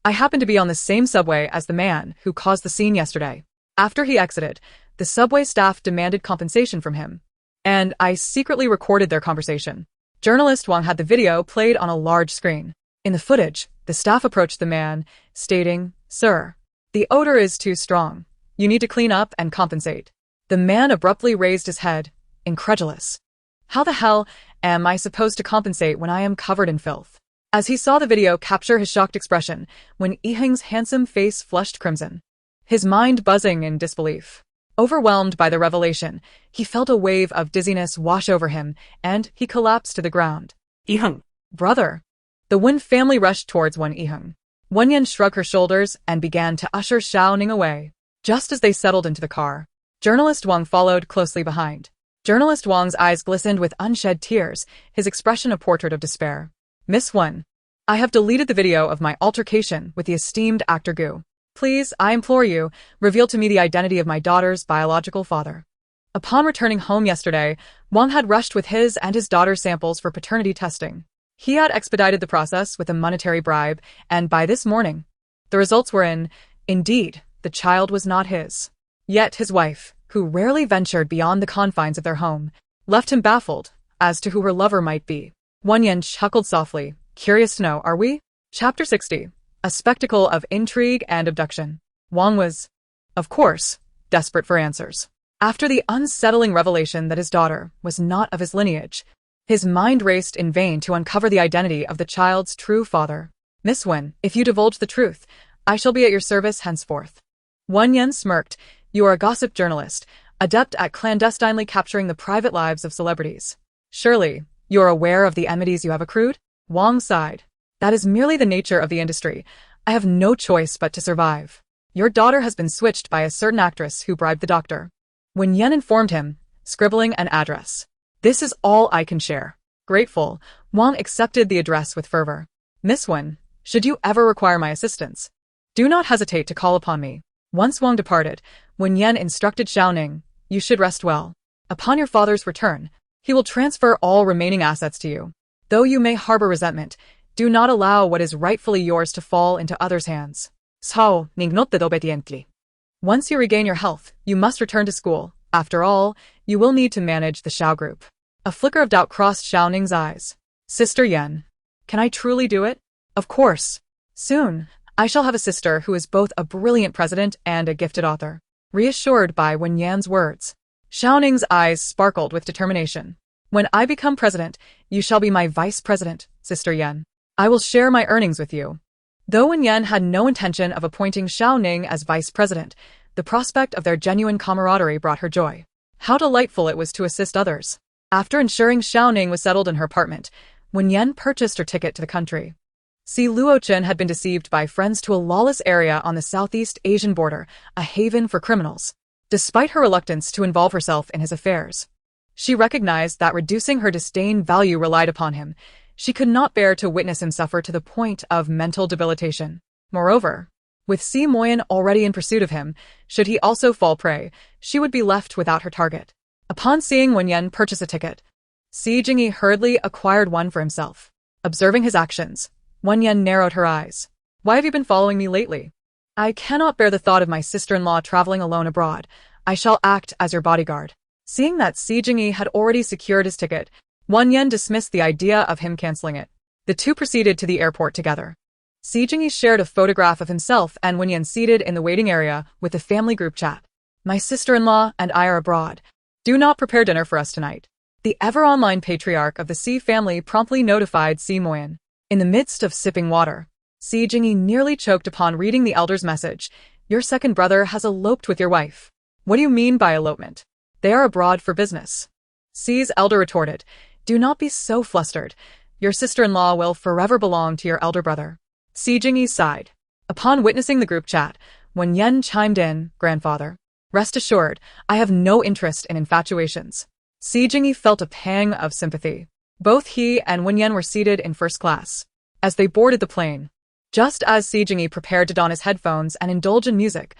I happened to be on the same subway as the man who caused the scene yesterday. After he exited, the subway staff demanded compensation from him, and I secretly recorded their conversation. Journalist Wang had the video played on a large screen. In the footage, the staff approached the man, stating, Sir, the odor is too strong. You need to clean up and compensate. The man abruptly raised his head, incredulous. How the hell am I supposed to compensate when I am covered in filth? As he saw the video capture his shocked expression, when Yiheng's handsome face flushed crimson, his mind buzzing in disbelief. Overwhelmed by the revelation, he felt a wave of dizziness wash over him, and he collapsed to the ground. Yiheng. Brother. The Wen family rushed towards Wen Yiheng. Wen Yan shrugged her shoulders and began to usher Xiao Ning away. Just as they settled into the car, journalist Wang followed closely behind. Journalist Wang's eyes glistened with unshed tears, his expression a portrait of despair. Miss Wen, I have deleted the video of my altercation with the esteemed actor Gu. Please, I implore you, reveal to me the identity of my daughter's biological father. Upon returning home yesterday, Wang had rushed with his and his daughter's samples for paternity testing. He had expedited the process with a monetary bribe, and by this morning, the results were in. Indeed, the child was not his. Yet his wife, who rarely ventured beyond the confines of their home, left him baffled as to who her lover might be. Wen Yan chuckled softly, curious to know, are we? Chapter 60. A spectacle of intrigue and abduction. Wang was, of course, desperate for answers. After the unsettling revelation that his daughter was not of his lineage, his mind raced in vain to uncover the identity of the child's true father. Miss Wen, if you divulge the truth, I shall be at your service henceforth. Wen Yan smirked. You are a gossip journalist, adept at clandestinely capturing the private lives of celebrities. Surely, you are aware of the enmities you have accrued? Wang sighed. That is merely the nature of the industry. I have no choice but to survive. Your daughter has been switched by a certain actress who bribed the doctor. Wen Yan informed him, scribbling an address. This is all I can share. Grateful, Wang accepted the address with fervor. Miss Wen, should you ever require my assistance, do not hesitate to call upon me. Once Wang departed, Wen Yan instructed Xiaoning, you should rest well. Upon your father's return, he will transfer all remaining assets to you. Though you may harbor resentment, do not allow what is rightfully yours to fall into others' hands. Sao, ningnoted obediently. Once you regain your health, you must return to school. After all, you will need to manage the Xiao group. A flicker of doubt crossed Xiaoning's eyes. Sister Yan, can I truly do it? Of course. Soon, I shall have a sister who is both a brilliant president and a gifted author. Reassured by Wen Yan's words, Xiaoning's eyes sparkled with determination. When I become president, you shall be my vice president, Sister Yan. I will share my earnings with you. Though Wen Yan had no intention of appointing Xiaoning as vice president, the prospect of their genuine camaraderie brought her joy. How delightful it was to assist others. After ensuring Xiaoning was settled in her apartment, Wen Yan purchased her ticket to the country. Si Luochen had been deceived by friends to a lawless area on the Southeast Asian border, a haven for criminals. Despite her reluctance to involve herself in his affairs, she recognized that reducing her disdain value relied upon him. She could not bear to witness him suffer to the point of mental debilitation. Moreover, with Si Moyan already in pursuit of him, should he also fall prey, she would be left without her target. Upon seeing Wen Yan purchase a ticket, Si Jingyi hurriedly acquired one for himself. Observing his actions, Wen Yan narrowed her eyes. Why have you been following me lately? I cannot bear the thought of my sister-in-law traveling alone abroad. I shall act as your bodyguard. Seeing that Si Jingyi had already secured his ticket, Wen Yan dismissed the idea of him canceling it. The two proceeded to the airport together. Si Jingyi shared a photograph of himself and Wen Yan seated in the waiting area with the family group chat. My sister-in-law and I are abroad. Do not prepare dinner for us tonight. The ever-online patriarch of the Si family promptly notified Si Moyan. In the midst of sipping water, Si Jingyi nearly choked upon reading the elder's message. Your second brother has eloped with your wife. What do you mean by elopement? They are abroad for business. Si's elder retorted. Do not be so flustered. Your sister-in-law will forever belong to your elder brother. Si Jingyi sighed. Upon witnessing the group chat, Wen Yan chimed in, Grandfather, rest assured, I have no interest in infatuations. Si Jingyi felt a pang of sympathy. Both he and Wen Yan were seated in first class. As they boarded the plane, just as Si Jingyi prepared to don his headphones and indulge in music,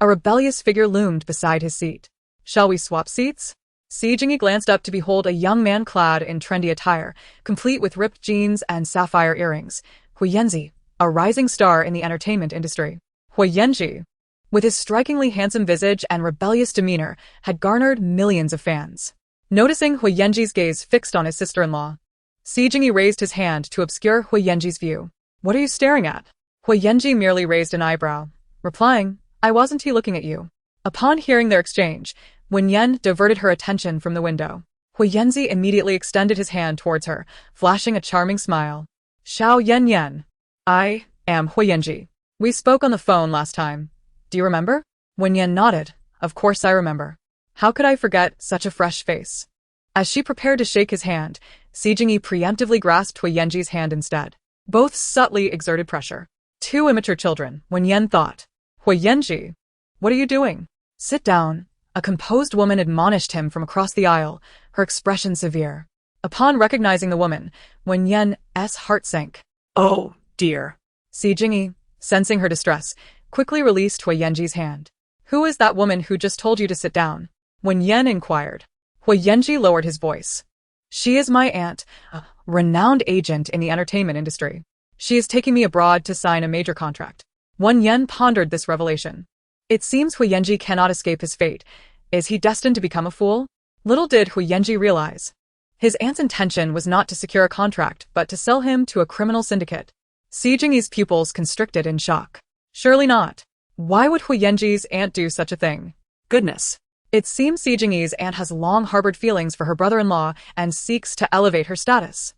a rebellious figure loomed beside his seat. Shall we swap seats? Si Jingyi glanced up to behold a young man clad in trendy attire, complete with ripped jeans and sapphire earrings. Hui Yanzi, a rising star in the entertainment industry. Hui Yanji, with his strikingly handsome visage and rebellious demeanor, had garnered millions of fans. Noticing Hui Yanji's gaze fixed on his sister-in-law, Si Jingyi raised his hand to obscure Hui Yanji's view. What are you staring at? Hui Yanji merely raised an eyebrow, replying, I wasn't he looking at you. Upon hearing their exchange, Wen Yan diverted her attention from the window. Hui Yanzi immediately extended his hand towards her, flashing a charming smile. Xiao Yan. I am Hui Yanji. We spoke on the phone last time. Do you remember? Wen Yan nodded. Of course I remember. How could I forget such a fresh face? As she prepared to shake his hand, Si Jingyi preemptively grasped Hui Yanji's hand instead. Both subtly exerted pressure. Two immature children, Wen Yan thought. Hui Yanji, what are you doing? Sit down. A composed woman admonished him from across the aisle, her expression severe. Upon recognizing the woman, Wen Yan's heart sank. Oh, dear. Si Jingyi, sensing her distress, quickly released Hui Yanji's hand. Who is that woman who just told you to sit down? Wen Yan inquired. Hui Yanji lowered his voice. She is my aunt, a renowned agent in the entertainment industry. She is taking me abroad to sign a major contract. Wen Yan pondered this revelation. It seems Huyenji cannot escape his fate. Is he destined to become a fool? Little did Huyenji realize. His aunt's intention was not to secure a contract, but to sell him to a criminal syndicate. Si Jingyi's pupils constricted in shock. Surely not. Why would Huyenji's aunt do such a thing? Goodness. It seems Si Jingyi's aunt has long harbored feelings for her brother-in-law and seeks to elevate her status.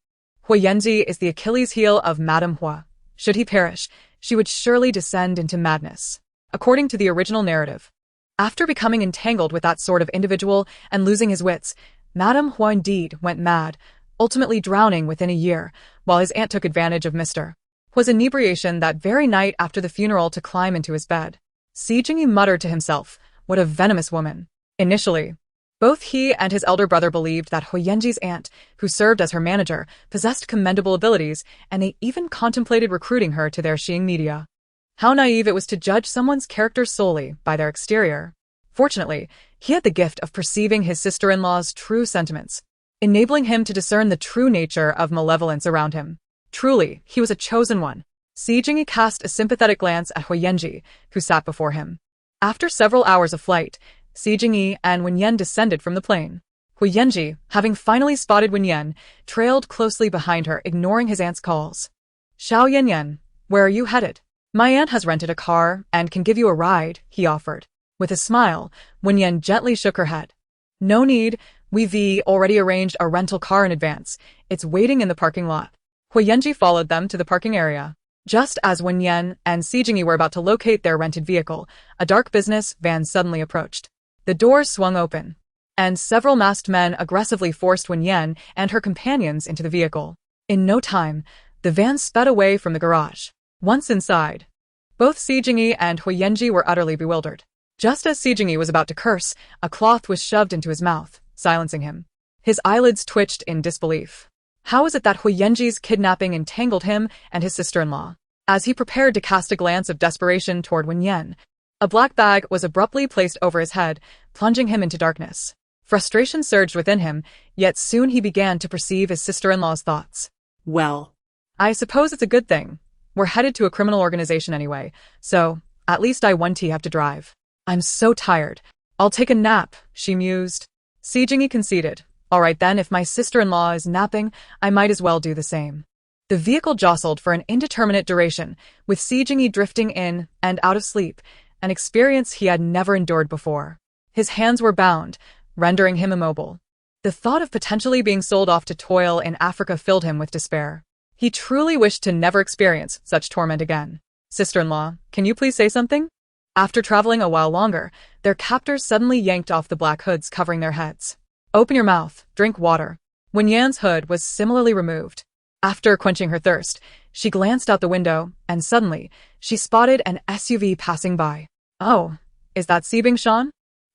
Huyenji is the Achilles heel of Madame Hua. Should he perish, she would surely descend into madness. According to the original narrative. After becoming entangled with that sort of individual and losing his wits, Madame Hua indeed went mad, ultimately drowning within a year, while his aunt took advantage of Mr. Hua's inebriation that very night after the funeral to climb into his bed. Si Jingyi muttered to himself, what a venomous woman. Initially, both he and his elder brother believed that Huyenji's aunt, who served as her manager, possessed commendable abilities, and they even contemplated recruiting her to their Xing media. How naive it was to judge someone's character solely by their exterior. Fortunately, he had the gift of perceiving his sister-in-law's true sentiments, enabling him to discern the true nature of malevolence around him. Truly, he was a chosen one. Si Jingyi cast a sympathetic glance at Huyenji, who sat before him. After several hours of flight, Si Jingyi and Wen Yan descended from the plane. Huyenji, having finally spotted Wen Yan, trailed closely behind her, ignoring his aunt's calls. Xiao Yan, where are you headed? My aunt has rented a car and can give you a ride, he offered. With a smile, Wen Yan gently shook her head. No need, we've already arranged a rental car in advance. It's waiting in the parking lot. Huyenji followed them to the parking area. Just as Wen Yan and Si Jingyi were about to locate their rented vehicle, a dark business van suddenly approached. The doors swung open, and several masked men aggressively forced Wen Yan and her companions into the vehicle. In no time, the van sped away from the garage. Once inside, both Si Jingyi and Huyenji were utterly bewildered. Just as Si Jingyi was about to curse, a cloth was shoved into his mouth, silencing him. His eyelids twitched in disbelief. How is it that Huyenji's kidnapping entangled him and his sister-in-law? As he prepared to cast a glance of desperation toward Wen Yan, a black bag was abruptly placed over his head, plunging him into darkness. Frustration surged within him, yet soon he began to perceive his sister-in-law's thoughts. Well, I suppose it's a good thing. We're headed to a criminal organization anyway, so at least I won't have to drive. I'm so tired. I'll take a nap, she mused. Si Jingyi conceded. All right then, if my sister-in-law is napping, I might as well do the same. The vehicle jostled for an indeterminate duration, with Si Jingyi drifting in and out of sleep, an experience he had never endured before. His hands were bound, rendering him immobile. The thought of potentially being sold off to toil in Africa filled him with despair. He truly wished to never experience such torment again. Sister-in-law, can you please say something? After traveling a while longer, their captors suddenly yanked off the black hoods covering their heads. Open your mouth, drink water. Wen Yan's hood was similarly removed. After quenching her thirst, she glanced out the window, and suddenly, she spotted an SUV passing by. Oh, is that Si Bingshan?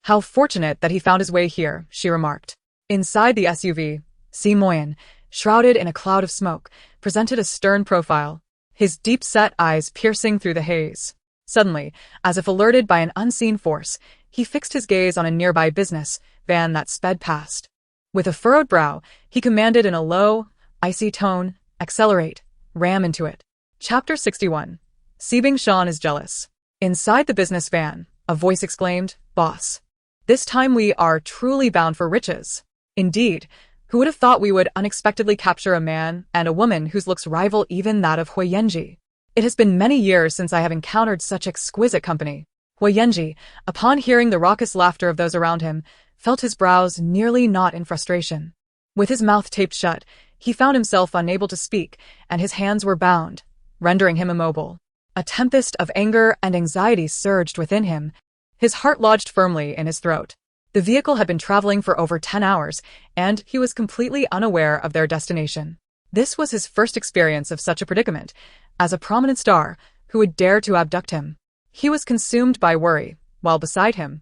How fortunate that he found his way here, she remarked. Inside the SUV, Si Moyan, shrouded in a cloud of smoke, presented a stern profile, his deep-set eyes piercing through the haze. Suddenly, as if alerted by an unseen force, he fixed his gaze on a nearby business van that sped past. With a furrowed brow, he commanded in a low, icy tone, accelerate, ram into it. Chapter 61. Si Bingshan is jealous. Inside the business van, a voice exclaimed, Boss. This time we are truly bound for riches. Indeed, who would have thought we would unexpectedly capture a man and a woman whose looks rival even that of Huyenji? It has been many years since I have encountered such exquisite company. Huyenji, upon hearing the raucous laughter of those around him, felt his brows nearly knot in frustration. With his mouth taped shut, he found himself unable to speak, and his hands were bound, rendering him immobile. A tempest of anger and anxiety surged within him. His heart lodged firmly in his throat. The vehicle had been traveling for over 10 hours, and he was completely unaware of their destination. This was his first experience of such a predicament, as a prominent star who would dare to abduct him. He was consumed by worry, while beside him,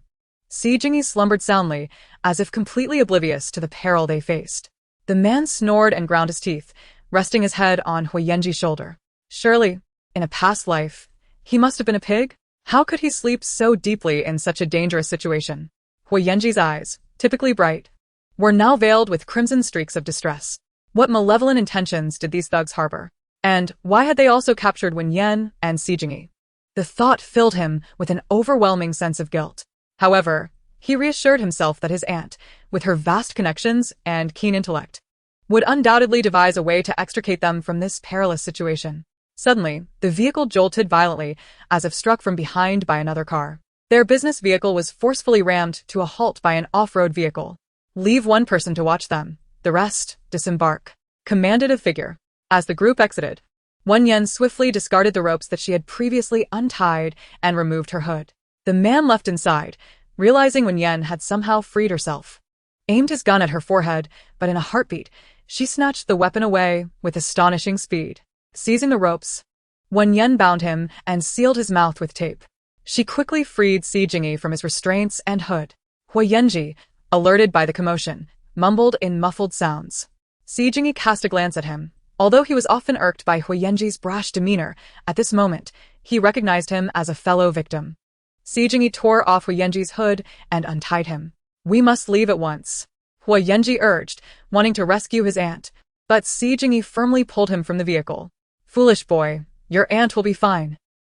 Si Jingyi slumbered soundly, as if completely oblivious to the peril they faced. The man snored and ground his teeth, resting his head on Huyenji's shoulder. Surely, in a past life, he must have been a pig? How could he sleep so deeply in such a dangerous situation? Huyenji's eyes, typically bright, were now veiled with crimson streaks of distress. What malevolent intentions did these thugs harbor? And why had they also captured Wen Yan and Si Jingyi? The thought filled him with an overwhelming sense of guilt. However, he reassured himself that his aunt, with her vast connections and keen intellect, would undoubtedly devise a way to extricate them from this perilous situation. Suddenly, the vehicle jolted violently, as if struck from behind by another car. Their business vehicle was forcefully rammed to a halt by an off-road vehicle. "Leave one person to watch them. The rest, disembark," commanded a figure. As the group exited, Wen Yan swiftly discarded the ropes that she had previously untied and removed her hood. The man left inside, realizing Wen Yan had somehow freed herself, aimed his gun at her forehead, but in a heartbeat, she snatched the weapon away with astonishing speed. Seizing the ropes, Wen Yan bound him and sealed his mouth with tape. She quickly freed Si Jingyi from his restraints and hood. Huiyenji, alerted by the commotion, mumbled in muffled sounds. Si Jingyi cast a glance at him. Although he was often irked by Huiyenji's brash demeanor, at this moment, he recognized him as a fellow victim. Si Jingyi tore off Huiyenji's hood and untied him. "We must leave at once," Huiyenji urged, wanting to rescue his aunt, but Si Jingyi firmly pulled him from the vehicle. "Foolish boy, your aunt will be fine."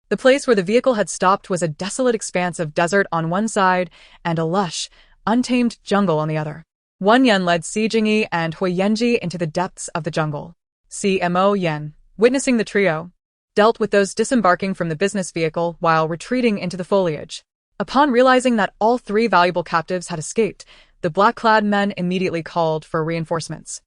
The place where the vehicle had stopped was a desolate expanse of desert on one side and a lush, untamed jungle on the other. Wen Yan led Si Jingyi and Huiyenji into the depths of the jungle. Si Moyan, witnessing the trio, dealt with those disembarking from the business vehicle while retreating into the foliage. Upon realizing that all three valuable captives had escaped, the black-clad men immediately called for reinforcements.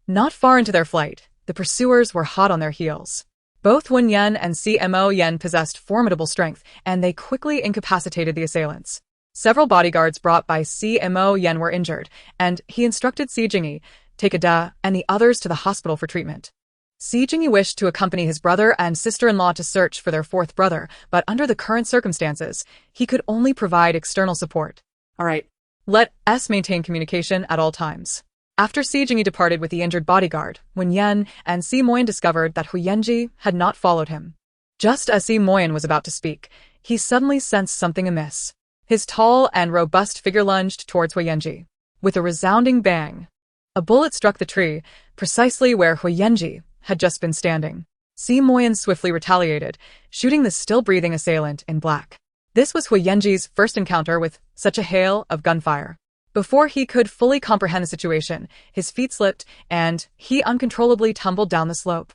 Not far into their flight, the pursuers were hot on their heels. Both Wen Yan and Si Moyan possessed formidable strength, and they quickly incapacitated the assailants. Several bodyguards brought by Si Moyan were injured, and he instructed Si Jingyi, take Ada and the others to the hospital for treatment. Si Jingyi wished to accompany his brother and sister-in-law to search for their fourth brother, but under the current circumstances, he could only provide external support. All right. Let us maintain communication at all times. After Si Jingyi departed with the injured bodyguard, Wen Yan and Si Moyan discovered that Huiyenji had not followed him. Just as Si Moyan was about to speak, he suddenly sensed something amiss. His tall and robust figure lunged towards Huiyenji. With a resounding bang, a bullet struck the tree, precisely where Huiyenji had just been standing. Si Moyan swiftly retaliated, shooting the still-breathing assailant in black. This was Huiyenji's first encounter with such a hail of gunfire. Before he could fully comprehend the situation, his feet slipped, and he uncontrollably tumbled down the slope,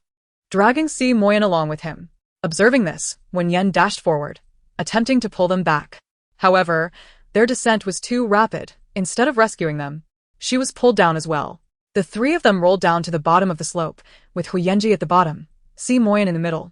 dragging Si Moyan along with him. Observing this, Wen Yan dashed forward, attempting to pull them back. However, their descent was too rapid. Instead of rescuing them, she was pulled down as well. The three of them rolled down to the bottom of the slope, with Huiyenji at the bottom, Si Moyan in the middle,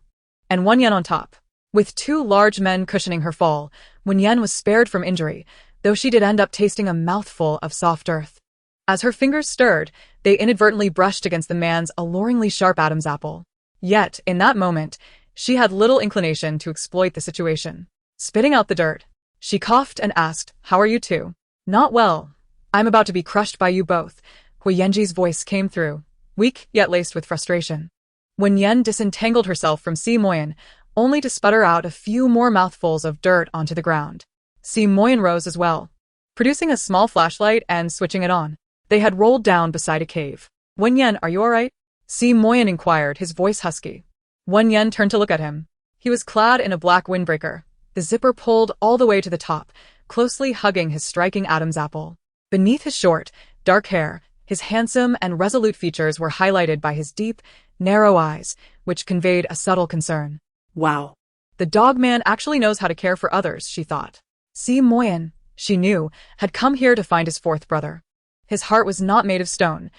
and Wen Yan on top. With two large men cushioning her fall, Wen Yan was spared from injury, though she did end up tasting a mouthful of soft earth. As her fingers stirred, they inadvertently brushed against the man's alluringly sharp Adam's apple. Yet, in that moment, she had little inclination to exploit the situation. Spitting out the dirt, she coughed and asked, "How are you two?" "Not well. I'm about to be crushed by you both," Huiyenji's voice came through, weak yet laced with frustration. Wen Yan disentangled herself from Si Moyan, only to sputter out a few more mouthfuls of dirt onto the ground. Si Moyan rose as well, producing a small flashlight and switching it on. They had rolled down beside a cave. "Wen Yan, are you all right?" Si Moyan inquired, his voice husky. Wen Yan turned to look at him. He was clad in a black windbreaker, the zipper pulled all the way to the top, closely hugging his striking Adam's apple. Beneath his short, dark hair, his handsome and resolute features were highlighted by his deep, narrow eyes, which conveyed a subtle concern. Wow. The dog man actually knows how to care for others, she thought. Si Moyan, she knew, had come here to find his fourth brother. His heart was not made of stone.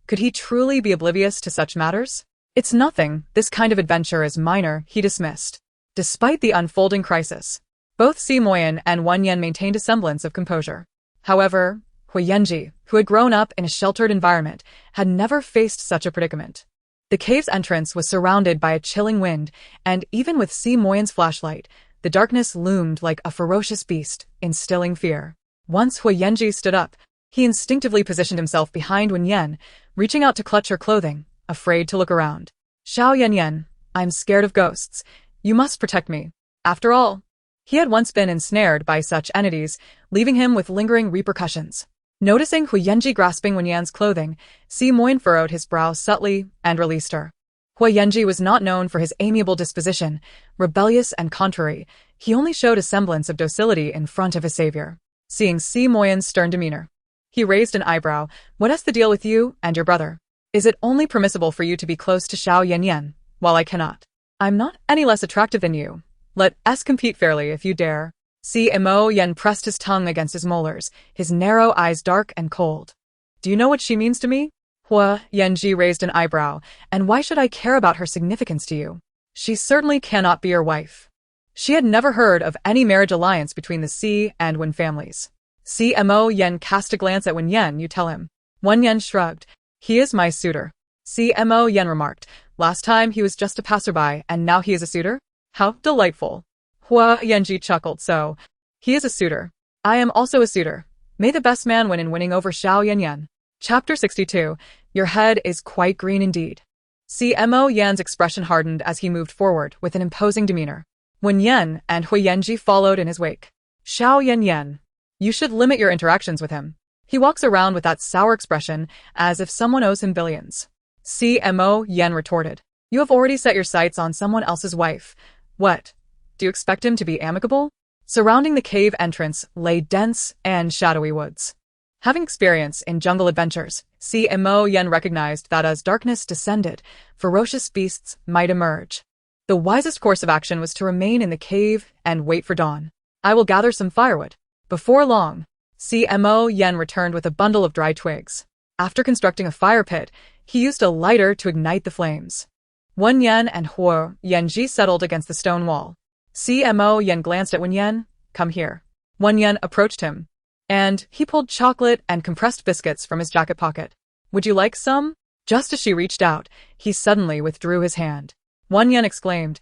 Could he truly be oblivious to such matters? "It's nothing, this kind of adventure is minor," he dismissed. Despite the unfolding crisis, both Si Moyan and Wen Yan maintained a semblance of composure. However, Huiyenji, who had grown up in a sheltered environment, had never faced such a predicament. The cave's entrance was surrounded by a chilling wind, and even with Si Moyan's flashlight, the darkness loomed like a ferocious beast, instilling fear. Once Huiyenji stood up, he instinctively positioned himself behind Wen Yan, reaching out to clutch her clothing, afraid to look around. "Xiao Yan, I'm scared of ghosts. You must protect me." After all, he had once been ensnared by such entities, leaving him with lingering repercussions. Noticing Huiyenji grasping Wen Yan's clothing, Si Moyan furrowed his brow subtly and released her. Hua Yanji was not known for his amiable disposition, rebellious and contrary. He only showed a semblance of docility in front of his savior. Seeing Si Moyan's stern demeanor, he raised an eyebrow. What is the deal with you and your brother? Is it only permissible for you to be close to Xiao Yan, while I cannot? I'm not any less attractive than you. Let us compete fairly if you dare. Si Moyan pressed his tongue against his molars, his narrow eyes dark and cold. Do you know what she means to me? Hua Yanji raised an eyebrow. And why should I care about her significance to you? She certainly cannot be your wife. She had never heard of any marriage alliance between the Si and Wen families. Si Moyan cast a glance at Wen Yan. You tell him. Wen Yan shrugged. He is my suitor. Si Moyan remarked. Last time he was just a passerby, and now he is a suitor? How delightful. Hua Yanji chuckled. So, he is a suitor. I am also a suitor. May the best man win in winning over Xiao Yan. Chapter 62. Your head is quite green indeed. Si Moyan's expression hardened as he moved forward with an imposing demeanor. Wen Yan and Hua Yanji followed in his wake. Xiao Yan. You should limit your interactions with him. He walks around with that sour expression as if someone owes him billions. Si Moyan retorted. You have already set your sights on someone else's wife. What? Do you expect him to be amicable? Surrounding the cave entrance lay dense and shadowy woods. Having experience in jungle adventures, Si Moyan recognized that as darkness descended, ferocious beasts might emerge. The wisest course of action was to remain in the cave and wait for dawn. I will gather some firewood. Before long, Si Moyan returned with a bundle of dry twigs. After constructing a fire pit, he used a lighter to ignite the flames. Wen Yan and Hua Yanji settled against the stone wall. Si Moyan glanced at Wen Yan. Come here. Wen Yan approached him, and he pulled chocolate and compressed biscuits from his jacket pocket. Would you like some? Just as she reached out, he suddenly withdrew his hand. Wen Yan exclaimed,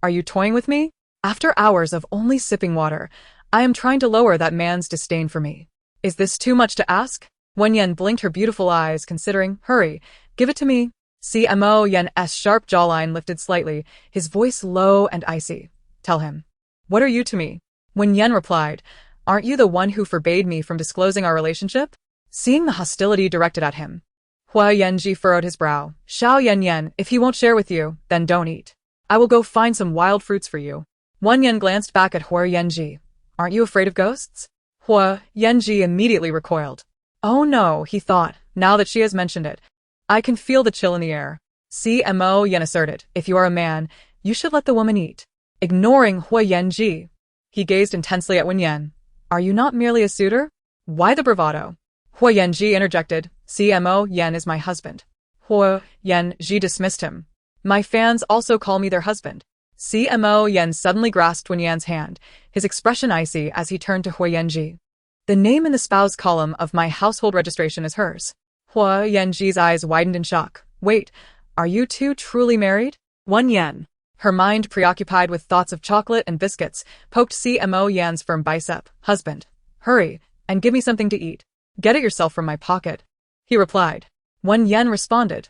Are you toying with me? After hours of only sipping water, I am trying to lower that man's disdain for me. Is this too much to ask? Wen Yan blinked her beautiful eyes, considering. Hurry, give it to me. Si Moyan's sharp jawline lifted slightly, his voice low and icy. Tell him. What are you to me? Wen Yan replied, Aren't you the one who forbade me from disclosing our relationship? Seeing the hostility directed at him, Hua Yanji furrowed his brow. Xiao Yan, if he won't share with you, then don't eat. I will go find some wild fruits for you. Wen Yan glanced back at Hua Yanji. Aren't you afraid of ghosts? Hua Yanji immediately recoiled. Oh no, he thought, now that she has mentioned it. I can feel the chill in the air. Si Moyan asserted, if you are a man, you should let the woman eat. Ignoring Hua Yanji, he gazed intensely at Wen Yan. Are you not merely a suitor? Why the bravado? Hua Yanji interjected. Si Moyan is my husband. Hua Yanji dismissed him. My fans also call me their husband. Si Moyan suddenly grasped Wen Yan's hand, his expression icy as he turned to Hua Yanji. The name in the spouse column of my household registration is hers. Hua Yanji's eyes widened in shock. Wait, are you two truly married? Wen Yan, her mind preoccupied with thoughts of chocolate and biscuits, poked Si Moyan's firm bicep. Husband, hurry, and give me something to eat. Get it yourself from my pocket, he replied. Wen Yan responded.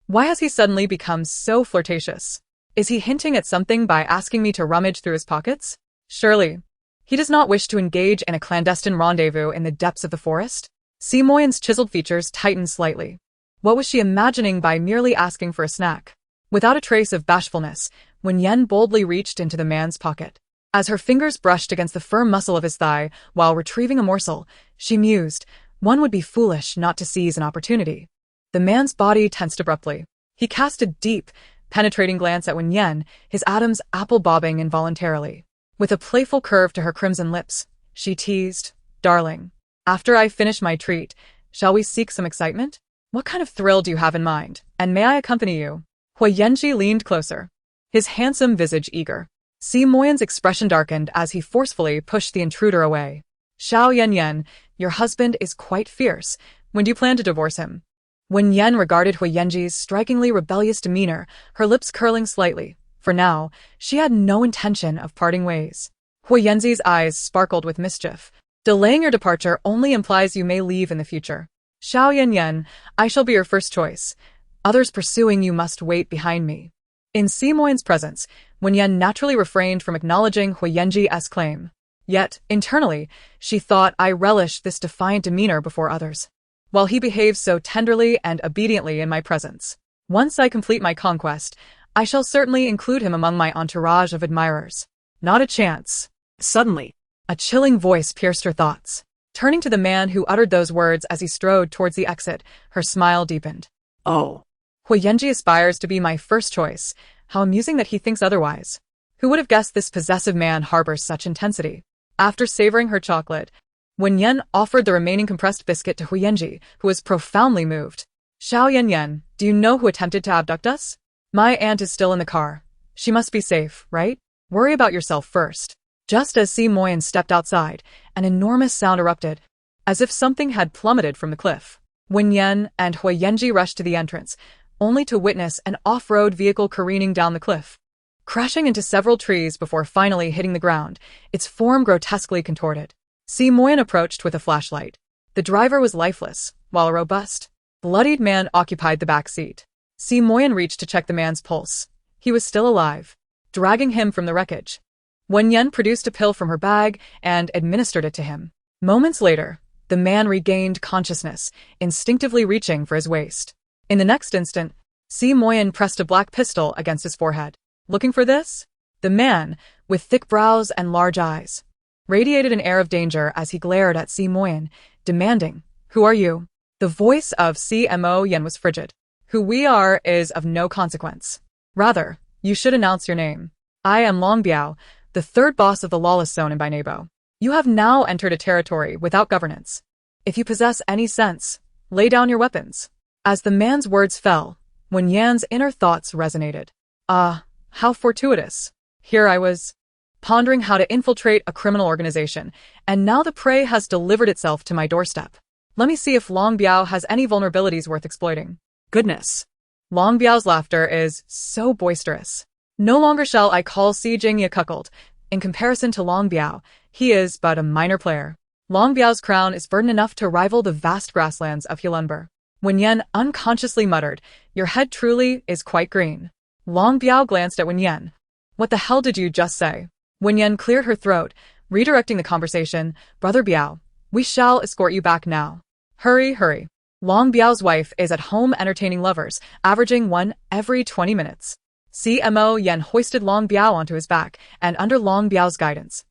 Why has he suddenly become so flirtatious? Is he hinting at something by asking me to rummage through his pockets? Surely, he does not wish to engage in a clandestine rendezvous in the depths of the forest? Si Moyan's chiseled features tightened slightly. What was she imagining by merely asking for a snack? Without a trace of bashfulness, Wen Yan boldly reached into the man's pocket. As her fingers brushed against the firm muscle of his thigh while retrieving a morsel, she mused, one would be foolish not to seize an opportunity. The man's body tensed abruptly. He cast a deep, penetrating glance at Wen Yan, his Adam's apple bobbing involuntarily. With a playful curve to her crimson lips, she teased, Darling, after I finish my treat, shall we seek some excitement? What kind of thrill do you have in mind, and may I accompany you? Hua Yanji leaned closer, his handsome visage eager. Si Moyan's expression darkened as he forcefully pushed the intruder away. Xiao Yan, your husband is quite fierce. When do you plan to divorce him? Wen Yan regarded Hua Yanji's strikingly rebellious demeanor, her lips curling slightly. For now, she had no intention of parting ways. Hua Yanji's eyes sparkled with mischief. Delaying your departure only implies you may leave in the future. Xiao Yan, I shall be your first choice. Others pursuing you must wait behind me. In Si Moyan's presence, Wen Yan naturally refrained from acknowledging Hua Yanji's claim. Yet, internally, she thought I relished this defiant demeanor before others. While he behaves so tenderly and obediently in my presence, Once I complete my conquest, I shall certainly include him among my entourage of admirers. Not a chance. Suddenly, A chilling voice pierced her thoughts. Turning to the man who uttered those words as he strode towards the exit, her smile deepened. oh, Huyenji aspires to be my first choice. How amusing that he thinks otherwise. Who would have guessed this possessive man harbors such intensity? After savoring her chocolate, Wen Yan offered the remaining compressed biscuit to Huyenji, who was profoundly moved. Yan, do you know who attempted to abduct us? My aunt is still in the car. She must be safe, right? Worry about yourself first. Just as Si Moyan stepped outside, an enormous sound erupted, as if something had plummeted from the cliff. Wen Yan and Huyenji rushed to the entrance, only to witness an off-road vehicle careening down the cliff, crashing into several trees before finally hitting the ground, its form grotesquely contorted. Si Moyan approached with a flashlight. The driver was lifeless, while a robust, bloodied man occupied the back seat. Si Moyan reached to check the man's pulse. He was still alive. Dragging him from the wreckage, Wen Yan produced a pill from her bag and administered it to him. Moments later, the man regained consciousness, instinctively reaching for his waist. In the next instant, Si Moyan pressed a black pistol against his forehead. Looking for this? The man, with thick brows and large eyes, radiated an air of danger as he glared at Si Moyan, demanding, "Who are you?" The voice of Si Moyan was frigid. "Who we are is of no consequence. Rather, you should announce your name. I am Long Biao, the third boss of the lawless zone in Bainebo. You have now entered a territory without governance. If you possess any sense, lay down your weapons." As the man's words fell, Wen Yan's inner thoughts resonated. How fortuitous. Here I was, pondering how to infiltrate a criminal organization, and now the prey has delivered itself to my doorstep. Let me see if Long Biao has any vulnerabilities worth exploiting. goodness. Long Biao's laughter is so boisterous. No longer shall I call Si Jing a cuckold. In comparison to Long Biao, he is but a minor player. Long Biao's crown is verdant enough to rival the vast grasslands of Helanber. Wen Yan unconsciously muttered, "Your head truly is quite green." Long Biao glanced at Wen Yan. "What the hell did you just say?" Wen Yan cleared her throat, redirecting the conversation. "Brother Biao, we shall escort you back now. Hurry, hurry." Long Biao's wife is at home entertaining lovers, averaging one every 20 minutes. Si Moyan hoisted Long Biao onto his back, and under Long Biao's guidance,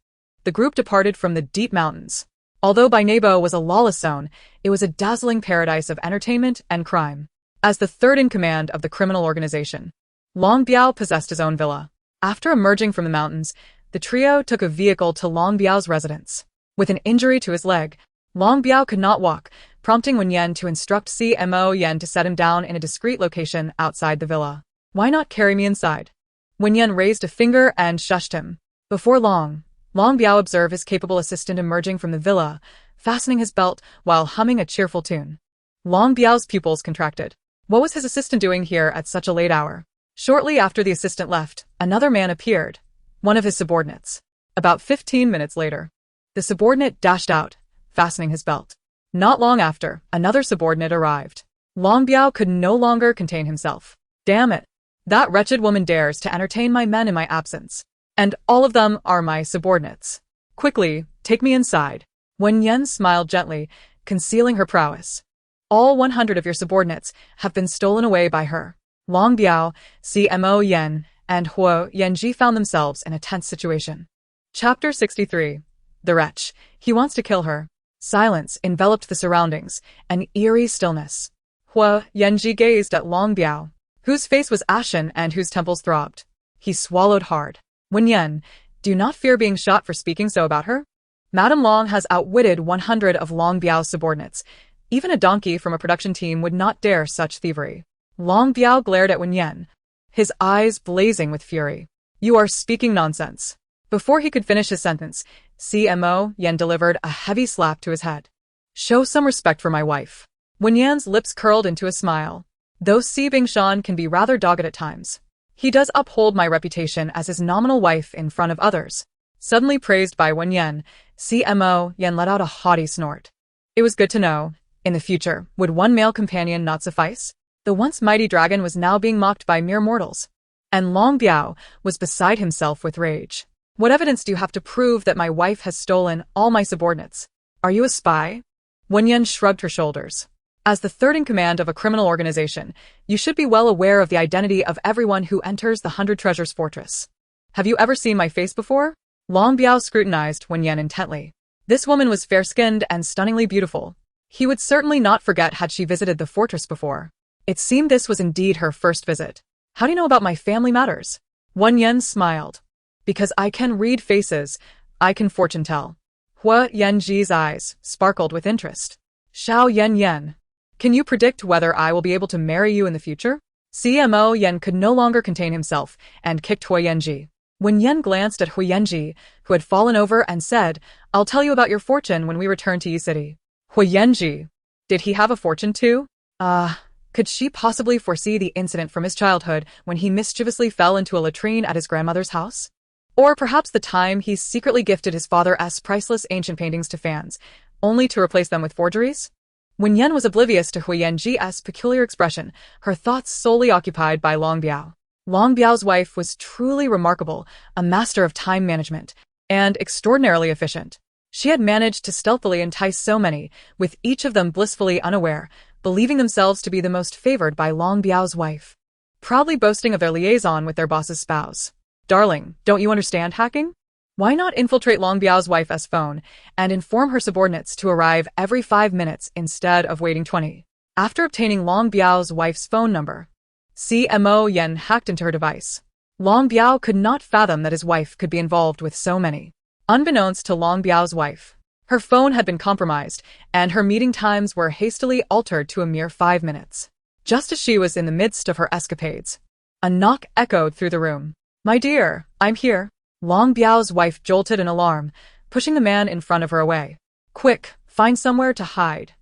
the group departed from the deep mountains. Although Bainebo was a lawless zone, it was a dazzling paradise of entertainment and crime. As the third in command of the criminal organization, Long Biao possessed his own villa. After emerging from the mountains, the trio took a vehicle to Long Biao's residence. With an injury to his leg, Long Biao could not walk, prompting Wen Yan to instruct Si Moyan to set him down in a discreet location outside the villa. "Why not carry me inside?" Wen Yan raised a finger and shushed him. Before long, Long Biao observed his capable assistant emerging from the villa, fastening his belt while humming a cheerful tune. Long Biao's pupils contracted. What was his assistant doing here at such a late hour? Shortly after the assistant left, another man appeared, one of his subordinates. About 15 minutes later, the subordinate dashed out, fastening his belt. Not long after, another subordinate arrived. Long Biao could no longer contain himself. "Damn it! That wretched woman dares to entertain my men in my absence. And all of them are my subordinates. Quickly, take me inside." Wen Yan smiled gently, concealing her prowess. "All 100 of your subordinates have been stolen away by her." Long Biao, Si Moyan, and Huyenji found themselves in a tense situation. Chapter 63. The Wretch. He wants to kill her. Silence enveloped the surroundings, an eerie stillness. Huyenji gazed at Long Biao, whose face was ashen and whose temples throbbed. He swallowed hard. "Wen Yan, do you not fear being shot for speaking so about her? Madame Long has outwitted 100 of Long Biao's subordinates. Even a donkey from a production team would not dare such thievery." Long Biao glared at Wen Yan, his eyes blazing with fury. "You are speaking nonsense." Before he could finish his sentence, Si Moyan delivered a heavy slap to his head. "Show some respect for my wife." Wen Yan's lips curled into a smile. Though Si Bingshan can be rather dogged at times, he does uphold my reputation as his nominal wife in front of others. Suddenly praised by Wen Yan, Si Moyan let out a haughty snort. It was good to know. In the future, would one male companion not suffice? The once mighty dragon was now being mocked by mere mortals. And Long Biao was beside himself with rage. "What evidence do you have to prove that my wife has stolen all my subordinates? Are you a spy?" Wen Yan shrugged her shoulders. As the third in command of a criminal organization, you should be well aware of the identity of everyone who enters the Hundred Treasures Fortress. Have you ever seen my face before? Long Biao scrutinized Wen Yan intently. This woman was fair-skinned and stunningly beautiful. He would certainly not forget had she visited the fortress before. It seemed this was indeed her first visit. How do you know about my family matters? Wen Yan smiled. Because I can read faces, I can fortune tell. Hua Yanji's eyes sparkled with interest. Xiao Yan. Can you predict whether I will be able to marry you in the future? Si Moyan could no longer contain himself and kicked Hua Yanji. Wen Yan glanced at Hua Yanji, who had fallen over, and said, I'll tell you about your fortune when we return to Yi City. Hua Yanji. Did he have a fortune too? Could she possibly foresee the incident from his childhood when he mischievously fell into a latrine at his grandmother's house? Or perhaps the time he secretly gifted his father's priceless ancient paintings to fans, only to replace them with forgeries? Wen Yan was oblivious to Hua Yanji's peculiar expression, her thoughts solely occupied by Long Biao. Long Biao's wife was truly remarkable, a master of time management, and extraordinarily efficient. She had managed to stealthily entice so many, with each of them blissfully unaware, believing themselves to be the most favored by Long Biao's wife, proudly boasting of their liaison with their boss's spouse. Darling, don't you understand hacking? Why not infiltrate Long Biao's wife's phone and inform her subordinates to arrive every 5 minutes instead of waiting 20? After obtaining Long Biao's wife's phone number, Si Moyan hacked into her device. Long Biao could not fathom that his wife could be involved with so many. Unbeknownst to Long Biao's wife, her phone had been compromised, and her meeting times were hastily altered to a mere 5 minutes. Just as she was in the midst of her escapades, a knock echoed through the room. My dear, I'm here. Long Biao's wife jolted in alarm, pushing the man in front of her away. Quick, find somewhere to hide.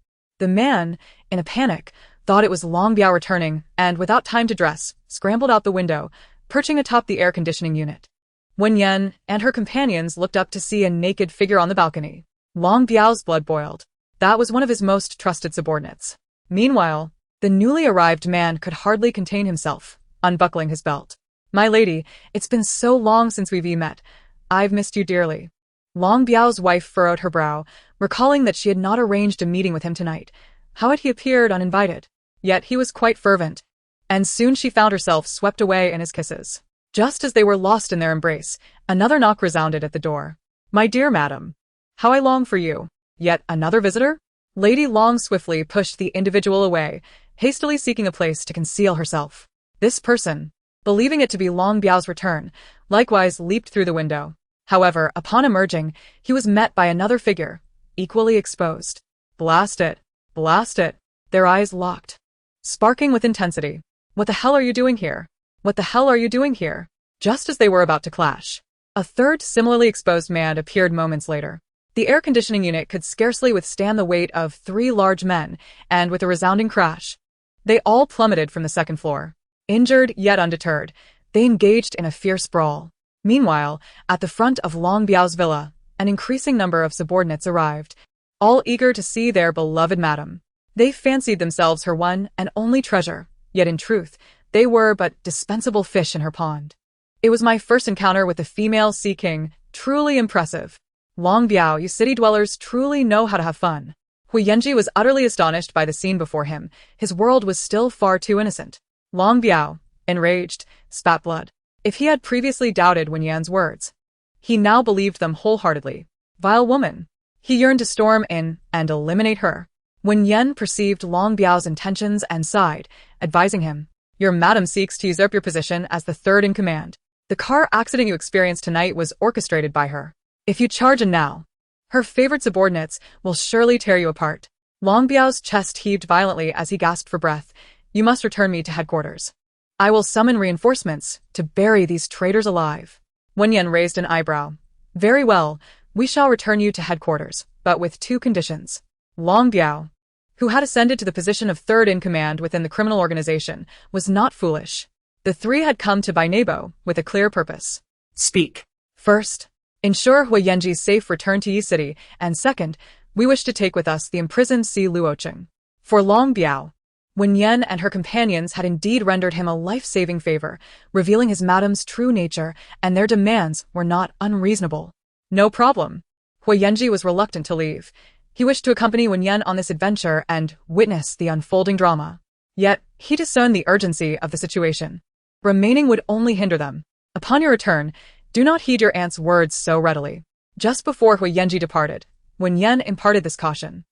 The man, in a panic, thought it was Long Biao returning, and without time to dress, scrambled out the window, perching atop the air conditioning unit. Wen Yan and her companions looked up to see a naked figure on the balcony. Long Biao's blood boiled. That was one of his most trusted subordinates. Meanwhile, the newly arrived man could hardly contain himself, unbuckling his belt. My lady, it's been so long since we've met. I've missed you dearly. Long Biao's wife furrowed her brow, recalling that she had not arranged a meeting with him tonight. How had he appeared uninvited? Yet he was quite fervent, and soon she found herself swept away in his kisses. Just as they were lost in their embrace, another knock resounded at the door. My dear madam, how I long for you. Yet another visitor? Lady Long swiftly pushed the individual away, hastily seeking a place to conceal herself. This person, believing it to be Long Biao's return, likewise leaped through the window. However, upon emerging, he was met by another figure, equally exposed. Blast it! Blast it! Their eyes locked, sparking with intensity. What the hell are you doing here? What the hell are you doing here? Just as they were about to clash, a third similarly exposed man appeared moments later. The air conditioning unit could scarcely withstand the weight of 3 large men, and with a resounding crash, they all plummeted from the second floor. Injured yet undeterred, they engaged in a fierce brawl. Meanwhile, at the front of Long Biao's villa, an increasing number of subordinates arrived, all eager to see their beloved madam. They fancied themselves her one and only treasure, yet in truth, they were but dispensable fish in her pond. It was my first encounter with the female sea king, truly impressive. Long Biao, you city dwellers truly know how to have fun. Hua Yanji was utterly astonished by the scene before him. His world was still far too innocent. Long Biao, enraged, spat blood. If he had previously doubted Wen Yan's words, he now believed them wholeheartedly. Vile woman. He yearned to storm in and eliminate her. Wen Yan perceived Long Biao's intentions and sighed, advising him, Your madam seeks to usurp your position as the third in command. The car accident you experienced tonight was orchestrated by her. If you charge in now, her favorite subordinates will surely tear you apart. Long Biao's chest heaved violently as he gasped for breath. You must return me to headquarters. I will summon reinforcements to bury these traitors alive. Wen Yan raised an eyebrow. Very well, we shall return you to headquarters, but with 2 conditions. Long Biao, who had ascended to the position of third in command within the criminal organization, was not foolish. The 3 had come to Bainebo with a clear purpose. Speak. First, ensure Hua Yanji's safe return to Yi City, and second, we wish to take with us the imprisoned Si Luocheng. For Long Biao, Wen Yan and her companions had indeed rendered him a life-saving favor, revealing his madam's true nature, and their demands were not unreasonable. No problem. Hua Yanji was reluctant to leave. He wished to accompany Wen Yan on this adventure and witness the unfolding drama. Yet, he discerned the urgency of the situation. Remaining would only hinder them. Upon your return, do not heed your aunt's words so readily. Just before Huiyenji departed, Wen Yan imparted this caution.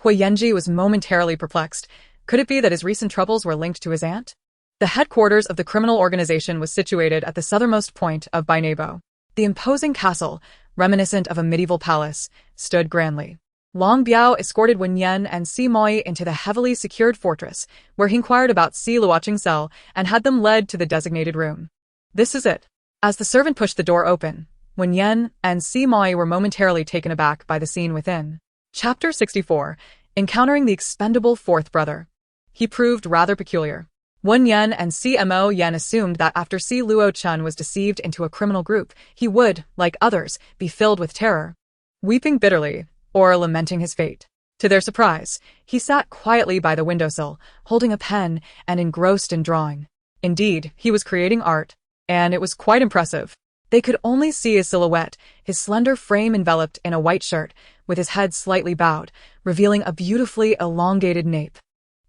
Huiyenji was momentarily perplexed. Could it be that his recent troubles were linked to his aunt? The headquarters of the criminal organization was situated at the southernmost point of Bainebo. The imposing castle, reminiscent of a medieval palace, stood grandly. Long Biao escorted Wen Yan and Si Moyan into the heavily secured fortress, where he inquired about Si Luocheng's cell and had them led to the designated room. This is it. As the servant pushed the door open, Wen Yan and Si Moyan were momentarily taken aback by the scene within. Chapter 64. Encountering the expendable fourth brother. He proved rather peculiar. Wen Yan and Si Moyan assumed that after Si Luocheng was deceived into a criminal group, he would, like others, be filled with terror, weeping bitterly, or lamenting his fate. To their surprise, he sat quietly by the windowsill, holding a pen and engrossed in drawing. Indeed, he was creating art, and it was quite impressive. They could only see his silhouette, his slender frame enveloped in a white shirt, with his head slightly bowed, revealing a beautifully elongated nape.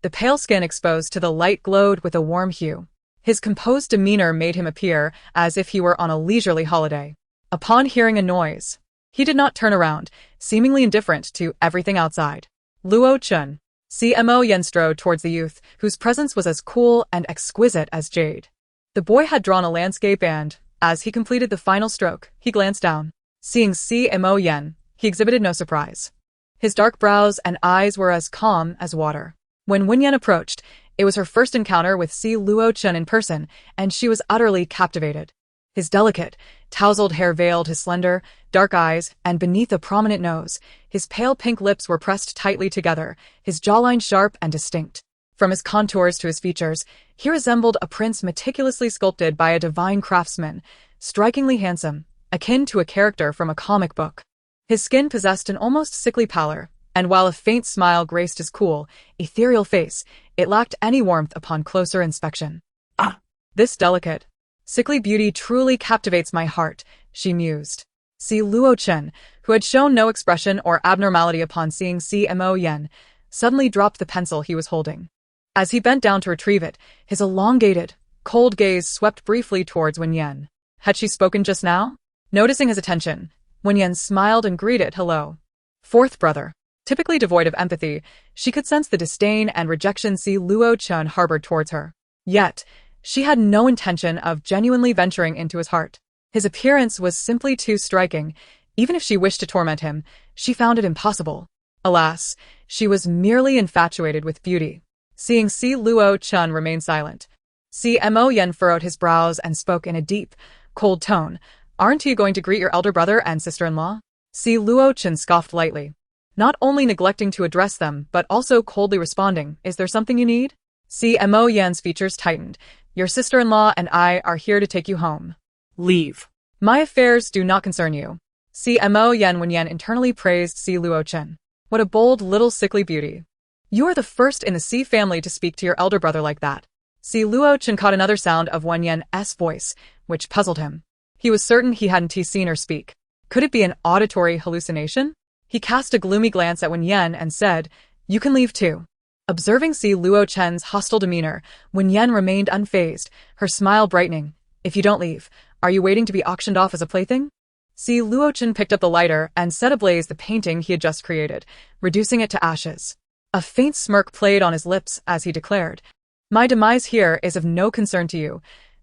The pale skin exposed to the light glowed with a warm hue. His composed demeanor made him appear as if he were on a leisurely holiday. Upon hearing a noise, he did not turn around, seemingly indifferent to everything outside. Luocheng. Si Moyan strode towards the youth, whose presence was as cool and exquisite as jade. The boy had drawn a landscape and, as he completed the final stroke, he glanced down. Seeing Si Moyan, he exhibited no surprise. His dark brows and eyes were as calm as water. When Wen Yan approached, it was her first encounter with Si Luocheng in person, and she was utterly captivated. His delicate, tousled hair veiled his slender, dark eyes, and beneath a prominent nose, his pale pink lips were pressed tightly together, his jawline sharp and distinct. From his contours to his features, he resembled a prince meticulously sculpted by a divine craftsman, strikingly handsome, akin to a character from a comic book. His skin possessed an almost sickly pallor, and while a faint smile graced his cool, ethereal face, it lacked any warmth upon closer inspection. This delicate, sickly beauty truly captivates my heart, she mused. Si Luocheng, who had shown no expression or abnormality upon seeing Si Moyan, suddenly dropped the pencil he was holding. As he bent down to retrieve it, his elongated, cold gaze swept briefly towards Wen Yan. Had she spoken just now? Noticing his attention, Wen Yan smiled and greeted hello. Fourth brother. Typically devoid of empathy, she could sense the disdain and rejection Si Luocheng harbored towards her. Yet, she had no intention of genuinely venturing into his heart. His appearance was simply too striking. Even if she wished to torment him, she found it impossible. Alas, she was merely infatuated with beauty. Seeing Si Luocheng remain silent, Si Moyan furrowed his brows and spoke in a deep, cold tone. Aren't you going to greet your elder brother and sister-in-law? Si Luocheng scoffed lightly, not only neglecting to address them but also coldly responding, is there something you need? Si Moyan's features tightened. Your sister-in-law and I are here to take you home. Leave. My affairs do not concern you. Si Moyan. Wen Yan internally praised Si Luocheng. What a bold little sickly beauty. You are the first in the Si family to speak to your elder brother like that. Si Luocheng caught another sound of Wen Yan's voice, which puzzled him. He was certain he hadn't seen her speak. Could it be an auditory hallucination? He cast a gloomy glance at Wen Yan and said, You can leave too. Observing Si Luocheng's hostile demeanor, Wen Yan remained unfazed, her smile brightening. If you don't leave, are you waiting to be auctioned off as a plaything? Si Luocheng picked up the lighter and set ablaze the painting he had just created, reducing it to ashes. A faint smirk played on his lips as he declared, My demise here is of no concern to you.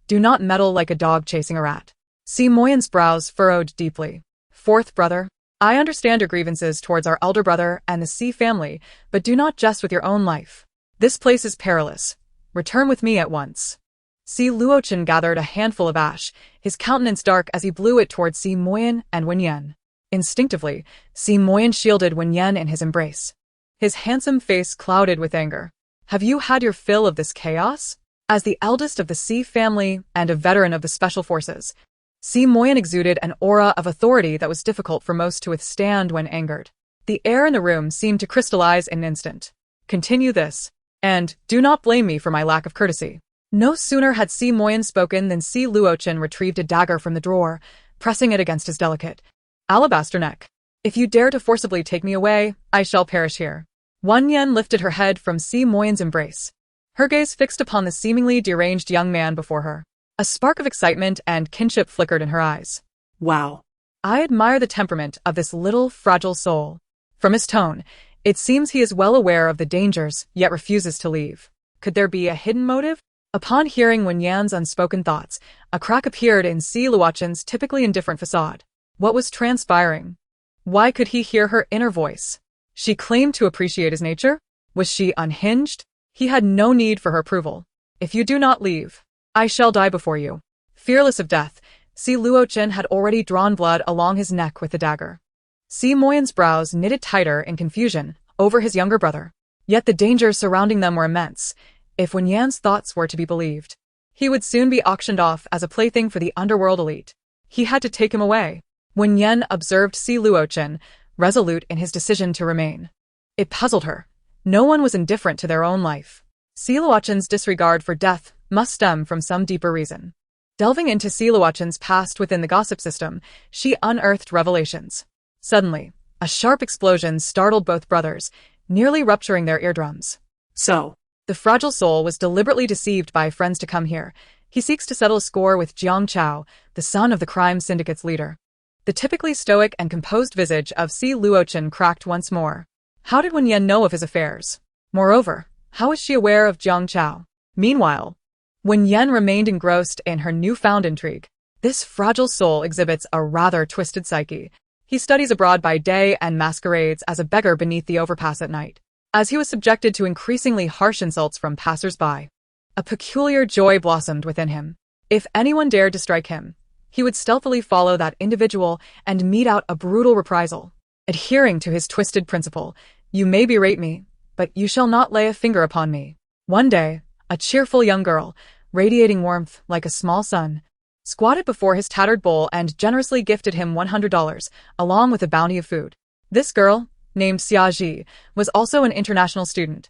Do not meddle like a dog chasing a rat. Si Moyan's brows furrowed deeply. Fourth brother, I understand your grievances towards our elder brother and the Si family, but do not jest with your own life. This place is perilous. Return with me at once. Si Luocheng gathered a handful of ash, his countenance dark as he blew it towards Si Moyan and Wen Yan. Instinctively, Si Moyan shielded Wen Yan in his embrace. His handsome face clouded with anger. Have you had your fill of this chaos? As the eldest of the Si family and a veteran of the Special Forces, Si Moyan exuded an aura of authority that was difficult for most to withstand when angered. The air in the room seemed to crystallize in an instant. Continue this, and do not blame me for my lack of courtesy. No sooner had Si Moyan spoken than Si Luocheng retrieved a dagger from the drawer, pressing it against his delicate alabaster neck. If you dare to forcibly take me away, I shall perish here. Wen Yan lifted her head from Si Moyan's embrace, her gaze fixed upon the seemingly deranged young man before her. A spark of excitement and kinship flickered in her eyes. Wow. I admire the temperament of this little, fragile soul. From his tone, it seems he is well aware of the dangers, yet refuses to leave. Could there be a hidden motive? Upon hearing Wen Yan's unspoken thoughts, a crack appeared in Si Luochen's typically indifferent facade. What was transpiring? Why could he hear her inner voice? She claimed to appreciate his nature? Was she unhinged? He had no need for her approval. If you do not leave, I shall die before you. Fearless of death, Si Luochen had already drawn blood along his neck with the dagger. Si Moyan's brows knitted tighter in confusion over his younger brother. Yet the dangers surrounding them were immense. If Wen Yan's thoughts were to be believed, he would soon be auctioned off as a plaything for the underworld elite. He had to take him away. Wen Yan observed Si Luochen, resolute in his decision to remain. It puzzled her. No one was indifferent to their own life. Si Luochen's disregard for death must stem from some deeper reason. Delving into Si Luochen's past within the gossip system, she unearthed revelations. Suddenly, a sharp explosion startled both brothers, nearly rupturing their eardrums. So, the fragile soul was deliberately deceived by friends to come here. He seeks to settle a score with Jiang Chao, the son of the crime syndicate's leader. The typically stoic and composed visage of Si Luochen cracked once more. How did Wen Yan know of his affairs? Moreover, how is she aware of Jiang Chao? Meanwhile, Wen Yan remained engrossed in her newfound intrigue. This fragile soul exhibits a rather twisted psyche. He studies abroad by day and masquerades as a beggar beneath the overpass at night. As he was subjected to increasingly harsh insults from passers-by, a peculiar joy blossomed within him. If anyone dared to strike him, he would stealthily follow that individual and mete out a brutal reprisal. Adhering to his twisted principle, you may berate me, but you shall not lay a finger upon me. One day, a cheerful young girl, radiating warmth like a small sun, squatted before his tattered bowl and generously gifted him $100, along with a bounty of food. This girl, named Xia, was also an international student,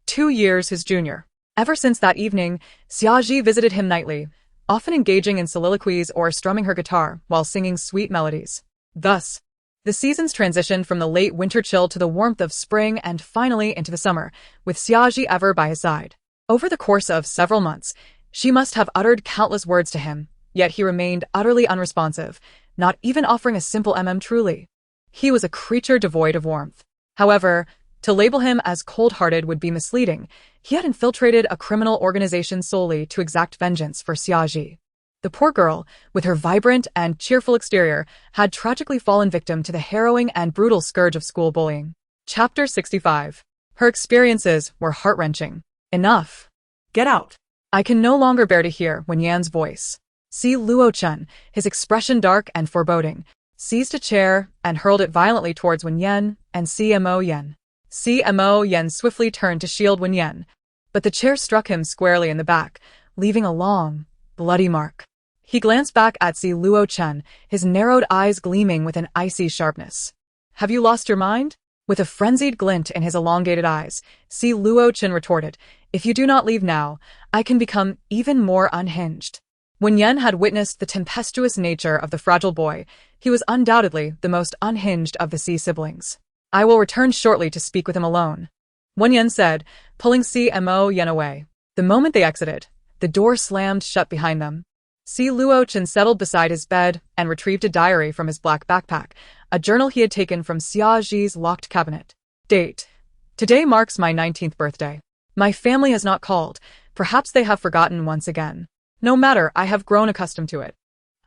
2 years his junior. Ever since that evening, Xia visited him nightly, often engaging in soliloquies or strumming her guitar while singing sweet melodies. Thus, the seasons transitioned from the late winter chill to the warmth of spring and finally into the summer, with Xia ever by his side. Over the course of several months, she must have uttered countless words to him, yet he remained utterly unresponsive, not even offering a simple truly. He was a creature devoid of warmth. However, to label him as cold-hearted would be misleading. He had infiltrated a criminal organization solely to exact vengeance for Xia. The poor girl, with her vibrant and cheerful exterior, had tragically fallen victim to the harrowing and brutal scourge of school bullying. Chapter 65. Her experiences were heart-wrenching. Enough. Get out. I can no longer bear to hear Wen Yan's voice. Si Luochen, his expression dark and foreboding, seized a chair and hurled it violently towards Wen Yan and Si Moyan. Si Moyan swiftly turned to shield Wen Yan, but the chair struck him squarely in the back, leaving a long, bloody mark. He glanced back at Si Luochen, his narrowed eyes gleaming with an icy sharpness. Have you lost your mind? With a frenzied glint in his elongated eyes, Si Luochen retorted, if you do not leave now, I can become even more unhinged. Wen Yan had witnessed the tempestuous nature of the fragile boy. He was undoubtedly the most unhinged of the Si siblings. I will return shortly to speak with him alone, Wen Yan said, pulling Si Moyan away. The moment they exited, the door slammed shut behind them. Si Luochen settled beside his bed and retrieved a diary from his black backpack, a journal he had taken from Xia's locked cabinet. Date. Today marks my 19th birthday. My family has not called. Perhaps they have forgotten once again. No matter, I have grown accustomed to it.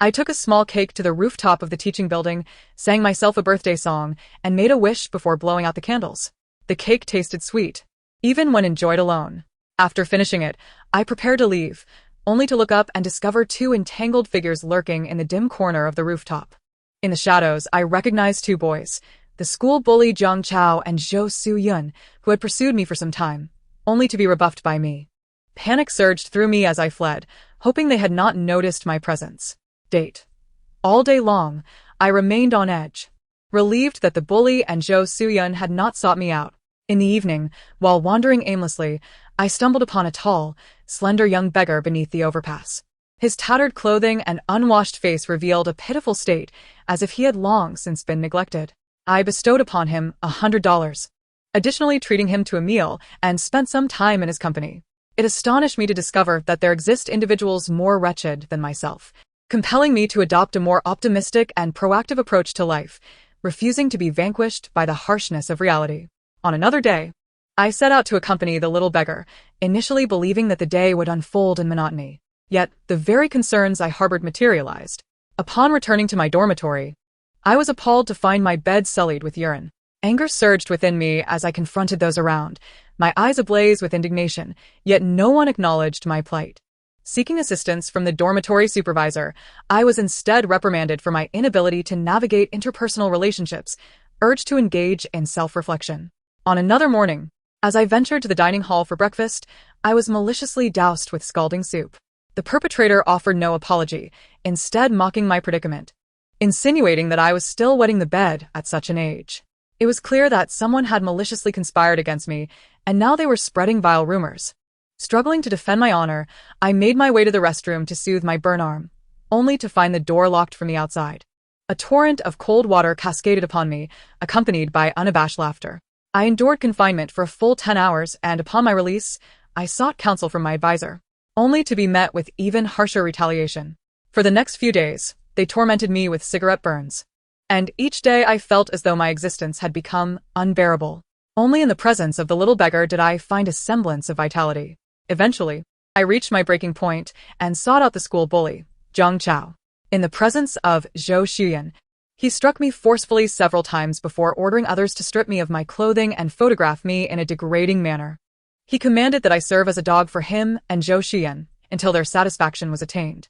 I took a small cake to the rooftop of the teaching building, sang myself a birthday song, and made a wish before blowing out the candles. The cake tasted sweet, even when enjoyed alone. After finishing it, I prepared to leave, only to look up and discover 2 entangled figures lurking in the dim corner of the rooftop. In the shadows, I recognized 2 boys, the school bully Jiang Chao and Zhou Suyun, who had pursued me for some time, only to be rebuffed by me. Panic surged through me as I fled, hoping they had not noticed my presence. Date. All day long, I remained on edge, relieved that the bully and Zhou Suyun had not sought me out. In the evening, while wandering aimlessly, I stumbled upon a tall, slender young beggar beneath the overpass. His tattered clothing and unwashed face revealed a pitiful state, as if he had long since been neglected. I bestowed upon him $100, additionally treating him to a meal and spent some time in his company. It astonished me to discover that there exist individuals more wretched than myself, compelling me to adopt a more optimistic and proactive approach to life, refusing to be vanquished by the harshness of reality. On another day, I set out to accompany the little beggar, initially believing that the day would unfold in monotony. Yet, the very concerns I harbored materialized. Upon returning to my dormitory, I was appalled to find my bed sullied with urine. Anger surged within me as I confronted those around, my eyes ablaze with indignation, yet no one acknowledged my plight. Seeking assistance from the dormitory supervisor, I was instead reprimanded for my inability to navigate interpersonal relationships, urged to engage in self-reflection. On another morning, as I ventured to the dining hall for breakfast, I was maliciously doused with scalding soup. The perpetrator offered no apology, instead mocking my predicament, insinuating that I was still wetting the bed at such an age. It was clear that someone had maliciously conspired against me, and now they were spreading vile rumors. Struggling to defend my honor, I made my way to the restroom to soothe my burn arm, only to find the door locked from the outside. A torrent of cold water cascaded upon me, accompanied by unabashed laughter. I endured confinement for a full 10 hours, and upon my release, I sought counsel from my advisor, only to be met with even harsher retaliation. For the next few days, they tormented me with cigarette burns, and each day I felt as though my existence had become unbearable. Only in the presence of the little beggar did I find a semblance of vitality. Eventually, I reached my breaking point and sought out the school bully, Zhang Chao. In the presence of Zhou Xian, he struck me forcefully several times before ordering others to strip me of my clothing and photograph me in a degrading manner. He commanded that I serve as a dog for him and Zhou Xian until their satisfaction was attained.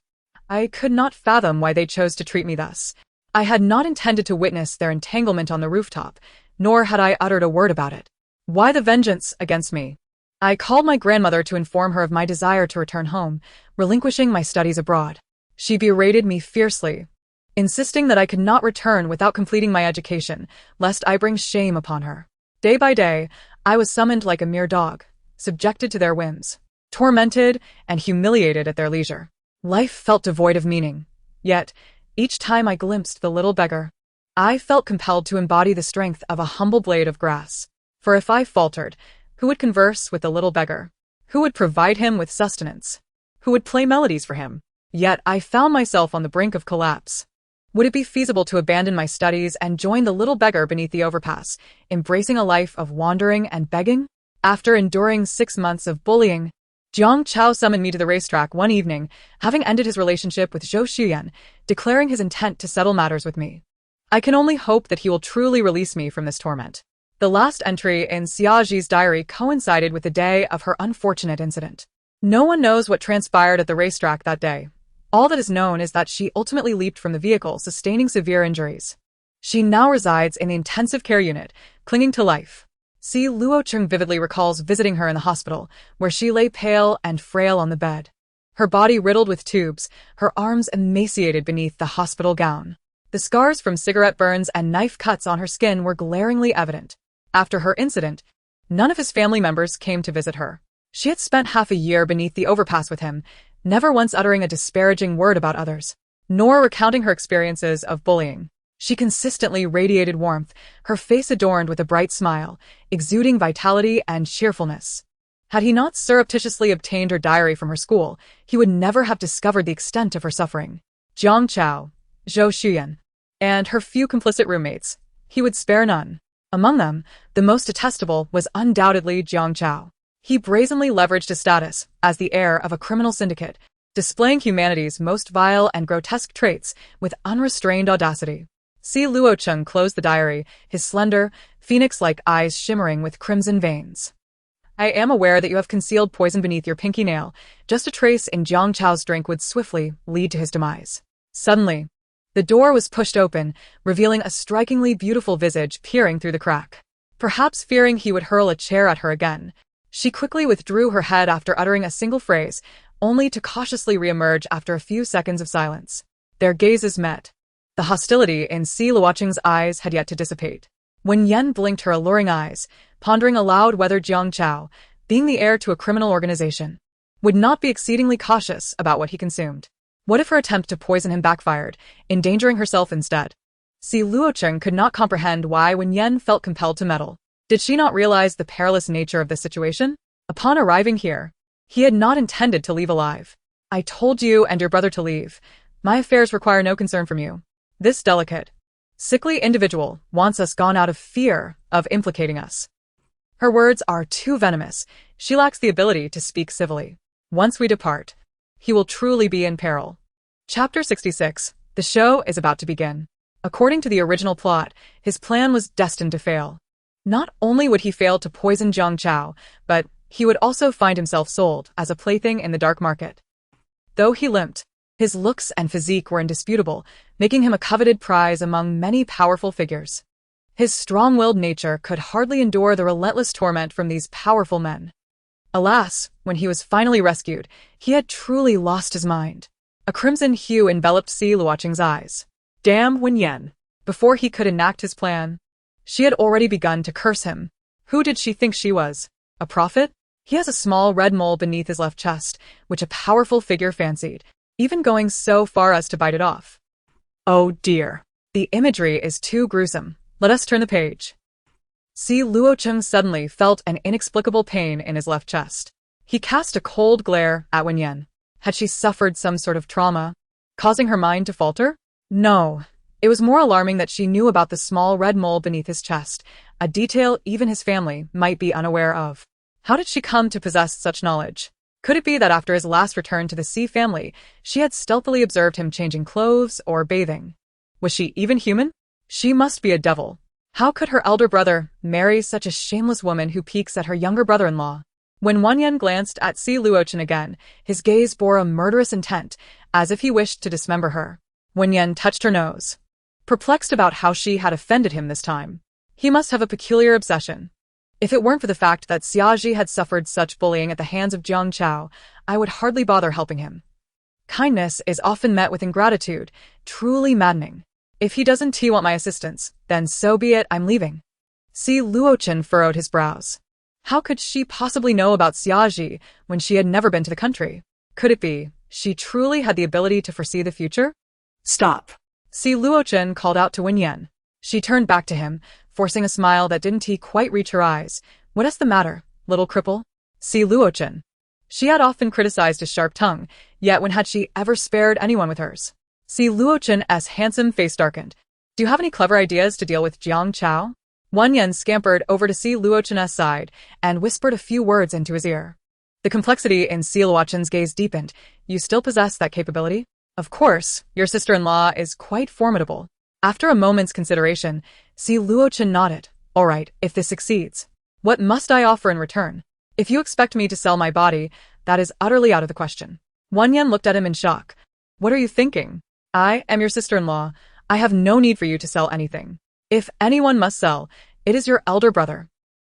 I could not fathom why they chose to treat me thus. I had not intended to witness their entanglement on the rooftop, nor had I uttered a word about it. Why the vengeance against me? I called my grandmother to inform her of my desire to return home, relinquishing my studies abroad. She berated me fiercely, insisting that I could not return without completing my education, lest I bring shame upon her. Day by day, I was summoned like a mere dog, subjected to their whims, tormented and humiliated at their leisure. Life felt devoid of meaning, yet, each time I glimpsed the little beggar, I felt compelled to embody the strength of a humble blade of grass. For if I faltered, who would converse with the little beggar? Who would provide him with sustenance? Who would play melodies for him? Yet I found myself on the brink of collapse. Would it be feasible to abandon my studies and join the little beggar beneath the overpass, embracing a life of wandering and begging? After enduring 6 months of bullying, Zhang Chao summoned me to the racetrack one evening, having ended his relationship with Zhou Xian, declaring his intent to settle matters with me. I can only hope that he will truly release me from this torment. The last entry in Xiaji's diary coincided with the day of her unfortunate incident. No one knows what transpired at the racetrack that day. All that is known is that she ultimately leaped from the vehicle, sustaining severe injuries. She now resides in the intensive care unit, clinging to life. Si Luocheng vividly recalls visiting her in the hospital, where she lay pale and frail on the bed. Her body riddled with tubes, her arms emaciated beneath the hospital gown. The scars from cigarette burns and knife cuts on her skin were glaringly evident. After her incident, none of his family members came to visit her. She had spent half a year beneath the overpass with him, never once uttering a disparaging word about others, nor recounting her experiences of bullying. She consistently radiated warmth, her face adorned with a bright smile, exuding vitality and cheerfulness. Had he not surreptitiously obtained her diary from her school, he would never have discovered the extent of her suffering. Zhang Chao, Zhou Xian, and her few complicit roommates, he would spare none. Among them, the most detestable was undoubtedly Zhang Chao. He brazenly leveraged his status as the heir of a criminal syndicate, displaying humanity's most vile and grotesque traits with unrestrained audacity. Si Luocheng closed the diary, his slender, phoenix-like eyes shimmering with crimson veins. I am aware that you have concealed poison beneath your pinky nail. Just a trace in Zhang Chao's drink would swiftly lead to his demise. Suddenly, the door was pushed open, revealing a strikingly beautiful visage peering through the crack. Perhaps fearing he would hurl a chair at her again, she quickly withdrew her head after uttering a single phrase, only to cautiously reemerge after a few seconds of silence. Their gazes met. The hostility in Si Luocheng's eyes had yet to dissipate. Wen Yan blinked her alluring eyes, pondering aloud whether Zhang Chao, being the heir to a criminal organization, would not be exceedingly cautious about what he consumed. What if her attempt to poison him backfired, endangering herself instead? Si Luocheng could not comprehend why Wen Yan felt compelled to meddle. Did she not realize the perilous nature of the situation? Upon arriving here, he had not intended to leave alive. I told you and your brother to leave. My affairs require no concern from you. This delicate, sickly individual wants us gone out of fear of implicating us. Her words are too venomous. She lacks the ability to speak civilly. Once we depart, he will truly be in peril. Chapter 66. The show is about to begin. According to the original plot, his plan was destined to fail. Not only would he fail to poison Jiang Chao, but he would also find himself sold as a plaything in the dark market. Though he limped, his looks and physique were indisputable, making him a coveted prize among many powerful figures. His strong-willed nature could hardly endure the relentless torment from these powerful men. Alas, when he was finally rescued, he had truly lost his mind. A crimson hue enveloped Si Luocheng's eyes. Damn Wen Yan! Before he could enact his plan, she had already begun to curse him. Who did she think she was? A prophet? He has a small red mole beneath his left chest, which a powerful figure fancied, even going so far as to bite it off. Oh dear. The imagery is too gruesome. Let us turn the page. Si Luocheng suddenly felt an inexplicable pain in his left chest. He cast a cold glare at Wen Yan. Had she suffered some sort of trauma, causing her mind to falter? No. It was more alarming that she knew about the small red mole beneath his chest, a detail even his family might be unaware of. How did she come to possess such knowledge? Could it be that after his last return to the Si family, she had stealthily observed him changing clothes or bathing? Was she even human? She must be a devil. How could her elder brother marry such a shameless woman who peeks at her younger brother-in-law? When Wen Yan glanced at Si Luocheng again, his gaze bore a murderous intent, as if he wished to dismember her. Wen Yan touched her nose, perplexed about how she had offended him this time. He must have a peculiar obsession. If it weren't for the fact that Xiaji had suffered such bullying at the hands of Jiang Chao, I would hardly bother helping him. Kindness is often met with ingratitude, truly maddening. If he doesn't want my assistance, then so be it, I'm leaving. Si Luocheng furrowed his brows. How could she possibly know about Xiaji when she had never been to the country? Could it be she truly had the ability to foresee the future? Stop. Si Luocheng called out to Wen Yan. She turned back to him, forcing a smile that didn't quite reach her eyes. What is the matter, little cripple? Si Luocheng. She had often criticized his sharp tongue, yet when had she ever spared anyone with hers? Si Luocheng's handsome face darkened. Do you have any clever ideas to deal with Jiang Chao? Wen Yan scampered over to Si Luocheng's side and whispered a few words into his ear. The complexity in Si Luocheng's gaze deepened. You still possess that capability? Of course, your sister-in-law is quite formidable. After a moment's consideration, Si Luocheng nodded. All right, if this succeeds, what must I offer in return? If you expect me to sell my body, that is utterly out of the question. Wen Yan looked at him in shock. What are you thinking? I am your sister-in-law. I have no need for you to sell anything. If anyone must sell, it is your elder brother.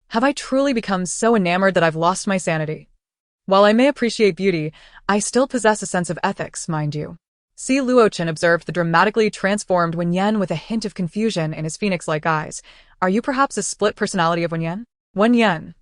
Have I truly become so enamored that I've lost my sanity? While I may appreciate beauty, I still possess a sense of ethics, mind you. Si Luocheng observed the dramatically transformed Wen Yan with a hint of confusion in his phoenix-like eyes. Are you perhaps a split personality of Wen Yan? Wen Yan.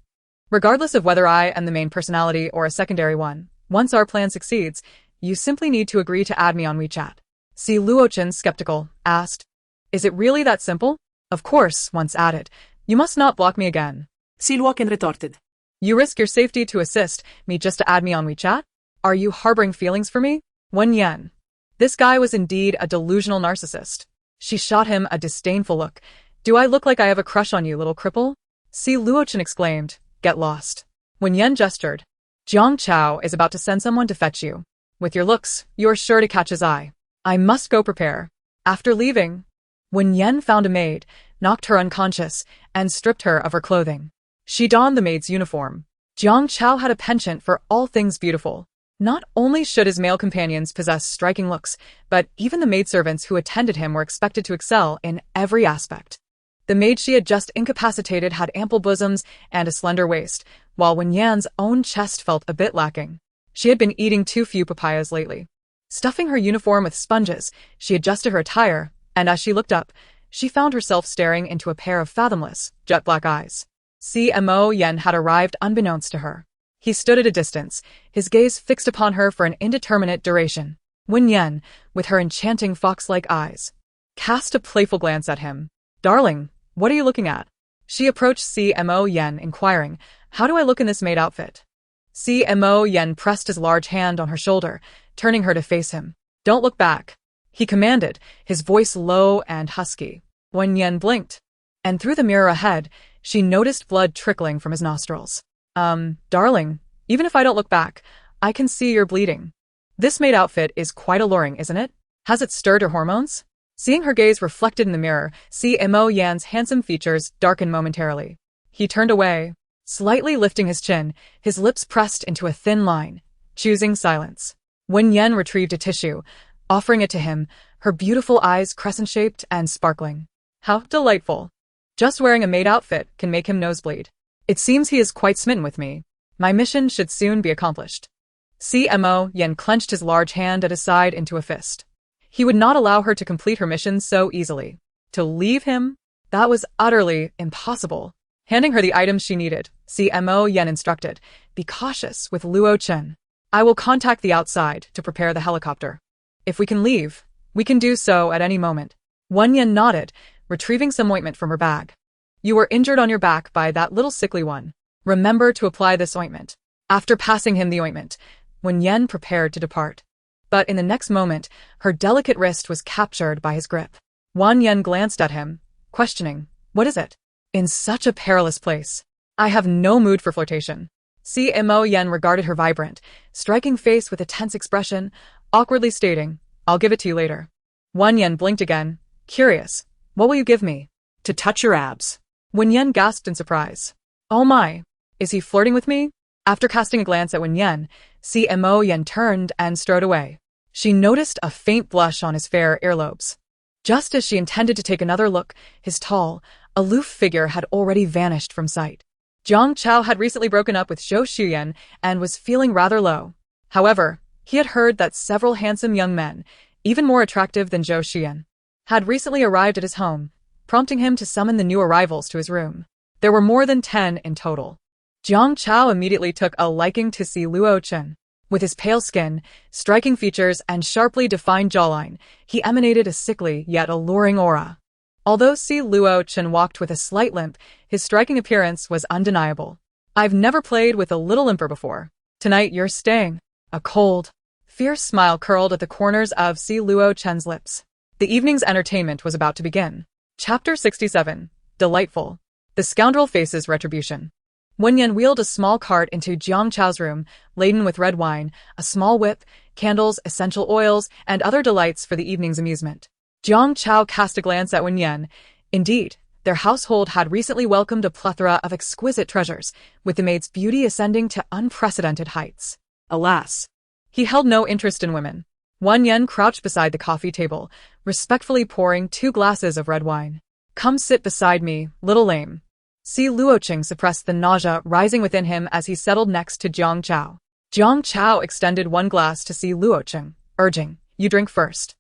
Regardless of whether I am the main personality or a secondary one, once our plan succeeds, you simply need to agree to add me on WeChat. Si Luocheng, skeptical, asked. Is it really that simple? Of course, once added. You must not block me again. Si Luocheng retorted. You risk your safety to assist me just to add me on WeChat? Are you harboring feelings for me? Wen Yan. This guy was indeed a delusional narcissist. She shot him a disdainful look. Do I look like I have a crush on you, little cripple? Si Luocheng exclaimed. Get lost. Wen Yan gestured. Jiang Chao is about to send someone to fetch you. With your looks, you are sure to catch his eye. I must go prepare. After leaving, Wen Yan found a maid, knocked her unconscious, and stripped her of her clothing. She donned the maid's uniform. Jiang Chao had a penchant for all things beautiful. Not only should his male companions possess striking looks, but even the maidservants who attended him were expected to excel in every aspect. The maid she had just incapacitated had ample bosoms and a slender waist, while Wen Yan's own chest felt a bit lacking. She had been eating too few papayas lately. Stuffing her uniform with sponges, she adjusted her attire, and as she looked up, she found herself staring into a pair of fathomless, jet-black eyes. Si Moyan had arrived unbeknownst to her. He stood at a distance, his gaze fixed upon her for an indeterminate duration. Wen Yan, with her enchanting fox-like eyes, cast a playful glance at him. Darling, what are you looking at? She approached Si Moyan, inquiring, how do I look in this maid outfit? Si Moyan pressed his large hand on her shoulder, turning her to face him. Don't look back, he commanded, his voice low and husky. Wen Yan blinked, and through the mirror ahead, she noticed blood trickling from his nostrils. Darling, even if I don't look back, I can see you're bleeding. This maid outfit is quite alluring, isn't it? Has it stirred your hormones? Seeing her gaze reflected in the mirror, Si Moyan's handsome features darkened momentarily. He turned away, slightly lifting his chin, his lips pressed into a thin line, choosing silence. Wen Yan retrieved a tissue, offering it to him, her beautiful eyes crescent-shaped and sparkling. How delightful. Just wearing a maid outfit can make him nosebleed. It seems he is quite smitten with me. My mission should soon be accomplished. Si Moyan clenched his large hand at his side into a fist. He would not allow her to complete her mission so easily. To leave him? That was utterly impossible. Handing her the items she needed, Si Moyan instructed, be cautious with Luo Chen. I will contact the outside to prepare the helicopter. If we can leave, we can do so at any moment. Wen Yan nodded, retrieving some ointment from her bag. You were injured on your back by that little sickly one. Remember to apply this ointment. After passing him the ointment, Wen Yan prepared to depart. But in the next moment, her delicate wrist was captured by his grip. Wen Yan glanced at him, questioning, what is it? In such a perilous place. I have no mood for flirtation. Si Moyan regarded her vibrant, striking face with a tense expression, awkwardly stating, I'll give it to you later. Wen Yan blinked again, curious. What will you give me? To touch your abs. Wen Yan gasped in surprise. Oh my, is he flirting with me? After casting a glance at Wen Yan, Si Moyan turned and strode away. She noticed a faint blush on his fair earlobes. Just as she intended to take another look, his tall, aloof figure had already vanished from sight. Jiang Chao had recently broken up with Zhou Xian and was feeling rather low. However, he had heard that several handsome young men, even more attractive than Zhou Xian, had recently arrived at his home, prompting him to summon the new arrivals to his room. There were more than 10 in total. Jiang Chao immediately took a liking to Si Luo Chen. With his pale skin, striking features, and sharply defined jawline, he emanated a sickly yet alluring aura. Although Si Luo Chen walked with a slight limp, his striking appearance was undeniable. I've never played with a little limper before. Tonight you're staying. A cold, fierce smile curled at the corners of Si Luo Chen's lips. The evening's entertainment was about to begin. Chapter 67. Delightful. The scoundrel faces retribution. Wen Yan wheeled a small cart into Jiang Chao's room, laden with red wine, a small whip, candles, essential oils, and other delights for the evening's amusement. Jiang Chao cast a glance at Wen Yan. Indeed, their household had recently welcomed a plethora of exquisite treasures, with the maid's beauty ascending to unprecedented heights. Alas, he held no interest in women. Wen Yan crouched beside the coffee table, respectfully pouring 2 glasses of red wine. Come sit beside me, little lame. Si Luoqing suppressed the nausea rising within him as he settled next to Jiang Chao. Jiang Chao extended 1 glass to Si Luoqing, urging, you drink first.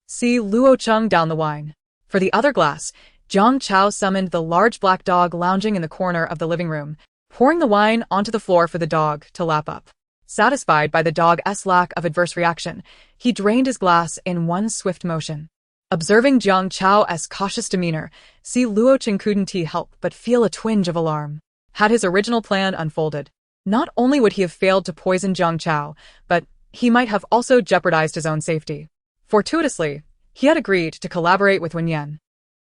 Si Luoqing downed the wine. For the other glass, Jiang Chao summoned the large black dog lounging in the corner of the living room, pouring the wine onto the floor for the dog to lap up. Satisfied by the dog's lack of adverse reaction, he drained his glass in one swift motion. Observing Jiang Chao's cautious demeanor, Si Luoqing couldn't help but feel a twinge of alarm. Had his original plan unfolded, not only would he have failed to poison Jiang Chao, but he might have also jeopardized his own safety. Fortuitously, he had agreed to collaborate with Wen Yan.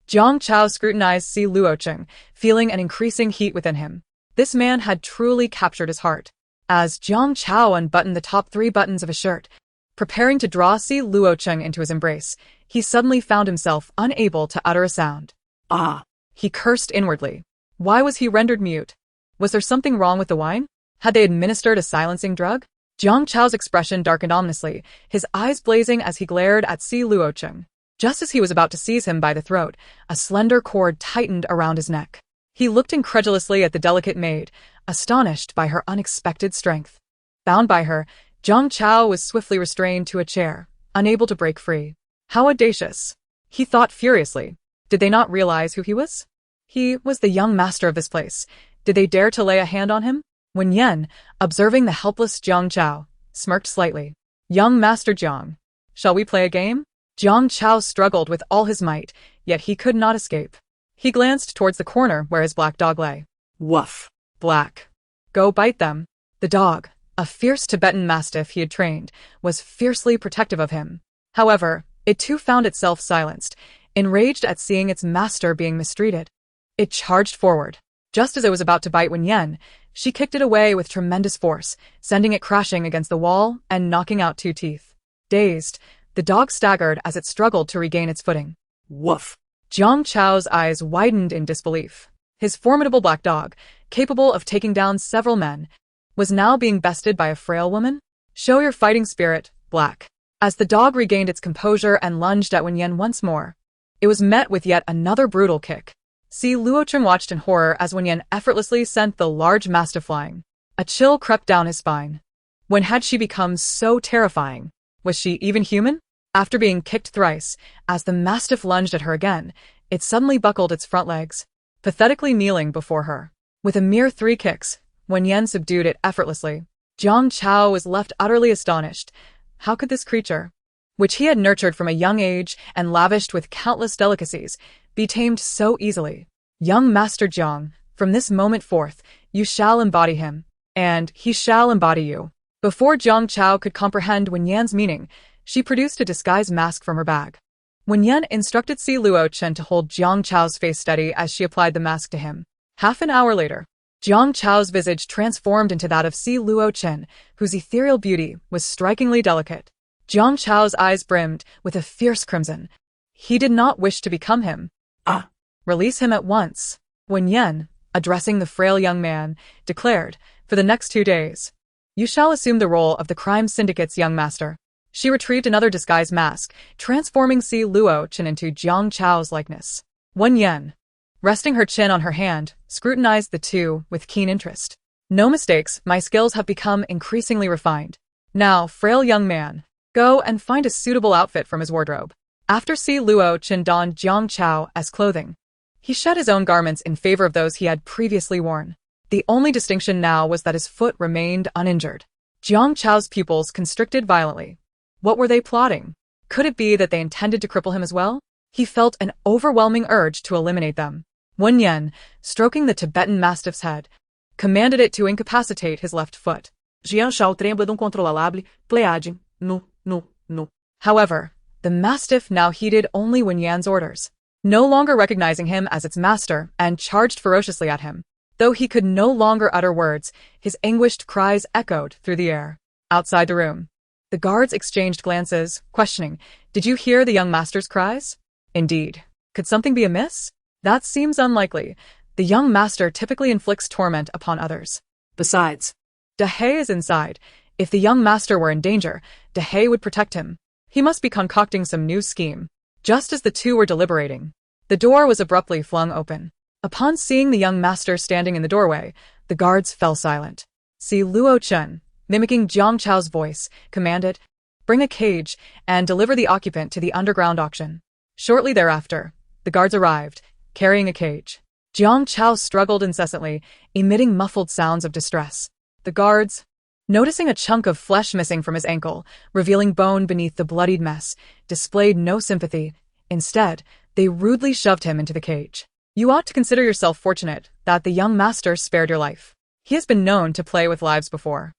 Jiang Chao scrutinized Si Luoqing, feeling an increasing heat within him. This man had truly captured his heart. As Jiang Chao unbuttoned the top 3 buttons of his shirt, preparing to draw Si Luoqing into his embrace, he suddenly found himself unable to utter a sound. Ah! He cursed inwardly. Why was he rendered mute? Was there something wrong with the wine? Had they administered a silencing drug? Jiang Chao's expression darkened ominously, his eyes blazing as he glared at Si Luoqing. Just as he was about to seize him by the throat, a slender cord tightened around his neck. He looked incredulously at the delicate maid, astonished by her unexpected strength. Bound by her, Jiang Chao was swiftly restrained to a chair, unable to break free. How audacious! He thought furiously. Did they not realize who he was? He was the young master of this place. Did they dare to lay a hand on him? Wen Yan, observing the helpless Jiang Chao, smirked slightly. Young Master Jiang, shall we play a game? Jiang Chao struggled with all his might, yet he could not escape. He glanced towards the corner where his black dog lay. Woof. Black. Go bite them. The dog, a fierce Tibetan mastiff he had trained, was fiercely protective of him. However, it too found itself silenced, enraged at seeing its master being mistreated. It charged forward. Just as it was about to bite Wen Yan, she kicked it away with tremendous force, sending it crashing against the wall and knocking out 2 teeth. Dazed, the dog staggered as it struggled to regain its footing. Woof. Jiang Chao's eyes widened in disbelief. His formidable black dog, capable of taking down several men, was now being bested by a frail woman? Show your fighting spirit, Black. As the dog regained its composure and lunged at Wen Yan once more, it was met with yet another brutal kick. Si Luocheng watched in horror as Wen Yan effortlessly sent the large mastiff flying. A chill crept down his spine. When had she become so terrifying? Was she even human? After being kicked thrice, as the mastiff lunged at her again, it suddenly buckled its front legs, pathetically kneeling before her. With a mere 3 kicks, Wen Yan subdued it effortlessly. Jiang Chao was left utterly astonished. How could this creature, which he had nurtured from a young age and lavished with countless delicacies, be tamed so easily? Young Master Jiang, from this moment forth, you shall embody him, and he shall embody you. Before Jiang Chao could comprehend Wen Yan's meaning, she produced a disguise mask from her bag. Wen Yan instructed Si Luocheng to hold Jiang Chao's face steady as she applied the mask to him. Half an hour later, Jiang Chao's visage transformed into that of Si Luocheng, whose ethereal beauty was strikingly delicate. Jiang Chao's eyes brimmed with a fierce crimson. He did not wish to become him. Ah! Release him at once. Wen Yan, addressing the frail young man, declared, for the next 2 days, you shall assume the role of the crime syndicate's young master. She retrieved another disguise mask, transforming Si Luocheng into Jiang Chao's likeness. Wen Yan, resting her chin on her hand, scrutinized the two with keen interest. No mistakes, my skills have become increasingly refined. Now, frail young man, go and find a suitable outfit from his wardrobe. After Si Luocheng donned Jiang Chao as clothing, he shed his own garments in favor of those he had previously worn. The only distinction now was that his foot remained uninjured. Jiang Chao's pupils constricted violently. What were they plotting? Could it be that they intended to cripple him as well? He felt an overwhelming urge to eliminate them. Wen Yan, stroking the Tibetan mastiff's head, commanded it to incapacitate his left foot. Jiang Chao trembla incontrolável, pleading, no. However, the mastiff now heeded only Wen Yan's orders, no longer recognizing him as its master, and charged ferociously at him. Though he could no longer utter words, his anguished cries echoed through the air. Outside the room, the guards exchanged glances, questioning, did you hear the young master's cries? Indeed. Could something be amiss? That seems unlikely. The young master typically inflicts torment upon others. Besides, Dahe is inside. If the young master were in danger, Dahe would protect him. He must be concocting some new scheme. Just as the two were deliberating, the door was abruptly flung open. Upon seeing the young master standing in the doorway, the guards fell silent. Si Luocheng, mimicking Jiang Chao's voice, commanded, bring a cage and deliver the occupant to the underground auction. Shortly thereafter, the guards arrived, carrying a cage. Jiang Chao struggled incessantly, emitting muffled sounds of distress. The guards, noticing a chunk of flesh missing from his ankle, revealing bone beneath the bloodied mess, displayed no sympathy. Instead, they rudely shoved him into the cage. You ought to consider yourself fortunate that the young master spared your life. He has been known to play with lives before.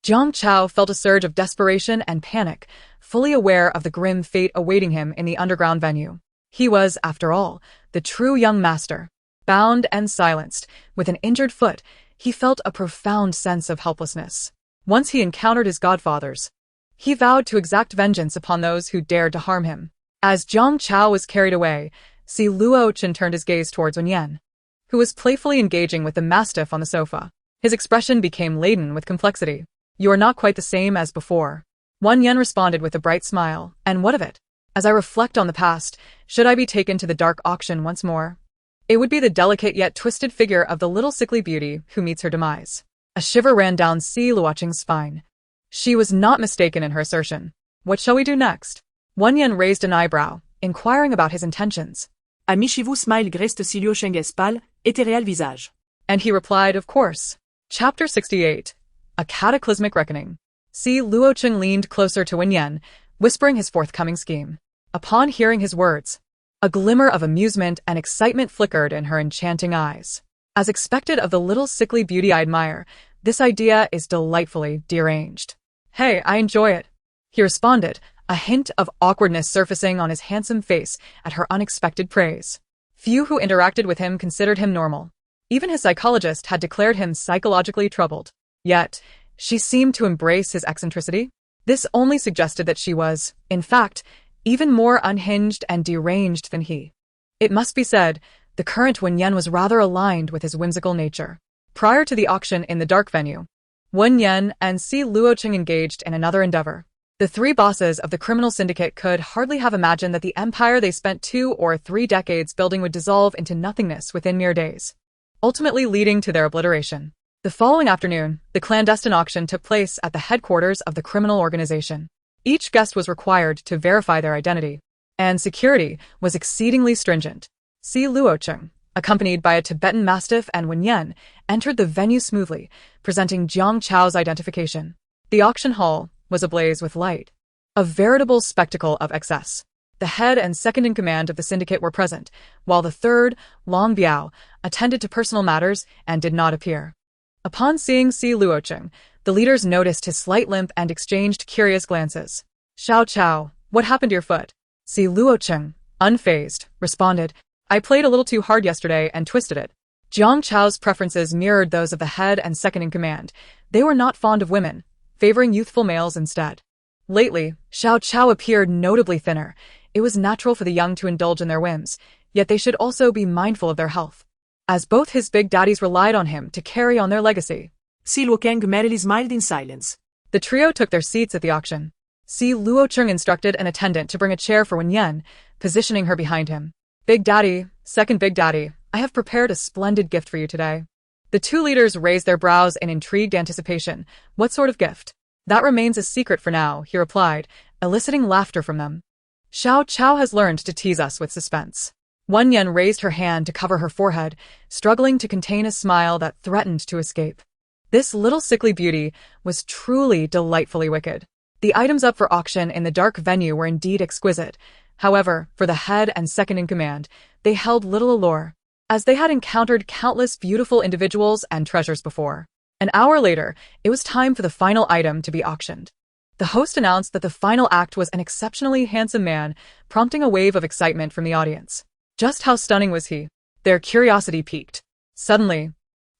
Jiang Chao felt a surge of desperation and panic, fully aware of the grim fate awaiting him in the underground venue. He was, after all, the true young master. Bound and silenced, with an injured foot, he felt a profound sense of helplessness. Once he encountered his godfathers, he vowed to exact vengeance upon those who dared to harm him. As Jiang Chao was carried away, Si Luocheng turned his gaze towards Wen Yan, who was playfully engaging with the mastiff on the sofa. His expression became laden with complexity. You are not quite the same as before. Wen Yan responded with a bright smile. And what of it? As I reflect on the past, should I be taken to the dark auction once more? It would be the delicate yet twisted figure of the little sickly beauty who meets her demise. A shiver ran down Si Luocheng's spine. She was not mistaken in her assertion. What shall we do next? Wen Yan raised an eyebrow, inquiring about his intentions. Amichez-vous smile reste Si Luocheng pâle, et réel visage. And he replied, of course. Chapter 68. A Cataclysmic Reckoning. Si Luocheng leaned closer to Wen Yan, whispering his forthcoming scheme. Upon hearing his words, a glimmer of amusement and excitement flickered in her enchanting eyes. As expected of the little sickly beauty I admire, this idea is delightfully deranged. Hey, I enjoy it, he responded, a hint of awkwardness surfacing on his handsome face at her unexpected praise. Few who interacted with him considered him normal. Even his psychologist had declared him psychologically troubled. Yet, she seemed to embrace his eccentricity. This only suggested that she was, in fact, even more unhinged and deranged than he. It must be said, the current Wen Yan was rather aligned with his whimsical nature. Prior to the auction in the dark venue, Wen Yan and Si Luocheng engaged in another endeavor. The three bosses of the criminal syndicate could hardly have imagined that the empire they spent 2 or 3 decades building would dissolve into nothingness within mere days, ultimately leading to their obliteration. The following afternoon, the clandestine auction took place at the headquarters of the criminal organization. Each guest was required to verify their identity, and security was exceedingly stringent. Si Luocheng, accompanied by a Tibetan Mastiff and Wen Yan, entered the venue smoothly, presenting Jiang Chao's identification. The auction hall was ablaze with light, a veritable spectacle of excess. The head and second-in-command of the syndicate were present, while the third, Long Biao, attended to personal matters and did not appear. Upon seeing Si Luocheng, the leaders noticed his slight limp and exchanged curious glances. Xiao Chao, what happened to your foot? Si Luocheng, unfazed, responded, I played a little too hard yesterday and twisted it. Jiang Chao's preferences mirrored those of the head and second-in-command. They were not fond of women, favoring youthful males instead. Lately, Xiao Chao appeared notably thinner. It was natural for the young to indulge in their whims, yet they should also be mindful of their health, as both his big daddies relied on him to carry on their legacy. Si Luocheng merrily smiled in silence. The trio took their seats at the auction. Si Luocheng instructed an attendant to bring a chair for Wen Yan, positioning her behind him. Big Daddy, second Big Daddy, I have prepared a splendid gift for you today. The two leaders raised their brows in intrigued anticipation. What sort of gift? That remains a secret for now, he replied, eliciting laughter from them. Xiao Chao has learned to tease us with suspense. Wen Yan raised her hand to cover her forehead, struggling to contain a smile that threatened to escape. This little sickly beauty was truly delightfully wicked. The items up for auction in the dark venue were indeed exquisite. However, for the head and second-in-command, they held little allure, as they had encountered countless beautiful individuals and treasures before. An hour later, it was time for the final item to be auctioned. The host announced that the final act was an exceptionally handsome man, prompting a wave of excitement from the audience. Just how stunning was he? Their curiosity piqued. Suddenly,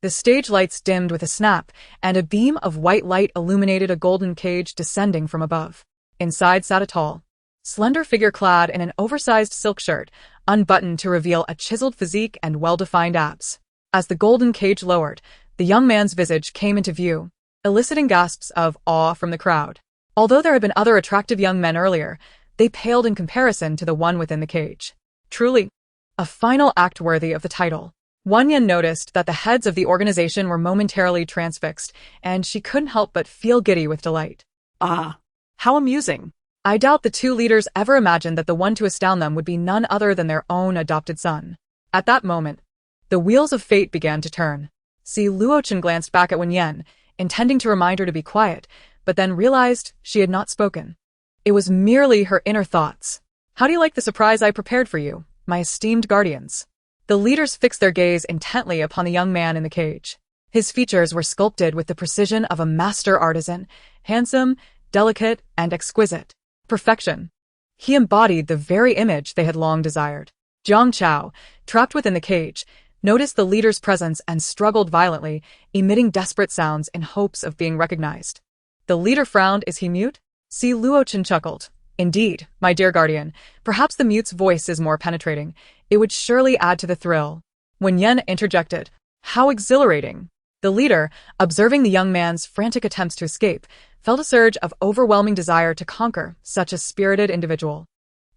the stage lights dimmed with a snap, and a beam of white light illuminated a golden cage descending from above. Inside sat a tall, slender figure clad in an oversized silk shirt, unbuttoned to reveal a chiseled physique and well-defined abs. As the golden cage lowered, the young man's visage came into view, eliciting gasps of awe from the crowd. Although there had been other attractive young men earlier, they paled in comparison to the one within the cage. Truly, a final act worthy of the title. Wen Yan noticed that the heads of the organization were momentarily transfixed, and she couldn't help but feel giddy with delight. Ah, how amusing. I doubt the two leaders ever imagined that the one to astound them would be none other than their own adopted son. At that moment, the wheels of fate began to turn. Si Luocheng glanced back at Wen Yan, intending to remind her to be quiet, but then realized she had not spoken. It was merely her inner thoughts. How do you like the surprise I prepared for you, my esteemed guardians? The leaders fixed their gaze intently upon the young man in the cage. His features were sculpted with the precision of a master artisan, handsome, delicate, and exquisite. Perfection. He embodied the very image they had long desired. Jiang Chao, trapped within the cage, noticed the leader's presence and struggled violently, emitting desperate sounds in hopes of being recognized. The leader frowned. Is he mute? Si Luocheng chuckled. Indeed, my dear guardian, perhaps the mute's voice is more penetrating. It would surely add to the thrill. Wen Yan interjected. How exhilarating. The leader, observing the young man's frantic attempts to escape, felt a surge of overwhelming desire to conquer such a spirited individual.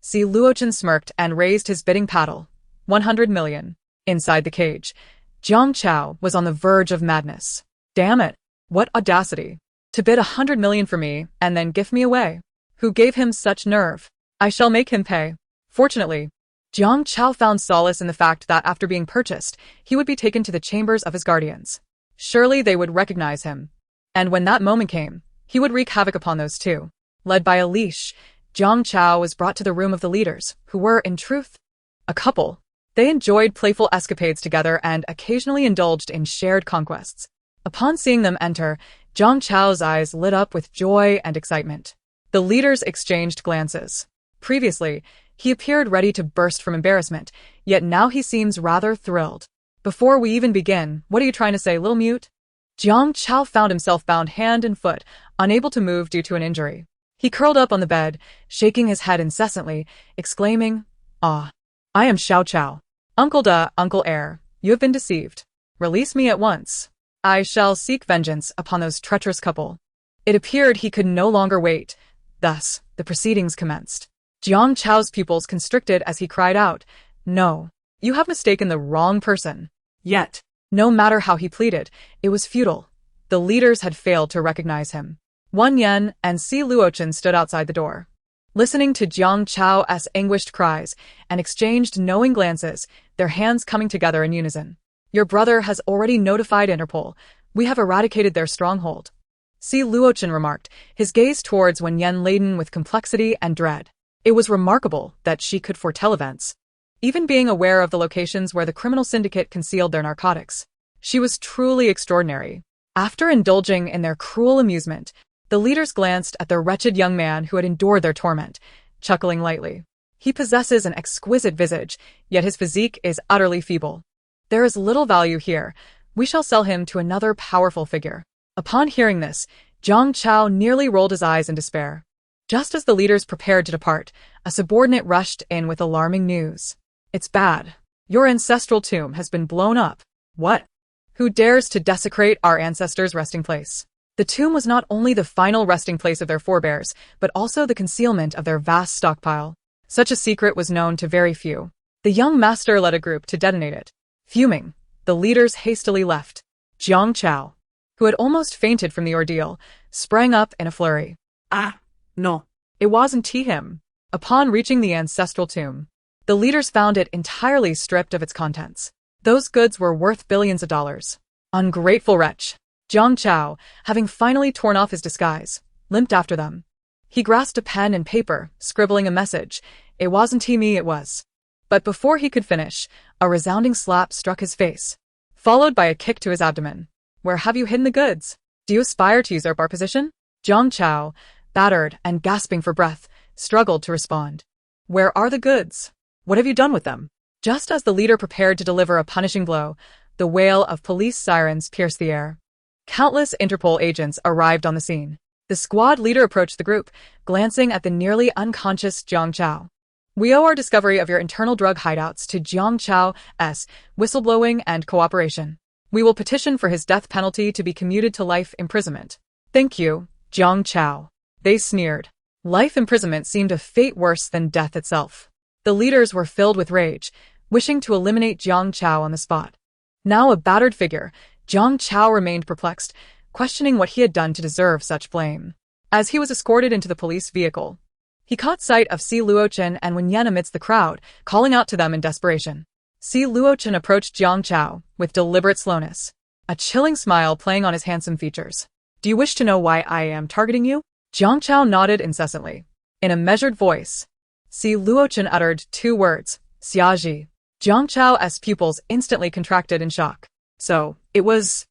Si Luocheng smirked and raised his bidding paddle. 100 million. Inside the cage, Jiang Chao was on the verge of madness. Damn it. What audacity. To bid 100 million for me and then gift me away. Who gave him such nerve? I shall make him pay. Fortunately, Jiang Chao found solace in the fact that after being purchased, he would be taken to the chambers of his guardians. Surely they would recognize him. And when that moment came, he would wreak havoc upon those two. Led by a leash, Jiang Chao was brought to the room of the leaders, who were, in truth, a couple. They enjoyed playful escapades together and occasionally indulged in shared conquests. Upon seeing them enter, Jiang Chao's eyes lit up with joy and excitement. The leaders exchanged glances. Previously, he appeared ready to burst from embarrassment, yet now he seems rather thrilled. Before we even begin, what are you trying to say, little mute? Jiang Chao found himself bound hand and foot, unable to move due to an injury. He curled up on the bed, shaking his head incessantly, exclaiming, "Ah, I am Xiao Chao. Uncle Da, Uncle Heir, you have been deceived. Release me at once. I shall seek vengeance upon those treacherous couple." It appeared he could no longer wait. Thus, the proceedings commenced. Jiang Chao's pupils constricted as he cried out, "No, you have mistaken the wrong person." Yet, no matter how he pleaded, it was futile. The leaders had failed to recognize him. Wen Yan and Si Luochen stood outside the door. Listening to Jiang Chao's anguished cries and exchanged knowing glances, their hands coming together in unison. "Your brother has already notified Interpol. We have eradicated their stronghold," Si Luochen remarked, his gaze towards Wen Yan laden with complexity and dread. It was remarkable that she could foretell events, even being aware of the locations where the criminal syndicate concealed their narcotics. She was truly extraordinary. After indulging in their cruel amusement, the leaders glanced at the wretched young man who had endured their torment, chuckling lightly. He possesses an exquisite visage, yet his physique is utterly feeble. There is little value here. We shall sell him to another powerful figure. Upon hearing this, Jiang Chao nearly rolled his eyes in despair. Just as the leaders prepared to depart, a subordinate rushed in with alarming news. "It's bad. Your ancestral tomb has been blown up." "What? Who dares to desecrate our ancestors' resting place?" The tomb was not only the final resting place of their forebears, but also the concealment of their vast stockpile. Such a secret was known to very few. The young master led a group to detonate it. Fuming, the leaders hastily left. Jiang Chao, who had almost fainted from the ordeal, sprang up in a flurry. "Ah, no. It wasn't him." Upon reaching the ancestral tomb, the leaders found it entirely stripped of its contents. Those goods were worth billions of dollars. Ungrateful wretch. Jiang Chao, having finally torn off his disguise, limped after them. He grasped a pen and paper, scribbling a message. "It wasn't me, it was." But before he could finish, a resounding slap struck his face, followed by a kick to his abdomen. "Where have you hidden the goods? Do you aspire to usurp our position?" Jiang Chao, battered and gasping for breath, struggled to respond. "Where are the goods? What have you done with them?" Just as the leader prepared to deliver a punishing blow, the wail of police sirens pierced the air. Countless Interpol agents arrived on the scene. The squad leader approached the group, glancing at the nearly unconscious Jiang Chao. "We owe our discovery of your internal drug hideouts to Jiang Chao's whistleblowing and cooperation. We will petition for his death penalty to be commuted to life imprisonment." "Thank you, Jiang Chao," they sneered. Life imprisonment seemed a fate worse than death itself. The leaders were filled with rage, wishing to eliminate Jiang Chao on the spot. Now a battered figure, Jiang Chao remained perplexed, questioning what he had done to deserve such blame. As he was escorted into the police vehicle, he caught sight of Si Luochen and Wen Yan amidst the crowd, calling out to them in desperation. Si Luochen approached Jiang Chao with deliberate slowness, a chilling smile playing on his handsome features. "Do you wish to know why I am targeting you?" Jiang Chao nodded incessantly. In a measured voice, Si Luochen uttered two words, "Xiaji." Jiang Chao's pupils instantly contracted in shock. So it was.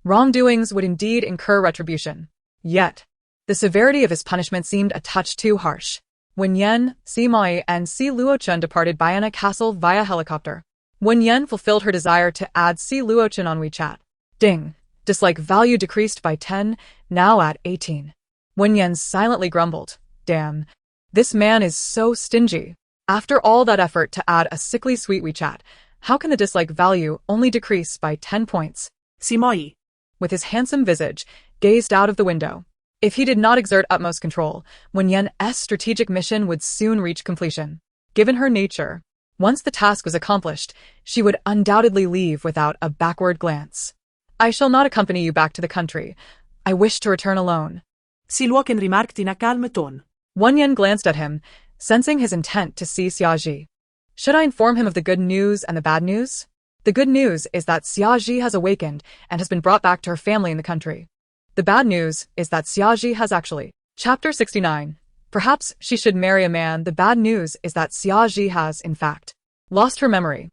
Wrongdoings would indeed incur retribution. Yet, the severity of his punishment seemed a touch too harsh. Wen Yan, Si Moyan, and Si Luochen departed Bayana Castle via helicopter. Wen Yan fulfilled her desire to add Si Luochen on WeChat. Ding. Dislike value decreased by 10, now at 18. Wen Yan silently grumbled. Damn. This man is so stingy. After all that effort to add a sickly sweet WeChat, how can the dislike value only decrease by 10 points? Si Moyan, with his handsome visage, gazed out of the window. If he did not exert utmost control, Wen Yan's strategic mission would soon reach completion. Given her nature, once the task was accomplished, she would undoubtedly leave without a backward glance. "I shall not accompany you back to the country. I wish to return alone," Si Luochen remarked in a calm tone. Wen Yan glanced at him, sensing his intent to see Xiaji. Should I inform him of the good news and the bad news? The good news is that Xiaji has awakened and has been brought back to her family in the country. The bad news is that Xiaji has actually. Chapter 69. Perhaps she should marry a man. The bad news is that Xia has, in fact, lost her memory.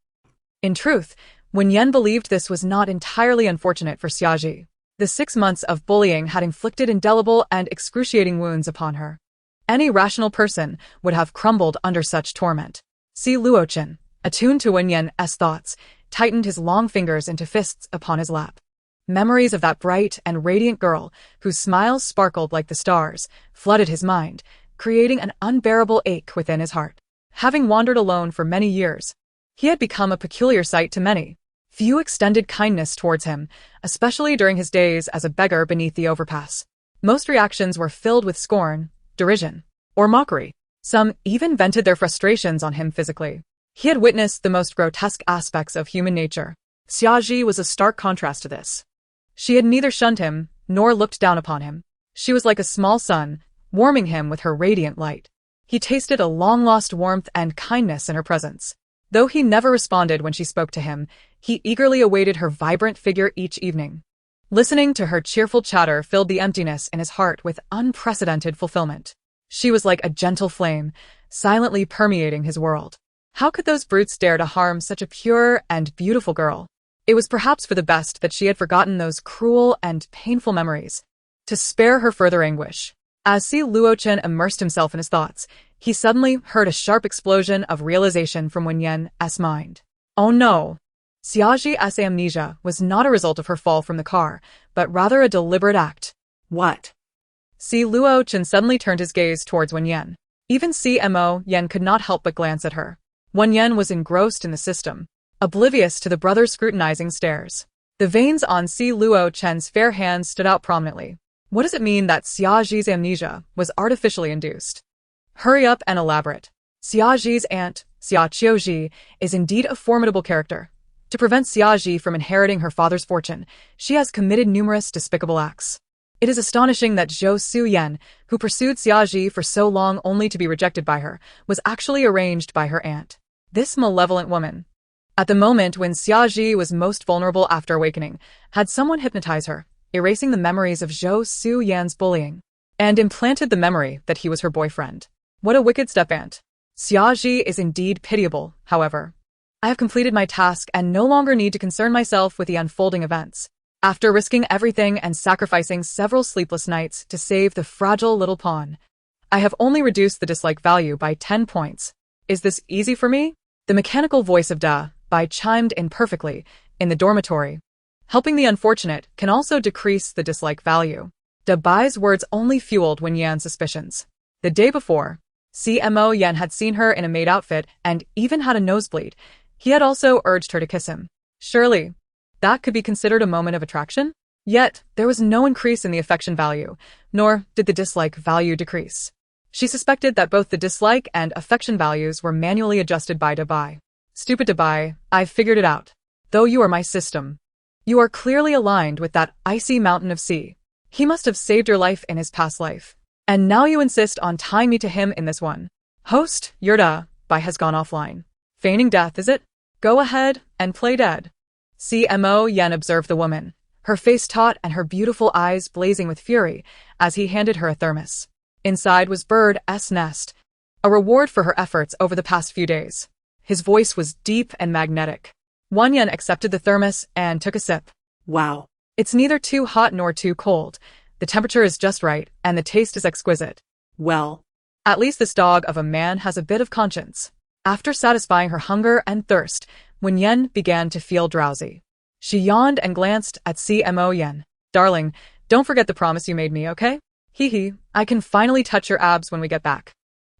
In truth, Wen Yan believed this was not entirely unfortunate for Xia. The 6 months of bullying had inflicted indelible and excruciating wounds upon her. Any rational person would have crumbled under such torment. Si Luochen, attuned to Wen Yan's thoughts, tightened his long fingers into fists upon his lap. Memories of that bright and radiant girl, whose smiles sparkled like the stars, flooded his mind, creating an unbearable ache within his heart. Having wandered alone for many years, he had become a peculiar sight to many. Few extended kindness towards him, especially during his days as a beggar beneath the overpass. Most reactions were filled with scorn, derision, or mockery. Some even vented their frustrations on him physically. He had witnessed the most grotesque aspects of human nature. Xia was a stark contrast to this. She had neither shunned him, nor looked down upon him. She was like a small sun, warming him with her radiant light. He tasted a long-lost warmth and kindness in her presence. Though he never responded when she spoke to him, he eagerly awaited her vibrant figure each evening. Listening to her cheerful chatter filled the emptiness in his heart with unprecedented fulfillment. She was like a gentle flame, silently permeating his world. How could those brutes dare to harm such a pure and beautiful girl? It was perhaps for the best that she had forgotten those cruel and painful memories, to spare her further anguish. As Si Luochen immersed himself in his thoughts, he suddenly heard a sharp explosion of realization from Wen Yan's mind. Oh no! Xia's amnesia was not a result of her fall from the car, but rather a deliberate act. What? Si Luochen suddenly turned his gaze towards Wen Yan. Even Si Moyan could not help but glance at her. Wen Yan was engrossed in the system, oblivious to the brother's scrutinizing stares. The veins on Si Luochen's fair hands stood out prominently. What does it mean that Xia's amnesia was artificially induced? Hurry up and elaborate. Xia's aunt, Xia Qiuji, is indeed a formidable character. To prevent Xia from inheriting her father's fortune, she has committed numerous despicable acts. It is astonishing that Zhou Suyan, who pursued Xia for so long only to be rejected by her, was actually arranged by her aunt. This malevolent woman, at the moment when Xia was most vulnerable after awakening, had someone hypnotize her, erasing the memories of Zhou Suyan's bullying, and implanted the memory that he was her boyfriend. What a wicked step-aunt. Xia is indeed pitiable, however. I have completed my task and no longer need to concern myself with the unfolding events. After risking everything and sacrificing several sleepless nights to save the fragile little pawn, I have only reduced the dislike value by 10 points. Is this easy for me? The mechanical voice of Da Bai chimed in perfectly in the dormitory. Helping the unfortunate can also decrease the dislike value. Da Bai's words only fueled Wen Yan's suspicions. The day before, Si Moyan had seen her in a maid outfit and even had a nosebleed. He had also urged her to kiss him. Surely, that could be considered a moment of attraction? Yet, there was no increase in the affection value, nor did the dislike value decrease. She suspected that both the dislike and affection values were manually adjusted by Da Bai. Stupid Da Bai, I've figured it out. Though you are my system, you are clearly aligned with that icy mountain of sea. He must have saved your life in his past life. And now you insist on tying me to him in this one. Host, your Da Bai has gone offline. Feigning death, is it? Go ahead and play dead. Si Moyan observed the woman, her face taut and her beautiful eyes blazing with fury, as he handed her a thermos. Inside was Bird's nest, a reward for her efforts over the past few days. His voice was deep and magnetic. Wen Yan accepted the thermos and took a sip. Wow. It's neither too hot nor too cold. The temperature is just right, and the taste is exquisite. Well, at least this dog of a man has a bit of conscience. After satisfying her hunger and thirst, Wen Yan began to feel drowsy. She yawned and glanced at Si Moyan. Darling, don't forget the promise you made me, okay? Hee, I can finally touch your abs when we get back.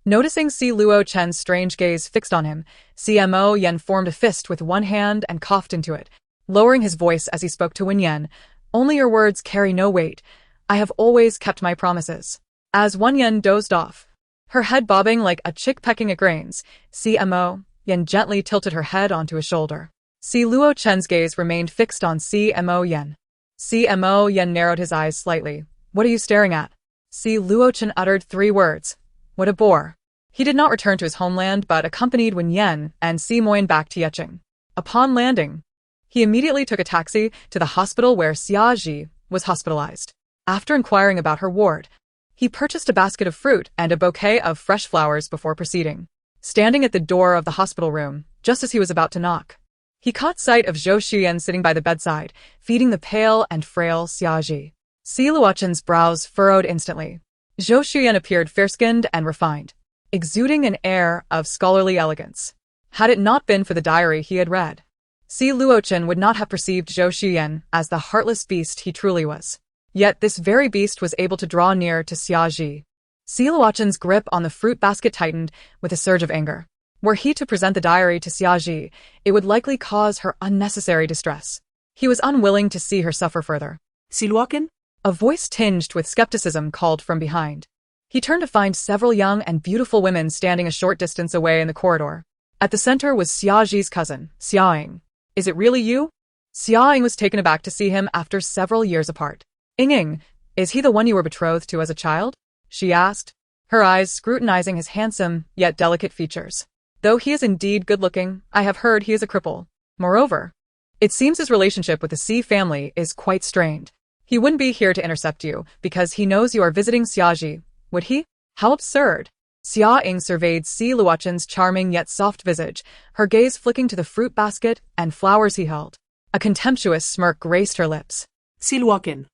Noticing Si Luochen's strange gaze fixed on him, Si Moyan formed a fist with one hand and coughed into it, lowering his voice as he spoke to Wen Yan. Only your words carry no weight. I have always kept my promises. As Wen Yan dozed off, her head bobbing like a chick pecking at grains, Si Moyan gently tilted her head onto his shoulder. Si Luochen's gaze remained fixed on Si Moyan. Si Moyan narrowed his eyes slightly. What are you staring at? Si Luochen uttered 3 words. What a bore. He did not return to his homeland but accompanied Wen Yan and Si Moyan back to Yecheng. Upon landing, he immediately took a taxi to the hospital where Xia was hospitalized. After inquiring about her ward, He purchased a basket of fruit and a bouquet of fresh flowers before proceeding. Standing at the door of the hospital room, just as he was about to knock, he caught sight of Zhou Xian sitting by the bedside, feeding the pale and frail Xiaji. Si Luochen's brows furrowed instantly. Zhou Xian appeared fair-skinned and refined, exuding an air of scholarly elegance. Had it not been for the diary he had read, Si Luochen would not have perceived Zhou Xian as the heartless beast he truly was. Yet this very beast was able to draw near to Xiaji. Si Luochen's grip on the fruit basket tightened with a surge of anger. Were he to present the diary to Xiaji, it would likely cause her unnecessary distress. He was unwilling to see her suffer further. Si Luochen? A voice tinged with skepticism called from behind. He turned to find several young and beautiful women standing a short distance away in the corridor. At the center was Xiaji's cousin, Xiaing. Is it really you? Xiaing was taken aback to see him after several years apart. Ying, is he the one you were betrothed to as a child? She asked, her eyes scrutinizing his handsome yet delicate features. Though he is indeed good-looking, I have heard he is a cripple. Moreover, it seems his relationship with the Si family is quite strained. He wouldn't be here to intercept you because he knows you are visiting Xiaji, would he? How absurd. Xiaing surveyed Si Luochen's charming yet soft visage, her gaze flicking to the fruit basket and flowers he held. A contemptuous smirk graced her lips. Si Luochen.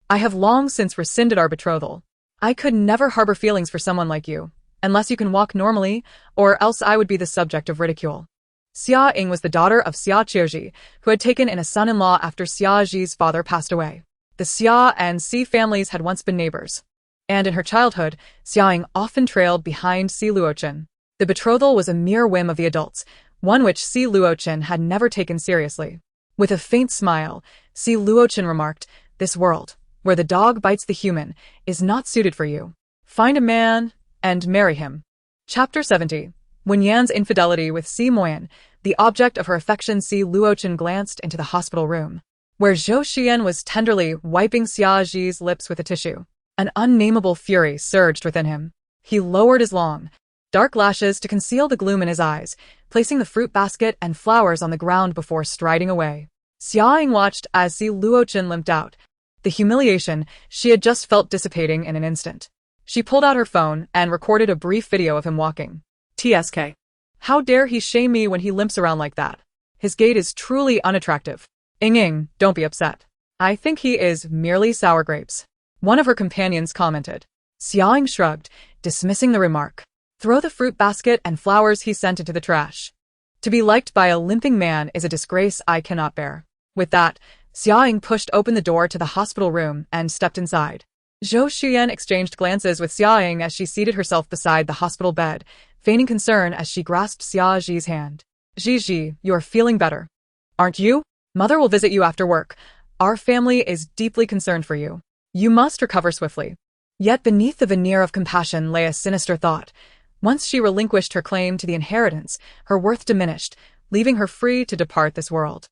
I have long since rescinded our betrothal. I could never harbor feelings for someone like you, unless you can walk normally, or else I would be the subject of ridicule. Xiaing was the daughter of Xia Qiuji, who had taken in a son-in-law after Xiaji's father passed away. The Xia and Si families had once been neighbors, and in her childhood, Xiaing often trailed behind Si Luochen. The betrothal was a mere whim of the adults, one which Si Luochen had never taken seriously. With a faint smile, Si Luochen remarked, "This world, where the dog bites the human, is not suited for you. Find a man and marry him." Chapter 70. Wen Yan's infidelity with Si Moyan, the object of her affection. Si Luochen glanced into the hospital room, where Zhou Xian was tenderly wiping Xiaji's lips with a tissue. An unnameable fury surged within him. He lowered his long, dark lashes to conceal the gloom in his eyes, placing the fruit basket and flowers on the ground before striding away. Xiaing watched as Si Luochen limped out, the humiliation she had just felt dissipating in an instant. She pulled out her phone and recorded a brief video of him walking. TSK. How dare he shame me when he limps around like that? His gait is truly unattractive. Ying, don't be upset. I think he is merely sour grapes. One of her companions commented. Xiaing shrugged, dismissing the remark. Throw the fruit basket and flowers he sent into the trash. To be liked by a limping man is a disgrace I cannot bear. With that, Xiaing pushed open the door to the hospital room and stepped inside. Zhou Xian exchanged glances with Xiaing as she seated herself beside the hospital bed, feigning concern as she grasped Xiaji's hand. Zhiji, you are feeling better, aren't you? Mother will visit you after work. Our family is deeply concerned for you. You must recover swiftly. Yet beneath the veneer of compassion lay a sinister thought. Once she relinquished her claim to the inheritance, her worth diminished, leaving her free to depart this world.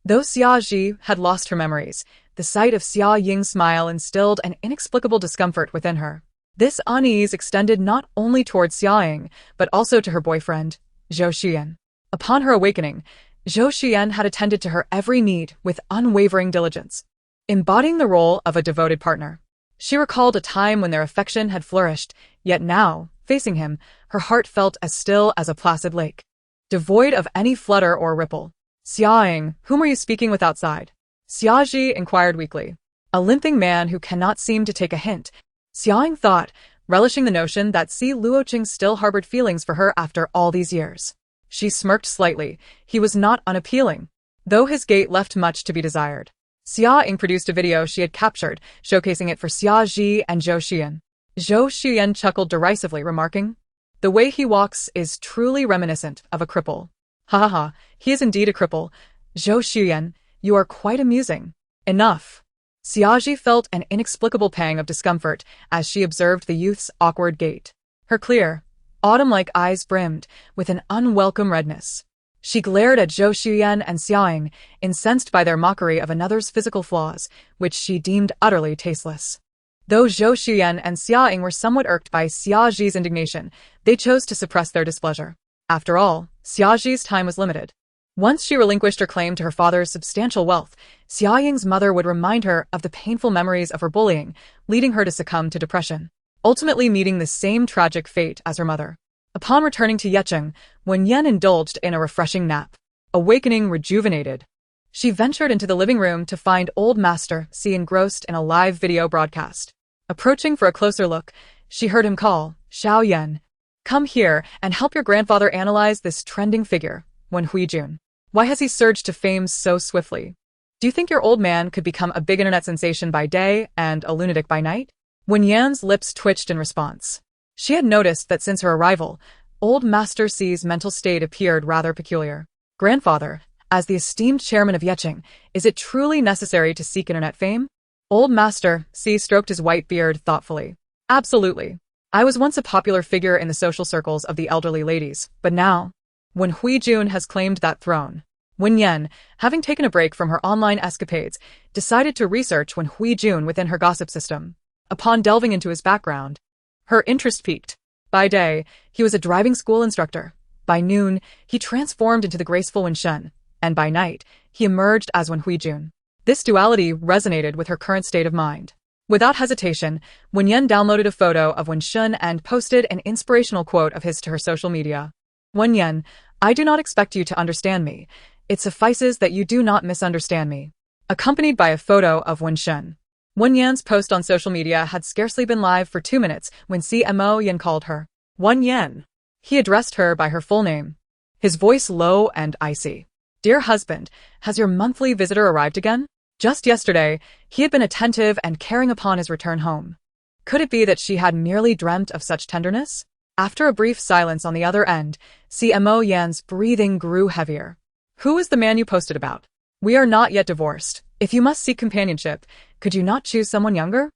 Though Xiaji had lost her memories, the sight of Xia Ying's smile instilled an inexplicable discomfort within her. This unease extended not only towards Xiaing, but also to her boyfriend, Zhou Xian. Upon her awakening, Zhou Xian had attended to her every need with unwavering diligence, embodying the role of a devoted partner. She recalled a time when their affection had flourished, yet now, facing him, her heart felt as still as a placid lake, devoid of any flutter or ripple. Xiaing, whom are you speaking with outside? Xiaji inquired weakly. A limping man who cannot seem to take a hint, Xiaing thought, relishing the notion that Si Luocheng still harbored feelings for her after all these years. She smirked slightly. He was not unappealing, though his gait left much to be desired. Xiaing produced a video she had captured, showcasing it for Xiaji and Zhou Xian. Zhou Xian chuckled derisively, remarking, "The way he walks is truly reminiscent of a cripple." Ha ha ha, he is indeed a cripple. Zhou Xian, you are quite amusing. Enough. Xiaji felt an inexplicable pang of discomfort as she observed the youth's awkward gait. Her clear, autumn-like eyes brimmed with an unwelcome redness. She glared at Zhou Xian and Xiaing, incensed by their mockery of another's physical flaws, which she deemed utterly tasteless. Though Zhou Xian and Xiaing were somewhat irked by Xiaji's indignation, they chose to suppress their displeasure. After all, Xiaji's time was limited. Once she relinquished her claim to her father's substantial wealth, Xiaiying's mother would remind her of the painful memories of her bullying, leading her to succumb to depression. ultimately meeting the same tragic fate as her mother. Upon returning to Yecheng, Wen Yan indulged in a refreshing nap. Awakening rejuvenated, she ventured into the living room to find old Master Si engrossed in a live video broadcast. Approaching for a closer look, she heard him call, "Xiao Yan, come here and help your grandfather analyze this trending figure, Wen Huijun. Why has he surged to fame so swiftly? Do you think your old man could become a big internet sensation by day and a lunatic by night?" Wen Yan's lips twitched in response. She had noticed that since her arrival, old Master Si's mental state appeared rather peculiar. "Grandfather, as the esteemed chairman of Yecheng, is it truly necessary to seek internet fame?" Old Master Si stroked his white beard thoughtfully. "Absolutely. I was once a popular figure in the social circles of the elderly ladies, but now, Wen Huijun has claimed that throne." Wen Yan, having taken a break from her online escapades, decided to research Wen Huijun within her gossip system. Upon delving into his background, her interest piqued. By day, he was a driving school instructor. By noon, he transformed into the graceful Wen Shen, and by night, he emerged as Wen Huijun. This duality resonated with her current state of mind. Without hesitation, Wen Yan downloaded a photo of Wen Shen and posted an inspirational quote of his to her social media. "Wen Yan, I do not expect you to understand me. It suffices that you do not misunderstand me." Accompanied by a photo of Wen Shen. Wen Yan's post on social media had scarcely been live for 2 minutes when Si Moyan called her Wen Yan. He addressed her by her full name, his voice low and icy. "Dear husband, has your monthly visitor arrived again?" Just yesterday, he had been attentive and caring upon his return home. Could it be that she had merely dreamt of such tenderness? After a brief silence on the other end, Si Moyan's breathing grew heavier. "Who is the man you posted about? We are not yet divorced. If you must seek companionship, could you not choose someone younger?"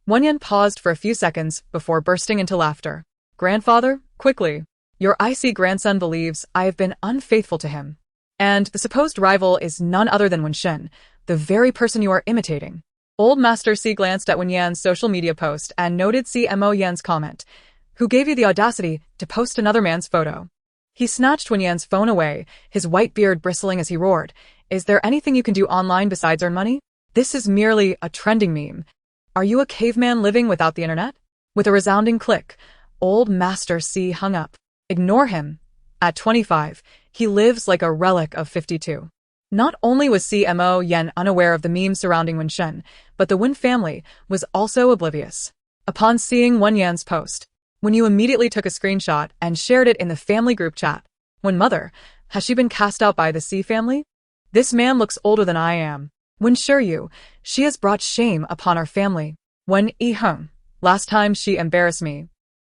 Wen Yan paused for a few seconds before bursting into laughter. "Grandfather, quickly. Your icy grandson believes I have been unfaithful to him. And the supposed rival is none other than Wen Shen, the very person you are imitating." Old Master Si glanced at Wen Yan's social media post and noted Si Moyan's comment. "Who gave you the audacity to post another man's photo?" He snatched Wen Yan's phone away, his white beard bristling as he roared. "Is there anything you can do online besides earn money? This is merely a trending meme. Are you a caveman living without the internet?" With a resounding click, old Master Si hung up. Ignore him. At 25, he lives like a relic of 52. Not only was Si Moyan unaware of the memes surrounding Wen Shen, but the Wen family was also oblivious. Upon seeing Wen Yan's post, Wen Yu immediately took a screenshot and shared it in the family group chat. "Wen mother, has she been cast out by the Si family? This man looks older than I am. Wen Shiryu, she has brought shame upon our family. Wen Yiheng, last time she embarrassed me,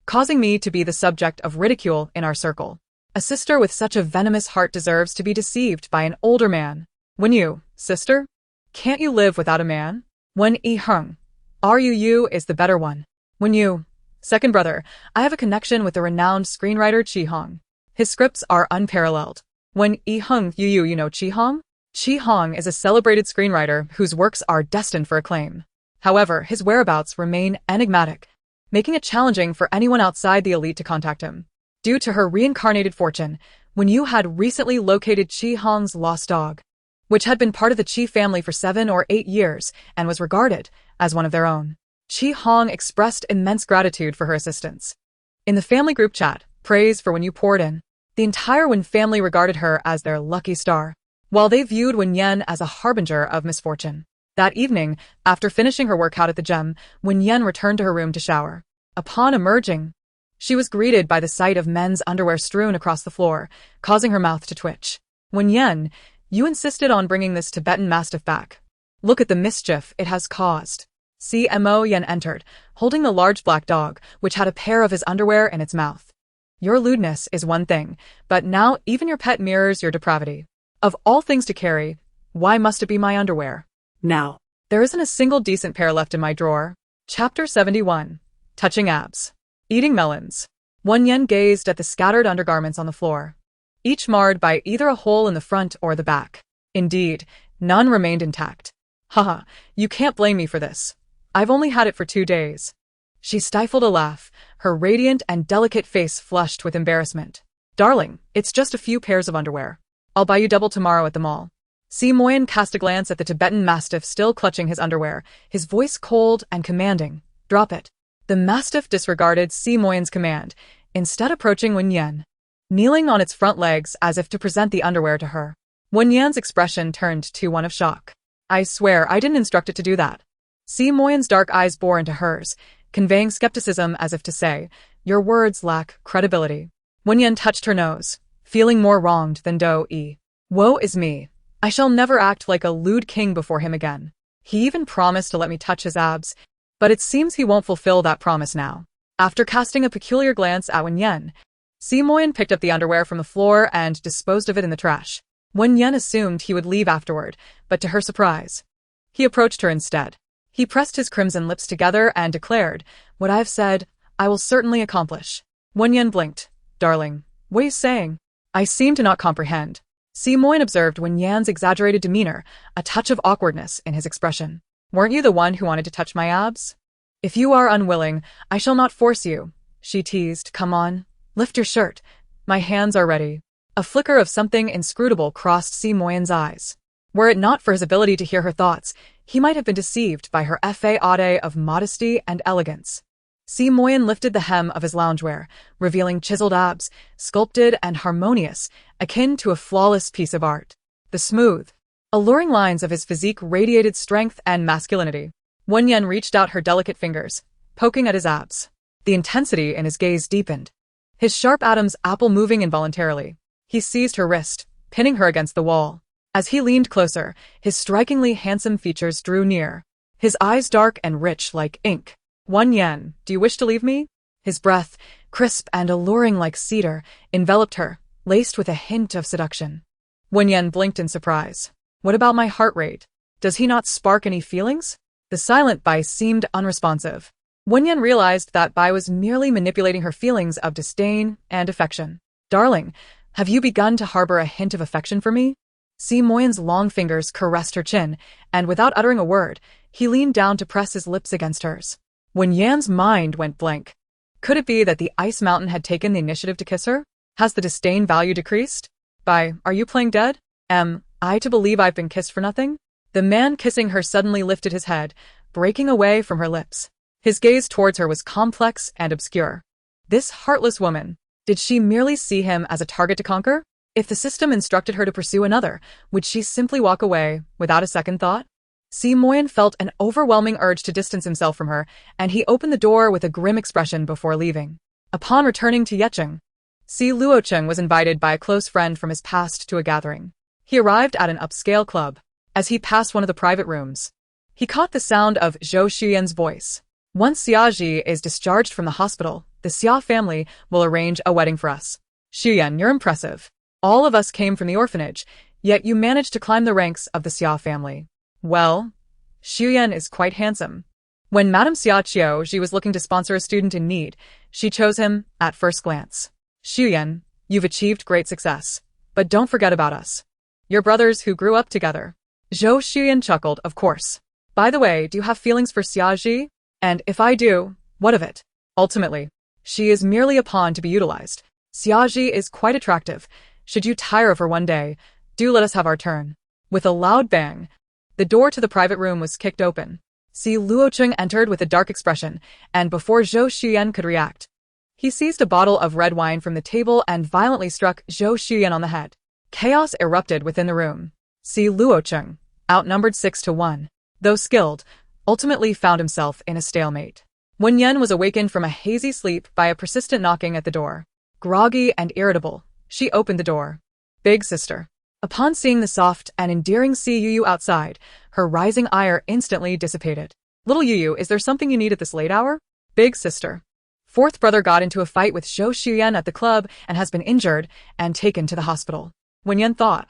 causing me to be the subject of ridicule in our circle. A sister with such a venomous heart deserves to be deceived by an older man. Wen Yu, sister, can't you live without a man? Wen Yiheng, you is the better one. Wen Yu, second brother, I have a connection with the renowned screenwriter Chi Hong. His scripts are unparalleled. Wen Yiheng, you know Chi Hong? Chi Hong is a celebrated screenwriter whose works are destined for acclaim. However, his whereabouts remain enigmatic, making it challenging for anyone outside the elite to contact him. Due to her reincarnated fortune, Wen Yu had recently located Chi Hong's lost dog, which had been part of the Chi family for 7 or 8 years and was regarded as one of their own. Chi Hong expressed immense gratitude for her assistance. In the family group chat, praise for Wen Yu poured in. The entire Wen family regarded her as their lucky star, while they viewed Wen Yan as a harbinger of misfortune. That evening, after finishing her workout at the gym, Wen Yan returned to her room to shower. Upon emerging, she was greeted by the sight of men's underwear strewn across the floor, causing her mouth to twitch. "Wen Yan, you insisted on bringing this Tibetan Mastiff back. Look at the mischief it has caused." Si Moyan entered, holding the large black dog, which had a pair of his underwear in its mouth. "Your lewdness is one thing, but now even your pet mirrors your depravity. Of all things to carry, why must it be my underwear? Now, There isn't a single decent pair left in my drawer." Chapter 71. Touching Abs. Eating melons. Wen Yan gazed at the scattered undergarments on the floor, each marred by either a hole in the front or the back. Indeed, none remained intact. "Haha, you can't blame me for this. I've only had it for 2 days." She stifled a laugh, her radiant and delicate face flushed with embarrassment. "Darling, it's just a few pairs of underwear. I'll buy you double tomorrow at the mall." Si Moyan cast a glance at the Tibetan Mastiff still clutching his underwear, his voice cold and commanding. "Drop it." The mastiff disregarded Si Moyan's command, instead approaching Wen Yan, kneeling on its front legs as if to present the underwear to her. Wen Yan's expression turned to one of shock. I swear I didn't instruct it to do that. Si Moyan's dark eyes bore into hers, conveying skepticism as if to say, your words lack credibility. Wen Yan touched her nose, feeling more wronged than Do-e. Woe is me. I shall never act like a lewd king before him again. He even promised to let me touch his abs, but it seems he won't fulfill that promise now. After casting a peculiar glance at Wen Yan, Si Moyan picked up the underwear from the floor and disposed of it in the trash. Wen Yan assumed he would leave afterward, but to her surprise, he approached her instead. He pressed his crimson lips together and declared, what I have said, I will certainly accomplish. Wen Yan blinked. Darling, what are you saying? I seem to not comprehend. Si Moyan observed Wen Yan's exaggerated demeanor, a touch of awkwardness in his expression. Weren't you the one who wanted to touch my abs? If you are unwilling, I shall not force you. She teased, come on, lift your shirt. My hands are ready. A flicker of something inscrutable crossed Si Moyan's eyes. Were it not for his ability to hear her thoughts, he might have been deceived by her effet of modesty and elegance. Si Moyan lifted the hem of his loungewear, revealing chiseled abs, sculpted and harmonious, akin to a flawless piece of art. The smooth, alluring lines of his physique radiated strength and masculinity. Wen Yan reached out her delicate fingers, poking at his abs. The intensity in his gaze deepened, his sharp Adam's apple moving involuntarily. He seized her wrist, pinning her against the wall. As he leaned closer, his strikingly handsome features drew near, his eyes dark and rich like ink. Wen Yan, do you wish to leave me? His breath, crisp and alluring like cedar, enveloped her, laced with a hint of seduction. Wen Yan blinked in surprise. What about my heart rate? Does he not spark any feelings? The silent Bai seemed unresponsive. Wen Yan realized that Bai was merely manipulating her feelings of disdain and affection. Darling, have you begun to harbor a hint of affection for me? Si Moyan's long fingers caressed her chin, and without uttering a word, he leaned down to press his lips against hers. Wen Yan's mind went blank. Could it be that the ice mountain had taken the initiative to kiss her? Has the disdain value decreased? Bai, are you playing dead? Am I to believe I've been kissed for nothing? The man kissing her suddenly lifted his head, breaking away from her lips. His gaze towards her was complex and obscure. This heartless woman, did she merely see him as a target to conquer? If the system instructed her to pursue another, would she simply walk away without a second thought? Si Moyan felt an overwhelming urge to distance himself from her, and he opened the door with a grim expression before leaving. Upon returning to Yecheng, Si Luocheng was invited by a close friend from his past to a gathering. He arrived at an upscale club. As he passed one of the private rooms, he caught the sound of Zhou Xian's voice. Once Xiaji is discharged from the hospital, the Xia family will arrange a wedding for us. Xian, you're impressive. All of us came from the orphanage, yet you managed to climb the ranks of the Xia family. Well, Xian is quite handsome. When Madame Xia Qiu was looking to sponsor a student in need, she chose him at first glance. Xian, you've achieved great success, but don't forget about us. Your brothers who grew up together. Zhou Xian chuckled, of course. By the way, do you have feelings for Xiaji? And if I do, what of it? Ultimately, she is merely a pawn to be utilized. Xiaji is quite attractive. Should you tire of her one day, do let us have our turn. With a loud bang, the door to the private room was kicked open. Si Luocheng entered with a dark expression, and before Zhou Xian could react, he seized a bottle of red wine from the table and violently struck Zhou Xian on the head. Chaos erupted within the room. Si Luocheng, outnumbered 6-1, though skilled, ultimately found himself in a stalemate. Wen Yan was awakened from a hazy sleep by a persistent knocking at the door. Groggy and irritable, she opened the door. Big sister. Upon seeing the soft and endearing Si Yuyu outside, her rising ire instantly dissipated. Little Yuyu, is there something you need at this late hour? Big sister. Fourth brother got into a fight with Zhou Xian at the club and has been injured and taken to the hospital. Wen Yan thought,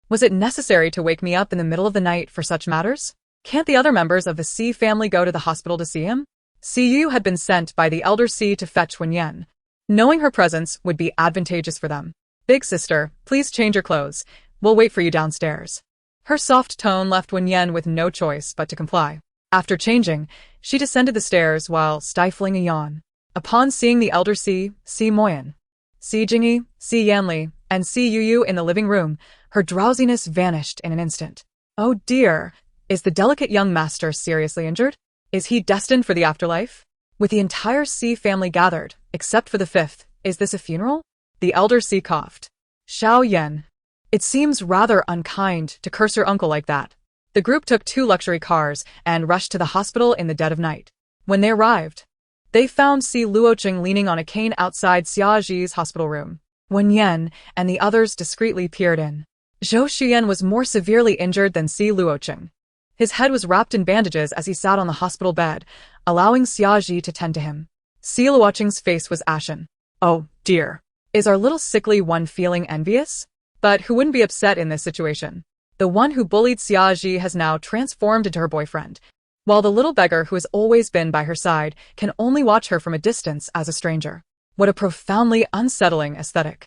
was it necessary to wake me up in the middle of the night for such matters? Can't the other members of the Si family go to the hospital to see him? Si Yu had been sent by the elder Si to fetch Wen Yan, knowing her presence would be advantageous for them. Big sister, please change your clothes. We'll wait for you downstairs. Her soft tone left Wen Yan with no choice but to comply. After changing, she descended the stairs while stifling a yawn. Upon seeing the elder Si Moyan, Si Jingyi, Si Yanli, and Si Yuyu in the living room, her drowsiness vanished in an instant. Oh dear, is the delicate young master seriously injured? Is he destined for the afterlife? With the entire Si family gathered, except for the fifth, is this a funeral? The elder Si coughed. Xiao Yan. It seems rather unkind to curse your uncle like that. The group took 2 luxury cars and rushed to the hospital in the dead of night. When they arrived, they found Si Luocheng leaning on a cane outside Xia Ji's hospital room. Wen Yan and the others discreetly peered in. Zhou Xian was more severely injured than Si Luocheng. His head was wrapped in bandages as he sat on the hospital bed, allowing Xia Ji to tend to him. Si Luocheng's face was ashen. Oh, dear. Is our little sickly one feeling envious? But who wouldn't be upset in this situation? The one who bullied Xia Ji has now transformed into her boyfriend, while the little beggar who has always been by her side can only watch her from a distance as a stranger. What a profoundly unsettling aesthetic.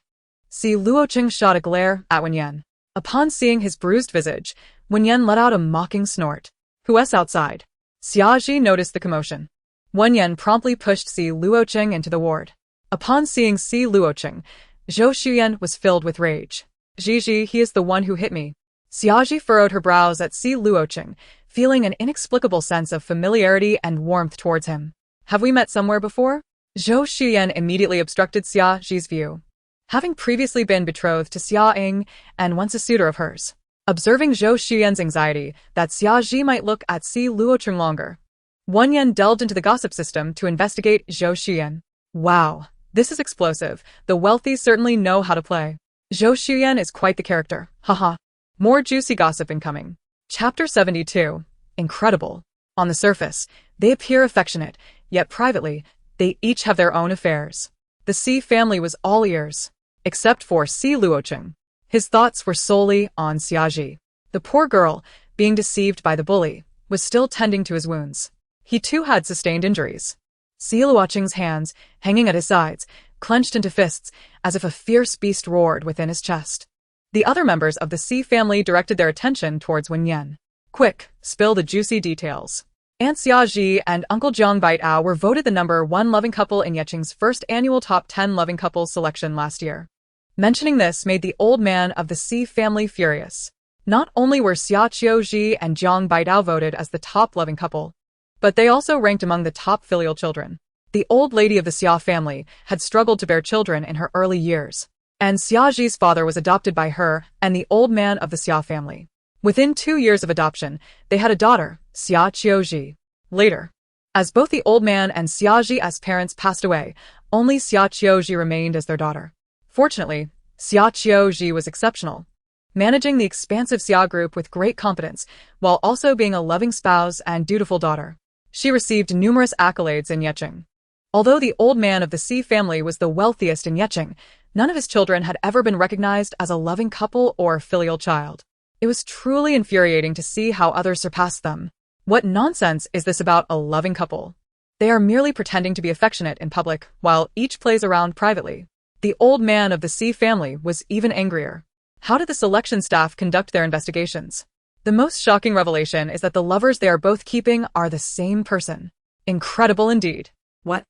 Si Luocheng shot a glare at Wen Yan. Upon seeing his bruised visage, Wen Yan let out a mocking snort. Who's outside? Xia Ji noticed the commotion. Wen Yan promptly pushed Si Luocheng into the ward. Upon seeing Si Luocheng, Zhou Xian was filled with rage. Ji, he is the one who hit me. Xia Ji furrowed her brows at Si Luocheng, feeling an inexplicable sense of familiarity and warmth towards him. Have we met somewhere before? Zhou Xian immediately obstructed Xia Ji's view. Having previously been betrothed to Xia Ying and once a suitor of hers. Observing Zhou Xian's anxiety that Xia Ji might look at Si Luocheng longer, Wen Yan delved into the gossip system to investigate Zhou Xian. Wow, this is explosive. The wealthy certainly know how to play. Zhou Xian is quite the character. Haha. More juicy gossip incoming. Chapter 72. Incredible. On the surface, they appear affectionate, yet privately, they each have their own affairs. The Si family was all ears, except for Si Luocheng. His thoughts were solely on Xia Ji. The poor girl, being deceived by the bully, was still tending to his wounds. He too had sustained injuries. Si Luocheng's hands, hanging at his sides, clenched into fists, as if a fierce beast roared within his chest. The other members of the Si family directed their attention towards Wen Yan. Quick, spill the juicy details. Aunt Xia Ji and Uncle Jiang Baitao were voted the #1 loving couple in Yecheng's first annual top 10 loving couples selection last year. Mentioning this made the old man of the Si family furious. Not only were Xia Qiuji and Jiang Baitao voted as the top loving couple, but they also ranked among the top filial children. The old lady of the Xia family had struggled to bear children in her early years, and Xia Ji's father was adopted by her and the old man of the Xia family. Within 2 years of adoption, they had a daughter, Xia Qiuji. Later, as both the old man and Xia Ji's parents passed away, only Xia Qiuji remained as their daughter. Fortunately, Xia Qiuji was exceptional, managing the expansive Xia group with great competence, while also being a loving spouse and dutiful daughter. She received numerous accolades in Yecheng. Although the old man of the Si family was the wealthiest in Yecheng, none of his children had ever been recognized as a loving couple or filial child. It was truly infuriating to see how others surpassed them. What nonsense is this about a loving couple? They are merely pretending to be affectionate in public, while each plays around privately. The old man of the Si family was even angrier. How did the selection staff conduct their investigations? The most shocking revelation is that the lovers they are both keeping are the same person. Incredible indeed. What?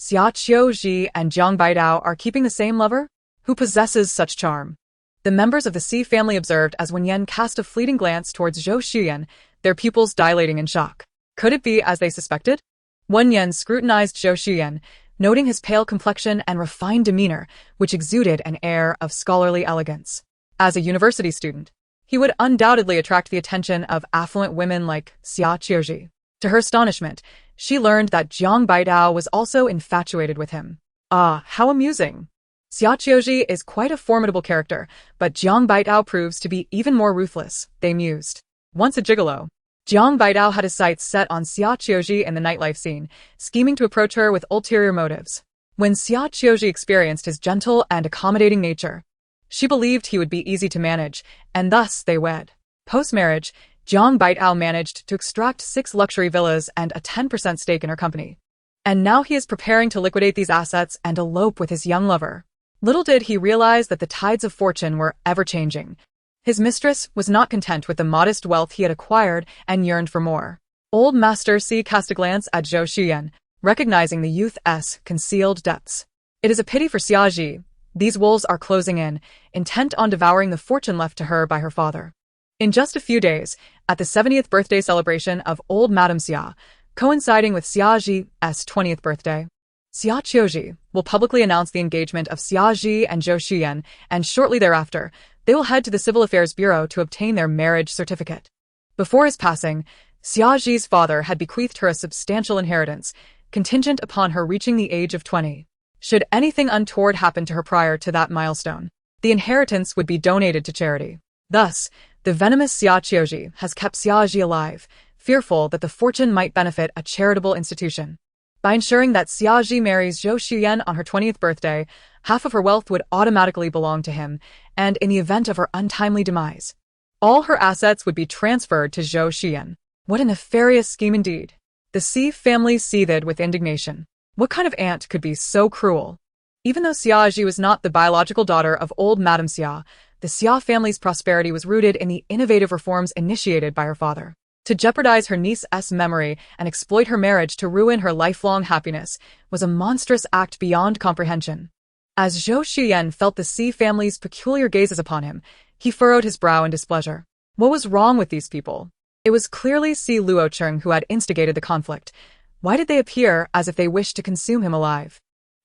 Xia Qiuji and Jiang Baidao are keeping the same lover? Who possesses such charm? The members of the Si family observed as Wen Yan cast a fleeting glance towards Zhou Xian, their pupils dilating in shock. Could it be as they suspected? Wen Yan scrutinized Zhou Xian, noting his pale complexion and refined demeanor, which exuded an air of scholarly elegance. As a university student, he would undoubtedly attract the attention of affluent women like Xia Qiuji. To her astonishment, she learned that Jiang Baidao was also infatuated with him. Ah, how amusing. Xia Qiuji is quite a formidable character, but Jiang Baidao proves to be even more ruthless, they mused. Once a gigolo, Jiang Baidao had his sights set on Xia Qiuji in the nightlife scene, scheming to approach her with ulterior motives. When Xia Qiuji experienced his gentle and accommodating nature, she believed he would be easy to manage, and thus they wed. Post-marriage, Jiang Baitao managed to extract 6 luxury villas and a 10% stake in her company. And now he is preparing to liquidate these assets and elope with his young lover. Little did he realize that the tides of fortune were ever-changing. His mistress was not content with the modest wealth he had acquired and yearned for more. Old Master Si cast a glance at Zhou Xian, recognizing the youth's concealed depths. It is a pity for Xia Ji. These wolves are closing in, intent on devouring the fortune left to her by her father. In just a few days, at the 70th birthday celebration of old Madame Xia, coinciding with Xiaji's 20th birthday. Xia Qiuji will publicly announce the engagement of Xiaji and Zhou Xiyan, and shortly thereafter, they will head to the Civil Affairs Bureau to obtain their marriage certificate. Before his passing, Xiaji's father had bequeathed her a substantial inheritance, contingent upon her reaching the age of 20. Should anything untoward happen to her prior to that milestone, the inheritance would be donated to charity. Thus, the venomous Xia Qiuji has kept Xiaji alive, fearful that the fortune might benefit a charitable institution. By ensuring that Xiaji marries Zhou Xiyan on her 20th birthday, half of her wealth would automatically belong to him, and in the event of her untimely demise, all her assets would be transferred to Zhou Xiyan. What a nefarious scheme indeed. The Si family seethed with indignation. What kind of aunt could be so cruel? Even though Xiaji was not the biological daughter of old Madame Xia, the Xia family's prosperity was rooted in the innovative reforms initiated by her father. To jeopardize her niece's memory and exploit her marriage to ruin her lifelong happiness was a monstrous act beyond comprehension. As Zhou Xiyan felt the Si family's peculiar gazes upon him, he furrowed his brow in displeasure. What was wrong with these people? It was clearly Si Luocheng who had instigated the conflict. Why did they appear as if they wished to consume him alive?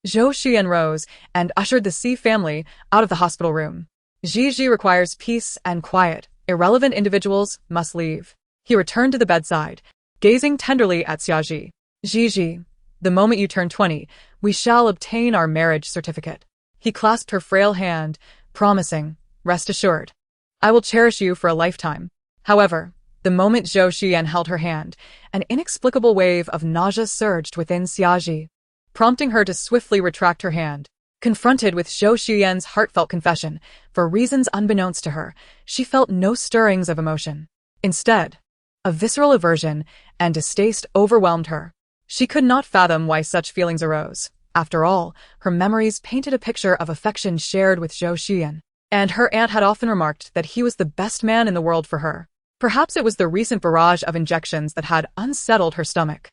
Zhou Xiyan rose and ushered the Si family out of the hospital room. Ji requires peace and quiet. Irrelevant individuals must leave. He returned to the bedside, gazing tenderly at Xiaji. Ji, the moment you turn 20, we shall obtain our marriage certificate. He clasped her frail hand, promising, rest assured, I will cherish you for a lifetime. However, the moment Zhou Xiyan held her hand, an inexplicable wave of nausea surged within Xiaji, prompting her to swiftly retract her hand. Confronted with Zhou Xiyan's heartfelt confession, for reasons unbeknownst to her, she felt no stirrings of emotion. Instead, a visceral aversion and distaste overwhelmed her. She could not fathom why such feelings arose. After all, her memories painted a picture of affection shared with Zhou Xiyan, and her aunt had often remarked that he was the best man in the world for her. Perhaps it was the recent barrage of injections that had unsettled her stomach.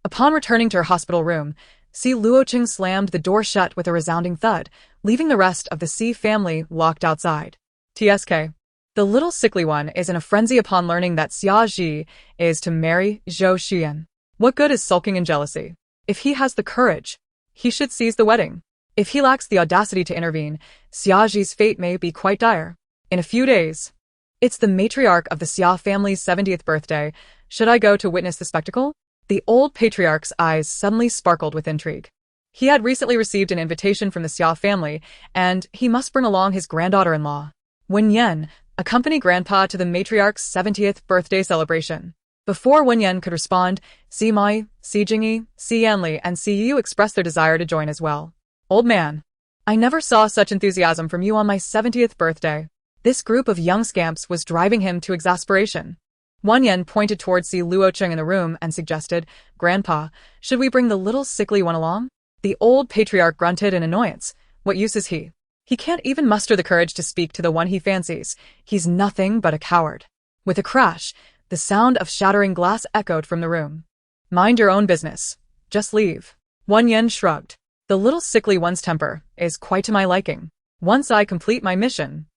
Upon returning to her hospital room, Si Luocheng slammed the door shut with a resounding thud, leaving the rest of the Si family locked outside. TSK. The little sickly one is in a frenzy upon learning that Xiaji is to marry Zhou Xiyan. What good is sulking in jealousy? If he has the courage, he should seize the wedding. If he lacks the audacity to intervene, Xiaji's fate may be quite dire. In a few days, it's the matriarch of the Xia family's 70th birthday. Should I go to witness the spectacle? The old patriarch's eyes suddenly sparkled with intrigue. He had recently received an invitation from the Xia family, and he must bring along his granddaughter-in-law, Wen Yan, accompany Grandpa to the matriarch's 70th birthday celebration. Before Wen Yan could respond, Si Moyan, Si Jingyi, Si Yanli, and Si Yu expressed their desire to join as well. Old man, I never saw such enthusiasm from you on my 70th birthday. This group of young scamps was driving him to exasperation. Wen Yan pointed towards Si Luocheng in the room and suggested, Grandpa, should we bring the little sickly one along? The old patriarch grunted in annoyance. What use is he? He can't even muster the courage to speak to the one he fancies. He's nothing but a coward. With a crash, the sound of shattering glass echoed from the room. Mind your own business. Just leave. Wen Yan shrugged. The little sickly one's temper is quite to my liking. Once I complete my mission,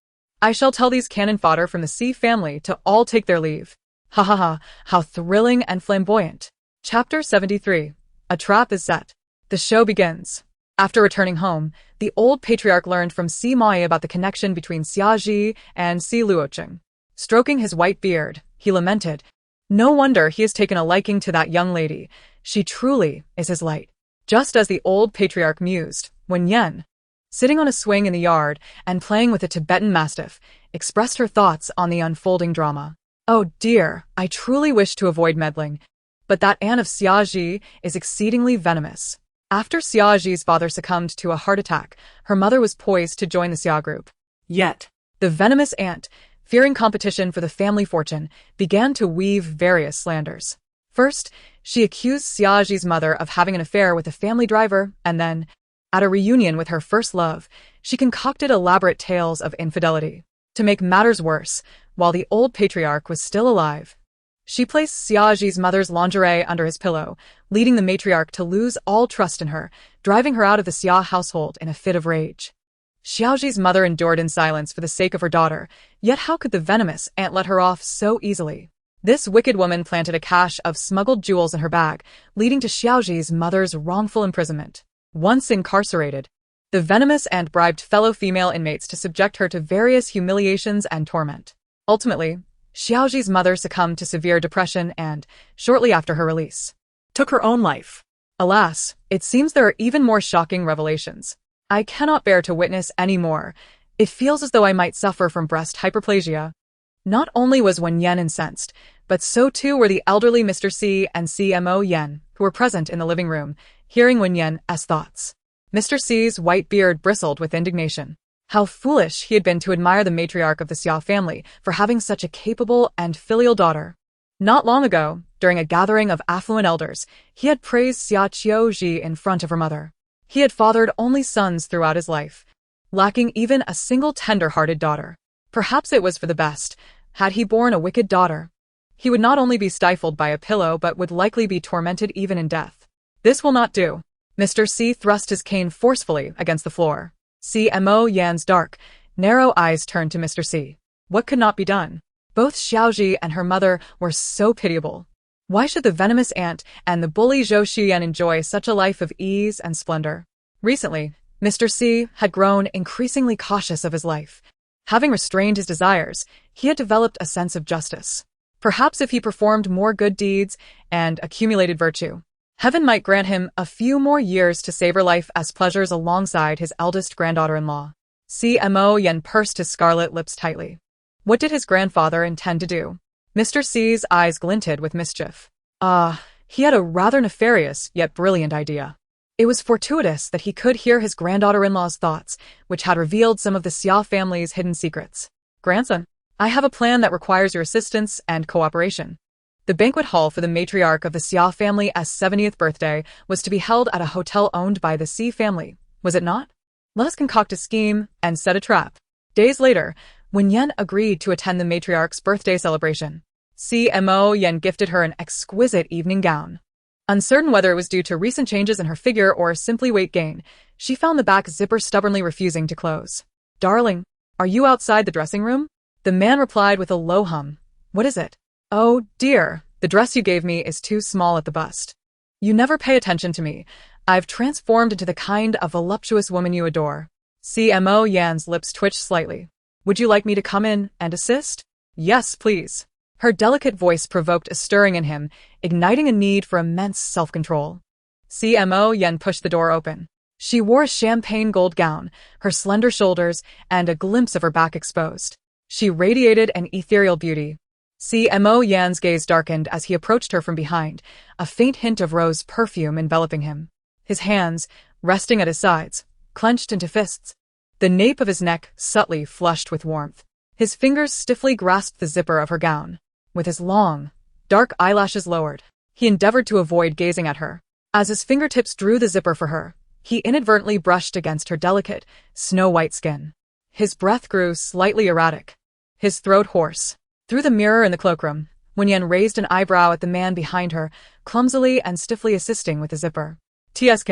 I shall tell these cannon fodder from the Si family to all take their leave. Ha ha ha, how thrilling and flamboyant. Chapter 73. A trap is set. The show begins. After returning home, the old patriarch learned from Si Moyan about the connection between Xiaji and Si Luocheng. Stroking his white beard, he lamented, no wonder he has taken a liking to that young lady. She truly is his light. Just as the old patriarch mused, Wen Yan, sitting on a swing in the yard and playing with a Tibetan mastiff, expressed her thoughts on the unfolding drama. Oh dear, I truly wish to avoid meddling, but that aunt of Xiaji is exceedingly venomous. After Xiaji's father succumbed to a heart attack, her mother was poised to join the Xia group. Yet, the venomous aunt, fearing competition for the family fortune, began to weave various slanders. First, she accused Xiaji's mother of having an affair with a family driver, and then, at a reunion with her first love, she concocted elaborate tales of infidelity. To make matters worse, while the old patriarch was still alive, she placed Xiaji's mother's lingerie under his pillow, leading the matriarch to lose all trust in her, driving her out of the Xia household in a fit of rage. Xiaji's mother endured in silence for the sake of her daughter, yet how could the venomous aunt let her off so easily? This wicked woman planted a cache of smuggled jewels in her bag, leading to Xiaoji's mother's wrongful imprisonment. Once incarcerated, the venomous ant bribed fellow female inmates to subject her to various humiliations and torment. Ultimately, Xiaoji's mother succumbed to severe depression and, shortly after her release, Took her own life. alas, it seems there are even more shocking revelations. I cannot bear to witness any more. It feels as though I might suffer from breast hyperplasia. Not only was Wen Yan incensed, but so too were the elderly Mr. Si and Si Moyan, who were present in the living room, hearing Wen Yan's thoughts. Mr. Si's white beard bristled with indignation. How foolish he had been to admire the matriarch of the Xia family for having such a capable and filial daughter. Not long ago, during a gathering of affluent elders, he had praised Xia Qiuji in front of her mother. He had fathered only sons throughout his life, lacking even a single tender-hearted daughter. Perhaps it was for the best. Had he borne a wicked daughter, he would not only be stifled by a pillow but would likely be tormented even in death. This will not do. Mr. Si thrust his cane forcefully against the floor. Si Moyan's dark, narrow eyes turned to Mr. Si. What could not be done? Both Xiaoji and her mother were so pitiable. Why should the venomous ant and the bully Zhou Xian enjoy such a life of ease and splendor? Recently, Mr. Si had grown increasingly cautious of his life. Having restrained his desires, he had developed a sense of justice. Perhaps if he performed more good deeds and accumulated virtue, heaven might grant him a few more years to savor life as pleasures alongside his eldest granddaughter-in-law. Si Moyan pursed his scarlet lips tightly. What did his grandfather intend to do? Mr. Si's eyes glinted with mischief. He had a rather nefarious yet brilliant idea. It was fortuitous that he could hear his granddaughter-in-law's thoughts, which had revealed some of the Xia family's hidden secrets. Grandson, I have a plan that requires your assistance and cooperation. The banquet hall for the matriarch of the Xia family's 70th birthday was to be held at a hotel owned by the Si family, was it not? Let us concoct a scheme and set a trap. Days later, Wen Yan agreed to attend the matriarch's birthday celebration. Si Moyan gifted her an exquisite evening gown. Uncertain whether it was due to recent changes in her figure or simply weight gain, she found the back zipper stubbornly refusing to close. Darling, are you outside the dressing room? The man replied with a low hum. What is it? Oh, dear, the dress you gave me is too small at the bust. You never pay attention to me. I've transformed into the kind of voluptuous woman you adore. Si Moyan's lips twitched slightly. Would you like me to come in and assist? Yes, please. Her delicate voice provoked a stirring in him, igniting a need for immense self-control. Si Moyan pushed the door open. She wore a champagne gold gown, her slender shoulders, and a glimpse of her back exposed. She radiated an ethereal beauty. Si Moyan's gaze darkened as he approached her from behind, a faint hint of rose perfume enveloping him. His hands, resting at his sides, clenched into fists. The nape of his neck subtly flushed with warmth. His fingers stiffly grasped the zipper of her gown. With his long, dark eyelashes lowered, he endeavored to avoid gazing at her. As his fingertips drew the zipper for her, he inadvertently brushed against her delicate, snow-white skin. His breath grew slightly erratic, his throat hoarse. Through the mirror in the cloakroom, Wen Yan raised an eyebrow at the man behind her, clumsily and stiffly assisting with the zipper. Tsk.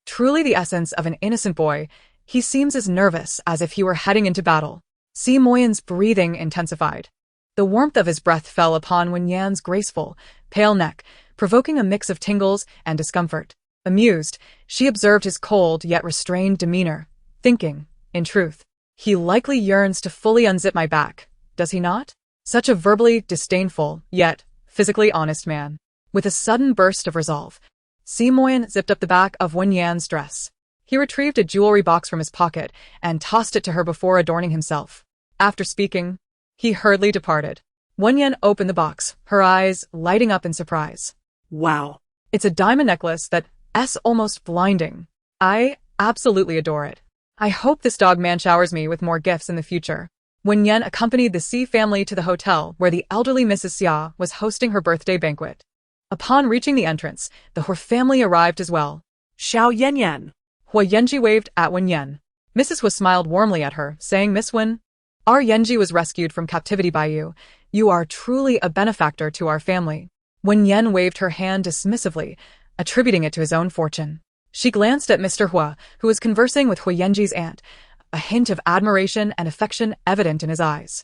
Truly the essence of an innocent boy, he seems as nervous as if he were heading into battle. Si Moyan's breathing intensified. The warmth of his breath fell upon Wen Yan's graceful, pale neck, provoking a mix of tingles and discomfort. Amused, she observed his cold yet restrained demeanor, thinking, in truth, he likely yearns to fully unzip my back, does he not? Such a verbally disdainful, yet physically honest man. With a sudden burst of resolve, Si Moyan zipped up the back of Wen Yan's dress. He retrieved a jewelry box from his pocket and tossed it to her before adorning himself. After speaking, he hurriedly departed. Wen Yan opened the box, her eyes lighting up in surprise. Wow. It's a diamond necklace that's almost blinding. I absolutely adore it. I hope this dog man showers me with more gifts in the future. Wen Yan accompanied the Si family to the hotel where the elderly Mrs. Xia was hosting her birthday banquet. Upon reaching the entrance, the Hua family arrived as well. Xiao Yan. Hua Yanji waved at Wen Yan. Mrs. Hua smiled warmly at her, saying, Miss Wen, our Yanji was rescued from captivity by you. You are truly a benefactor to our family. Wen Yan waved her hand dismissively, attributing it to his own fortune. She glanced at Mr. Hua, who was conversing with Hua Yanji's aunt, a hint of admiration and affection evident in his eyes.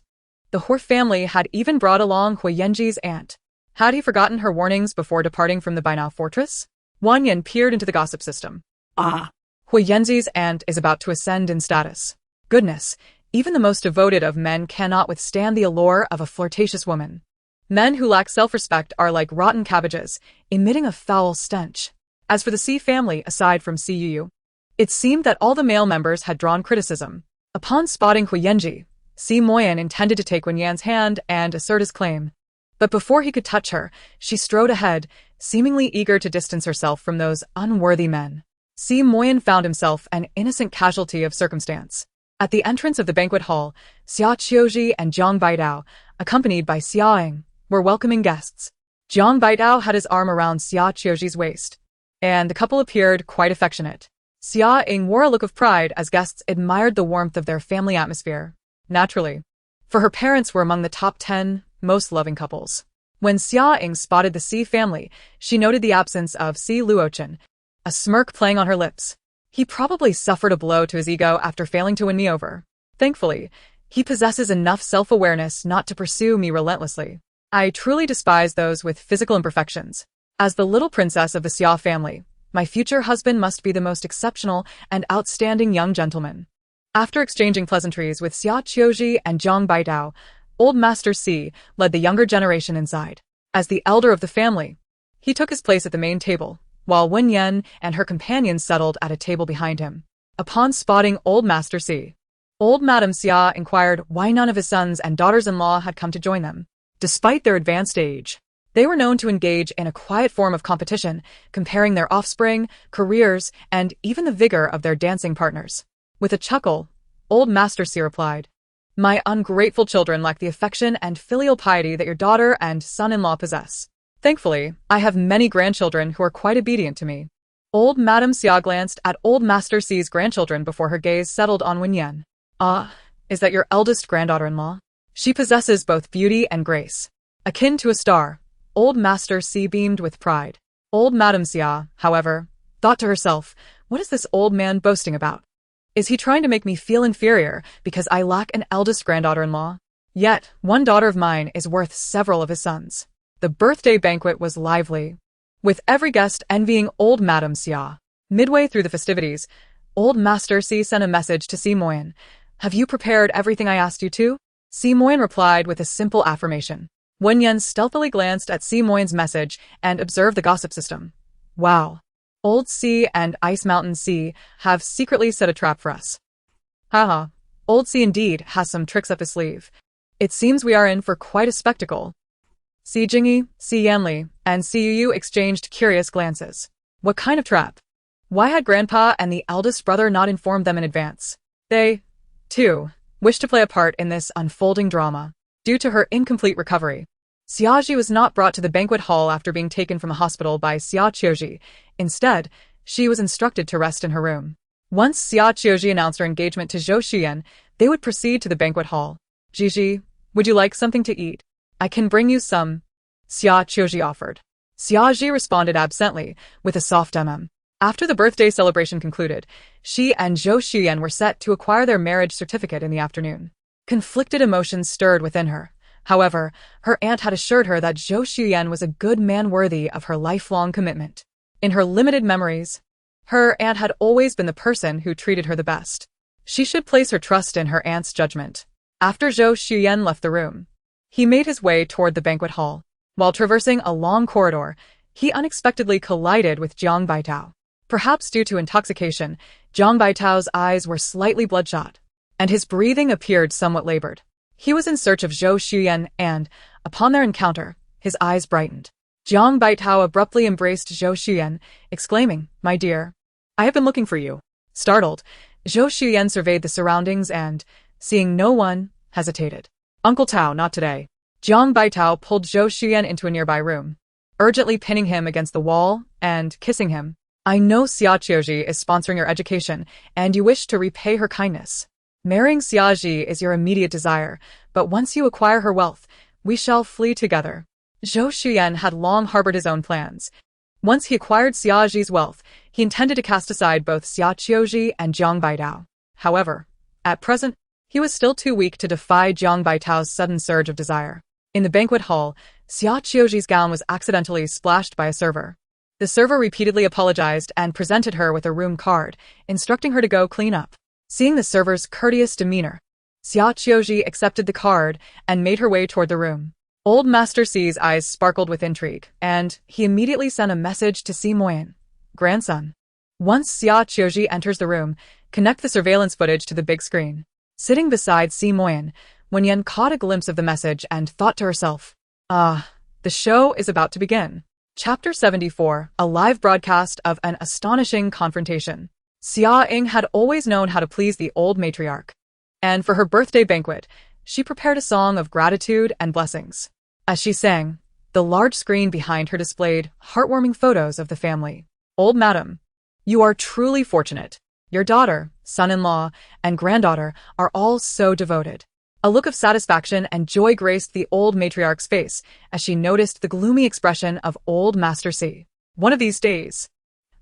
The Hor family had even brought along Huiyenji's aunt. Had he forgotten her warnings before departing from the Bainao fortress? Wen Yan peered into the gossip system. Ah, Huiyenji's aunt is about to ascend in status. Goodness, even the most devoted of men cannot withstand the allure of a flirtatious woman. Men who lack self-respect are like rotten cabbages, emitting a foul stench. As for the Si family, aside from Si Yu, it seemed that all the male members had drawn criticism. Upon spotting Huiyenji, Si Moyan intended to take Wen Yan's hand and assert his claim. But before he could touch her, she strode ahead, seemingly eager to distance herself from those unworthy men. Si Moyan found himself an innocent casualty of circumstance. At the entrance of the banquet hall, Xia Qiuji and Zhang Baidao, accompanied by Xia Ing, were welcoming guests. Zhang Baidao had his arm around Xia Qiuji's waist, and the couple appeared quite affectionate. Xia Ing wore a look of pride as guests admired the warmth of their family atmosphere. Naturally, for her parents were among the top 10 most loving couples. When Xia Ing spotted the Si family, she noted the absence of Si Luochen, a smirk playing on her lips. He probably suffered a blow to his ego after failing to win me over. Thankfully, he possesses enough self-awareness not to pursue me relentlessly. I truly despise those with physical imperfections. As the little princess of the Xia family, my future husband must be the most exceptional and outstanding young gentleman. After exchanging pleasantries with Xia Qiuji and Zhang Baidao, Old Master Si led the younger generation inside. As the elder of the family, he took his place at the main table, while Wen Yan and her companions settled at a table behind him. Upon spotting Old Master Si, old Madame Xia inquired why none of his sons and daughters-in-law had come to join them. Despite their advanced age, they were known to engage in a quiet form of competition, comparing their offspring, careers, and even the vigor of their dancing partners. With a chuckle, Old Master Si replied, "My ungrateful children lack the affection and filial piety that your daughter and son-in-law possess. Thankfully, I have many grandchildren who are quite obedient to me." Old Madame Xia glanced at Old Master Si's grandchildren before her gaze settled on Wen Yan. "Ah, is that your eldest granddaughter-in-law? She possesses both beauty and grace. Akin to a star." Old Master Si beamed with pride. Old Madame Xia, however, thought to herself, what is this old man boasting about? Is he trying to make me feel inferior because I lack an eldest granddaughter-in-law? Yet, one daughter of mine is worth several of his sons. The birthday banquet was lively, with every guest envying old Madame Xia. Midway through the festivities, Old Master Si sent a message to Si Moyan. "Have you prepared everything I asked you to?" Si Moyan replied with a simple affirmation. Wen Yan stealthily glanced at Si Moyan's message and observed the gossip system. Wow. Old Si and Ice Mountain Si have secretly set a trap for us. Haha. Old Si indeed has some tricks up his sleeve. It seems we are in for quite a spectacle. Si Jingyi, Si Yanli, and Si Yu exchanged curious glances. What kind of trap? Why had Grandpa and the eldest brother not informed them in advance? They, too, wished to play a part in this unfolding drama. Due to her incomplete recovery, Xiaji was not brought to the banquet hall after being taken from a hospital by Xia Qiuji. Instead, she was instructed to rest in her room. Once Xia Qiuji announced her engagement to Zhou Xiyan, they would proceed to the banquet hall. "Gigi, would you like something to eat? I can bring you some," Xia Qiuji offered. Xiaji responded absently, with a soft After the birthday celebration concluded, she and Zhou Xiyan were set to acquire their marriage certificate in the afternoon. Conflicted emotions stirred within her. However, her aunt had assured her that Zhou Xiyan was a good man worthy of her lifelong commitment. In her limited memories, her aunt had always been the person who treated her the best. She should place her trust in her aunt's judgment. After Zhou Xiyan left the room, he made his way toward the banquet hall. While traversing a long corridor, he unexpectedly collided with Zhang Baitao. Perhaps due to intoxication, Zhang Baitao's eyes were slightly bloodshot, and his breathing appeared somewhat labored. He was in search of Zhou Xiyan and, upon their encounter, his eyes brightened. Zhang Baitao abruptly embraced Zhou Xiyan, exclaiming, "My dear, I have been looking for you." Startled, Zhou Xiyan surveyed the surroundings and, seeing no one, hesitated. "Uncle Tao, not today." Zhang Baitao pulled Zhou Xiyan into a nearby room, urgently pinning him against the wall and kissing him. "I know Xia Qiuji is sponsoring your education, and you wish to repay her kindness. Marrying Xiaji is your immediate desire, but once you acquire her wealth, we shall flee together." Zhou Xiyan had long harbored his own plans. Once he acquired Xiaji's wealth, he intended to cast aside both Xia Qiuji and Zhang Baidao. However, at present, He was still too weak to defy Jiang Baitao's sudden surge of desire. In the banquet hall, Xia Qiuji's gown was accidentally splashed by a server. The server repeatedly apologized and presented her with a room card, instructing her to go clean up. Seeing the server's courteous demeanor, Xia Qiuji accepted the card and made her way toward the room. Old Master Si's eyes sparkled with intrigue, and he immediately sent a message to Si Moyan, grandson. Once Xia Qiuji enters the room, connect the surveillance footage to the big screen. Sitting beside Si Moyan, Wen Yan caught a glimpse of the message and thought to herself, the show is about to begin. Chapter 74, a live broadcast of an astonishing confrontation. Xia Ying had always known how to please the old matriarch. And for her birthday banquet, she prepared a song of gratitude and blessings. As she sang, the large screen behind her displayed heartwarming photos of the family. Old Madam, you are truly fortunate. Your daughter, son-in-law, and granddaughter are all so devoted. A look of satisfaction and joy graced the old matriarch's face as she noticed the gloomy expression of old Master Si. One of these days,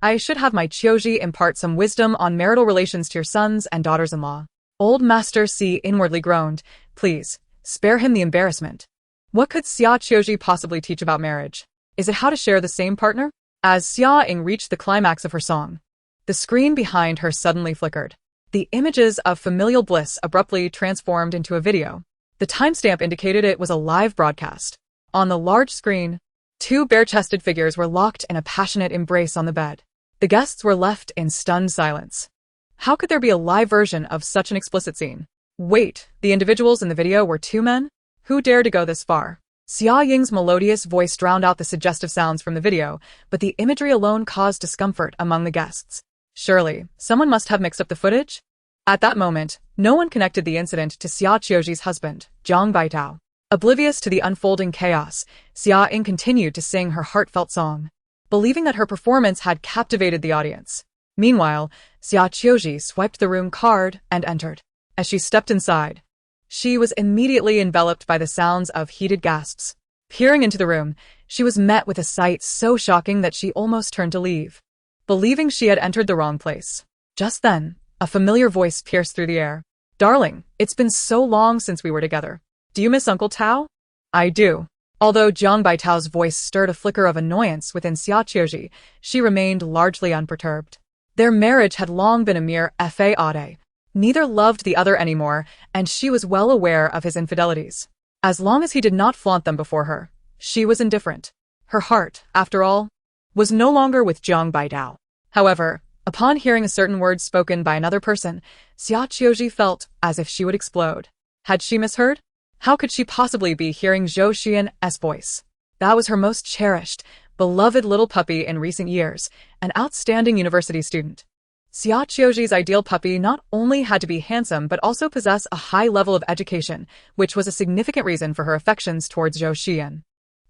I should have my Qiuji impart some wisdom on marital relations to your sons and daughters-in-law. Old Master Si inwardly groaned. Please, spare him the embarrassment. What could Xia Qiuji possibly teach about marriage? Is it how to share the same partner? As Xia Ying reached the climax of her song, the screen behind her suddenly flickered. The images of familial bliss abruptly transformed into a video. The timestamp indicated it was a live broadcast. On the large screen, two bare-chested figures were locked in a passionate embrace on the bed. The guests were left in stunned silence. How could there be a live version of such an explicit scene? Wait, the individuals in the video were two men? Who dared to go this far? Xia Ying's melodious voice drowned out the suggestive sounds from the video, but the imagery alone caused discomfort among the guests. Surely, someone must have mixed up the footage? At that moment, no one connected the incident to Xia Qiuji's husband, Jiang Baitao. Oblivious to the unfolding chaos, Xia Ying continued to sing her heartfelt song, believing that her performance had captivated the audience. Meanwhile, Xia Qiuji swiped the room card and entered. As she stepped inside, she was immediately enveloped by the sounds of heated gasps. Peering into the room, she was met with a sight so shocking that she almost turned to leave, believing she had entered the wrong place. Just then, a familiar voice pierced through the air. Darling, it's been so long since we were together. Do you miss Uncle Tao? I do. Although Jiang Baitao's voice stirred a flicker of annoyance within Xia Qiuji, she remained largely unperturbed. Their marriage had long been a mere fade. Neither loved the other anymore, and she was well aware of his infidelities. As long as he did not flaunt them before her, she was indifferent. Her heart, after all, was no longer with Jiang Baitao. However, upon hearing a certain word spoken by another person, Xia Qiuji felt as if she would explode. Had she misheard? How could she possibly be hearing Zhou Xian's voice? That was her most cherished, beloved little puppy in recent years, an outstanding university student. Xia Qiuji's ideal puppy not only had to be handsome but also possess a high level of education, which was a significant reason for her affections towards Zhou Xian.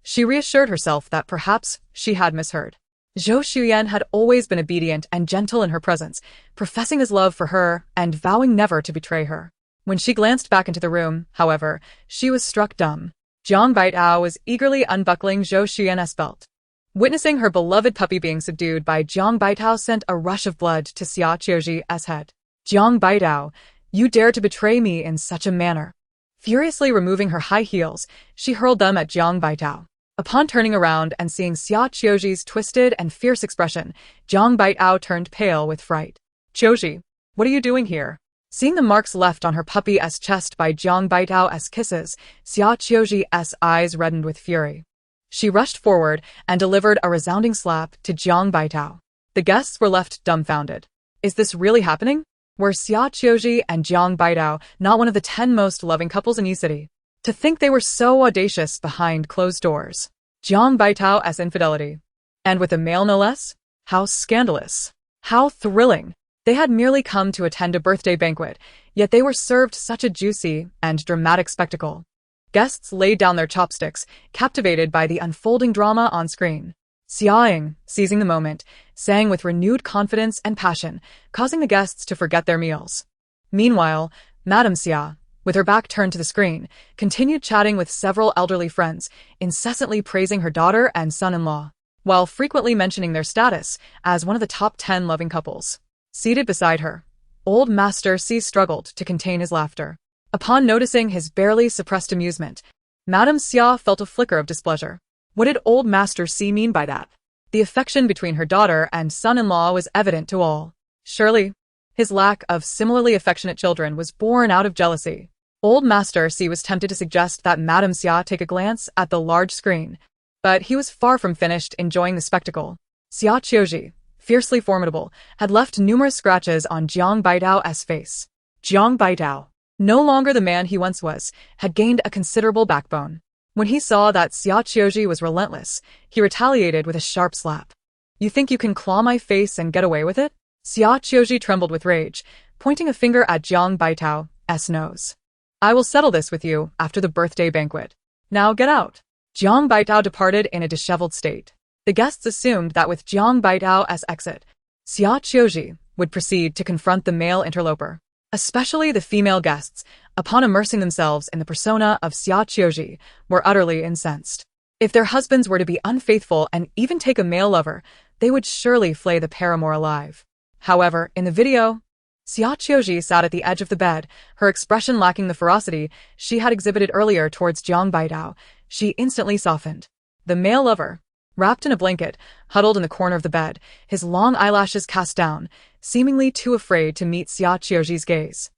She reassured herself that perhaps she had misheard. Zhou Xian had always been obedient and gentle in her presence, professing his love for her and vowing never to betray her. When she glanced back into the room, however, she was struck dumb. Jiang Baitao was eagerly unbuckling Zhou Xian's belt. Witnessing her beloved puppy being subdued by Jiang Baitao sent a rush of blood to Xia Qiuji's head. Jiang Baitao, you dare to betray me in such a manner. Furiously removing her high heels, she hurled them at Jiang Baitao. Upon turning around and seeing Xia Qiuji's twisted and fierce expression, Jiang Baitao turned pale with fright. Qiuji, what are you doing here? Seeing the marks left on her puppy's chest by Jiang Baitao's kisses, Xia Qiuji's eyes reddened with fury. She rushed forward and delivered a resounding slap to Jiang Baitao. The guests were left dumbfounded. Is this really happening? Were Xia Qiuji and Jiang Baitao not one of the 10 most loving couples in E-City? To think they were so audacious behind closed doors. Jiang Baitao's infidelity. And with a male no less? How scandalous. How thrilling. They had merely come to attend a birthday banquet, yet they were served such a juicy and dramatic spectacle. Guests laid down their chopsticks, captivated by the unfolding drama on screen. Xia Ying, seizing the moment, sang with renewed confidence and passion, causing the guests to forget their meals. Meanwhile, Madame Xia, with her back turned to the screen, continued chatting with several elderly friends, incessantly praising her daughter and son-in-law, while frequently mentioning their status as one of the top 10 loving couples. Seated beside her, old Master Si struggled to contain his laughter. Upon noticing his barely suppressed amusement, Madame Xia felt a flicker of displeasure. What did old Master Si mean by that? The affection between her daughter and son-in-law was evident to all. Surely, his lack of similarly affectionate children was born out of jealousy. Old Master Si was tempted to suggest that Madame Xia take a glance at the large screen, but he was far from finished enjoying the spectacle. Xia Qiuji, fiercely formidable, had left numerous scratches on Jiang Baidao's face. Jiang Baidao, No longer the man he once was, had gained a considerable backbone. When he saw that Xia Qiuji was relentless, he retaliated with a sharp slap. You think you can claw my face and get away with it? Xia Qiuji trembled with rage, pointing a finger at Jiang Baidao's nose. I will settle this with you after the birthday banquet. Now get out. Jiang Baidao departed in a disheveled state. The guests assumed that with Jiang Baidao's exit, Xia Qiuji would proceed to confront the male interloper. Especially the female guests, upon immersing themselves in the persona of Xia Qiuji, were utterly incensed. If their husbands were to be unfaithful and even take a male lover, they would surely flay the paramour alive. However, in the video, Xia Qiuji sat at the edge of the bed, her expression lacking the ferocity she had exhibited earlier towards Jiang Baidao. She instantly softened. The male lover, wrapped in a blanket, huddled in the corner of the bed, his long eyelashes cast down, seemingly too afraid to meet Xia Qiuji's gaze.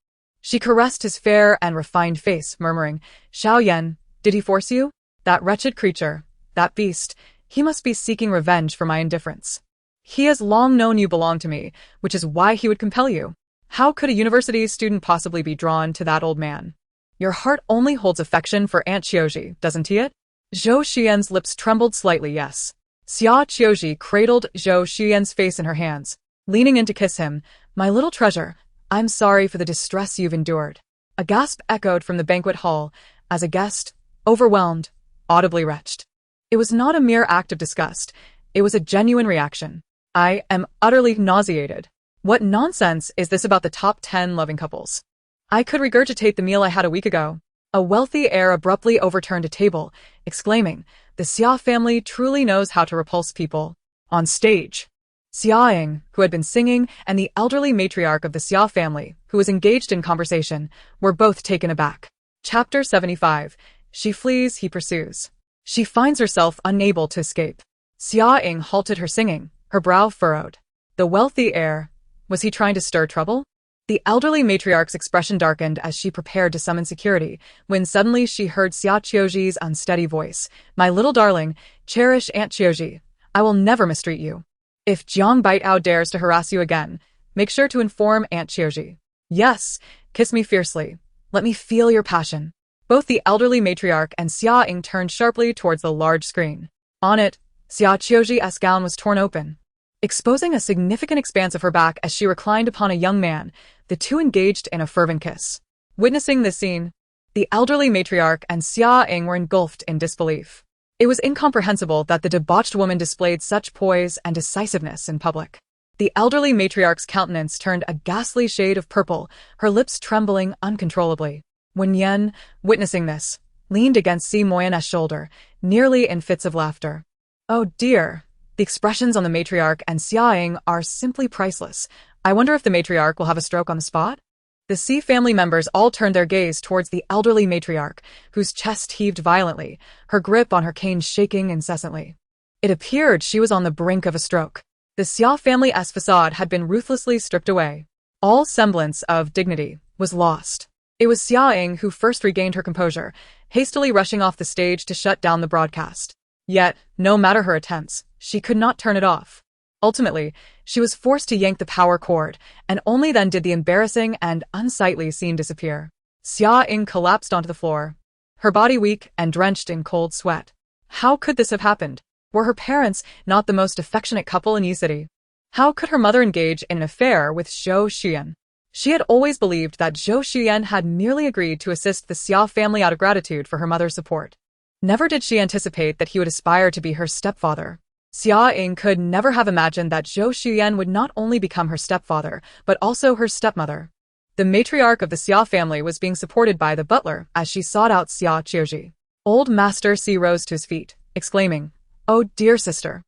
She caressed his fair and refined face, murmuring, Xiao Yan, did he force you? That wretched creature, that beast, he must be seeking revenge for my indifference. He has long known you belong to me, which is why he would compel you. How could a university student possibly be drawn to that old man? Your heart only holds affection for Aunt Qiuji, doesn't it? Zhou Xian's lips trembled slightly, yes. Xia Qiuji cradled Zhou Xian's face in her hands, leaning in to kiss him. My little treasure, I'm sorry for the distress you've endured. A gasp echoed from the banquet hall, as a guest, overwhelmed, audibly retched. It was not a mere act of disgust, it was a genuine reaction. I am utterly nauseated. What nonsense is this about the top 10 loving couples? I could regurgitate the meal I had a week ago. A wealthy heir abruptly overturned a table, exclaiming, the Xia family truly knows how to repulse people. On stage, Xia Ying, who had been singing, and the elderly matriarch of the Xia family, who was engaged in conversation, were both taken aback. Chapter 75. She flees, he pursues. She finds herself unable to escape. Xia Ying halted her singing, her brow furrowed. The wealthy heir, was he trying to stir trouble? The elderly matriarch's expression darkened as she prepared to summon security, when suddenly she heard Xia Qiuji's unsteady voice. My little darling, cherish Aunt Qiuji. I will never mistreat you. If Jiang Baidao dares to harass you again, make sure to inform Aunt Qiuji. Yes, kiss me fiercely. Let me feel your passion. Both the elderly matriarch and Xia Ying turned sharply towards the large screen. On it, Xia Qiuji's gown was torn open, exposing a significant expanse of her back as she reclined upon a young man, the two engaged in a fervent kiss. Witnessing this scene, the elderly matriarch and Xia Ying were engulfed in disbelief. It was incomprehensible that the debauched woman displayed such poise and decisiveness in public. The elderly matriarch's countenance turned a ghastly shade of purple, her lips trembling uncontrollably. Wen Yan, witnessing this, leaned against Si Moyan's shoulder, nearly in fits of laughter. Oh dear, the expressions on the matriarch and Xia Ying are simply priceless. I wonder if the matriarch will have a stroke on the spot? The Si family members all turned their gaze towards the elderly matriarch, whose chest heaved violently, her grip on her cane shaking incessantly. It appeared she was on the brink of a stroke. The Xia family's facade had been ruthlessly stripped away. All semblance of dignity was lost. It was Xia Ying who first regained her composure, hastily rushing off the stage to shut down the broadcast. Yet, no matter her attempts, she could not turn it off. Ultimately, she was forced to yank the power cord, and only then did the embarrassing and unsightly scene disappear. Xia Ying collapsed onto the floor, her body weak and drenched in cold sweat. How could this have happened? Were her parents not the most affectionate couple in Yi-City? How could her mother engage in an affair with Zhou Xian? She had always believed that Zhou Xian had merely agreed to assist the Xia family out of gratitude for her mother's support. Never did she anticipate that he would aspire to be her stepfather. Xia Ying could never have imagined that Zhou Xian would not only become her stepfather, but also her stepmother. The matriarch of the Xia family was being supported by the butler as she sought out Xia Qiuji. Old Master Si rose to his feet, exclaiming, Oh dear sister.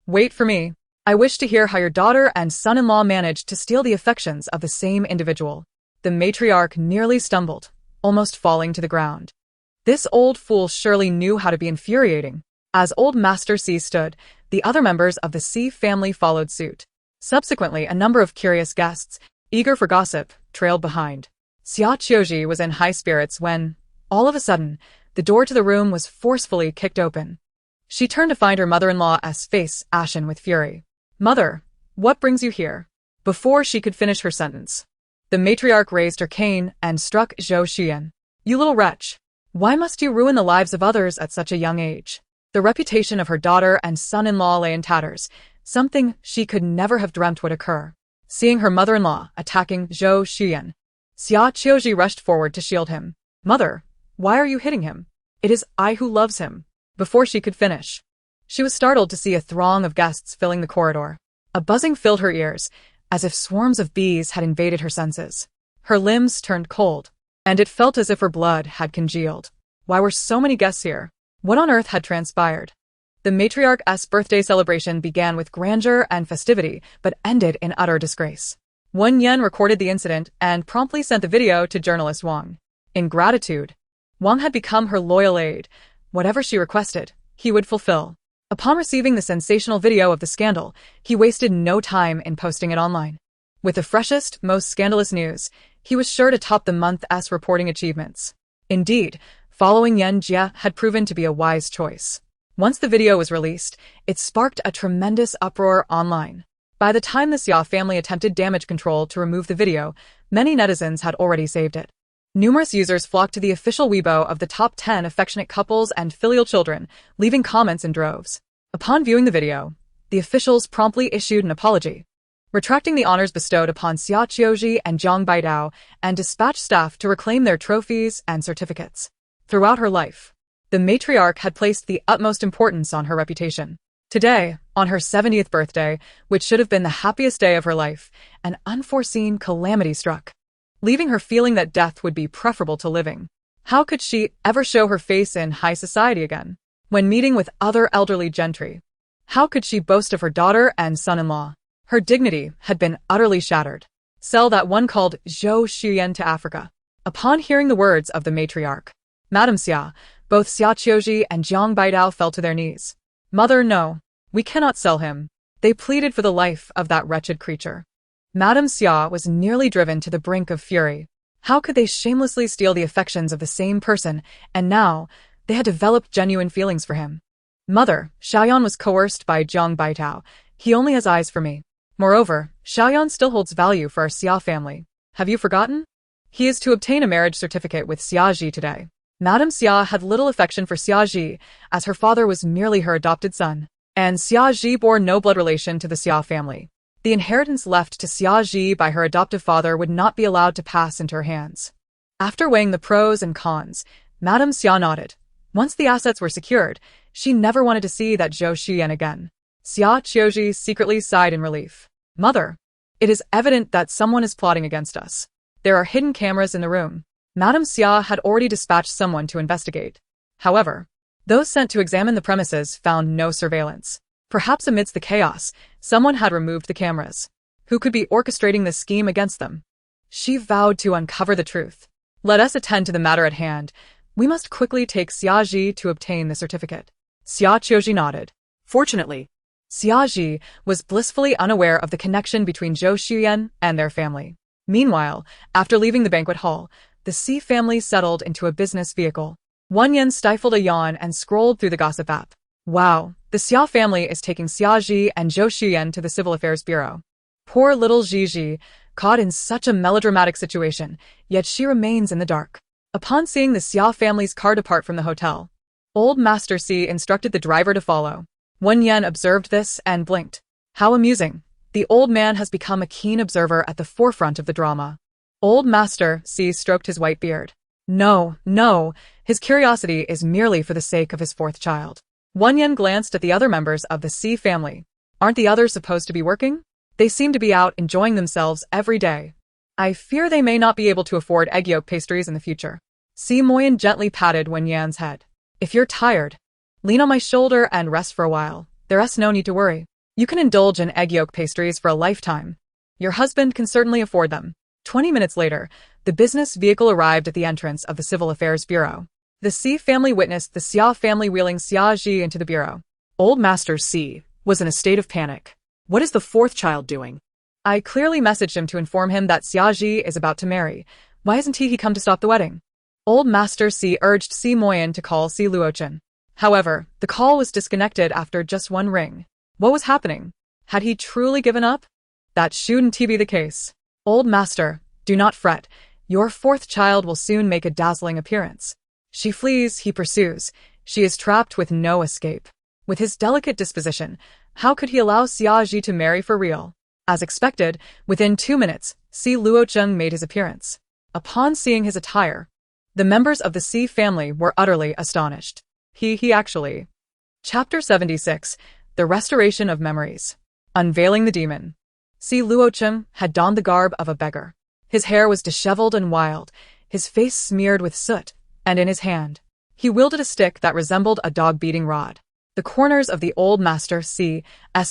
Wait for me. I wish to hear how your daughter and son-in-law managed to steal the affections of the same individual. The matriarch nearly stumbled, almost falling to the ground. This old fool surely knew how to be infuriating. As old Master Si stood, the other members of the Si family followed suit. Subsequently, a number of curious guests, eager for gossip, trailed behind. Xia Qiuji was in high spirits when, all of a sudden, the door to the room was forcefully kicked open. She turned to find her mother-in-law's face ashen with fury. "Mother, what brings you here?" Before she could finish her sentence, the matriarch raised her cane and struck Zhou Xian. "You little wretch! Why must you ruin the lives of others at such a young age?" The reputation of her daughter and son-in-law lay in tatters, something she could never have dreamt would occur. Seeing her mother-in-law attacking Zhou Xian, Xia Qiuji rushed forward to shield him. "Mother, why are you hitting him? It is I who loves him." Before she could finish, she was startled to see a throng of guests filling the corridor. A buzzing filled her ears, as if swarms of bees had invaded her senses. Her limbs turned cold, and it felt as if her blood had congealed. Why were so many guests here? What on earth had transpired? The matriarch's birthday celebration began with grandeur and festivity, but ended in utter disgrace. Wen Yan recorded the incident and promptly sent the video to journalist Wang. In gratitude, Wang had become her loyal aide. Whatever she requested, he would fulfill. Upon receiving the sensational video of the scandal, he wasted no time in posting it online. With the freshest, most scandalous news, he was sure to top the month's reporting achievements. Indeed, following Yan Jia had proven to be a wise choice. Once the video was released, it sparked a tremendous uproar online. By the time the Xia family attempted damage control to remove the video, many netizens had already saved it. Numerous users flocked to the official Weibo of the top 10 affectionate couples and filial children, leaving comments in droves. Upon viewing the video, the officials promptly issued an apology, retracting the honors bestowed upon Xia Qiuji and Zhang Baidao, and dispatched staff to reclaim their trophies and certificates. Throughout her life, the matriarch had placed the utmost importance on her reputation. Today, on her 70th birthday, which should have been the happiest day of her life, an unforeseen calamity struck, leaving her feeling that death would be preferable to living. How could she ever show her face in high society again? When meeting with other elderly gentry, how could she boast of her daughter and son-in-law? Her dignity had been utterly shattered. Sell that one called Zhou Xian to Africa. Upon hearing the words of the matriarch, Madame Xia, both Xia Qiuji and Zhang Baidao fell to their knees. "Mother, no. We cannot sell him." They pleaded for the life of that wretched creature. Madame Xia was nearly driven to the brink of fury. How could they shamelessly steal the affections of the same person, and now they had developed genuine feelings for him? "Mother, Xiaoyan was coerced by Zhang Baitao. He only has eyes for me. Moreover, Xiaoyan still holds value for our Xia family. Have you forgotten? He is to obtain a marriage certificate with Xia Ji today." Madame Xia had little affection for Xia Ji, as her father was merely her adopted son, and Xia Ji bore no blood relation to the Xia family. The inheritance left to Xia Ji by her adoptive father would not be allowed to pass into her hands. After weighing the pros and cons, Madame Xia nodded. Once the assets were secured, she never wanted to see that Zhou Xian again. Xia Qiuji secretly sighed in relief. "Mother, it is evident that someone is plotting against us. There are hidden cameras in the room." Madame Xia had already dispatched someone to investigate. However, those sent to examine the premises found no surveillance. Perhaps amidst the chaos, someone had removed the cameras. Who could be orchestrating this scheme against them? She vowed to uncover the truth. "Let us attend to the matter at hand. We must quickly take Xia Ji to obtain the certificate." Xia Qiuji nodded. Fortunately, Xia Ji was blissfully unaware of the connection between Zhou Xian and their family. Meanwhile, after leaving the banquet hall, the Si family settled into a business vehicle. Wen Yan stifled a yawn and scrolled through the gossip app. Wow, the Xia family is taking Xia Ji and Zhou Xian to the Civil Affairs Bureau. Poor little Ji, caught in such a melodramatic situation, yet she remains in the dark. Upon seeing the Xia family's car depart from the hotel, old Master Si instructed the driver to follow. Wen Yan observed this and blinked. How amusing. The old man has become a keen observer at the forefront of the drama. Old Master Si stroked his white beard. No, his curiosity is merely for the sake of his fourth child. Wen Yan glanced at the other members of the Si family. Aren't the others supposed to be working? They seem to be out enjoying themselves every day. I fear they may not be able to afford egg yolk pastries in the future. Si Moyan gently patted Wen Yan's head. If you're tired, lean on my shoulder and rest for a while. There's no need to worry. You can indulge in egg yolk pastries for a lifetime. Your husband can certainly afford them. 20 minutes later, the business vehicle arrived at the entrance of the Civil Affairs Bureau. The Si family witnessed the Xia family wheeling Xia Ji into the bureau. Old Master Si was in a state of panic. What is the fourth child doing? I clearly messaged him to inform him that Xia Ji is about to marry. Why hasn't he come to stop the wedding? Old Master Si urged Si Moyan to call Si Luochen. However, the call was disconnected after just one ring. What was happening? Had he truly given up? That shouldn't be the case. Old Master, do not fret. Your fourth child will soon make a dazzling appearance. She flees, he pursues. She is trapped with no escape. With his delicate disposition, how could he allow Xia Ji to marry for real? As expected, within 2 minutes, Si Luocheng made his appearance. Upon seeing his attire, the members of the Si family were utterly astonished. He actually. Chapter 76, The Restoration of Memories. Unveiling the Demon. Si Luocheng had donned the garb of a beggar. His hair was disheveled and wild, his face smeared with soot, and in his hand, he wielded a stick that resembled a dog-beating rod. The corners of the old master Si's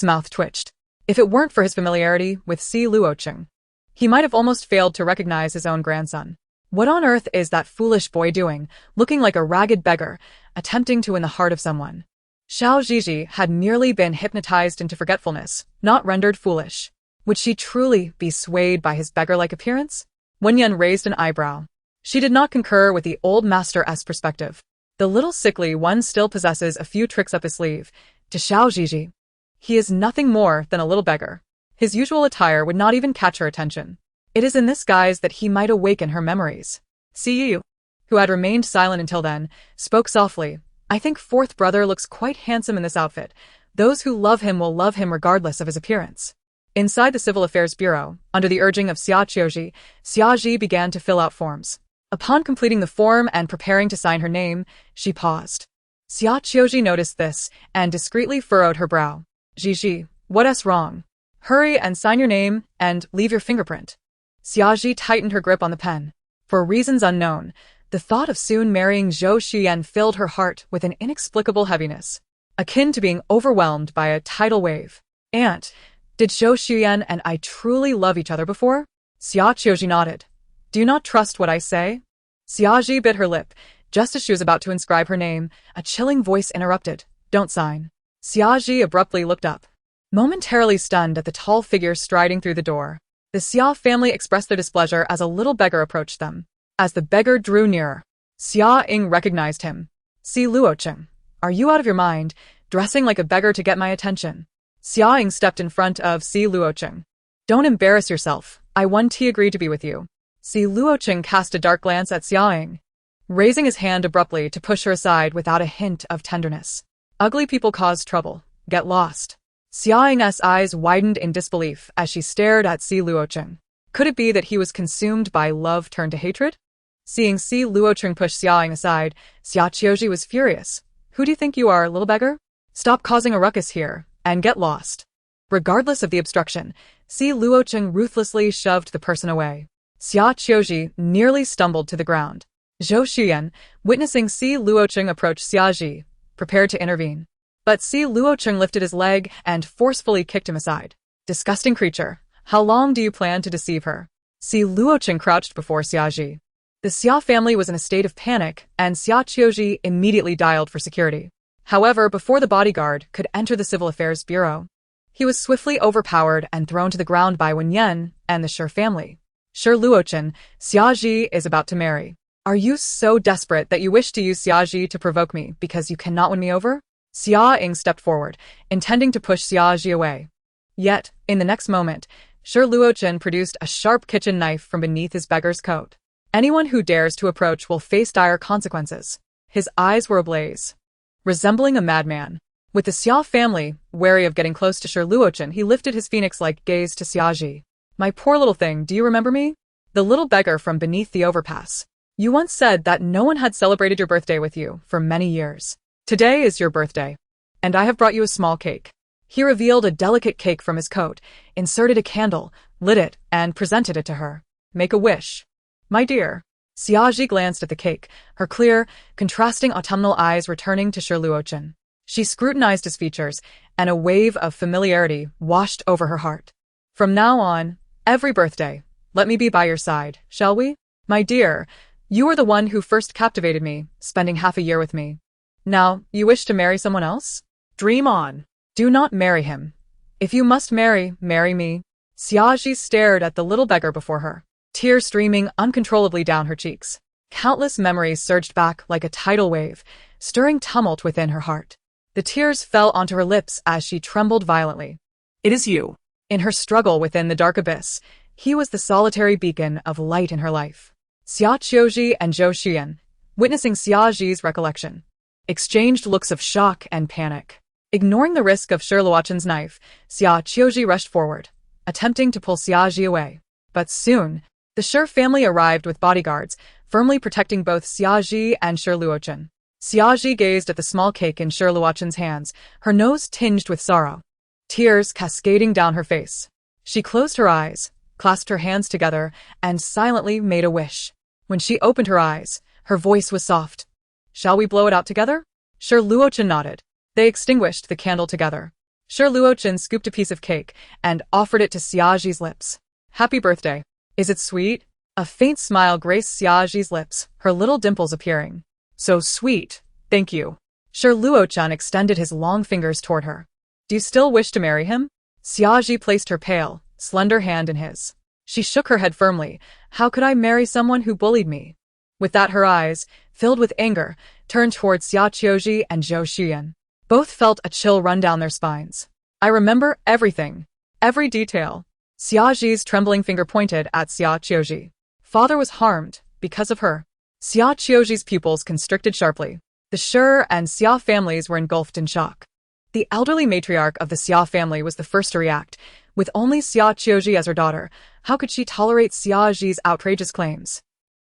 mouth twitched. If it weren't for his familiarity with Si Luocheng, he might have almost failed to recognize his own grandson. What on earth is that foolish boy doing, looking like a ragged beggar, attempting to win the heart of someone? Xiao Zhizhi had merely been hypnotized into forgetfulness, not rendered foolish. Would she truly be swayed by his beggar-like appearance? Wen Yan raised an eyebrow. She did not concur with the old master's perspective. The little sickly one still possesses a few tricks up his sleeve. To Xiao Zhizhi, he is nothing more than a little beggar. His usual attire would not even catch her attention. It is in this guise that he might awaken her memories. Si Yu, who had remained silent until then, spoke softly. I think fourth brother looks quite handsome in this outfit. Those who love him will love him regardless of his appearance. Inside the Civil Affairs Bureau, under the urging of Xia Qiuji, Xia Ji began to fill out forms. Upon completing the form and preparing to sign her name, she paused. Xia Qiuji noticed this and discreetly furrowed her brow. Zhizhi, what's wrong? Hurry and sign your name and leave your fingerprint. Xia Ji tightened her grip on the pen. For reasons unknown, the thought of soon marrying Zhou Xuyan filled her heart with an inexplicable heaviness, akin to being overwhelmed by a tidal wave. Aunt, did Zhou Xuyan and I truly love each other before? Xia Qiuji nodded. Do you not trust what I say? Xia Ji bit her lip. Just as she was about to inscribe her name, a chilling voice interrupted. Don't sign. Xia Ji abruptly looked up, momentarily stunned at the tall figure striding through the door. The Xia family expressed their displeasure as a little beggar approached them. As the beggar drew nearer, Xia Ying recognized him. Si Luocheng, are you out of your mind, dressing like a beggar to get my attention? Xia Ying stepped in front of Si Luocheng. Don't embarrass yourself. I agree to be with you. Si Luocheng cast a dark glance at Xia Ying, raising his hand abruptly to push her aside without a hint of tenderness. Ugly people cause trouble. Get lost. Xia Ying's eyes widened in disbelief as she stared at Si Luocheng. Could it be that he was consumed by love turned to hatred? Seeing Si Luocheng push Xia Ying aside, Xia Qiuji was furious. Who do you think you are, little beggar? Stop causing a ruckus here, and get lost. Regardless of the obstruction, Si Luocheng ruthlessly shoved the person away. Xia Qiuji nearly stumbled to the ground. Zhou Xuyan, witnessing Si Luocheng approach Xia Ji, prepared to intervene. But Si Luocheng lifted his leg and forcefully kicked him aside. Disgusting creature, how long do you plan to deceive her? Si Luocheng crouched before Xia Ji. The Xia family was in a state of panic, and Xia Qiuji immediately dialed for security. However, before the bodyguard could enter the Civil Affairs Bureau, he was swiftly overpowered and thrown to the ground by Wen Yan and the Shi family. Shi Luochen, Xia Ji is about to marry. Are you so desperate that you wish to use Xia Ji to provoke me because you cannot win me over? Xia Ying stepped forward, intending to push Xia Ji away. Yet, in the next moment, Shi Luochen produced a sharp kitchen knife from beneath his beggar's coat. Anyone who dares to approach will face dire consequences. His eyes were ablaze, resembling a madman. With the Xia family wary of getting close to Shi Luochen, he lifted his phoenix-like gaze to Xia Ji. My poor little thing, do you remember me? The little beggar from beneath the overpass. You once said that no one had celebrated your birthday with you for many years. Today is your birthday, and I have brought you a small cake. He revealed a delicate cake from his coat, inserted a candle, lit it, and presented it to her. Make a wish. My dear. Xia Ji glanced at the cake, her clear, contrasting autumnal eyes returning to Shi Luochen. She scrutinized his features, and a wave of familiarity washed over her heart. From now on, every birthday, Let me be by your side, shall we? My dear, you were the one who first captivated me, spending half a year with me. Now, you wish to marry someone else? Dream on. Do not marry him. If you must marry me. Xiaoji stared at the little beggar before her, tears streaming uncontrollably down her cheeks. Countless memories surged back like a tidal wave, stirring tumult within her heart. The tears fell onto her lips as she trembled violently. It is you. In her struggle within the dark abyss, he was the solitary beacon of light in her life. Xia Qiuji and Zhou Xian, witnessing Xiaoji's recollection, exchanged looks of shock and panic. Ignoring the risk of Shi Luochun's knife, Xia Qiuji rushed forward, attempting to pull Xiaoji away. But soon, the Shi family arrived with bodyguards, firmly protecting both Xiaoji and Shi Luochun. Xiaoji gazed at the small cake in Shi Luochun's hands, her nose tinged with sorrow, tears cascading down her face. She closed her eyes, clasped her hands together, and silently made a wish. When she opened her eyes, her voice was soft. Shall we blow it out together? Shi Luochun nodded. They extinguished the candle together. Shi Luochun scooped a piece of cake and offered it to Xiaoji's lips. Happy birthday. Is it sweet? A faint smile graced Xiaoji's lips, her little dimples appearing. So sweet. Thank you. Shi Luochun extended his long fingers toward her. Do you still wish to marry him? Xiaoji placed her pale, slender hand in his. She shook her head firmly. How could I marry someone who bullied me? With that, her eyes, filled with anger, turned towards Xia Qiuji and Zhou Xian. Both felt a chill run down their spines. I remember everything. Every detail. Xiaoji's trembling finger pointed at Xia Qiuji. Father was harmed, because of her. Xia Qiuji's pupils constricted sharply. The Shi and Xia families were engulfed in shock. The elderly matriarch of the Xia family was the first to react. With only Xia Qiuji as her daughter, how could she tolerate Xiaoji's outrageous claims?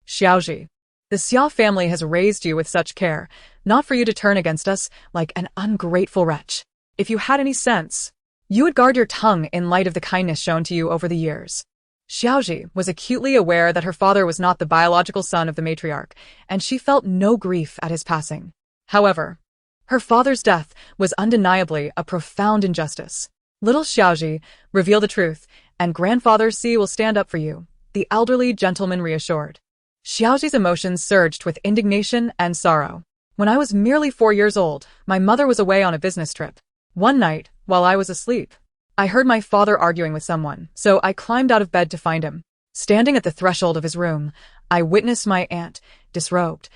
Xiaoji, the Xia family has raised you with such care, not for you to turn against us like an ungrateful wretch. If you had any sense, you would guard your tongue in light of the kindness shown to you over the years. Xiaoji was acutely aware that her father was not the biological son of the matriarch, and she felt no grief at his passing. However, her father's death was undeniably a profound injustice. Little Xiaoji, reveal the truth, and grandfather Si will stand up for you, the elderly gentleman reassured. Xiaoji's emotions surged with indignation and sorrow. When I was merely 4 years old, my mother was away on a business trip. One night, while I was asleep, I heard my father arguing with someone, so I climbed out of bed to find him. Standing at the threshold of his room, I witnessed my aunt, disrobed,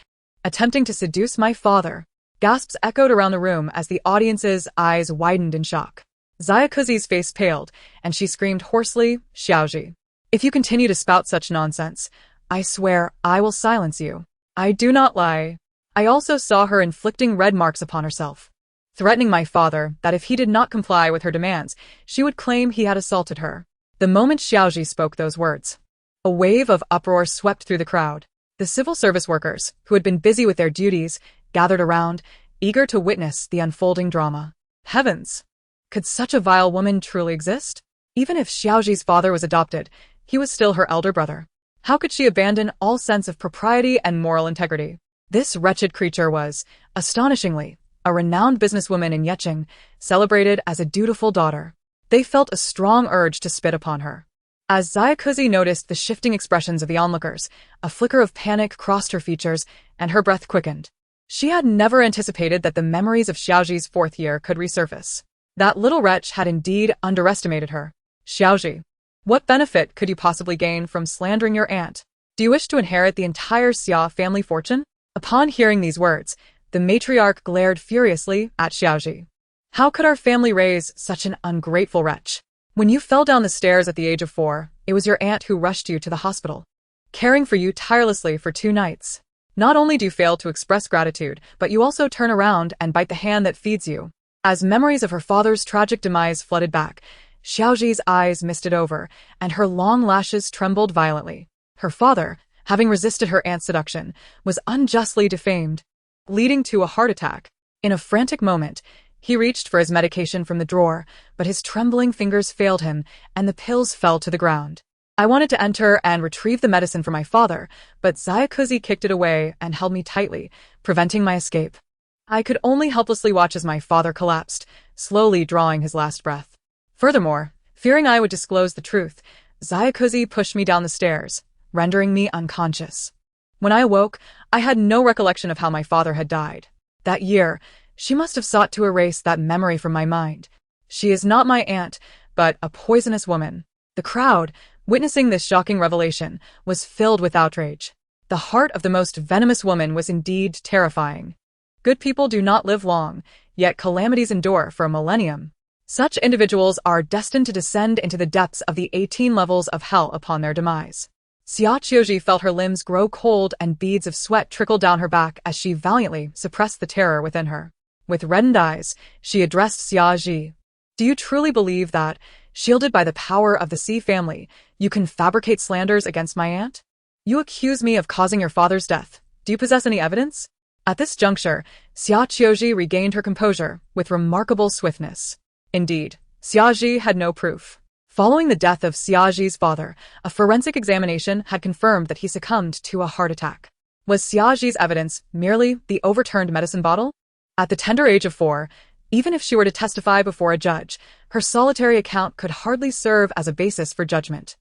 attempting to seduce my father. Gasps echoed around the room as the audience's eyes widened in shock. Xiaokuzi's face paled, and she screamed hoarsely, Xiaoji, if you continue to spout such nonsense, I swear I will silence you. I do not lie. I also saw her inflicting red marks upon herself, threatening my father that if he did not comply with her demands, she would claim he had assaulted her. The moment Xiaoji spoke those words, a wave of uproar swept through the crowd. The civil service workers, who had been busy with their duties, gathered around, eager to witness the unfolding drama. Heavens! Could such a vile woman truly exist? Even if Xiaoji's father was adopted, he was still her elder brother. How could she abandon all sense of propriety and moral integrity? This wretched creature was, astonishingly, a renowned businesswoman in Yeqing, celebrated as a dutiful daughter. They felt a strong urge to spit upon her. As Xiaokuzi noticed the shifting expressions of the onlookers, a flicker of panic crossed her features, and her breath quickened. She had never anticipated that the memories of Xiaoji's 4th year could resurface. That little wretch had indeed underestimated her. Xiaoji, what benefit could you possibly gain from slandering your aunt? Do you wish to inherit the entire Xia family fortune? Upon hearing these words, the matriarch glared furiously at Xiaoji. How could our family raise such an ungrateful wretch? When you fell down the stairs at the age of 4, it was your aunt who rushed you to the hospital, caring for you tirelessly for 2 nights. Not only do you fail to express gratitude, but you also turn around and bite the hand that feeds you. As memories of her father's tragic demise flooded back, Xiaoji's eyes misted over, and her long lashes trembled violently. Her father, having resisted her aunt's seduction, was unjustly defamed, leading to a heart attack. In a frantic moment, he reached for his medication from the drawer, but his trembling fingers failed him, and the pills fell to the ground. I wanted to enter and retrieve the medicine for my father, but Xiaokuzi kicked it away and held me tightly, preventing my escape. I could only helplessly watch as my father collapsed, slowly drawing his last breath. Furthermore, fearing I would disclose the truth, Xiaokuzi pushed me down the stairs, rendering me unconscious. When I awoke, I had no recollection of how my father had died. That year, she must have sought to erase that memory from my mind. She is not my aunt, but a poisonous woman. The crowd, witnessing this shocking revelation, was filled with outrage. The heart of the most venomous woman was indeed terrifying. Good people do not live long, yet calamities endure for a millennium. Such individuals are destined to descend into the depths of the 18 levels of hell upon their demise. Xia felt her limbs grow cold and beads of sweat trickle down her back as she valiantly suppressed the terror within her. With reddened eyes, she addressed Xia. Do you truly believe that, shielded by the power of the Si family, you can fabricate slanders against my aunt? You accuse me of causing your father's death. Do you possess any evidence? At this juncture, Xia regained her composure with remarkable swiftness. Indeed, Xia had no proof. Following the death of Xia's father, a forensic examination had confirmed that he succumbed to a heart attack. Was Xia's evidence merely the overturned medicine bottle? At the tender age of 4, even if she were to testify before a judge, her solitary account could hardly serve as a basis for judgment.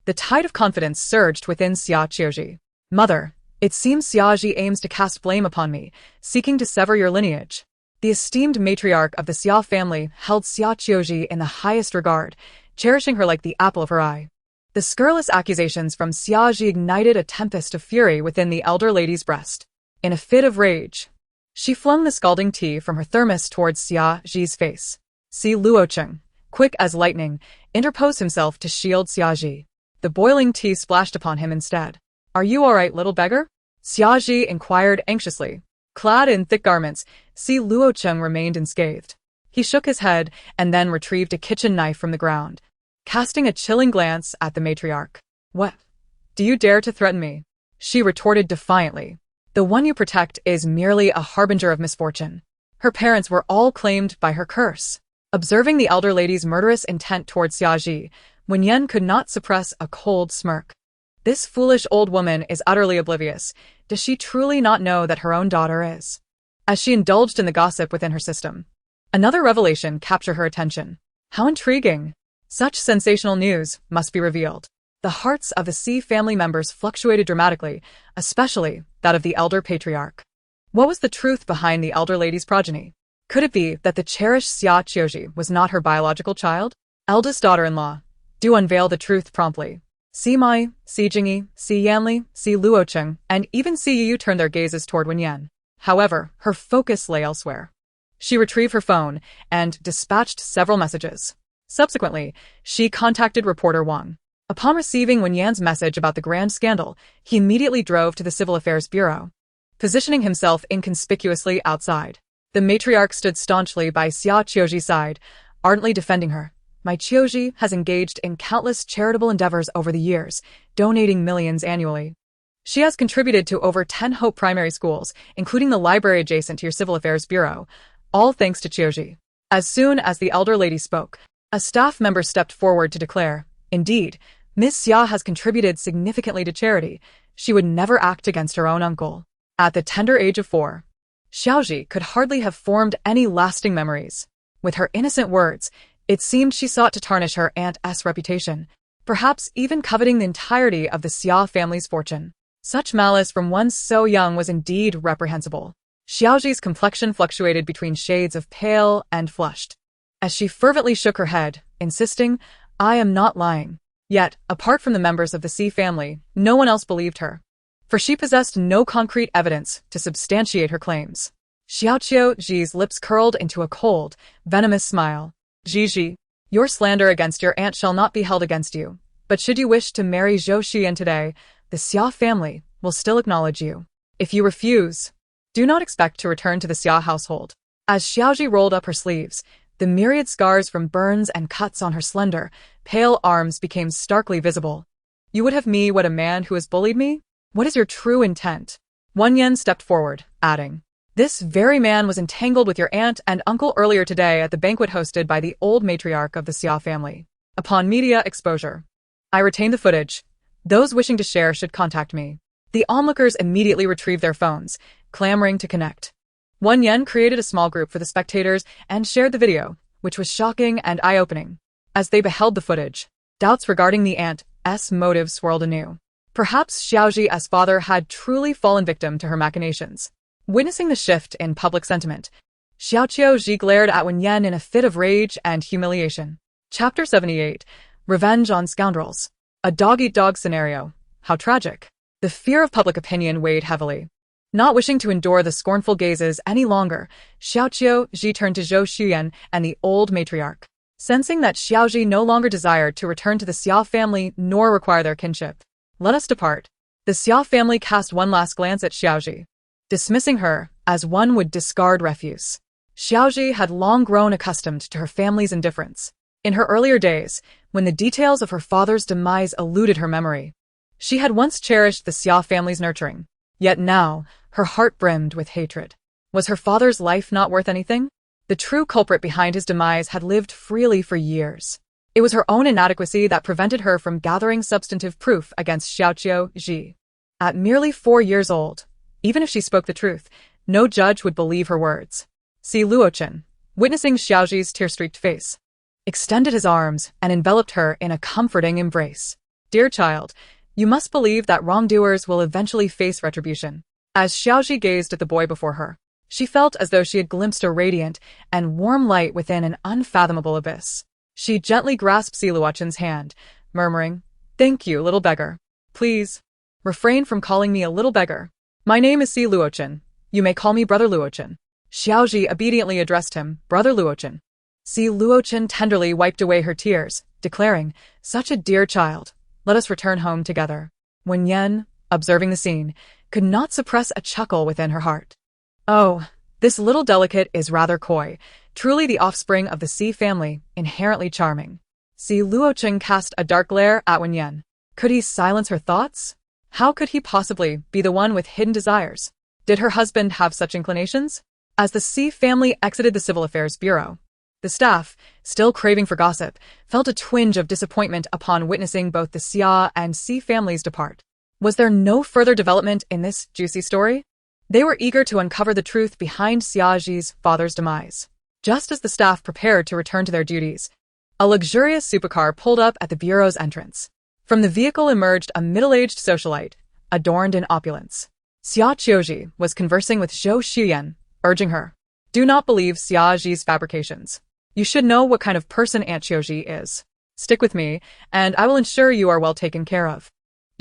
The tide of confidence surged within Xia. Mother, it seems Xia aims to cast blame upon me, seeking to sever your lineage. The esteemed matriarch of the Xia family held Xia in the highest regard, cherishing her like the apple of her eye. The scurrilous accusations from Xia ignited a tempest of fury within the elder lady's breast. In a fit of rage, she flung the scalding tea from her thermos towards Xia's face. Si Luocheng, quick as lightning, interposed himself to shield Xia. The boiling tea splashed upon him instead. Are you all right, little beggar? Xia inquired anxiously. Clad in thick garments, Si Luocheng remained unscathed. He shook his head and then retrieved a kitchen knife from the ground, casting a chilling glance at the matriarch. What? Do you dare to threaten me? She retorted defiantly. The one you protect is merely a harbinger of misfortune. Her parents were all claimed by her curse. Observing the elder lady's murderous intent towards Xia, Wen Yan could not suppress a cold smirk. This foolish old woman is utterly oblivious. Does she truly not know that her own daughter is? As she indulged in the gossip within her system, another revelation captured her attention. How intriguing! Such sensational news must be revealed. The hearts of the Si family members fluctuated dramatically, especially that of the elder patriarch. What was the truth behind the elder lady's progeny? Could it be that the cherished Xia was not her biological child? Eldest daughter-in-law, do unveil the truth promptly. Si Mai, Si Jingyi, Si Yanli, Si Luocheng, and even Si Yu turned their gazes toward Wen Yan. However, her focus lay elsewhere. She retrieved her phone and dispatched several messages. Subsequently, she contacted reporter Wang. Upon receiving Wen Yan's message about the grand scandal, he immediately drove to the Civil Affairs Bureau. Positioning himself inconspicuously outside, the matriarch stood staunchly by Xia's side, ardently defending her. My Qiuji has engaged in countless charitable endeavors over the years, donating millions annually. She has contributed to over 10 Hope primary schools, including the library adjacent to your Civil Affairs Bureau, all thanks to Qiuji. As soon as the elder lady spoke, a staff member stepped forward to declare, indeed, Miss Xia has contributed significantly to charity. She would never act against her own uncle. At the tender age of 4, Xiaoji could hardly have formed any lasting memories. With her innocent words, it seemed she sought to tarnish her aunt's reputation, perhaps even coveting the entirety of the Xia family's fortune. Such malice from one so young was indeed reprehensible. Xiaoji's complexion fluctuated between shades of pale and flushed, as she fervently shook her head, insisting, I am not lying. Yet, apart from the members of the Si family, no one else believed her, for she possessed no concrete evidence to substantiate her claims. Xiaoji's lips curled into a cold, venomous smile. Ji, your slander against your aunt shall not be held against you, but should you wish to marry Zhou Xian today, the Xia family will still acknowledge you. If you refuse, do not expect to return to the Xia household. As Xiaoji rolled up her sleeves, the myriad scars from burns and cuts on her slender, pale arms became starkly visible. You would have me what a man who has bullied me? What is your true intent? Wen Yan stepped forward, adding, this very man was entangled with your aunt and uncle earlier today at the banquet hosted by the old matriarch of the Xia family. Upon media exposure, I retained the footage. Those wishing to share should contact me. The onlookers immediately retrieved their phones, clamoring to connect. Wen Yan created a small group for the spectators and shared the video, which was shocking and eye-opening. As they beheld the footage, doubts regarding the aunt Xiaoji's motives swirled anew. Perhaps Xiaoji's father had truly fallen victim to her machinations. Witnessing the shift in public sentiment, Xiaoji glared at Wen Yan in a fit of rage and humiliation. Chapter 78. Revenge on Scoundrels. A dog-eat-dog scenario. How tragic. The fear of public opinion weighed heavily. Not wishing to endure the scornful gazes any longer, Xiaoji turned to Zhou Xuyan and the old matriarch. Sensing that Xiaoji no longer desired to return to the Xia family nor require their kinship. Let us depart. The Xia family cast one last glance at Xiaoji, dismissing her as one would discard refuse. Xiaoji had long grown accustomed to her family's indifference. In her earlier days, when the details of her father's demise eluded her memory, she had once cherished the Xia family's nurturing. Yet now, her heart brimmed with hatred. Was her father's life not worth anything? The true culprit behind his demise had lived freely for years. It was her own inadequacy that prevented her from gathering substantive proof against Xiaoji. At merely 4 years old, even if she spoke the truth, no judge would believe her words. Si Moyan, witnessing Xiaoji's tear-streaked face, extended his arms and enveloped her in a comforting embrace. Dear child, you must believe that wrongdoers will eventually face retribution. As Xiaoji gazed at the boy before her, she felt as though she had glimpsed a radiant and warm light within an unfathomable abyss. She gently grasped Si Moyan's hand, murmuring, "Thank you, little beggar. Please, refrain from calling me a little beggar. My name is Si Moyan. You may call me Brother Moyan." Xiaoji obediently addressed him, Brother Moyan. Si Moyan tenderly wiped away her tears, declaring, "Such a dear child. Let us return home together." Wen Yan, observing the scene, could not suppress a chuckle within her heart. Oh, this little delicate is rather coy, truly the offspring of the Si family, inherently charming. Si Moyan cast a dark glare at Wen Yan. Could he silence her thoughts? How could he possibly be the one with hidden desires? Did her husband have such inclinations? As the Si family exited the Civil Affairs Bureau, the staff, still craving for gossip, felt a twinge of disappointment upon witnessing both the Xia and Si families depart. Was there no further development in this juicy story? They were eager to uncover the truth behind Xiaoji's father's demise. Just as the staff prepared to return to their duties, a luxurious supercar pulled up at the bureau's entrance. From the vehicle emerged a middle-aged socialite, adorned in opulence. Xiaoji was conversing with Zhou Xuyan, urging her, "Do not believe Xiaoji's fabrications. You should know what kind of person Aunt Xiaoji is. Stick with me, and I will ensure you are well taken care of."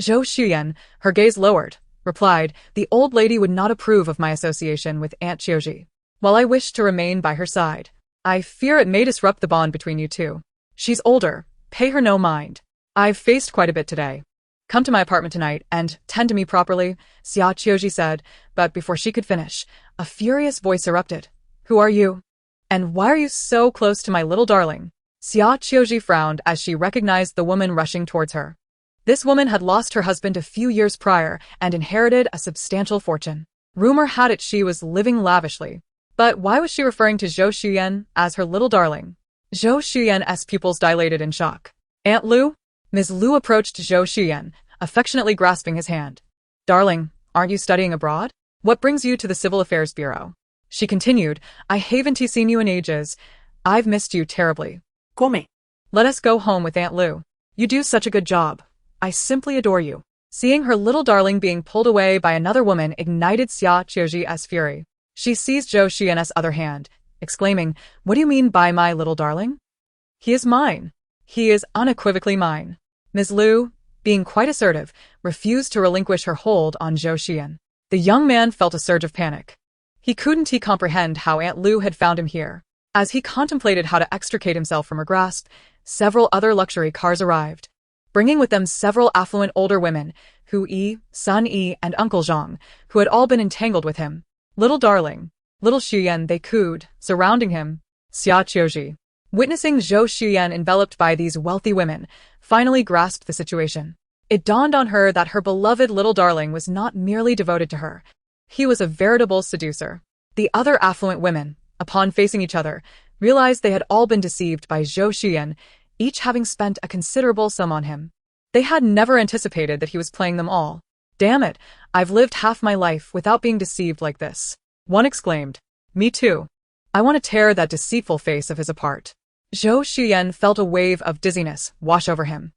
Zhou Xuyan, her gaze lowered, replied, "The old lady would not approve of my association with Aunt Xiaoji. While I wish to remain by her side, I fear it may disrupt the bond between you two. She's older, pay her no mind. I've faced quite a bit today. Come to my apartment tonight and tend to me properly," Xiaoji said, but before she could finish, a furious voice erupted. "Who are you? And why are you so close to my little darling?" Xiaoji frowned as she recognized the woman rushing towards her. This woman had lost her husband a few years prior and inherited a substantial fortune. Rumor had it she was living lavishly. But why was she referring to Zhou Xuyan as her little darling? Zhou Xuyan's pupils dilated in shock. "Aunt Lu?" Ms. Lu approached Zhou Xuyan, affectionately grasping his hand. "Darling, aren't you studying abroad? What brings you to the Civil Affairs Bureau?" She continued, "I haven't seen you in ages. I've missed you terribly. Come. Let us go home with Aunt Lu. You do such a good job. I simply adore you." Seeing her little darling being pulled away by another woman ignited Xiaoji's fury. She seized Zhou Xuyan's other hand, exclaiming, "What do you mean by my little darling? He is mine. He is unequivocally mine." Ms. Lu, being quite assertive, refused to relinquish her hold on Zhou Xuyan. The young man felt a surge of panic. He couldn't comprehend how Aunt Lu had found him here. As he contemplated how to extricate himself from her grasp, several other luxury cars arrived, bringing with them several affluent older women, Hu Yi, Sun Yi, and Uncle Zhang, who had all been entangled with him. "Little darling, little Xuyan," they cooed, surrounding him. Xiaoji, witnessing Zhou Xuyan enveloped by these wealthy women, finally grasped the situation. It dawned on her that her beloved little darling was not merely devoted to her. He was a veritable seducer. The other affluent women, upon facing each other, realized they had all been deceived by Zhou Xuyan, each having spent a considerable sum on him. They had never anticipated that he was playing them all. "Damn it, I've lived half my life without being deceived like this," one exclaimed. "Me too. I want to tear that deceitful face of his apart." Zhou Xuyan felt a wave of dizziness wash over him.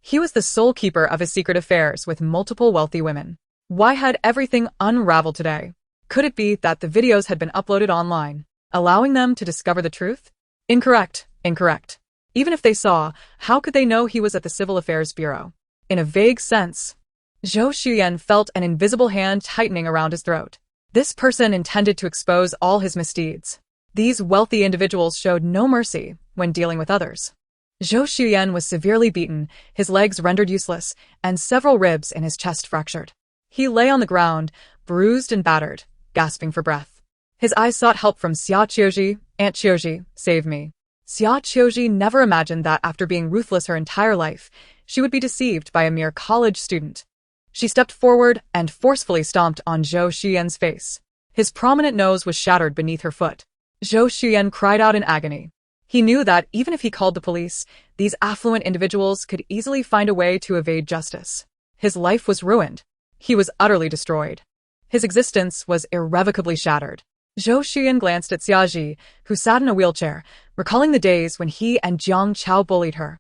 He was the sole keeper of his secret affairs with multiple wealthy women. Why had everything unraveled today? Could it be that the videos had been uploaded online, allowing them to discover the truth? Incorrect, incorrect. Even if they saw, how could they know he was at the Civil Affairs Bureau? In a vague sense, Zhou Xuyan felt an invisible hand tightening around his throat. This person intended to expose all his misdeeds. These wealthy individuals showed no mercy when dealing with others. Zhou Xuyan was severely beaten, his legs rendered useless, and several ribs in his chest fractured. He lay on the ground, bruised and battered, gasping for breath. His eyes sought help from Xia Qiuji. Aunt Qiuji, save me. Xia Qiuji never imagined that after being ruthless her entire life, she would be deceived by a mere college student. She stepped forward and forcefully stomped on Zhou Xuyan's face. His prominent nose was shattered beneath her foot. Zhou Xuyan cried out in agony. He knew that even if he called the police, these affluent individuals could easily find a way to evade justice. His life was ruined. He was utterly destroyed. His existence was irrevocably shattered. Zhou Xuyan glanced at Xiaji, who sat in a wheelchair, recalling the days when he and Jiang Chao bullied her.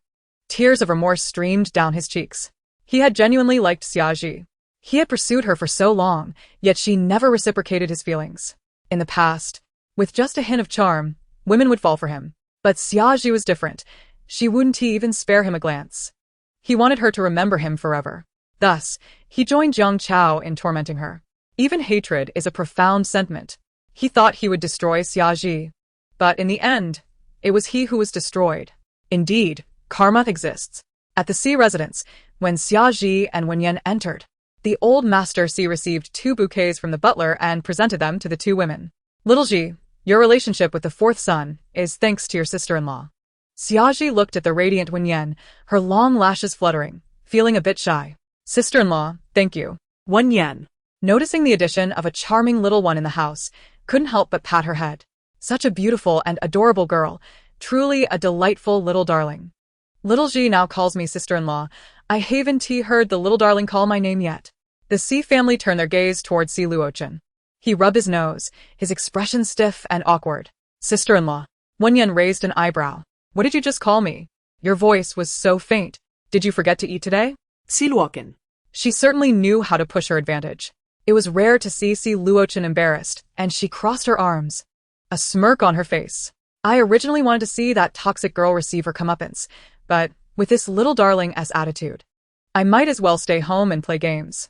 Tears of remorse streamed down his cheeks. He had genuinely liked Xiaji. He had pursued her for so long, yet she never reciprocated his feelings. In the past, with just a hint of charm, women would fall for him. But Xiaji was different. She wouldn't even spare him a glance. He wanted her to remember him forever. Thus, he joined Jiang Chao in tormenting her. Even hatred is a profound sentiment. He thought he would destroy Xiaji. But in the end, it was he who was destroyed. Indeed, karma exists. At the Si residence, when Xiaji and Wen Yan entered, the old master Si received 2 bouquets from the butler and presented them to the 2 women. Little Ji, your relationship with the 4th son is thanks to your sister-in-law. Xiaji looked at the radiant Wen Yan, her long lashes fluttering, feeling a bit shy. Sister-in-law, thank you. Wen Yan, noticing the addition of a charming little one in the house, couldn't help but pat her head. Such a beautiful and adorable girl, truly a delightful little darling. Little Ji now calls me sister-in-law. I haven't heard the little darling call my name yet. The Si family turned their gaze towards Si Luochen. He rubbed his nose, his expression stiff and awkward. Sister-in-law. Wen Yan raised an eyebrow. What did you just call me? Your voice was so faint. Did you forget to eat today? Si Luochen. She certainly knew how to push her advantage. It was rare to see Si Luochen embarrassed, and she crossed her arms. A smirk on her face. I originally wanted to see that toxic girl receive her comeuppance, but with this little darling as attitude, I might as well stay home and play games.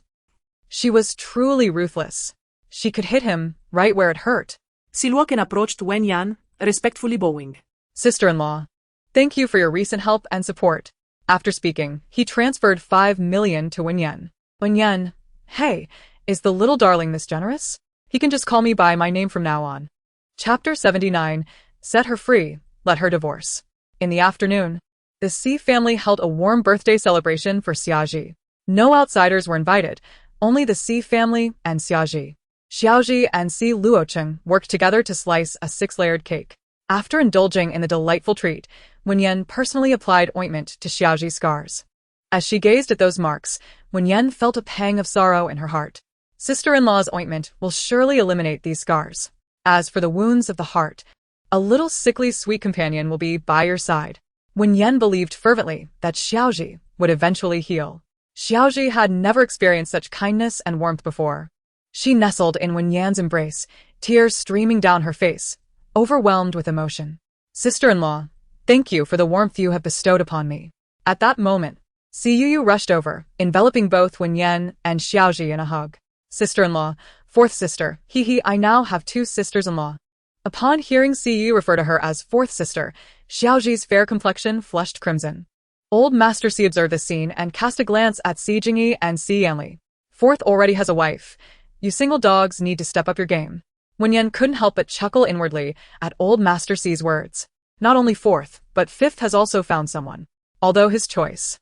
She was truly ruthless. She could hit him right where it hurt. Si Luochen approached Wen Yan, respectfully bowing. Sister-in-law, thank you for your recent help and support. After speaking, he transferred 5 million to Wen Yan. Wen Yan, hey, is the little darling this generous? He can just call me by my name from now on. Chapter 79, Set her free, let her divorce. In the afternoon, the Si family held a warm birthday celebration for Xiaji. No outsiders were invited, only the Si family and Xiaji. Xiaoji and Si Luocheng worked together to slice a 6-layered cake. After indulging in the delightful treat, Wen Yan personally applied ointment to Xiaoji's scars. As she gazed at those marks, Wen Yan felt a pang of sorrow in her heart. Sister-in-law's ointment will surely eliminate these scars. As for the wounds of the heart, a little sickly sweet companion will be by your side. Wen Yan believed fervently that Xiaoji would eventually heal. Xiaoji had never experienced such kindness and warmth before. She nestled in Wen Yan's embrace, tears streaming down her face, overwhelmed with emotion. Sister-in-law, thank you for the warmth you have bestowed upon me. At that moment, Si Yu rushed over, enveloping both Wen Yan and Xiaoji in a hug. Sister-in-law, 4th sister, I now have 2 sisters-in-law. Upon hearing Si Yu refer to her as 4th sister, Xiaoji's fair complexion flushed crimson. Old Master Si observed this scene and cast a glance at Si Jingyi and Si Yanli. 4th already has a wife. You single dogs need to step up your game. Wen Yan couldn't help but chuckle inwardly at Old Master Si's words. Not only 4th, but 5th has also found someone. Although his choice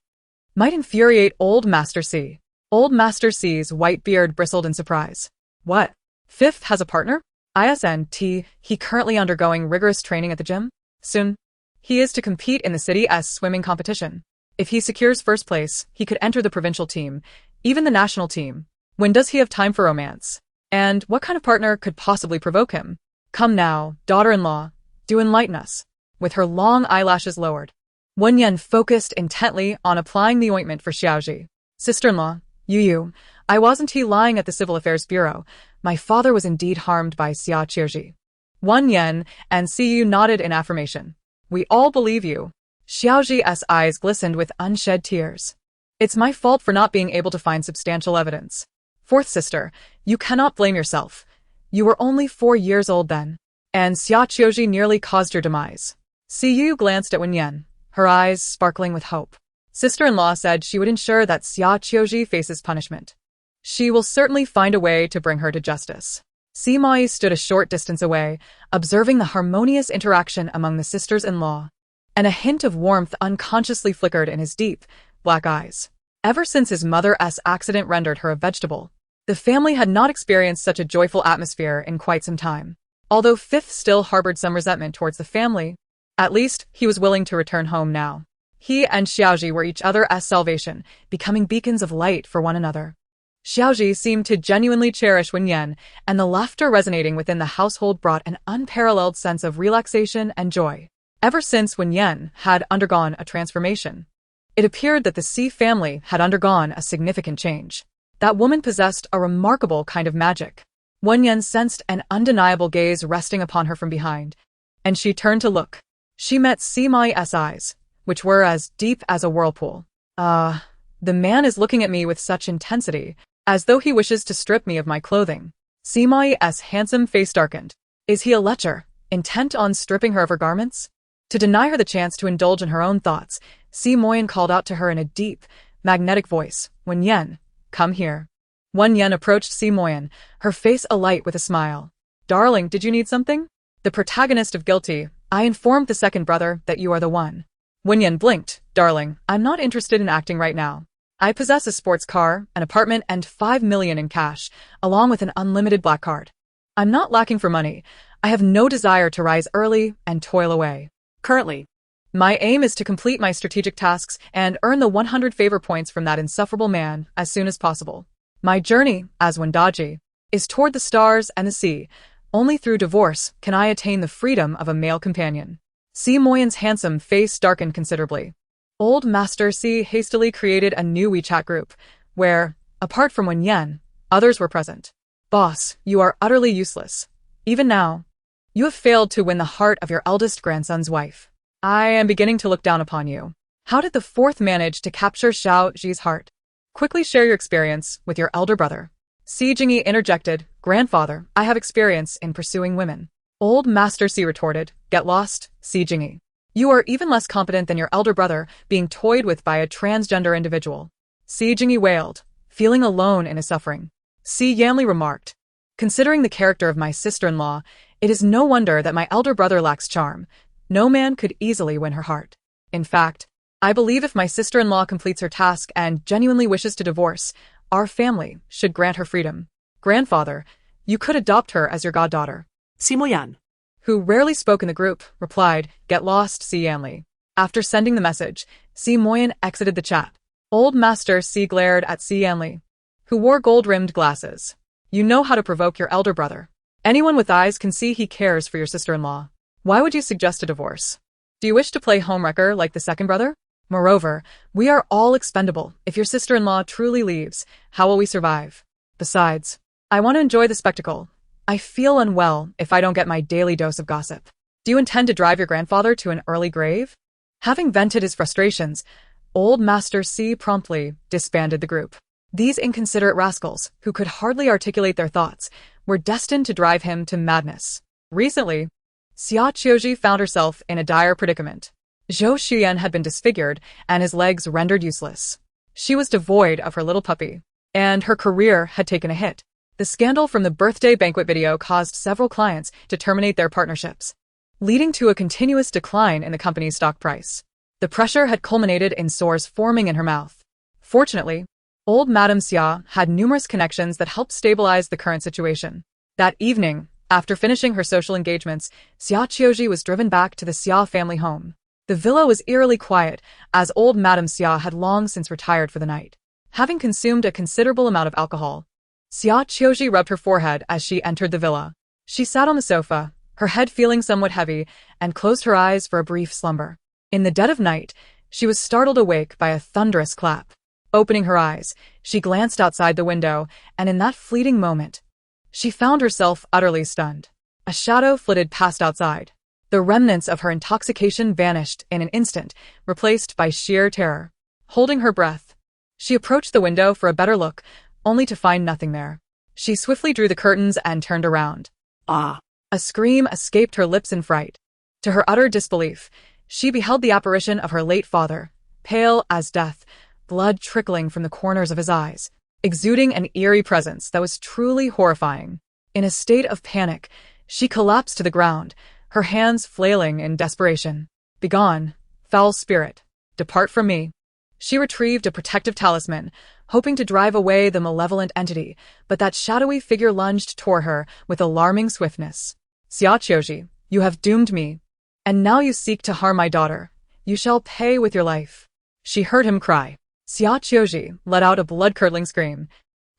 might infuriate Old Master Si. Old Master Si's white beard bristled in surprise. What? 5th has a partner? He currently undergoing rigorous training at the gym? Soon, he is to compete in the City S swimming competition. If he secures 1st place, he could enter the provincial team, even the national team. When does he have time for romance? And what kind of partner could possibly provoke him? Come now, daughter-in-law, do enlighten us. With her long eyelashes lowered, Wen Yan focused intently on applying the ointment for Xiaoji. Sister-in-law, Yu, I wasn't he lying at the Civil Affairs Bureau. My father was indeed harmed by Xia Qiuji. Wen Yan and Yu nodded in affirmation. We all believe you. Xiaoji's eyes glistened with unshed tears. It's my fault for not being able to find substantial evidence. Fourth sister, you cannot blame yourself. You were only 4 years old then. And Xia Qiuji nearly caused your demise. Yu glanced at Wen Yan, her eyes sparkling with hope. Sister-in-law said she would ensure that Xia Qiuji faces punishment. She will certainly find a way to bring her to justice. Si Moyan stood a short distance away, observing the harmonious interaction among the sisters-in-law, and a hint of warmth unconsciously flickered in his deep, black eyes. Ever since his mother's accident rendered her a vegetable, the family had not experienced such a joyful atmosphere in quite some time. Although Fifth still harbored some resentment towards the family, at least he was willing to return home now. He and Xiaoji were each other's salvation, becoming beacons of light for one another. Xiaoji seemed to genuinely cherish Wen Yan, and the laughter resonating within the household brought an unparalleled sense of relaxation and joy. Ever since Wen Yan had undergone a transformation, it appeared that the Si family had undergone a significant change. That woman possessed a remarkable kind of magic. Wen Yan sensed an undeniable gaze resting upon her from behind, and she turned to look. She met Si Moyan's eyes, which were as deep as a whirlpool. The man is looking at me with such intensity, as though he wishes to strip me of my clothing. Si Moyan's handsome face darkened. Is he a lecher, intent on stripping her of her garments? To deny her the chance to indulge in her own thoughts, Si Moyan called out to her in a deep, magnetic voice, Wen Yan, come here. Wen Yan approached Si Moyan, her face alight with a smile. Darling, did you need something? The protagonist of Guilty, I informed the second brother that you are the one. Wen Yan blinked. Darling, I'm not interested in acting right now. I possess a sports car, an apartment, and 5 million in cash, along with an unlimited black card. I'm not lacking for money. I have no desire to rise early and toil away. Currently, my aim is to complete my strategic tasks and earn the 100 favor points from that insufferable man as soon as possible. My journey, as Wendaji, is toward the stars and the sea. Only through divorce can I attain the freedom of a male companion. Si Moyan's handsome face darkened considerably. Old Master Si hastily created a new WeChat group, where, apart from Wen Yan, others were present. Boss, you are utterly useless. Even now, you have failed to win the heart of your eldest grandson's wife. I am beginning to look down upon you. How did the fourth manage to capture Xiao Ji's heart? Quickly share your experience with your elder brother. Si Jingyi interjected, Grandfather, I have experience in pursuing women. Old Master Si retorted, Get lost, Si Jingyi. You are even less competent than your elder brother, being toyed with by a transgender individual. Si Jingyi wailed, feeling alone in his suffering. Si Yanli remarked, Considering the character of my sister-in-law, it is no wonder that my elder brother lacks charm. No man could easily win her heart. In fact, I believe if my sister-in-law completes her task and genuinely wishes to divorce, our family should grant her freedom. Grandfather, you could adopt her as your goddaughter. Si Moyan, Who rarely spoke in the group, replied, Get lost, Si Yanli. After sending the message, Si Moyan exited the chat. Old Master Si glared at Si Yanli, who wore gold-rimmed glasses. You know how to provoke your elder brother. Anyone with eyes can see he cares for your sister-in-law. Why would you suggest a divorce? Do you wish to play homewrecker like the second brother? Moreover, we are all expendable. If your sister-in-law truly leaves, how will we survive? Besides, I want to enjoy the spectacle. I feel unwell if I don't get my daily dose of gossip. Do you intend to drive your grandfather to an early grave? Having vented his frustrations, Old Master Si promptly disbanded the group. These inconsiderate rascals, who could hardly articulate their thoughts, were destined to drive him to madness. Recently, Xia Qiuji found herself in a dire predicament. Zhou Xian had been disfigured and his legs rendered useless. She was devoid of her little puppy, and her career had taken a hit. The scandal from the birthday banquet video caused several clients to terminate their partnerships, leading to a continuous decline in the company's stock price. The pressure had culminated in sores forming in her mouth. Fortunately, old Madame Xia had numerous connections that helped stabilize the current situation. That evening, after finishing her social engagements, Xia Qiuji was driven back to the Xia family home. The villa was eerily quiet, as old Madame Xia had long since retired for the night. Having consumed a considerable amount of alcohol, Xia Qiuji rubbed her forehead as she entered the villa. She sat on the sofa, her head feeling somewhat heavy, and closed her eyes for a brief slumber. In the dead of night, she was startled awake by a thunderous clap. Opening her eyes, she glanced outside the window, and in that fleeting moment, she found herself utterly stunned. A shadow flitted past outside. The remnants of her intoxication vanished in an instant, replaced by sheer terror. Holding her breath, she approached the window for a better look, only to find nothing there. She swiftly drew the curtains and turned around. Ah! A scream escaped her lips in fright. To her utter disbelief, she beheld the apparition of her late father, pale as death, blood trickling from the corners of his eyes, exuding an eerie presence that was truly horrifying. In a state of panic, she collapsed to the ground, her hands flailing in desperation. "Begone, foul spirit. Depart from me." She retrieved a protective talisman, hoping to drive away the malevolent entity, but that shadowy figure lunged toward her with alarming swiftness. "Xiaoqiuji, you have doomed me. And now you seek to harm my daughter. You shall pay with your life." She heard him cry. Xiaoqiuji let out a blood-curdling scream,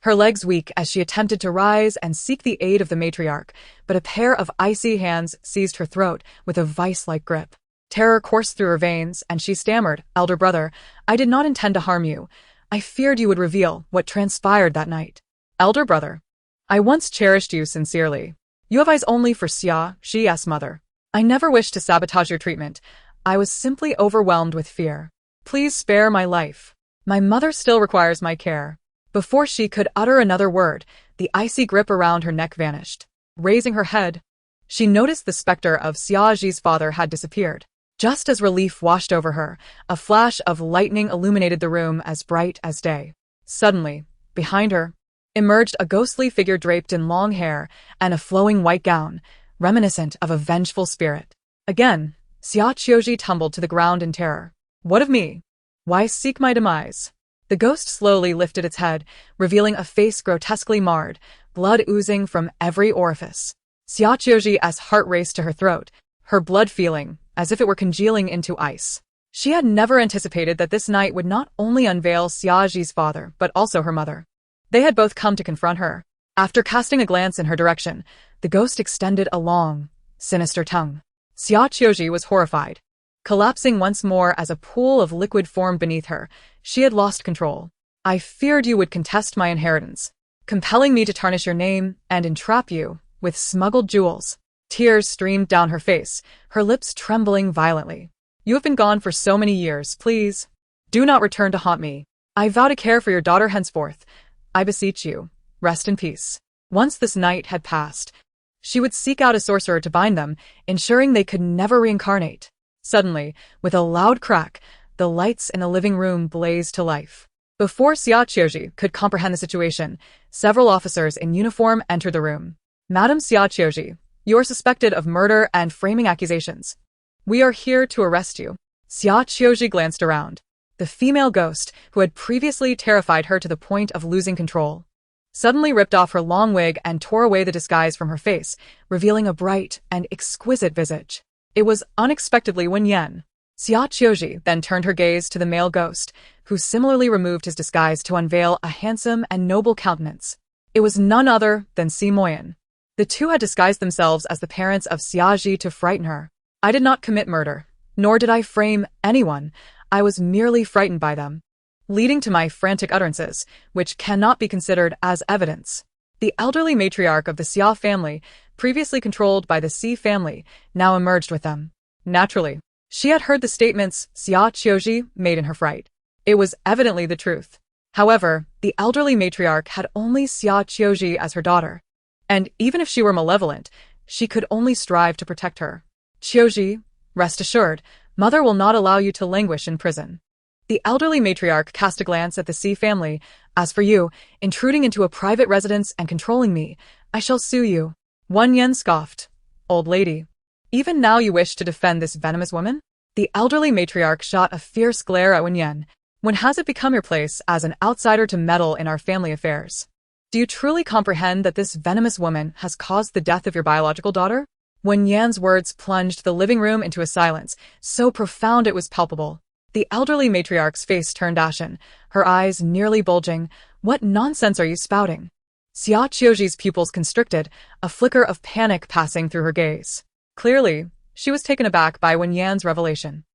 her legs weak as she attempted to rise and seek the aid of the matriarch, but a pair of icy hands seized her throat with a vice-like grip. Terror coursed through her veins, and she stammered, "Elder brother, I did not intend to harm you. I feared you would reveal what transpired that night." "Elder brother, I once cherished you sincerely. You have eyes only for Shia's mother. I never wished to sabotage your treatment. I was simply overwhelmed with fear. Please spare my life. My mother still requires my care." Before she could utter another word, the icy grip around her neck vanished. Raising her head, she noticed the specter of Xiaoji's father had disappeared. Just as relief washed over her, a flash of lightning illuminated the room as bright as day. Suddenly, behind her, emerged a ghostly figure draped in long hair and a flowing white gown, reminiscent of a vengeful spirit. Again, Xiaoqiuji tumbled to the ground in terror. "What of me? Why seek my demise?" The ghost slowly lifted its head, revealing a face grotesquely marred, blood oozing from every orifice. Xiaoqiuji's heart raced to her throat, her blood feeling as if it were congealing into ice. She had never anticipated that this night would not only unveil Xiaoji's father, but also her mother. They had both come to confront her. After casting a glance in her direction, the ghost extended a long, sinister tongue. Xiaoqiuji was horrified. Collapsing once more as a pool of liquid formed beneath her, she had lost control. "I feared you would contest my inheritance, compelling me to tarnish your name and entrap you with smuggled jewels." Tears streamed down her face, her lips trembling violently. "You have been gone for so many years. Please, do not return to haunt me. I vow to care for your daughter henceforth. I beseech you, rest in peace." Once this night had passed, she would seek out a sorcerer to bind them, ensuring they could never reincarnate. Suddenly, with a loud crack, the lights in the living room blazed to life. Before Xiaoqiuji could comprehend the situation, several officers in uniform entered the room. "Madam Xiaoqiuji, you are suspected of murder and framing accusations. We are here to arrest you." Xiaoqiuji glanced around. The female ghost, who had previously terrified her to the point of losing control, suddenly ripped off her long wig and tore away the disguise from her face, revealing a bright and exquisite visage. It was unexpectedly Wen Yan. Xiaoqiuji then turned her gaze to the male ghost, who similarly removed his disguise to unveil a handsome and noble countenance. It was none other than Si Moyan. The two had disguised themselves as the parents of Xiaoji to frighten her. "I did not commit murder, nor did I frame anyone. I was merely frightened by them," leading to my frantic utterances, which cannot be considered as evidence. The elderly matriarch of the Xia family, previously controlled by the Si family, now emerged with them. Naturally, she had heard the statements Xiaoqiuji made in her fright. It was evidently the truth. However, the elderly matriarch had only Xiaoqiuji as her daughter, and even if she were malevolent, she could only strive to protect her. "Qiuji, rest assured, mother will not allow you to languish in prison." The elderly matriarch cast a glance at the Si family. "As for you, intruding into a private residence and controlling me, I shall sue you." Wen Yan scoffed. "Old lady, even now you wish to defend this venomous woman?" The elderly matriarch shot a fierce glare at Wen Yan. "When has it become your place as an outsider to meddle in our family affairs? Do you truly comprehend that this venomous woman has caused the death of your biological daughter?" Wen Yan's words plunged the living room into a silence, so profound it was palpable. The elderly matriarch's face turned ashen, her eyes nearly bulging. "What nonsense are you spouting?" Xiaoqiuji's pupils constricted, a flicker of panic passing through her gaze. Clearly, she was taken aback by Wen Yan's revelation.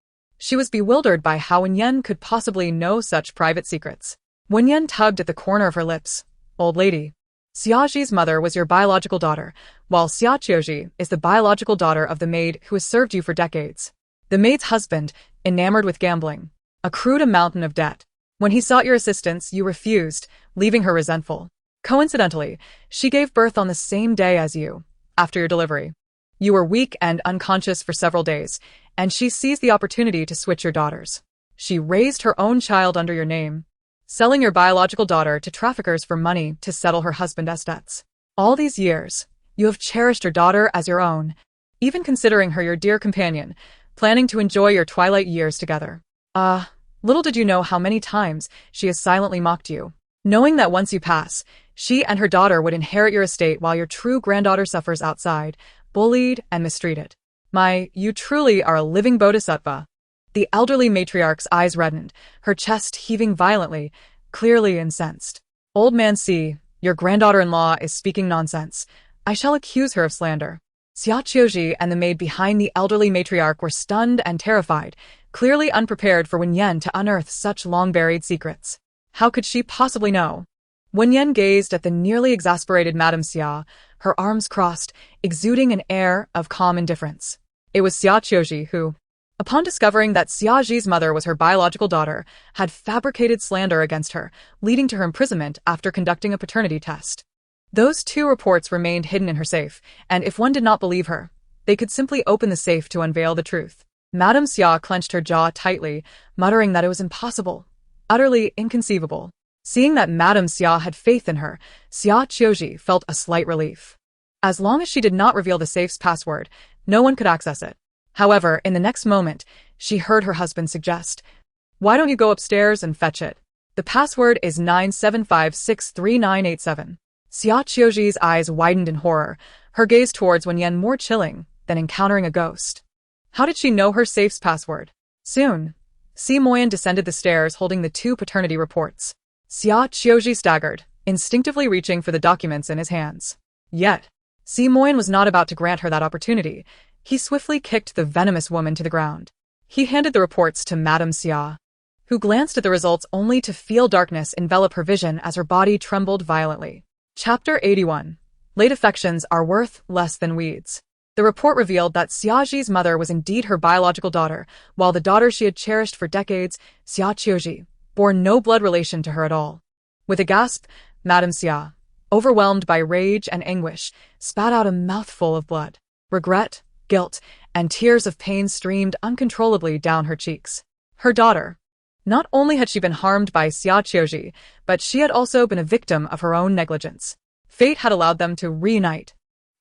She was bewildered by how Wen Yan could possibly know such private secrets. Wen Yan tugged at the corner of her lips. Old lady. Xiaoji's mother was your biological daughter, while Xiaoji is the biological daughter of the maid who has served you for decades. The maid's husband, enamored with gambling, accrued a mountain of debt. When he sought your assistance, you refused, leaving her resentful. Coincidentally, she gave birth on the same day as you, after your delivery. You were weak and unconscious for several days, and she seized the opportunity to switch your daughters. She raised her own child under your name, selling your biological daughter to traffickers for money to settle her husband's debts. All these years, you have cherished her daughter as your own, even considering her your dear companion, planning to enjoy your twilight years together. Little did you know how many times she has silently mocked you, knowing that once you pass, she and her daughter would inherit your estate while your true granddaughter suffers outside, bullied and mistreated. You truly are a living bodhisattva. The elderly matriarch's eyes reddened, her chest heaving violently, clearly incensed. Old man Si, your granddaughter-in-law is speaking nonsense. I shall accuse her of slander. Xiaoji and the maid behind the elderly matriarch were stunned and terrified, clearly unprepared for Wen Yan to unearth such long-buried secrets. How could she possibly know? Wen Yan gazed at the nearly exasperated Madame Xia, her arms crossed, exuding an air of calm indifference. It was Xiaoji who, upon discovering that Xiaoji's mother was her biological daughter, had fabricated slander against her, leading to her imprisonment after conducting a paternity test. Those 2 reports remained hidden in her safe, and if one did not believe her, they could simply open the safe to unveil the truth. Madame Xia clenched her jaw tightly, muttering that it was impossible, utterly inconceivable. Seeing that Madame Xia had faith in her, Xiaoji felt a slight relief. As long as she did not reveal the safe's password, no one could access it. However, in the next moment, she heard her husband suggest, "Why don't you go upstairs and fetch it? The password is 975633987. Xiaoji's eyes widened in horror, her gaze towards Wen Yan more chilling than encountering a ghost. How did she know her safe's password? Soon, Si Moyan descended the stairs holding the 2 paternity reports. Xiaoji staggered, instinctively reaching for the documents in his hands. Yet, Si Moyan was not about to grant her that opportunity. He swiftly kicked the venomous woman to the ground. He handed the reports to Madame Xia, who glanced at the results only to feel darkness envelop her vision as her body trembled violently. Chapter 81. Late affections are worth less than weeds. The report revealed that Xiaoji's mother was indeed her biological daughter, while the daughter she had cherished for decades, Xiaoji, bore no blood relation to her at all. With a gasp, Madame Xia, overwhelmed by rage and anguish, spat out a mouthful of blood. Regret, guilt, and tears of pain streamed uncontrollably down her cheeks. Her daughter. Not only had she been harmed by Xiaoji, but she had also been a victim of her own negligence. Fate had allowed them to reunite,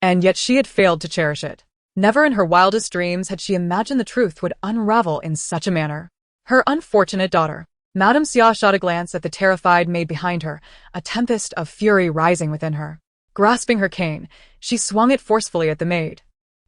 and yet she had failed to cherish it. Never in her wildest dreams had she imagined the truth would unravel in such a manner. Her unfortunate daughter. Madame Xia shot a glance at the terrified maid behind her, a tempest of fury rising within her. Grasping her cane, she swung it forcefully at the maid,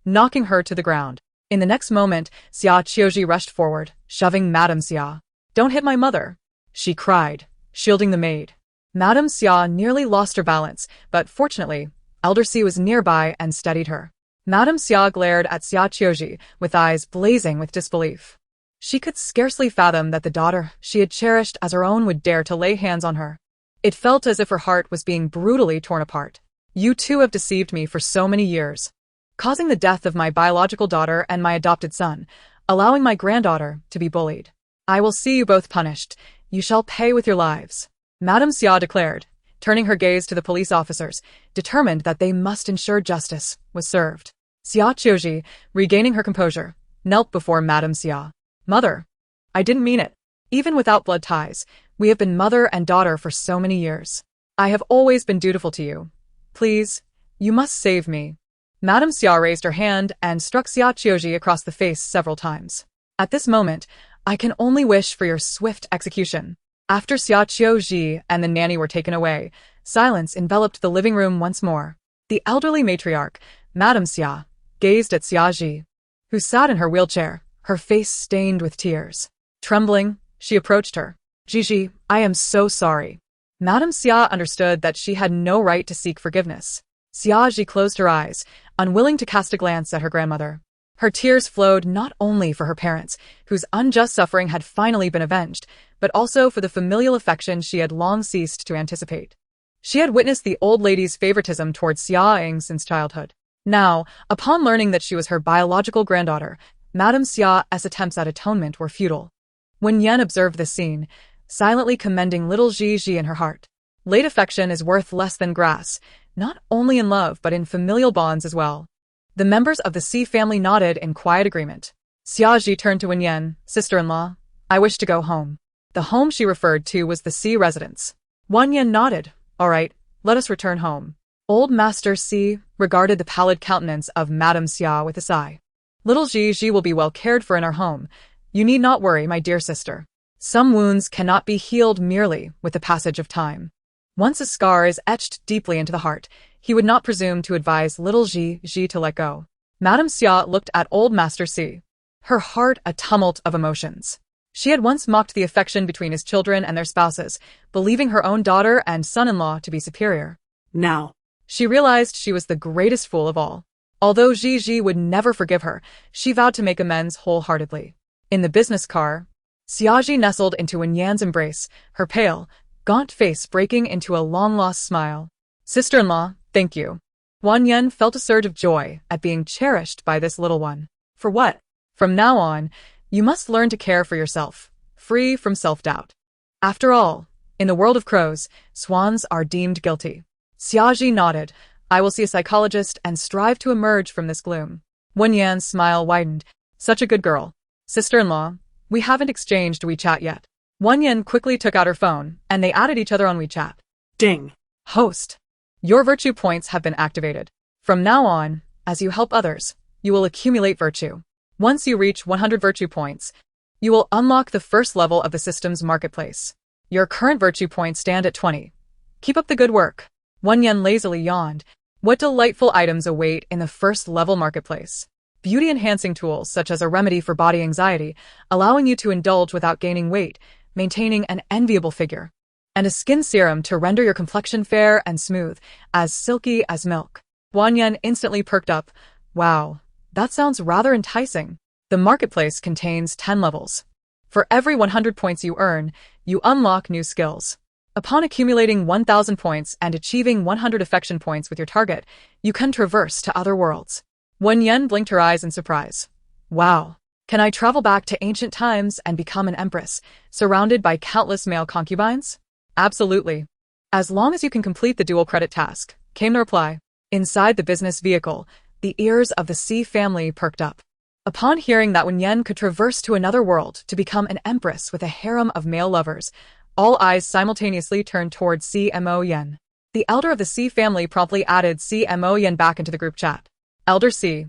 knocking her to the ground. In the next moment, Xiaoji rushed forward, shoving Madame Xia. "Don't hit my mother," she cried, shielding the maid. Madame Xia nearly lost her balance, but fortunately, Elder Si was nearby and steadied her. Madame Xia glared at Xiaoji with eyes blazing with disbelief. She could scarcely fathom that the daughter she had cherished as her own would dare to lay hands on her. It felt as if her heart was being brutally torn apart. "You two have deceived me for so many years, causing the death of my biological daughter and my adopted son, allowing my granddaughter to be bullied. I will see you both punished. You shall pay with your lives," Madame Xia declared, turning her gaze to the police officers, determined that they must ensure justice was served. Xiaoji, regaining her composure, knelt before Madame Xia. "Mother, I didn't mean it. Even without blood ties, we have been mother and daughter for so many years. I have always been dutiful to you. Please, you must save me." Madame Xia raised her hand and struck Xiaoji across the face several times. "At this moment, I can only wish for your swift execution." After Xiaoji and the nanny were taken away, silence enveloped the living room once more. The elderly matriarch, Madame Xia, gazed at Xiaoji, who sat in her wheelchair, her face stained with tears. Trembling, she approached her. "Gigi, I am so sorry." Madame Xia understood that she had no right to seek forgiveness. Xiaoji closed her eyes, unwilling to cast a glance at her grandmother. Her tears flowed not only for her parents, whose unjust suffering had finally been avenged, but also for the familial affection she had long ceased to anticipate. She had witnessed the old lady's favoritism towards Xia since childhood. Now, upon learning that she was her biological granddaughter, Madame Xia's attempts at atonement were futile. Wen Yan observed this scene, silently commending little Ji in her heart. Late affection is worth less than grass, not only in love but in familial bonds as well. The members of the Si family nodded in quiet agreement. Xia turned to Wen Yan, sister-in-law. I wish to go home. The home she referred to was the Si residence. Wen Yan nodded. All right, let us return home. Old Master Si regarded the pallid countenance of Madame Xia with a sigh. Little Ji will be well cared for in our home. You need not worry, my dear sister. Some wounds cannot be healed merely with the passage of time. Once a scar is etched deeply into the heart, he would not presume to advise little Ji to let go. Madame Xia looked at old Master Si, her heart a tumult of emotions. She had once mocked the affection between his children and their spouses, believing her own daughter and son-in-law to be superior. Now, she realized she was the greatest fool of all. Although Ji would never forgive her, she vowed to make amends wholeheartedly. In the business car, Xia nestled into Wen Yan's embrace, her pale, gaunt face breaking into a long-lost smile. Sister-in-law, thank you. Wen Yan felt a surge of joy at being cherished by this little one. For what? From now on, you must learn to care for yourself, free from self-doubt. After all, in the world of crows, swans are deemed guilty. Xia nodded. I will see a psychologist and strive to emerge from this gloom. Wen Yan's smile widened. Such a good girl. Sister-in-law, we haven't exchanged WeChat yet. Wen Yan quickly took out her phone, and they added each other on WeChat. Ding. Host. Your virtue points have been activated. From now on, as you help others, you will accumulate virtue. Once you reach 100 virtue points, you will unlock the first level of the system's marketplace. Your current virtue points stand at 20. Keep up the good work. Wen Yan lazily yawned. What delightful items await in the first level marketplace? Beauty-enhancing tools such as a remedy for body anxiety, allowing you to indulge without gaining weight, maintaining an enviable figure. And a skin serum to render your complexion fair and smooth, as silky as milk. Wen Yan instantly perked up. Wow, that sounds rather enticing. The marketplace contains 10 levels. For every 100 points you earn, you unlock new skills. Upon accumulating 1,000 points and achieving 100 affection points with your target, you can traverse to other worlds. Wen Yan blinked her eyes in surprise. Wow, can I travel back to ancient times and become an empress, surrounded by countless male concubines? Absolutely. As long as you can complete the dual credit task, came the reply. Inside the business vehicle, the ears of the Si family perked up. Upon hearing that Wen Yan could traverse to another world to become an empress with a harem of male lovers, all eyes simultaneously turned toward Si Moyan. The elder of the Si family promptly added Si Moyan back into the group chat. Elder Si,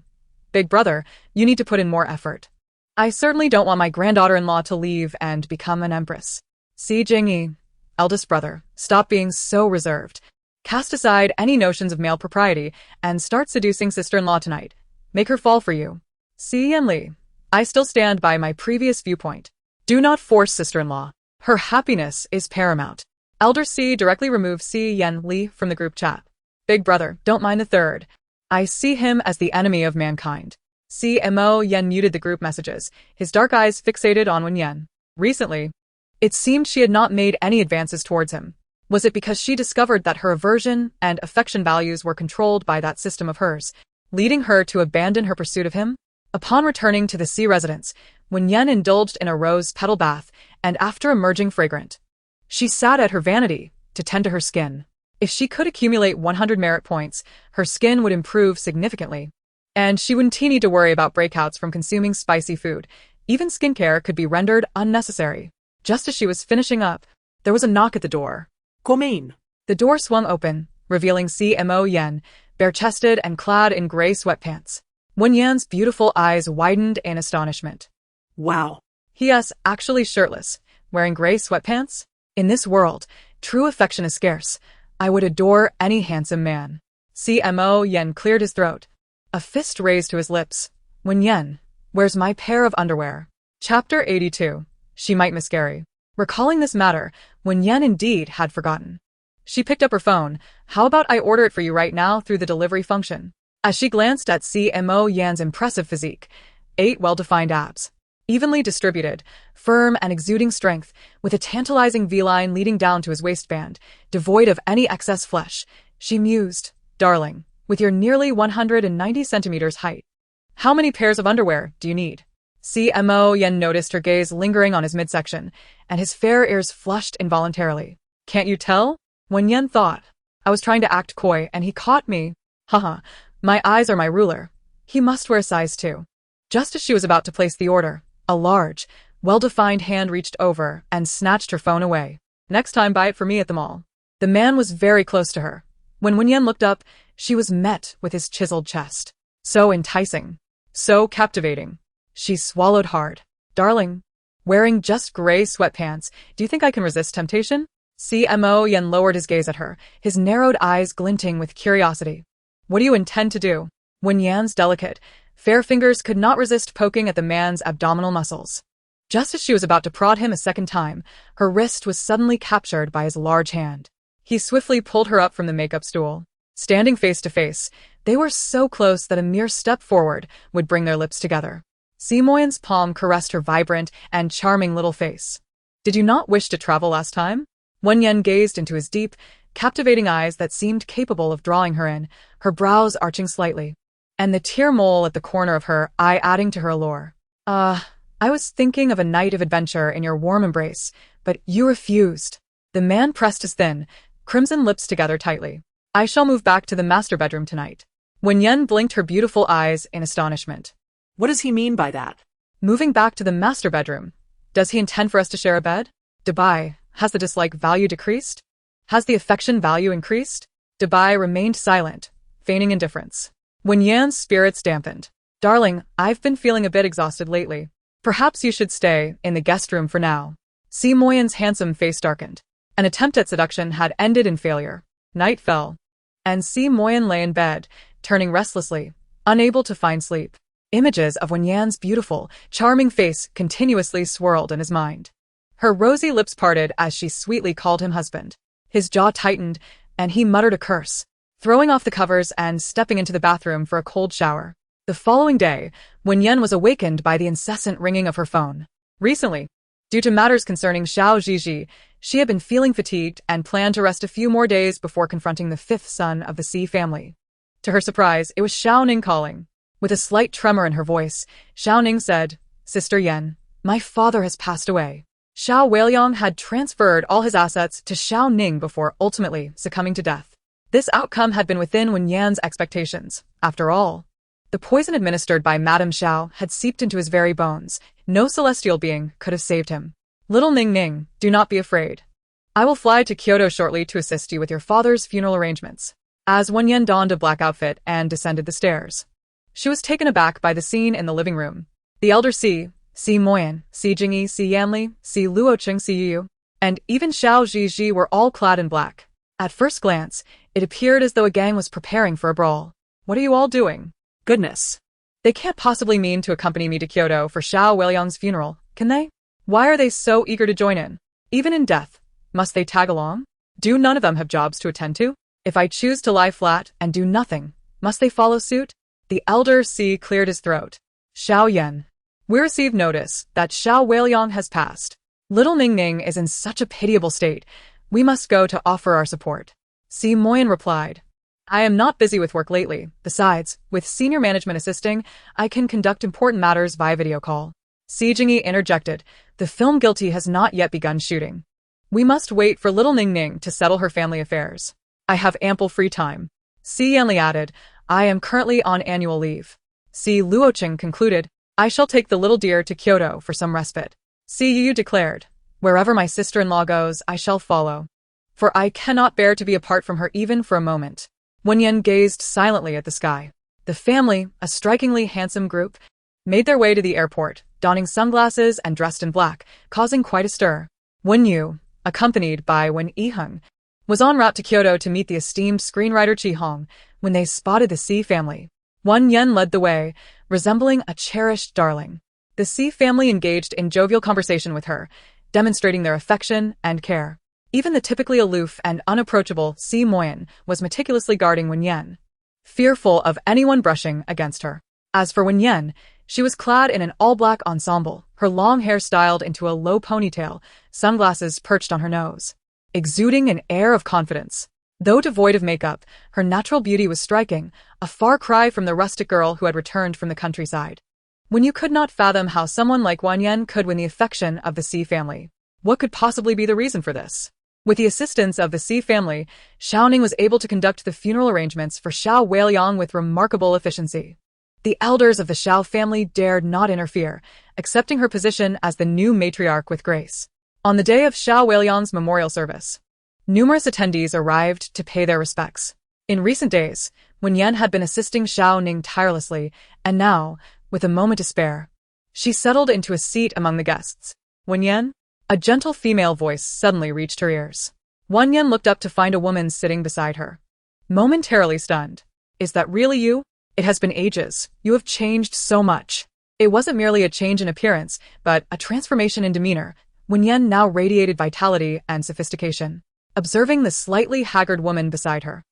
big brother, you need to put in more effort. I certainly don't want my granddaughter-in-law to leave and become an empress. Si Jingyi, eldest brother, stop being so reserved. Cast aside any notions of male propriety and start seducing sister-in-law tonight. Make her fall for you. Si Yanli, I still stand by my previous viewpoint. Do not force sister-in-law. Her happiness is paramount. Elder Si directly removed Si Yanli from the group chat. Big brother, don't mind the third. I see him as the enemy of mankind. Si Moyan muted the group messages, his dark eyes fixated on Wen Yan. Recently, it seemed she had not made any advances towards him. Was it because she discovered that her aversion and affection values were controlled by that system of hers, leading her to abandon her pursuit of him? Upon returning to the Si residence, Wen Yan indulged in a rose petal bath, and after emerging fragrant, she sat at her vanity to tend to her skin. If she could accumulate 100 merit points, her skin would improve significantly. And she wouldn't need to worry about breakouts from consuming spicy food. Even skincare could be rendered unnecessary. Just as she was finishing up, there was a knock at the door. Come in. The door swung open, revealing Si Moyan, bare-chested and clad in gray sweatpants. Wen Yan's beautiful eyes widened in astonishment. Wow. He is actually shirtless, wearing gray sweatpants? In this world, true affection is scarce. I would adore any handsome man. Si Moyan cleared his throat. A fist raised to his lips. Wen Yan, where's my pair of underwear? Chapter 82. She might miscarry. Recalling this matter, Wen Yan indeed had forgotten. She picked up her phone. How about I order it for you right now through the delivery function? As she glanced at Si Moyan's impressive physique, 8 well-defined abs, evenly distributed, firm and exuding strength, with a tantalizing V-line leading down to his waistband, devoid of any excess flesh, she mused, "Darling, with your nearly 190 centimeters height, how many pairs of underwear do you need?" Si Moyan noticed her gaze lingering on his midsection, and his fair ears flushed involuntarily. "Can't you tell?" Wen Yan thought. "I was trying to act coy, and he caught me. Haha, my eyes are my ruler. He must wear size 2. Just as she was about to place the order, a large, well-defined hand reached over and snatched her phone away. "Next time, buy it for me at the mall." The man was very close to her. When Wen Yan looked up, she was met with his chiseled chest. So enticing. So captivating. She swallowed hard. "Darling, wearing just gray sweatpants, do you think I can resist temptation?" Si Moyan lowered his gaze at her, his narrowed eyes glinting with curiosity. "What do you intend to do?" Wen Yan's delicate, fair fingers could not resist poking at the man's abdominal muscles. Just as she was about to prod him a second time, her wrist was suddenly captured by his large hand. He swiftly pulled her up from the makeup stool. Standing face to face, they were so close that a mere step forward would bring their lips together. Si Moyan's palm caressed her vibrant and charming little face. "Did you not wish to travel last time?" Wen Yan gazed into his deep, captivating eyes that seemed capable of drawing her in, her brows arching slightly, and the tear mole at the corner of her eye adding to her allure. I was thinking of a night of adventure in your warm embrace, but you refused." The man pressed his thin, crimson lips together tightly. "I shall move back to the master bedroom tonight." Wen Yan blinked her beautiful eyes in astonishment. What does he mean by that? "Moving back to the master bedroom? Does he intend for us to share a bed?" Dubai, has the dislike value decreased? Has the affection value increased? Dubai remained silent, feigning indifference. Wen Yan's spirits dampened. "Darling, I've been feeling a bit exhausted lately. Perhaps you should stay in the guest room for now." Si Moyan's handsome face darkened. An attempt at seduction had ended in failure. Night fell, and Si Moyan lay in bed, turning restlessly, unable to find sleep. Images of Wen Yan's beautiful, charming face continuously swirled in his mind. Her rosy lips parted as she sweetly called him husband. His jaw tightened, and he muttered a curse, throwing off the covers and stepping into the bathroom for a cold shower. The following day, Wen Yan was awakened by the incessant ringing of her phone. Recently, due to matters concerning Xiao Zhizhi, she had been feeling fatigued and planned to rest a few more days before confronting the 5th son of the Si family. To her surprise, it was Xiao Ning calling. With a slight tremor in her voice, Xiao Ning said, "Sister Yan, my father has passed away." Xiao Weiliang had transferred all his assets to Xiao Ning before ultimately succumbing to death. This outcome had been within Wen Yan's expectations. After all, the poison administered by Madame Xiao had seeped into his very bones. No celestial being could have saved him. "Little Ning Ning, do not be afraid. I will fly to Kyoto shortly to assist you with your father's funeral arrangements." As Wen Yan donned a black outfit and descended the stairs, she was taken aback by the scene in the living room. The elder Si Moyan, Si Jingyi, Si Yanli, Si Luocheng, Si Yu, and even Xiao Zhizhi were all clad in black. At first glance, it appeared as though a gang was preparing for a brawl. "What are you all doing?" Goodness. "They can't possibly mean to accompany me to Kyoto for Xiao Weiliang's funeral, can they? Why are they so eager to join in? Even in death, must they tag along? Do none of them have jobs to attend to? If I choose to lie flat and do nothing, must they follow suit?" The elder Si cleared his throat. "Xiao Yan, we received notice that Xiao Weiliang has passed. Little Ning Ning is in such a pitiable state. We must go to offer our support." Si Moyan replied, "I am not busy with work lately. Besides, with senior management assisting, I can conduct important matters via video call." Si Jingyi interjected, "The film guilty has not yet begun shooting. We must wait for little Ning Ning to settle her family affairs. I have ample free time." Si Yanli added, "I am currently on annual leave." Si Luocheng concluded, "I shall take the little dear to Kyoto for some respite." Si Yu declared, "Wherever my sister-in-law goes, I shall follow, for I cannot bear to be apart from her even for a moment." Wen Yan gazed silently at the sky. The family, a strikingly handsome group, made their way to the airport, donning sunglasses and dressed in black, causing quite a stir. Wen Yu, accompanied by Wen Yiheng, was en route to Kyoto to meet the esteemed screenwriter Chi Hong when they spotted the Si family. Wen Yan led the way, resembling a cherished darling. The Si family engaged in jovial conversation with her, demonstrating their affection and care. Even the typically aloof and unapproachable Si Moyan was meticulously guarding Wen Yan. fearful of anyone brushing against her. As for Wen Yan, she was clad in an all-black ensemble, her long hair styled into a low ponytail, sunglasses perched on her nose, exuding an air of confidence. Though devoid of makeup, her natural beauty was striking, a far cry from the rustic girl who had returned from the countryside. When you could not fathom how someone like Wen Yan could win the affection of the Si family, what could possibly be the reason for this? With the assistance of the Si family, Xiaoning was able to conduct the funeral arrangements for Xiao Weiliang with remarkable efficiency. The elders of the Xiao family dared not interfere, accepting her position as the new matriarch with grace. On the day of Xiao Weiliang's memorial service, numerous attendees arrived to pay their respects. In recent days, Wen Yan had been assisting Xiaoning tirelessly, and now, with a moment to spare, she settled into a seat among the guests. Wen Yan? A gentle female voice suddenly reached her ears. Wen Yan looked up to find a woman sitting beside her. Momentarily stunned. Is that really you? It has been ages. You have changed so much. It wasn't merely a change in appearance, but a transformation in demeanor. Wen Yan now radiated vitality and sophistication. Observing the slightly haggard woman beside her,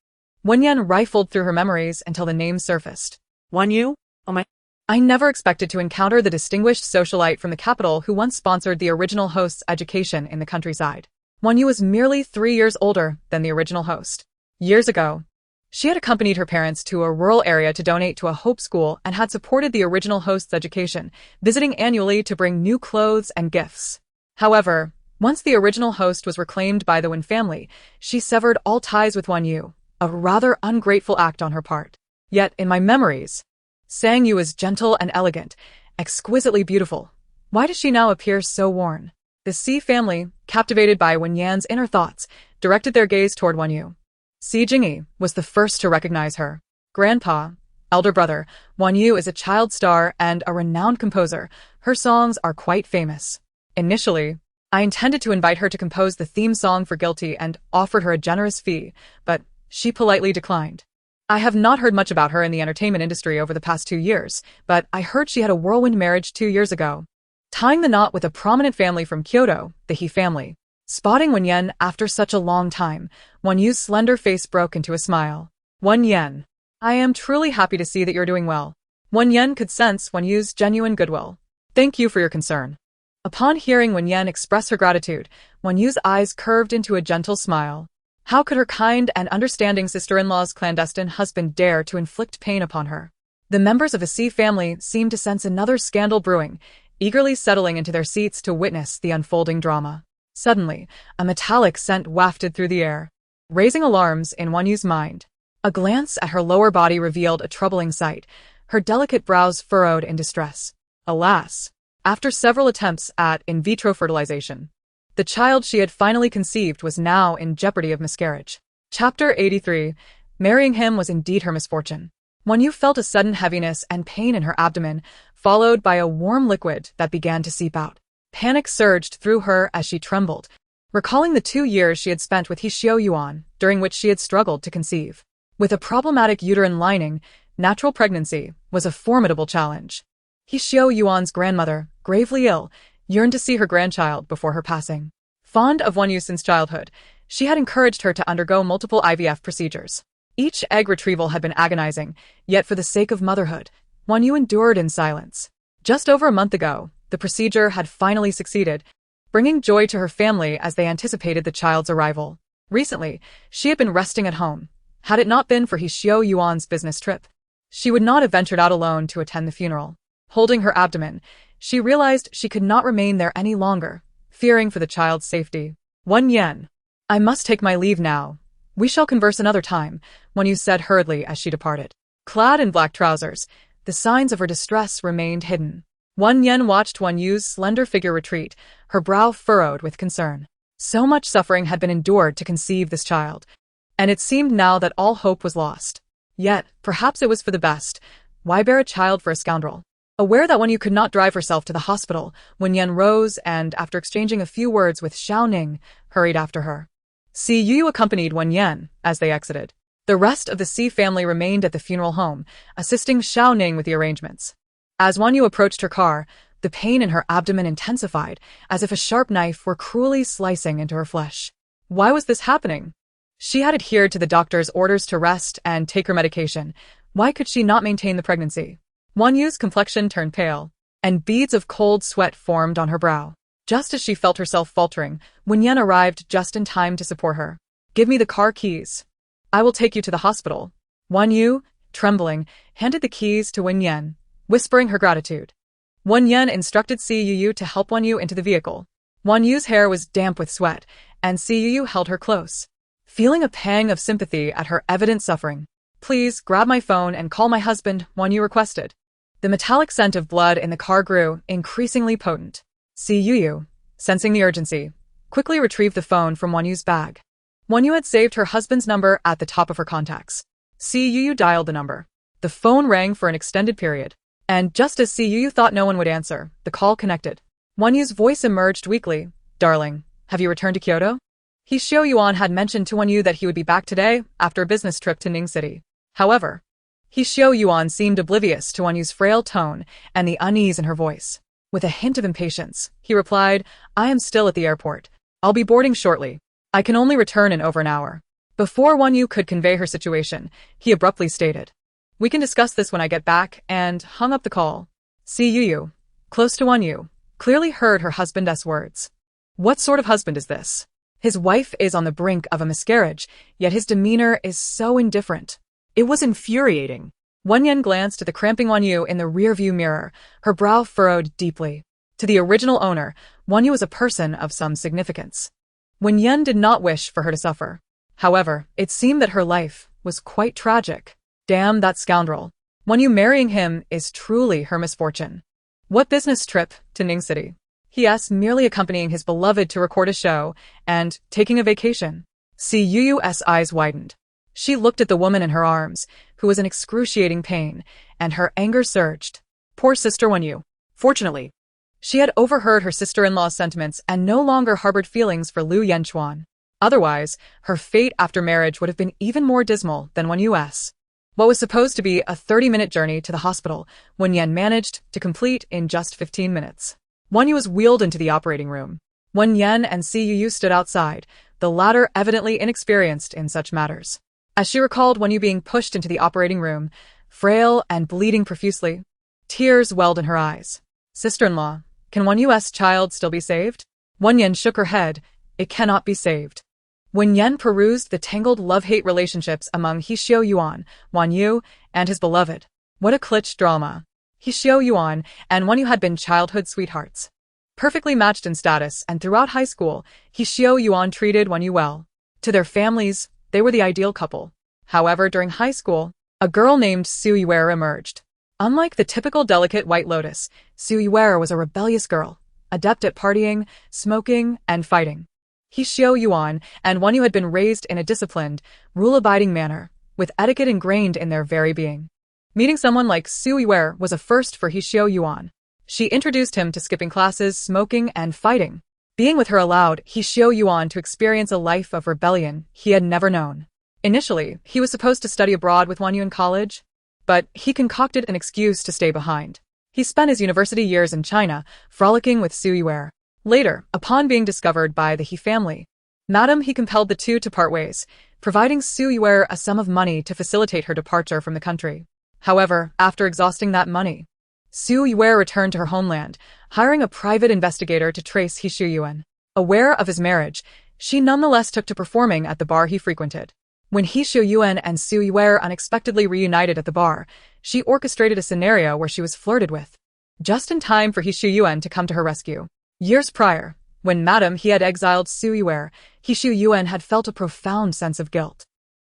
Wen Yan rifled through her memories until the name surfaced. Wan Yu? Oh my... I never expected to encounter the distinguished socialite from the capital who once sponsored the original host's education in the countryside. Wen Yu was merely 3 years older than the original host. Years ago, she had accompanied her parents to a rural area to donate to a hope school and had supported the original host's education, visiting annually to bring new clothes and gifts. However, once the original host was reclaimed by the Wen family, she severed all ties with Wen Yu, a rather ungrateful act on her part. Yet, in my memories, Sang Yu is gentle and elegant, exquisitely beautiful. Why does she now appear so worn? The Si family, captivated by Wen Yan's inner thoughts, directed their gaze toward Wen Yu. Si Jingyi was the first to recognize her. Grandpa, elder brother, Wen Yu is a child star and a renowned composer. Her songs are quite famous. Initially, I intended to invite her to compose the theme song for Guilty and offered her a generous fee, but she politely declined. I have not heard much about her in the entertainment industry over the past 2 years, but I heard she had a whirlwind marriage 2 years ago, tying the knot with a prominent family from Kyoto, the He family. Spotting Wen Yan after such a long time, Wen Yu's slender face broke into a smile. Wen Yan, I am truly happy to see that you're doing well. Wen Yan could sense Wen Yu's genuine goodwill. Thank you for your concern. Upon hearing Wen Yan express her gratitude, Wen Yu's eyes curved into a gentle smile. How could her kind and understanding sister-in-law's clandestine husband dare to inflict pain upon her? The members of the Si family seemed to sense another scandal brewing, eagerly settling into their seats to witness the unfolding drama. Suddenly, a metallic scent wafted through the air, raising alarms in Wen Yu's mind. A glance at her lower body revealed a troubling sight, her delicate brows furrowed in distress. Alas! After several attempts at in vitro fertilization, the child she had finally conceived was now in jeopardy of miscarriage. Chapter 83. Marrying him was indeed her misfortune. Wen Yu felt a sudden heaviness and pain in her abdomen, followed by a warm liquid that began to seep out. Panic surged through her as she trembled, recalling the 2 years she had spent with He Yuan, during which she had struggled to conceive. With a problematic uterine lining, natural pregnancy was a formidable challenge. He Yuan's grandmother, gravely ill, yearned to see her grandchild before her passing. Fond of Wen Yu since childhood, she had encouraged her to undergo multiple IVF procedures. Each egg retrieval had been agonizing, yet for the sake of motherhood, Wen Yu endured in silence. Just over a month ago, the procedure had finally succeeded, bringing joy to her family as they anticipated the child's arrival. Recently, she had been resting at home. Had it not been for He Yuan's business trip, she would not have ventured out alone to attend the funeral. Holding her abdomen, she realized she could not remain there any longer, fearing for the child's safety. Wen Yan, I must take my leave now. We shall converse another time, Wen Yu said hurriedly as she departed. Clad in black trousers, the signs of her distress remained hidden. Wen Yan watched Wen Yu's slender figure retreat, her brow furrowed with concern. So much suffering had been endured to conceive this child, and it seemed now that all hope was lost. Yet, perhaps it was for the best. Why bear a child for a scoundrel? Aware that Wen Yu could not drive herself to the hospital, Wen Yan rose and, after exchanging a few words with Xiaoning, hurried after her. Si Yu accompanied Wen Yan as they exited. The rest of the Si family remained at the funeral home, assisting Xiaoning with the arrangements. As Wen Yu approached her car, the pain in her abdomen intensified, as if a sharp knife were cruelly slicing into her flesh. Why was this happening? She had adhered to the doctor's orders to rest and take her medication. Why could she not maintain the pregnancy? Wen Yu's complexion turned pale, and beads of cold sweat formed on her brow. Just as she felt herself faltering, Wen Yan arrived just in time to support her. "Give me the car keys. I will take you to the hospital." Wen Yu, trembling, handed the keys to Wen Yan, whispering her gratitude. Wen Yan instructed Si Yu to help Wen Yu into the vehicle. Wen Yu's hair was damp with sweat, and Si Yu held her close, feeling a pang of sympathy at her evident suffering. "Please grab my phone and call my husband," Wen Yu requested. The metallic scent of blood in the car grew, increasingly potent. Si Yu, sensing the urgency, quickly retrieved the phone from Wen Yu's bag. Wen Yu had saved her husband's number at the top of her contacts. Si Yu dialed the number. The phone rang for an extended period, and just as Si Yu thought no one would answer, the call connected. Wen Yu's voice emerged weakly. "Darling, have you returned to Kyoto?" Shia Yuan had mentioned to Wen Yu that he would be back today after a business trip to Ning City. However, Shia Yuan seemed oblivious to Wen Yu's frail tone and the unease in her voice. With a hint of impatience, he replied, "I am still at the airport. I'll be boarding shortly. I can only return in over an hour." Before Wen Yu could convey her situation, he abruptly stated, "We can discuss this when I get back," and hung up the call. Si Yu, close to Wen Yu, clearly heard her husband's words. What sort of husband is this? His wife is on the brink of a miscarriage, yet his demeanor is so indifferent. It was infuriating. Wen Yan glanced at the cramping Wen Yu in the rearview mirror, her brow furrowed deeply. To the original owner, Wen Yu was a person of some significance. Wen Yan did not wish for her to suffer. However, it seemed that her life was quite tragic. Damn that scoundrel. Wen Yu marrying him is truly her misfortune. "What business trip to Ning City?" he asked, merely accompanying his beloved to record a show and taking a vacation. Si Yu's eyes widened. She looked at the woman in her arms, who was in excruciating pain, and her anger surged. Poor sister Wen Yu. Fortunately, she had overheard her sister-in-law's sentiments and no longer harbored feelings for Lu Yanchuan. Otherwise, her fate after marriage would have been even more dismal than Wen Yu's. What was supposed to be a 30-minute journey to the hospital, Wen Yan managed to complete in just 15 minutes. Wen Yu was wheeled into the operating room. Wen Yan and Si Yu stood outside, the latter evidently inexperienced in such matters. As she recalled Wen Yu being pushed into the operating room, frail and bleeding profusely, tears welled in her eyes. "Sister-in-law, can Wen Yu's child still be saved?" Wen Yan shook her head. "It cannot be saved." Wen Yan perused the tangled love-hate relationships among Shia Yuan, Wen Yu, and his beloved. What a cliché drama. Shia Yuan and Wen Yu had been childhood sweethearts. Perfectly matched in status, and throughout high school, Shia Yuan treated Wen Yu well. To their families, they were the ideal couple. However, during high school, a girl named Si Yu emerged. Unlike the typical delicate white lotus, Si Yu was a rebellious girl, adept at partying, smoking, and fighting. Shia Yuan and Wen Yu had been raised in a disciplined, rule-abiding manner, with etiquette ingrained in their very being. Meeting someone like Si Yu was a first for Shia Yuan. She introduced him to skipping classes, smoking, and fighting. Being with her allowed Shia Yuan to experience a life of rebellion he had never known. Initially, he was supposed to study abroad with Wen Yu in college, but he concocted an excuse to stay behind. He spent his university years in China, frolicking with Si Yu. Later, upon being discovered by the He family, he compelled the two to part ways, providing Si Yu a sum of money to facilitate her departure from the country. However, after exhausting that money, Si Yu returned to her homeland, hiring a private investigator to trace Shia Yuan. Aware of his marriage, she nonetheless took to performing at the bar he frequented. When Shia Yuan and Si Yu unexpectedly reunited at the bar, she orchestrated a scenario where she was flirted with, just in time for Shia Yuan to come to her rescue. Years prior, when he had exiled Si Yu, Shia Yuan had felt a profound sense of guilt.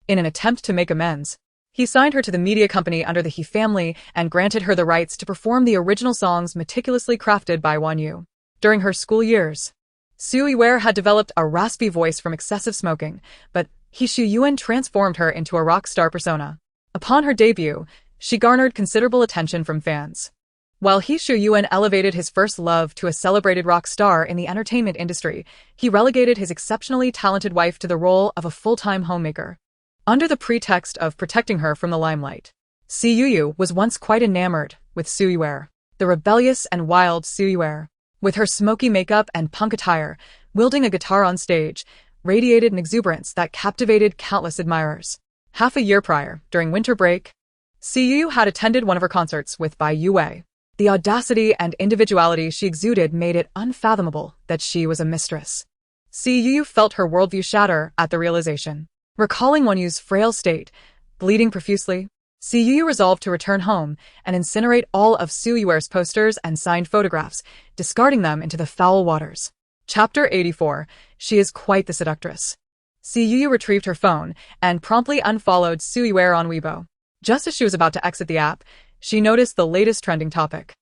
In an attempt to make amends, he signed her to the media company under the He family and granted her the rights to perform the original songs meticulously crafted by Wen Yu. During her school years, Si Yu had developed a raspy voice from excessive smoking, but Shia Yuan transformed her into a rock star persona. Upon her debut, she garnered considerable attention from fans. While Shia Yuan elevated his first love to a celebrated rock star in the entertainment industry, he relegated his exceptionally talented wife to the role of a full-time homemaker. Under the pretext of protecting her from the limelight, Si Yu was once quite enamored with Si Yu, the rebellious and wild Si Yu. With her smoky makeup and punk attire, wielding a guitar on stage, radiated an exuberance that captivated countless admirers. Half a year prior, during winter break, Si Yu had attended one of her concerts with Bai Yue. The audacity and individuality she exuded made it unfathomable that she was a mistress. Si Yu felt her worldview shatter at the realization. Recalling Wen Yu's frail state, bleeding profusely, Si Yu resolved to return home and incinerate all of Su Yuer's posters and signed photographs, discarding them into the foul waters. Chapter 84. She is quite the seductress. Si Yu retrieved her phone and promptly unfollowed Su Yuer on Weibo. Just as she was about to exit the app, she noticed the latest trending topic.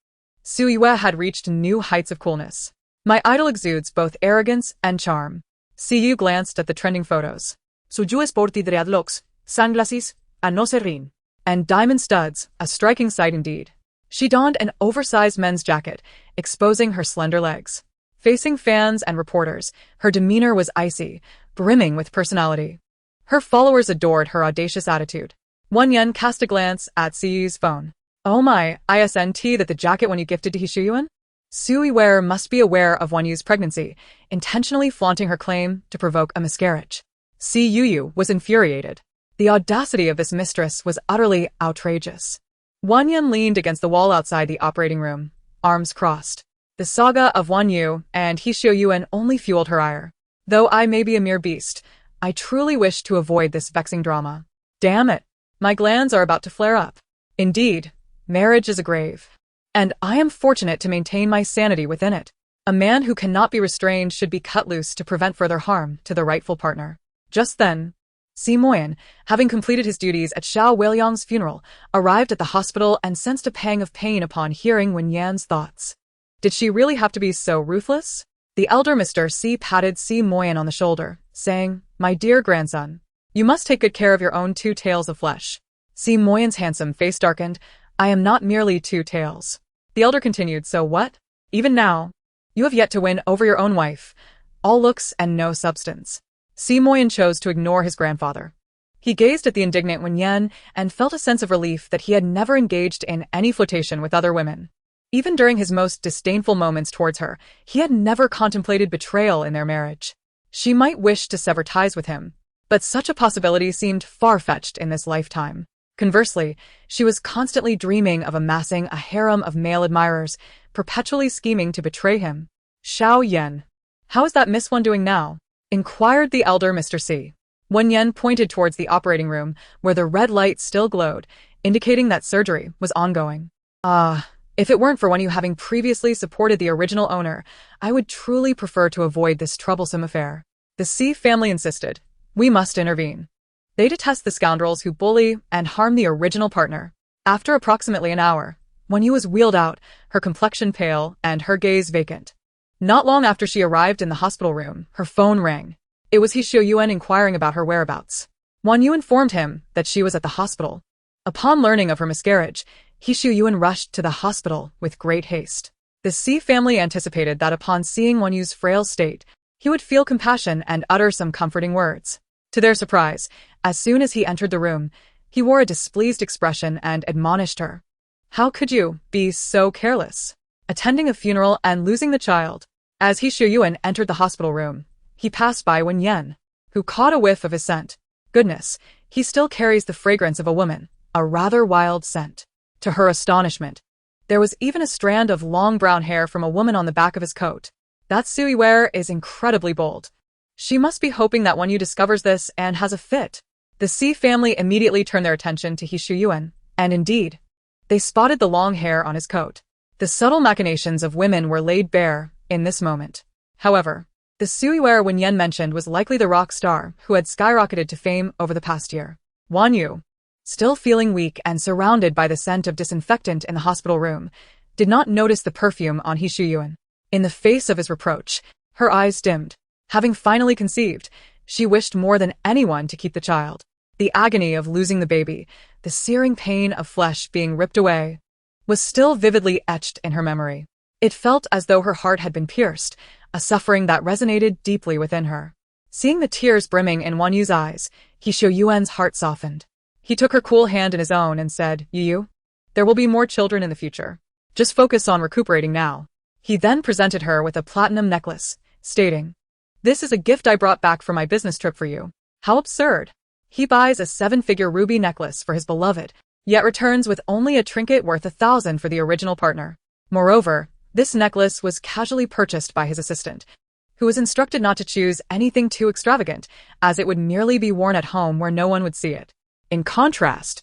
Su Yue had reached new heights of coolness. My idol exudes both arrogance and charm. Si Yu glanced at the trending photos. Su Yu es porti dreadlocks, sunglasses, and no se rin. And diamond studs, a striking sight indeed. She donned an oversized men's jacket, exposing her slender legs. Facing fans and reporters, her demeanor was icy, brimming with personality. Her followers adored her audacious attitude. Wen Yan cast a glance at Si Yu's phone. Oh my, isn't that the jacket Wen Yu gifted to Hishuyuan? Su Yuer must be aware of Wen Yu's pregnancy, intentionally flaunting her claim to provoke a miscarriage. Si Yu was infuriated. The audacity of this mistress was utterly outrageous. Wen Yan leaned against the wall outside the operating room, arms crossed. The saga of Wen Yu and Hishuyuan only fueled her ire. Though I may be a mere beast, I truly wish to avoid this vexing drama. Damn it! My glands are about to flare up. Indeed, marriage is a grave. And I am fortunate to maintain my sanity within it. A man who cannot be restrained should be cut loose to prevent further harm to the rightful partner. Just then, Si Moyan, having completed his duties at Xiao Weiliang's funeral, arrived at the hospital and sensed a pang of pain upon hearing Wen Yan's thoughts. Did she really have to be so ruthless? The elder Mr. Si patted Si Moyan on the shoulder, saying, My dear grandson, you must take good care of your own two tails of flesh. Si Moyan's handsome face darkened. I am not merely two tails. The elder continued, So what? Even now, you have yet to win over your own wife. All looks and no substance. Si Moyan chose to ignore his grandfather. He gazed at the indignant Wen Yan and felt a sense of relief that he had never engaged in any flirtation with other women. Even during his most disdainful moments towards her, he had never contemplated betrayal in their marriage. She might wish to sever ties with him, but such a possibility seemed far-fetched in this lifetime. Conversely, she was constantly dreaming of amassing a harem of male admirers, perpetually scheming to betray him. Xiao Yan. How is that Miss Wen doing now? Inquired the elder Mr. Si. Wen Yan pointed towards the operating room, where the red light still glowed, indicating that surgery was ongoing. If it weren't for Wen Yu having previously supported the original owner, I would truly prefer to avoid this troublesome affair. The Si family insisted. We must intervene. They detest the scoundrels who bully and harm the original partner. After approximately an hour, Wen Yu was wheeled out, her complexion pale and her gaze vacant. Not long after she arrived in the hospital room, her phone rang. It was Hishuyuan inquiring about her whereabouts. Wen Yu informed him that she was at the hospital. Upon learning of her miscarriage, Hishuyuan rushed to the hospital with great haste. The Si family anticipated that upon seeing Wen Yu's frail state, he would feel compassion and utter some comforting words. To their surprise, as soon as he entered the room, he wore a displeased expression and admonished her. How could you be so careless? Attending a funeral and losing the child. As Hishuyuan entered the hospital room, he passed by Wen Yan, who caught a whiff of his scent. Goodness, he still carries the fragrance of a woman, a rather wild scent. To her astonishment, there was even a strand of long brown hair from a woman on the back of his coat. That Su Yuer is incredibly bold. She must be hoping that Wen Yu discovers this and has a fit. The Si family immediately turned their attention to Hishuyuan, and indeed, they spotted the long hair on his coat. The subtle machinations of women were laid bare in this moment. However, the Su Yuer Wen Yan mentioned was likely the rock star who had skyrocketed to fame over the past year. Wen Yu, still feeling weak and surrounded by the scent of disinfectant in the hospital room, did not notice the perfume on Hishuyuan. In the face of his reproach, her eyes dimmed. Having finally conceived, she wished more than anyone to keep the child. The agony of losing the baby, the searing pain of flesh being ripped away, was still vividly etched in her memory. It felt as though her heart had been pierced, a suffering that resonated deeply within her. Seeing the tears brimming in Wen Yu's eyes, Hishuyuan's heart softened. He took her cool hand in his own and said, Yu, there will be more children in the future. Just focus on recuperating now. He then presented her with a platinum necklace, stating, This is a gift I brought back from my business trip for you. How absurd. He buys a 7-figure ruby necklace for his beloved, yet returns with only a trinket worth 1,000 for the original partner. Moreover, this necklace was casually purchased by his assistant, who was instructed not to choose anything too extravagant, as it would merely be worn at home where no one would see it. In contrast,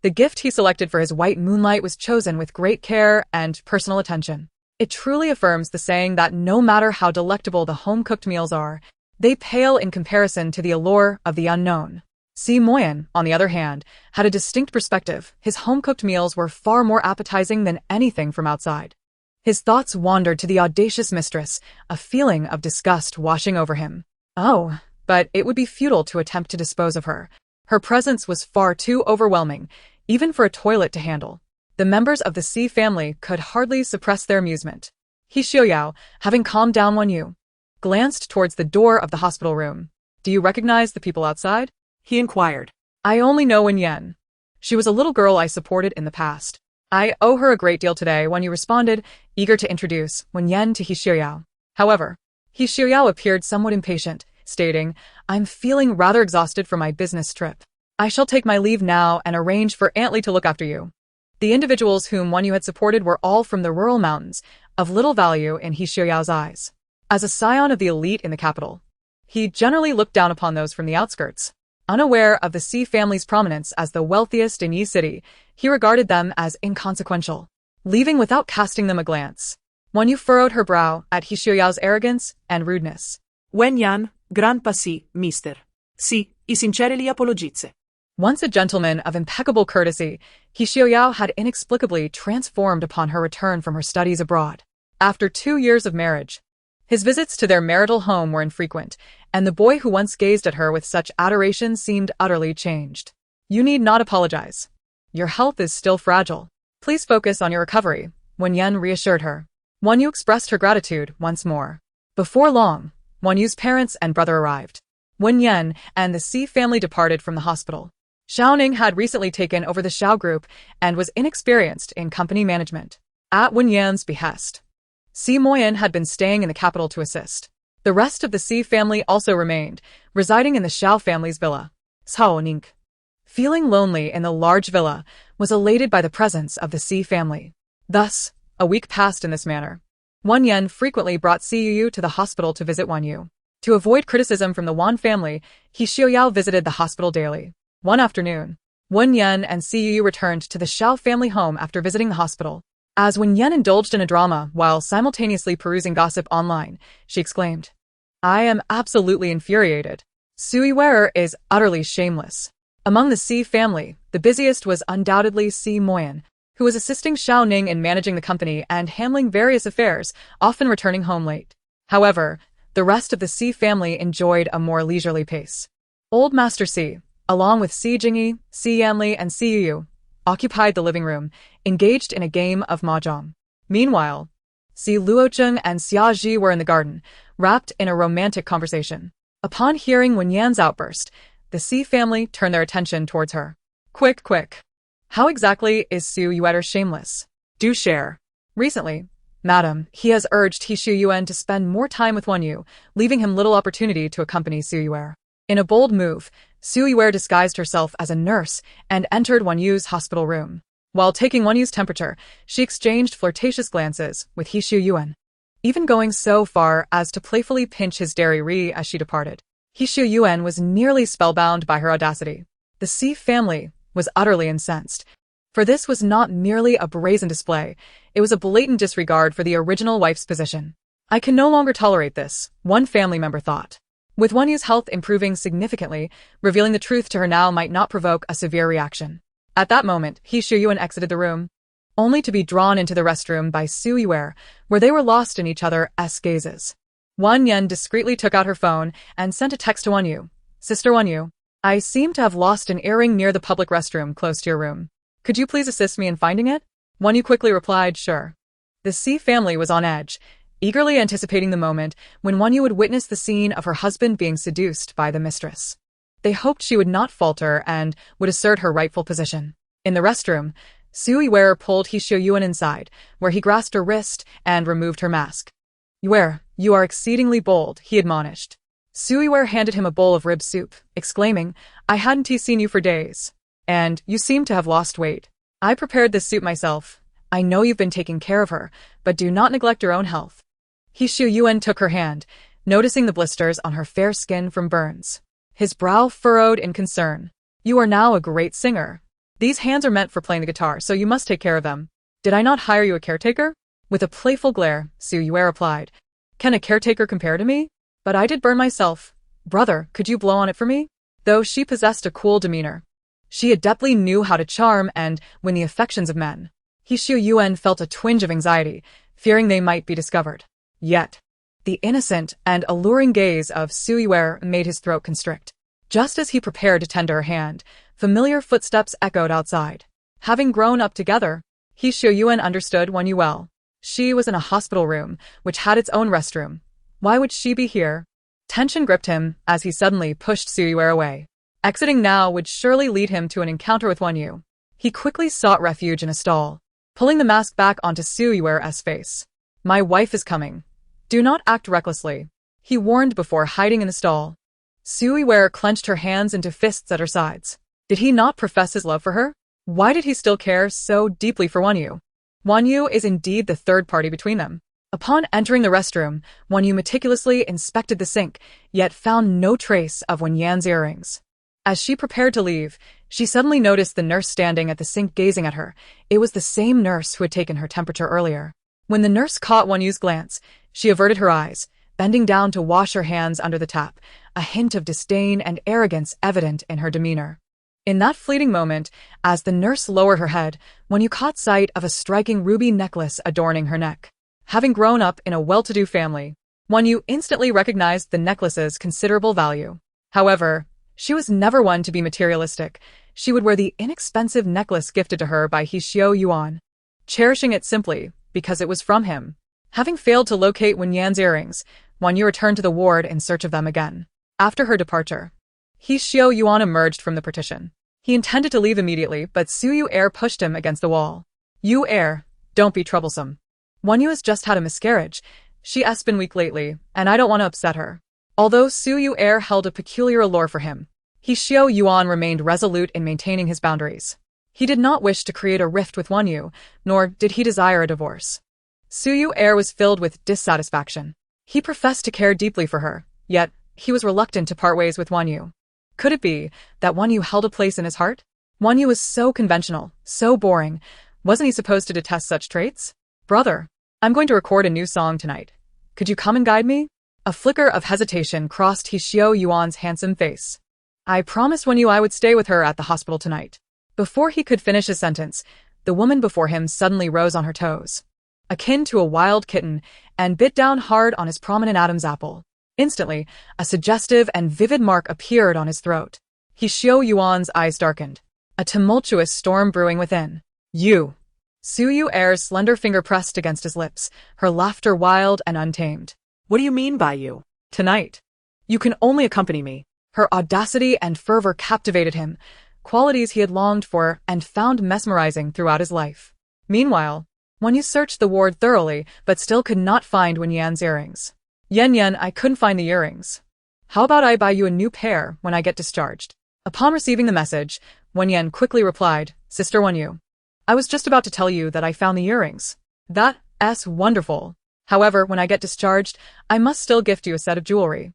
the gift he selected for his white moonlight was chosen with great care and personal attention. It truly affirms the saying that no matter how delectable the home-cooked meals are, they pale in comparison to the allure of the unknown. Si Moyan, on the other hand, had a distinct perspective. His home-cooked meals were far more appetizing than anything from outside. His thoughts wandered to the audacious mistress, a feeling of disgust washing over him. Oh, but it would be futile to attempt to dispose of her. Her presence was far too overwhelming, even for a toilet to handle. The members of the Si family could hardly suppress their amusement. Shia, having calmed down Wen Yan, glanced towards the door of the hospital room. Do you recognize the people outside? He inquired. I only know Wen Yan. She was a little girl I supported in the past. I owe her a great deal today. When you responded, eager to introduce Wen Yan to Shia. However, Shia appeared somewhat impatient, stating, I'm feeling rather exhausted from my business trip. I shall take my leave now and arrange for Aunt Lee to look after you. The individuals whom Wen Yan had supported were all from the rural mountains, of little value in Shia's eyes. As a scion of the elite in the capital, he generally looked down upon those from the outskirts. Unaware of the Si family's prominence as the wealthiest in Yi City, he regarded them as inconsequential, leaving without casting them a glance. Wen Yan furrowed her brow at Shia's arrogance and rudeness. Wen Yan, gran passi, mister. Si, I sincerely apologize. Once a gentleman of impeccable courtesy, Shia had inexplicably transformed upon her return from her studies abroad. After 2 years of marriage, his visits to their marital home were infrequent, and the boy who once gazed at her with such adoration seemed utterly changed. You need not apologize. Your health is still fragile. Please focus on your recovery, Wen Yan reassured her. Wen Yan expressed her gratitude once more. Before long, Wen Yan's parents and brother arrived. Wen Yan and the Si family departed from the hospital. Xiaoning had recently taken over the Xiao group and was inexperienced in company management. At Wen Yan's behest, Si Moyan had been staying in the capital to assist. The rest of the Si family also remained, residing in the Xiao family's villa. Xiaoning, feeling lonely in the large villa, was elated by the presence of the Si family. Thus, a week passed in this manner. Wen Yan frequently brought Si Yu to the hospital to visit Wen Yan. To avoid criticism from the Wan family, Shia visited the hospital daily. One afternoon, Wen Yan and Si Yu returned to the Xiao family home after visiting the hospital. As Wen Yan indulged in a drama while simultaneously perusing gossip online, she exclaimed, I am absolutely infuriated. Sui Wearer is utterly shameless. Among the Si family, the busiest was undoubtedly Si Moyan, who was assisting Xiao Ning in managing the company and handling various affairs, often returning home late. However, the rest of the Si family enjoyed a more leisurely pace. Old Master Si, along with Si Jingyi, Si Yanli, and Si Yu, occupied the living room, engaged in a game of mahjong. Meanwhile, Si Luocheng and Xia Ji were in the garden, wrapped in a romantic conversation. Upon hearing Wen Yan's outburst, the Si family turned their attention towards her. Quick, quick. How exactly is Su Yuer shameless? Do share. Recently, Madam, he has urged Hishu Yuan to spend more time with Wen Yan, leaving him little opportunity to accompany Su Yuer. In a bold move, Su Yuer disguised herself as a nurse and entered Wen Yan's hospital room. While taking Wen Yan's temperature, she exchanged flirtatious glances with Hishu Yuan, even going so far as to playfully pinch his dairy as she departed. Hishu Yuan was nearly spellbound by her audacity. The Si family was utterly incensed, for this was not merely a brazen display, it was a blatant disregard for the original wife's position. I can no longer tolerate this, one family member thought. With Wen Yan's health improving significantly, revealing the truth to her now might not provoke a severe reaction. At that moment, Hishu Yuan exited the room, only to be drawn into the restroom by Su Yuer, where they were lost in each other's gazes. Wen Yan discreetly took out her phone and sent a text to Wen Yan. Sister Wen Yan, I seem to have lost an earring near the public restroom close to your room. Could you please assist me in finding it? Wen Yan quickly replied, sure. The Si family was on edge, eagerly anticipating the moment when Wen Yan would witness the scene of her husband being seduced by the mistress. They hoped she would not falter and would assert her rightful position. In the restroom, Su Yuer pulled Hishu Yuan inside, where he grasped her wrist and removed her mask. Yuer, you are exceedingly bold, he admonished. Suiwer handed him a bowl of rib soup, exclaiming, "I hadn't seen you for days. And you seem to have lost weight. I prepared this soup myself. I know you've been taking care of her, but do not neglect your own health." Yuan took her hand, noticing the blisters on her fair skin from burns. His brow furrowed in concern. "You are now a great singer. These hands are meant for playing the guitar, so you must take care of them. Did I not hire you a caretaker?" With a playful glare, Suiwer replied, "Can a caretaker compare to me? But I did burn myself. Brother, could you blow on it for me?" Though she possessed a cool demeanor, she adeptly knew how to charm and win the affections of men. Yuan felt a twinge of anxiety, fearing they might be discovered. Yet, the innocent and alluring gaze of Suiwer made his throat constrict. Just as he prepared to tender her hand, familiar footsteps echoed outside. Having grown up together, Yuan understood Wen Yan well. She was in a hospital room, which had its own restroom. Why would she be here? Tension gripped him as he suddenly pushed Suiwer away. Exiting now would surely lead him to an encounter with Wen Yan. He quickly sought refuge in a stall, pulling the mask back onto Suiwer's face. "My wife is coming. Do not act recklessly," he warned before hiding in the stall. Suiwer clenched her hands into fists at her sides. Did he not profess his love for her? Why did he still care so deeply for Wen Yan? Wen Yan is indeed the third party between them. Upon entering the restroom, Wen Yan meticulously inspected the sink, yet found no trace of Wen Yan's earrings. As she prepared to leave, she suddenly noticed the nurse standing at the sink gazing at her. It was the same nurse who had taken her temperature earlier. When the nurse caught Wen Yan's glance, she averted her eyes, bending down to wash her hands under the tap, a hint of disdain and arrogance evident in her demeanor. In that fleeting moment, as the nurse lowered her head, Wen Yan caught sight of a striking ruby necklace adorning her neck. Having grown up in a well-to-do family, Wen Yan instantly recognized the necklace's considerable value. However, she was never one to be materialistic. She would wear the inexpensive necklace gifted to her by Yuan, cherishing it simply because it was from him. Having failed to locate Wen Yan's earrings, Wen Yan returned to the ward in search of them again. After her departure, Yuan emerged from the partition. He intended to leave immediately, but Suiwer pushed him against the wall. Don't be troublesome. Wen Yan has just had a miscarriage. She's been weak lately, and I don't want to upset her." Although Suiwer held a peculiar allure for him, Yuan remained resolute in maintaining his boundaries. He did not wish to create a rift with Wen Yan, nor did he desire a divorce. Suiwer was filled with dissatisfaction. He professed to care deeply for her, yet he was reluctant to part ways with Wen Yan. Could it be that Wen Yan held a place in his heart? Wen Yan was so conventional, so boring. Wasn't he supposed to detest such traits? "Brother, I'm going to record a new song tonight. Could you come and guide me?" A flicker of hesitation crossed Yuan's handsome face. "I promised Wen Yan I would stay with her at the hospital tonight." Before he could finish his sentence, the woman before him suddenly rose on her toes, akin to a wild kitten, and bit down hard on his prominent Adam's apple. Instantly, a suggestive and vivid mark appeared on his throat. Yuan's eyes darkened, a tumultuous storm brewing within. "You!" Suiwer's slender finger pressed against his lips, her laughter wild and untamed. "What do you mean by you? "Tonight. You can only accompany me." Her audacity and fervor captivated him, qualities he had longed for and found mesmerizing throughout his life. Meanwhile, Wen Yan searched the ward thoroughly, but still could not find Wen Yan's earrings. Yan, I couldn't find the earrings. How about I buy you a new pair when I get discharged?" Upon receiving the message, Wen Yan quickly replied, "Sister Wen Yan, I was just about to tell you that I found the earrings. That's wonderful. However, when I get discharged, I must still gift you a set of jewelry.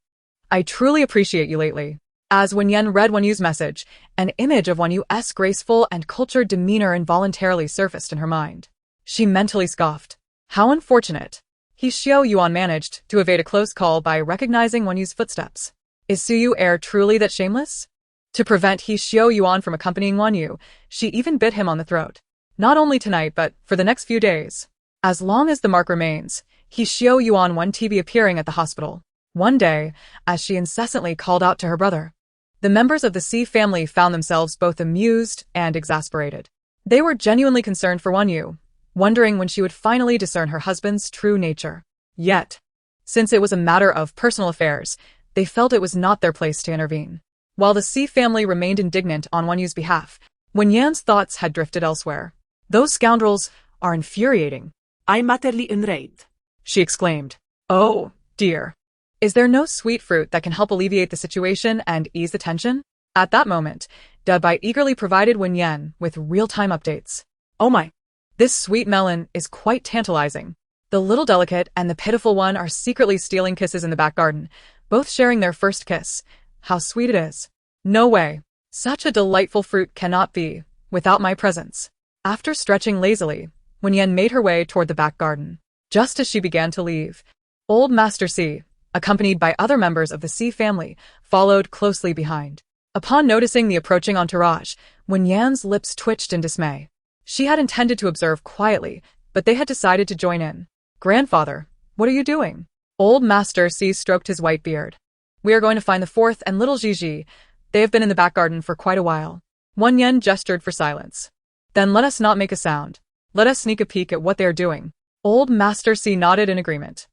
I truly appreciate you lately." As Wen Yan read Wen Yan's message, an image of Wen Yan's graceful and cultured demeanor involuntarily surfaced in her mind. She mentally scoffed. How unfortunate. Yuan managed to evade a close call by recognizing Wen Yan's footsteps. Is Suiwer truly that shameless? To prevent Yuan from accompanying Wen Yan, she even bit him on the throat. Not only tonight, but for the next few days. As long as the mark remains, Yuan won't be appearing at the hospital. One day, as she incessantly called out to her brother, the members of the Si family found themselves both amused and exasperated. They were genuinely concerned for Wen Yan, wondering when she would finally discern her husband's true nature. Yet, since it was a matter of personal affairs, they felt it was not their place to intervene. While the Si family remained indignant on Wen Yan's behalf, Wen Yan's thoughts had drifted elsewhere. "Those scoundrels are infuriating," "I'm utterly enraged," she exclaimed. "Oh, dear. Is there no sweet fruit that can help alleviate the situation and ease the tension? At that moment, Dubai eagerly provided Wen Yan with real-time updates. Oh my! This sweet melon is quite tantalizing. The little delicate and the pitiful one are secretly stealing kisses in the back garden, both sharing their first kiss. How sweet it is. No way. Such a delightful fruit cannot be without my presence. After stretching lazily, Wen Yan made her way toward the back garden. Just as she began to leave, old Master Si, accompanied by other members of the Si family, followed closely behind. Upon noticing the approaching entourage, Wen Yan's lips twitched in dismay. She had intended to observe quietly, but they had decided to join in. Grandfather, what are you doing? Old Master Si stroked his white beard. We are going to find the fourth and little Gigi. They have been in the back garden for quite a while. Wen Yan gestured for silence. Then let us not make a sound. Let us sneak a peek at what they are doing. Old Master Si nodded in agreement.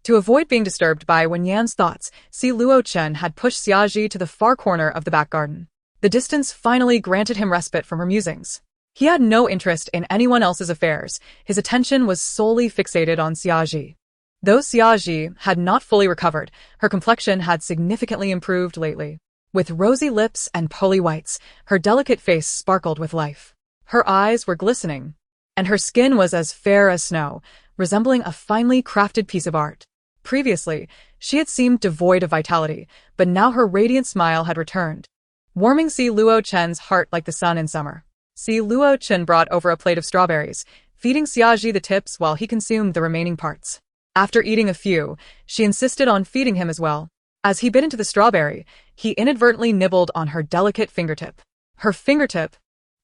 To avoid being disturbed by Wen Yan's thoughts, Si Luochen had pushed Xiaji to the far corner of the back garden. The distance finally granted him respite from her musings. He had no interest in anyone else's affairs. His attention was solely fixated on Xiaji. Though Xiaji had not fully recovered, her complexion had significantly improved lately. With rosy lips and pearly whites, her delicate face sparkled with life. Her eyes were glistening, and her skin was as fair as snow, resembling a finely crafted piece of art. Previously, she had seemed devoid of vitality, but now her radiant smile had returned, warming Si Luochen's heart like the sun in summer. Si Luochen brought over a plate of strawberries, feeding Xiaji the tips while he consumed the remaining parts. After eating a few, she insisted on feeding him as well. As he bit into the strawberry, he inadvertently nibbled on her delicate fingertip. Her fingertip,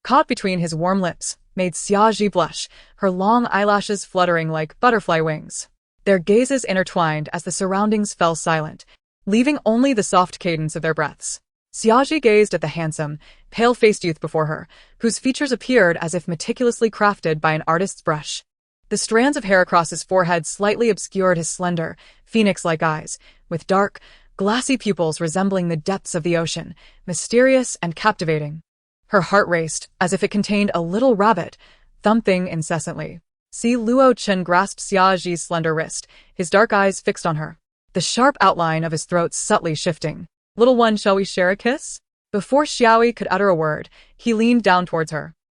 caught between his warm lips, made Xiaji blush, her long eyelashes fluttering like butterfly wings. Their gazes intertwined as the surroundings fell silent, leaving only the soft cadence of their breaths. Xiaji gazed at the handsome, pale-faced youth before her, whose features appeared as if meticulously crafted by an artist's brush. The strands of hair across his forehead slightly obscured his slender, phoenix-like eyes, with dark, glassy pupils resembling the depths of the ocean, mysterious and captivating. Her heart raced, as if it contained a little rabbit, thumping incessantly. Si Luochen grasped Xiaji's slender wrist, his dark eyes fixed on her, the sharp outline of his throat subtly shifting. Little one, shall we share a kiss? Before Xiaoi could utter a word, he leaned down towards her.